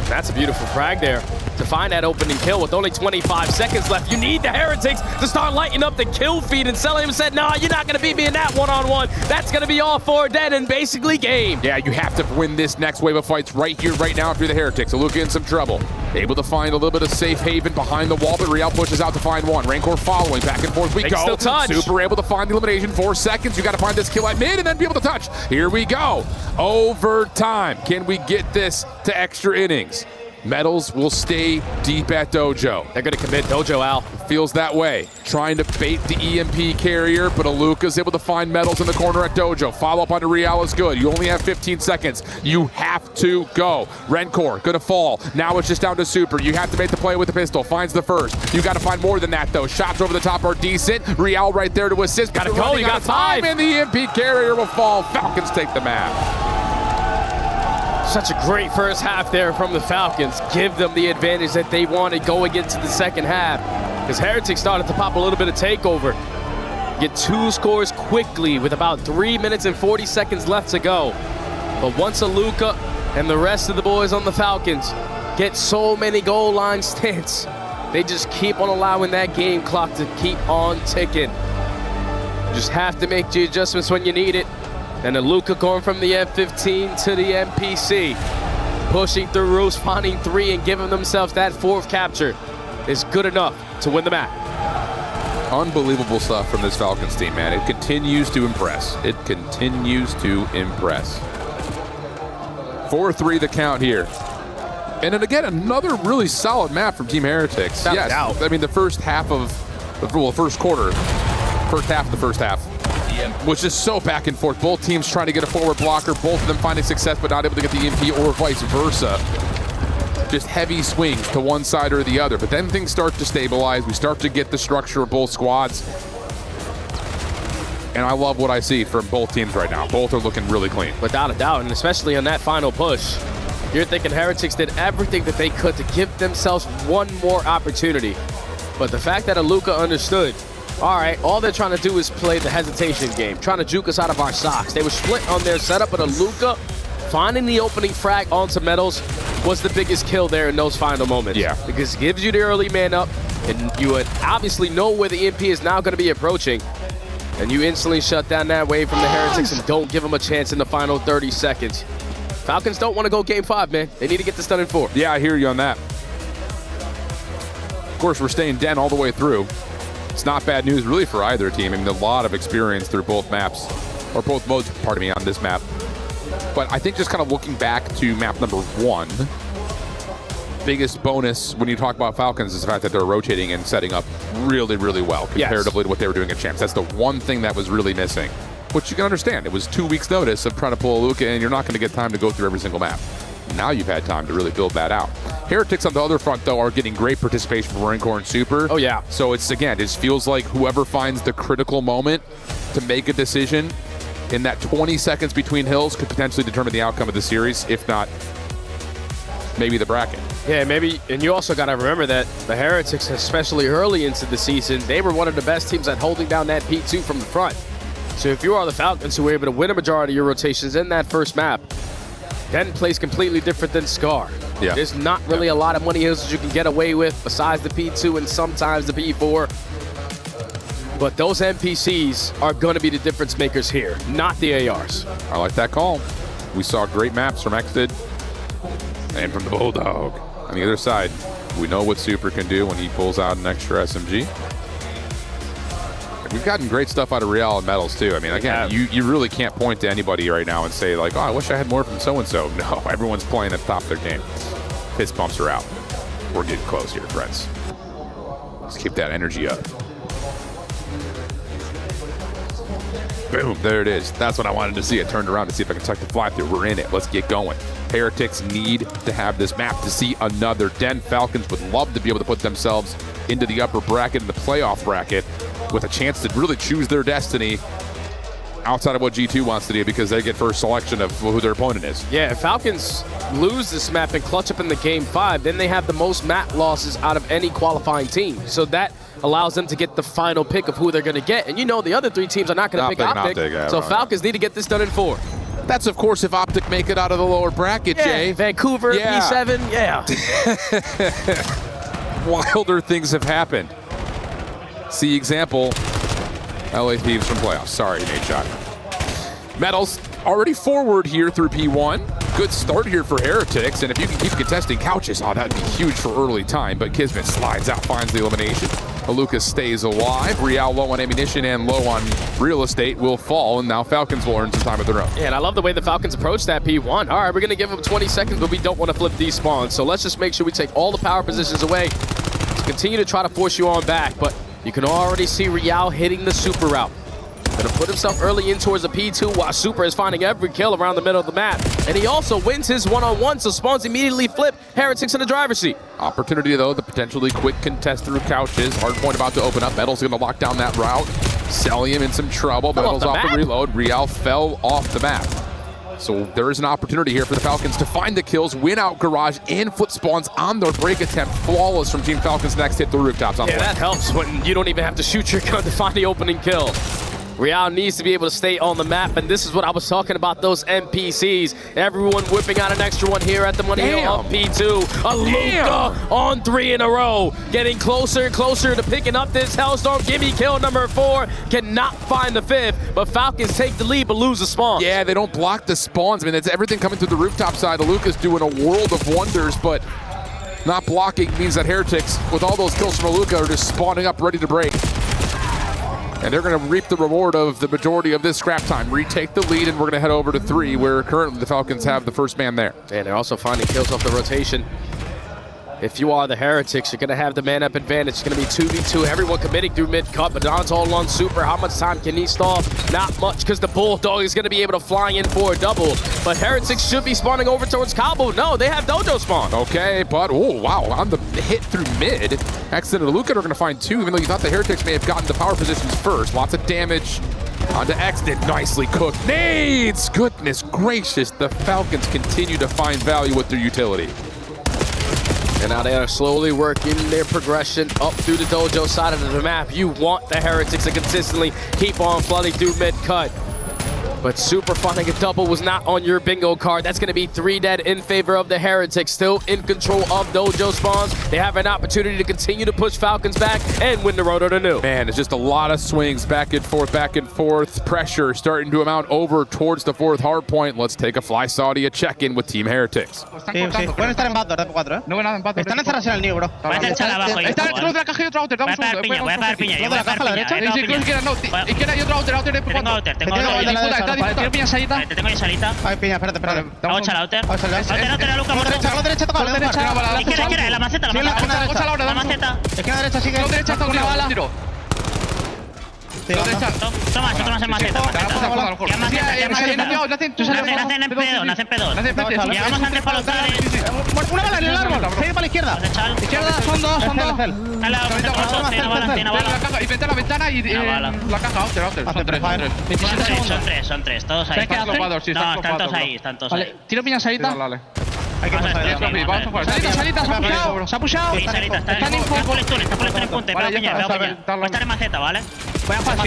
That's a beautiful frag there to find that opening kill with only 25 seconds left. You need the Heretics to start lighting up the kill feed, and Selim said, nah, you're not gonna beat me in that one-on-one. That's gonna be all 4 dead and basically game. Yeah, you have to win this next wave of fights right here, right now if you're the Heretics. Aluka in some trouble. Able to find a little bit of safe haven behind the wall, but Real pushes out to find one. Rancor following, back and forth we Makes go. no touch. Super able to find the elimination, 4 seconds. You gotta find this kill at mid and then be able to touch. Here we go. Overtime. Can we get this to extra innings? Metals will stay deep at Dojo. They're going to commit Dojo, Al. Feels that way. Trying to bait the EMP carrier, but Aluka's able to find Metals in the corner at Dojo. Follow up onto Real is good. You only have 15 seconds. You have to go. Rencor going to fall. Now it's just down to Super. You have to make the play with the pistol. Finds the first. You got to find more than that, though. Shots over the top are decent. Real right there to assist. Got to go. You got 5. And the EMP carrier will fall. Falcons take the map. Such a great first half there from the Falcons. Give them the advantage that they wanted going into the second half. Because Heretics started to pop a little bit of takeover. Get 2 scores quickly with about 3 minutes and 40 seconds left to go. But once Aluka and the rest of the boys on the Falcons get so many goal line stands, they just keep on allowing that game clock to keep on ticking. You just have to make the adjustments when you need it. And Aluka going from the M15 to the MPC. Pushing through roofs, finding 3 and giving themselves that 4th capture is good enough to win the map. Unbelievable stuff from this Falcons team, man. It continues to impress. It continues to impress. 4-3 the count here. And then again, another really solid map from Team Heretics. Yes, I mean the first half of, well, first quarter, first half of the first half. Was just so back and forth. Both teams trying to get a forward blocker, both of them finding success but not able to get the EMP or vice versa. Just heavy swings to one side or the other. But then things start to stabilize. We start to get the structure of both squads. And I love what I see from both teams right now. Both are looking really clean. Without a doubt, and especially on that final push. You're thinking Heretics did everything that they could to give themselves one more opportunity. But the fact that Aluka understood, all right, all they're trying to do is play the hesitation game, trying to juke us out of our socks. They were split on their setup, but Aluka finding the opening frag onto Metals was the biggest kill there in those final moments. Yeah. Because it gives you the early man up, and you would obviously know where the EMP is now going to be approaching, and you instantly shut down that wave from the Heretics and don't give them a chance in the final 30 seconds. Falcons don't want to go game 5, man. They need to get this done in 4. Yeah, I hear you on that. Of course, we're staying den all the way through. It's not bad news really for either team. I mean, a lot of experience through both maps, or both modes, pardon me, on this map. But I think just kind of looking back to map number 1, biggest bonus when you talk about Falcons is the fact that they're rotating and setting up really, really well comparatively to what they were doing at Champs. That's the one thing that was really missing, which you can understand. It was 2 weeks notice of trying to pull a Luka, and you're not going to get time to go through every single map. Now you've had time to really build that out. Heretics on the other front, though, are getting great participation from Rancor and Super. Oh, yeah. So it's, again, it feels like whoever finds the critical moment to make a decision in that 20 seconds between hills could potentially determine the outcome of the series, if not maybe the bracket. Yeah, maybe, and you also got to remember that the Heretics, especially early into the season, they were one of the best teams at holding down that P2 from the front. So if you are the Falcons who were able to win a majority of your rotations in that first map, then plays completely different than Scar. Yeah. There's not really a lot of money hills that you can get away with besides the P2 and sometimes the P4. But those NPCs are going to be the difference makers here, not the ARs. I like that call. We saw great maps from Exted and from the Bulldog. On the other side, we know what Super can do when he pulls out an extra SMG. We've gotten great stuff out of Real and Metals too. I mean, again, you really can't point to anybody right now and say like, oh, I wish I had more from so-and-so. No, everyone's playing at the top of their game. Fist bumps are out. We're getting close here, friends. Let's keep that energy up. Boom, there it is. That's what I wanted to see. I turned around to see if I can tuck the fly through. We're in it. Let's get going. Heretics need to have this map to see another den. Falcons would love to be able to put themselves into the upper bracket, in the playoff bracket, with a chance to really choose their destiny outside of what G2 wants to do, because they get first selection of who their opponent is. Yeah, if Falcons lose this map and clutch up in the game 5, then they have the most map losses out of any qualifying team. So that allows them to get the final pick of who they're going to get. And you know the other 3 teams are not going to pick Optic. So Falcons need to get this done in 4. That's, of course, if Optic make it out of the lower bracket, Jay. Vancouver, P7, Wilder things have happened. See example, LA Thieves from playoffs. Sorry, Nate Shot. Metals already forward here through P1. Good start here for Heretics, and if you can keep contesting couches, oh, that'd be huge for early time, but Kismet slides out, finds the elimination. Lucas stays alive. Real low on ammunition and low on real estate will fall, and now Falcons will earn some time of their own. Yeah, and I love the way the Falcons approach that P1. All right, we're going to give them 20 seconds, but we don't want to flip these spawns, so let's just make sure we take all the power positions away to continue to try to force you on back, but you can already see Real hitting the Super route. Gonna put himself early in towards the P2 while Super is finding every kill around the middle of the map. And he also wins his one-on-one, so spawns immediately flip. Heretics in the driver's seat. Opportunity, though, the potentially quick contest through couches. Hardpoint about to open up. Metal's gonna lock down that route. Cellium in some trouble. Metal's off the reload. Real fell off the map. So there is an opportunity here for the Falcons to find the kills, win out Garage, and flip spawns on their break attempt. Flawless from Team Falcons next hit the rooftops on the way. That helps when you don't even have to shoot your gun to find the opening kill. Real needs to be able to stay on the map, and this is what I was talking about, those NPCs. Everyone whipping out an extra one here at the Money Hill on P2. A Luka on 3 in a row. Getting closer and closer to picking up this Hellstorm. Gimme kill number 4. Cannot find the 5th, but Falcons take the lead but lose the spawn. Yeah, they don't block the spawns. I mean, it's everything coming through the rooftop side. Luka's doing a world of wonders, but not blocking means that Heretics, with all those kills from Luka, are just spawning up ready to break. And they're going to reap the reward of the majority of this scrap time. Retake the lead, and we're going to head over to 3, where currently the Falcons have the first man there. And they're also finding kills off the rotation. If you are the Heretics, you're going to have the man-up advantage. It's going to be 2v2. Everyone committing through mid-cut, but Don's all on Super. How much time can he stall? Not much, because the Bulldog is going to be able to fly in for a double. But Heretics should be spawning over towards Cabo. No, they have Dojo spawn. Okay, but, oh, wow, on the hit through mid. Exit and Luka are going to find 2, even though you thought the Heretics may have gotten the power positions first. Lots of damage onto Exit. Nicely cooked. Nades! Goodness gracious, the Falcons continue to find value with their utility. And now they are slowly working their progression up through the Dojo side of the map. You want the Heretics to consistently keep on flooding through mid-cut. But Super finding a double was not on your bingo card. That's going to be 3 dead in favor of the Heretics. Still in control of Dojo spawns. They have an opportunity to continue to push Falcons back and win the roto to new. Man, it's just a lot of swings back and forth, back and forth. Pressure starting to amount over towards the 4th hard point. Let's take a Fly Saudi a check-in with Team Heretics. Pueden estar en backdoor, 4, No, están encerrados en el new, bro. Voy a echar abajo. Está dentro de la caja y otro outer. Voy a pegar piña, voy a pegar piña. ¿Lo de la caja a la derecha? Izquierda y otro outer de P4. Tengo outer, tengo outer. Está piña salita. Te tengo yo salita. Ay, piña, espérate. Hago echar outer. Outer, Luca, La derecha, toca. Izquierda, la maceta, la maceta. Izquierda, derecha, sigue. Derecha, está una bala. Toma en maceta. Nacen en P2. Llegamos antes para los lados. Una bala en el árbol. Sigue para la izquierda. Izquierda, son dos. Tiene bala. Y vete a la ventana y la caja, outer. Son tres, todos ahí. Están todos ahí. Están todos ahí. Tiro piña salita. Hay que pasar. Salita, se ha pushado. Sí, salita, está en stun en punta. Voy a estar en maceta, ¿vale? Voy a pasar.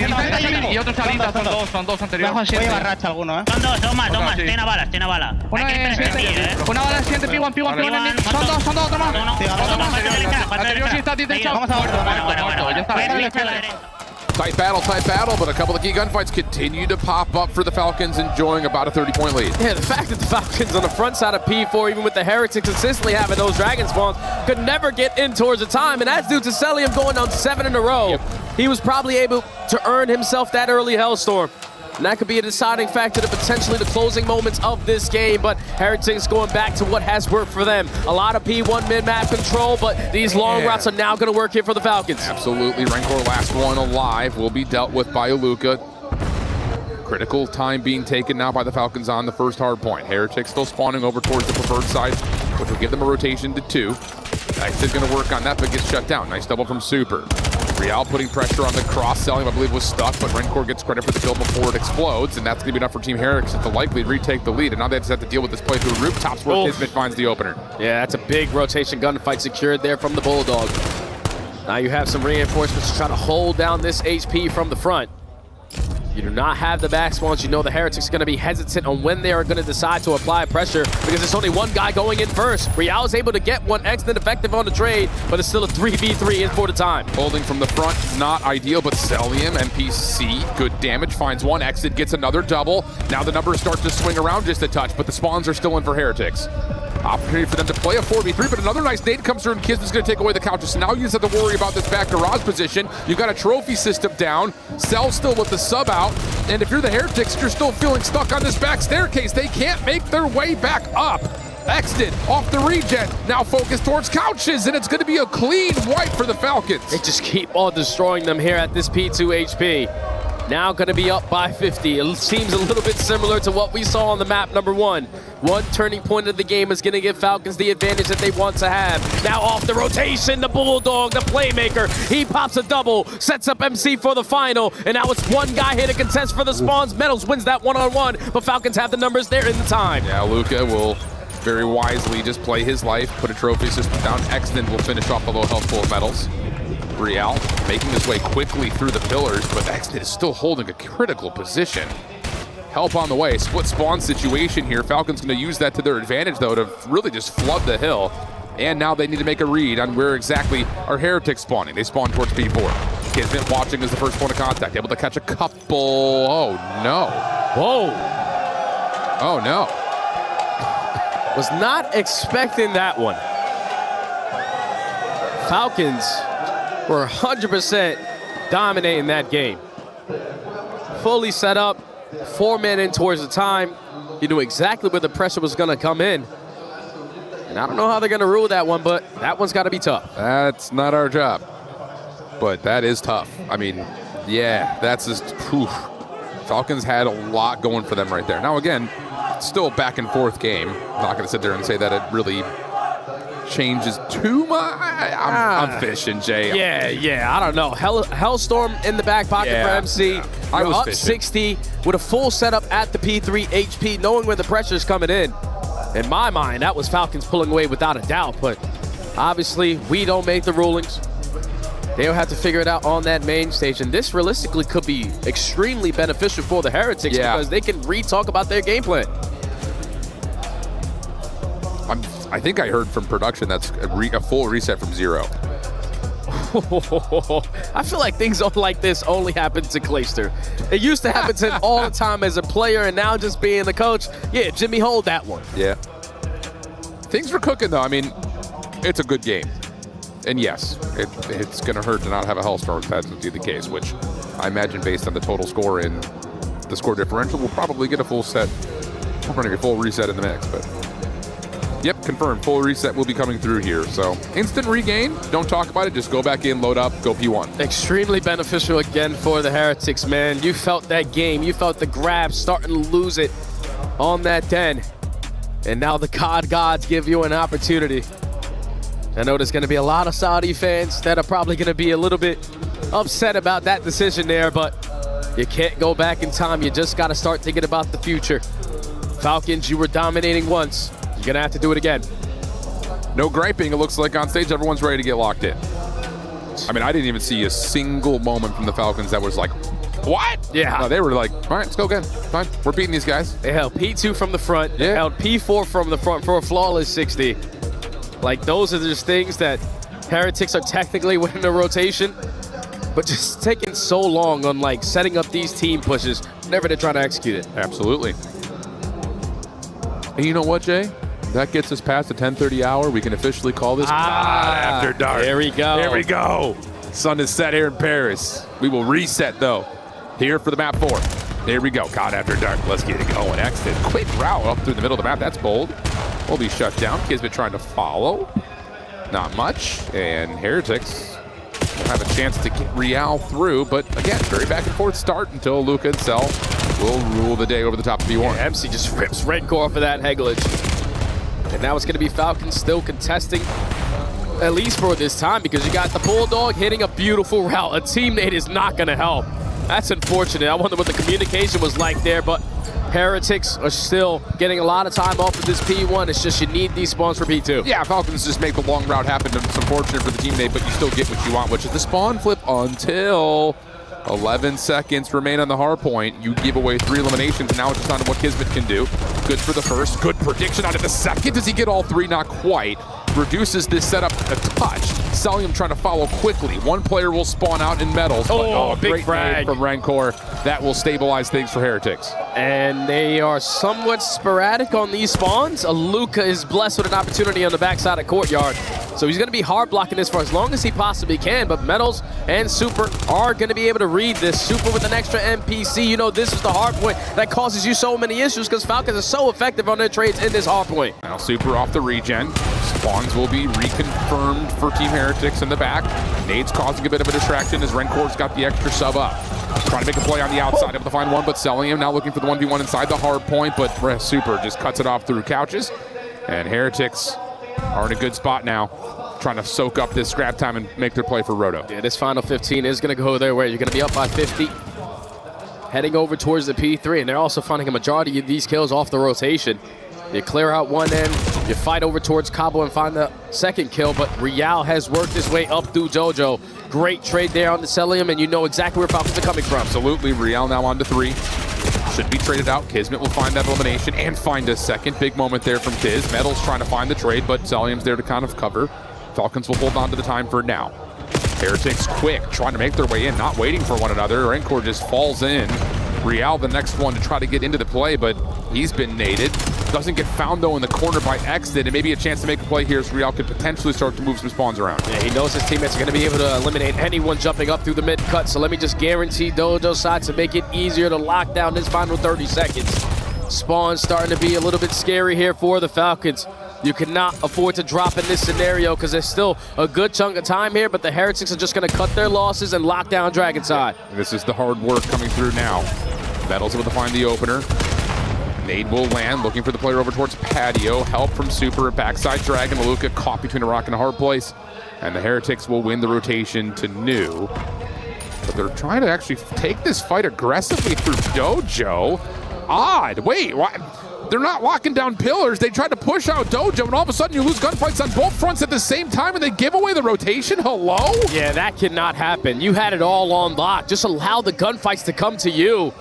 Y otro salita, son dos anteriores. Voy a llevar racha alguno, Son dos más. Tiene bala. Una bala de siguiente, P1. Son dos, otro más. Anterior sí está derecha. Vamos a ver. Bueno. Ya está. Tight battle, but a couple of key gunfights continue to pop up for the Falcons, enjoying about a 30-point lead. Yeah, the fact that the Falcons on the front side of P4, even with the Heretics consistently having those Dragon spawns, could never get in towards the time, and that's due to Celium going on 7 in a row. Yep. He was probably able to earn himself that early Hellstorm. And that could be a deciding factor to potentially the closing moments of this game, but Heretics going back to what has worked for them. A lot of P1 mid-map control, but these long routes are now going to work here for the Falcons. Absolutely. Rancor, last one alive, will be dealt with by Aluka. Critical time being taken now by the Falcons on the 1st hard point. Heretics still spawning over towards the preferred side, which will give them a rotation to 2. Exit going to work on that, but gets shut down. Nice double from Super. Real putting pressure on the cross-selling, I believe was stuck, but Rancor gets credit for the kill before it explodes, and that's going to be enough for Team Heretics to likely retake the lead, and now they just have to deal with this play through rooftops where Kismet finds the opener. Yeah, that's a big rotation gunfight secured there from the Bulldog. Now you have some reinforcements to try to hold down this HP from the front. You do not have the back spawns. You know the Heretics are going to be hesitant on when they are going to decide to apply pressure because there's only one guy going in first. Real is able to get one exit effective on the trade, but it's still a 3v3 in for the time. Holding from the front, not ideal, but Celium, NPC, good damage, finds one exit, gets another double. Now the numbers start to swing around just a touch, but the spawns are still in for Heretics. Opportunity for them to play a 4v3, but another nice nade comes through and Kismet's going to take away the couches. So now you just have to worry about this back garage position. You've got a trophy system down. Cell still with the sub out. And if you're the Heretics, you're still feeling stuck on this back staircase. They can't make their way back up. Exted off the regen, now focused towards couches, and it's going to be a clean wipe for the Falcons. They just keep on destroying them here at this P2 HP. Now going to be up by 50. It seems a little bit similar to what we saw on the map number 1. One turning point of the game is going to give Falcons the advantage that they want to have. Now off the rotation, the Bulldog, the playmaker. He pops a double, sets up MC for the final, and now it's one guy here to contest for the spawns. Metals wins that one-on-one, but Falcons have the numbers there in the time. Yeah, Luca will very wisely just play his life, put a trophy system down. Extend will finish off a low health full of Metals. Real making his way quickly through the pillars, but Extend is still holding a critical position. Help on the way, split spawn situation here. Falcons going to use that to their advantage, though, to really just flood the hill. And now they need to make a read on where exactly are Heretics spawning. They spawn towards P4. Kismet watching as the first point of contact, able to catch a couple. Oh, no. Whoa. Oh, no. Was not expecting that one. Falcons were 100% dominating that game. Fully set up, 4 men in towards the time. You knew exactly where the pressure was going to come in. And I don't know how they're going to rule that one, but that one's got to be tough. That's not our job, but that is tough. I mean, yeah, that's just, whew. Falcons had a lot going for them right there. Now, again, still a back and forth game. I'm not going to sit there and say that it really changes too much. I'm fishing, Jay. Yeah, I don't know. Hellstorm in the back pocket for MC. I was up fishing. 60 with a full setup at the P3 HP, knowing where the pressure's coming in. In my mind, that was Falcons pulling away without a doubt, but obviously we don't make the rulings. They'll have to figure it out on that main stage, and this realistically could be extremely beneficial for the Heretics because they can re-talk about their game plan. I think I heard from production that's a full reset from 0. I feel like things like this only happen to Clayster. It used to happen to him all the time as a player, and now just being the coach, yeah, Jimmy, hold that one. Yeah. Things were cooking, though. I mean, it's a good game. And yes, it's going to hurt to not have a Hellstorm if that's indeed the case, which I imagine based on the total score and the score differential, we'll probably get a full set. We're running a full reset in the mix, but yep, confirmed. Full reset will be coming through here. So instant regain. Don't talk about it. Just go back in, load up, go P1. Extremely beneficial again for the Heretics, man. You felt that game. You felt the grab starting to lose it on that den. And now the COD gods give you an opportunity. I know there's going to be a lot of Saudi fans that are probably going to be a little bit upset about that decision there, but you can't go back in time. You just got to start thinking about the future. Falcons, you were dominating once. You're going to have to do it again. No griping, it looks like on stage everyone's ready to get locked in. I mean, I didn't even see a single moment from the Falcons that was like, what? Yeah. No, they were like, all right, let's go again. Fine, we're beating these guys. They held P2 from the front. They held P4 from the front for a flawless 60. Like, those are just things that Heretics are technically winning the rotation, but just taking so long on, like, setting up these team pushes, never to try to execute it. Absolutely. And you know what, Jay? That gets us past the 10:30 hour. We can officially call this COD After Dark. There we go. There we go. Sun is set here in Paris. We will reset, though, here for the map 4. There we go. COD After Dark. Let's get it going. Exit. Quick route up through the middle of the map. That's bold. Will be shut down. Kismet trying to follow. Not much. And Heretics will have a chance to get Real through. But again, very back and forth start until Luca and Cell will rule the day over the top of B1. Yeah, MC just rips Red Core for that Heglage. And now it's going to be Falcons still contesting, at least for this time, because you got the Bulldog hitting a beautiful route. A teammate is not going to help. That's unfortunate. I wonder what the communication was like there, but Heretics are still getting a lot of time off of this P1. It's just you need these spawns for P2. Yeah, Falcons just make the long route happen. It's unfortunate for the teammate, but you still get what you want, which is the spawn flip until 11 seconds remain on the hard point. You give away 3 eliminations, and now it's just on what Kismet can do. Good for the first. Good prediction out of the second. Does he get all 3? Not quite. Reduces this setup a touch. Celium trying to follow quickly. One player will spawn out in metals. Oh, big great frag from Rancor. That will stabilize things for Heretics. And they are somewhat sporadic on these spawns. Luca is blessed with an opportunity on the backside of Courtyard. So he's going to be hard blocking this for as long as he possibly can. But Metals and Super are going to be able to read this. Super with an extra NPC. You know, this is the hard point that causes you so many issues because Falcons are so effective on their trades in this hard point. Now Super off the regen. Spawns will be reconfirmed for Team Heretics in the back. Nade's causing a bit of a distraction as Rencor's got the extra sub up. Trying to make a play on the outside, able to find one, but Celium now looking for the 1v1 inside the hard point, but Super just cuts it off through couches. And Heretics are in a good spot now, trying to soak up this scrap time and make their play for Roto. Yeah, this final 15 is going to go their way. You're going to be up by 50, heading over towards the P3, and they're also finding a majority of these kills off the rotation. You clear out one end, you fight over towards Cabo and find the second kill, but Real has worked his way up through Jojo. Great trade there on the Celium, and you know exactly where Falcons are coming from. Absolutely, Real now on to 3. Should be traded out. Kismet will find that elimination and find a second. Big moment there from Kiz. Metal's trying to find the trade, but Celium's there to kind of cover. Falcons will hold on to the time for now. Heretics quick, trying to make their way in, not waiting for one another. Rancor just falls in. Real the next one to try to get into the play, but he's been naded. Doesn't get found, though, in the corner by Exit, and maybe a chance to make a play here so Real could potentially start to move some spawns around. Yeah, he knows his teammates are going to be able to eliminate anyone jumping up through the mid-cut, so let me just guarantee Dojo's side to make it easier to lock down this final 30 seconds. Spawn starting to be a little bit scary here for the Falcons. You cannot afford to drop in this scenario because there's still a good chunk of time here, but the Heretics are just going to cut their losses and lock down Dragon side. This is the hard work coming through now. Metals able to find the opener. Nade will land, looking for the player over towards Patio. Help from Super, backside Dragon. Luca caught between a rock and a hard place. And the Heretics will win the rotation to New. But they're trying to actually take this fight aggressively through Dojo. Odd. Wait, why? They're not locking down pillars. They tried to push out Dojo, and all of a sudden you lose gunfights on both fronts at the same time, and they give away the rotation? Hello? Yeah, that cannot happen. You had it all on lock. Just allow the gunfights to come to you.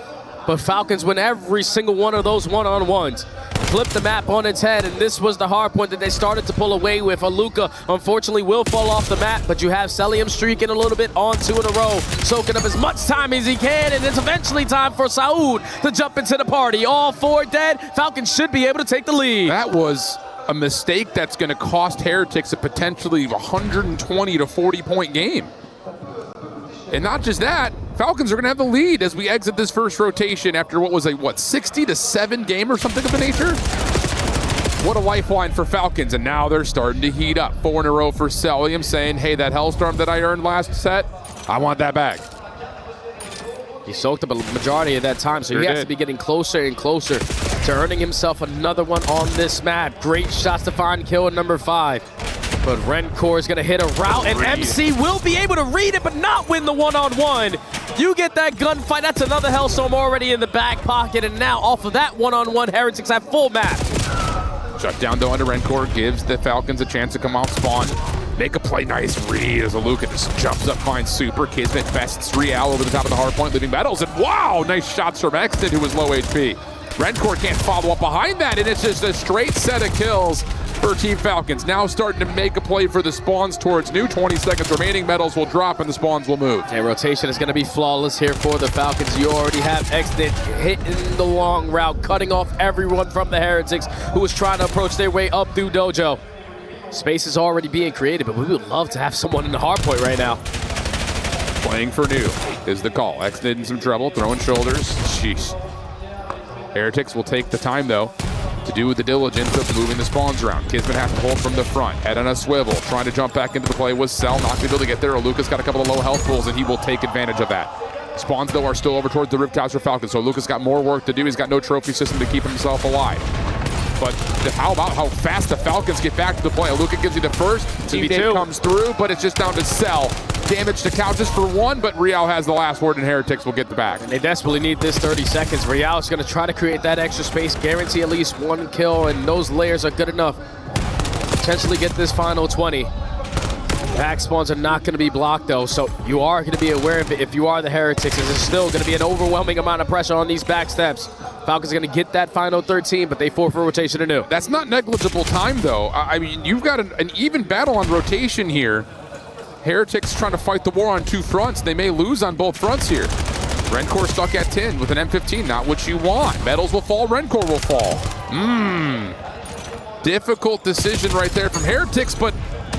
But Falcons win every single one of those one-on-ones. Flip the map on its head, and this was the hard point that they started to pull away with. Aluka, unfortunately, will fall off the map, but you have Celium streaking a little bit on 2 in a row, soaking up as much time as he can, and it's eventually time for Saud to jump into the party. All 4 dead. Falcons should be able to take the lead. That was a mistake that's going to cost Heretics a potentially 120 to 40-point game. And not just that, Falcons are going to have the lead as we exit this first rotation after what was a, 60-7 game or something of the nature? What a lifeline for Falcons, and now they're starting to heat up. 4 in a row for Celium, saying, hey, that Hellstorm that I earned last set, I want that back. He soaked up a majority of that time, so he has to be getting closer and closer to earning himself another one on this map. Great shots to find kill at number 5. But Rencor is going to hit a route, and MC will be able to read it, but not win the one-on-one. You get that gunfight. That's another Hellstorm already in the back pocket, and now off of that one-on-one, Heretics have full map. Shut down though under Rencor, gives the Falcons a chance to come off spawn. Make a play, nice read as Aluka just jumps up, finds Super. Kismet bests Real over the top of the hard point, leaving Metals, and wow, nice shots from Exton, who was low HP. Rencor can't follow up behind that, and it's just a straight set of kills for Team Falcons. Now starting to make a play for the spawns towards new. 20 seconds remaining. Metals will drop and the spawns will move. And rotation is going to be flawless here for the Falcons. You already have Exton hitting the long route, cutting off everyone from the Heretics who was trying to approach their way up through Dojo. Space is already being created, but we would love to have someone in the hard point right now. Playing for new is the call. Exton in some trouble, throwing shoulders. Sheesh. Heretics will take the time though to do the diligence of moving the spawns around. Kismet has to hold from the front, head on a swivel, trying to jump back into the play with Cell, not able to get there. Luca's got a couple of low health pools, and he will take advantage of that. Spawns, though, are still over towards the rooftops for Falcons, so Luca's got more work to do. He's got no trophy system to keep himself alive. But how about how fast the Falcons get back to the play? Luca gives you the first, teammate comes through, but it's just down to Cell. Damage to couches for 1, but Real has the last word, and Heretics will get the back. And they desperately need this 30 seconds. Real is going to try to create that extra space, guarantee at least 1 kill, and those layers are good enough to potentially get this final 20. Back spawns are not going to be blocked, though, so you are going to be aware of it if you are the Heretics, as there's still going to be an overwhelming amount of pressure on these back steps. Falcons are going to get that final 13, but they forfeit rotation anew. That's not negligible time, though. I mean, you've got an even battle on rotation here. Heretics trying to fight the war on 2 fronts. They may lose on both fronts here. Rencor stuck at 10 with an M15, not what you want. Metals will fall, Rencor will fall. Difficult decision right there from Heretics, but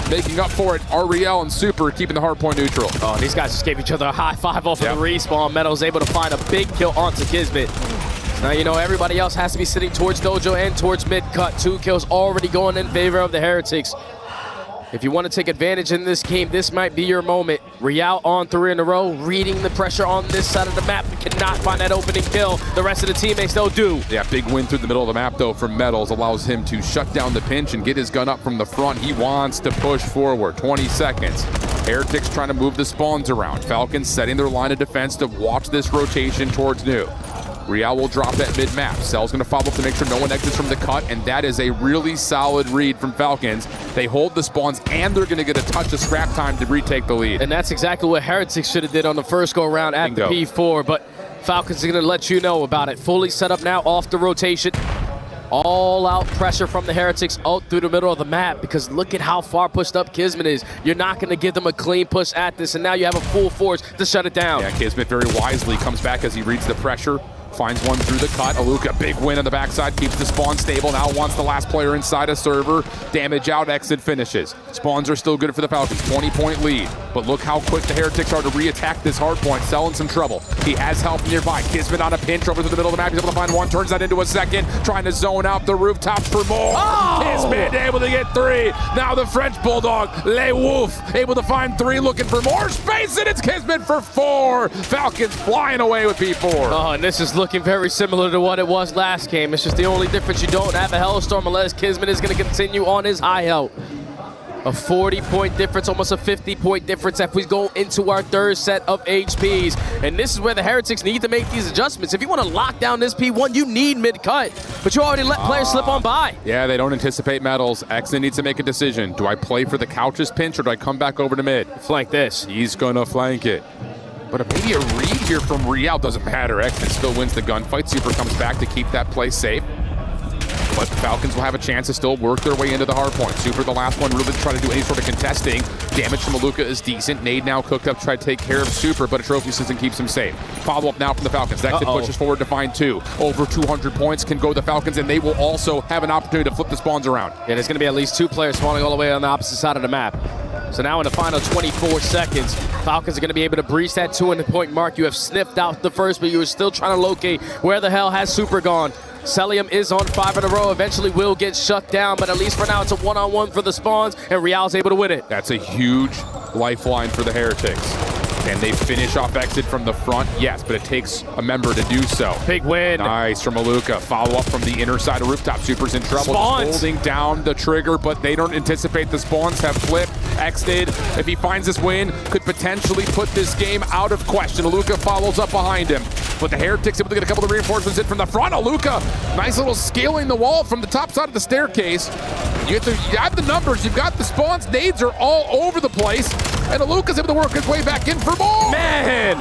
making up for it, Ariel and Super keeping the hard point neutral. Oh, these guys just gave each other a high five off of the respawn. Metals able to find a big kill onto Kismet. Now, you know, everybody else has to be sitting towards Dojo and towards mid-cut. 2 kills already going in favor of the Heretics. If you want to take advantage in this game, this might be your moment. Real on 3 in a row, reading the pressure on this side of the map. Cannot find that opening kill. The rest of the teammates, though, do. Yeah, big win through the middle of the map, though, from Metals. Allows him to shut down the pinch and get his gun up from the front. He wants to push forward. 20 seconds. Heretics trying to move the spawns around. Falcons setting their line of defense to watch this rotation towards new. Real will drop that mid-map. Cell's going to follow up to make sure no one exits from the cut, and that is a really solid read from Falcons. They hold the spawns, and they're going to get a touch of scrap time to retake the lead. And that's exactly what Heretics should have did on the first go-around at the P4, but Falcons are going to let you know about it. Fully set up now off the rotation. All-out pressure from the Heretics out through the middle of the map, because look at how far pushed up Kismet is. You're not going to give them a clean push at this, and now you have a full force to shut it down. Yeah, Kismet very wisely comes back as he reads the pressure. Finds one through the cut. Aluka, big win on the backside, keeps the spawn stable. Now wants the last player inside a server. Damage out, exit finishes. Spawns are still good for the Falcons. 20-point lead. But look how quick the Heretics are to re-attack this hard point. Cell in some trouble. He has help nearby. Kismet on a pinch over to the middle of the map. He's able to find 1, turns that into a second. Trying to zone out the rooftops for more. Kismet able to get 3. Now the French Bulldog, Le Wolf, able to find 3, looking for more space, and it's Kismet for 4. Falcons flying away with P4. Oh, and this is looking very similar to what it was last game. It's just the only difference, you don't have a Hellstorm unless Kismet is going to continue on his high out. A 40-point difference, almost a 50-point difference if we go into our third set of HPs. And this is where the Heretics need to make these adjustments. If you want to lock down this P1, you need mid-cut. But you already let players slip on by. Yeah, they don't anticipate metals. Exton needs to make a decision. Do I play for the couches pinch or do I come back over to mid? Flank this. He's going to flank it. But maybe a read here from Real doesn't matter. Exton still wins the gunfight. Super comes back to keep that play safe. But the Falcons will have a chance to still work their way into the hard point. Super, the last one, really try to do any sort of contesting. Damage from Aluka is decent. Nade now cooked up, try to take care of Super, but a trophy system keeps him safe. Follow up now from the Falcons. That kid pushes forward to find 2. Over 200 points can go the Falcons, and they will also have an opportunity to flip the spawns around. Yeah, there's going to be at least 2 players spawning all the way on the opposite side of the map. So now in the final 24 seconds, Falcons are going to be able to breach that 200-point mark. You have sniffed out the first, but you are still trying to locate where the hell has Super gone. Celium is on 5 in a row, eventually will get shut down, but at least for now it's a one-on-one for the spawns, and Real's able to win it. That's a huge lifeline for the Heretics. Can they finish off exit from the front? Yes, but it takes a member to do so. Big win. Nice from Aluka. Follow up from the inner side of rooftop. Super's in trouble. Spawns. Holding down the trigger, but they don't anticipate the spawns have flipped. Exted, if he finds this win, could potentially put this game out of question. Aluka follows up behind him. But the Heretics able to get a couple of reinforcements in from the front. Aluka, nice little scaling the wall from the top side of the staircase. You have the numbers, you've got the spawns. Nades are all over the place. And Aluka's able to work his way back in for more. Man!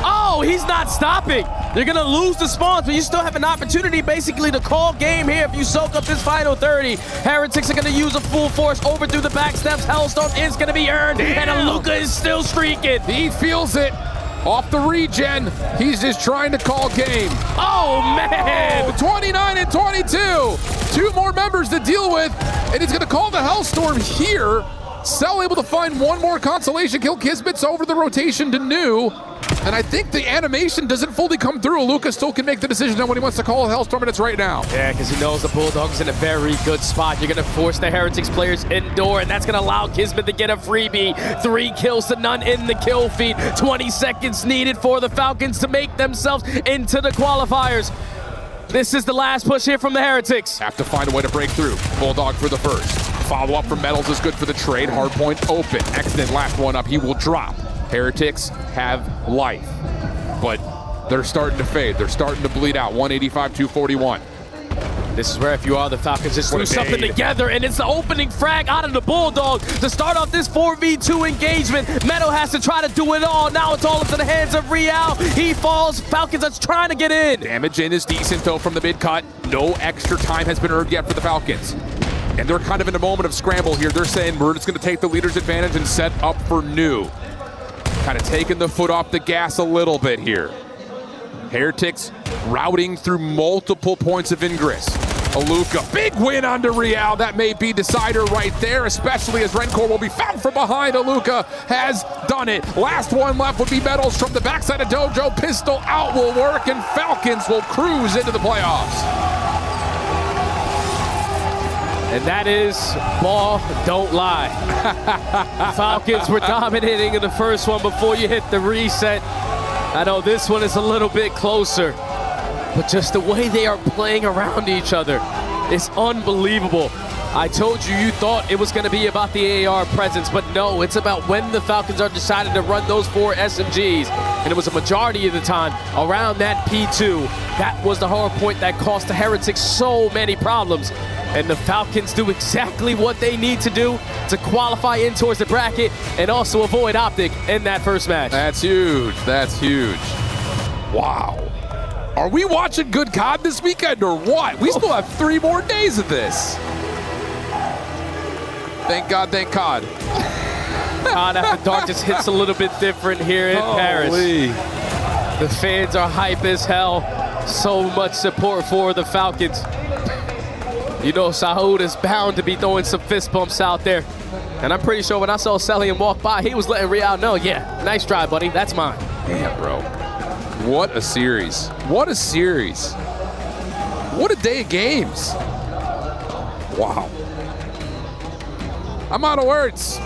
Oh, he's not stopping. You're going to lose the spawns, but you still have an opportunity basically to call game here if you soak up this final 30. Heretics are going to use a full force over through the back steps. Hellstorm is going to be earned, and Aluka is still streaking. He feels it. Off the regen, he's just trying to call game. Oh, man! 29 and 22. 2 more members to deal with, and he's going to call the Hellstorm here. Cell able to find 1 more consolation kill. Kismet's over the rotation to New. And I think the animation doesn't fully come through. Aluka still can make the decision on when he wants to call a Hellstorm, and it's right now. Yeah, because he knows the Bulldog's in a very good spot. You're going to force the Heretics players indoor, and that's going to allow Kismet to get a freebie. 3 kills to none in the kill feed. 20 seconds needed for the Falcons to make themselves into the qualifiers. This is the last push here from the Heretics. Have to find a way to break through. Bulldog for the first. Follow-up from Metals is good for the trade. Hardpoint open. Exton, last one up. He will drop. Heretics have life, but they're starting to fade. They're starting to bleed out. 185, 241. This is where, if you are the Falcons, just do something together, and it's the opening frag out of the Bulldog to start off this 4v2 engagement. Meadow has to try to do it all. Now it's all into the hands of Real. He falls. Falcons are trying to get in. Damage in is decent, though, from the mid-cut. No extra time has been earned yet for the Falcons. And they're kind of in a moment of scramble here. They're saying we're just going to take the leader's advantage and set up for New. Kind of taking the foot off the gas a little bit here. Heretics routing through multiple points of ingress. Aluka, big win onto Real. That may be decider right there, especially as Rencor will be found from behind. Aluka has done it. Last one left would be Metals from the backside of Dojo. Pistol out will work, and Falcons will cruise into the playoffs. And that is ball don't lie. Falcons were dominating in the first one before you hit the reset. I know this one is a little bit closer, but just the way they are playing around each other is unbelievable. I told you, you thought it was going to be about the AR presence, but no, it's about when the Falcons are deciding to run those 4 SMGs. And it was a majority of the time around that P2. That was the hard point that cost the Heretics so many problems. And the Falcons do exactly what they need to do to qualify in towards the bracket and also avoid Optic in that first match. That's huge. That's huge. Wow. Are we watching good COD this weekend or what? We still have 3 more days of this. Thank God, thank COD. COD After Dark just hits a little bit different here in Paris. The fans are hype as hell. So much support for the Falcons. You know, Sahoud is bound to be throwing some fist bumps out there. And I'm pretty sure when I saw Celium walk by, he was letting Real know, yeah, nice try, buddy. That's mine. Damn, bro. What a series. What a series. What a day of games. Wow. I'm out of words.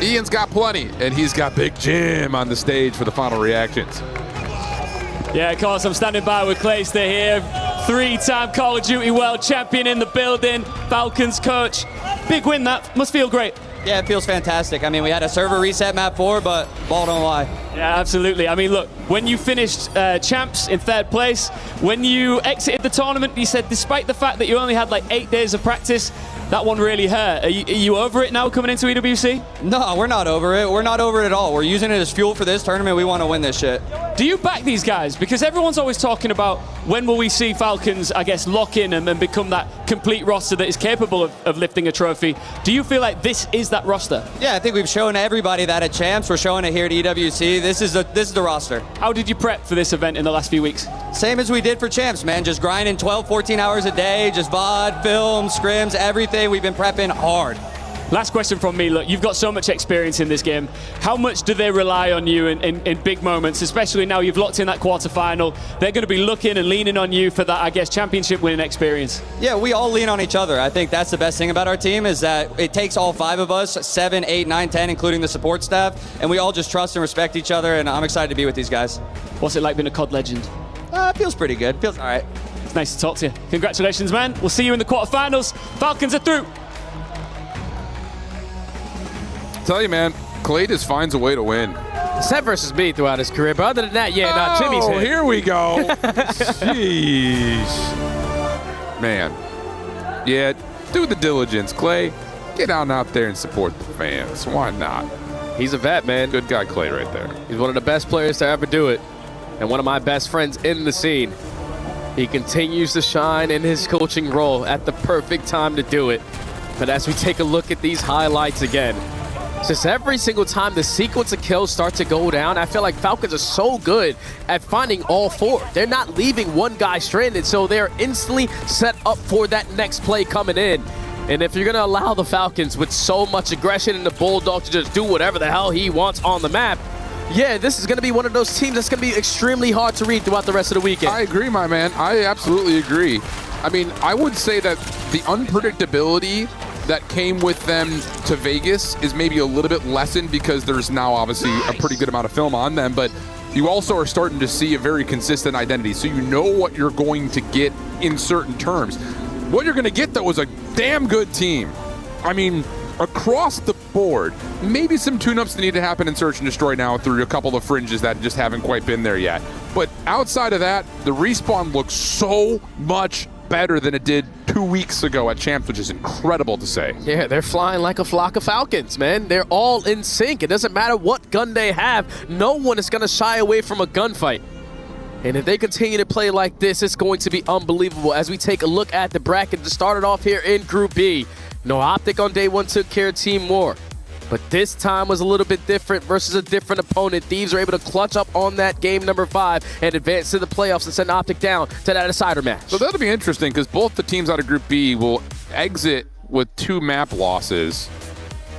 Ian's got plenty, and he's got Big Jim on the stage for the final reactions. Yeah, of course, I'm standing by with Clayster here. Three-time Call of Duty World Champion in the building. Falcons coach. Big win that. Must feel great. Yeah, it feels fantastic. I mean, we had a server reset map 4, but ball don't lie. Yeah, absolutely. I mean, look, when you finished champs in 3rd place, when you exited the tournament, you said despite the fact that you only had like 8 days of practice, that one really hurt. Are you over it now coming into EWC? No, we're not over it. We're not over it at all. We're using it as fuel for this tournament. We want to win this shit. Do you back these guys? Because everyone's always talking about when will we see Falcons, I guess, lock in and become that complete roster that is capable of lifting a trophy. Do you feel like this is that roster? Yeah, I think we've shown everybody that at champs. We're showing it here at EWC. This is the roster. How did you prep for this event in the last few weeks? Same as we did for champs, man. Just grinding 12, 14 hours a day, just VOD, film, scrims, everything. We've been prepping hard. Last question from me. Look, you've got so much experience in this game. How much do they rely on you in big moments, especially now you've locked in that quarterfinal? They're going to be looking and leaning on you for that, I guess, championship winning experience. Yeah, we all lean on each other. I think that's the best thing about our team is that it takes all 5 of us, 7, 8, 9, 10, including the support staff, and we all just trust and respect each other, and I'm excited to be with these guys. What's it like being a COD legend? It feels pretty good. Feels all right. It's nice to talk to you. Congratulations, man. We'll see you in the quarterfinals. Falcons are through. Tell you, man, Clay just finds a way to win. Except versus me throughout his career, but other than that, yeah, Jimmy's hit. Here we go. Jeez. Man. Yeah, do the diligence, Clay. Get out there and support the fans. Why not? He's a vet, man. Good guy, Clay, right there. He's one of the best players to ever do it, and one of my best friends in the scene. He continues to shine in his coaching role at the perfect time to do it. But as we take a look at these highlights again, just every single time the sequence of kills start to go down, I feel like Falcons are so good at finding all 4. They're not leaving one guy stranded, so they're instantly set up for that next play coming in. And if you're going to allow the Falcons with so much aggression and the Bulldog to just do whatever the hell he wants on the map, yeah, this is going to be one of those teams that's going to be extremely hard to read throughout the rest of the weekend. I agree, my man. I absolutely agree. I mean, I would say that the unpredictability that came with them to Vegas is maybe a little bit lessened because there's now obviously a pretty good amount of film on them, but you also are starting to see a very consistent identity, so you know what you're going to get in certain terms. What you're going to get, though, is a damn good team. I mean, across the board, maybe some tune-ups that need to happen in Search and Destroy now through a couple of fringes that just haven't quite been there yet. But outside of that, the respawn looks so much better than it did 2 weeks ago at Champs, which is incredible to say. Yeah, they're flying like a flock of falcons, man. They're all in sync. It doesn't matter what gun they have. No one is going to shy away from a gunfight. And if they continue to play like this, it's going to be unbelievable. As we take a look at the bracket to start it off here in Group B. No Optic on day 1 took care of Team War. But this time was a little bit different versus a different opponent. Thieves are able to clutch up on that game number 5 and advance to the playoffs and send Optic down to that decider match. So that'll be interesting because both the teams out of Group B will exit with 2 map losses.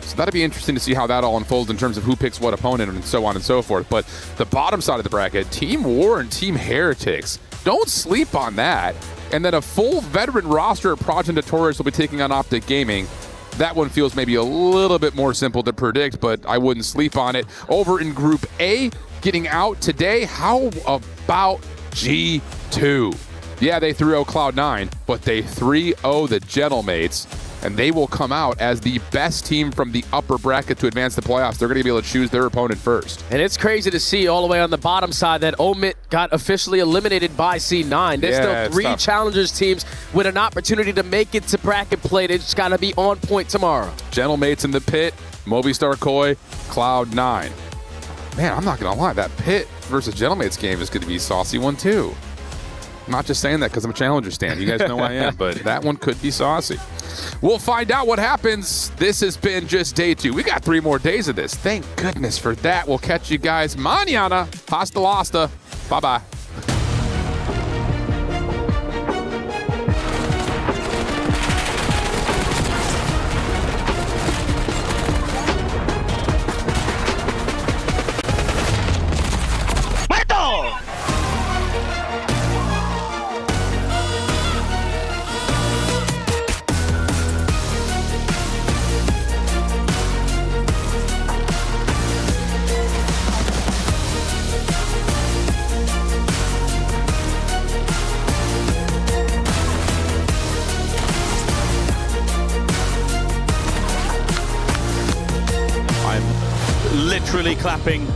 So that'll be interesting to see how that all unfolds in terms of who picks what opponent and so on and so forth. But the bottom side of the bracket, Team War and Team Heretics, don't sleep on that. And then a full veteran roster of Progenitor Taurus will be taking on Optic Gaming. That one feels maybe a little bit more simple to predict, but I wouldn't sleep on it. Over in Group A, getting out today, how about G2? Yeah, they 3-0 Cloud9, but they 3-0 the Gentlemates, and they will come out as the best team from the upper bracket to advance the playoffs. They're going to be able to choose their opponent first. And it's crazy to see all the way on the bottom side that Omit got officially eliminated by C9. There's still 3 challengers teams with an opportunity to make it to bracket play. They just got to be on point tomorrow. Gentlemates in the pit, Movistar Koi, Cloud9. Man, I'm not going to lie. That pit versus Gentlemates game is going to be a saucy one too. I'm not just saying that because I'm a Challenger stan. You guys know I am, but that one could be saucy. We'll find out what happens. This has been just day 2. We got 3 more days of this. Thank goodness for that. We'll catch you guys mañana. Hasta la vista. Bye-bye. literally clapping.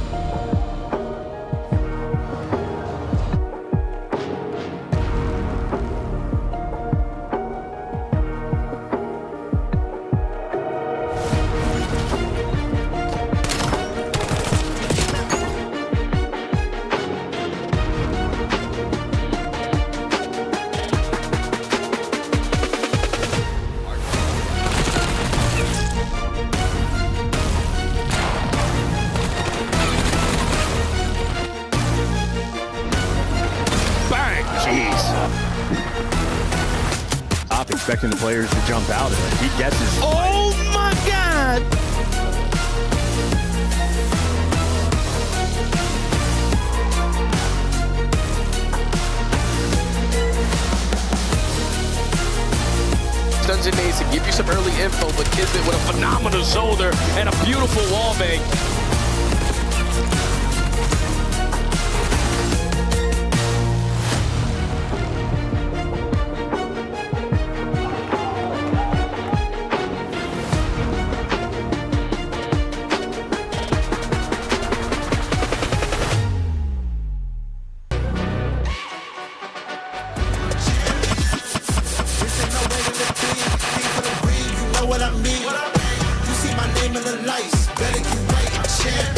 Top expecting the players to jump out, and he gets his. Oh my God! Dungeon needs to give you some early info, but Kismet with a phenomenal shoulder and a beautiful wall bang. What I mean? You see my name in the lights. Better get right, champ.